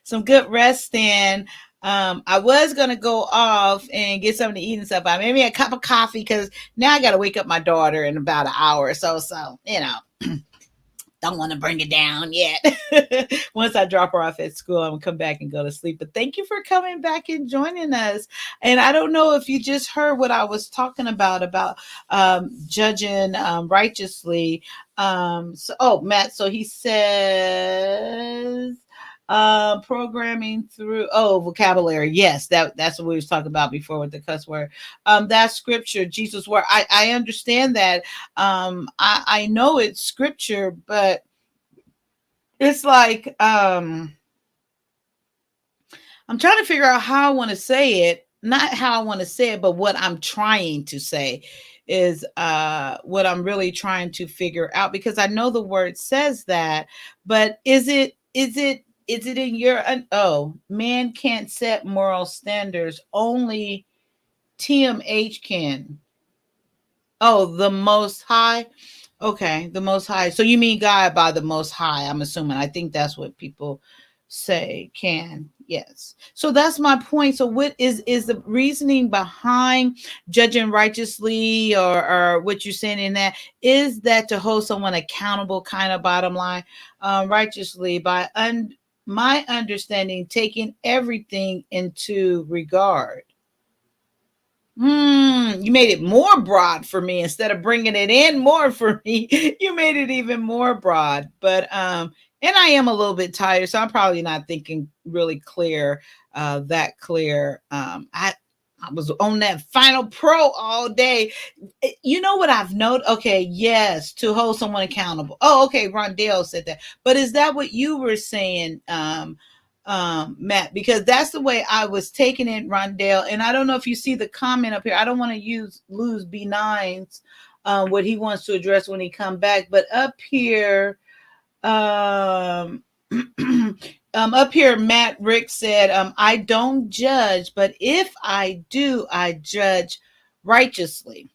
some good rest in. I was gonna go off and get something to eat and stuff. I maybe a cup of coffee because now I gotta wake up my daughter in about an hour or so. So, don't want to bring it down yet. Once I drop her off at school, I'm gonna come back and go to sleep. But thank you for coming back and joining us. And I don't know if you just heard what I was talking about judging righteously. Matt, so he says programming through vocabulary. Yes, that's what we was talking about before with the cuss word. That's scripture, Jesus' word. I understand that. I know it's scripture, but it's like I'm trying to figure out how I want to say it. Not how I want to say it, but what I'm trying to say is what I'm really trying to figure out, because I know the word says that, but is it in your man can't set moral standards, only TMH can. Oh, the Most High. Okay, the Most High. So you mean God by the Most High? I'm assuming. I think that's what people say can. Yes. So that's my point. So what is the reasoning behind judging righteously, or what you're saying in that? Is that to hold someone accountable, kind of bottom line, righteously by my understanding, taking everything into regard? You made it more broad for me instead of bringing it in more for me. You made it even more broad. But and I am a little bit tired, so I'm probably not thinking really clear, that clear. I was on that Final Pro all day. You know what I've noted? Okay, yes, to hold someone accountable. Oh, okay, Rondell said that. But is that what you were saying, Matt? Because that's the way I was taking it, Rondell. And I don't know if you see the comment up here. I don't want to lose B9's what he wants to address when he come back. But up here, up here, Matt Rick said, I don't judge, but if I do, I judge righteously.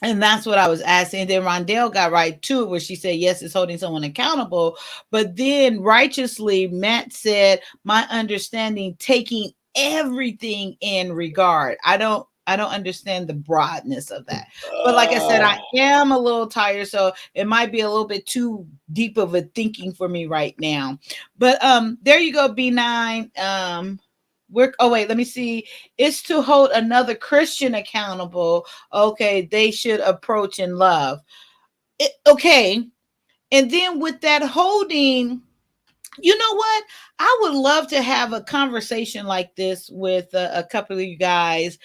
And that's what I was asking. And then Rondell got right to it, where she said, yes, it's holding someone accountable. But then righteously, Matt said, my understanding, taking everything in regard. I don't understand the broadness of that. But like I said, I am a little tired, so it might be a little bit too deep of a thinking for me right now. But there you go, B9. Oh wait, let me see. It's to hold another Christian accountable. Okay, they should approach in love. Okay. And then with that holding, you know what? I would love to have a conversation like this with a couple of you guys,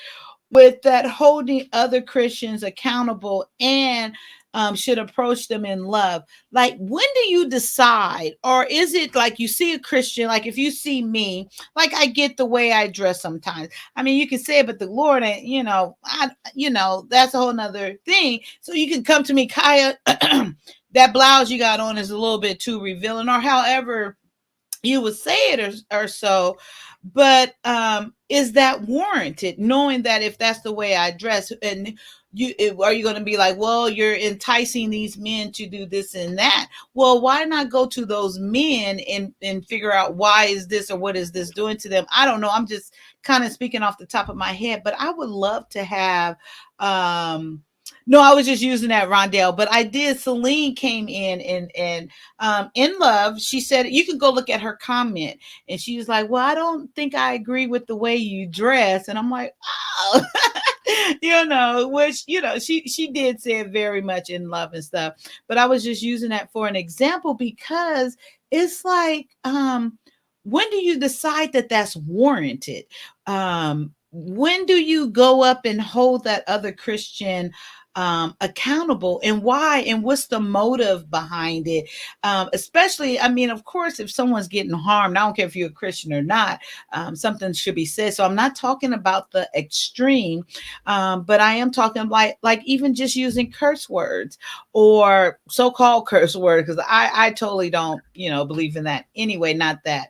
with that holding other Christians accountable and should approach them in love. Like, when do you decide? Or is it like you see a Christian, like if you see me, like I get the way I dress sometimes. I mean, you can say it, but the Lord, that's a whole nother thing. So you can come to me, Kyia, that blouse you got on is a little bit too revealing, or however you would say it, or so. But is that warranted, knowing that if that's the way I dress, and are you going to be like, well, you're enticing these men to do this and that? Well, why not go to those men and figure out why is this, or what is this doing to them? I don't know. I'm just kind of speaking off the top of my head, but I would love to have no, I was just using that, Rondell. But I did. Celine came in and in love. She said, you can go look at her comment. And she was like, well, I don't think I agree with the way you dress. And I'm like, oh, which, she did say it very much in love and stuff. But I was just using that for an example, because it's like, when do you decide that that's warranted? When do you go up and hold that other Christian accountable, and why, and what's the motive behind it? Especially, I mean, of course, if someone's getting harmed, I don't care if you're a Christian or not, something should be said. So I'm not talking about the extreme, but I am talking like even just using curse words, or so-called curse words, because I totally don't believe in that anyway. Not that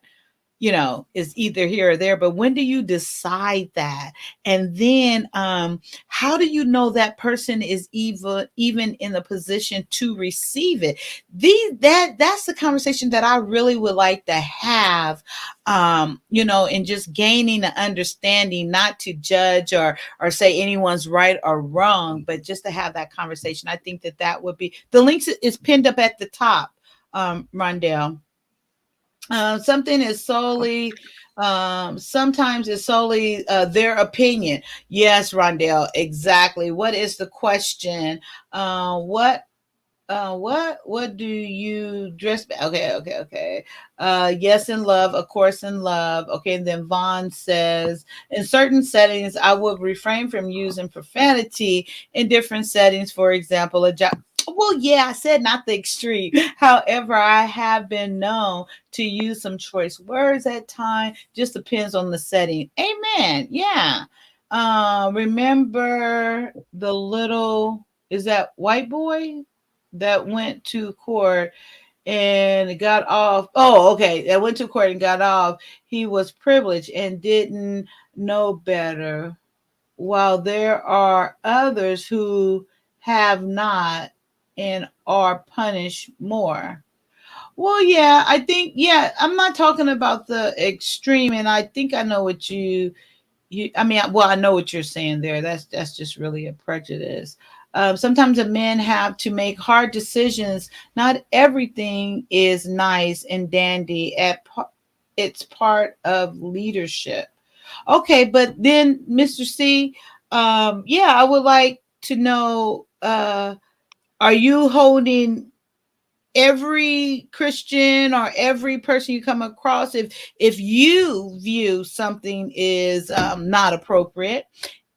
is either here or there, but when do you decide that? And then how do you know that person is even in the position to receive it? That's the conversation that I really would like to have, and just gaining an understanding, not to judge or say anyone's right or wrong, but just to have that conversation. I think that would be, the links is pinned up at the top, Rondell. Something is solely, sometimes it's solely their opinion. Yes, Rondell, exactly. What is the question? What do you dress? Okay. Yes, in love, of course, in love. Okay, and then Vaughn says, in certain settings, I would refrain from using profanity in different settings. For example, a job. Well, yeah, I said not the extreme. However, I have been known to use some choice words at times. Just depends on the setting. Amen. Yeah. Remember the little, is that white boy that went to court and got off? Oh, okay. That went to court and got off. He was privileged and didn't know better, while there are others who have not and are punished more. Well, yeah, I think, yeah, I'm not talking about the extreme, and I think I know what I know what you're saying there. That's just really a prejudice. Sometimes the men have to make hard decisions. Not everything is nice and dandy. It's part of leadership. Okay, but then, Mr. C, yeah, I would like to know, are you holding every Christian or every person you come across, if you view something is not appropriate,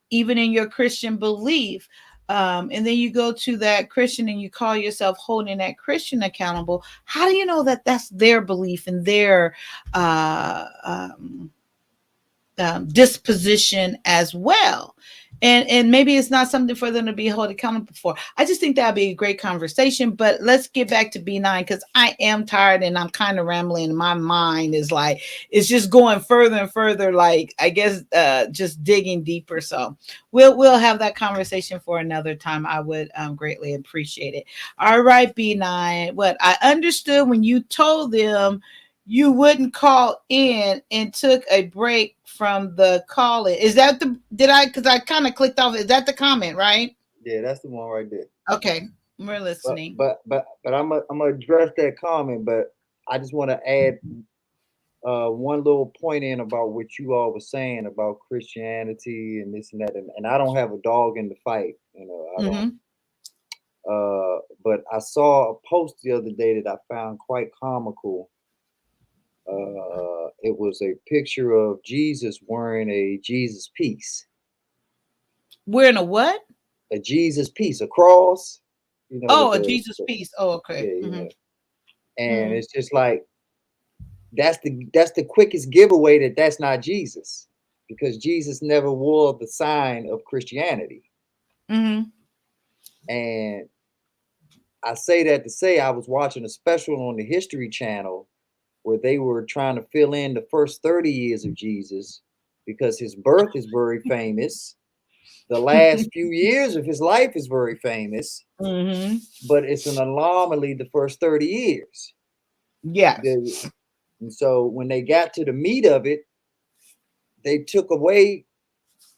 even in your Christian belief, and then you go to that Christian and you call yourself holding that Christian accountable, how do you know that that's their belief and their disposition as well? and maybe it's not something for them to be held accountable for. I just think that'd be a great conversation. But let's get back to B9 because I am tired and I'm kind of rambling. And my mind is like it's just going further and further. Like I guess just digging deeper. So we'll have that conversation for another time. I would greatly appreciate it. All right, B9. What I understood when you told them you wouldn't call in and took a break from the call in. Is that the did I because I kind of clicked off? Is that the comment, right? Yeah, that's the one right there. Okay, we're But listening. I'm gonna address that comment, but I just want to add one little point in about what you all were saying about Christianity and this and that, and I don't have a dog in the fight, you know. I don't. Mm-hmm. But I saw a post the other day that I found quite comical. It was a picture of Jesus wearing a Jesus piece, We're in a what? a Jesus piece, a cross, you know, with Oh, a Jesus the piece. Oh, yeah, okay. you Mm-hmm. know, and Mm-hmm. it's just like that's the quickest giveaway that that's not Jesus, because Jesus never wore the sign of Christianity. Mm-hmm. And I say that to say I was watching a special on the History Channel where they were trying to fill in the first 30 years of Jesus because his birth is very famous. The last few years of his life is very famous, Mm-hmm. but it's an anomaly the first 30 years. Yes. And so when they got to the meat of it, they took away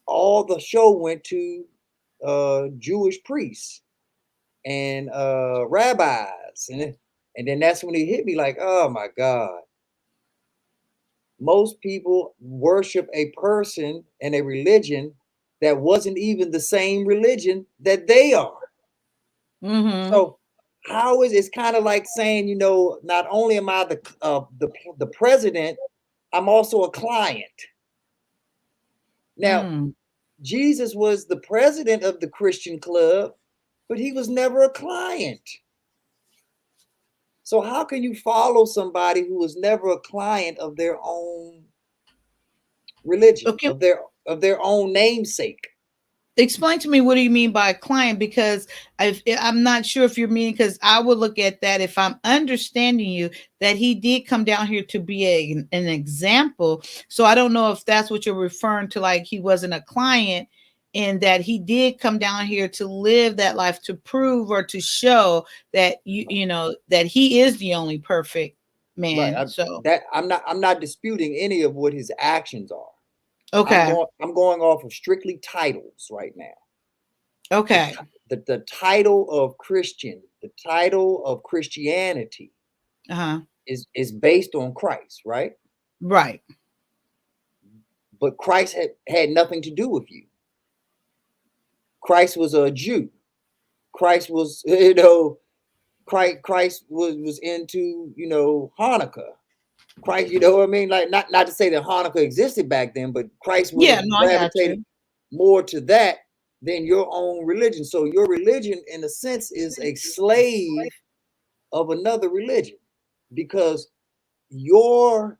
all the show went to Jewish priests and rabbis. And then that's when it hit me like, oh my God. Most people worship a person and a religion that wasn't even the same religion that they are. Mm-hmm. So how is it's kind of like saying, you know, not only am I the president, I'm also a client. Now, Mm. Jesus was the president of the Christian club, but he was never a client. So how can you follow somebody who was never a client of their own religion, Okay. of their own namesake? Explain to me what do you mean by a client because I'm not sure if you're meaning because I would look at that if I'm understanding you that he did come down here to be an example. So I don't know if that's what you're referring to, like he wasn't a client and that he did come down here to live that life to prove or to show that you know that he is the only perfect Right. man. So I'm not disputing any of what his actions are. okay, I'm going off of strictly titles right now. okay, The title of Christian, the title of Christianity uh-huh, is based on Christ, right? right. But Christ had nothing to do with you. Christ was a Jew. Christ was, you know, Christ was into, you know, Hanukkah. Christ, you know what I mean? Like not to say that Hanukkah existed back then, but Christ would Yeah, have no, I got gravitated you. more to that than your own religion. So your religion, in a sense, is a slave of another religion because your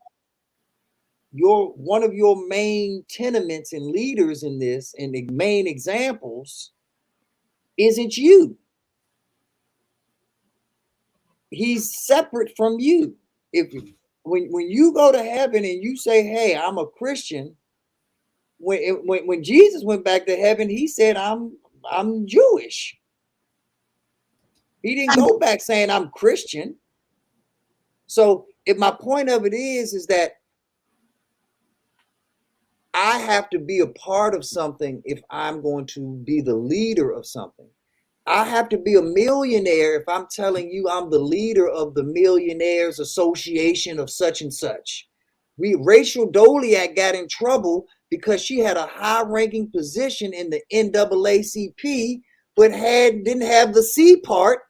one of your main tenements and leaders in this and the main examples isn't you. He's separate from you. If when you go to heaven and you say, "Hey, I'm a Christian," when Jesus went back to heaven, he said, I'm Jewish." He didn't go back saying I'm Christian. So if my point of it is that I have to be a part of something if I'm going to be the leader of something. I have to be a millionaire if I'm telling you I'm the leader of the Millionaires Association of such and such. Rachel Doliak got in trouble because she had a high-ranking position in the NAACP, but didn't have the C part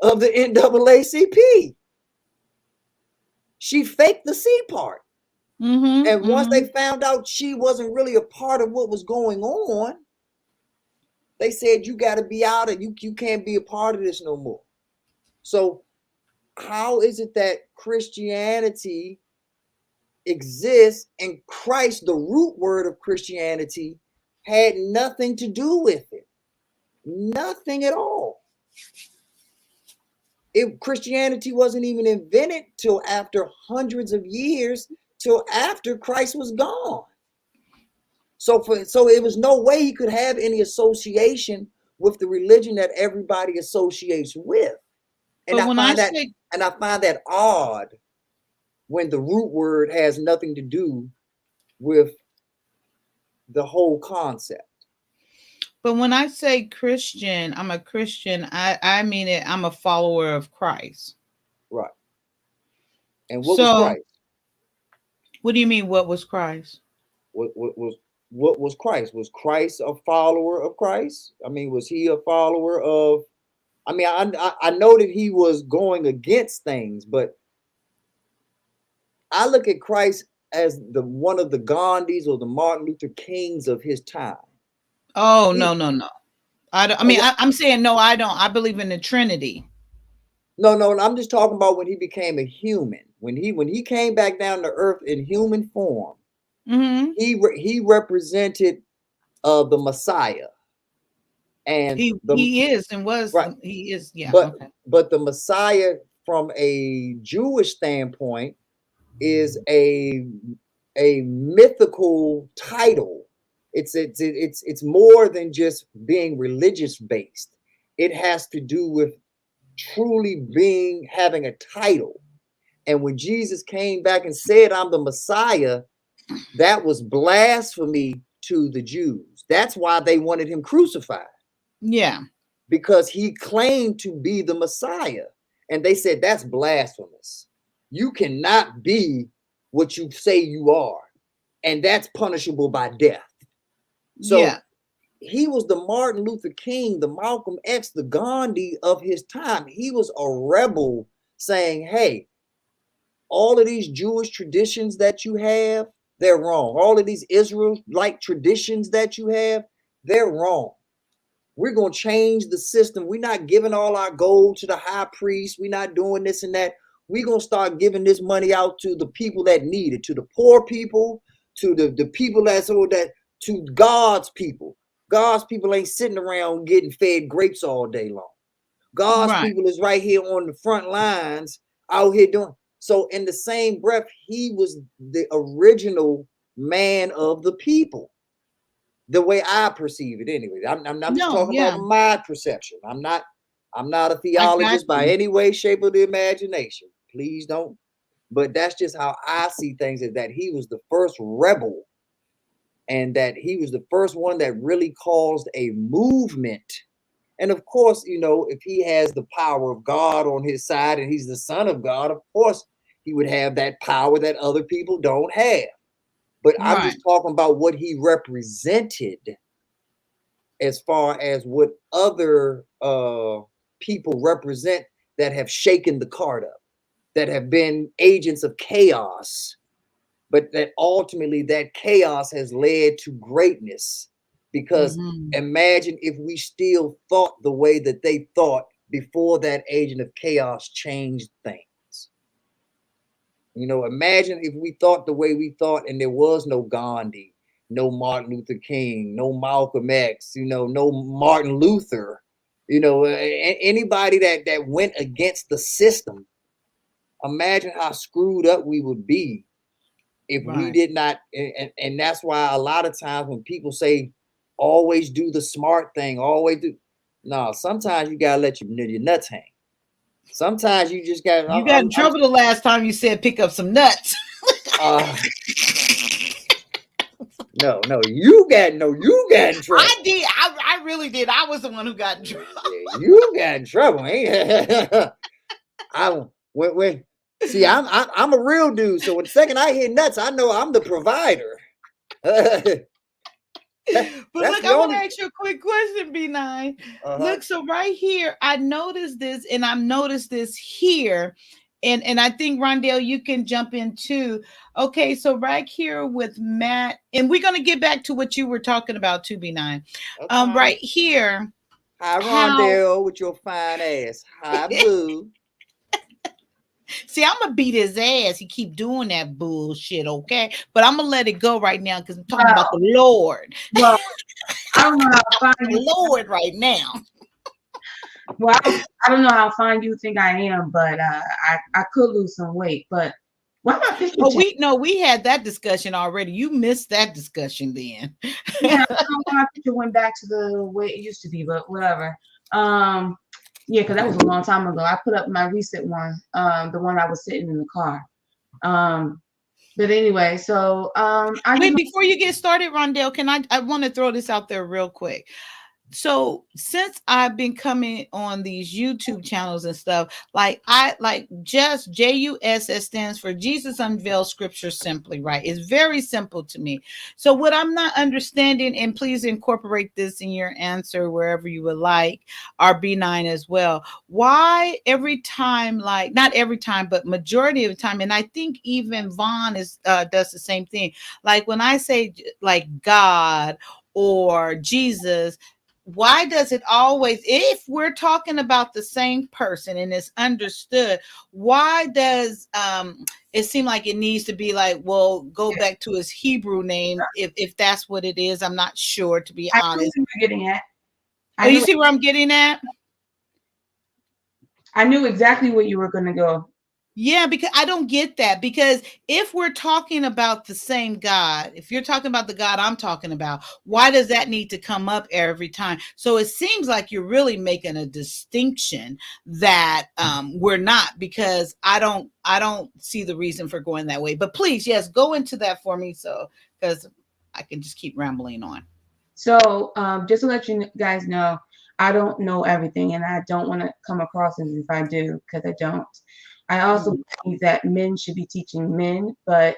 of the NAACP. She faked the C part. Mm-hmm, And once mm-hmm. they found out she wasn't really a part of what was going on, they said, you got to be out and you can't be a part of this no more. So how is it that Christianity exists and Christ, the root word of Christianity, had nothing to do with it. Nothing at all. Christianity wasn't even invented till after hundreds of years, till after Christ was gone. So it was no way he could have any association with the religion that everybody associates with. And But I when find I that say, and I find that odd when the root word has nothing to do with the whole concept. but when I say Christian, I'm a Christian. I mean it. I'm a follower of Christ. Right. And what was So, Christ? what do you mean? What was Christ? What was Christ? Was Christ a follower of Christ? I mean, was he a follower of? I mean, I know that he was going against things, but I look at Christ as the one of the Gandhis or the Martin Luther Kings of his time. Oh, no. I mean, Oh, I'm saying no. I don't. I believe in the Trinity. no, I'm just talking about when he became a human. When he came back down to earth in human form, Mm-hmm. he represented the Messiah, and He is and was right. he is, yeah. But Okay. the Messiah, from a Jewish standpoint, is a mythical title. It's more than just being religious based. It has to do with truly having a title. And when Jesus came back and said, "I'm the Messiah," that was blasphemy to the Jews. That's why they wanted him crucified. Yeah. Because he claimed to be the Messiah. And they said, that's blasphemous. You cannot be what you say you are. And that's punishable by death. So yeah. he was the Martin Luther King, the Malcolm X, the Gandhi of his time. He was a rebel saying, hey, all of these Jewish traditions that you have, they're wrong. All of these Israel-like traditions that you have, they're wrong. We're going to change the system. We're not giving all our gold to the high priest. We're not doing this and that. We're going to start giving this money out to the people that need it, to the poor people, to the people to God's people. God's people ain't sitting around getting fed grapes all day long. God's Right. people is right here on the front lines out here doing. So in the same breath, he was the original man of the people. The way I perceive it, anyway. I'm just No, talking yeah. about my perception. I'm not a I got theologist by you. any way, shape, or the imagination. Please don't. But that's just how I see things, is that he was the first rebel, and that he was the first one that really caused a movement. And of course, if he has the power of God on his side and he's the son of God, of course he would have that power that other people don't have. But I'm Right. just talking about what he represented, as far as what other people represent that have shaken the cart up, that have been agents of chaos, but that ultimately that chaos has led to greatness. Because imagine if we still thought the way that they thought before that agent of chaos changed things. Imagine if we thought the way we thought and there was no Gandhi, no Martin Luther King, no Malcolm X, no Martin Luther, anybody that went against the system. Imagine how screwed up we would be if we Right. did not. And that's why a lot of times when people say, always do the smart thing, always do. No, sometimes you gotta let your nuts hang. Sometimes you just got. You got in trouble the last time you said pick up some nuts. No, you got in trouble. I did. I really did. I was the one who got in trouble. Yeah, you got in trouble, ain't see, I'm a real dude. So when the second I hear nuts, I know I'm the provider. But look, I want to ask you a quick question, B9. Look, so right here, I noticed this, and I've noticed this here. And I think, Rondell, you can jump in too. Okay, so right here with Matt, and we're going to get back to what you were talking about too, B9. Okay. Right here. Hi, Rondell, with your fine ass. Hi, boo. See, I'm gonna beat his ass. He keep doing that bullshit, okay? But I'm gonna let it go right now because I'm talking about the Lord. Well, don't know how fine you. Lord, right now. Well, I don't know how fine you think I am, but I could lose some weight. But why my picture? Oh, we had that discussion already. You missed that discussion then. Yeah, I don't know why my picture went back to the way it used to be, but whatever. Yeah, because that was a long time ago. I put up my recent one, the one I was sitting in the car. But anyway, so wait, before you get started, Rondell, I want to throw this out there real quick. So since I've been coming on these YouTube channels and stuff, just JUSS stands for Jesus Unveils Scripture Simply, right? It's very simple to me. So what I'm not understanding, and please incorporate this in your answer wherever you would like, RB9 as well. Why every time, not every time, but majority of the time, and I think even Vaughn does the same thing. Like when I say like God or Jesus, why does it always, if we're talking about the same person and it's understood, why does it seem like it needs to be like, well, go back to his Hebrew name if that's what it is? I'm not sure, to be honest. I knew what you're getting at. You see where I'm getting at? I knew exactly where you were going to go. Yeah, because I don't get that. Because if we're talking about the same God, if you're talking about the God I'm talking about, why does that need to come up every time? So it seems like you're really making a distinction that we're not, because I don't see the reason for going that way. But please, yes, go into that for me, so because I can just keep rambling on. So just to let you guys know, I don't know everything, and I don't want to come across as if I do, because I don't. I also believe that men should be teaching men, but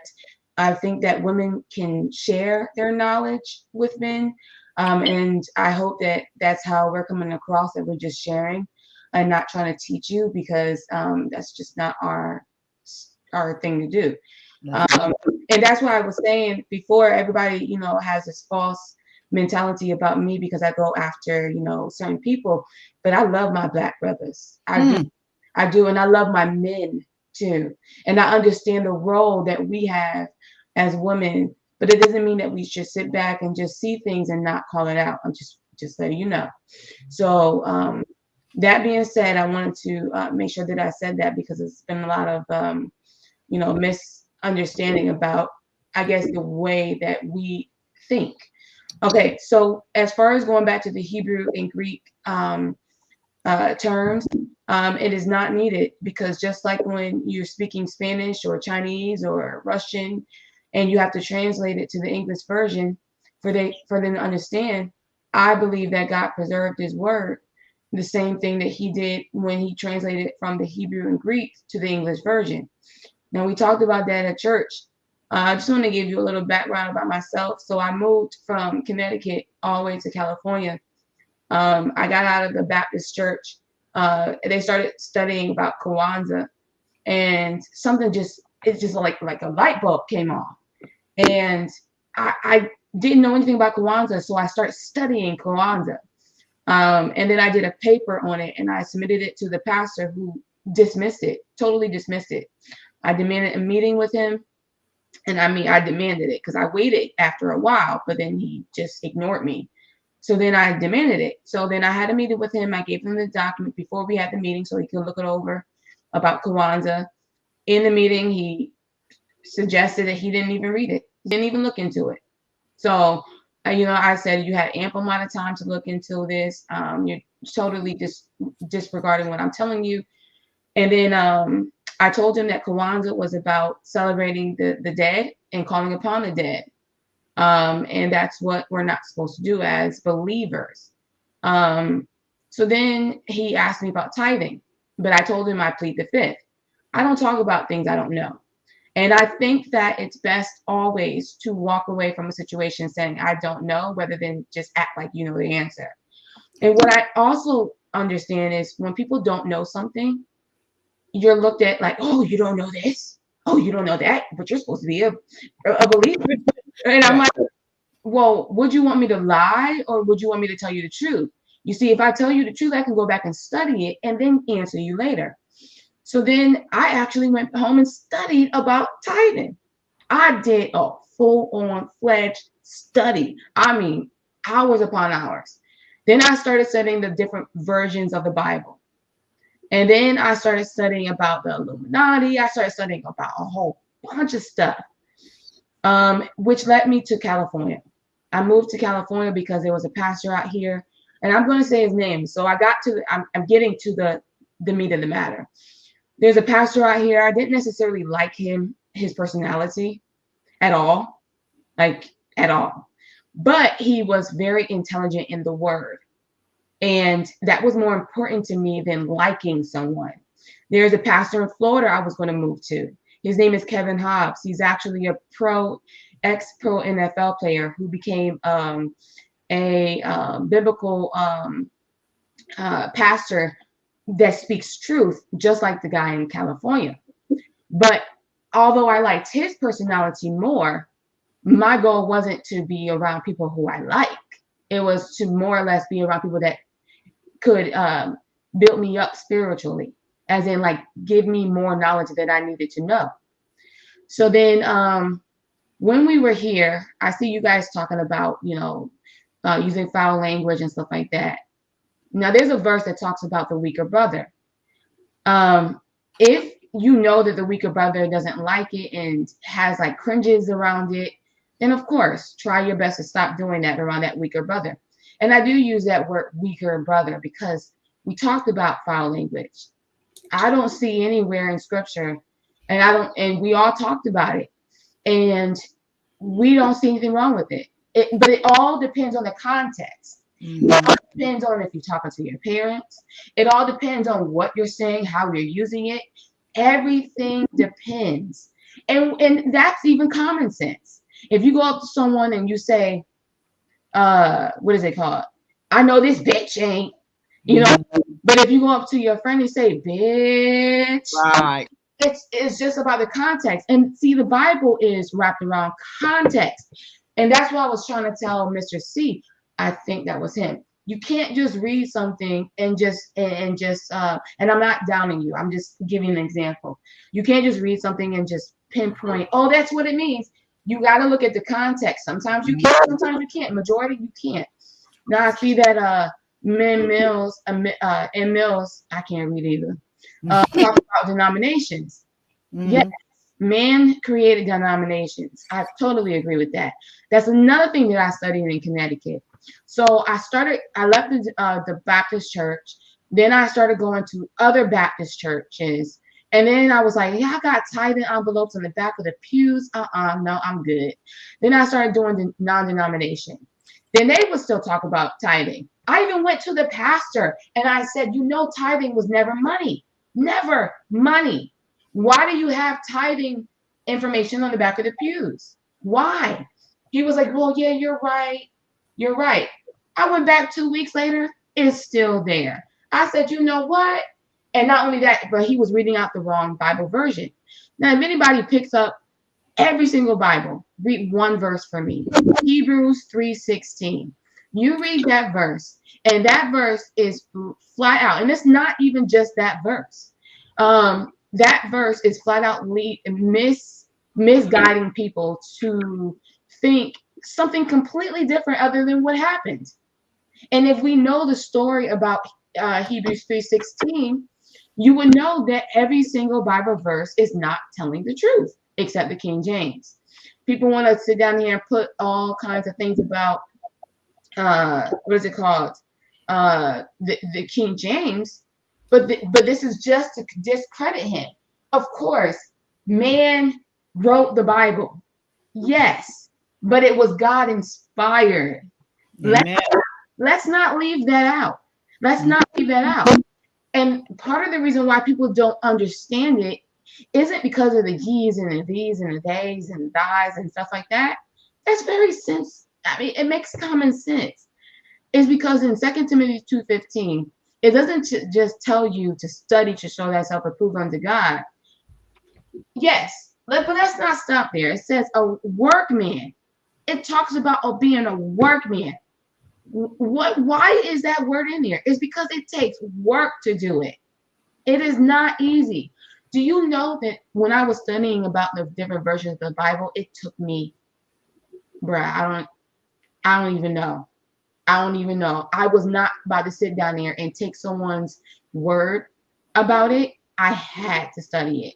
I think that women can share their knowledge with men. And I hope that that's how we're coming across, that we're just sharing and not trying to teach you, because that's just not our thing to do. And that's why I was saying before, everybody, has this false mentality about me because I go after, certain people, but I love my Black brothers. I do, and I love my men too. And I understand the role that we have as women, but it doesn't mean that we should sit back and just see things and not call it out. I'm just letting you know. So that being said, I wanted to make sure that I said that, because it's been a lot of misunderstanding about, I guess, the way that we think. Okay, so as far as going back to the Hebrew and Greek terms, it is not needed, because just like when you're speaking Spanish or Chinese or Russian and you have to translate it to the English version for them to understand, I believe that God preserved his word the same thing that he did when he translated it from the Hebrew and Greek to the English version. Now, we talked about that at church. I just want to give you a little background about myself. So I moved from Connecticut all the way to California. I got out of the Baptist church. They started studying about Kwanzaa, and something it's just like a light bulb came on. And I didn't know anything about Kwanzaa, so I started studying Kwanzaa. And then I did a paper on it, and I submitted it to the pastor, who dismissed it, totally dismissed it. I demanded a meeting with him. And I demanded it because I waited after a while, but then he just ignored me. So then I demanded it. So then I had a meeting with him. I gave him the document before we had the meeting so he could look it over about Kwanzaa. In the meeting, he suggested that he didn't even read it. He didn't even look into it. So, I said, you had ample amount of time to look into this. You're totally disregarding what I'm telling you. And then I told him that Kwanzaa was about celebrating the dead and calling upon the dead. And that's what we're not supposed to do as believers. So then he asked me about tithing, but I told him I plead the fifth. I don't talk about things I don't know. And I think that it's best always to walk away from a situation saying, I don't know, rather than just act like you know the answer. And what I also understand is when people don't know something, you're looked at like, oh, you don't know this. Oh, you don't know that, but you're supposed to be a believer. And I'm like, well, would you want me to lie, or would you want me to tell you the truth? You see, if I tell you the truth, I can go back and study it and then answer you later. So then I actually went home and studied about tithing. I did a full-on fledged study. I mean, hours upon hours. Then I started studying the different versions of the Bible. And then I started studying about the Illuminati. I started studying about a whole bunch of stuff, which led me to California. I moved to California because there was a pastor out here, and I'm going to say his name. So I'm getting to the meat of the matter. There's a pastor out here. I didn't necessarily like his personality at all, but he was very intelligent in the word. And that was more important to me than liking someone. There's a pastor in Florida I was going to move to. His name is Kevin Hobbs. He's actually a ex-pro NFL player who became a biblical pastor that speaks truth, just like the guy in California. But although I liked his personality more, my goal wasn't to be around people who I like. It was to more or less be around people that could build me up spiritually, as in like give me more knowledge that I needed to know. So then when we were here, I see you guys talking about, using foul language and stuff like that. Now there's a verse that talks about the weaker brother. If you know that the weaker brother doesn't like it and has like cringes around it, then of course, try your best to stop doing that around that weaker brother. And I do use that word weaker brother because we talked about foul language. I don't see anywhere in scripture, and we all talked about it, and we don't see anything wrong with it. But it all depends on the context. It all depends on if you're talking to your parents. It all depends on what you're saying, how you're using it. Everything depends. And that's even common sense. If you go up to someone and you say, what is it called? I know this bitch ain't, but if you go up to your friend and say, bitch, Right. It's just about the context. And see, the Bible is wrapped around context. And that's what I was trying to tell Mr. C. I think that was him. You can't just read something and and I'm not downing you. I'm just giving an example. You can't just read something and just pinpoint, oh, that's what it means. You got to look at the context. Sometimes you can, sometimes you can't. Majority, you can't. Now I see that Mills, I can't read either, talk about denominations. Yes, man created denominations. I totally agree with that. That's another thing that I studied in Connecticut. So I left the Baptist church. Then I started going to other Baptist churches. And then I was like, yeah, I got tithing envelopes in the back of the pews. No, I'm good. Then I started doing the non-denomination. Then they would still talk about tithing. I even went to the pastor and I said, tithing was never money. Never money. Why do you have tithing information on the back of the pews? Why? He was like, well, yeah, you're right. You're right. I went back 2 weeks later. It's still there. I said, you know what? And not only that, but he was reading out the wrong Bible version. Now, if anybody picks up every single Bible, read one verse for me. Hebrews 3:16. You read that verse, and that verse is flat out, and it's not even just that verse. That verse is flat out misguiding people to think something completely different other than what happened. And if we know the story about Hebrews 3:16, you would know that every single Bible verse is not telling the truth, except the King James. People want to sit down here and put all kinds of things about what is it called? The King James, but this is just to discredit him. Of course, man wrote the Bible, yes, but it was God inspired. Let's not leave that out. Let's not leave that out. And part of the reason why people don't understand it isn't because of the he's and the these and the theys and the thys and stuff like that. That's very sense. I mean, it makes common sense. It's because in 2 Timothy 2:15, it doesn't just tell you to study to show thyself approved unto God. Yes, but let's not stop there. It says a workman. It talks about being a workman. Why is that word in there? It's because it takes work to do it. It is not easy. Do you know that when I was studying about the different versions of the Bible, it took me, bruh, I don't even know. I don't even know. I was not about to sit down there and take someone's word about it. I had to study it.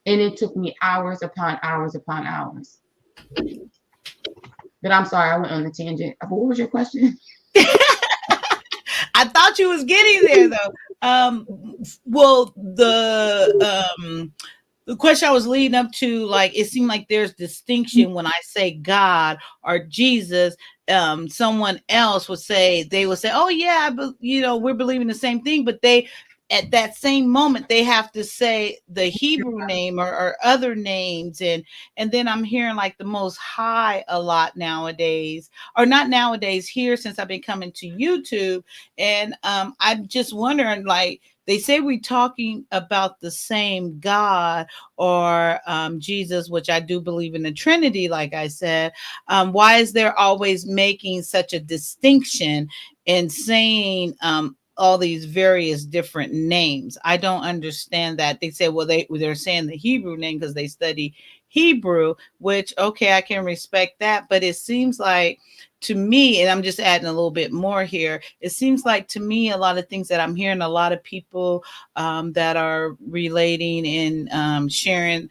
And it took me hours upon hours upon hours. But I'm sorry, I went on a tangent. What was your question? I thought you was getting there though. Well, the question I was leading up to, like, it seemed like there's distinction when I say God or Jesus. Someone else would say, oh yeah, we're believing the same thing, but they, at that same moment, they have to say the Hebrew name or other names, and then I'm hearing like the Most High a lot nowadays, or not nowadays, here since I've been coming to YouTube, and I'm just wondering, like, they say we're talking about the same God or Jesus, which I do believe in the Trinity, like I said. Why is there always making such a distinction in saying all these various different names? I don't understand that. They say, well, they're saying the Hebrew name because they study Hebrew, which, okay, I can respect that. But it seems like, to me, and I'm just adding a little bit more here, it seems like to me, a lot of things that I'm hearing, a lot of people that are relating and sharing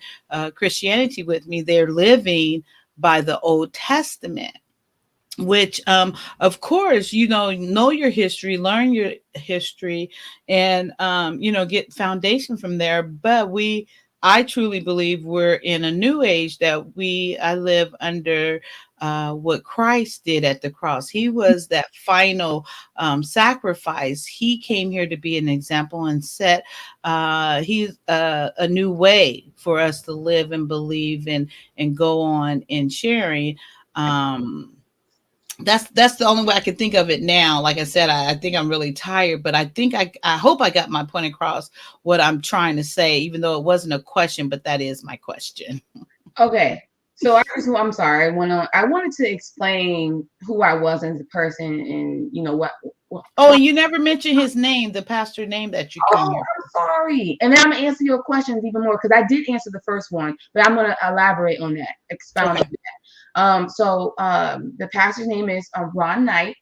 Christianity with me, they're living by the Old Testament, which of course, know your history, learn your history, and get foundation from there. But I truly believe we're in a new age, that I live under what Christ did at the cross. He was that final sacrifice. He came here to be an example and set he's a new way for us to live and believe and go on in sharing. That's the only way I can think of it now. Like I said, I think I'm really tired, but I think I hope I got my point across, what I'm trying to say, even though it wasn't a question, but that is my question. Okay. So I'm sorry. I wanted to explain who I was as a person, and what. Oh, and you never mentioned his name, the pastor name that you came here. I'm sorry. And then I'm gonna answer your questions even more, because I did answer the first one, but I'm gonna elaborate on that, expound on that. So the pastor's name is Ron Knight.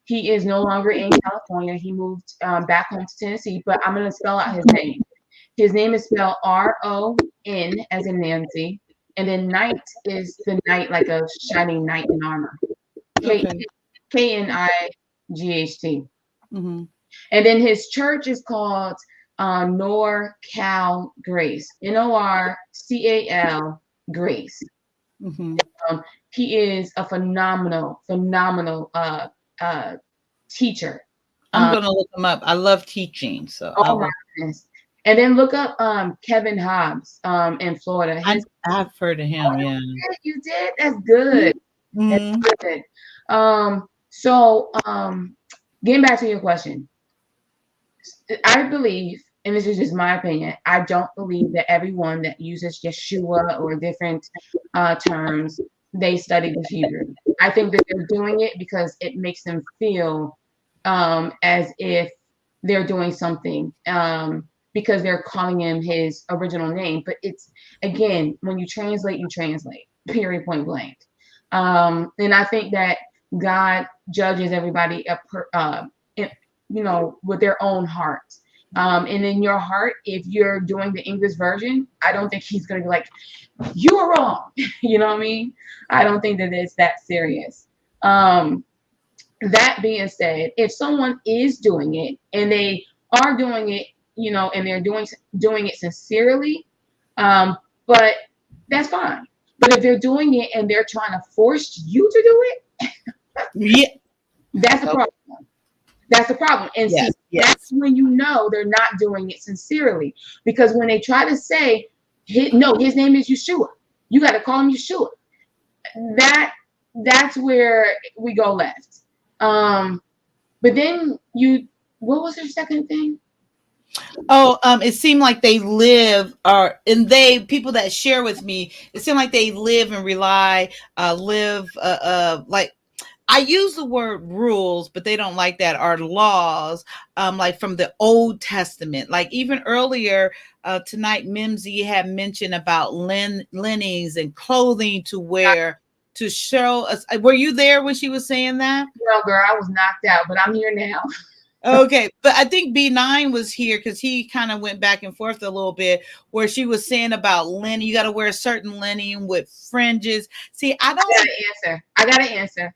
He is no longer in California. He moved back home to Tennessee, but I'm gonna spell out his name. His name is spelled RON as in Nancy, and then Knight is the knight, like a shining knight in armor. KNIGHT. Mm-hmm. And then his church is called NorCal Grace, NorCal Grace. Mm-hmm. He is a phenomenal teacher. I'm gonna look him up. I love teaching, so oh my goodness. And then look up Kevin Hobbs in Florida. I've heard of him. Yeah, you did. That's good. Mm-hmm. That's good. So getting back to your question, I believe, and this is just my opinion, I don't believe that everyone that uses Yeshua or different terms, they study the Hebrew. I think that they're doing it because it makes them feel as if they're doing something because they're calling him his original name. But it's, again, when you translate, period, point blank. And I think that God judges everybody with their own heart. And in your heart, if you're doing the English version, I don't think he's going to be like, you are wrong. You know what I mean? I don't think that it's that serious. That being said, if someone is doing it and they are doing it, and they're doing it sincerely, but that's fine. But if they're doing it and they're trying to force you to do it, yeah, that's a problem. That's the problem. And yes, that's when they're not doing it sincerely. Because when they try to say, his name is Yeshua, you got to call him Yeshua. That's where we go left. But then what was your second thing? Oh, it seemed like they live, people that share with me, it seemed like they live and rely, like, I use the word rules, but they don't like that, are laws, like from the Old Testament. Like even earlier tonight, Mimsy had mentioned about linens and clothing to wear to show us. Were you there when she was saying that? No, girl, I was knocked out, but I'm here now. Okay, but I think B9 was here because he kind of went back and forth a little bit, where she was saying about linen. You got to wear a certain linen with fringes. See, I got to answer.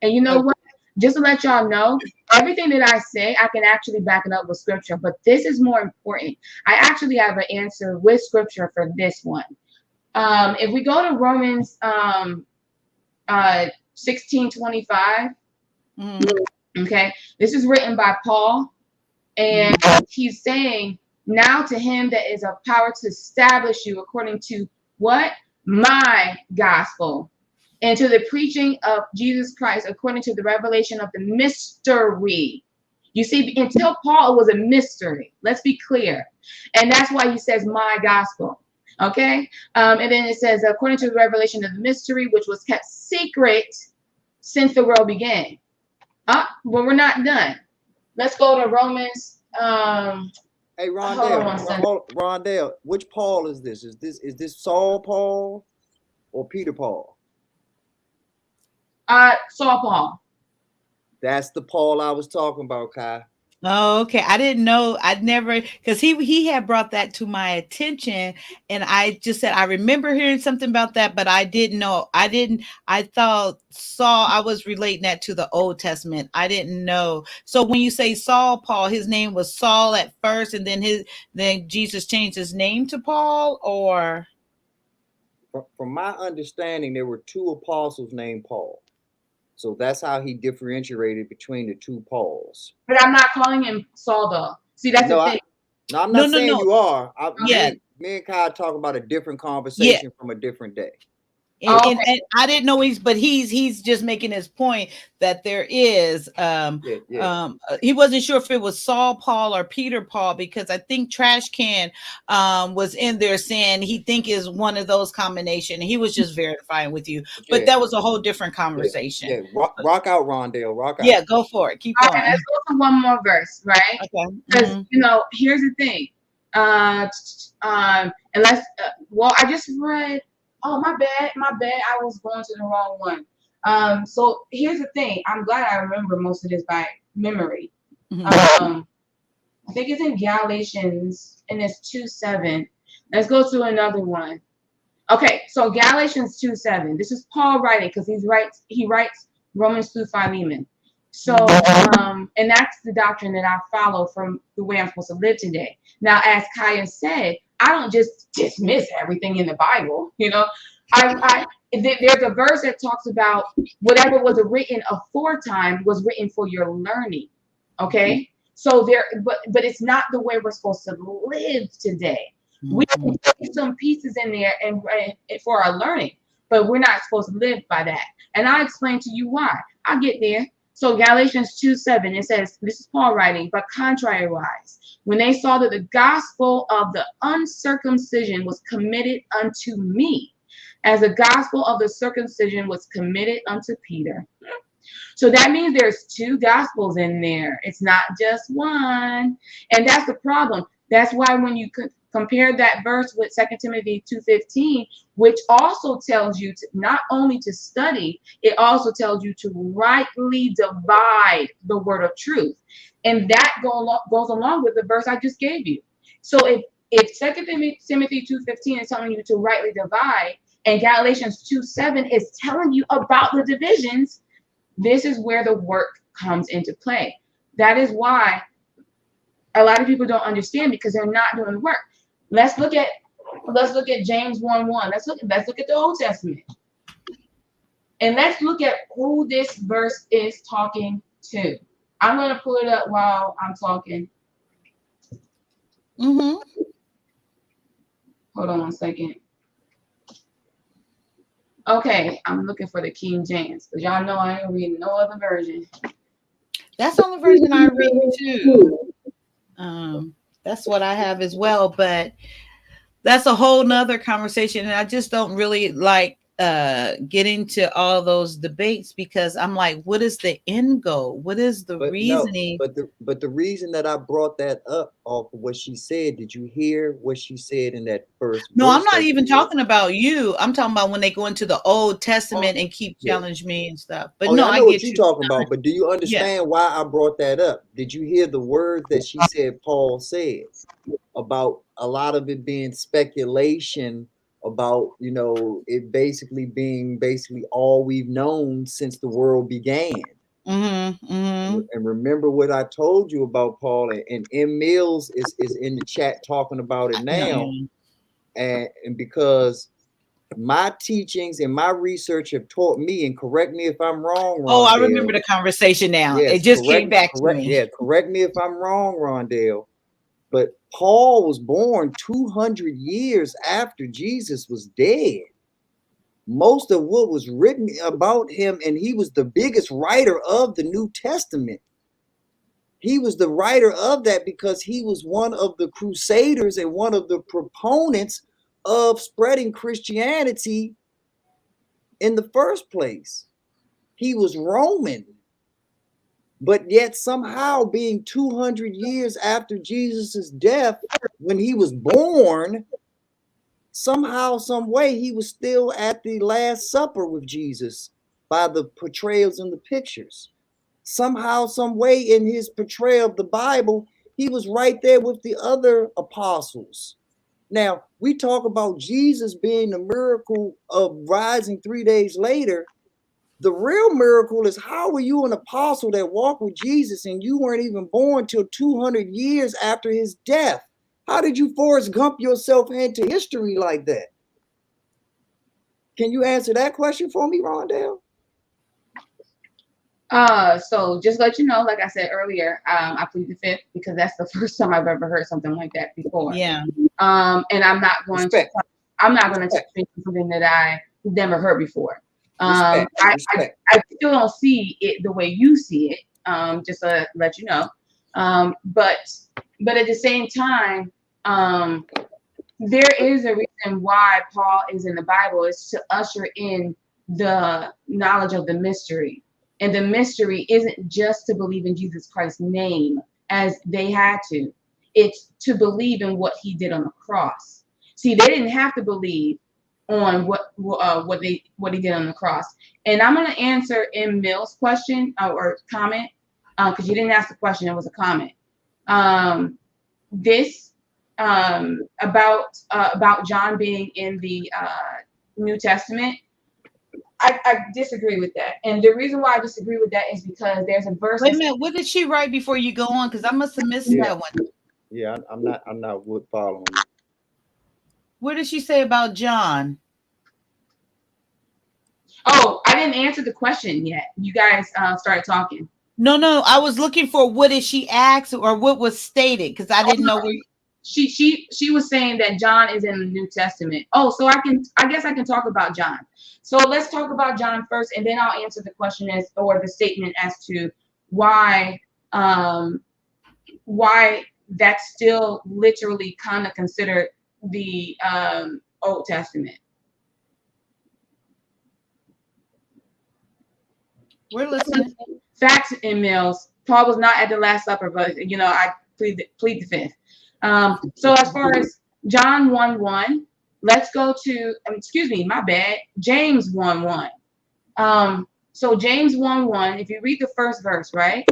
And you know what? Just to let y'all know, everything that I say, I can actually back it up with scripture. But this is more important. I actually have an answer with scripture for this one. If we go to Romans 16:25. Okay, this is written by Paul, and he's saying, now to him that is of power to establish you according to what? My gospel, and to the preaching of Jesus Christ according to the revelation of the mystery. You see, until Paul, it was a mystery. Let's be clear. And that's why he says my gospel. Okay, and then it says, according to the revelation of the mystery, which was kept secret since the world began. But we're not done. Let's go to Romans. Hey, Rondell, which Paul is this? Is this Saul Paul or Peter Paul? Saul Paul. That's the Paul I was talking about, Kai. Oh, okay. I didn't know. I'd never, because he had brought that to my attention, and I just said I remember hearing something about that, but I didn't know. I thought Saul, I was relating that to the Old Testament. I didn't know. So when you say Saul Paul, his name was Saul at first, and then Jesus changed his name to Paul, or? From my understanding, there were two apostles named Paul. So that's how he differentiated between the two Pauls. But I'm not calling him Saul, though. See, that's the thing. I'm not saying you are. Me and Kai talk about a different conversation from a different day. And I didn't know but he's just making his point that there is he wasn't sure if it was Saul Paul or Peter Paul, because I think Trash Can was in there saying he think is one of those combination. He was just verifying with you, but that was a whole different conversation. Rock out, Rondell. Rock out. Yeah, go for it. Keep going. Right, let's go to one more verse, right? Okay. Because here's the thing. And let's. I just read. Oh, my bad. I was going to the wrong one. So here's the thing. I'm glad I remember most of this by memory. I think it's in Galatians, and it's 2:7. Let's go to another one. Okay, so Galatians 2:7. This is Paul writing, because he writes Romans through Philemon. So, and that's the doctrine that I follow from the way I'm supposed to live today. Now, as Kyia said, I don't just dismiss everything in the Bible. There's a verse that talks about whatever was written aforetime was written for your learning. Okay, so but it's not the way we're supposed to live today. We can take some pieces in there and for our learning, but we're not supposed to live by that. And I'll explain to you why. I'll get there. So Galatians 2:7, it says, this is Paul writing, but contrariwise, when they saw that the gospel of the uncircumcision was committed unto me, as the gospel of the circumcision was committed unto Peter. So that means there's two gospels in there. It's not just one. And that's the problem. That's why when you compare that verse with 2 Timothy 2:15, which also tells you to not only to study, it also tells you to rightly divide the word of truth. And that goes along with the verse I just gave you. So if 2 Timothy 2:15 is telling you to rightly divide, and Galatians 2:7 is telling you about the divisions, this is where the work comes into play. That is why a lot of people don't understand, because they're not doing the work. Let's look at James 1:1. Let's look at the Old Testament. And let's look at who this verse is talking to. I'm going to pull it up while I'm talking. Hold on 1 second. Okay, I'm looking for the King James, because y'all know I ain't reading no other version. That's the only version I read too. That's what I have as well, but that's a whole nother conversation. And I just don't really like, get into all those debates because I'm like, what is the end goal? What is the reasoning? But the reason that I brought that up off of what she said, did you hear what she said in that first No, I'm verse not that even she read? talking about you. I'm talking about when they go into the Old Testament and keep Yeah. challenge me and stuff. But Oh, no, yeah, I I know what get you're you. talking about, but do you Yeah. understand why I brought that up? Did you hear the words that she said Paul said about a lot of it being speculation about, you know, it basically being all we've known since the world began? And remember what I told you about Paul, and M. Mills is in the chat talking about it now. And because my teachings and my research have taught me, and correct me if I'm wrong, Rondell. Oh, I remember the conversation now. Yes, it just came back to me. Yeah, correct me if I'm wrong, Rondell. But Paul was born 200 years after Jesus was dead. Most of what was written about him, and he was the biggest writer of the New Testament. He was the writer of that because he was one of the crusaders and one of the proponents of spreading Christianity in the first place. He was Roman, but yet somehow being 200 years after Jesus's death, when he was born, somehow, some way, he was still at the Last Supper with Jesus by the portrayals in the pictures. Somehow, some way, in his portrayal of the Bible, he was right there with the other apostles. Now, we talk about Jesus being the miracle of rising 3 days later. The real miracle is, how were you an apostle that walked with Jesus and you weren't even born till 200 years after his death? How did you Forrest Gump yourself into history like that? Can you answer that question for me, Rondell? So just to let you know, like I said earlier, I plead the fifth because that's the first time I've ever heard something like that before. Yeah. And I'm not going to touch something that I never heard before. I still don't see it the way you see it. Just to let you know. But at the same time, there is a reason why Paul is in the Bible. Is to usher in the knowledge of the mystery. And the mystery isn't just to believe in Jesus Christ's name as they had to. It's to believe in what he did on the cross. See, they didn't have to believe on what he did on the cross. And I'm going to answer M. Mill's question or comment because you didn't ask the question. It was a comment. About John being in the New Testament. I disagree with that. And the reason why I disagree with that is because there's a verse. Wait a minute, what did she write before you go on? Because I must have missed that one. Yeah, I'm not following you. What did she say about John? Oh, I didn't answer the question yet. You guys started talking. No, I was looking for what did she ask or what was stated because I didn't know where. She was saying that John is in the New Testament. Oh, so I guess I can talk about John. So let's talk about John first, and then I'll answer the question or the statement as to why that's still literally kind of considered the Old Testament. We're listening. Facts in Mills. Paul was not at the Last Supper, but I plead the fifth. So as far as John 1:1, let's go to my bad. James 1:1. So James 1:1, if you read the first verse, right?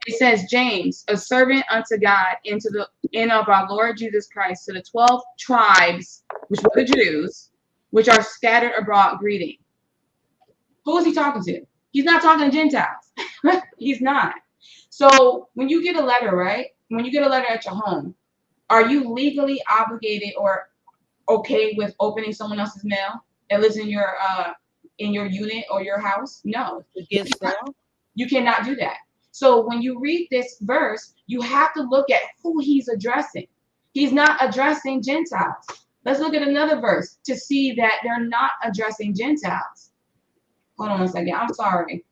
It says, James, a servant unto God, in of our Lord Jesus Christ, to the 12 tribes, which were the Jews, which are scattered abroad, greeting. Who is he talking to? He's not talking to Gentiles. He's not. So when you get a letter, right? When you get a letter at your home, are you legally obligated or okay with opening someone else's mail that lives in your unit or your house? No. You cannot do that. So when you read this verse, you have to look at who he's addressing. He's not addressing Gentiles. Let's look at another verse to see that they're not addressing Gentiles. Hold on a second. I'm sorry.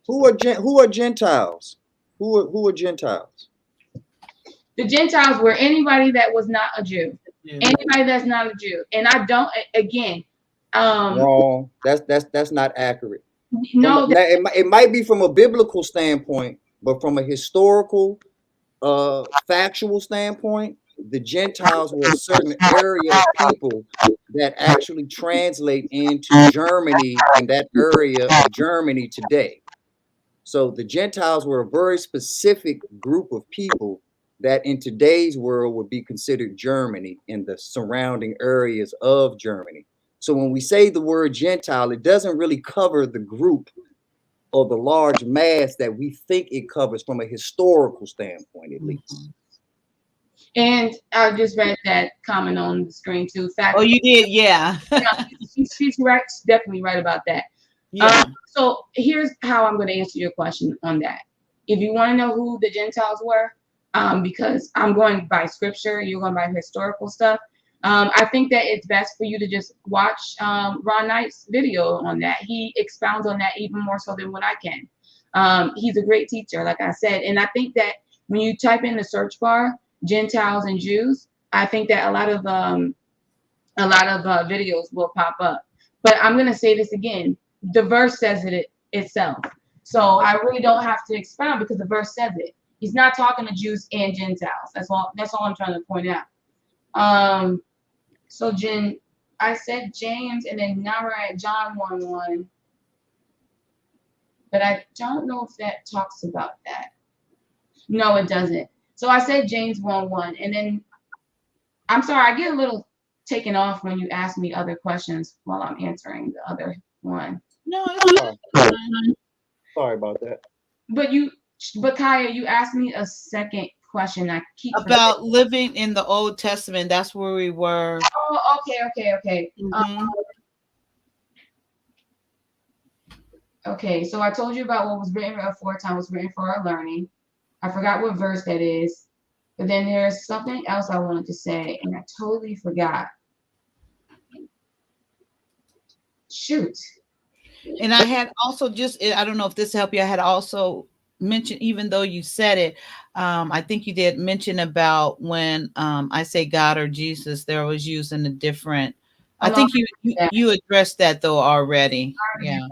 Who are Gentiles? Who are Gentiles? The Gentiles were anybody that was not a Jew. Anybody that's not a Jew. And I don't, again, Wrong. That's not accurate. No, It might be from a biblical standpoint, but from a historical, factual standpoint, the Gentiles were a certain area of people that actually translate into Germany and that area of Germany today. So the Gentiles were a very specific group of people that in today's world would be considered Germany and the surrounding areas of Germany. So when we say the word Gentile, it doesn't really cover the group or the large mass that we think it covers from a historical standpoint, at least. and I just read that comment on the screen too. Fact. Oh, you did, yeah. She's right. She's definitely right about that. Yeah. So here's how I'm going to answer your question on that. If you want to know who the Gentiles were, because I'm going by scripture, you're going by historical stuff. I think that it's best for you to just watch Ron Knight's video on that. He expounds on that even more so than what I can. He's a great teacher, like I said. And I think that when you type in the search bar, Gentiles and Jews, I think that a lot of videos will pop up. But I'm going to say this again. The verse says it itself. So I really don't have to expound because the verse says it. He's not talking to Jews and Gentiles. That's all I'm trying to point out. So I said James, and then now we're at John 1:1. But I don't know if that talks about that. No, it doesn't. So I said James 1:1, and then I'm sorry, I get a little taken off when you ask me other questions while I'm answering the other one. No, it's fine. Sorry about that. But Kyia, you asked me a second question. I keep about living in the Old Testament. That's where we were. Oh, okay. Mm-hmm. Okay, so I told you about what was written aforetime was written for our learning. I forgot what verse that is, but then there's something else I wanted to say, and I totally forgot. Shoot. And I had also I don't know if this helped you. I had also mentioned, even though you said it, I think you did mention about when I say God or Jesus, there was using a different. I think you addressed that though already. Yeah.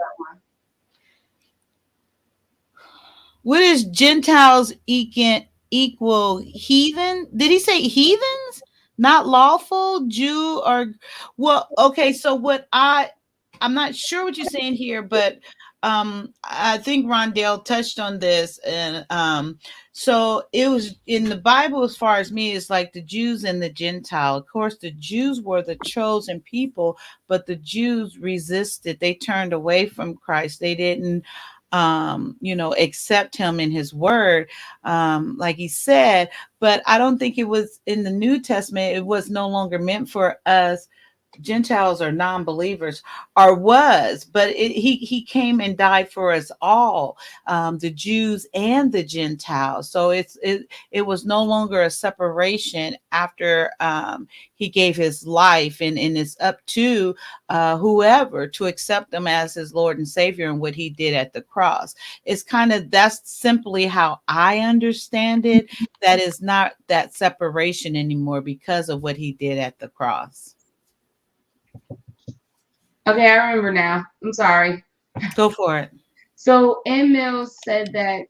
What is Gentiles equal heathen? Did he say heathens? Not lawful Jew or well? Okay, so what I'm not sure what you're saying here, but I think Rondell touched on this, and so it was in the Bible. As far as me, it's like the Jews and the Gentile. Of course, the Jews were the chosen people, but the Jews resisted. They turned away from Christ. They didn't accept him in his word, like he said. But I don't think it was in the New Testament. It was no longer meant for us Gentiles or non-believers, or was, but he came and died for us all, the Jews and the Gentiles. So it was no longer a separation after he gave his life, and it's up to whoever to accept him as his Lord and Savior and what he did at the cross. That's simply how I understand it. That is not that separation anymore because of what he did at the cross. Okay, I remember now. I'm sorry. Go for it. So M. Mills said that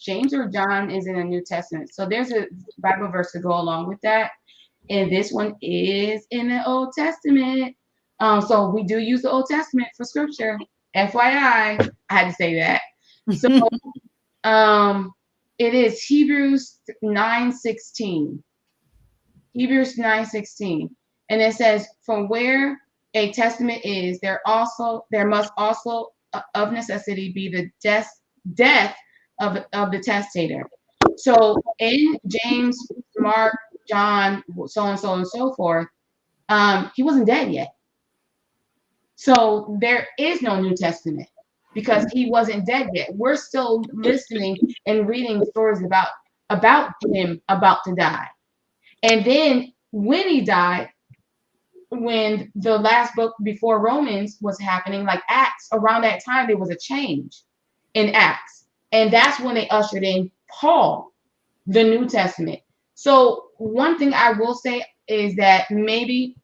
James or John is in the New Testament. So there's a Bible verse to go along with that. And this one is in the Old Testament. So we do use the Old Testament for scripture. FYI, I had to say that. So it is Hebrews 9:16. Hebrews 9:16. And it says, from where a testament is, there must also of necessity be the death of the testator. So in James, Mark, John, so and so and so forth, he wasn't dead yet. So there is no New Testament because he wasn't dead yet. We're still listening and reading stories about him about to die. And then when he died, when the last book before Romans was happening, like Acts, around that time, there was a change in Acts. And that's when they ushered in Paul, the New Testament. So one thing I will say is that maybe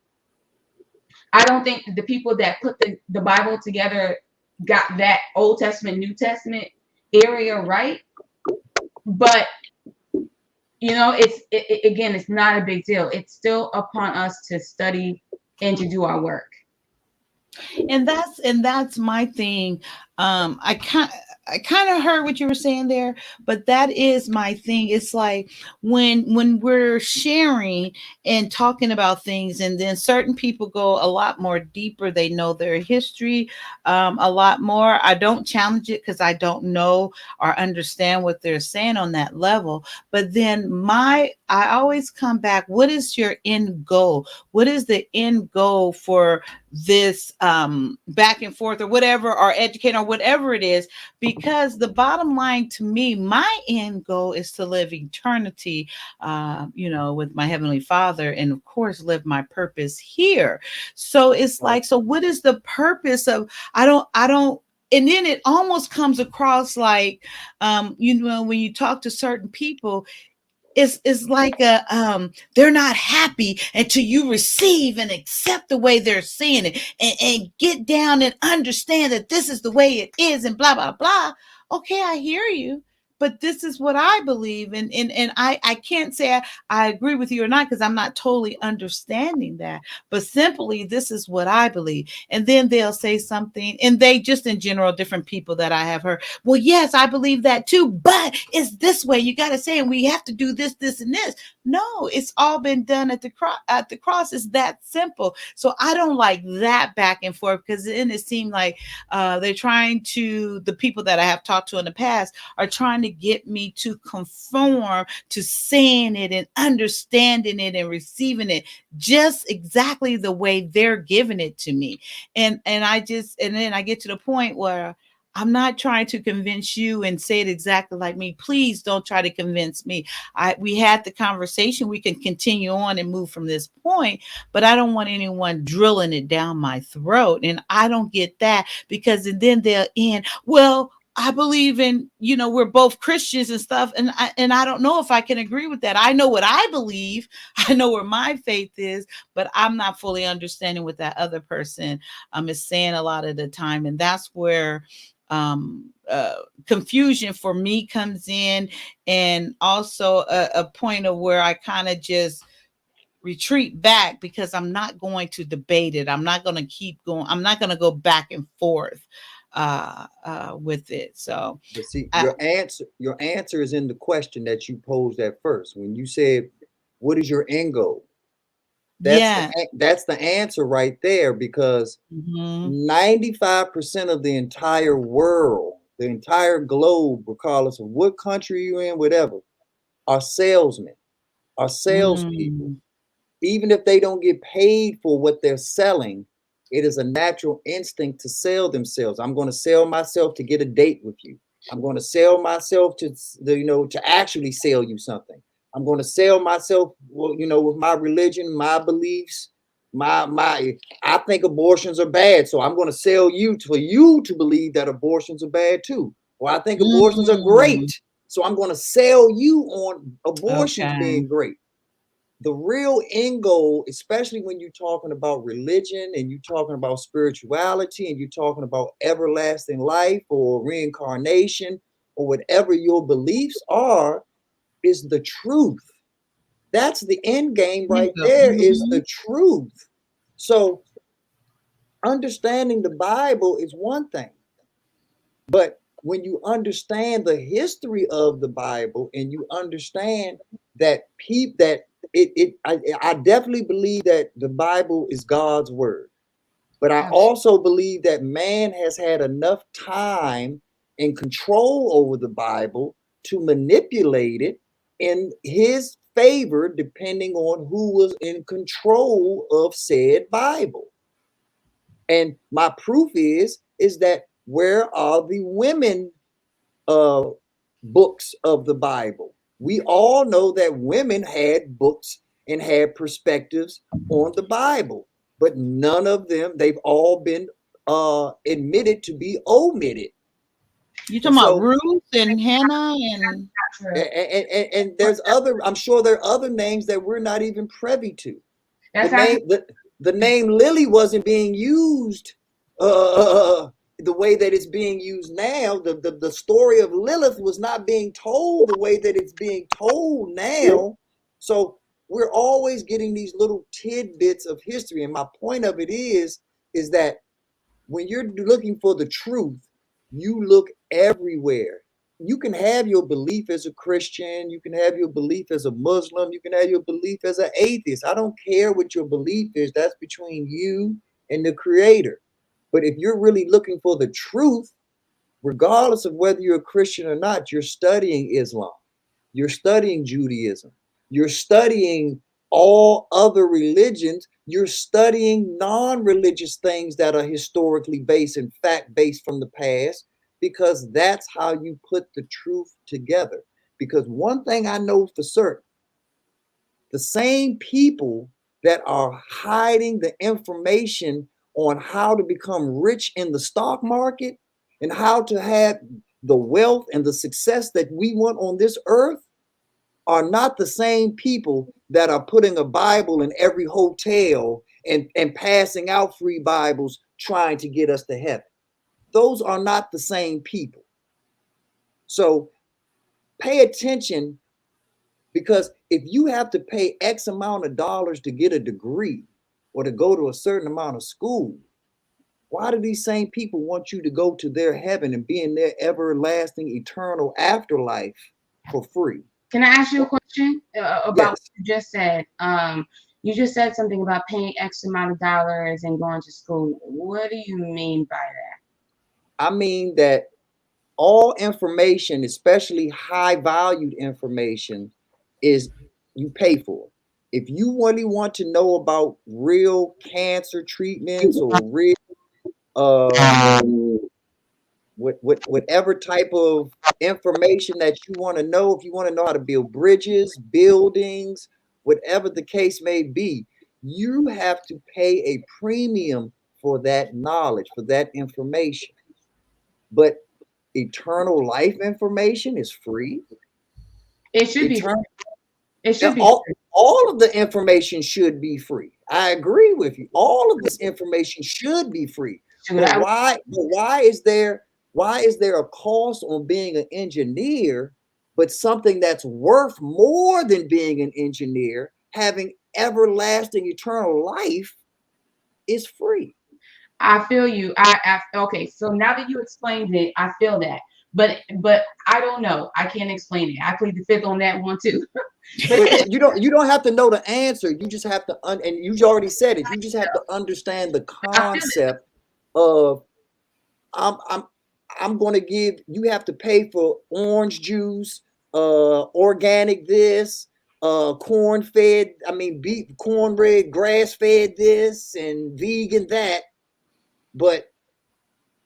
I don't think the people that put the Bible together got that Old Testament, New Testament area right. But again, it's not a big deal. It's still upon us to study and to do our work. And that's my thing. I kind of heard what you were saying there, but that is my thing. It's like when we're sharing and talking about things, and then certain people go a lot more deeper. They know their history a lot more. I don't challenge it because I don't know or understand what they're saying on that level. But then I always come back. What is your end goal? What is the end goal for this back and forth or whatever, or educate or whatever it is? Because the bottom line to me, my end goal is to live eternity, with my Heavenly Father, and of course live my purpose here. So it's like, so what is the purpose of, I don't, and then it almost comes across like, when you talk to certain people, it's like they're not happy until you receive and accept the way they're saying it, and get down and understand that this is the way it is, and blah blah blah. Okay, I hear you, but this is what I believe, and I can't say I agree with you or not, because I'm not totally understanding that, but simply this is what I believe. And then they'll say something, and they just, in general, different people that I have heard, well, yes, I believe that too, but it's this way, you got to say, and we have to do this, this, and this. No, it's all been done at the cross. It's that simple. So I don't like that back and forth, because then it seemed like they're trying to, the people that I have talked to in the past are trying to get me to conform to saying it and understanding it and receiving it just exactly the way they're giving it to me. And then I get to the point where I'm not trying to convince you and say it exactly like me. Please don't try to convince me. We had the conversation. We can continue on and move from this point, but I don't want anyone drilling it down my throat. And I don't get that, because then they'll end, well, I believe in, we're both Christians and stuff. And I don't know if I can agree with that. I know what I believe. I know where my faith is, but I'm not fully understanding what that other person is saying a lot of the time. And that's where confusion for me comes in, and also a point of where I kind of just retreat back, because I'm not going to debate it. I'm not going to keep going. I'm not going to go back and forth with it. So, but see, your answer is in the question that you posed at first when you said, "What is your end goal?" That's the answer right there, because 95% of the entire world, the entire globe, regardless of what country you're in, whatever, are salesmen, are salespeople. Even if they don't get paid for what they're selling, it is a natural instinct to sell themselves. I'm going to sell myself to get a date with you. I'm going to sell myself to actually sell you something. I'm going to sell myself, with my religion, my beliefs, I think abortions are bad, so I'm going to sell you for you to believe that abortions are bad too. Or I think abortions are great, so I'm going to sell you on abortions being great. The real end goal, especially when you're talking about religion and you're talking about spirituality and you're talking about everlasting life or reincarnation or whatever your beliefs are, is the truth. That's the end game right there, is the truth. So understanding the Bible is one thing, but when you understand the history of the Bible and you understand that I definitely believe that the Bible is God's word, but I also believe that man has had enough time and control over the Bible to manipulate it in his favor, depending on who was in control of said Bible. And my proof is that where are the women books of the Bible? We all know that women had books and had perspectives on the Bible, but none of them, they've all been admitted to be omitted. You talking about Ruth and Hannah and there's other, I'm sure there are other names that we're not even privy to. That's the name Lily wasn't being used the way that it's being used now. The story of Lilith was not being told the way that it's being told now. So we're always getting these little tidbits of history. And my point of it is that when you're looking for the truth, you look everywhere. You can have your belief as a Christian, you can have your belief as a Muslim, you can have your belief as an atheist. I don't care what your belief is. That's between you and the Creator. But if you're really looking for the truth, regardless of whether you're a Christian or not, you're studying Islam, you're studying Judaism, you're studying all other religions, you're studying non-religious things that are historically based and fact-based from the past, because that's how you put the truth together. Because one thing I know for certain, the same people that are hiding the information on how to become rich in the stock market and how to have the wealth and the success that we want on this earth are not the same people that are putting a Bible in every hotel and passing out free Bibles trying to get us to heaven. Those are not the same people. So pay attention, because if you have to pay X amount of dollars to get a degree or to go to a certain amount of school, why do these same people want you to go to their heaven and be in their everlasting eternal afterlife for free? Can I ask you a question about Yes. what you just said? You just said something about paying X amount of dollars and going to school. What do you mean by that? I mean that all information, especially high valued information, is you pay for it. If you really want to know about real cancer treatments or real whatever type of information that you want to know, if you want to know how to build bridges, buildings, whatever the case may be, you have to pay a premium for that knowledge, for that information. But eternal life information is free. It should be. It should be. All of the information should be free. I agree with you. All of this information should be free. But why is there a cost on being an engineer, but something that's worth more than being an engineer, having everlasting eternal life, is free? I feel you. Okay. So now that you explained it, I feel that. But I don't know. I can't explain it. I plead the fifth on that one too. But you don't have to know the answer. You just have to and you already said it. You just have to understand the concept of I'm going to give. You have to pay for orange juice, organic this, corn fed. I mean, beef, cornbread, grass fed this, and vegan that. But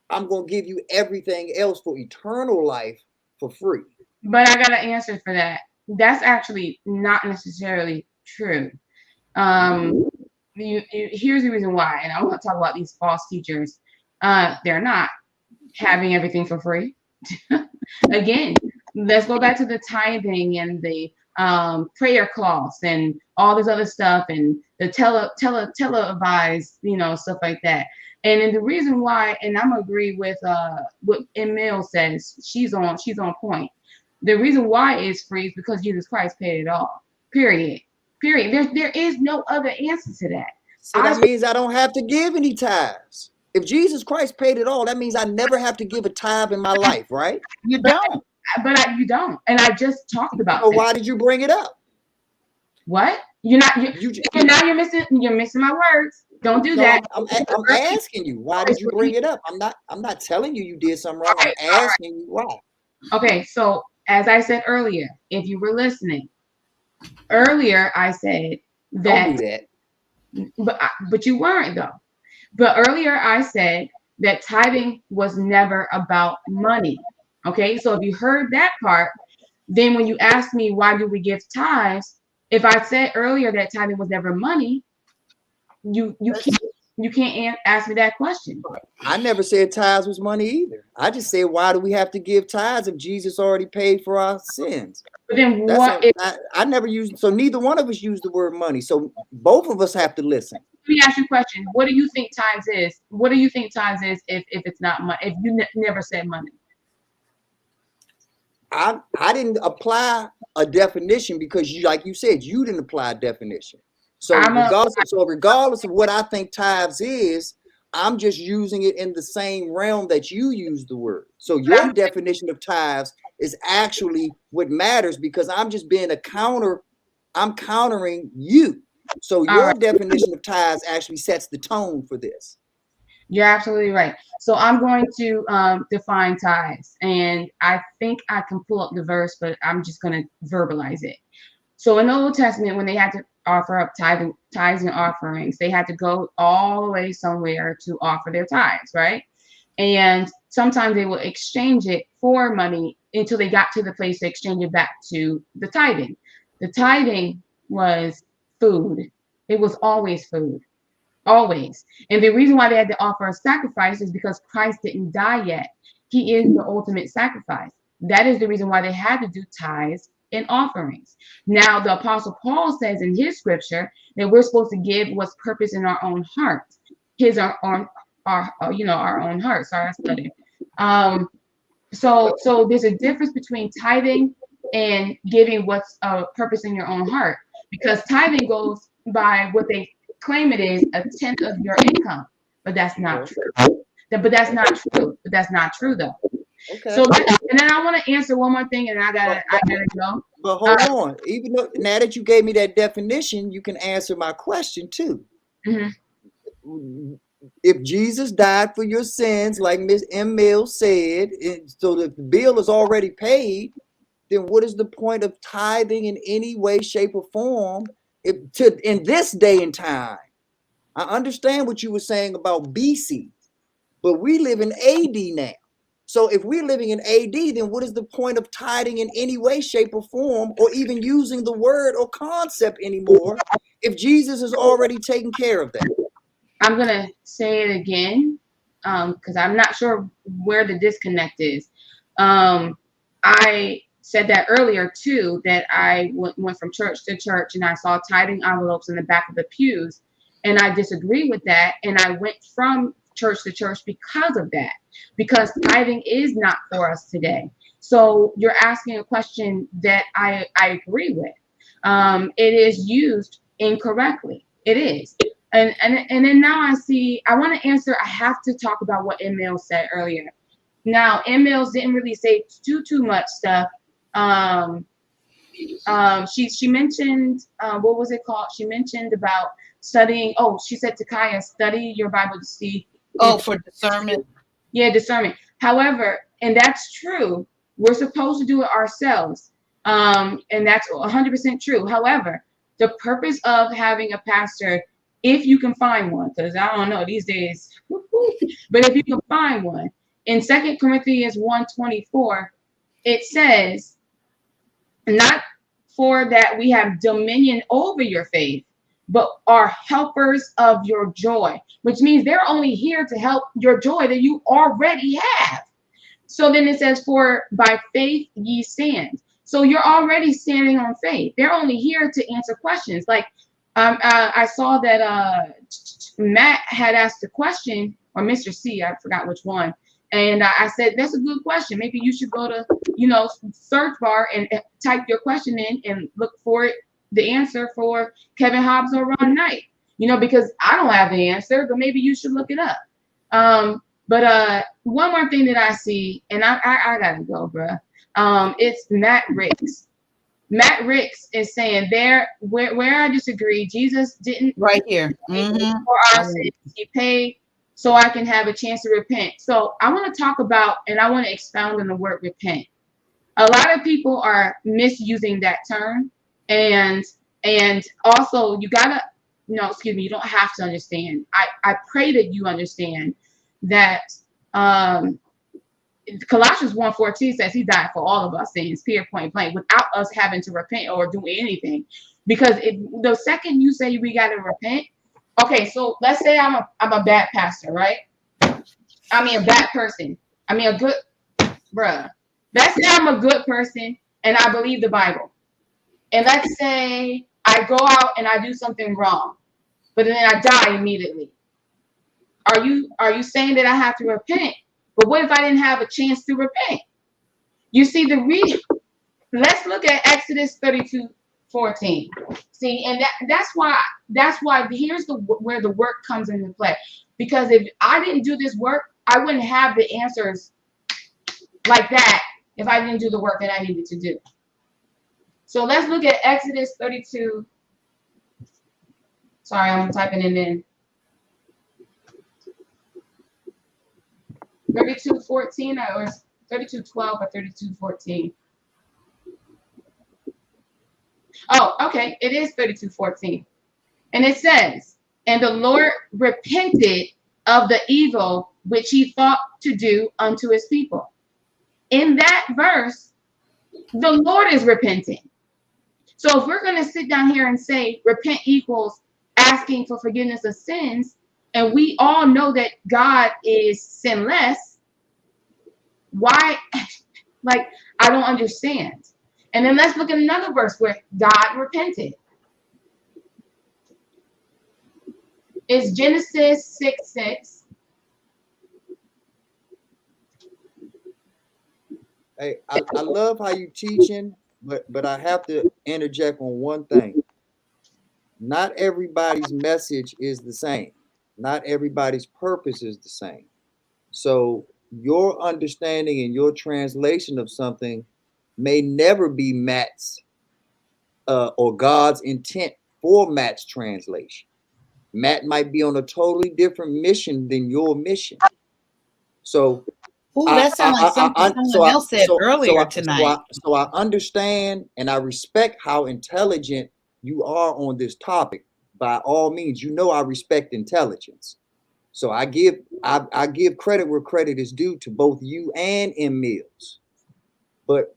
I'm going to give you everything else for eternal life for free. But I got an answer for that. That's actually not necessarily true. Here's the reason why, and I want to talk about these false teachers. They're not having everything for free. Again, let's go back to the tithing and the prayer cloths and all this other stuff and the televised, stuff like that. And then the reason why, and I'm agree with what Emil says, she's on point. The reason why it's free is because Jesus Christ paid it all. Period. There is no other answer to that. So that means I don't have to give any tithes. If Jesus Christ paid it all, that means I never have to give a tithe in my life, right? You don't. You don't. And I just talked about So that. why did you bring it up? What? You're missing my words. Don't do that. I'm asking you, why did you bring it up? I'm not telling you did something wrong. I'm asking you why. Okay, so as I said earlier, if you were listening, earlier I said that, but you weren't though. But earlier I said that tithing was never about money. Okay, so if you heard that part, then when you asked me why do we give tithes, if I said earlier that tithing was never money, you can't ask me that question. I never said tithes was money either. I just said, why do we have to give tithes if Jesus already paid for our sins? But then I never used, so neither one of us used the word money. So both of us have to listen. me ask you a question. What do you think tithes is? What do you think tithes is if it's not money? If you never said money? I didn't apply a definition because you, like you said, you didn't apply a definition. So regardless of what I think tithes is, I'm just using it in the same realm that you use the word. So your definition of tithes is actually what matters because I'm just being I'm countering you. So your definition of tithes actually sets the tone for this. You're absolutely right. So I'm going to define tithes, and I think I can pull up the verse, but I'm just going to verbalize it. So in the Old Testament, when they had to offer up tithes and offerings, they had to go all the way somewhere to offer their tithes, right? And sometimes they will exchange it for money until they got to the place to exchange it back to the tithing. The tithing was food. It was always food. Always. And the reason why they had to offer a sacrifice is because Christ didn't die yet. He is the ultimate sacrifice. That is the reason why they had to do tithes and offerings. Now, the Apostle Paul says in his scripture that we're supposed to give what's purpose in our own heart. Our own heart. Sorry, I stuttered. So there's a difference between tithing and giving what's purpose in your own heart, because tithing goes by what they claim it is, 1/10 of your income, but that's not true. But that's not true though. Okay. So and then I want to answer one more thing, and I gotta go. But hold on, even though now that you gave me that definition, you can answer my question too. Mm-hmm. If Jesus died for your sins, like Miss M. Mills said, so the bill is already paid, then what is the point of tithing in any way, shape, or form in this day and time? I understand what you were saying about BC, but we live in AD now. So if we're living in AD, then what is the point of tithing in any way, shape, or form, or even using the word or concept anymore if Jesus has already taken care of that? I'm going to say it again because I'm not sure where the disconnect is. I said that earlier, too, that I went from church to church and I saw tithing envelopes in the back of the pews. And I disagree with that. And I went from church to church because of that, because tithing is not for us today. So you're asking a question that I agree with. It is used incorrectly. It is. And then now I want to answer. I have to talk about what M. Mills said earlier. Now, M. Mills didn't really say too much stuff. She mentioned what was it called? She mentioned about studying. Oh, she said to Kyia, study your Bible to see. For discernment. Yeah, discernment. However, and that's true. We're supposed to do it ourselves. And that's 100% true. However, the purpose of having a pastor, if you can find one, because I don't know these days, but if you can find one, in 2 Corinthians 1:24, it says, not for that we have dominion over your faith, but are helpers of your joy, which means they're only here to help your joy that you already have. So then it says, for by faith ye stand. So you're already standing on faith. They're only here to answer questions. Like I saw that Matt had asked a question, or Mr. C, I forgot which one. And I said, that's a good question. Maybe you should go to, search bar and type your question in and look for the answer for Kevin Hobbs or Ron Knight, because I don't have the answer, but maybe you should look it up. But one more thing that I see, and I gotta go, bruh. It's Matt Ricks. Matt Ricks is saying where I disagree, Jesus didn't right here for our sins. He paid so I can have a chance to repent. So I want to talk about, and I want to expound on the word repent. A lot of people are misusing that term, and also you gotta, you don't have to understand. I pray that you understand that Colossians 1:14 says he died for all of us sins, period, point blank, without us having to repent or do anything. Because the second you say we got to repent, okay, so let's say I'm a bad pastor, right? I mean a bad person. I mean a good, bruh. Let's say I'm a good person and I believe the Bible. And let's say I go out and I do something wrong. but then I die immediately. Are you saying that I have to repent? But what if I didn't have a chance to repent? You see the reason. Let's look at Exodus 32:14. See, and that's why here's where the work comes into play. Because if I didn't do this work, I wouldn't have the answers like that if I didn't do the work that I needed to do. So let's look at Exodus 32. Sorry, I'm typing it in. 32:14 or 32:12 or 32:14. Oh, okay. It is 32:14. And it says, and the Lord repented of the evil which he thought to do unto his people. In that verse, the Lord is repenting. So if we're going to sit down here and say repent equals asking for forgiveness of sins, and we all know that God is sinless, why? Like, I don't understand. And then let's look at another verse where God repented. It's Genesis 6:6. Hey, I love how you teaching, but I have to interject on one thing. Not everybody's message is the same. Not everybody's purpose is the same. So your understanding and your translation of something may never be Matt's or God's intent for Matt's translation. Matt might be on a totally different mission than your mission. So Ooh, that sounds like something someone else said earlier tonight. So I understand and I respect how intelligent you are on this topic. By all means, you know I respect intelligence. So I give credit where credit is due to both you and M. Mills. But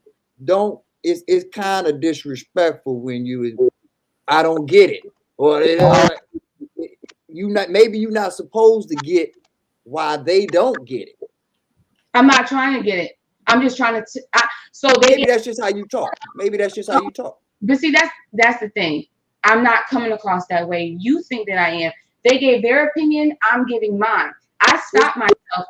it's kind of disrespectful when I don't get it. Or maybe you're not supposed to get why they don't get it. I'm not trying to get it. I'm just trying to. Maybe that's just how you talk. Maybe that's just how you talk. But see, that's the thing. I'm not coming across that way. You think that I am. They gave their opinion. I'm giving mine. I stopped myself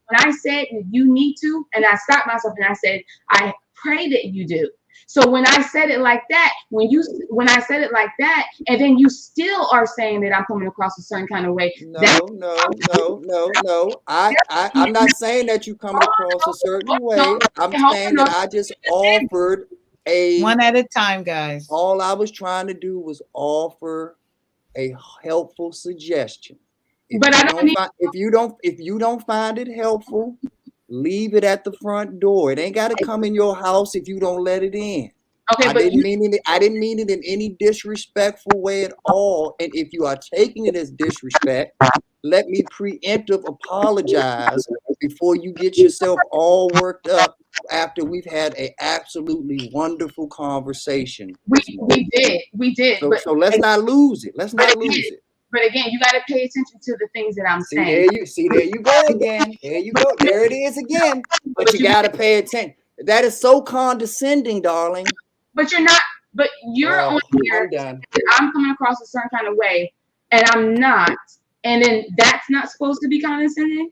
when I said you need to, and I stopped myself and I said I pray that you do. So when I said it like that, when I said it like that, and then you still are saying that I'm coming across a certain kind of way. No. I'm not saying that you coming across a certain way. I'm saying that I just offered one at a time, guys. All I was trying to do was offer a helpful suggestion. If you don't find it helpful, leave it at the front door. It ain't got to come in your house if you don't let it in. Okay, I didn't mean it in any disrespectful way at all. And if you are taking it as disrespect, let me preemptive apologize before you get yourself all worked up after we've had an absolutely wonderful conversation. We did. So let's not lose it. But again, you got to pay attention to the things that I'm saying. There you go again. There you go. There it is again. But you got to pay attention. That is so condescending, darling. But you're not. But you're on here. I'm coming across a certain kind of way, and I'm not. And then that's not supposed to be condescending.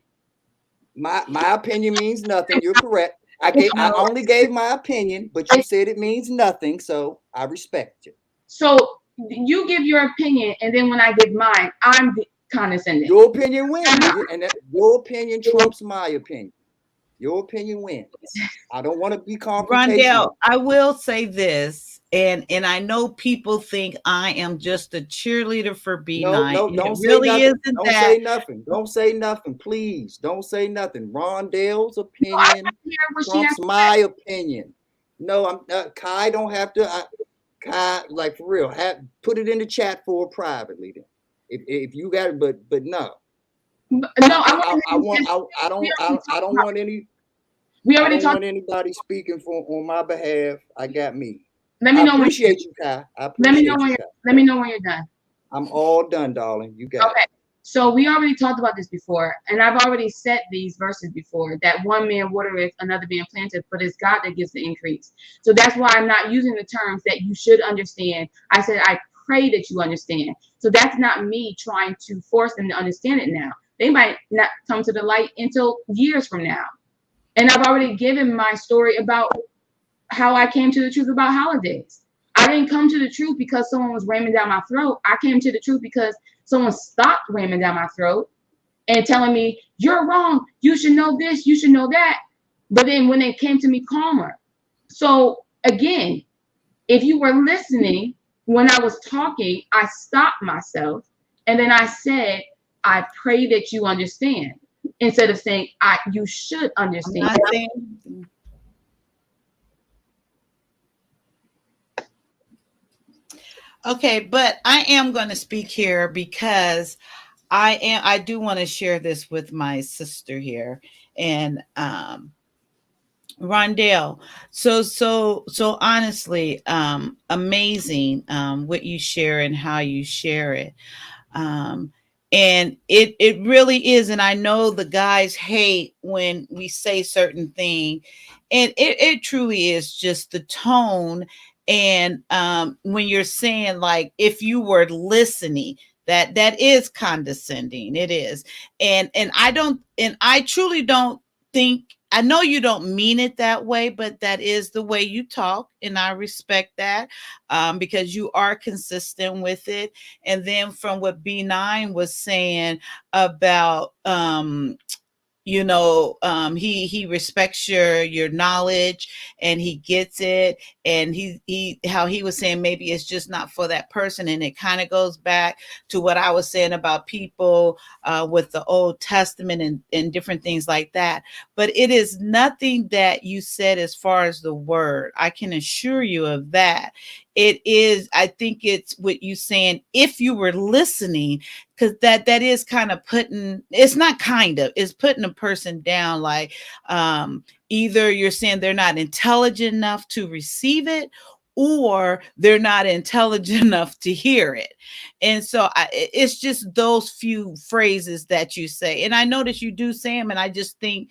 My opinion means nothing. You're correct. I only gave my opinion, but you said it means nothing, so I respect you. So you give your opinion, and then when I give mine, I'm condescending. Your opinion wins, and your opinion trumps my opinion. Your opinion wins. I don't want to be confrontational. Rondell, I will say this, and I know people think I am just a cheerleader for B9. No, don't say really nothing. Don't say nothing. Don't say nothing, please. Don't say nothing. Rondell's opinion trumps my opinion. No, Kai don't have to. Kai, like for real, put it in the chat for her privately. Then, if you got it, but no. No, I don't want any. We already talked. Anybody speaking on my behalf. I got me. Let me know. I appreciate you, Kai. Let me know when you're done. I'm all done, darling. You got it. So we already talked about this before, and I've already said these verses before, that one man watereth, another man planteth, but it's God that gives the increase. So that's why I'm not using the terms that you should understand. I said I pray that you understand. So that's not me trying to force them to understand it now. They might not come to the light until years from now. And I've already given my story about how I came to the truth about holidays. I didn't come to the truth because someone was ramming down my throat. I came to the truth because someone stopped ramming down my throat and telling me, you're wrong, you should know this, you should know that. But then when they came to me calmer. So again, if you were listening, when I was talking, I stopped myself and then I said, I pray that you understand, instead of saying, you should understand. Okay, but I am going to speak here because I do want to share this with my sister here, and Rondell. So honestly, amazing what you share and how you share it. Um, and it really is, and I know the guys hate when we say certain thing, and it truly is just the tone. And when you're saying, like, if you were listening, that is condescending. It is. And I truly don't think, I know you don't mean it that way, but that is the way you talk, and I respect that, because you are consistent with it. And then from what B9 was saying about, he respects your knowledge, and he gets it, and he how he was saying maybe it's just not for that person. And it kind of goes back to what I was saying about people with the Old Testament and different things like that. But it is nothing that you said as far as the word, I can assure you of that. It is, I think it's what you saying, if you were listening, because that is kind of putting, it's not kind of, it's putting a person down. Like, either you're saying they're not intelligent enough to receive it, or they're not intelligent enough to hear it. And so it's just those few phrases that you say. And I notice you do say them, and I just think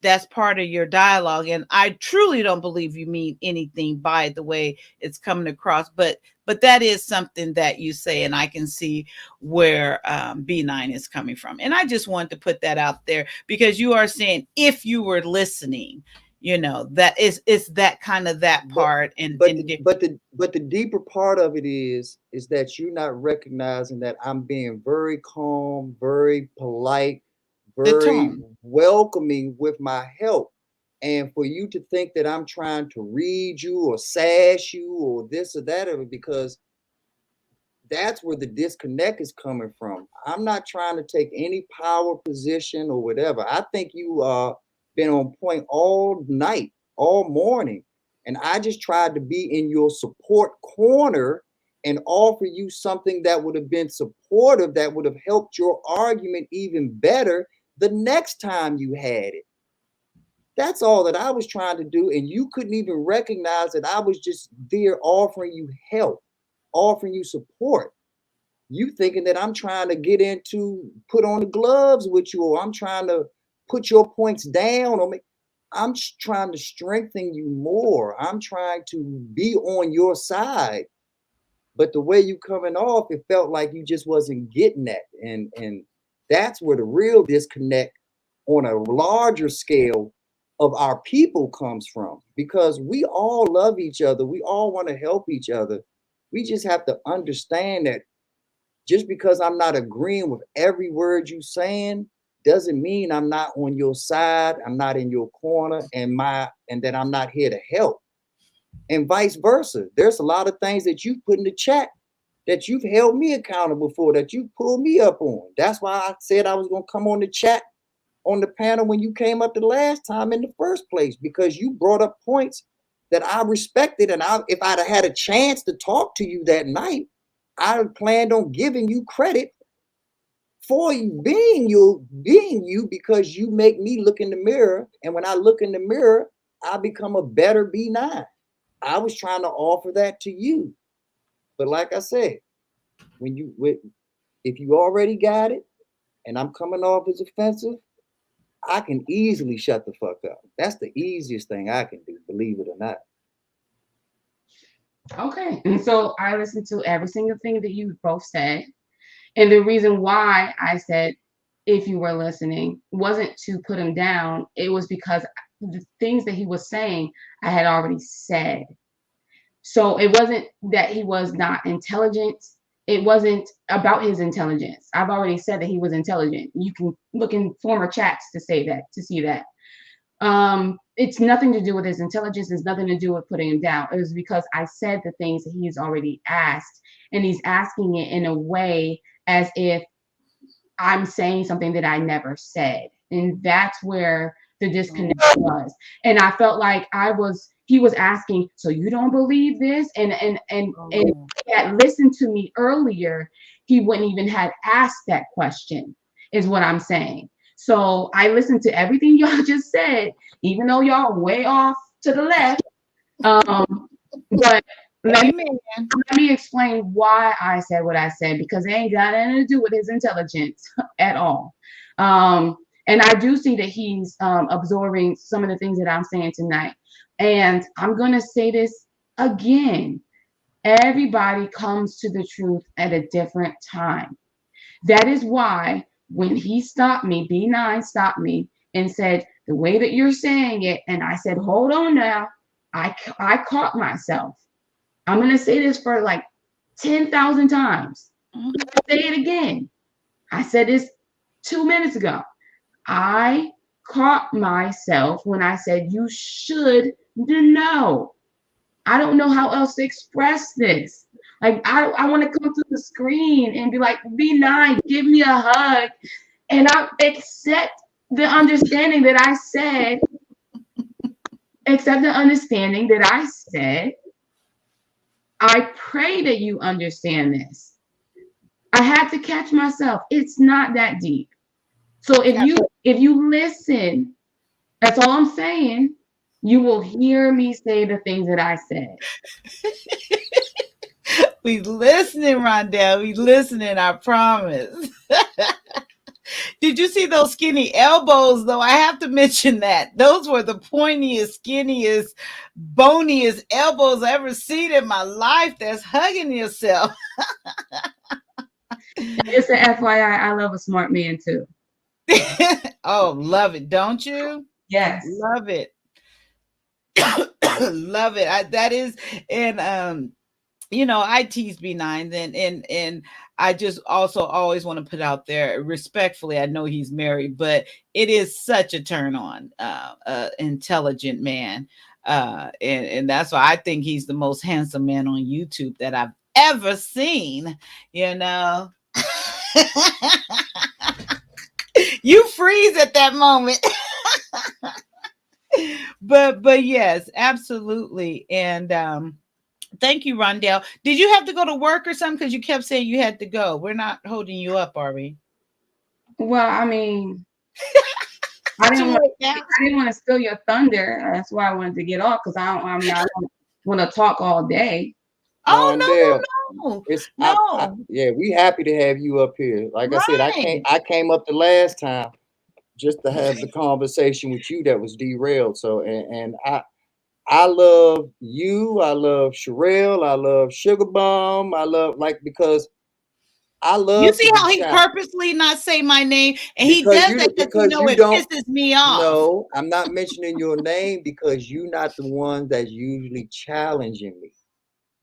that's part of your dialogue. And I truly don't believe you mean anything by the way it's coming across, but that is something that you say, and I can see where B9 is coming from. And I just wanted to put that out there, because you are saying, if you were listening, that it's that kind of that part. But the deeper part of it is that you're not recognizing that I'm being very calm, very polite, very welcoming with my help. And for you to think that I'm trying to read you or sass you or this or that, because that's where the disconnect is coming from. I'm not trying to take any power position or whatever. I think you been on point all night, all morning. And I just tried to be in your support corner and offer you something that would have been supportive, that would have helped your argument even better the next time you had it. That's all that I was trying to do. And you couldn't even recognize that I was just there offering you help, offering you support. You thinking that I'm trying to get into, put on the gloves with you, or I'm trying to put your points down on me. I'm trying to strengthen you more. I'm trying to be on your side. But the way you coming off, it felt like you just wasn't getting that. And that's where the real disconnect on a larger scale of our people comes from, because we all love each other. We all want to help each other. We just have to understand that just because I'm not agreeing with every word you saying doesn't mean I'm not on your side, I'm not in your corner, and that I'm not here to help. And vice versa. There's a lot of things that you put in the chat that you've held me accountable for, that you pulled me up on. That's why I said I was going to come on the chat on the panel when you came up the last time in the first place, because you brought up points that I respected. And if I'd have had a chance to talk to you that night, I planned on giving you credit for being you, because you make me look in the mirror. And when I look in the mirror, I become a better B9. I was trying to offer that to you. But like I said, if you already got it and I'm coming off as offensive, I can easily shut the fuck up. That's the easiest thing I can do, believe it or not. Okay. And so I listened to every single thing that you both said. And the reason why I said, if you were listening, wasn't to put him down. It was because the things that he was saying, I had already said. So it wasn't that he was not intelligent. It wasn't about his intelligence. I've already said that he was intelligent. You can look in former chats to say that, to see that. It's nothing to do with his intelligence. It's nothing to do with putting him down. It was because I said the things that he's already asked, and he's asking it in a way as if I'm saying something that I never said. And that's where the disconnect was. And I felt like he was asking, so you don't believe this? And he had listened to me earlier, he wouldn't even have asked that question, is what I'm saying. So I listened to everything y'all just said, even though y'all way off to the left. But let me explain why I said what I said, because it ain't got anything to do with his intelligence at all. And I do see that he's absorbing some of the things that I'm saying tonight. And I'm going to say this again. Everybody comes to the truth at a different time. That is why when he stopped me, B9 stopped me and said, the way that you're saying it, and I said, hold on now, I caught myself. I'm going to say this for like 10,000 times. Say it again. I said this 2 minutes ago. I caught myself when I said, you should know. I don't know how else to express this. Like, I want to come to the screen and be like, B9, give me a hug. And I accept the understanding that I said, I pray that you understand this. I had to catch myself. It's not that deep. So if you listen, that's all I'm saying, you will hear me say the things that I said. We listening, Rondell. We listening, I promise. Did you see those skinny elbows, though? I have to mention that. Those were the pointiest, skinniest, boniest elbows I ever seen in my life. That's hugging yourself. Just an FYI, I love a smart man, too. Oh, love it. Don't you? Yes. Love it. Love it. That is, and I tease B9, and I just also always want to put out there respectfully, I know he's married, but it is such a turn on, intelligent man. And that's why I think he's the most handsome man on YouTube that I've ever seen, You freeze at that moment. But yes, absolutely. And thank you, Rondell. Did you have to go to work or something? Because you kept saying you had to go. We're not holding you up, are we? Well, I mean, I didn't want to steal your thunder. That's why I wanted to get off, because I don't want to talk all day. Oh, no. Yeah, we happy to have you up here. Like I said, I came up the last time just to have the conversation with you that was derailed. So, and I love you. I love Sherelle. I love Sugar Bomb. I love, because I love. You see how he purposely not say my name, and he does that because it pisses me off. No, I'm not mentioning your name because you're not the one that's usually challenging me.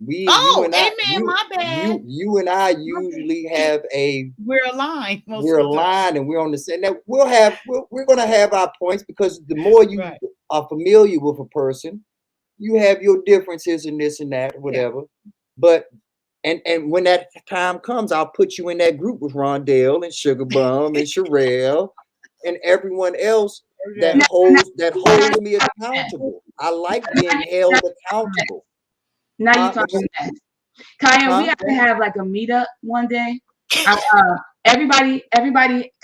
My bad. You and I usually have we're aligned. We're aligned, and we're on the same. Now we're going to have our points, because the more you are familiar with a person, you have your differences in this and that, whatever. Yeah. But and when that time comes, I'll put you in that group with Rondell and Sugar Bum and Sherelle and everyone else that holds me accountable. I like being held accountable. Now you're talking that. Kyia, we have to have like a meetup one day. Everybody,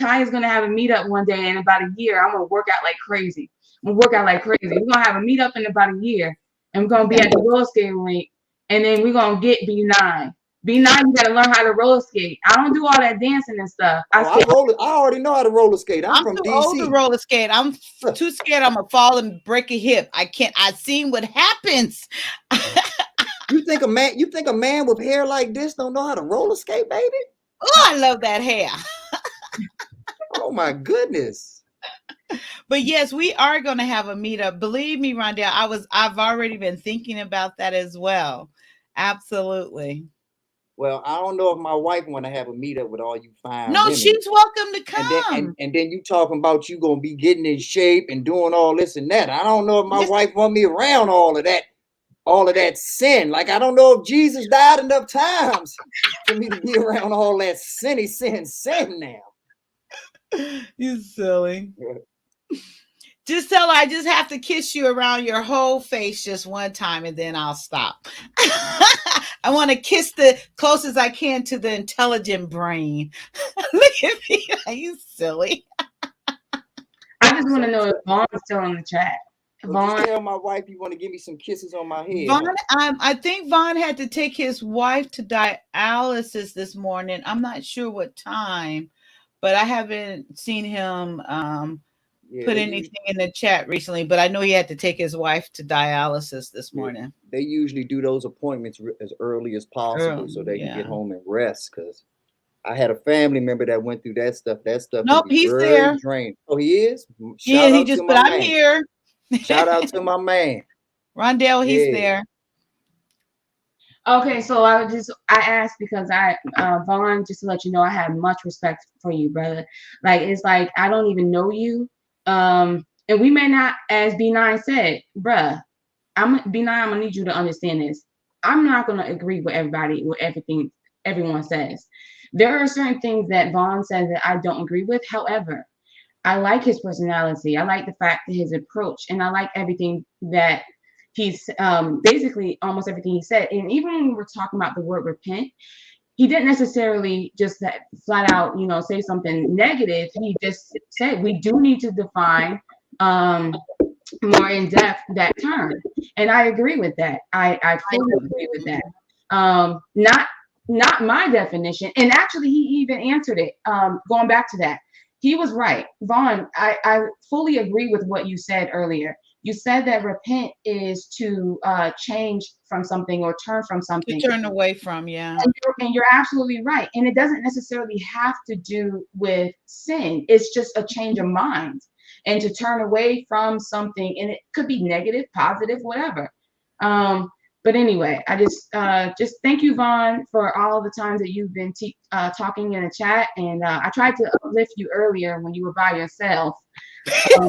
Kaya's gonna have a meetup one day in about a year. I'm gonna work out like crazy. We're gonna have a meetup in about a year, and we're gonna be at the roller skating rink, and then we're gonna get B9. B9, you gotta learn how to roller skate. I don't do all that dancing and stuff. I already know how to roller skate. I'm from too DC. old to roller skate. I'm too scared I'm gonna fall and break a hip. I can't. I've seen what happens. You think a man with hair like this don't know how to roller skate, baby? Oh, I love that hair. Oh my goodness. But yes, we are going to have a meetup. Believe me, Rondell, I've already been thinking about that as well. Absolutely. Well, I don't know if my wife want to have a meetup with all you fine No, women. she's welcome to come. And then you talking about you gonna be getting in shape and doing all this and that. I don't know if my wife want me around all of that sin. Like, I don't know if Jesus died enough times for me to be around all that sin now. You silly. Just tell her I just have to kiss you around your whole face just one time and then I'll stop. I want to kiss the closest I can to the intelligent brain. Look at me. Are you silly? I just want to know if Vaughn's still in the chat. Well, just tell my wife you want to give me some kisses on my head. Vaughn, I think Vaughn had to take his wife to dialysis this morning. I'm not sure what time, but I haven't seen him put anything in the chat recently, but I know he had to take his wife to dialysis this morning. They usually do those appointments as early as possible so they can get home and rest, because I had a family member that went through that stuff. Nope, he's there. Draining. Oh, he is? Yeah, he just, but I'm here. Shout out to my man. Rondell, he's there. Okay, so I asked because Vaughn, just to let you know, I have much respect for you, brother. Like, it's like, I don't even know you. And we may not, as B9 said, bruh, B9, I'm gonna need you to understand this. I'm not gonna agree with everything everyone says. There are certain things that Vaughn says that I don't agree with. However, I like his personality. I like the fact that his approach, and I like everything that he's basically almost everything he said. And even when we were talking about the word repent, he didn't necessarily just flat out, say something negative. He just said we do need to define more in depth that term, and I agree with that. I fully agree with that. Not my definition, and actually he even answered it. Going back to that, he was right, Vaughn. I fully agree with what you said earlier. You said that repent is to change from something or turn from something. To turn away from, yeah. And you're absolutely right. And it doesn't necessarily have to do with sin. It's just a change of mind and to turn away from something. And it could be negative, positive, whatever. But anyway, I just thank you, Vaughn, for all the times that you've been talking in the chat. And I tried to uplift you earlier when you were by yourself. Now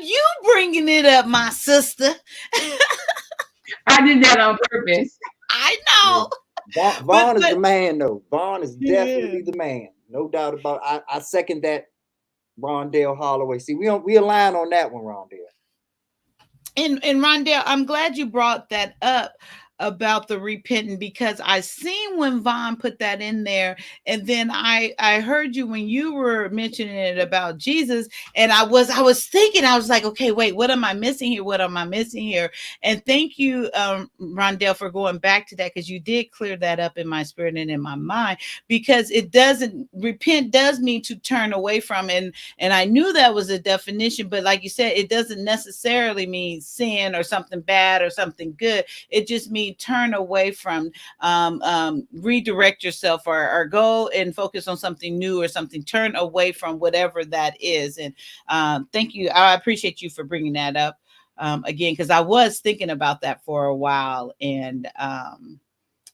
you bringing it up, my sister. I did that on purpose. I know. Vaughn is the man, though. Vaughn is definitely the man. No doubt about it. I second that, Rondell Holloway. See, we align on that one, Rondell. And Rondell, I'm glad you brought that up about the repenting, because I seen when Vaughn put that in there, and then I heard you when you were mentioning it about Jesus, and I was thinking, I was like, okay, wait, what am I missing here? What am I missing here? And thank you, Rondell, for going back to that, because you did clear that up in my spirit and in my mind, because repent does mean to turn away from, and I knew that was a definition, but like you said, it doesn't necessarily mean sin or something bad or something good. It just means turn away from, redirect yourself or go and focus on something new or something. Turn away from whatever that is. And thank you. I appreciate you for bringing that up again, because I was thinking about that for a while. And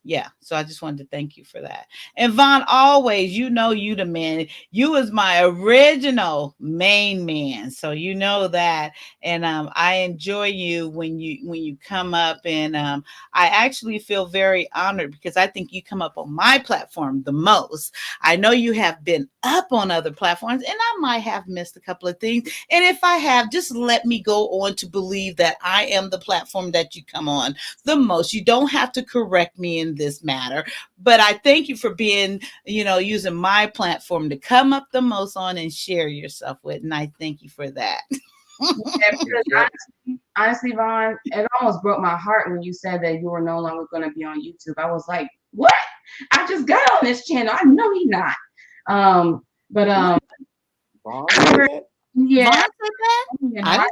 yeah, so I just wanted to thank you for that. And Vaughn, always, you the man. You was my original main man, so you know that. And I enjoy you when you come up, and I actually feel very honored, because I think you come up on my platform the most. I know you have been up on other platforms, and I might have missed a couple of things. And if I have, just let me go on to believe that I am the platform that you come on the most. You don't have to correct me in this matter, but I thank you for being, using my platform to come up the most on and share yourself with, and I thank you for that. Yeah, honestly, Vaughn, it almost broke my heart when you said that you were no longer going to be on YouTube. I was like, what? I just got on this channel. I know he's not. Vaughn said that? Yeah. Vaughn said that?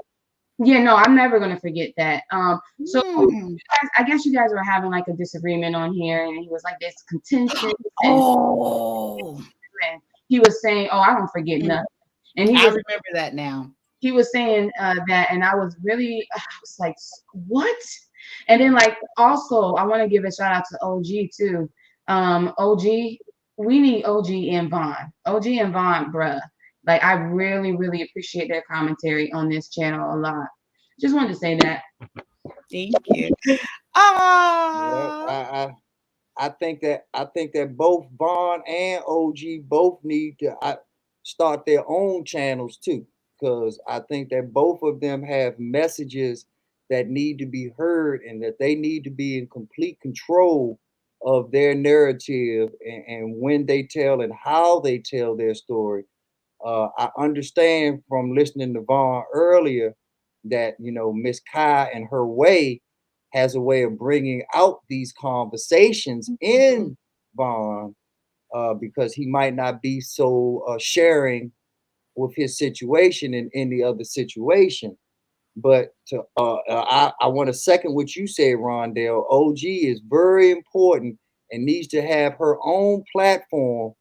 Yeah, no, I'm never gonna forget that. So Mm. I guess you guys were having like a disagreement on here, and he was like, "There's contention," and Oh, he was saying, "Oh, I don't forget nothing," and I remember that now. he was saying that, and I was like, what? And then like also, I want to give a shout out to OG too. OG, we need OG and Vaughn. OG and Vaughn, bruh. Like I really, really appreciate their commentary on this channel a lot. Just wanted to say that. Thank you. I think that both Vaughn and OG both need to start their own channels too, because I think that both of them have messages that need to be heard and that they need to be in complete control of their narrative and when they tell and how they tell their story. I understand from listening to Vaughn earlier that Miss Kai and her way has a way of bringing out these conversations in Vaughn because he might not be so sharing with his situation in any other situation. But I want to second what you said, Rondell. OG is very important and needs to have her own platform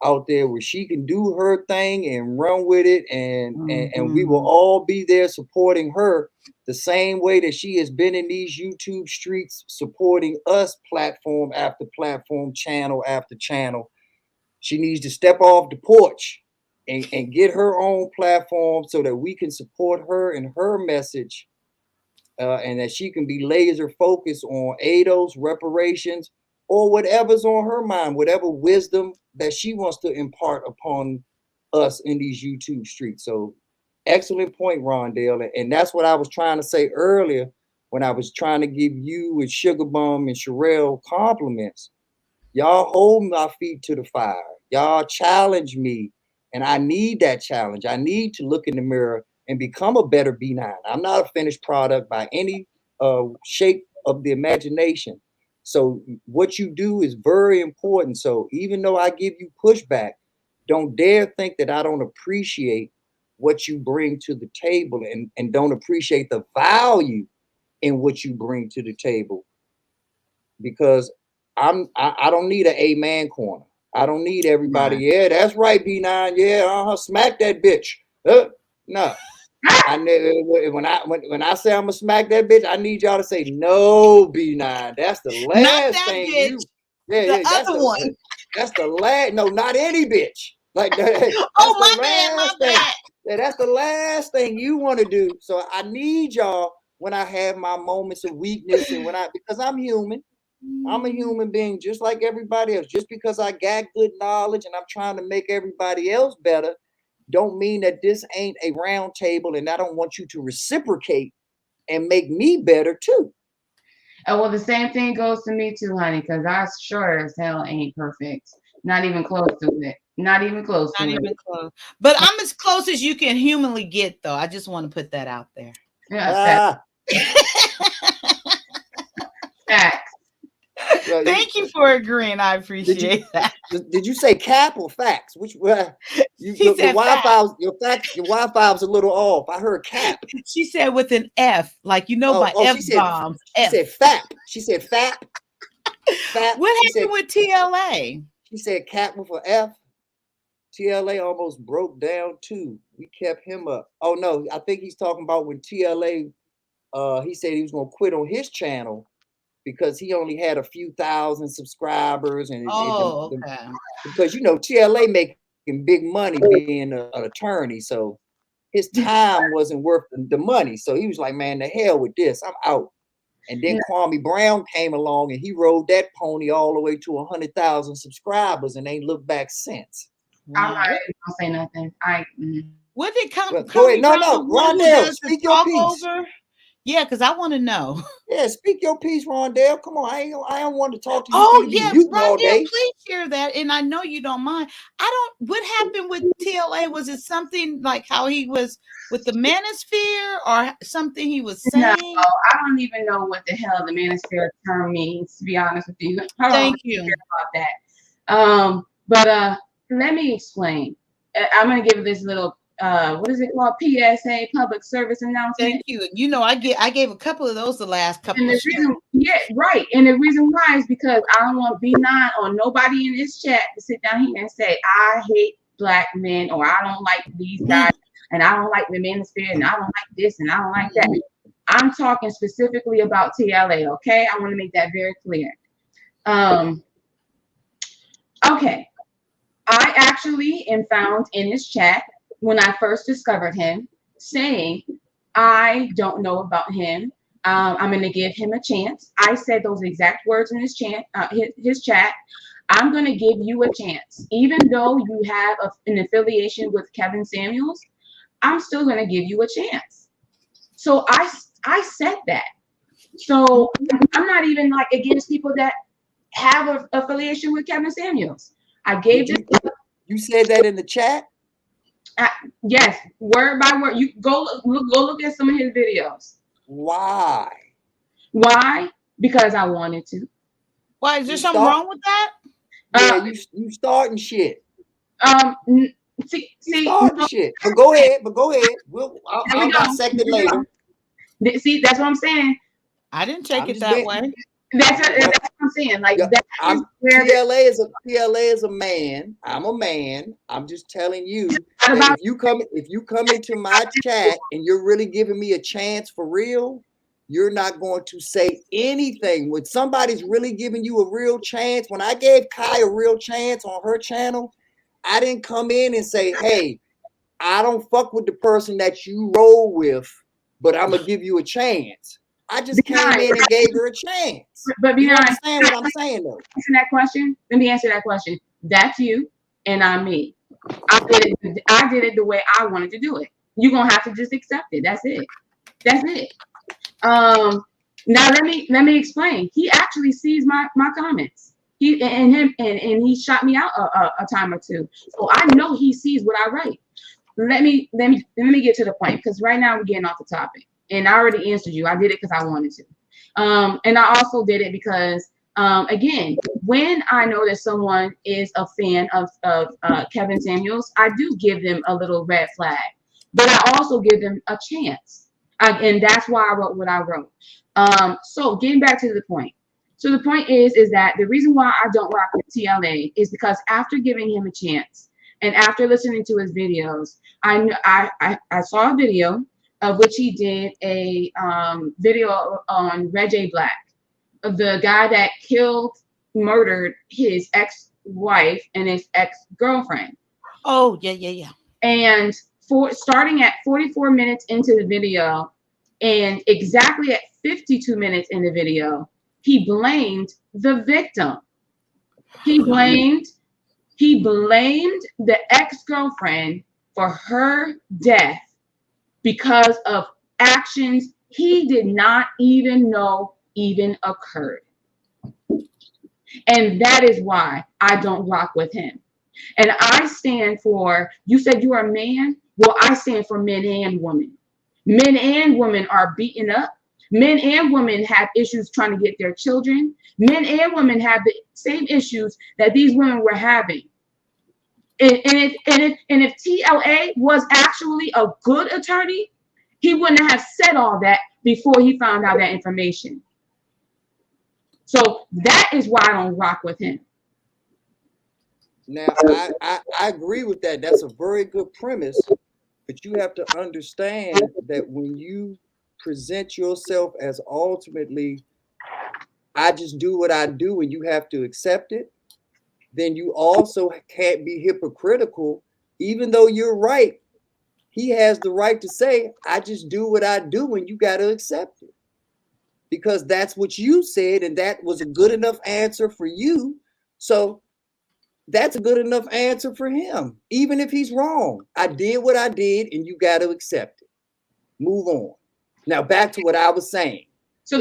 out there where she can do her thing and run with it, and we will all be there supporting her the same way that she has been in these YouTube streets supporting us platform after platform, channel after channel. She needs to step off the porch and get her own platform so that we can support her and her message, and that she can be laser focused on ADOS, reparations, or whatever's on her mind, whatever wisdom that she wants to impart upon us in these YouTube streets. So excellent point, Rondell. And that's what I was trying to say earlier when I was trying to give you and Sugar Bum and Sherelle compliments. Y'all hold my feet to the fire. Y'all challenge me. And I need that challenge. I need to look in the mirror and become a better B9. I'm not a finished product by any shape of the imagination. So what you do is very important. So even though I give you pushback, don't dare think that I don't appreciate what you bring to the table and don't appreciate the value in what you bring to the table. Because I don't need an amen corner. I don't need everybody. Right. Yeah, that's right, B9. Yeah, smack that bitch. No. When I say I'm gonna smack that bitch, I need y'all to say no, B9. That's the Not last that thing bitch. you. Yeah, The that's other one. that's the last. No, not any bitch. Like that's Oh, the my bad, last my thing. bad. Yeah, that's the last thing you want to do. So I need y'all when I have my moments of weakness and because I'm human. I'm a human being just like everybody else. Just because I got good knowledge and I'm trying to make everybody else better, don't mean that this ain't a round table and I don't want you to reciprocate and make me better too. Oh, well, the same thing goes to me too, honey, because I sure as hell ain't perfect. Not even close to it. Not even close to Not it. even close. But I'm as close as you can humanly get, though. I just want to put that out there. Yeah, facts. Thank you for agreeing. I appreciate that. Did you say cap or facts? Which She said your Wi-Fi was a little off. I heard cap. She said with an F, like by F bombs. She said fap. She said fap. Fap. What happened with TLA? She said cap with an F. TLA almost broke down too. We kept him up. Oh no, I think he's talking about when TLA. He said he was gonna quit on his channel because he only had a few thousand subscribers, and okay. Because TLA making big money being an attorney, so his time wasn't worth the money. So he was like, "Man, the hell with this, I'm out." And then Kwame Brown came along, and he rode that pony all the way to 100,000 subscribers, and ain't looked back since. I'm not even gonna say nothing. What did come? Go ahead. No, Rondell, speak your piece. Over? Yeah, because I want to know. Yeah, speak your piece, Rondell. Come on, I don't want to talk to you. Oh yes, all day. Please share that. And I know you don't mind. What happened with TLA? Was it something like how he was with the manosphere or something he was saying? No, I don't even know what the hell the manosphere term means, to be honest with you. Thank you about that. But let me explain. I'm gonna give this little what is it called? PSA, public service announcement. Thank you. You know, I gave a couple of those the last couple And the of shows. reason, yeah, right. And the reason why is because I don't want B9 or nobody in this chat to sit down here and say, I hate black men, or I don't like these guys, and I don't like the manosphere, and I don't like this, and I don't like that. I'm talking specifically about TLA, okay? I want to make that very clear. Okay. I actually am found in this chat when I first discovered him saying, I don't know about him. I'm going to give him a chance. I said those exact words in his chat. I'm going to give you a chance. Even though you have an affiliation with Kevin Samuels, I'm still going to give you a chance. So I said that. So I'm not even like against people that have an affiliation with Kevin Samuels. I gave this. You said that in the chat? Yes, word by word. You go look at some of his videos. Why? Why? Because I wanted to. Why, is there something wrong with that? Yeah, you starting shit. See, shit. But go ahead. I'll dissect it later. See, that's what I'm saying. I didn't take it that way. That's what I'm saying. Like that is where PLA is a man. I'm a man. I'm just telling you that if you come into my chat and you're really giving me a chance for real, you're not going to say anything. When somebody's really giving you a real chance, when I gave Kai a real chance on her channel, I didn't come in and say, hey, I don't fuck with the person that you roll with, but I'm gonna give you a chance. I just came in and gave her a chance. But you understand what I'm saying, though? Answer that question. Let me answer that question. That's you, and I'm me. I did it the way I wanted to do it. You're gonna have to just accept it. That's it. That's it. Now let me explain. He actually sees my comments. He he shot me out a time or two, so I know he sees what I write. Let me get to the point, because right now we're getting off the topic. And I already answered you. I did it because I wanted to. And I also did it because, again, when I know that someone is a fan of Kevin Samuels, I do give them a little red flag. But I also give them a chance. And that's why I wrote what I wrote. So getting back to the point. So the point is that the reason why I don't rock with TLA is because after giving him a chance and after listening to his videos, I saw a video of which he did a video on Reggie Black, the guy that murdered his ex-wife and his ex-girlfriend. Oh, yeah. And starting at 44 minutes into the video, and exactly at 52 minutes in the video, he blamed the victim. He blamed the ex-girlfriend for her death because of actions he did not even know even occurred. And that is why I don't rock with him. And I stand for, you said you are a man? Well, I stand for men and women. Men and women are beaten up. Men and women have issues trying to get their children. Men and women have the same issues that these women were having. And if TLA was actually a good attorney, he wouldn't have said all that before he found out that information. So that is why I don't rock with him. Now, I agree with that. That's a very good premise. But you have to understand that when you present yourself as ultimately, I just do what I do and you have to accept it, then you also can't be hypocritical. Even though you're right, he has the right to say, I just do what I do and you got to accept it. Because that's what you said and that was a good enough answer for you. So that's a good enough answer for him, even if he's wrong. I did what I did and you got to accept it. Move on. Now back to what I was saying. So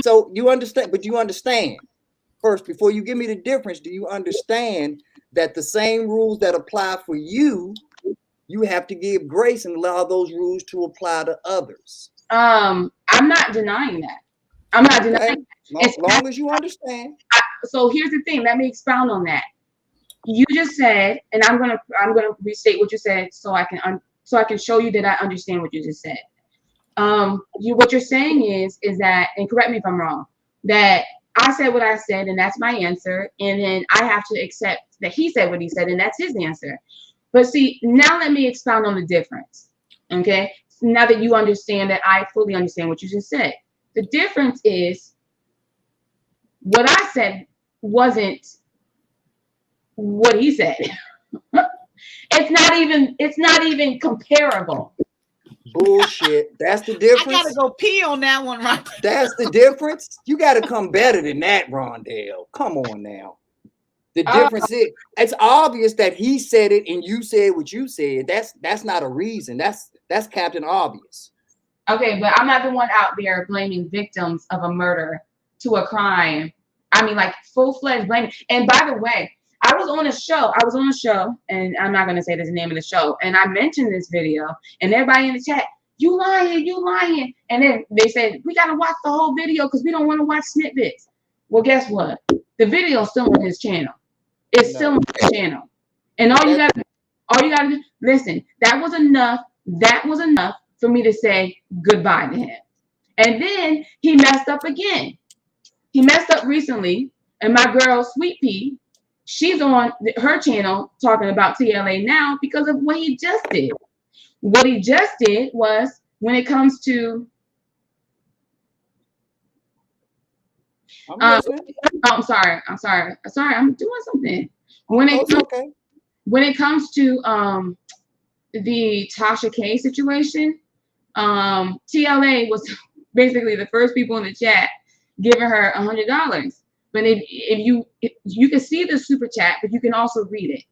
so you understand, but you understand first, before you give me the difference, do you understand that the same rules that apply for you, you have to give grace and allow those rules to apply to others? I'm not denying that. I'm not denying that. As long as you understand. So here's the thing. Let me expound on that. You just said, and I'm gonna restate what you said so I can show you that I understand what you just said. What you're saying is that, and correct me if I'm wrong, that I said what I said and that's my answer, and then I have to accept that he said what he said and that's his answer. But see, now let me expound on the difference. Okay, now that you understand that I fully understand what you just said, the difference is what I said wasn't what he said. It's not even comparable. Bullshit. That's the I difference. gotta go pee on that one, right? That's the difference. You got to come better than that, Rondell. Come on now. The difference is, it's obvious that he said it and you said what you said. That's not a reason. That's Captain Obvious. Okay, but I'm not the one out there blaming victims of a murder to a crime. I mean, like full-fledged blaming. And by the way, I was on a show, and I'm not gonna say the name of the show, and I mentioned this video, and everybody in the chat, you lying. And then they said, we gotta watch the whole video because we don't want to watch snippets. Well, guess what? The video is still on his channel. It's still on his channel. And all you gotta do, listen, that was enough for me to say goodbye to him. And then he messed up again. He messed up recently, and my girl Sweet Pea, she's on her channel talking about TLA now because of what he just did. What he just did was, when it comes to I'm sorry, I'm doing something. When it comes to the Tasha K situation, TLA was basically the first people in the chat giving her $100. But if you can see the super chat, but you can also read it.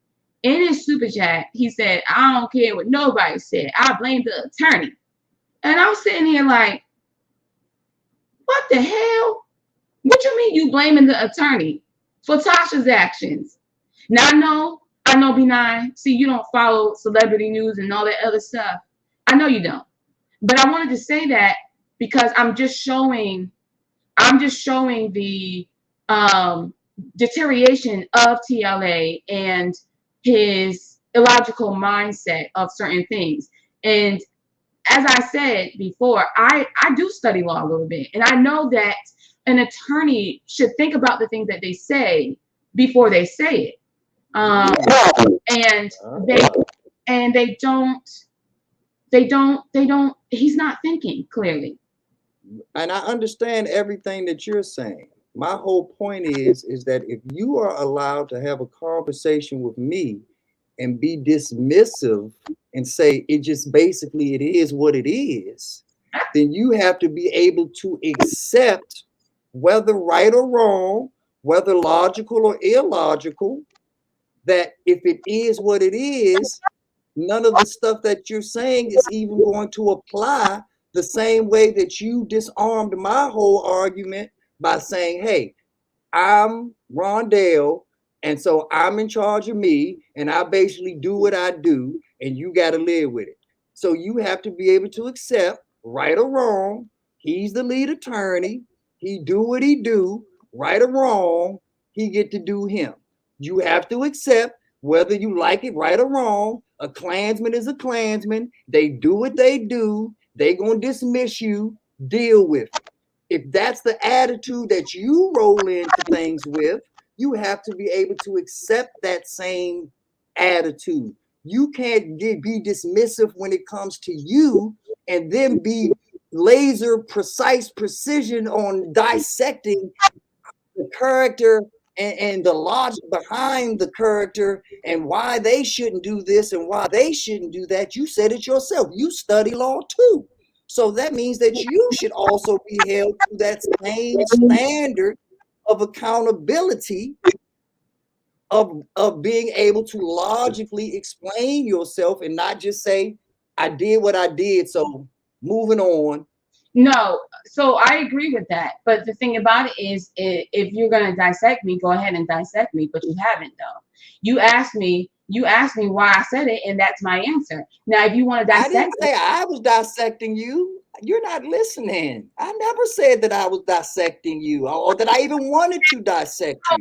In his super chat, he said, I don't care what nobody said. I blame the attorney. And I was sitting here like, what the hell? What you mean you blaming the attorney for Tasha's actions? Now I know B9. See, you don't follow celebrity news and all that other stuff. I know you don't. But I wanted to say that because I'm just showing the deterioration of TLA and his illogical mindset of certain things. And as I said before, I do study law a little bit, and I know that an attorney should think about the things that they say before they say it. And they don't, he's not thinking clearly. And I understand everything that you're saying. My whole point is that if you are allowed to have a conversation with me and be dismissive and say it just basically it is what it is, then you have to be able to accept, whether right or wrong, whether logical or illogical, that if it is what it is, none of the stuff that you're saying is even going to apply the same way that you disarmed my whole argument by saying, hey, I'm Rondell, and so I'm in charge of me, and I basically do what I do, and you got to live with it. So you have to be able to accept, right or wrong, he's the lead attorney, he do what he do, right or wrong, he get to do him. You have to accept, whether you like it right or wrong, a Klansman is a Klansman, they do what they do, they gonna dismiss you, deal with it. If that's the attitude that you roll into things with, you have to be able to accept that same attitude. You can't be dismissive when it comes to you and then be laser precise precision on dissecting the character and the logic behind the character and why they shouldn't do this and why they shouldn't do that. You said it yourself. You study law too. So that means that you should also be held to that same standard of accountability of being able to logically explain yourself and not just say, I did what I did, so moving on. No, so I agree with that. But the thing about it is, if you're going to dissect me, go ahead and dissect me, but you haven't, though. You asked me You asked me why I said it, and that's my answer. Now, if you want to I dissect didn't say I was dissecting you. You're not listening. I never said that I was dissecting you or that I even wanted to dissect you.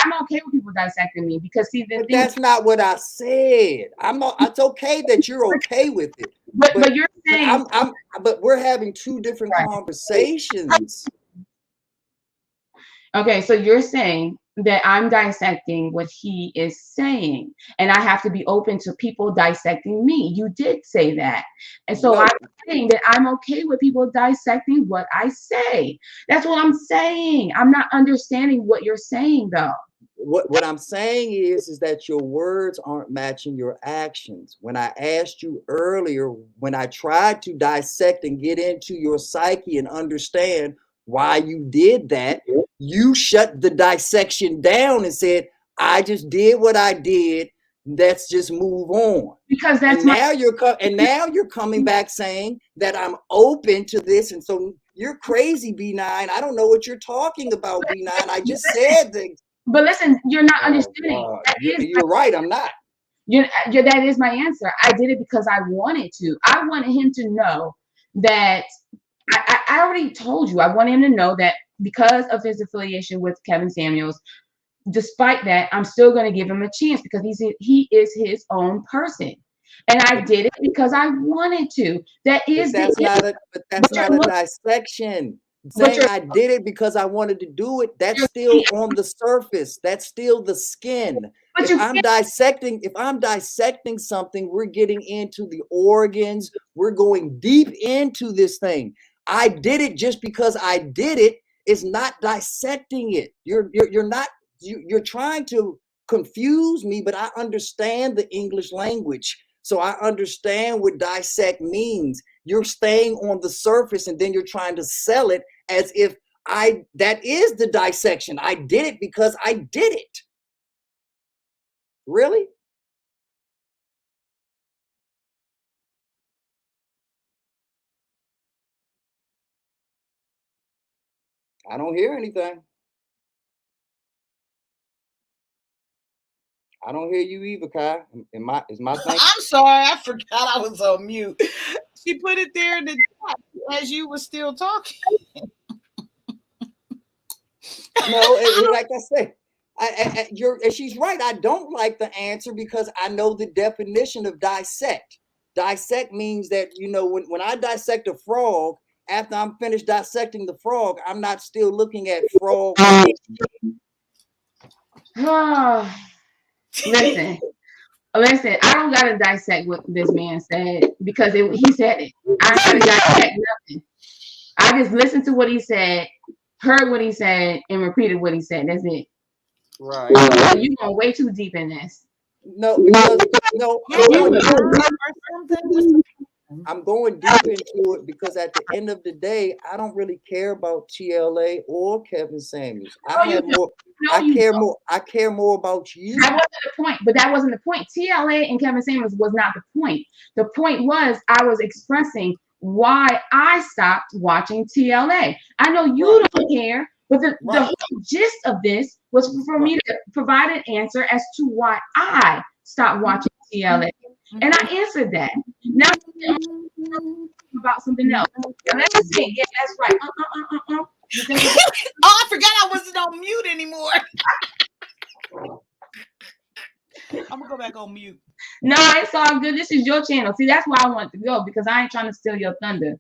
I'm okay with people dissecting me because see the But thing. that's not what I said. I'm not. It's okay that you're okay with it. But you're saying. But we're having two different conversations. Okay, so you're saying that I'm dissecting what he is saying, and I have to be open to people dissecting me. You did say that. And so I'm saying that I'm okay with people dissecting what I say. That's what I'm saying. I'm not understanding what you're saying, though. What I'm saying is that your words aren't matching your actions. When I asked you earlier, when I tried to dissect and get into your psyche and understand why you did that, you shut the dissection down and said, I just did what I did. Let's just move on. Because that's now you're coming back saying that I'm open to this. And so you're crazy, B9. I don't know what you're talking about, B9. I just said that. But listen, you're not understanding. You're right. I'm not. That is my answer. I did it because I wanted to. I wanted him to know that I already told you. I wanted him to know that because of his affiliation with Kevin Samuels, despite that, I'm still going to give him a chance because he is his own person. And I did it because I wanted to. That's not a dissection. Saying I did it because I wanted to do it, that's still on the surface. That's still the skin. If I'm dissecting something, we're getting into the organs. We're going deep into this thing. I did it just because I did it is not dissecting it. You're trying to confuse me, but I understand the English language. So I understand what dissect means. You're staying on the surface and then you're trying to sell it as if that is the dissection. I did it because I did it. Really? I don't hear anything. I don't hear you either, Kai. Is my thing? I'm sorry, I forgot I was on mute. She put it there in the chat as you were still talking. No, like I said, she's right. I don't like the answer because I know the definition of dissect. Dissect means that, when I dissect a frog, after I'm finished dissecting the frog, I'm not still looking at frog. Listen, I don't gotta dissect what this man said because he said it. I gotta dissect nothing. I just listened to what he said, heard what he said, and repeated what he said. That's it. Right. You're going way too deep in this. No, because I'm going deep into it because at the end of the day, I don't really care about TLA or Kevin Samuels. I care more about you. That wasn't the point, but that wasn't the point. TLA and Kevin Samuels was not the point. The point was I was expressing why I stopped watching TLA. I know you don't care, but the whole gist of this was for me to provide an answer as to why I stopped watching TLA. And I answered that. Now about something else. And let's see. Yeah, that's right. Oh, I forgot I wasn't on mute anymore. I'm gonna go back on mute. No, it's all good. This is your channel. See, that's why I want to go because I ain't trying to steal your thunder.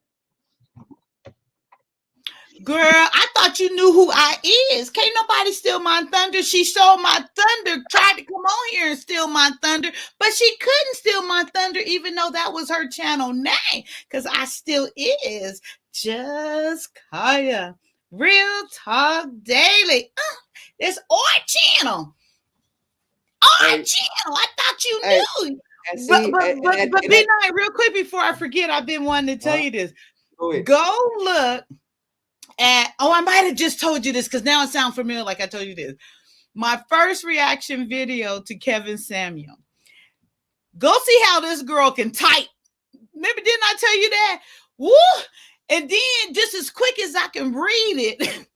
Girl, I thought you knew who I is. Can't nobody steal my thunder. She stole my thunder, tried to come on here and steal my thunder, but she couldn't steal my thunder even though that was her channel name because I still is Juss Kyia. Real Talk Daily. It's our channel. Our channel. I thought you knew. But B9, real quick before I forget, I've been wanting to tell you this. Go look at, I might have just told you this because now it sounds familiar like I told you this. My first reaction video to Kevin Samuel. Go see how this girl can type. Maybe didn't I tell you that? Woo! And then just as quick as I can read it,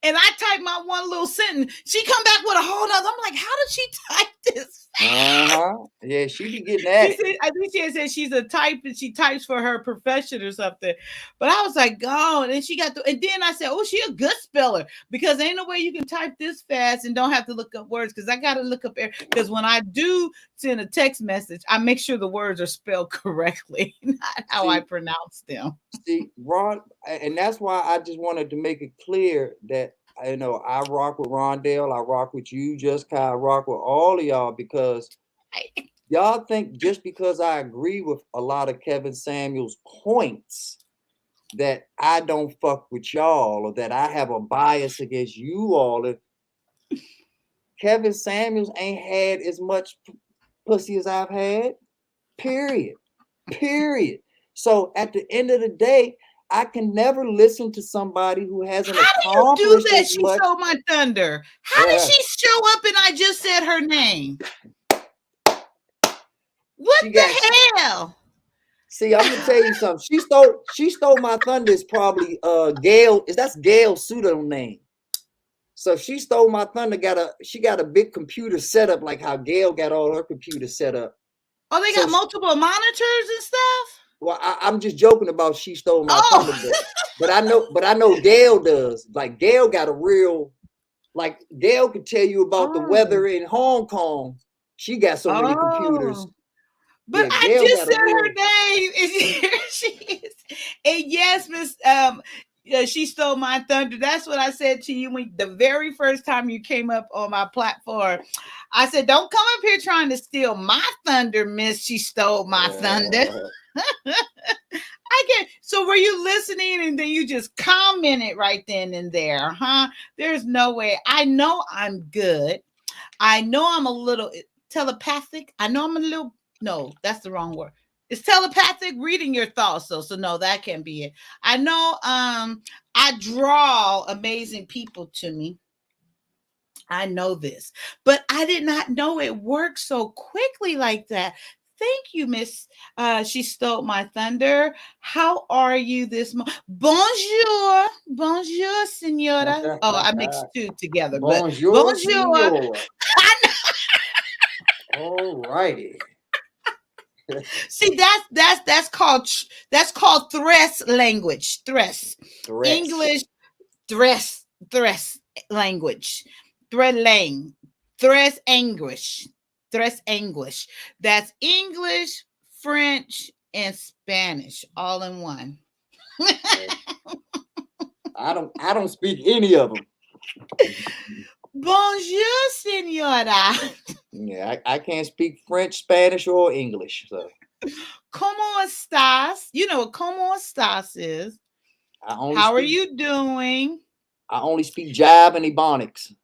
and I type my one little sentence, she come back with a whole nother. I'm like, how did she type this. Yeah, she be getting She at it. said, I think she had said she's a type and she types for her profession or something. But I was like, oh, and she got and then I said, oh, she a good speller because ain't no way you can type this fast and don't have to look up words because I got to look up because when I do send a text message, I make sure the words are spelled correctly, not how I pronounce them. See, Ron, and that's why I just wanted to make it clear that I rock with Rondell, I rock with you, Juss Kyia, I rock with all of y'all because y'all think just because I agree with a lot of Kevin Samuels' points that I don't fuck with y'all or that I have a bias against you all. Kevin Samuels ain't had as much pussy as I've had. Period. So at the end of the day, I can never listen to somebody who hasn't accomplished do that? as She much. stole my thunder. How did she show up and I just said her name? What the hell? See, I'm gonna tell you something. She stole my thunder is probably Gail. That's Gail's pseudonym. So she stole my thunder. She got a big computer set up like how Gail got all her computers set up. Oh, they got multiple monitors and stuff. Well, I'm just joking about she stole my thunder, but I know Gail does. Like Gail got a real, like Gail could tell you about the weather in Hong Kong. She got so many computers. But Yeah, I just said her name. Here she is. And yes, Miss she stole my thunder. That's what I said to you when the very first time you came up on my platform. I said, don't come up here trying to steal my thunder, Miss. She stole my thunder. I get. So were you listening and then you just commented right then and there, huh? There's no way. I know I'm good. I know I'm a little telepathic. I know I'm a little. No, that's the wrong word. It's telepathic reading your thoughts. So no, that can't be it. I know I draw amazing people to me. I know this, but I did not know it worked so quickly like that. Thank you, Miss. She stole my thunder. How are you this morning? Bonjour. Bonjour, senora. Oh, I mixed two together. Bonjour, but bonjour. All righty. See, that's called thresh language. Thresh. English thresh language. Thresh English. That's English, French, and Spanish all in one. I don't speak any of them. Bonjour, senora. Yeah, I can't speak French, Spanish, or English. So. ¿Cómo estás? You know what ¿cómo estás is. How are you doing? I only speak jive and ebonics.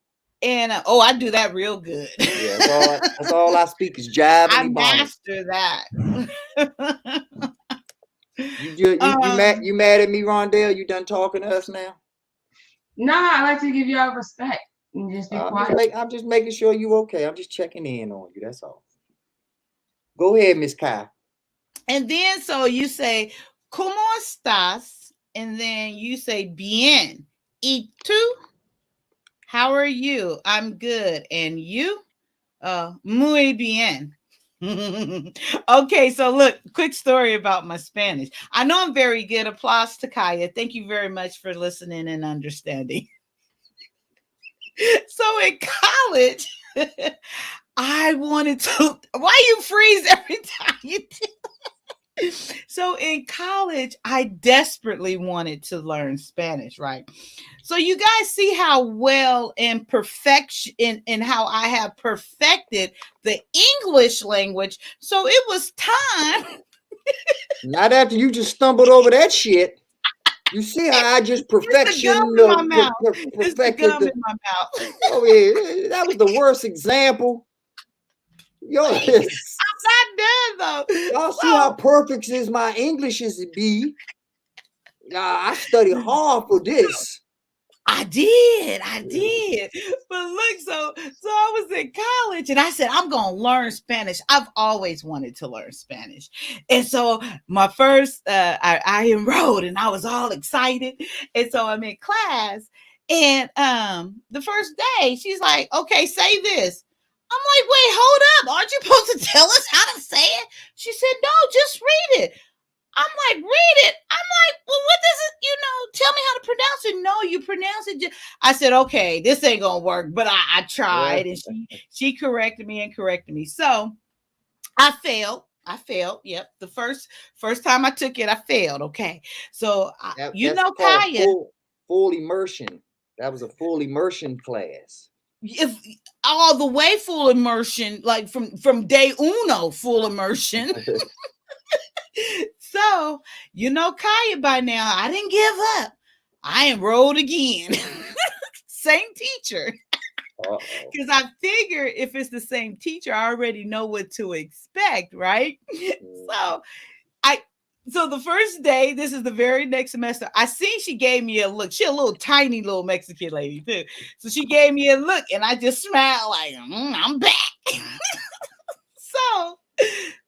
And I do that real good. Yeah, that's all I speak is jive and ebonics. I master that. You mad at me, Rondell? You done talking to us now? Nah, I like to give y'all respect and just be quiet. I'm just making sure you okay. I'm just checking in on you. That's all. Go ahead, Miss Kyia. And then so you say ¿Cómo estás? And then you say bien. ¿Y tú? How are you? I'm good. And you? Muy bien. Okay, so look, quick story about my Spanish. I know I'm very good. Applause to Kyia. Thank you very much for listening and understanding. So in college, I wanted to. Why you freeze every time you do? So in college, I desperately wanted to learn Spanish, right? So you guys see how well and perfection and how I have perfected the English language. So it was time. Not after you just stumbled over that shit. You see how I just perfection perfected the gum in my mouth. Oh yeah, that was the worst example. Yo, I'm not done though. Y'all see how perfect is my English is to be. I studied hard for this. I did. But look, so I was in college and I said, I'm going to learn Spanish. I've always wanted to learn Spanish. And so my first, I enrolled and I was all excited. And so I'm in class and the first day she's like, okay, say this. I'm like, wait, hold up. Aren't you supposed to tell us how to say it? She said, no, just read it. I'm like, read it. I'm like, well, what does it, tell me how to pronounce it. No, you pronounce it. I said, okay, this ain't going to work. But I tried, and she corrected me. So I failed. Yep. The first time I took it, I failed. Okay. So, That's Kyia. Full immersion. That was a full immersion class. If all the way full immersion, like from day uno, full immersion. So, Kyia by now, I didn't give up. I enrolled again. Same teacher. Because I figure if it's the same teacher, I already know what to expect, right? So the first day, this is the very next semester, I seen she gave me a look. She a little tiny little Mexican lady too. So she gave me a look and I just smiled like, I'm back. So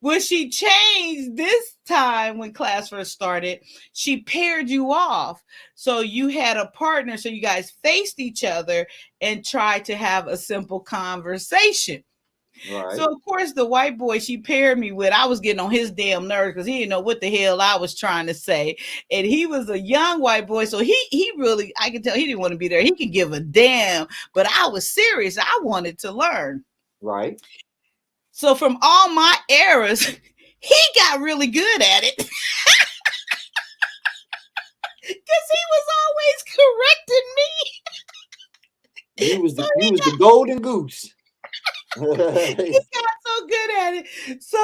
when she changed this time when class first started, she paired you off. So you had a partner. So you guys faced each other and tried to have a simple conversation. Right. So of course the white boy she paired me with, I was getting on his damn nerves because he didn't know what the hell I was trying to say. And he was a young white boy. So he really, I could tell he didn't want to be there. He could give a damn, but I was serious. I wanted to learn. Right. So from all my errors, he got really good at it. Because he was always correcting me. He was the golden goose. He got so good at it. So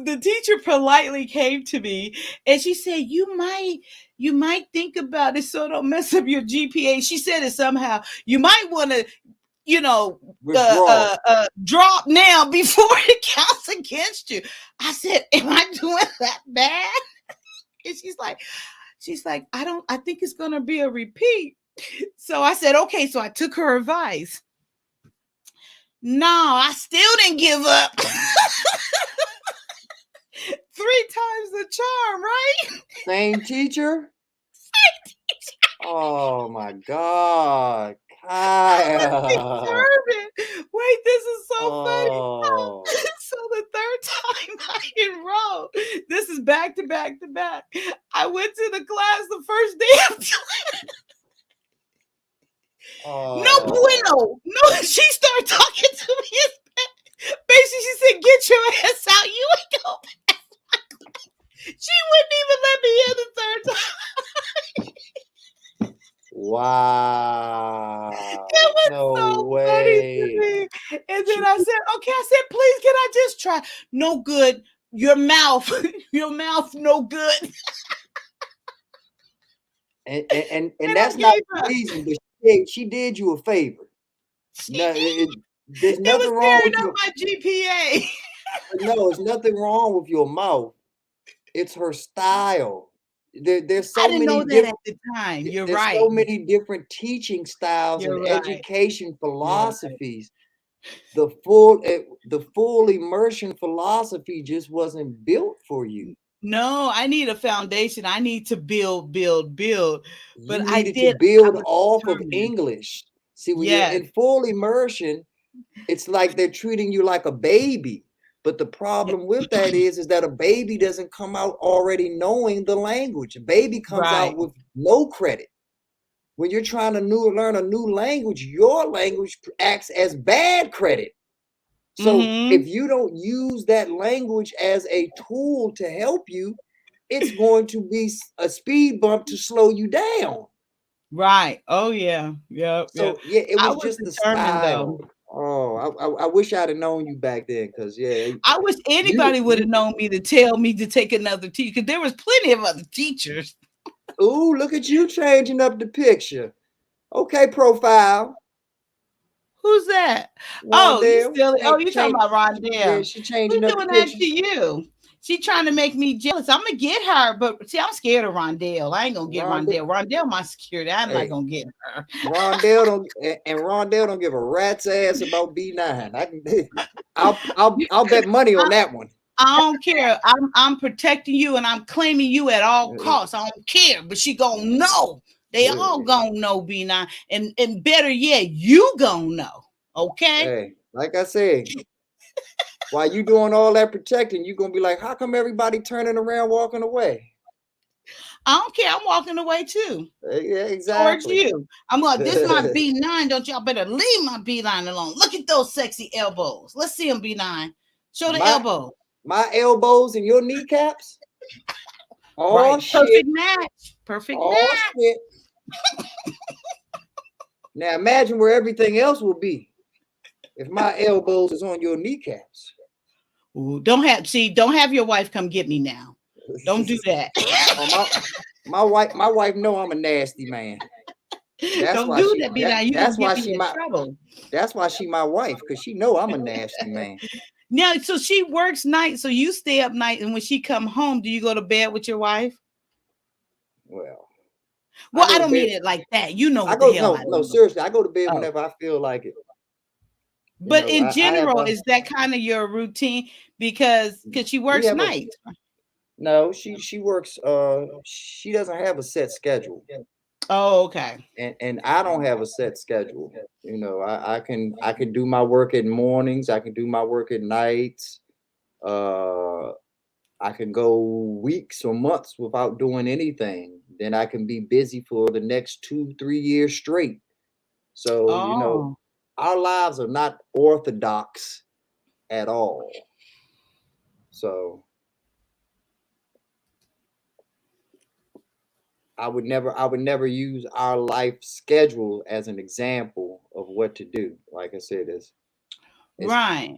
the teacher politely came to me and she said, you might think about it so don't mess up your GPA. She said it somehow. You might want to, drop now before it counts against you. I said, am I doing that bad? And she's like, I think it's going to be a repeat. So I said, okay. So I took her advice. No, I still didn't give up. 3 times the charm, right? Same teacher? Same teacher. Oh my God. Kyia. Wait, this is so funny. So the third time I enrolled, this is back to back to back. I went to the class the first day of class. No bueno. No, she started talking to me. Basically, she said, get your ass out. You ain't going back. She wouldn't even let me in the third time. Wow. It was so way. funny to me. And then I said, okay, please, can I just try? No good. Your mouth, no good. And that's not the reason, but she did you a favor. There's nothing wrong with my GPA. No, there's nothing wrong with your mouth. It's her style. There's so many know that at the time. You're right. There's so many different teaching styles and education philosophies. The full immersion philosophy just wasn't built for you. No, I need a foundation. I need to build. But I needed to build off of English. See, when you're in full immersion, it's like they're treating you like a baby. But the problem with that is that a baby doesn't come out already knowing the language. A baby comes out with no credit. When you're trying to learn a new language, your language acts as bad credit. So if you don't use that language as a tool to help you, it's going to be a speed bump to slow you down. Right. Oh yeah. Yep. So yeah, it was just the style. Though. Oh, I wish I'd have known you back then, because I wish anybody would have known me to tell me to take another teacher, because there was plenty of other teachers. Ooh, look at you changing up the picture. Okay, profile. Who's that? Rondell. You talking about Rondell? Yeah, she changing up the picture. That to you? She trying to make me jealous. I'm gonna get her, but see, I'm scared of Rondell. I ain't gonna get Rondell. Rondell, my security. I'm not gonna get her. Rondell don't give a rat's ass about B9. I'll bet money on that one. I don't care. I'm protecting you and I'm claiming you at all costs. I don't care, but she gonna know. They all gonna know B9, and better yet, you gonna know. Okay. Hey, Like I said, while you doing all that protecting, you're gonna be like, how come everybody turning around, walking away? I don't care. I'm walking away too. Yeah, Towards exactly. you. I'm like, this is my B9. Don't y'all better leave my B9 alone. Look at those sexy elbows. Let's see them, B9. Show the elbow. My elbows and your kneecaps. Oh Right. shit. Perfect match. Perfect match. Shit. Now imagine where everything else will be if my elbows is on your kneecaps. Ooh, don't have your wife come get me now. Don't do that. My wife know I'm a nasty man. Don't do that, B9. That's why she my trouble. That's why she my wife, because she know I'm a nasty man. Now, so she works night, so you stay up night, and when she come home, do you go to bed with your wife? Well, I don't mean it like that. You know what the hell no, seriously, I go to bed whenever I feel like it. But in general, is that kind of your routine? Because she works nights. No, she works. She doesn't have a set schedule. Oh, okay. And I don't have a set schedule. You know, I can do my work in mornings. I can do my work at nights. I can go weeks or months without doing anything. Then I can be busy for the next 2-3 years straight. So, you know, our lives are not orthodox at all. So I would never use our life schedule as an example of what to do. Like I said, it's right.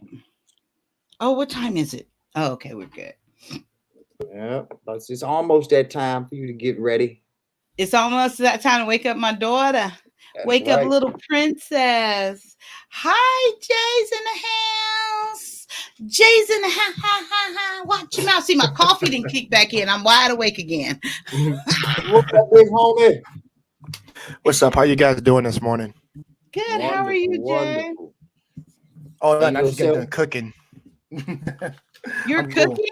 Oh, what time is it? Oh, okay, we're good. Yeah, but it's almost that time for you to get ready. It's almost that time to wake up my daughter. That's wake right. up, little princess. Hi, Jay's in the house. Jay's in the house. Watch your mouth. See, my coffee didn't kick back in. I'm wide awake again. What's up, big homie? What's up? How you guys doing this morning? Good. Wonderful, how are you, Jay? Oh, I just got done cooking. You're cooking? Cool.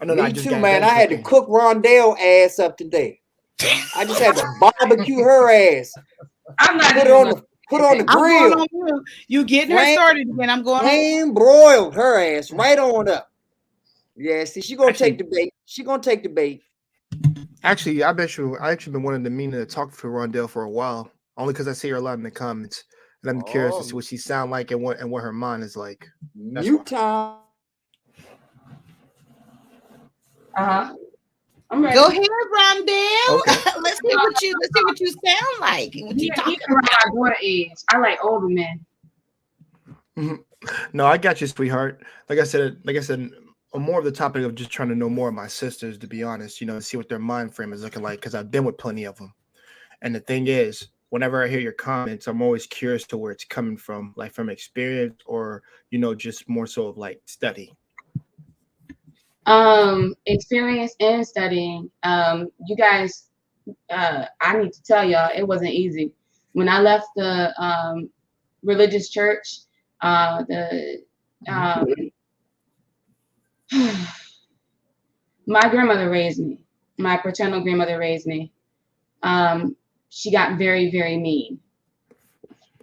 Oh, no, Me too, man. I had to cook Rondell ass up today. I just had to barbecue her ass. I'm not put on the grill. You getting her started again. I'm going plain broiled her ass right on up. Yeah, see, she gonna take the bait. She gonna take the bait. Actually, I actually been wanting to mean to talk to Rondell for a while, only because I see her a lot in the comments, and I'm curious to see what she sound like and what her mind is like. Mute time. I'm ready. Go ahead, Rondell. Okay. let's see what you sound like. What you talking about? My daughter age. I like older men. No, I got you, sweetheart. Like I said, I'm more of the topic of just trying to know more of my sisters, to be honest, you know, to see what their mind frame is looking like, because I've been with plenty of them. And the thing is, whenever I hear your comments, I'm always curious to where it's coming from, like from experience or, you know, just more so of like study. Experience and studying. You guys, I need to tell y'all, it wasn't easy. When I left the religious church, my grandmother raised me. My paternal grandmother raised me. She got very, very mean.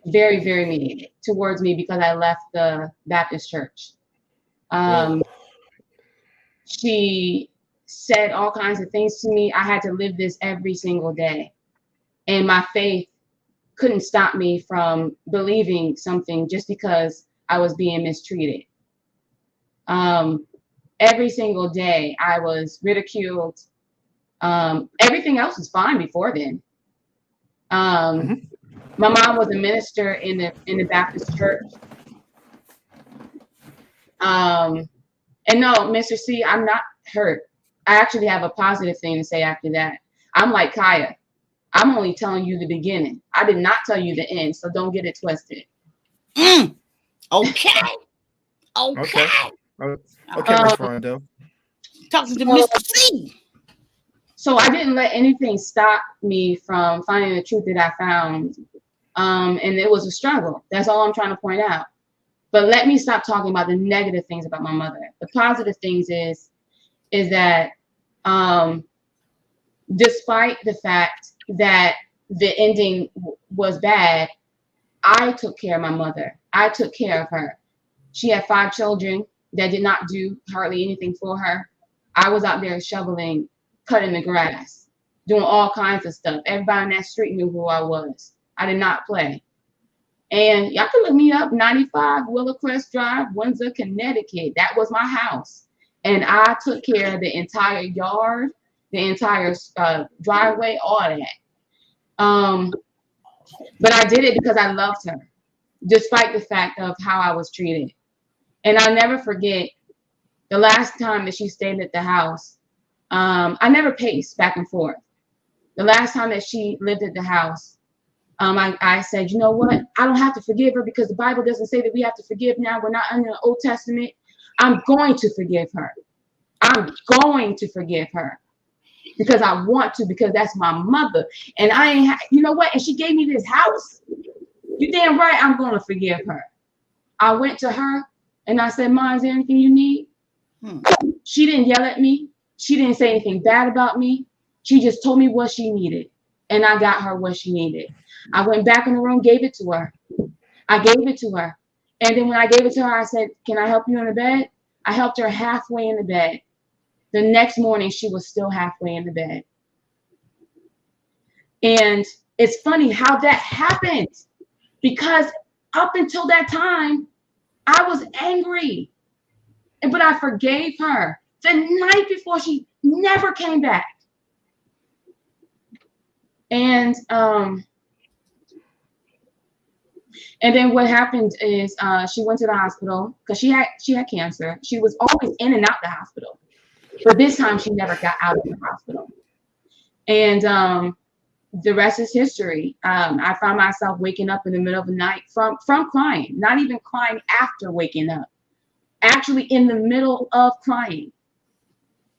Very, very mean towards me because I left the Baptist church. She said all kinds of things to me. I had to live this every single day. And my faith couldn't stop me from believing something just because I was being mistreated. Every single day I was ridiculed. Everything else was fine before then. My mom was a minister in the Baptist church. And no, Mr. C, I'm not hurt. I actually have a positive thing to say after that. I'm like Kyia. I'm only telling you the beginning. I did not tell you the end, so don't get it twisted. Okay. Okay, Miss Rondo. Talking to Mr. C. So I didn't let anything stop me from finding the truth that I found. And it was a struggle. That's all I'm trying to point out. But let me stop talking about the negative things about my mother. The positive things is that despite the fact that the ending was bad, I took care of my mother. I took care of her. She had 5 children that did not do hardly anything for her. I was out there shoveling, cutting the grass, doing all kinds of stuff. Everybody in that street knew who I was. I did not play. And y'all can look me up, 95 Willowcrest Drive, Windsor, Connecticut. That was my house. And I took care of the entire yard, the entire driveway, all that. But I did it because I loved her, despite the fact of how I was treated. And I'll never forget the last time that she stayed at the house. I never paced back and forth. The last time that she lived at the house, I said, you know what? I don't have to forgive her because the Bible doesn't say that we have to forgive now. We're not under the Old Testament. I'm going to forgive her. I'm going to forgive her because I want to, because that's my mother. And I ain't, you know what? And she gave me this house. You damn right I'm going to forgive her. I went to her and I said, Ma, is there anything you need? She didn't yell at me. She didn't say anything bad about me. She just told me what she needed. And I got her what she needed. I went back in the room, gave it to her. I gave it to her. And then when I gave it to her, I said, can I help you in the bed? I helped her halfway in the bed. The next morning, she was still halfway in the bed. And it's funny how that happened, because up until that time, I was angry. But I forgave her. The night before, she never came back. And then what happened is she went to the hospital because she had cancer. She was always in and out the hospital, but this time she never got out of the hospital. And the rest is history. I found myself waking up in the middle of the night from crying, not even crying after waking up, actually in the middle of crying.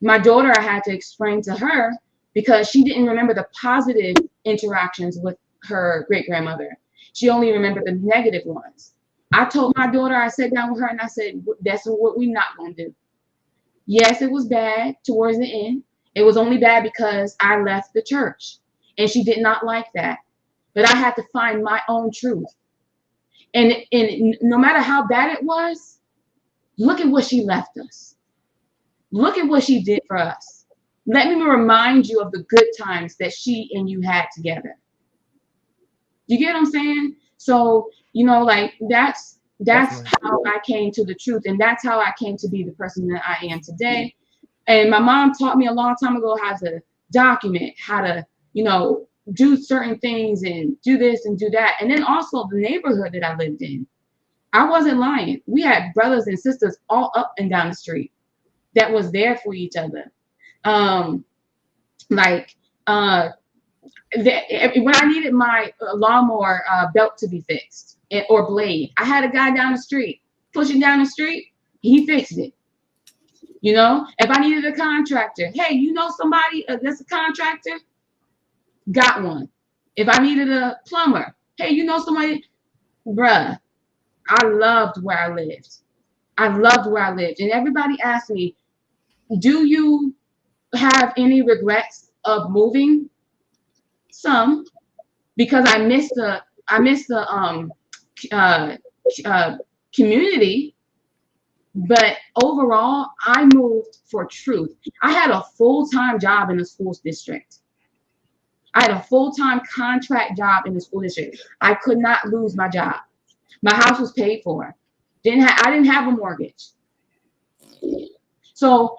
My daughter, I had to explain to her because she didn't remember the positive interactions with her great-grandmother. She only remembered the negative ones. I told my daughter, I sat down with her and I said, that's what we're not going to do. Yes, it was bad towards the end. It was only bad because I left the church and she did not like that. But I had to find my own truth. And no matter how bad it was, look at what she left us. Look at what she did for us. Let me remind you of the good times that she and you had together. You get what I'm saying? So, you know, like that's how I came to the truth. And that's how I came to be the person that I am today. And my mom taught me a long time ago how to document, how to, you know, do certain things and do this and do that. And then also the neighborhood that I lived in. I wasn't lying. We had brothers and sisters all up and down the street that was there for each other. When I needed my lawnmower belt to be fixed or blade, I had a guy down the street pushing down the street. He fixed it. You know, if I needed a contractor, hey, you know somebody that's a contractor? Got one. If I needed a plumber, hey, you know somebody? Bruh, I loved where I lived. I loved where I lived. And everybody asked me, do you have any regrets of moving? Some, because I missed the community, but overall, I moved for truth. I had a full-time job in the school district. I had a full-time contract job in the school district. I could not lose my job. My house was paid for. I didn't have a mortgage. So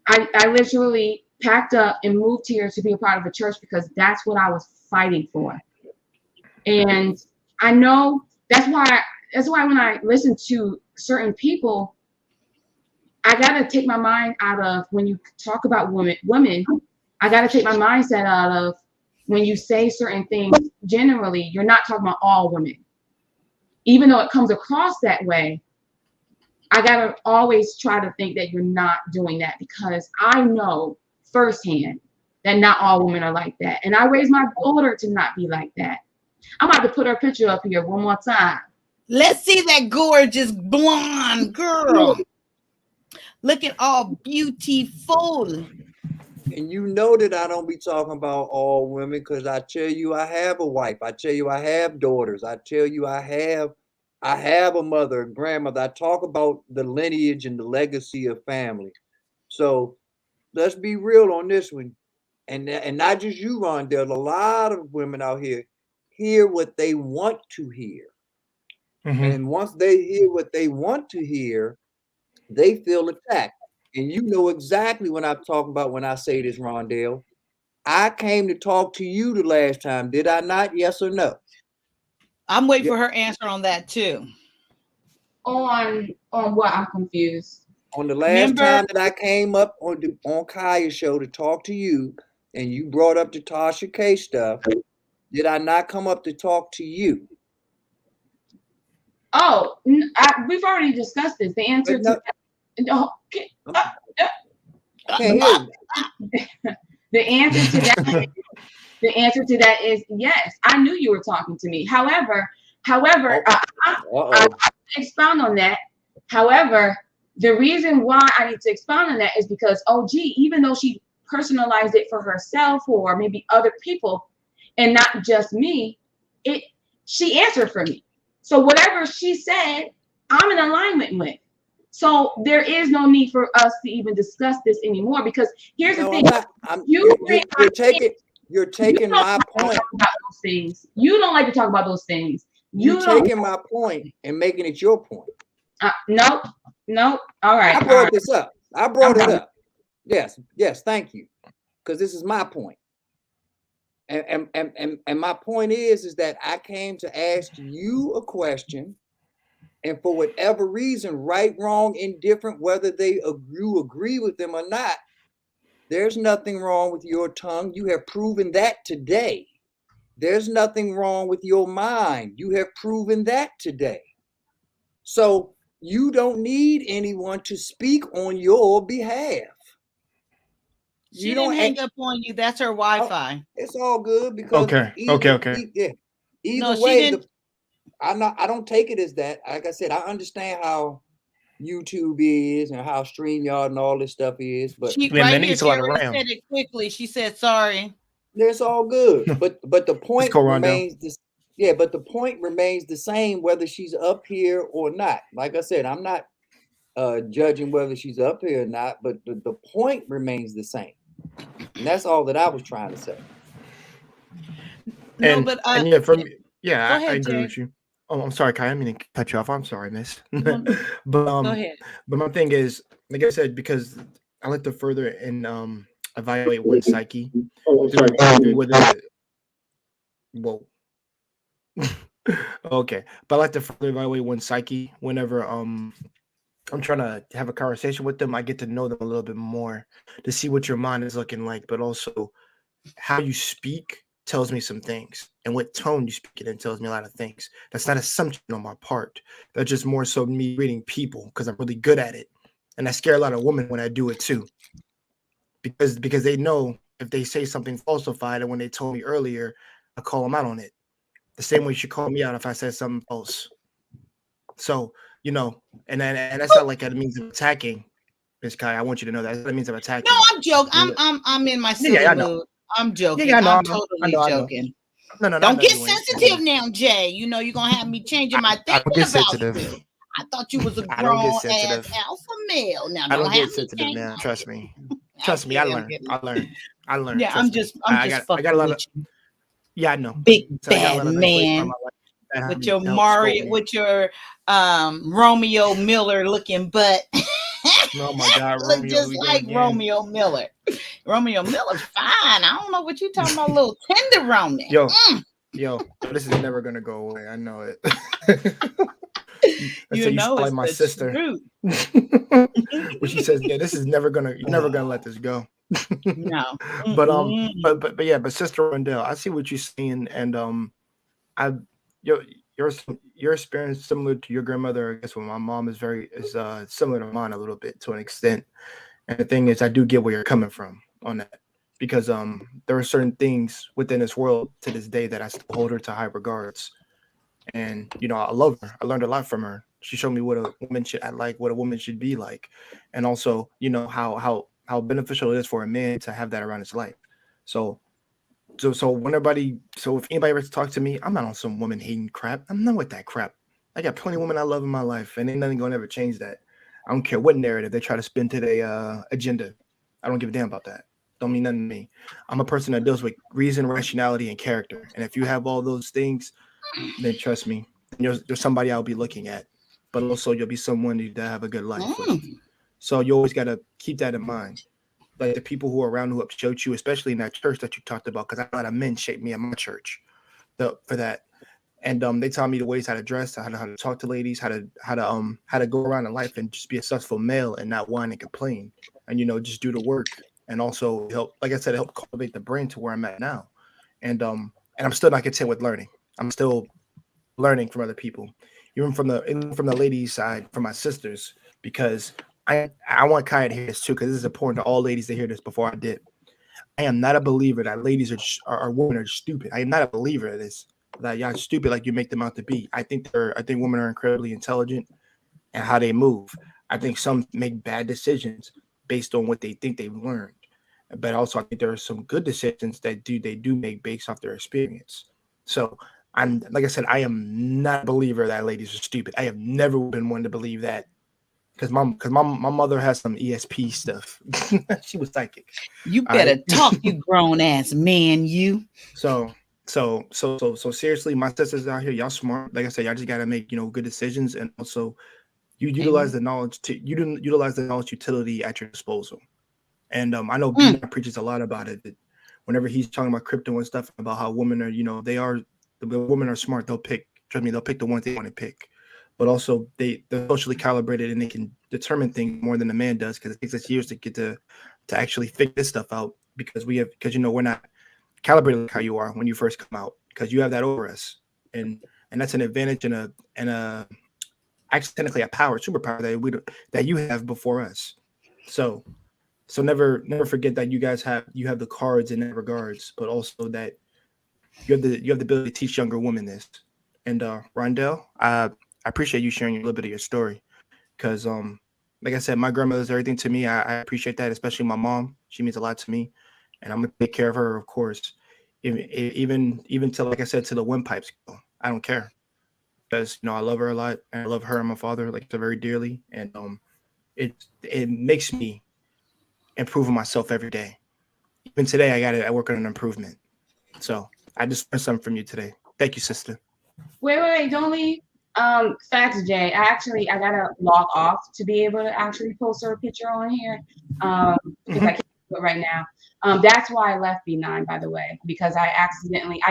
I literally packed up and moved here to be a part of a church because that's what I was fighting for. And I know that's why when I listen to certain people, I got to take my mind out of when you talk about women, I got to take my mindset out of when you say certain things, generally, you're not talking about all women. Even though it comes across that way, I got to always try to think that you're not doing that because I know firsthand that not all women are like that. And I raised my daughter to not be like that. I'm about to put her picture up here one more time. Let's see that gorgeous blonde girl. Looking all beautiful. And you know that I don't be talking about all women because I tell you I have a wife. I tell you I have daughters. I tell you I have I have a mother, a grandmother. I talk about the lineage and the legacy of family. So let's be real on this one. And not just you, Ron. There's a lot of women out here hear what they want to hear. And once they hear what they want to hear, they feel attacked. And you know exactly what I'm talking about when I say this, Rondell. I came to talk to you the last time, did I not? Yes or no? I'm waiting for her answer on that too. On what? I'm confused. On the last time that I came up on Kyia's show to talk to you, and you brought up the Tasha K stuff, did I not come up to talk to you? Oh, we've already discussed this. The answer to that, no, I can't hear you. the answer to that. The answer to that is yes. I knew you were talking to me. However, I expound on that. However, the reason why I need to expound on that is because OG, even though she personalized it for herself or maybe other people, and not just me, she answered for me. So whatever she said, I'm in alignment with. So there is no need for us to even discuss this anymore, because here's the thing. You're taking my point. About those things. You don't like to talk about those things. You're taking my point and making it your point. No. All right. I brought this up. I brought it up. Yes, thank you. Because this is my point. And my point is that I came to ask you a question, and for whatever reason, right, wrong, indifferent, whether you agree with them or not, there's nothing wrong with your tongue. You have proven that today. There's nothing wrong with your mind. You have proven that today. So you don't need anyone to speak on your behalf. She didn't hang up on you. That's her Wi-Fi. It's all good because okay. Either way, I don't take it as that. Like I said, I understand how YouTube is and how StreamYard and all this stuff is, but she right here, she already said it quickly. She said sorry. It's all good, but the point remains this. Yeah, but the point remains the same whether she's up here or not. Like I said, I'm not judging whether she's up here or not, but the point remains the same, and that's all that I was trying to say. No, but yeah, for me, yeah, I agree with you. Oh, I'm sorry, Kai. I mean to cut you off. I'm sorry, miss. But go ahead. But my thing is, like I said, because I like to further and evaluate one's psyche. Whoa. Okay, but I like to further evaluate one's psyche whenever I'm trying to have a conversation with them. I get to know them a little bit more to see what your mind is looking like, but also how you speak tells me some things, and what tone you speak it in tells me a lot of things. That's not assumption on my part. That's just more so me reading people because I'm really good at it, and I scare a lot of women when I do it too, because they know if they say something falsified, and when they told me earlier, I call them out on it. The same way she called me out if I said something false. So and that's not like that means of attacking, Miss Kai. I want you to know that means of attacking. No, I'm joking. I'm in my silly mood. I'm joking. Yeah, I'm totally joking. No, don't get sensitive now, Jay. You're gonna have me changing my thinking about sensitive. you. I thought you was a grown ass alpha male. Now I don't get sensitive now. Trust me. I learned. Yeah, I'm just I got a lot of. Yeah, I know. Big bad man with your Romeo Miller looking butt. Oh my God, look just like Romeo Miller. Romeo Miller's fine. I don't know what you talking about, little tenderoni. Yo, this is never gonna go away. I know it. you know it's like my sister. When she says, "Yeah, this is you're never gonna let this go." No. But yeah, but Sister Rondell, I see what you're saying, and your experience similar to your grandmother. I guess when my mom is similar to mine a little bit to an extent. And the thing is, I do get where you're coming from on that, because there are certain things within this world to this day that I still hold her to high regards. And I love her. I learned a lot from her. She showed me what a woman should act like, what a woman should be like, and also how beneficial it is for a man to have that around his life. So if anybody ever talks to me, I'm not on some woman hating crap. I'm not with that crap. I got plenty of women I love in my life, and ain't nothing gonna ever change that. I don't care what narrative they try to spin to their agenda. I don't give a damn about that. Don't mean nothing to me. I'm a person that deals with reason, rationality, and character. And if you have all those things, then trust me, there's somebody I'll be looking at. But also, you'll be someone that have a good life with. So you always gotta keep that in mind. Like the people who are around who have showed you, especially in that church that you talked about, because a lot of men shaped me at my church for that. And they taught me the ways how to dress, how to talk to ladies, how to go around in life and just be a successful male and not whine and complain, and just do the work, and also help, like I said, help cultivate the brain to where I'm at now. And I'm still not content with learning. I'm still learning from other people, even from the ladies' side, from my sisters, because I want Kyia to hear this too, because this is important to all ladies to hear this before I did. I am not a believer that ladies are women are stupid. I am not a believer of this. That y'all stupid like you make them out to be. I think women are incredibly intelligent and how they move. I think some make bad decisions based on what they think they've learned. But also I think there are some good decisions that they do make based off their experience. So I'm like I said, I am not a believer that ladies are stupid. I have never been one to believe that. Because my mother has some ESP stuff. She was psychic. You better talk, you grown ass man, you. So seriously, my sisters out here, y'all smart. Like I said, y'all just gotta make good decisions, and also you utilize the knowledge utilize the knowledge utility at your disposal. And I know B preaches a lot about it. That whenever he's talking about crypto and stuff, about how women are, the women are smart. They'll pick the ones they want to pick. But also they're socially calibrated and they can determine things more than a man does, because it takes us years to get to actually figure this stuff out, because we're not calibrated like how you are when you first come out, because you have that over us, and that's an advantage and a actually technically a superpower that you have before us. So never forget that you have the cards in that regards, but also that you have the ability to teach younger women this. And Rondell, I appreciate you sharing a little bit of your story, because like I said, my grandmother's everything to me. I appreciate that, especially my mom. She means a lot to me, and I'm gonna take care of her, of course. Even to, like I said, to the windpipes go. I don't care, because I love her a lot, and I love her and my father very dearly, and it makes me improve on myself every day. Even today, I work on an improvement. So I just learned something from you today. Thank you, sister. Wait, don't leave. Facts, Jay. I gotta log off to be able to actually post her picture on here. Because I can't do it right now. That's why I left B9, by the way, because I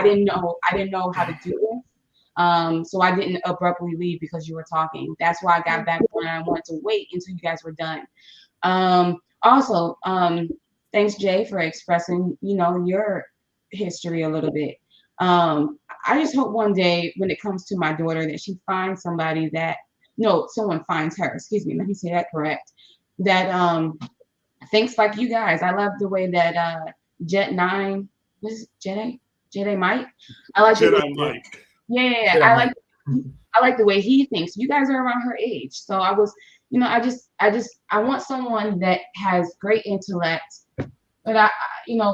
didn't know how to do this. So I didn't abruptly leave because you were talking. That's why I got back when I wanted to wait until you guys were done. Also, thanks, Jay, for expressing, your history a little bit. I just hope one day when it comes to my daughter that she finds somebody someone finds her, excuse me, let me say that correct, that thinks like you guys. I love the way that Jet9, what is it, Jedi Mike? I like Jedi Mike. Yeah, I like the way he thinks. You guys are around her age. So I was, I want someone that has great intellect, but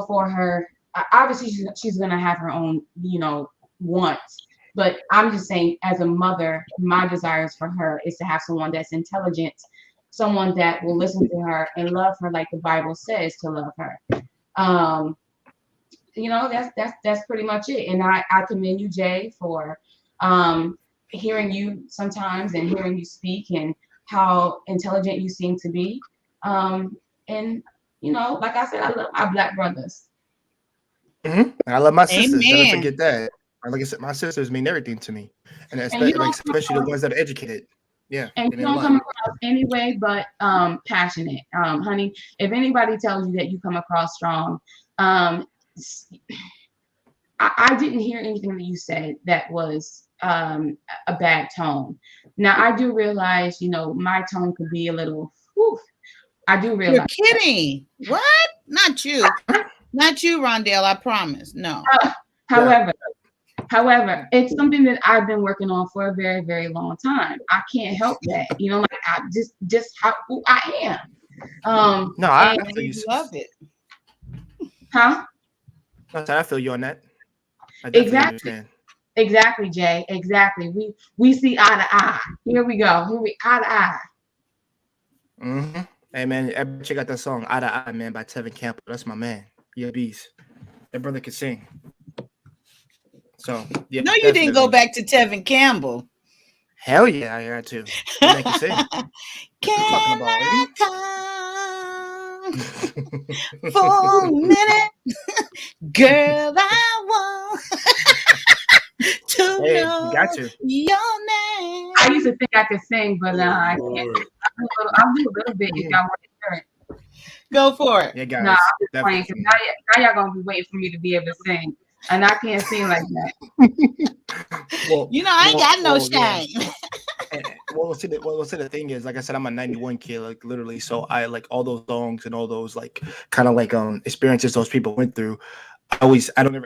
for her, obviously she's gonna have her own, wants. But I'm just saying, as a mother, my desires for her is to have someone that's intelligent, someone that will listen to her and love her like the Bible says to love her. That's pretty much it. And I commend you, Jay, for hearing you sometimes and hearing you speak and how intelligent you seem to be. And like I said, I love my Black brothers. Mm-hmm. I love my sisters. Never forget that. Like I said, my sisters mean everything to me, and especially the ones that are educated. Yeah, and you don't come across any way but passionate, honey. If anybody tells you that you come across strong, I didn't hear anything that you said that was a bad tone. Now I do realize, my tone could be a little. Whew, I do realize. You're kidding? That. What? Not you. Not you, Rondell, I promise. No. However, it's something that I've been working on for a very, very long time. I can't help that. I just who I am. No, I love it. Huh? I feel you on that. Exactly. Exactly, Jay. Exactly. We see eye to eye. Here we go. Here we eye to eye. Mm-hmm. Hey man, everybody check out that song "Eye to Eye," man, by Tevin Campbell. That's my man. Yeah, beast. That brother can sing. So yeah, No, you didn't go definitely. back to Tevin Campbell. Hell yeah, I had to. That man can sing. What you talking Can about, I lady? come for a minute? Girl, I want to Hey, you got know to. your name. I used to think I could sing, but I can't. Lord. I'll do a little bit if y'all want to hear it. Go for it. Yeah, No, guys. I'm just playing because Definitely. now y'all gonna be waiting for me to be able to sing, and I can't sing like that. Well, You know, I ain't got no yeah. shame. See the thing is, like I said, I'm a 91 kid, like literally. So I like all those songs and all those like kind of like experiences those people went through. I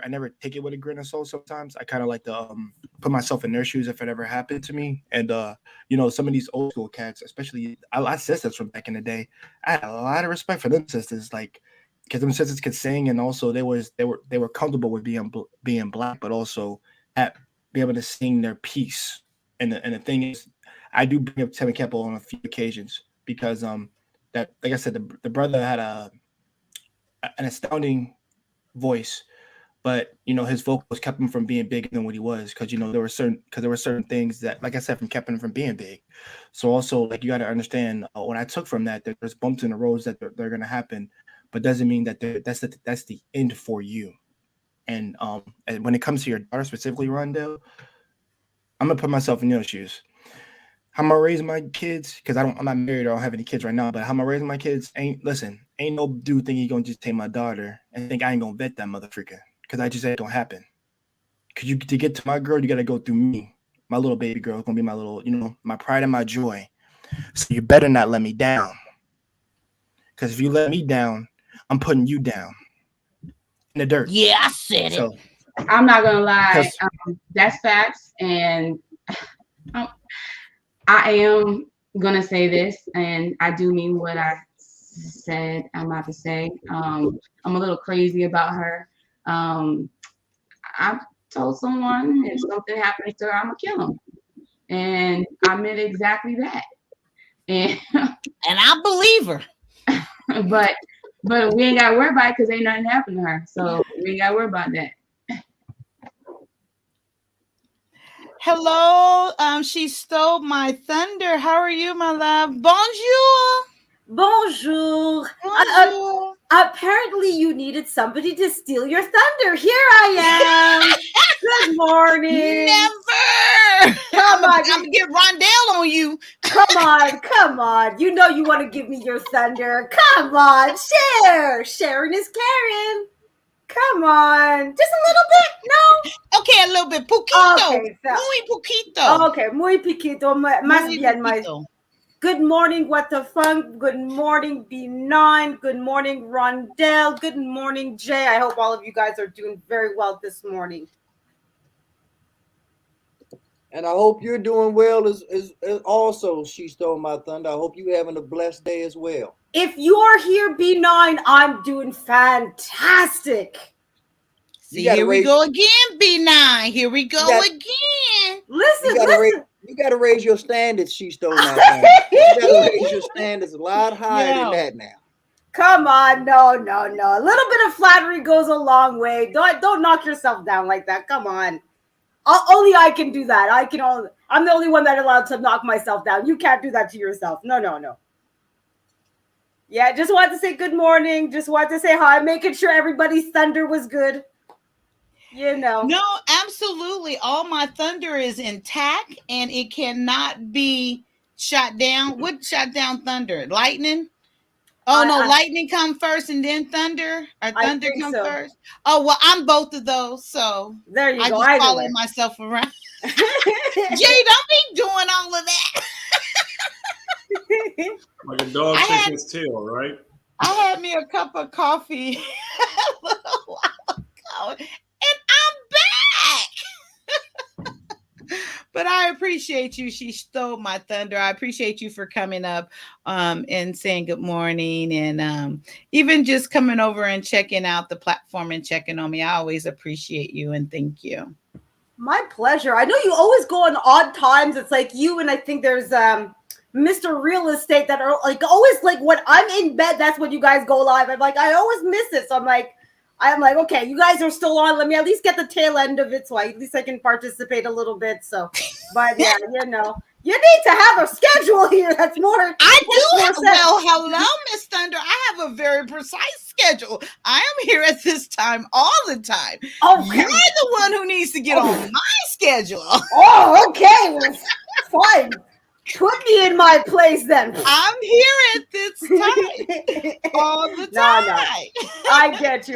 never take it with a grain of salt. Sometimes I kind of like to put myself in their shoes if it ever happened to me. And you know, some of these old school cats, especially I sisters from back in the day, I had a lot of respect for them sisters, like because them sisters could sing, and also they were comfortable with being black, but also be able to sing their piece. And the thing is, I do bring up Tevin Campbell on a few occasions because that, like I said, the brother had an astounding voice, but you know his vocals kept him from being bigger than what he was, because you know there were certain things that, like I said, kept him from being big. So also, like, you got to understand, what I took from that there's bumps in the roads that they're going to happen, but doesn't mean that that's the end for you. And when it comes to your daughter specifically, Rondell, I'm gonna put myself in your shoes. How I'm gonna raise my kids, because I'm not married or I don't have any kids right now, but how I'm gonna raise my kids ain't no dude think he gonna just take my daughter and think I ain't gonna vet that motherfucker, because I just ain't gonna happen. Because to get to my girl, you gotta go through me. My little baby girl is gonna be my little, my pride and my joy. So you better not let me down, because if you let me down, I'm putting you down in the dirt. Yeah, I said So it. I'm not gonna lie, because that's facts, and I am gonna say this, and I do mean what I said. I'm about to say. I'm a little crazy about her. I told someone if something happens to her, I'm gonna kill him, and I meant exactly that. And I believe her. but we ain't gotta worry about it because ain't nothing happened to her, so we ain't gotta worry about that. Hello. She stole my thunder. How are you, my love? Bonjour. Bonjour. Bonjour. Apparently, you needed somebody to steal your thunder. Here I am. Good morning. Never. Come I'm on. gonna get Rondell on you. Come on. You know you want to give me your thunder. Come on, share. Sharing is caring. Come on. Just a little bit? No? Okay, a little bit. Poquito. Okay. Muy poquito. Okay, muy piquito. Más Muy bien, poquito. Good morning, What the Funk. Good morning, B9. Good morning, Rondell. Good morning, Jay. I hope all of you guys are doing very well this morning. And I hope you're doing well as also. She stole my thunder. I hope you having a blessed day as well. If you are here, B9, I'm doing fantastic. See, here we go again, B9. Here we go again. Listen. You got to raise your standards. She stole my thunder. You got to raise your standards a lot higher than that now. Come on, no. A little bit of flattery goes a long way. Don't knock yourself down like that. Come on. Only I can do that. I'm the only one that's allowed to knock myself down. You can't do that to yourself. No. Yeah, just wanted to say good morning. Just wanted to say hi, making sure everybody's thunder was good. No, absolutely. All my thunder is intact and it cannot be shot down. What shot down thunder? Lightning? Oh, no, lightning come first and then thunder? Or thunder come first? Oh, well, I'm both of those. So there you go. I just follow myself around. Jay, don't be doing all of that. Like a dog chasing its tail, right? I had me a cup of coffee a little while ago, and I'm back. But I appreciate you. She stole my thunder. I appreciate you for coming up and saying good morning, and even just coming over and checking out the platform and checking on me. I always appreciate you and thank you. My pleasure. I know you always go on odd times. It's like you and I think there's Mr. Real Estate that are like always like when I'm in bed, that's when you guys go live. I'm like, I always miss it. So I'm like, okay, you guys are still on. Let me at least get the tail end of it so at least I can participate a little bit. So, but yeah, you need to have a schedule here. That's more. I do have, sense. well, hello, Miss Thunder. I have a very precise schedule. I am here at this time all the time. Okay. You're the one who needs to get on my schedule. Oh, okay. Well, fine. Put me in my place then. I'm here at this time all the time. No. I get you.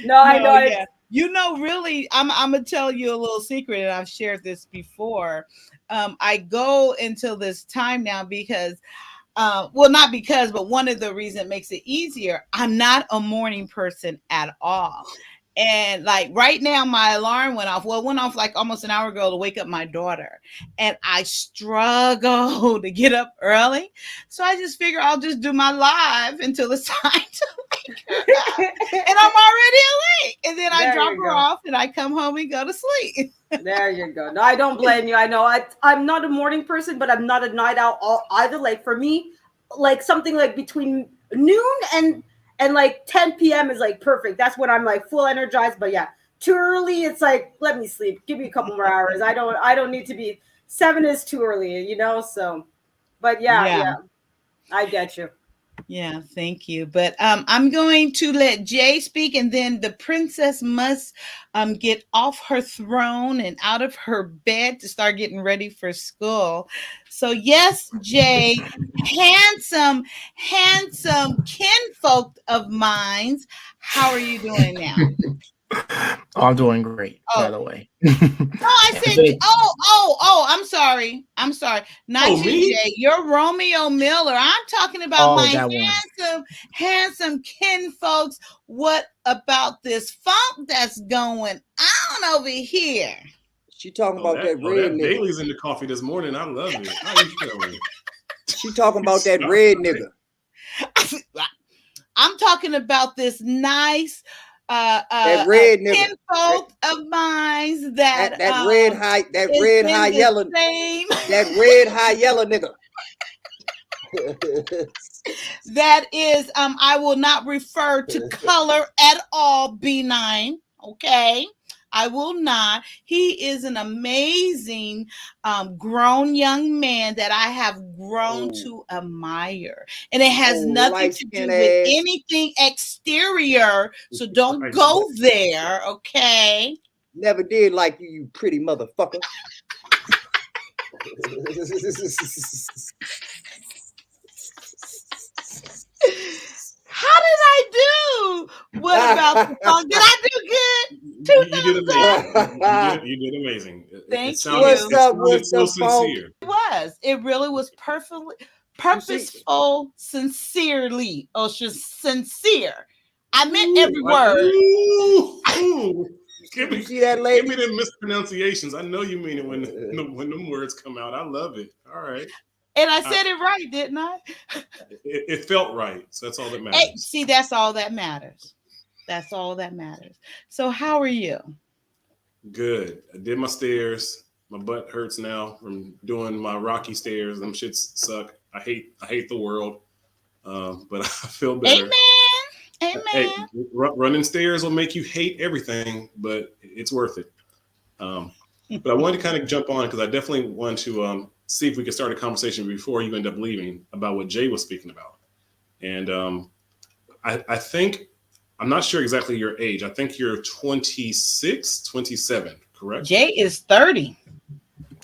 No, I know. Yeah. Really, I'm gonna tell you a little secret, and I've shared this before. I go until this time now because, not because, but one of the reasons it makes it easier. I'm not a morning person at all. And like right now, my alarm went off. Well, it went off like almost an hour ago to wake up my daughter. And I struggle to get up early. So I just figure I'll just do my live until it's time to wake her up. And I'm already awake. And then I drop her off and I come home and go to sleep. There you go. No, I don't blame you. I know I'm not a morning person, but I'm not a night owl either. Like for me, like something like between noon and like 10 p.m. is like perfect. That's when I'm like full energized. But yeah, too early, it's like, let me sleep. Give me a couple more hours. I don't need to be 7 is too early, so but yeah, I get you. Yeah, thank you. But I'm going to let Jay speak, and then the princess must get off her throne and out of her bed to start getting ready for school. So yes, Jay, handsome kinfolk of mine, how are you doing now? I'm doing great, by the way. I said, I'm sorry. Not you, Jay. You're Romeo Miller. I'm talking about my handsome kinfolks. What about this funk that's going on over here? She talking about that red nigga. Bailey's in the coffee this morning. I love it. How you feeling? She talking about that red nigga. I'm talking about this nice that red nigga kinfolk of mine that red high yellow nigga. That is I will not refer to color at all, B9. Okay, I will not. He is an amazing grown young man that I have grown to admire. And it has nothing to do with anything exterior. So don't go there, okay? Never did like you, you pretty motherfucker. How did I do? What about the song? Did I do good? You did amazing. You did amazing. Thank you. What's so sincere. It really was purposeful, sincerely. Oh, just sincere. I meant every word. Give me them mispronunciations. I know you mean it when them words come out. I love it. All right. And I said it right, didn't I? It felt right. So that's all that matters. Hey, see, that's all that matters. That's all that matters. So how are you? Good. I did my stairs. My butt hurts now from doing my rocky stairs. Them shits suck. I hate the world. But I feel better. Amen. Hey, running stairs will make you hate everything, but it's worth it. But I wanted to kind of jump on because I definitely want to see if we could start a conversation before you end up leaving about what Jay was speaking about. And I think, I'm not sure exactly your age. I think you're 26, 27, correct? Jay is 30.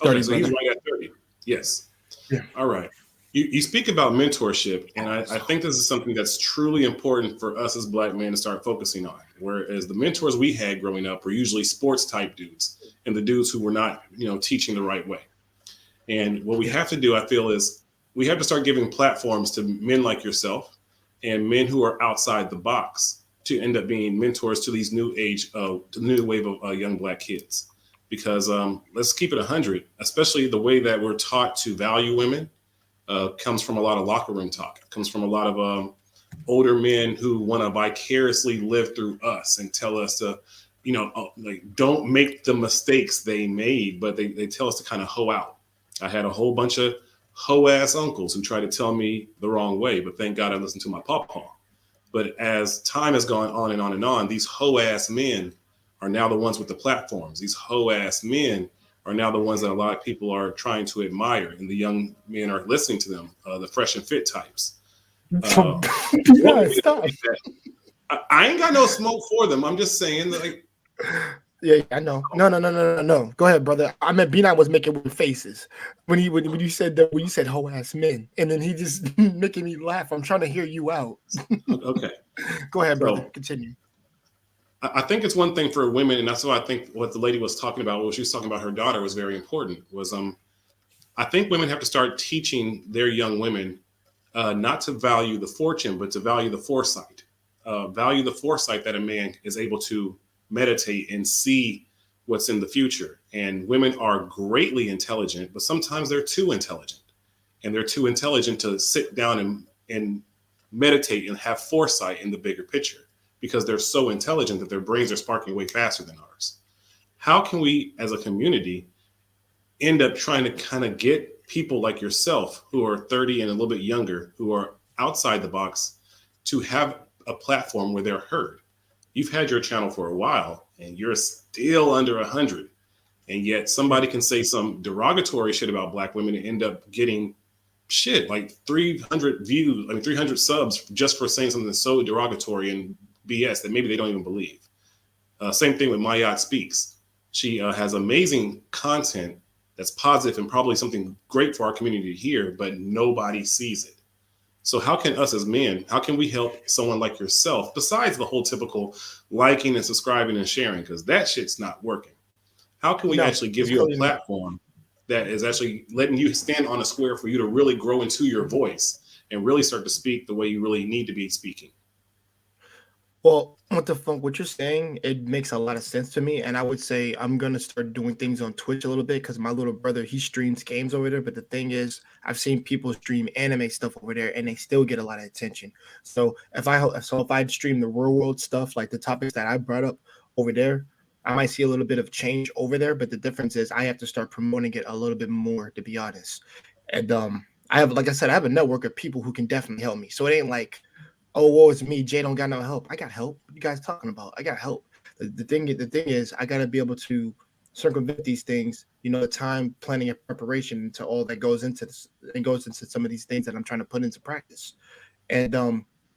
Okay, so he's right at 30. Yes. Yeah. All right. You speak about mentorship, and I think this is something that's truly important for us as Black men to start focusing on. Whereas the mentors we had growing up were usually sports type dudes and the dudes who were not, teaching the right way. And what we have to do, I feel, is we have to start giving platforms to men like yourself and men who are outside the box to end up being mentors to these new wave of young Black kids. Because let's keep it 100, especially the way that we're taught to value women. Comes from a lot of locker room talk. It comes from a lot of older men who want to vicariously live through us and tell us to like don't make the mistakes they made, but they tell us to kind of hoe out. I had a whole bunch of hoe ass uncles who tried to tell me the wrong way, but thank God I listened to my papa. But as time has gone on and on and on, these hoe ass men are now the ones with the platforms. These hoe ass men are now the ones that a lot of people are trying to admire, and the young men are listening to them, the fresh and fit types. Yeah, stop. I ain't got no smoke for them. I'm just saying, like, Yeah, I know. No. Go ahead, brother. I meant B9 was making weird faces when you said that, when you said hoe ass men, and then he just making me laugh. I'm trying to hear you out. Okay. Go ahead, brother. Continue. I think it's one thing for women, and that's why I think what the lady was talking about, what she was talking about her daughter, was very important. Was I think women have to start teaching their young women not to value the fortune, but to value the foresight. Value the foresight that a man is able to meditate and see what's in the future. And women are greatly intelligent, but sometimes they're too intelligent. And they're too intelligent to sit down and meditate and have foresight in the bigger picture, because they're so intelligent that their brains are sparking way faster than ours. How can we, as a community, end up trying to kind of get people like yourself who are 30 and a little bit younger, who are outside the box, to have a platform where they're heard? You've had your channel for a while and you're still under 100. And yet somebody can say some derogatory shit about Black women and end up getting shit like 300 views, 300 subs just for saying something so derogatory and BS that maybe they don't even believe. Same thing with Mayat Speaks. She has amazing content that's positive and probably something great for our community to hear, but nobody sees it. So how can us as men, how can we help someone like yourself, besides the whole typical liking and subscribing and sharing, because that shit's not working? How can we actually give you a platform that is actually letting you stand on a square for you to really grow into your voice and really start to speak the way you really need to be speaking? Well, what you're saying, it makes a lot of sense to me. And I would say I'm going to start doing things on Twitch a little bit, because my little brother, he streams games over there. But the thing is, I've seen people stream anime stuff over there and they still get a lot of attention. So if I stream the real world stuff, like the topics that I brought up over there, I might see a little bit of change over there. But the difference is I have to start promoting it a little bit more, to be honest. And like I said, I have a network of people who can definitely help me. So it ain't like, oh, woe is me, Jay don't got no help. I got help. What you guys talking about? I got help. The thing is, I got to be able to circumvent these things. The time, planning, and preparation into all that goes into this, and goes into some of these things that I'm trying to put into practice. And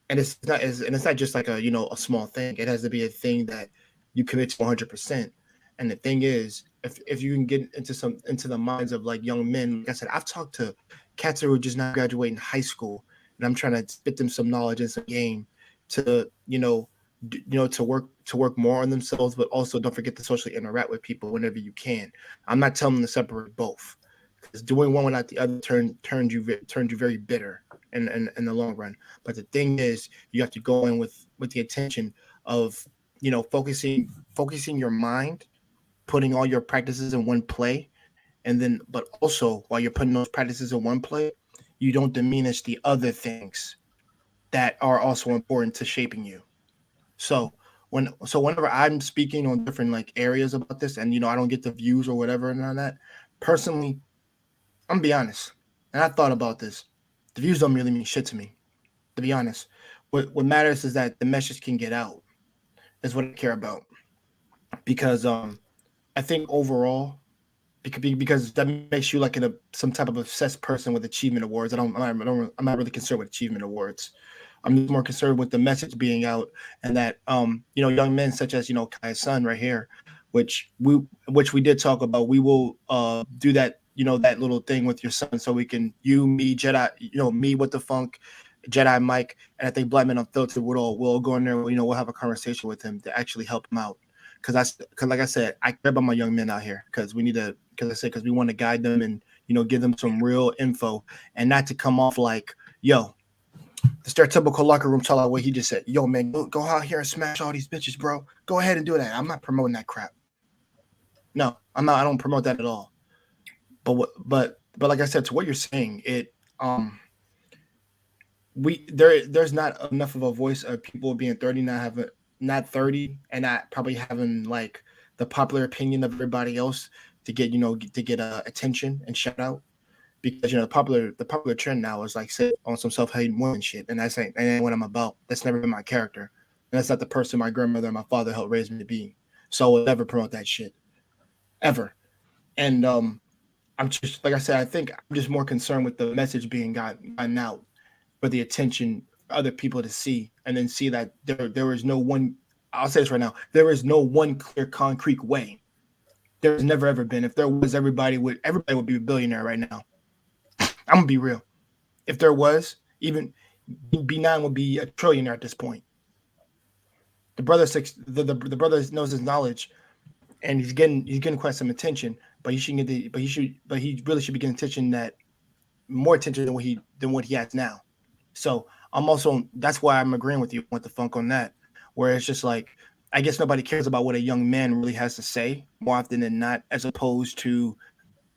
it's not just like a small thing. It has to be a thing that you commit to 100%. And the thing is, if you can get into the minds of like young men, like I said, I've talked to cats who are just not graduating high school, and I'm trying to spit them some knowledge and some game to to work more on themselves, but also don't forget to socially interact with people whenever you can. I'm not telling them to separate both, because doing one without the other turned you very bitter in the long run. But the thing is, you have to go in with the intention of focusing your mind, putting all your practices in one play, and then but also while you're putting those practices in one play, you don't diminish the other things that are also important to shaping you. So whenever I'm speaking on different like areas about this, and I don't get the views or whatever and all that, personally, I'm gonna be honest, and I thought about this. The views don't really mean shit to me, to be honest. What matters is that the message can get out. Is what I care about, because I think overall, because that makes you like some type of obsessed person with achievement awards. I'm not really concerned with achievement awards. I'm just more concerned with the message being out, and that young men such as Kai's son right here, which we did talk about. We will do that that little thing with your son, so we can me Jedi me with the funk, Jedi Mike, and I think Black Men Unfiltered we'll go in there. We'll have a conversation with him to actually help him out. Because like I said, I care about my young men out here, because we need to, because we want to guide them and give them some real info, and not to come off like, yo, the stereotypical locker room talk, what he just said. Yo, man, go out here and smash all these bitches, bro. Go ahead and do that. I'm not promoting that crap. No, I'm not. I don't promote that at all. But like I said, to what you're saying, there's not enough of a voice of people being 30 not not 30 and not probably having like the popular opinion of everybody else to get, you know, to get attention and shout out. Because, you know, the popular trend now is like sit on some self-hating woman shit, and that ain't what I'm about. That's never been my character, and that's not the person my grandmother and my father helped raise me to be. So I will never promote that shit, ever. And I'm just, like I said, I think I'm just more concerned with the message being gotten out for the attention other people to see, and then see that there is no one. I'll say this right now: there is no one clear, concrete way. There's never ever been. If there was, everybody would be a billionaire right now. I'm gonna be real. If there was, even B9 would be a trillionaire at this point. The brother the brother knows his knowledge, and he's getting quite some attention. But he really should be getting attention, more attention than what he has now. So that's why I'm agreeing with you with the funk on that, where it's just like, I guess nobody cares about what a young man really has to say more often than not, as opposed to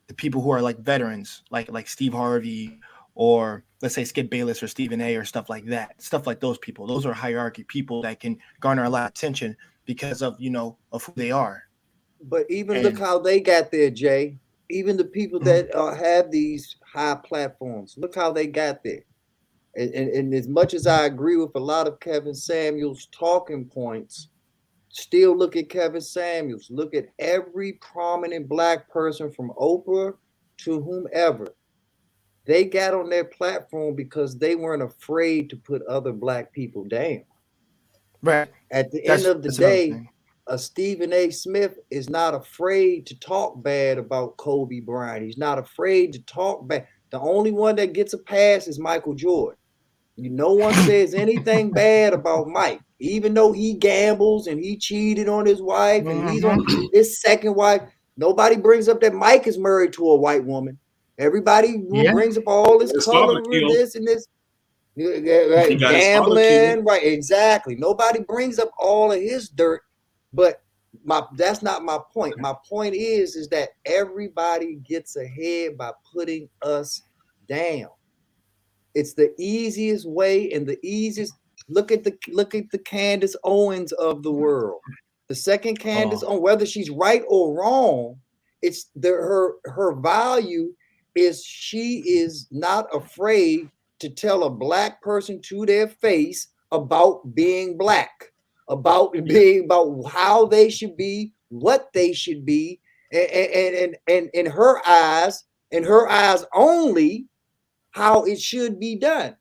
the people who are like veterans, like Steve Harvey, or let's say Skip Bayless or Stephen A, or stuff like that. Stuff like those people. Those are hierarchy people that can garner a lot of attention because of, you know, of who they are. But even look how they got there, Jay. Even the people that have these high platforms, look how they got there. And as much as I agree with a lot of Kevin Samuels' talking points, still look at Kevin Samuels. Look at every prominent Black person from Oprah to whomever. They got on their platform because they weren't afraid to put other Black people down. Right. At the end of the day, a Stephen A. Smith is not afraid to talk bad about Kobe Bryant. He's not afraid to talk bad. The only one that gets a pass is Michael Jordan. No one says anything bad about Mike, even though he gambles and he cheated on his wife and he's on his second wife. Nobody brings up that Mike is married to a white woman. Everybody brings up all this color, this and this. Right, gambling, right? Exactly. Nobody brings up all of his dirt, but that's not my point. My point is that everybody gets ahead by putting us down. It's the easiest way and the easiest. Look at the Candace Owens of the world. The second Candace Owens, whether she's right or wrong, it's her value is she is not afraid to tell a Black person to their face about being Black, about how they should be, what they should be, and in her eyes only, how it should be done.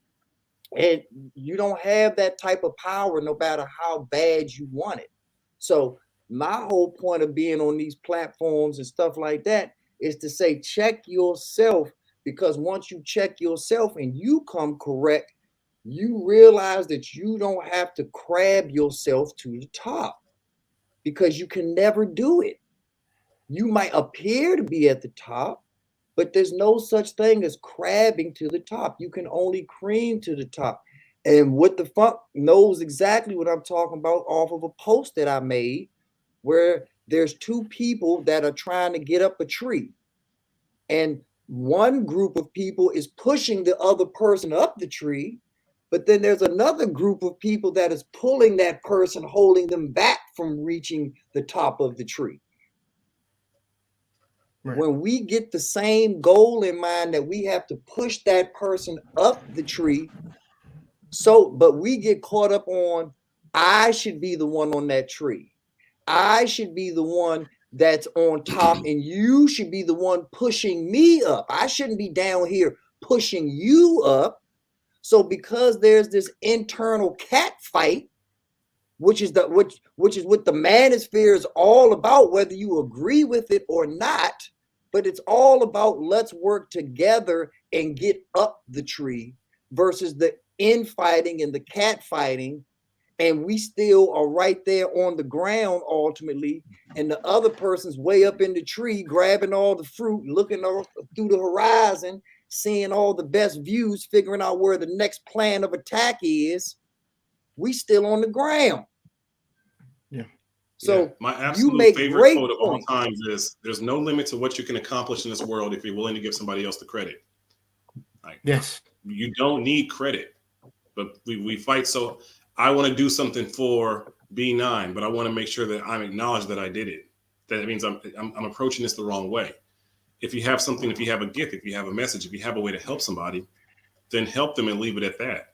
And you don't have that type of power no matter how bad you want it. So my whole point of being on these platforms and stuff like that is to say, check yourself, because once you check yourself and you come correct, you realize that you don't have to crab yourself to the top, because you can never do it. You might appear to be at the top, but there's no such thing as crabbing to the top. You can only cream to the top. And What the Funk knows exactly what I'm talking about off of a post that I made, where there's two people that are trying to get up a tree. And one group of people is pushing the other person up the tree, but then there's another group of people that is pulling that person, holding them back from reaching the top of the tree. Right. When we get the same goal in mind that we have to push that person up the tree, but we get caught up on, I should be the one on that tree. I should be the one that's on top, and you should be the one pushing me up. I shouldn't be down here pushing you up. So because there's this internal cat fight, which is what the manosphere is all about, whether you agree with it or not, but it's all about let's work together and get up the tree versus the infighting and the cat fighting. And we still are right there on the ground ultimately, and the other person's way up in the tree grabbing all the fruit, looking through the horizon, seeing all the best views, figuring out where the next plan of attack is. We still on the ground. Yeah. So my absolute favorite quote of all times is, there's no limit to what you can accomplish in this world if you're willing to give somebody else the credit. Like, yes. You don't need credit, but we fight. So I want to do something for B9, but I want to make sure that I'm acknowledged that I did it. That means I'm approaching this the wrong way. If you have something, if you have a gift, if you have a message, if you have a way to help somebody, then help them and leave it at that.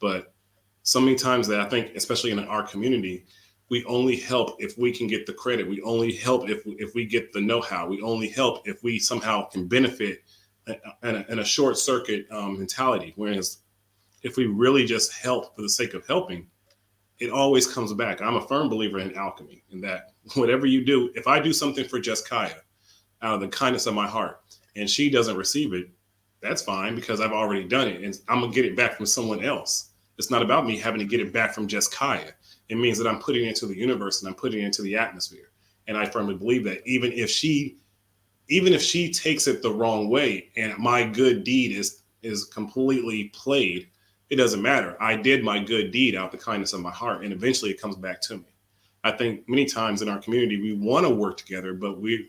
But so many times that I think, especially in our community, we only help if we can get the credit. We only help if we get the know-how. We only help if we somehow can benefit in a short circuit mentality. Whereas if we really just help for the sake of helping, it always comes back. I'm a firm believer in alchemy, in that whatever you do, if I do something for Juss Kyia out of the kindness of my heart and she doesn't receive it, that's fine, because I've already done it and I'm gonna get it back from someone else. It's not about me having to get it back from Juss Kyia. It means that I'm putting it into the universe and I'm putting it into the atmosphere. And I firmly believe that even if she takes it the wrong way and my good deed is completely played, it doesn't matter. I did my good deed out the kindness of my heart, and eventually it comes back to me. I think many times in our community, we want to work together, but we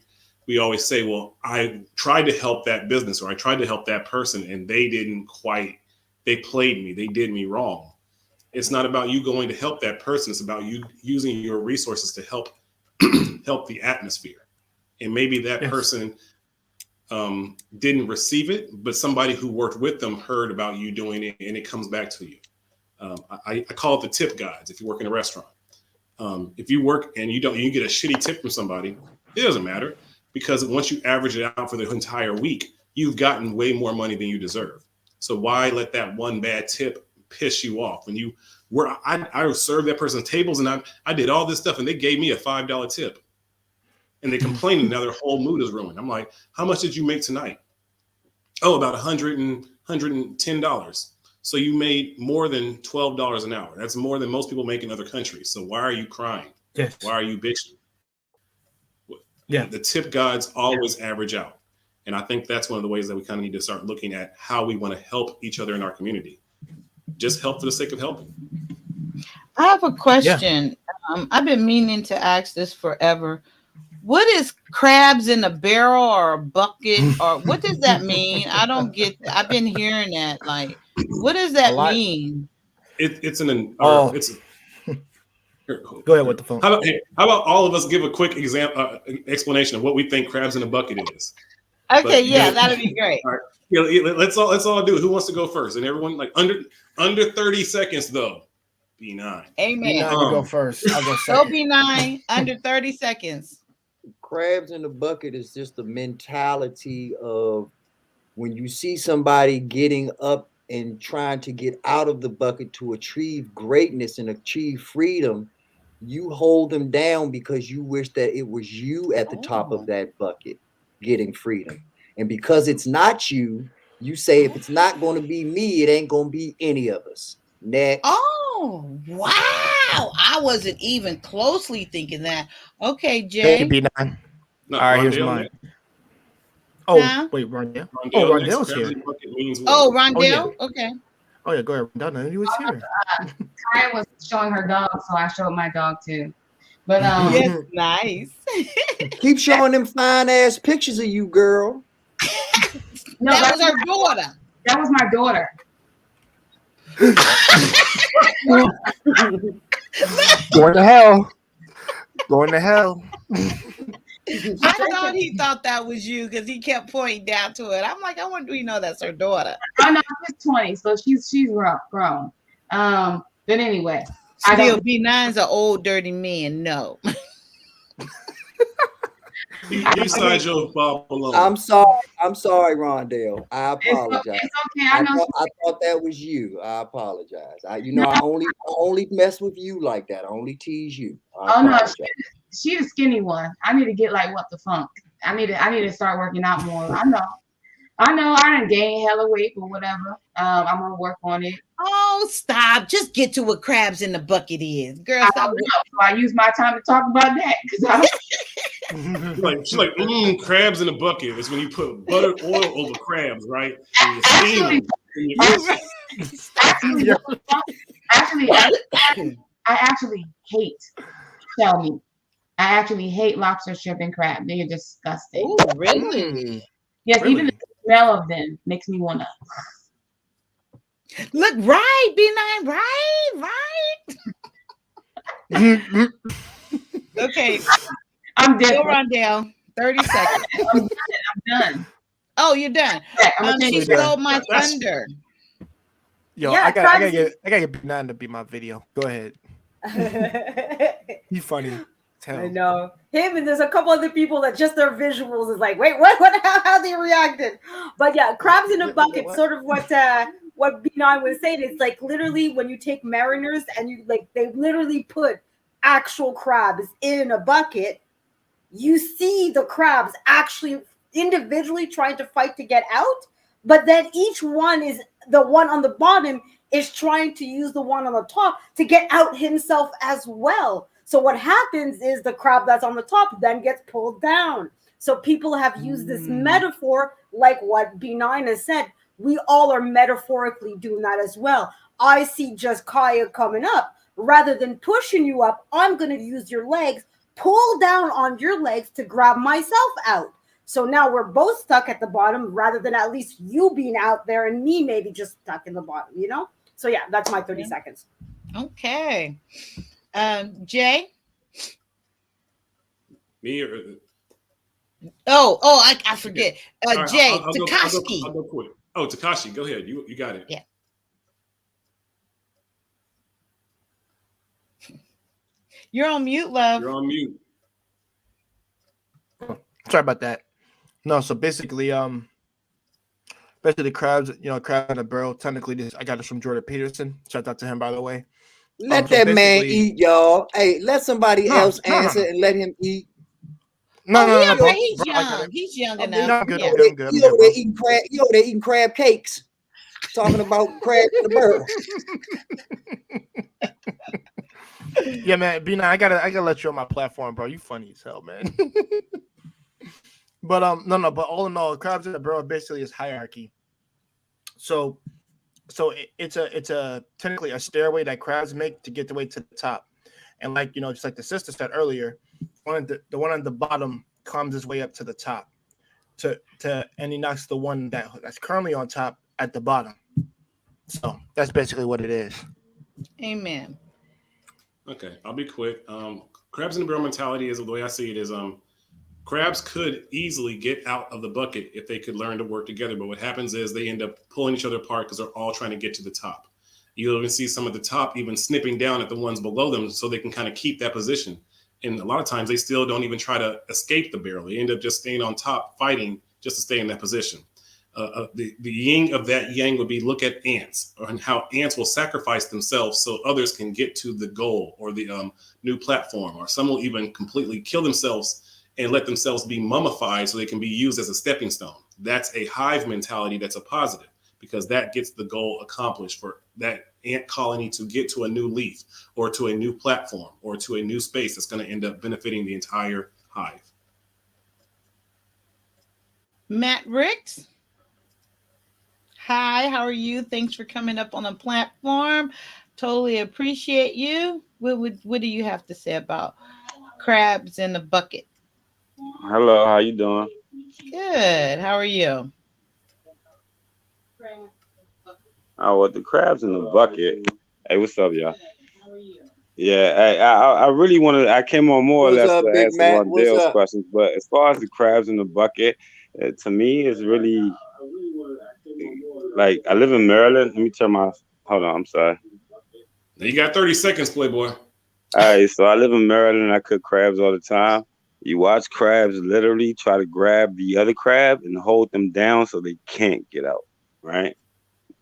always say, well, I tried to help that business or I tried to help that person and they played me. They did me wrong. It's not about you going to help that person. It's about you using your resources to help the atmosphere. And maybe that person didn't receive it, but somebody who worked with them heard about you doing it and it comes back to you. I call it the tip guides if you work in a restaurant. If you work and you get a shitty tip from somebody, it doesn't matter, because once you average it out for the entire week, you've gotten way more money than you deserve. So why let that one bad tip piss you off? When I served that person's tables and I did all this stuff and they gave me a $5 tip. And they complain and now their whole mood is ruined. I'm like, how much did you make tonight? Oh, about $110. So you made more than $12 an hour. That's more than most people make in other countries. So why are you crying? Yes. Why are you bitching? Yeah. The tip guides always average out. And I think that's one of the ways that we kind of need to start looking at how we want to help each other in our community. Just help for the sake of helping. I have a question. Yeah. I've been meaning to ask this forever. What is crabs in a barrel or a bucket, or what does that mean? I don't get. I've been hearing that. Like, what does that mean? It's an. Oh. It's. Go ahead with the phone. How about all of us give a quick explanation of what we think crabs in a bucket is? Okay, that'd be great. All right. Yeah, let's all do it. Who wants to go first? And everyone, like under 30 seconds though. B9. Amen. B9 will go first. I'll go second. Go B9 under 30 seconds. Crabs in the bucket is just the mentality of when you see somebody getting up and trying to get out of the bucket to achieve greatness and achieve freedom, you hold them down because you wish that it was you at the top of that bucket getting freedom. And because it's not you, you say, if it's not going to be me, it ain't going to be any of us. Next. Oh, wow. I wasn't even closely thinking that. Okay, Jay. Thank you, B9. No, all right, here's mine. Oh, wait, Rondell? Oh, Rondell's here. Oh, Rondell? Okay. Oh, yeah, go ahead. Rondell, he was here. Kyia was showing her dog, so I showed my dog too. But yes, nice. Keep showing them fine-ass pictures of you, girl. No, that was her daughter. That was my daughter. Going to hell. Going to hell. I thought he thought that was you because he kept pointing down to it. I'm like, I wonder, we know that's her daughter. I know she's 20, so she's grown. But anyway, still B9's an old dirty man. No. You signed your Bob alone. I'm sorry, Rondell. I apologize. It's okay. I thought that was you. I apologize. I only mess with you like that. I only tease you. No, she's the skinny one. I need to get like what the funk. I need to start working out more. I know. I done gained hella weight or whatever. I'm gonna work on it. Oh, stop! Just get to what crabs in the bucket is, girl. Stop. I use my time to talk about that because she's like, crabs in a bucket. It's when you put buttered oil over crabs, right? And you steam I actually hate. Tell me, I actually hate lobster, shrimp, and crab. They are disgusting. Oh, really? Yes, really? Even the smell of them makes me wanna. Look, right, B9, right. Okay, I'm Bill different. Rondell, 30 seconds. I'm done. Oh, you're done. I'm gonna She change done. stole my That's- thunder. Yo, Yeah, I gotta Krabs get B9 to be my video. Go ahead. He's funny. I know him, and there's a couple other people that just their visuals is like, wait, what? How they reacted? But yeah, crabs in a bucket, sort of what B9 was saying. It's like literally when you take mariners and you like they literally put actual crabs in a bucket. You see the crabs actually individually trying to fight to get out, but then each one is the one on the bottom is trying to use the one on the top to get out himself as well. So what happens is the crab that's on the top then gets pulled down. So people have used this metaphor, like what B9 has said. We all are metaphorically doing that as well. I see Juss Kyia coming up. Rather than pushing you up, I'm going to use your legs, pull down on your legs to grab myself out. So now we're both stuck at the bottom rather than at least you being out there and me maybe just stuck in the bottom, you know? So yeah, that's my 30 seconds. Okay. Jay? Me or I forget. All right, Jay, I'll Takashi. go quick. Oh, Takashi, go ahead. You got it. Yeah. You're on mute, love. You're on mute. Sorry about that. No, so basically, the crabs, crab in a barrel. Technically, I got this from Jordan Peterson. Shout out to him, by the way. Let So that man basically- eat, y'all. Hey, let somebody else answer and let him eat. No, bro. He's Bro, I got young. it. He's young I'm enough. good. Yeah. I'm good. You over there eating crab? You over there eating crab cakes? Talking about crab in the barrel. Yeah, man. B9, I gotta let you on my platform, bro. You funny as hell, man. But no. But all in all, crabs in the barrel basically is hierarchy. So it's a technically a stairway that crabs make to get the way to the top, and like just like the sister said earlier, the one on the bottom comes his way up to the top, and he knocks the one that's currently on top at the bottom. So that's basically what it is. Amen. Okay, I'll be quick. Crabs in the barrel mentality is the way I see it is crabs could easily get out of the bucket if they could learn to work together. But what happens is they end up pulling each other apart because they're all trying to get to the top. You'll even see some of the top even snipping down at the ones below them so they can kind of keep that position. And a lot of times they still don't even try to escape the barrel. They end up just staying on top, fighting just to stay in that position. The yin of that yang would be look at ants and how ants will sacrifice themselves so others can get to the goal or the new platform, or some will even completely kill themselves and let themselves be mummified so they can be used as a stepping stone. That's a hive mentality. That's a positive because that gets the goal accomplished for that ant colony to get to a new leaf or to a new platform or to a new space that's going to end up benefiting the entire hive. Matt Ricks. Hi, how are you? Thanks for coming up on the platform. Totally appreciate you. What do you have to say about crabs in the bucket? Hello, how you doing? Good. How are you? Oh, well, the crabs in the bucket. Hey, what's up, y'all? Yeah, I really wanted. I came on more or What's less up, to Big answer Mac? What's Rondale's up? questions, but as far as the crabs in the bucket, to me, it's really like I live in Maryland. Let me turn my. Hold on, I'm sorry. Now you got 30 seconds, Playboy. All right, so I live in Maryland. And I cook crabs all the time. You watch crabs literally try to grab the other crab and hold them down so they can't get out, right?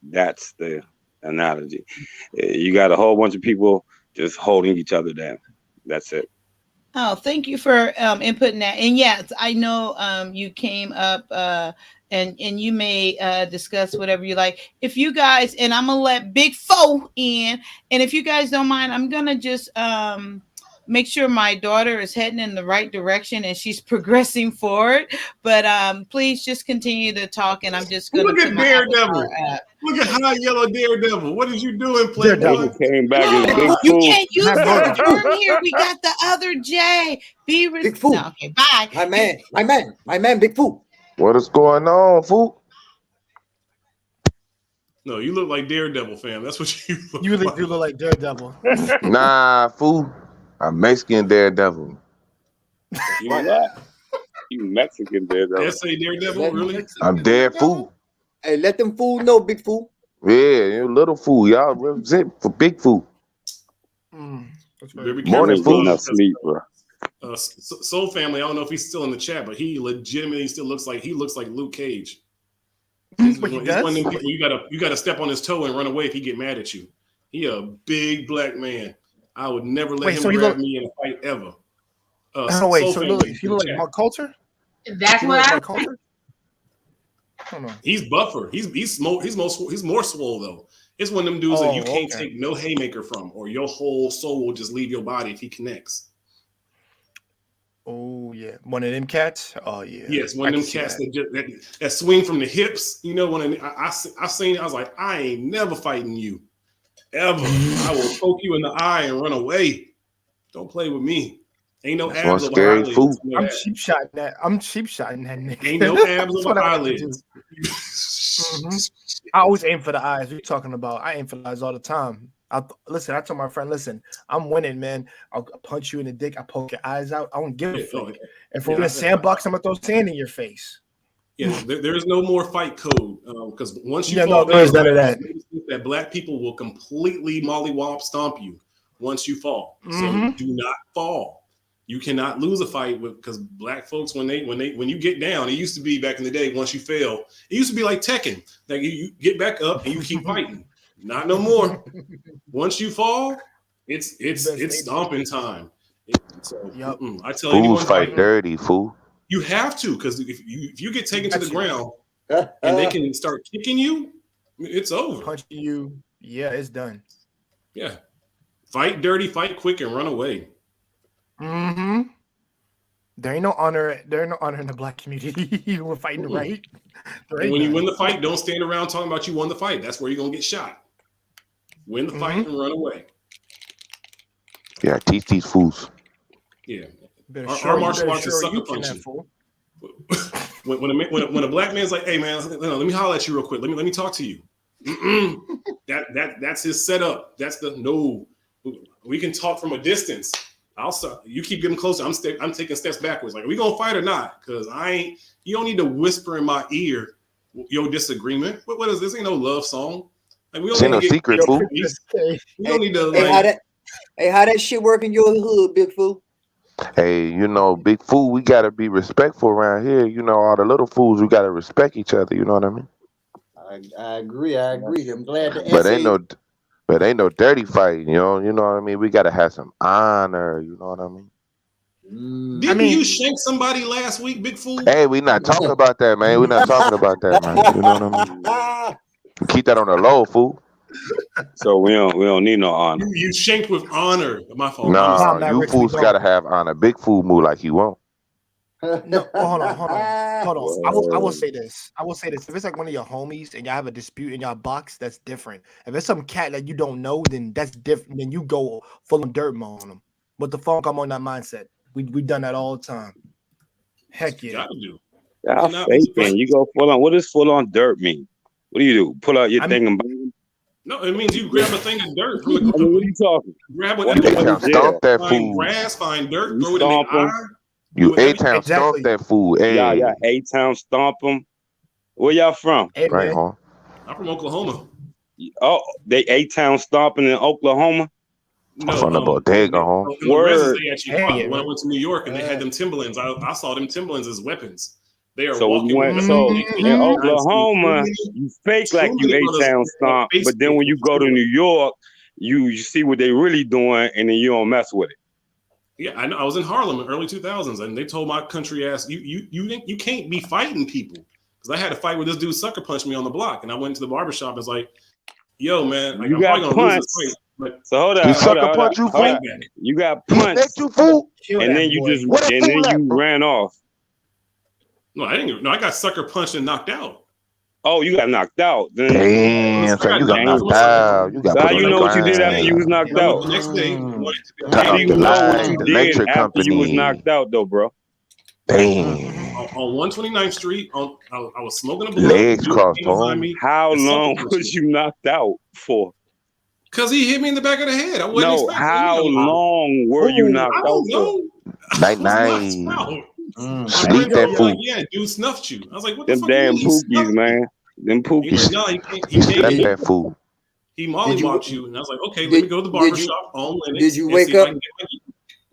That's the analogy. You got a whole bunch of people just holding each other down. That's it. Oh, thank you for inputting that. And yes, I know you came up and you may discuss whatever you like. If you guys, and I'm gonna let Big Foe in, and if you guys don't mind, I'm gonna just make sure my daughter is heading in the right direction and she's progressing forward. But please just continue to talk, and I'm just gonna Look at Daredevil. Look at High Yellow Daredevil. What is you doing, Playboy? Came back as Big No, you Fool. can't use that term here. We got the other J. Big Fool. No, okay, bye. My man, Big Fool. What is going on, fool? No, you look like Daredevil, fam. That's what you look You really like. do look like Daredevil. Nah, fool. A Mexican daredevil. You what? You Mexican daredevil. Yes, say Daredevil, really? I'm dead fool. Hey, let them fool know, big fool. Yeah, you little fool. Y'all represent for big fool. That's Better be right. careful Morning ain't with getting fool. enough sleep, bro. Soul Family. I don't know if he's still in the chat, but he legitimately still looks like Luke Cage. He's But he one of them does. people you gotta step on his toe and run away if he get mad at you. He a big black man. I would never let Wait, him so he grab look. me in a fight ever. Oh wait, Soul so Family. he look like Mark Coulter. That's He what look like I. Mark Coulter. I don't know. He's buffer. He's more swole though. It's one of them dudes that you Oh, can't okay. take no haymaker from, or your whole soul will just leave your body if he connects. Oh yeah, one of them cats. Oh yeah. Yes, one I of them can see cats that. that swing from the hips. You know, when I seen it, I was like, I ain't never fighting you, ever. I will poke you in the eye and run away. Don't play with me. Ain't no That's one abs over scary eyelids. fool. You know I'm that. cheap shotting that. I'm cheap shotting that nigga. Ain't no abs That's over what I like to do. eyelids. I always aim for the eyes. What you talking about? I aim for the eyes all the time. Listen, I told my friend, listen, I'm winning, man. I'll punch you in the dick. I poke your eyes out. I don't give a fuck. If we're in a sandbox, I'm gonna throw sand in your face. Yeah, there is no more fight code because once you Yeah, fall no, there is down, none of that. that black people will completely mollywop stomp you once you fall. So Mhm. do not fall. You cannot lose a fight because black folks when you get down, it used to be back in the day. Once you fail, it used to be like Tekken. Like you get back up and you keep fighting. Not no more. Once you fall, it's stomping time. I tell anyone Fools fight fighting, dirty, fool. you have to, because if you get taken to the ground and they can start kicking you, it's over. Punching you, yeah, it's done. Yeah, fight dirty, fight quick, and run away. Mm-hmm. There ain't no honor. There ain't no honor in the black community. We're fighting right. And when you win the fight, don't stand around talking about you won the fight. That's where you're gonna get shot. Win the fight and run away. Yeah, teach these fools. Yeah, our martial arts is sucker punching. When a black man's like, "Hey man, let me holler at you real quick. Let me talk to you." That's his setup. That's the no. We can talk from a distance. You keep getting closer. I'm taking steps backwards. Like, are we gonna fight or not? Because you don't need to whisper in my ear your disagreement. What is this? Ain't no love song. Like, we don't need no to get secret, fool. We don't need to how that shit work in your hood, big fool? Hey, big fool, we gotta be respectful around here. All the little fools, we gotta respect each other. You know what I mean? I agree. I'm glad to But ain't no dirty fighting. You know what I mean? We gotta have some honor. You know what I mean? Didn't you shank somebody last week, big fool? Hey, we not talking about that, man. We're not talking about that, man. You know what I mean? Keep that on the low, fool. So we don't need no honor. You shanked with honor. My fault. Nah, you fools gotta have honor. Big fool move like he won't. No, hold on. I will say this. If it's like one of your homies and y'all have a dispute in y'all box, that's different. If it's some cat that you don't know, then that's different. Then you go full of dirt on them. What the fuck? I'm on that mindset. We done that all the time. Heck yeah. Gotta do. Y'all faking. You go full on. What does full on dirt mean? What do you do? Pull out your thing and bang? No, it means you grab a thing of dirt. From what are you talking? Grab A-Town stomp that find fool. grass, find dirt, You throw it in the stomp 'em. eye. You A-Town stomp that fool. Hey. Yeah, A-Town stomp them. Where y'all from? Hey, right, huh? I'm from Oklahoma. Oh, they A-Town stomping in Oklahoma? No, from the bodega, huh? In the residence they actually fought. When I went to New York and they had them Timberlands, I saw them Timberlands as weapons. They are walking. In Oklahoma, you fake like you A-Town stomp, but then when you go to New York, you see what they really doing, and then you don't mess with it. Yeah, I know. I was in Harlem in early 2000s, and they told my country ass, you can't be fighting people. Because I had a fight where this dude sucker punched me on the block, and I went to the barbershop and was like, "Yo, man, like, I'm probably gonna lose this fight." But so hold on, he sucker punch you, fool. You got punched, you fool, and then you ran off. No, I didn't. No, I got sucker punched and knocked out. Oh, you got knocked out. Then damn, so you got knocked out. You got how put you on know the what you did after you was knocked out? The next day, how do you know what you did after company. you was knocked out, though, bro? Damn. On 129th Street, I was smoking a blunt. Legs crossed home. How long was you knocked out for? Because he hit me in the back of the head. I wasn't No, expecting. how long were you knocked I out don't for? know. Night I was knocked night. out. My Sleep friend that told me, like, fool. yeah, dude snuffed you. I was like, what the Them fuck you mean damn he pookies, snuffed me? man. Them He's pookies. like, no, he You slept came. that fool. He mollywopped you. And I was like, okay, let me Did, go to the did barber you shop on did Lennox you and wake see if I up? can get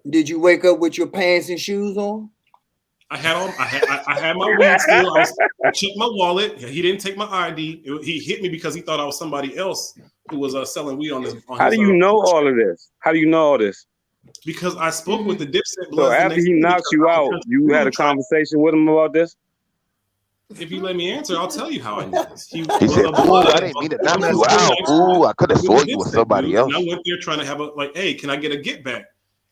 my Did you wake up with your pants and shoes on? I had my weed still. I checked my wallet. He didn't take my ID. He hit me because he thought I was somebody else who was selling weed on his. How do you know all of this? How do you know all this? Because I spoke with the Dipset So Bloods the after next he day. knocks you out, you had a conversation with him about this? If you let me answer, I'll tell you how I knew this. He said, "Ooh, I didn't mean to knock you out. Ooh, I could have saw you with somebody else." And I went there trying to have hey, can I get a get back?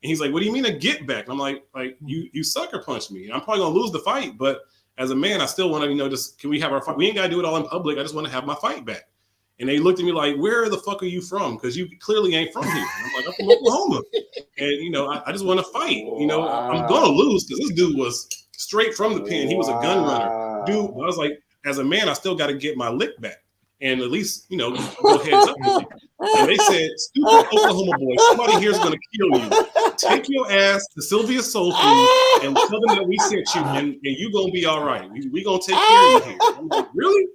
And he's like, what do you mean a get back? And I'm like you sucker punched me. I'm probably gonna lose the fight, but as a man, I still want to, just can we have our fight? We ain't gotta do it all in public. I just want to have my fight back. And they looked at me like, where the fuck are you from? Because you clearly ain't from here. And I'm like, I'm from Oklahoma. And I just want to fight. I'm gonna lose because this dude was straight from the pen. He was a gun runner. Dude, I was like, as a man, I still got to get my lick back. And at least, go heads up with me. And they said, stupid Oklahoma boy, somebody here's going to kill you. Take your ass to Sylvia's Soul Food and tell them that we sent you, and you're going to be all right. We going to take care of you here. I'm like, really?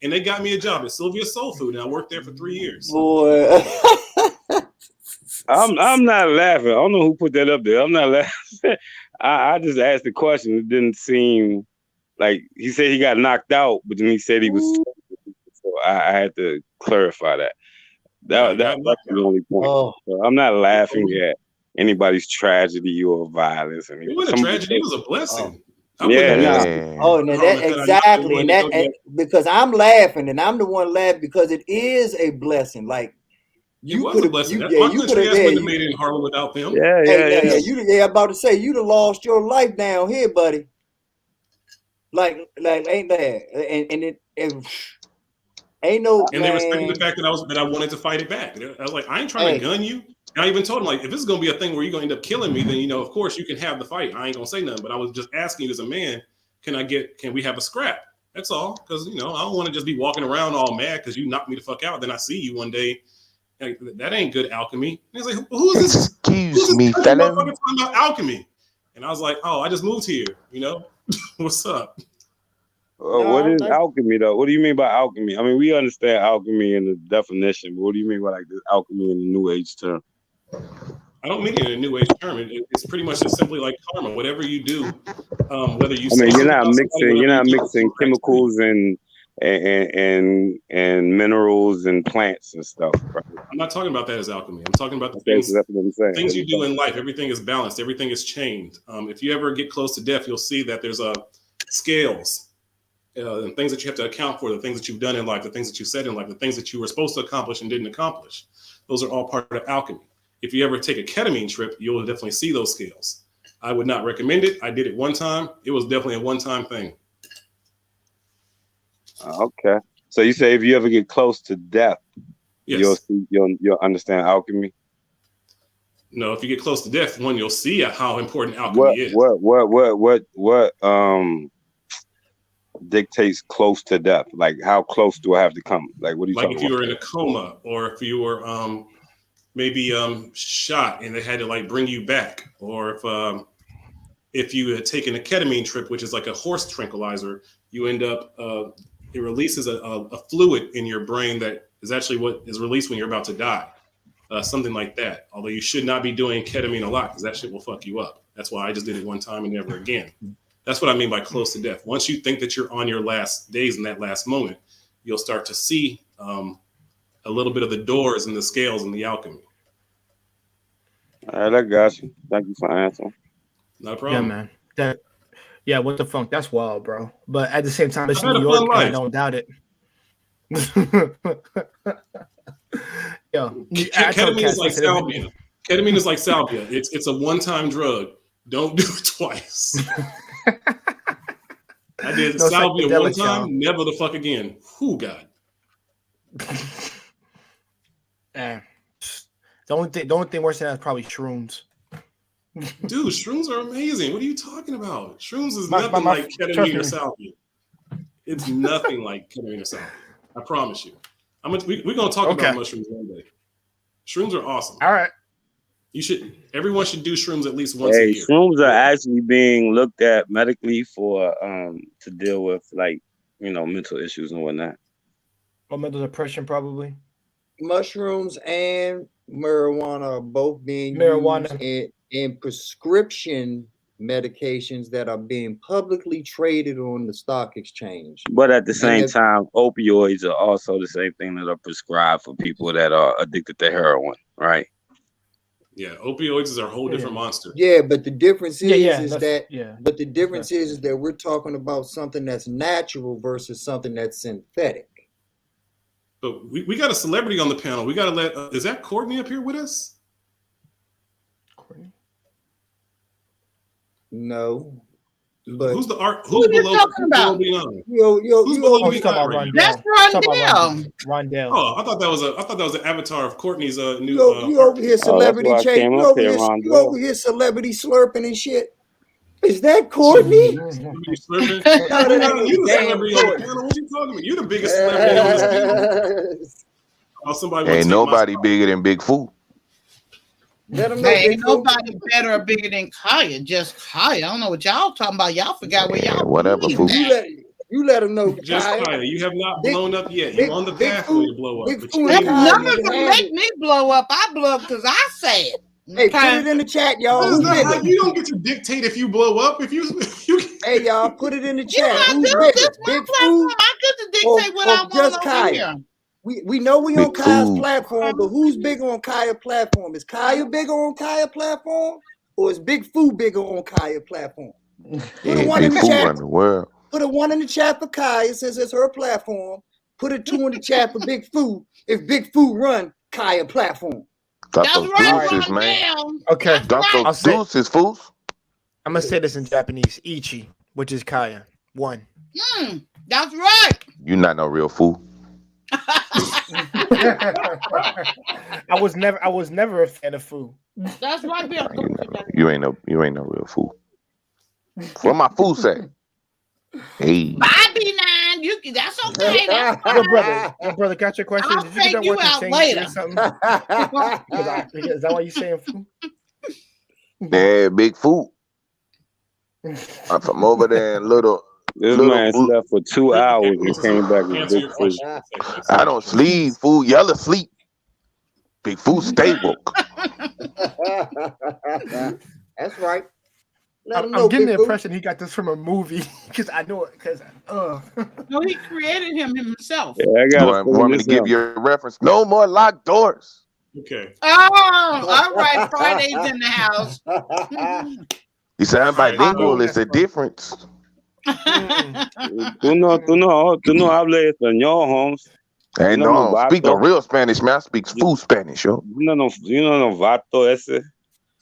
And they got me a job at Sylvia's Soul Food, and I worked there for 3 years. Boy. I'm not laughing. I don't know who put that up there. I'm not laughing. I just asked the question. It didn't seem like he said he got knocked out, but then he said he was. So I had to clarify that. That's the only point. So I'm not laughing at anybody's tragedy or violence. It wasn't a tragedy. It was a blessing. That exactly, and because I'm laughing, and I'm the one laughing because it is a blessing. Like you was a blessing. My country ass wouldn't have made it in Harlem without them. Yeah. I'm about to say you'd have lost your life down here, buddy. Like ain't that? And it ain't no. And they respected the fact that I wanted to fight it back. I was like, I ain't trying to gun you. And I even told him, like, if this is gonna be a thing where you're gonna end up killing me, then of course you can have the fight. I ain't gonna say nothing. But I was just asking you as a man, can we have a scrap? That's all. Because I don't want to just be walking around all mad because you knocked me the fuck out. Then I see you one day. Like, that ain't good alchemy. And he's like, who is this? Excuse me, fella. Talking about alchemy. And I was like, oh, I just moved here. What's up? What is alchemy, though? What do you mean by alchemy? I mean, we understand alchemy in the definition, but what do you mean by like this alchemy in the New Age term? I don't mean it in a New Age term. It's pretty much just simply like karma. Whatever you do, whether you. You're not mixing chemicals and minerals and plants and stuff. Right? I'm not talking about that as alchemy. I'm talking about the things you do in life. Everything is balanced. Everything is chained. If you ever get close to death, you'll see that there's scales. And things that you have to account for, the things that you've done in life, the things that you said in life, the things that you were supposed to accomplish and didn't accomplish. Those are all part of alchemy. If you ever take a ketamine trip, you'll definitely see those scales. I would not recommend it. I did it one time. It was definitely a one-time thing. Okay. So you say if you ever get close to death, yes, you'll understand alchemy? No, if you get close to death, you'll see how important alchemy is. What dictates close to death? Like, how close do I have to come? Like, what are you talking about? Like if you were in a coma, or if you were maybe shot and they had to like bring you back, or if you had taken a ketamine trip, which is like a horse tranquilizer, you end up it releases a fluid in your brain that is actually what is released when you're about to die, something like that. Although you should not be doing ketamine a lot because that shit will fuck you up. That's why I just did it one time and never again. That's what I mean by close to death. Once you think that you're on your last days in that last moment, you'll start to see a little bit of the doors and the scales and the alchemy. All right, I got you. Thank you for answering. No problem. Yeah, man. What the fuck? That's wild, bro. But at the same time, it's New York, and I don't doubt it. Ketamine is like salvia. Ketamine is like salvia. It's a one-time drug. Don't do it twice. I did salvia one time, never the fuck again. Who God? The only thing worse than that is probably shrooms. Dude, shrooms are amazing. What are you talking about? Shrooms is nothing like ketamine or salvia. It's nothing like ketamine or salvia. I promise you. We're gonna talk about mushrooms one day. Shrooms are awesome. All right. Everyone should do shrooms at least once a Hey, year. shrooms are actually being looked at medically for to deal with like mental issues and whatnot. Or mental depression, probably. Mushrooms and marijuana are both being Marijuana. used in prescription medications that are being publicly traded on the stock exchange. But at the same time, opioids are also the same thing that are prescribed for people that are addicted to heroin, right? Yeah, opioids is a whole different monster. Yeah, but the difference is is that we're talking about something that's natural versus something that's synthetic. But we got a celebrity on the panel. We got to let. Is that Courtney up here with us? Courtney? No. But who's the art? Who are you talking about? Who's below you? That's Rondell. Rondell. Oh, I thought that was an avatar of Courtney's new. You over here celebrity that's why I chat. came You up over here, here, Rondell. you over here celebrity slurping and shit. Is that Courtney? You the celebrity on the panel. What you talking about? You're the biggest celebrity on this panel. Oh, somebody Ain't nobody bigger than Big Food. Hey, ain't nobody better or bigger than Kyia. Just Kyia. I don't know what y'all talking about. Y'all forgot where y'all. Whatever, Food. You let them know. Just Kyia, you have not blown up yet. You're on the pathway to blow up. But There's nothing to make me blow up. I blow up because I said. Hey, put it in the chat, y'all. You don't get to dictate if you blow up. If you Hey, y'all, put it in the chat. Who's bigger? This my platform. I get to dictate what I want just over Kyia? here. We know we on Kai's platform, but who's bigger on Kyia platform? Is Kyia bigger on Kyia platform, or is Big Food bigger on Kyia platform? Put a one in the chat. Put a 1 in the chat for Kyia since it's her platform. Put a 2 in the chat for Big Food if Big Food run Kyia platform. That's right, Rondell. Okay. I'll say deuces, fools. I'm gonna say this in Japanese. Ichi, which is Kyia. 1. That's right. You're not no real fool. I was never a fan of food. That's right, Bill. You ain't no real fool. What my fool say? Hey. Bobby nine, that's okay. Your brother got your question. I'll Did you get you that out working later. or something? Is that why you saying food? Yeah, Big Food. I'm from over there in little. This man slept for 2 hours and came back with Big Food. I don't sleep, fool. Y'all asleep. Big Food stay woke. That's right. I'm getting the impression he got this from a movie because I know it. Because no, he created him himself. Yeah, I got. Want me to give you a reference? No more locked doors. Okay. Oh, all right. Friday's in the house. He said, I'm bilingual. It's a difference. Tú no hables español, Holmes. Hey, no, speak the real Spanish, man. I speak food Spanish, yo. You know no vato ese.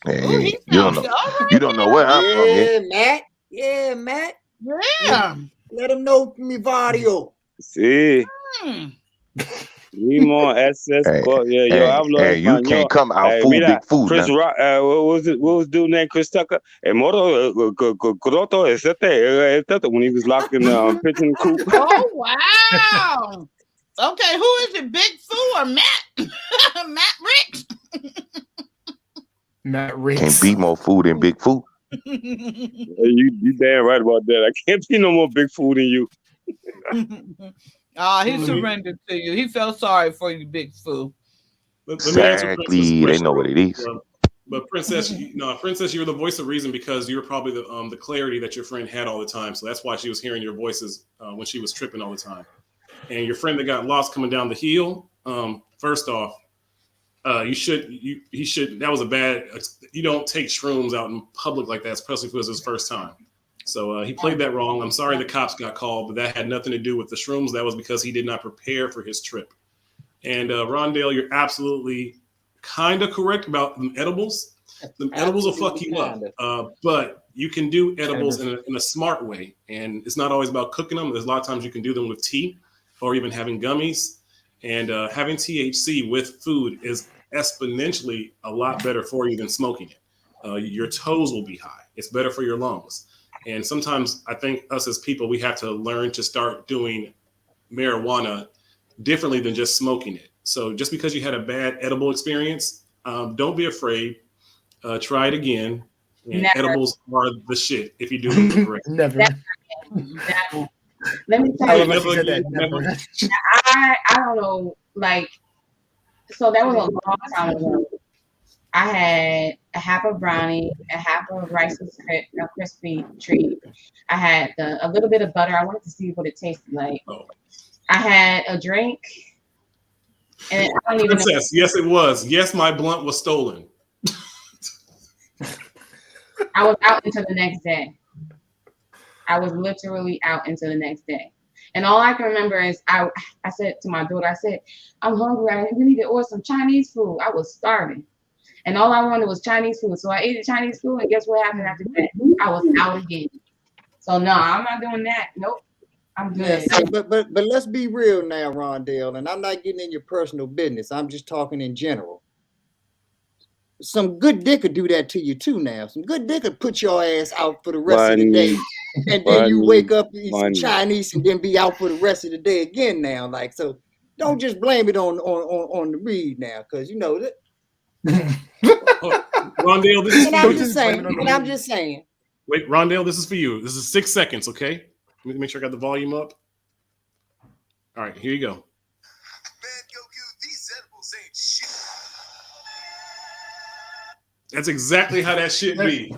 Hey, you don't know. You don't know where I'm from, man. Matt. Yeah, Matt. Yeah. Let him know mi barrio. Sí. Limo, SS, yo hablo español. You can't come out food, mira, Big Food. Chris Rock, what was dude named Chris Tucker? El Moro Groto, when he was locked in the pitching coop. Oh, wow. Okay, who is it, Big Foo or Matt? Matt Ricks? Matt Ricks. Can't be more food than Big Food. You damn right about that. I can't be no more Big Food than you. He surrendered to you. He felt sorry for you, Big Foo. Exactly. They know what it is. But Princess, Princess, you were the voice of reason because you were probably the clarity that your friend had all the time. So that's why she was hearing your voices when she was tripping all the time. And your friend that got lost coming down the hill. First off, he should. That was a bad. You don't take shrooms out in public like that, especially if it was his first time. So he played that wrong. I'm sorry the cops got called, but that had nothing to do with the shrooms. That was because he did not prepare for his trip. And Rondell, you're absolutely kind of correct about the edibles. The edibles will fuck you up, but you can do edibles in a smart way. And it's not always about cooking them. There's a lot of times you can do them with tea or even having gummies. And having THC with food is exponentially a lot better for you than smoking it. Your toes will be high. It's better for your lungs. And sometimes I think us as people, we have to learn to start doing marijuana differently than just smoking it. So just because you had a bad edible experience, don't be afraid. Try it again. And Never. edibles are the shit if you do it correctly. Never. Never. Let me I tell love you, how she said that. Never. I don't know, like, so that was a long time ago. I had a half of brownie, a half of Rice crispy treat. I had a little bit of butter. I wanted to see what it tasted like. Oh. I had a drink, and I don't even know. Princess, yes, it was. Yes, my blunt was stolen. I was out until the next day. I was literally out until the next day. And all I can remember is I said to my daughter, I said, I'm hungry. We need to order some Chinese food. I was starving. And all I wanted was Chinese food. So I ate the Chinese food, and guess what happened after that? I was out again. So no, I'm not doing that. Nope. I'm good. Yeah, but let's be real now, Rondell, and I'm not getting in your personal business. I'm just talking in general. Some good dick could do that to you too now. Some good dick could put your ass out for the rest of the day. And then you wake up, eat some Chinese, and then be out for the rest of the day again now. Like, so don't just blame it on the weed now, because you know that. Rondell, this is I'm just saying. Wait, Rondell, this is for you. This is 6 seconds, okay? Let me make sure I got the volume up. All right, here you go. Man, Goku, these edibles ain't shit. That's exactly how that shit be.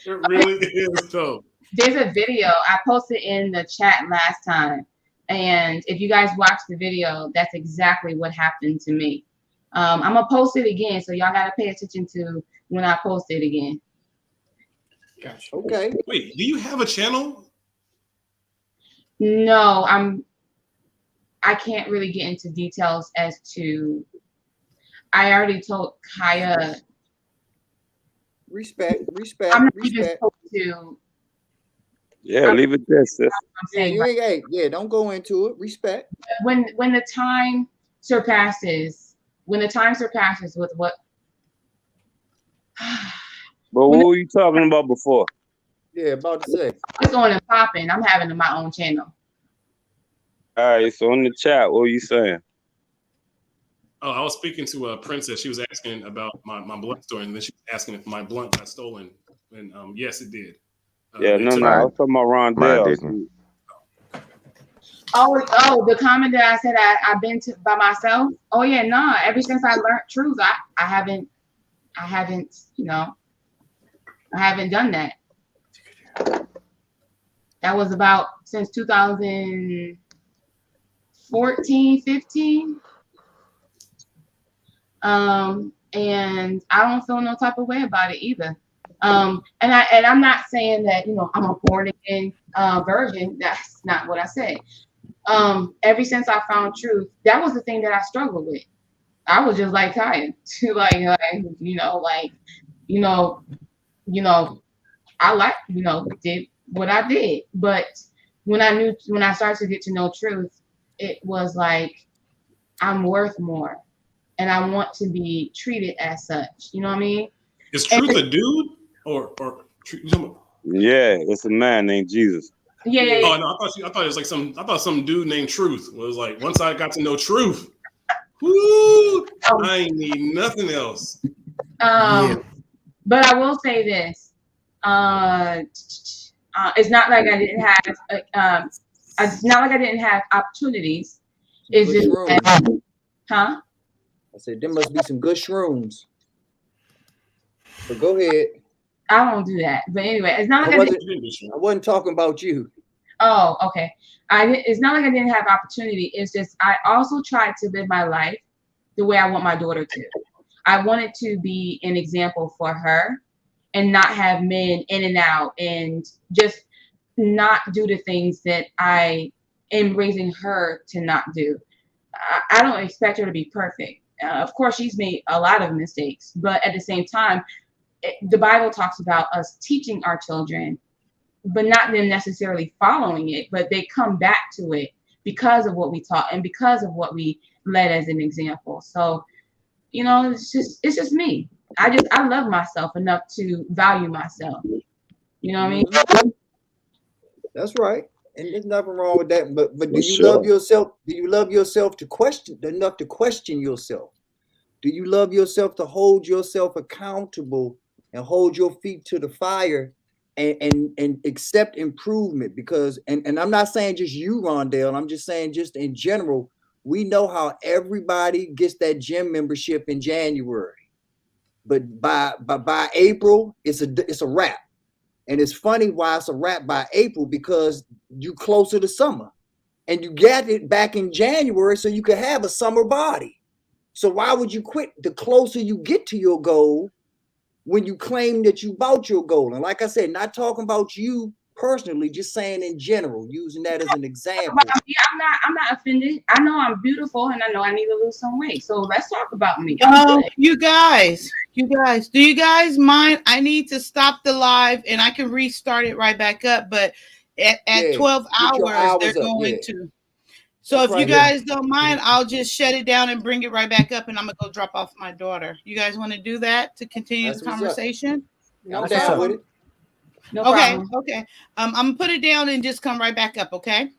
It really is, though. There's a video I posted in the chat last time, and if you guys watch the video, that's exactly what happened to me. I'm gonna post it again, so y'all gotta pay attention to when I post it again. Gotcha. Okay. Wait, do you have a channel? No, I can't really get into details as to. I already told Kyia. Respect. I'm not even supposed to. Yeah, leave it there, sis. Yeah, don't go into it. Respect. When the time surpasses with what. But what were you talking about before? Yeah, about to say. It's on and popping. I'm having my own channel. All right, so in the chat, what were you saying? Oh, I was speaking to a princess. She was asking about my blunt story, and then she was asking if my blunt got stolen. And yes, it did. Yeah, no, I was talking about Rondell. Oh, the comment that I said I've been to by myself. Oh yeah, nah. Ever since I learned truth, I haven't, you know, I haven't done that. That was about since 2014, 15. And I don't feel no type of way about it either. And I'm not saying that, you know, I'm a born again virgin. That's not what I said. Ever since I found truth, that was the thing that I struggled with. I was just like Kyia, did what I did. But when I started to get to know truth, it was like, I'm worth more. And I want to be treated as such. You know what I mean? Is Truth a dude or? Yeah, it's a man named Jesus. Yeah. Oh no, I thought it was like some dude named Truth was like. Once I got to know Truth, woo, I ain't need nothing else. But I will say this: it's not like I didn't have. It's not like I didn't have opportunities. It's just, huh? I said there must be some good shrooms. But go ahead. I won't do that. But anyway, it's not like I wasn't talking about you. Oh, okay. It's not like I didn't have opportunity. It's just I also tried to live my life the way I want my daughter to. I wanted to be an example for her and not have men in and out and just not do the things that I am raising her to not do. I don't expect her to be perfect. Of course, she's made a lot of mistakes, but at the same time, the Bible talks about us teaching our children, but not them necessarily following it, but they come back to it because of what we taught and because of what we led as an example. So, you know, it's just me. I love myself enough to value myself. You know what I mean? That's right. And there's nothing wrong with that. But do For you love sure. yourself? Do you love yourself to question enough to question yourself? Do you love yourself to hold yourself accountable and hold your feet to the fire and accept improvement? Because and I'm not saying just you, Rondell, I'm just saying just in general, we know how everybody gets that gym membership in January. But by April, it's a wrap. And it's funny why it's a wrap by April, because you closer to summer and you got it back in January so you could have a summer body. So why would you quit the closer you get to your goal when you claim that you bought your goal? And like I said, not talking about you personally, just saying in general, using that as an example. I'm not offended. I know I'm beautiful and I know I need to lose some weight. So let's talk about me. You guys, do you guys mind? I need to stop the live and I can restart it right back up. But at 12 hours, they're going to. So if you guys don't mind, I'll just shut it down and bring it right back up, and I'm gonna go drop off my daughter. You guys want to do that to continue the conversation? No problem. No problem. Okay. I'm gonna put it down and just come right back up. Okay.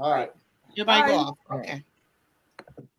All right. Everybody go off. Okay.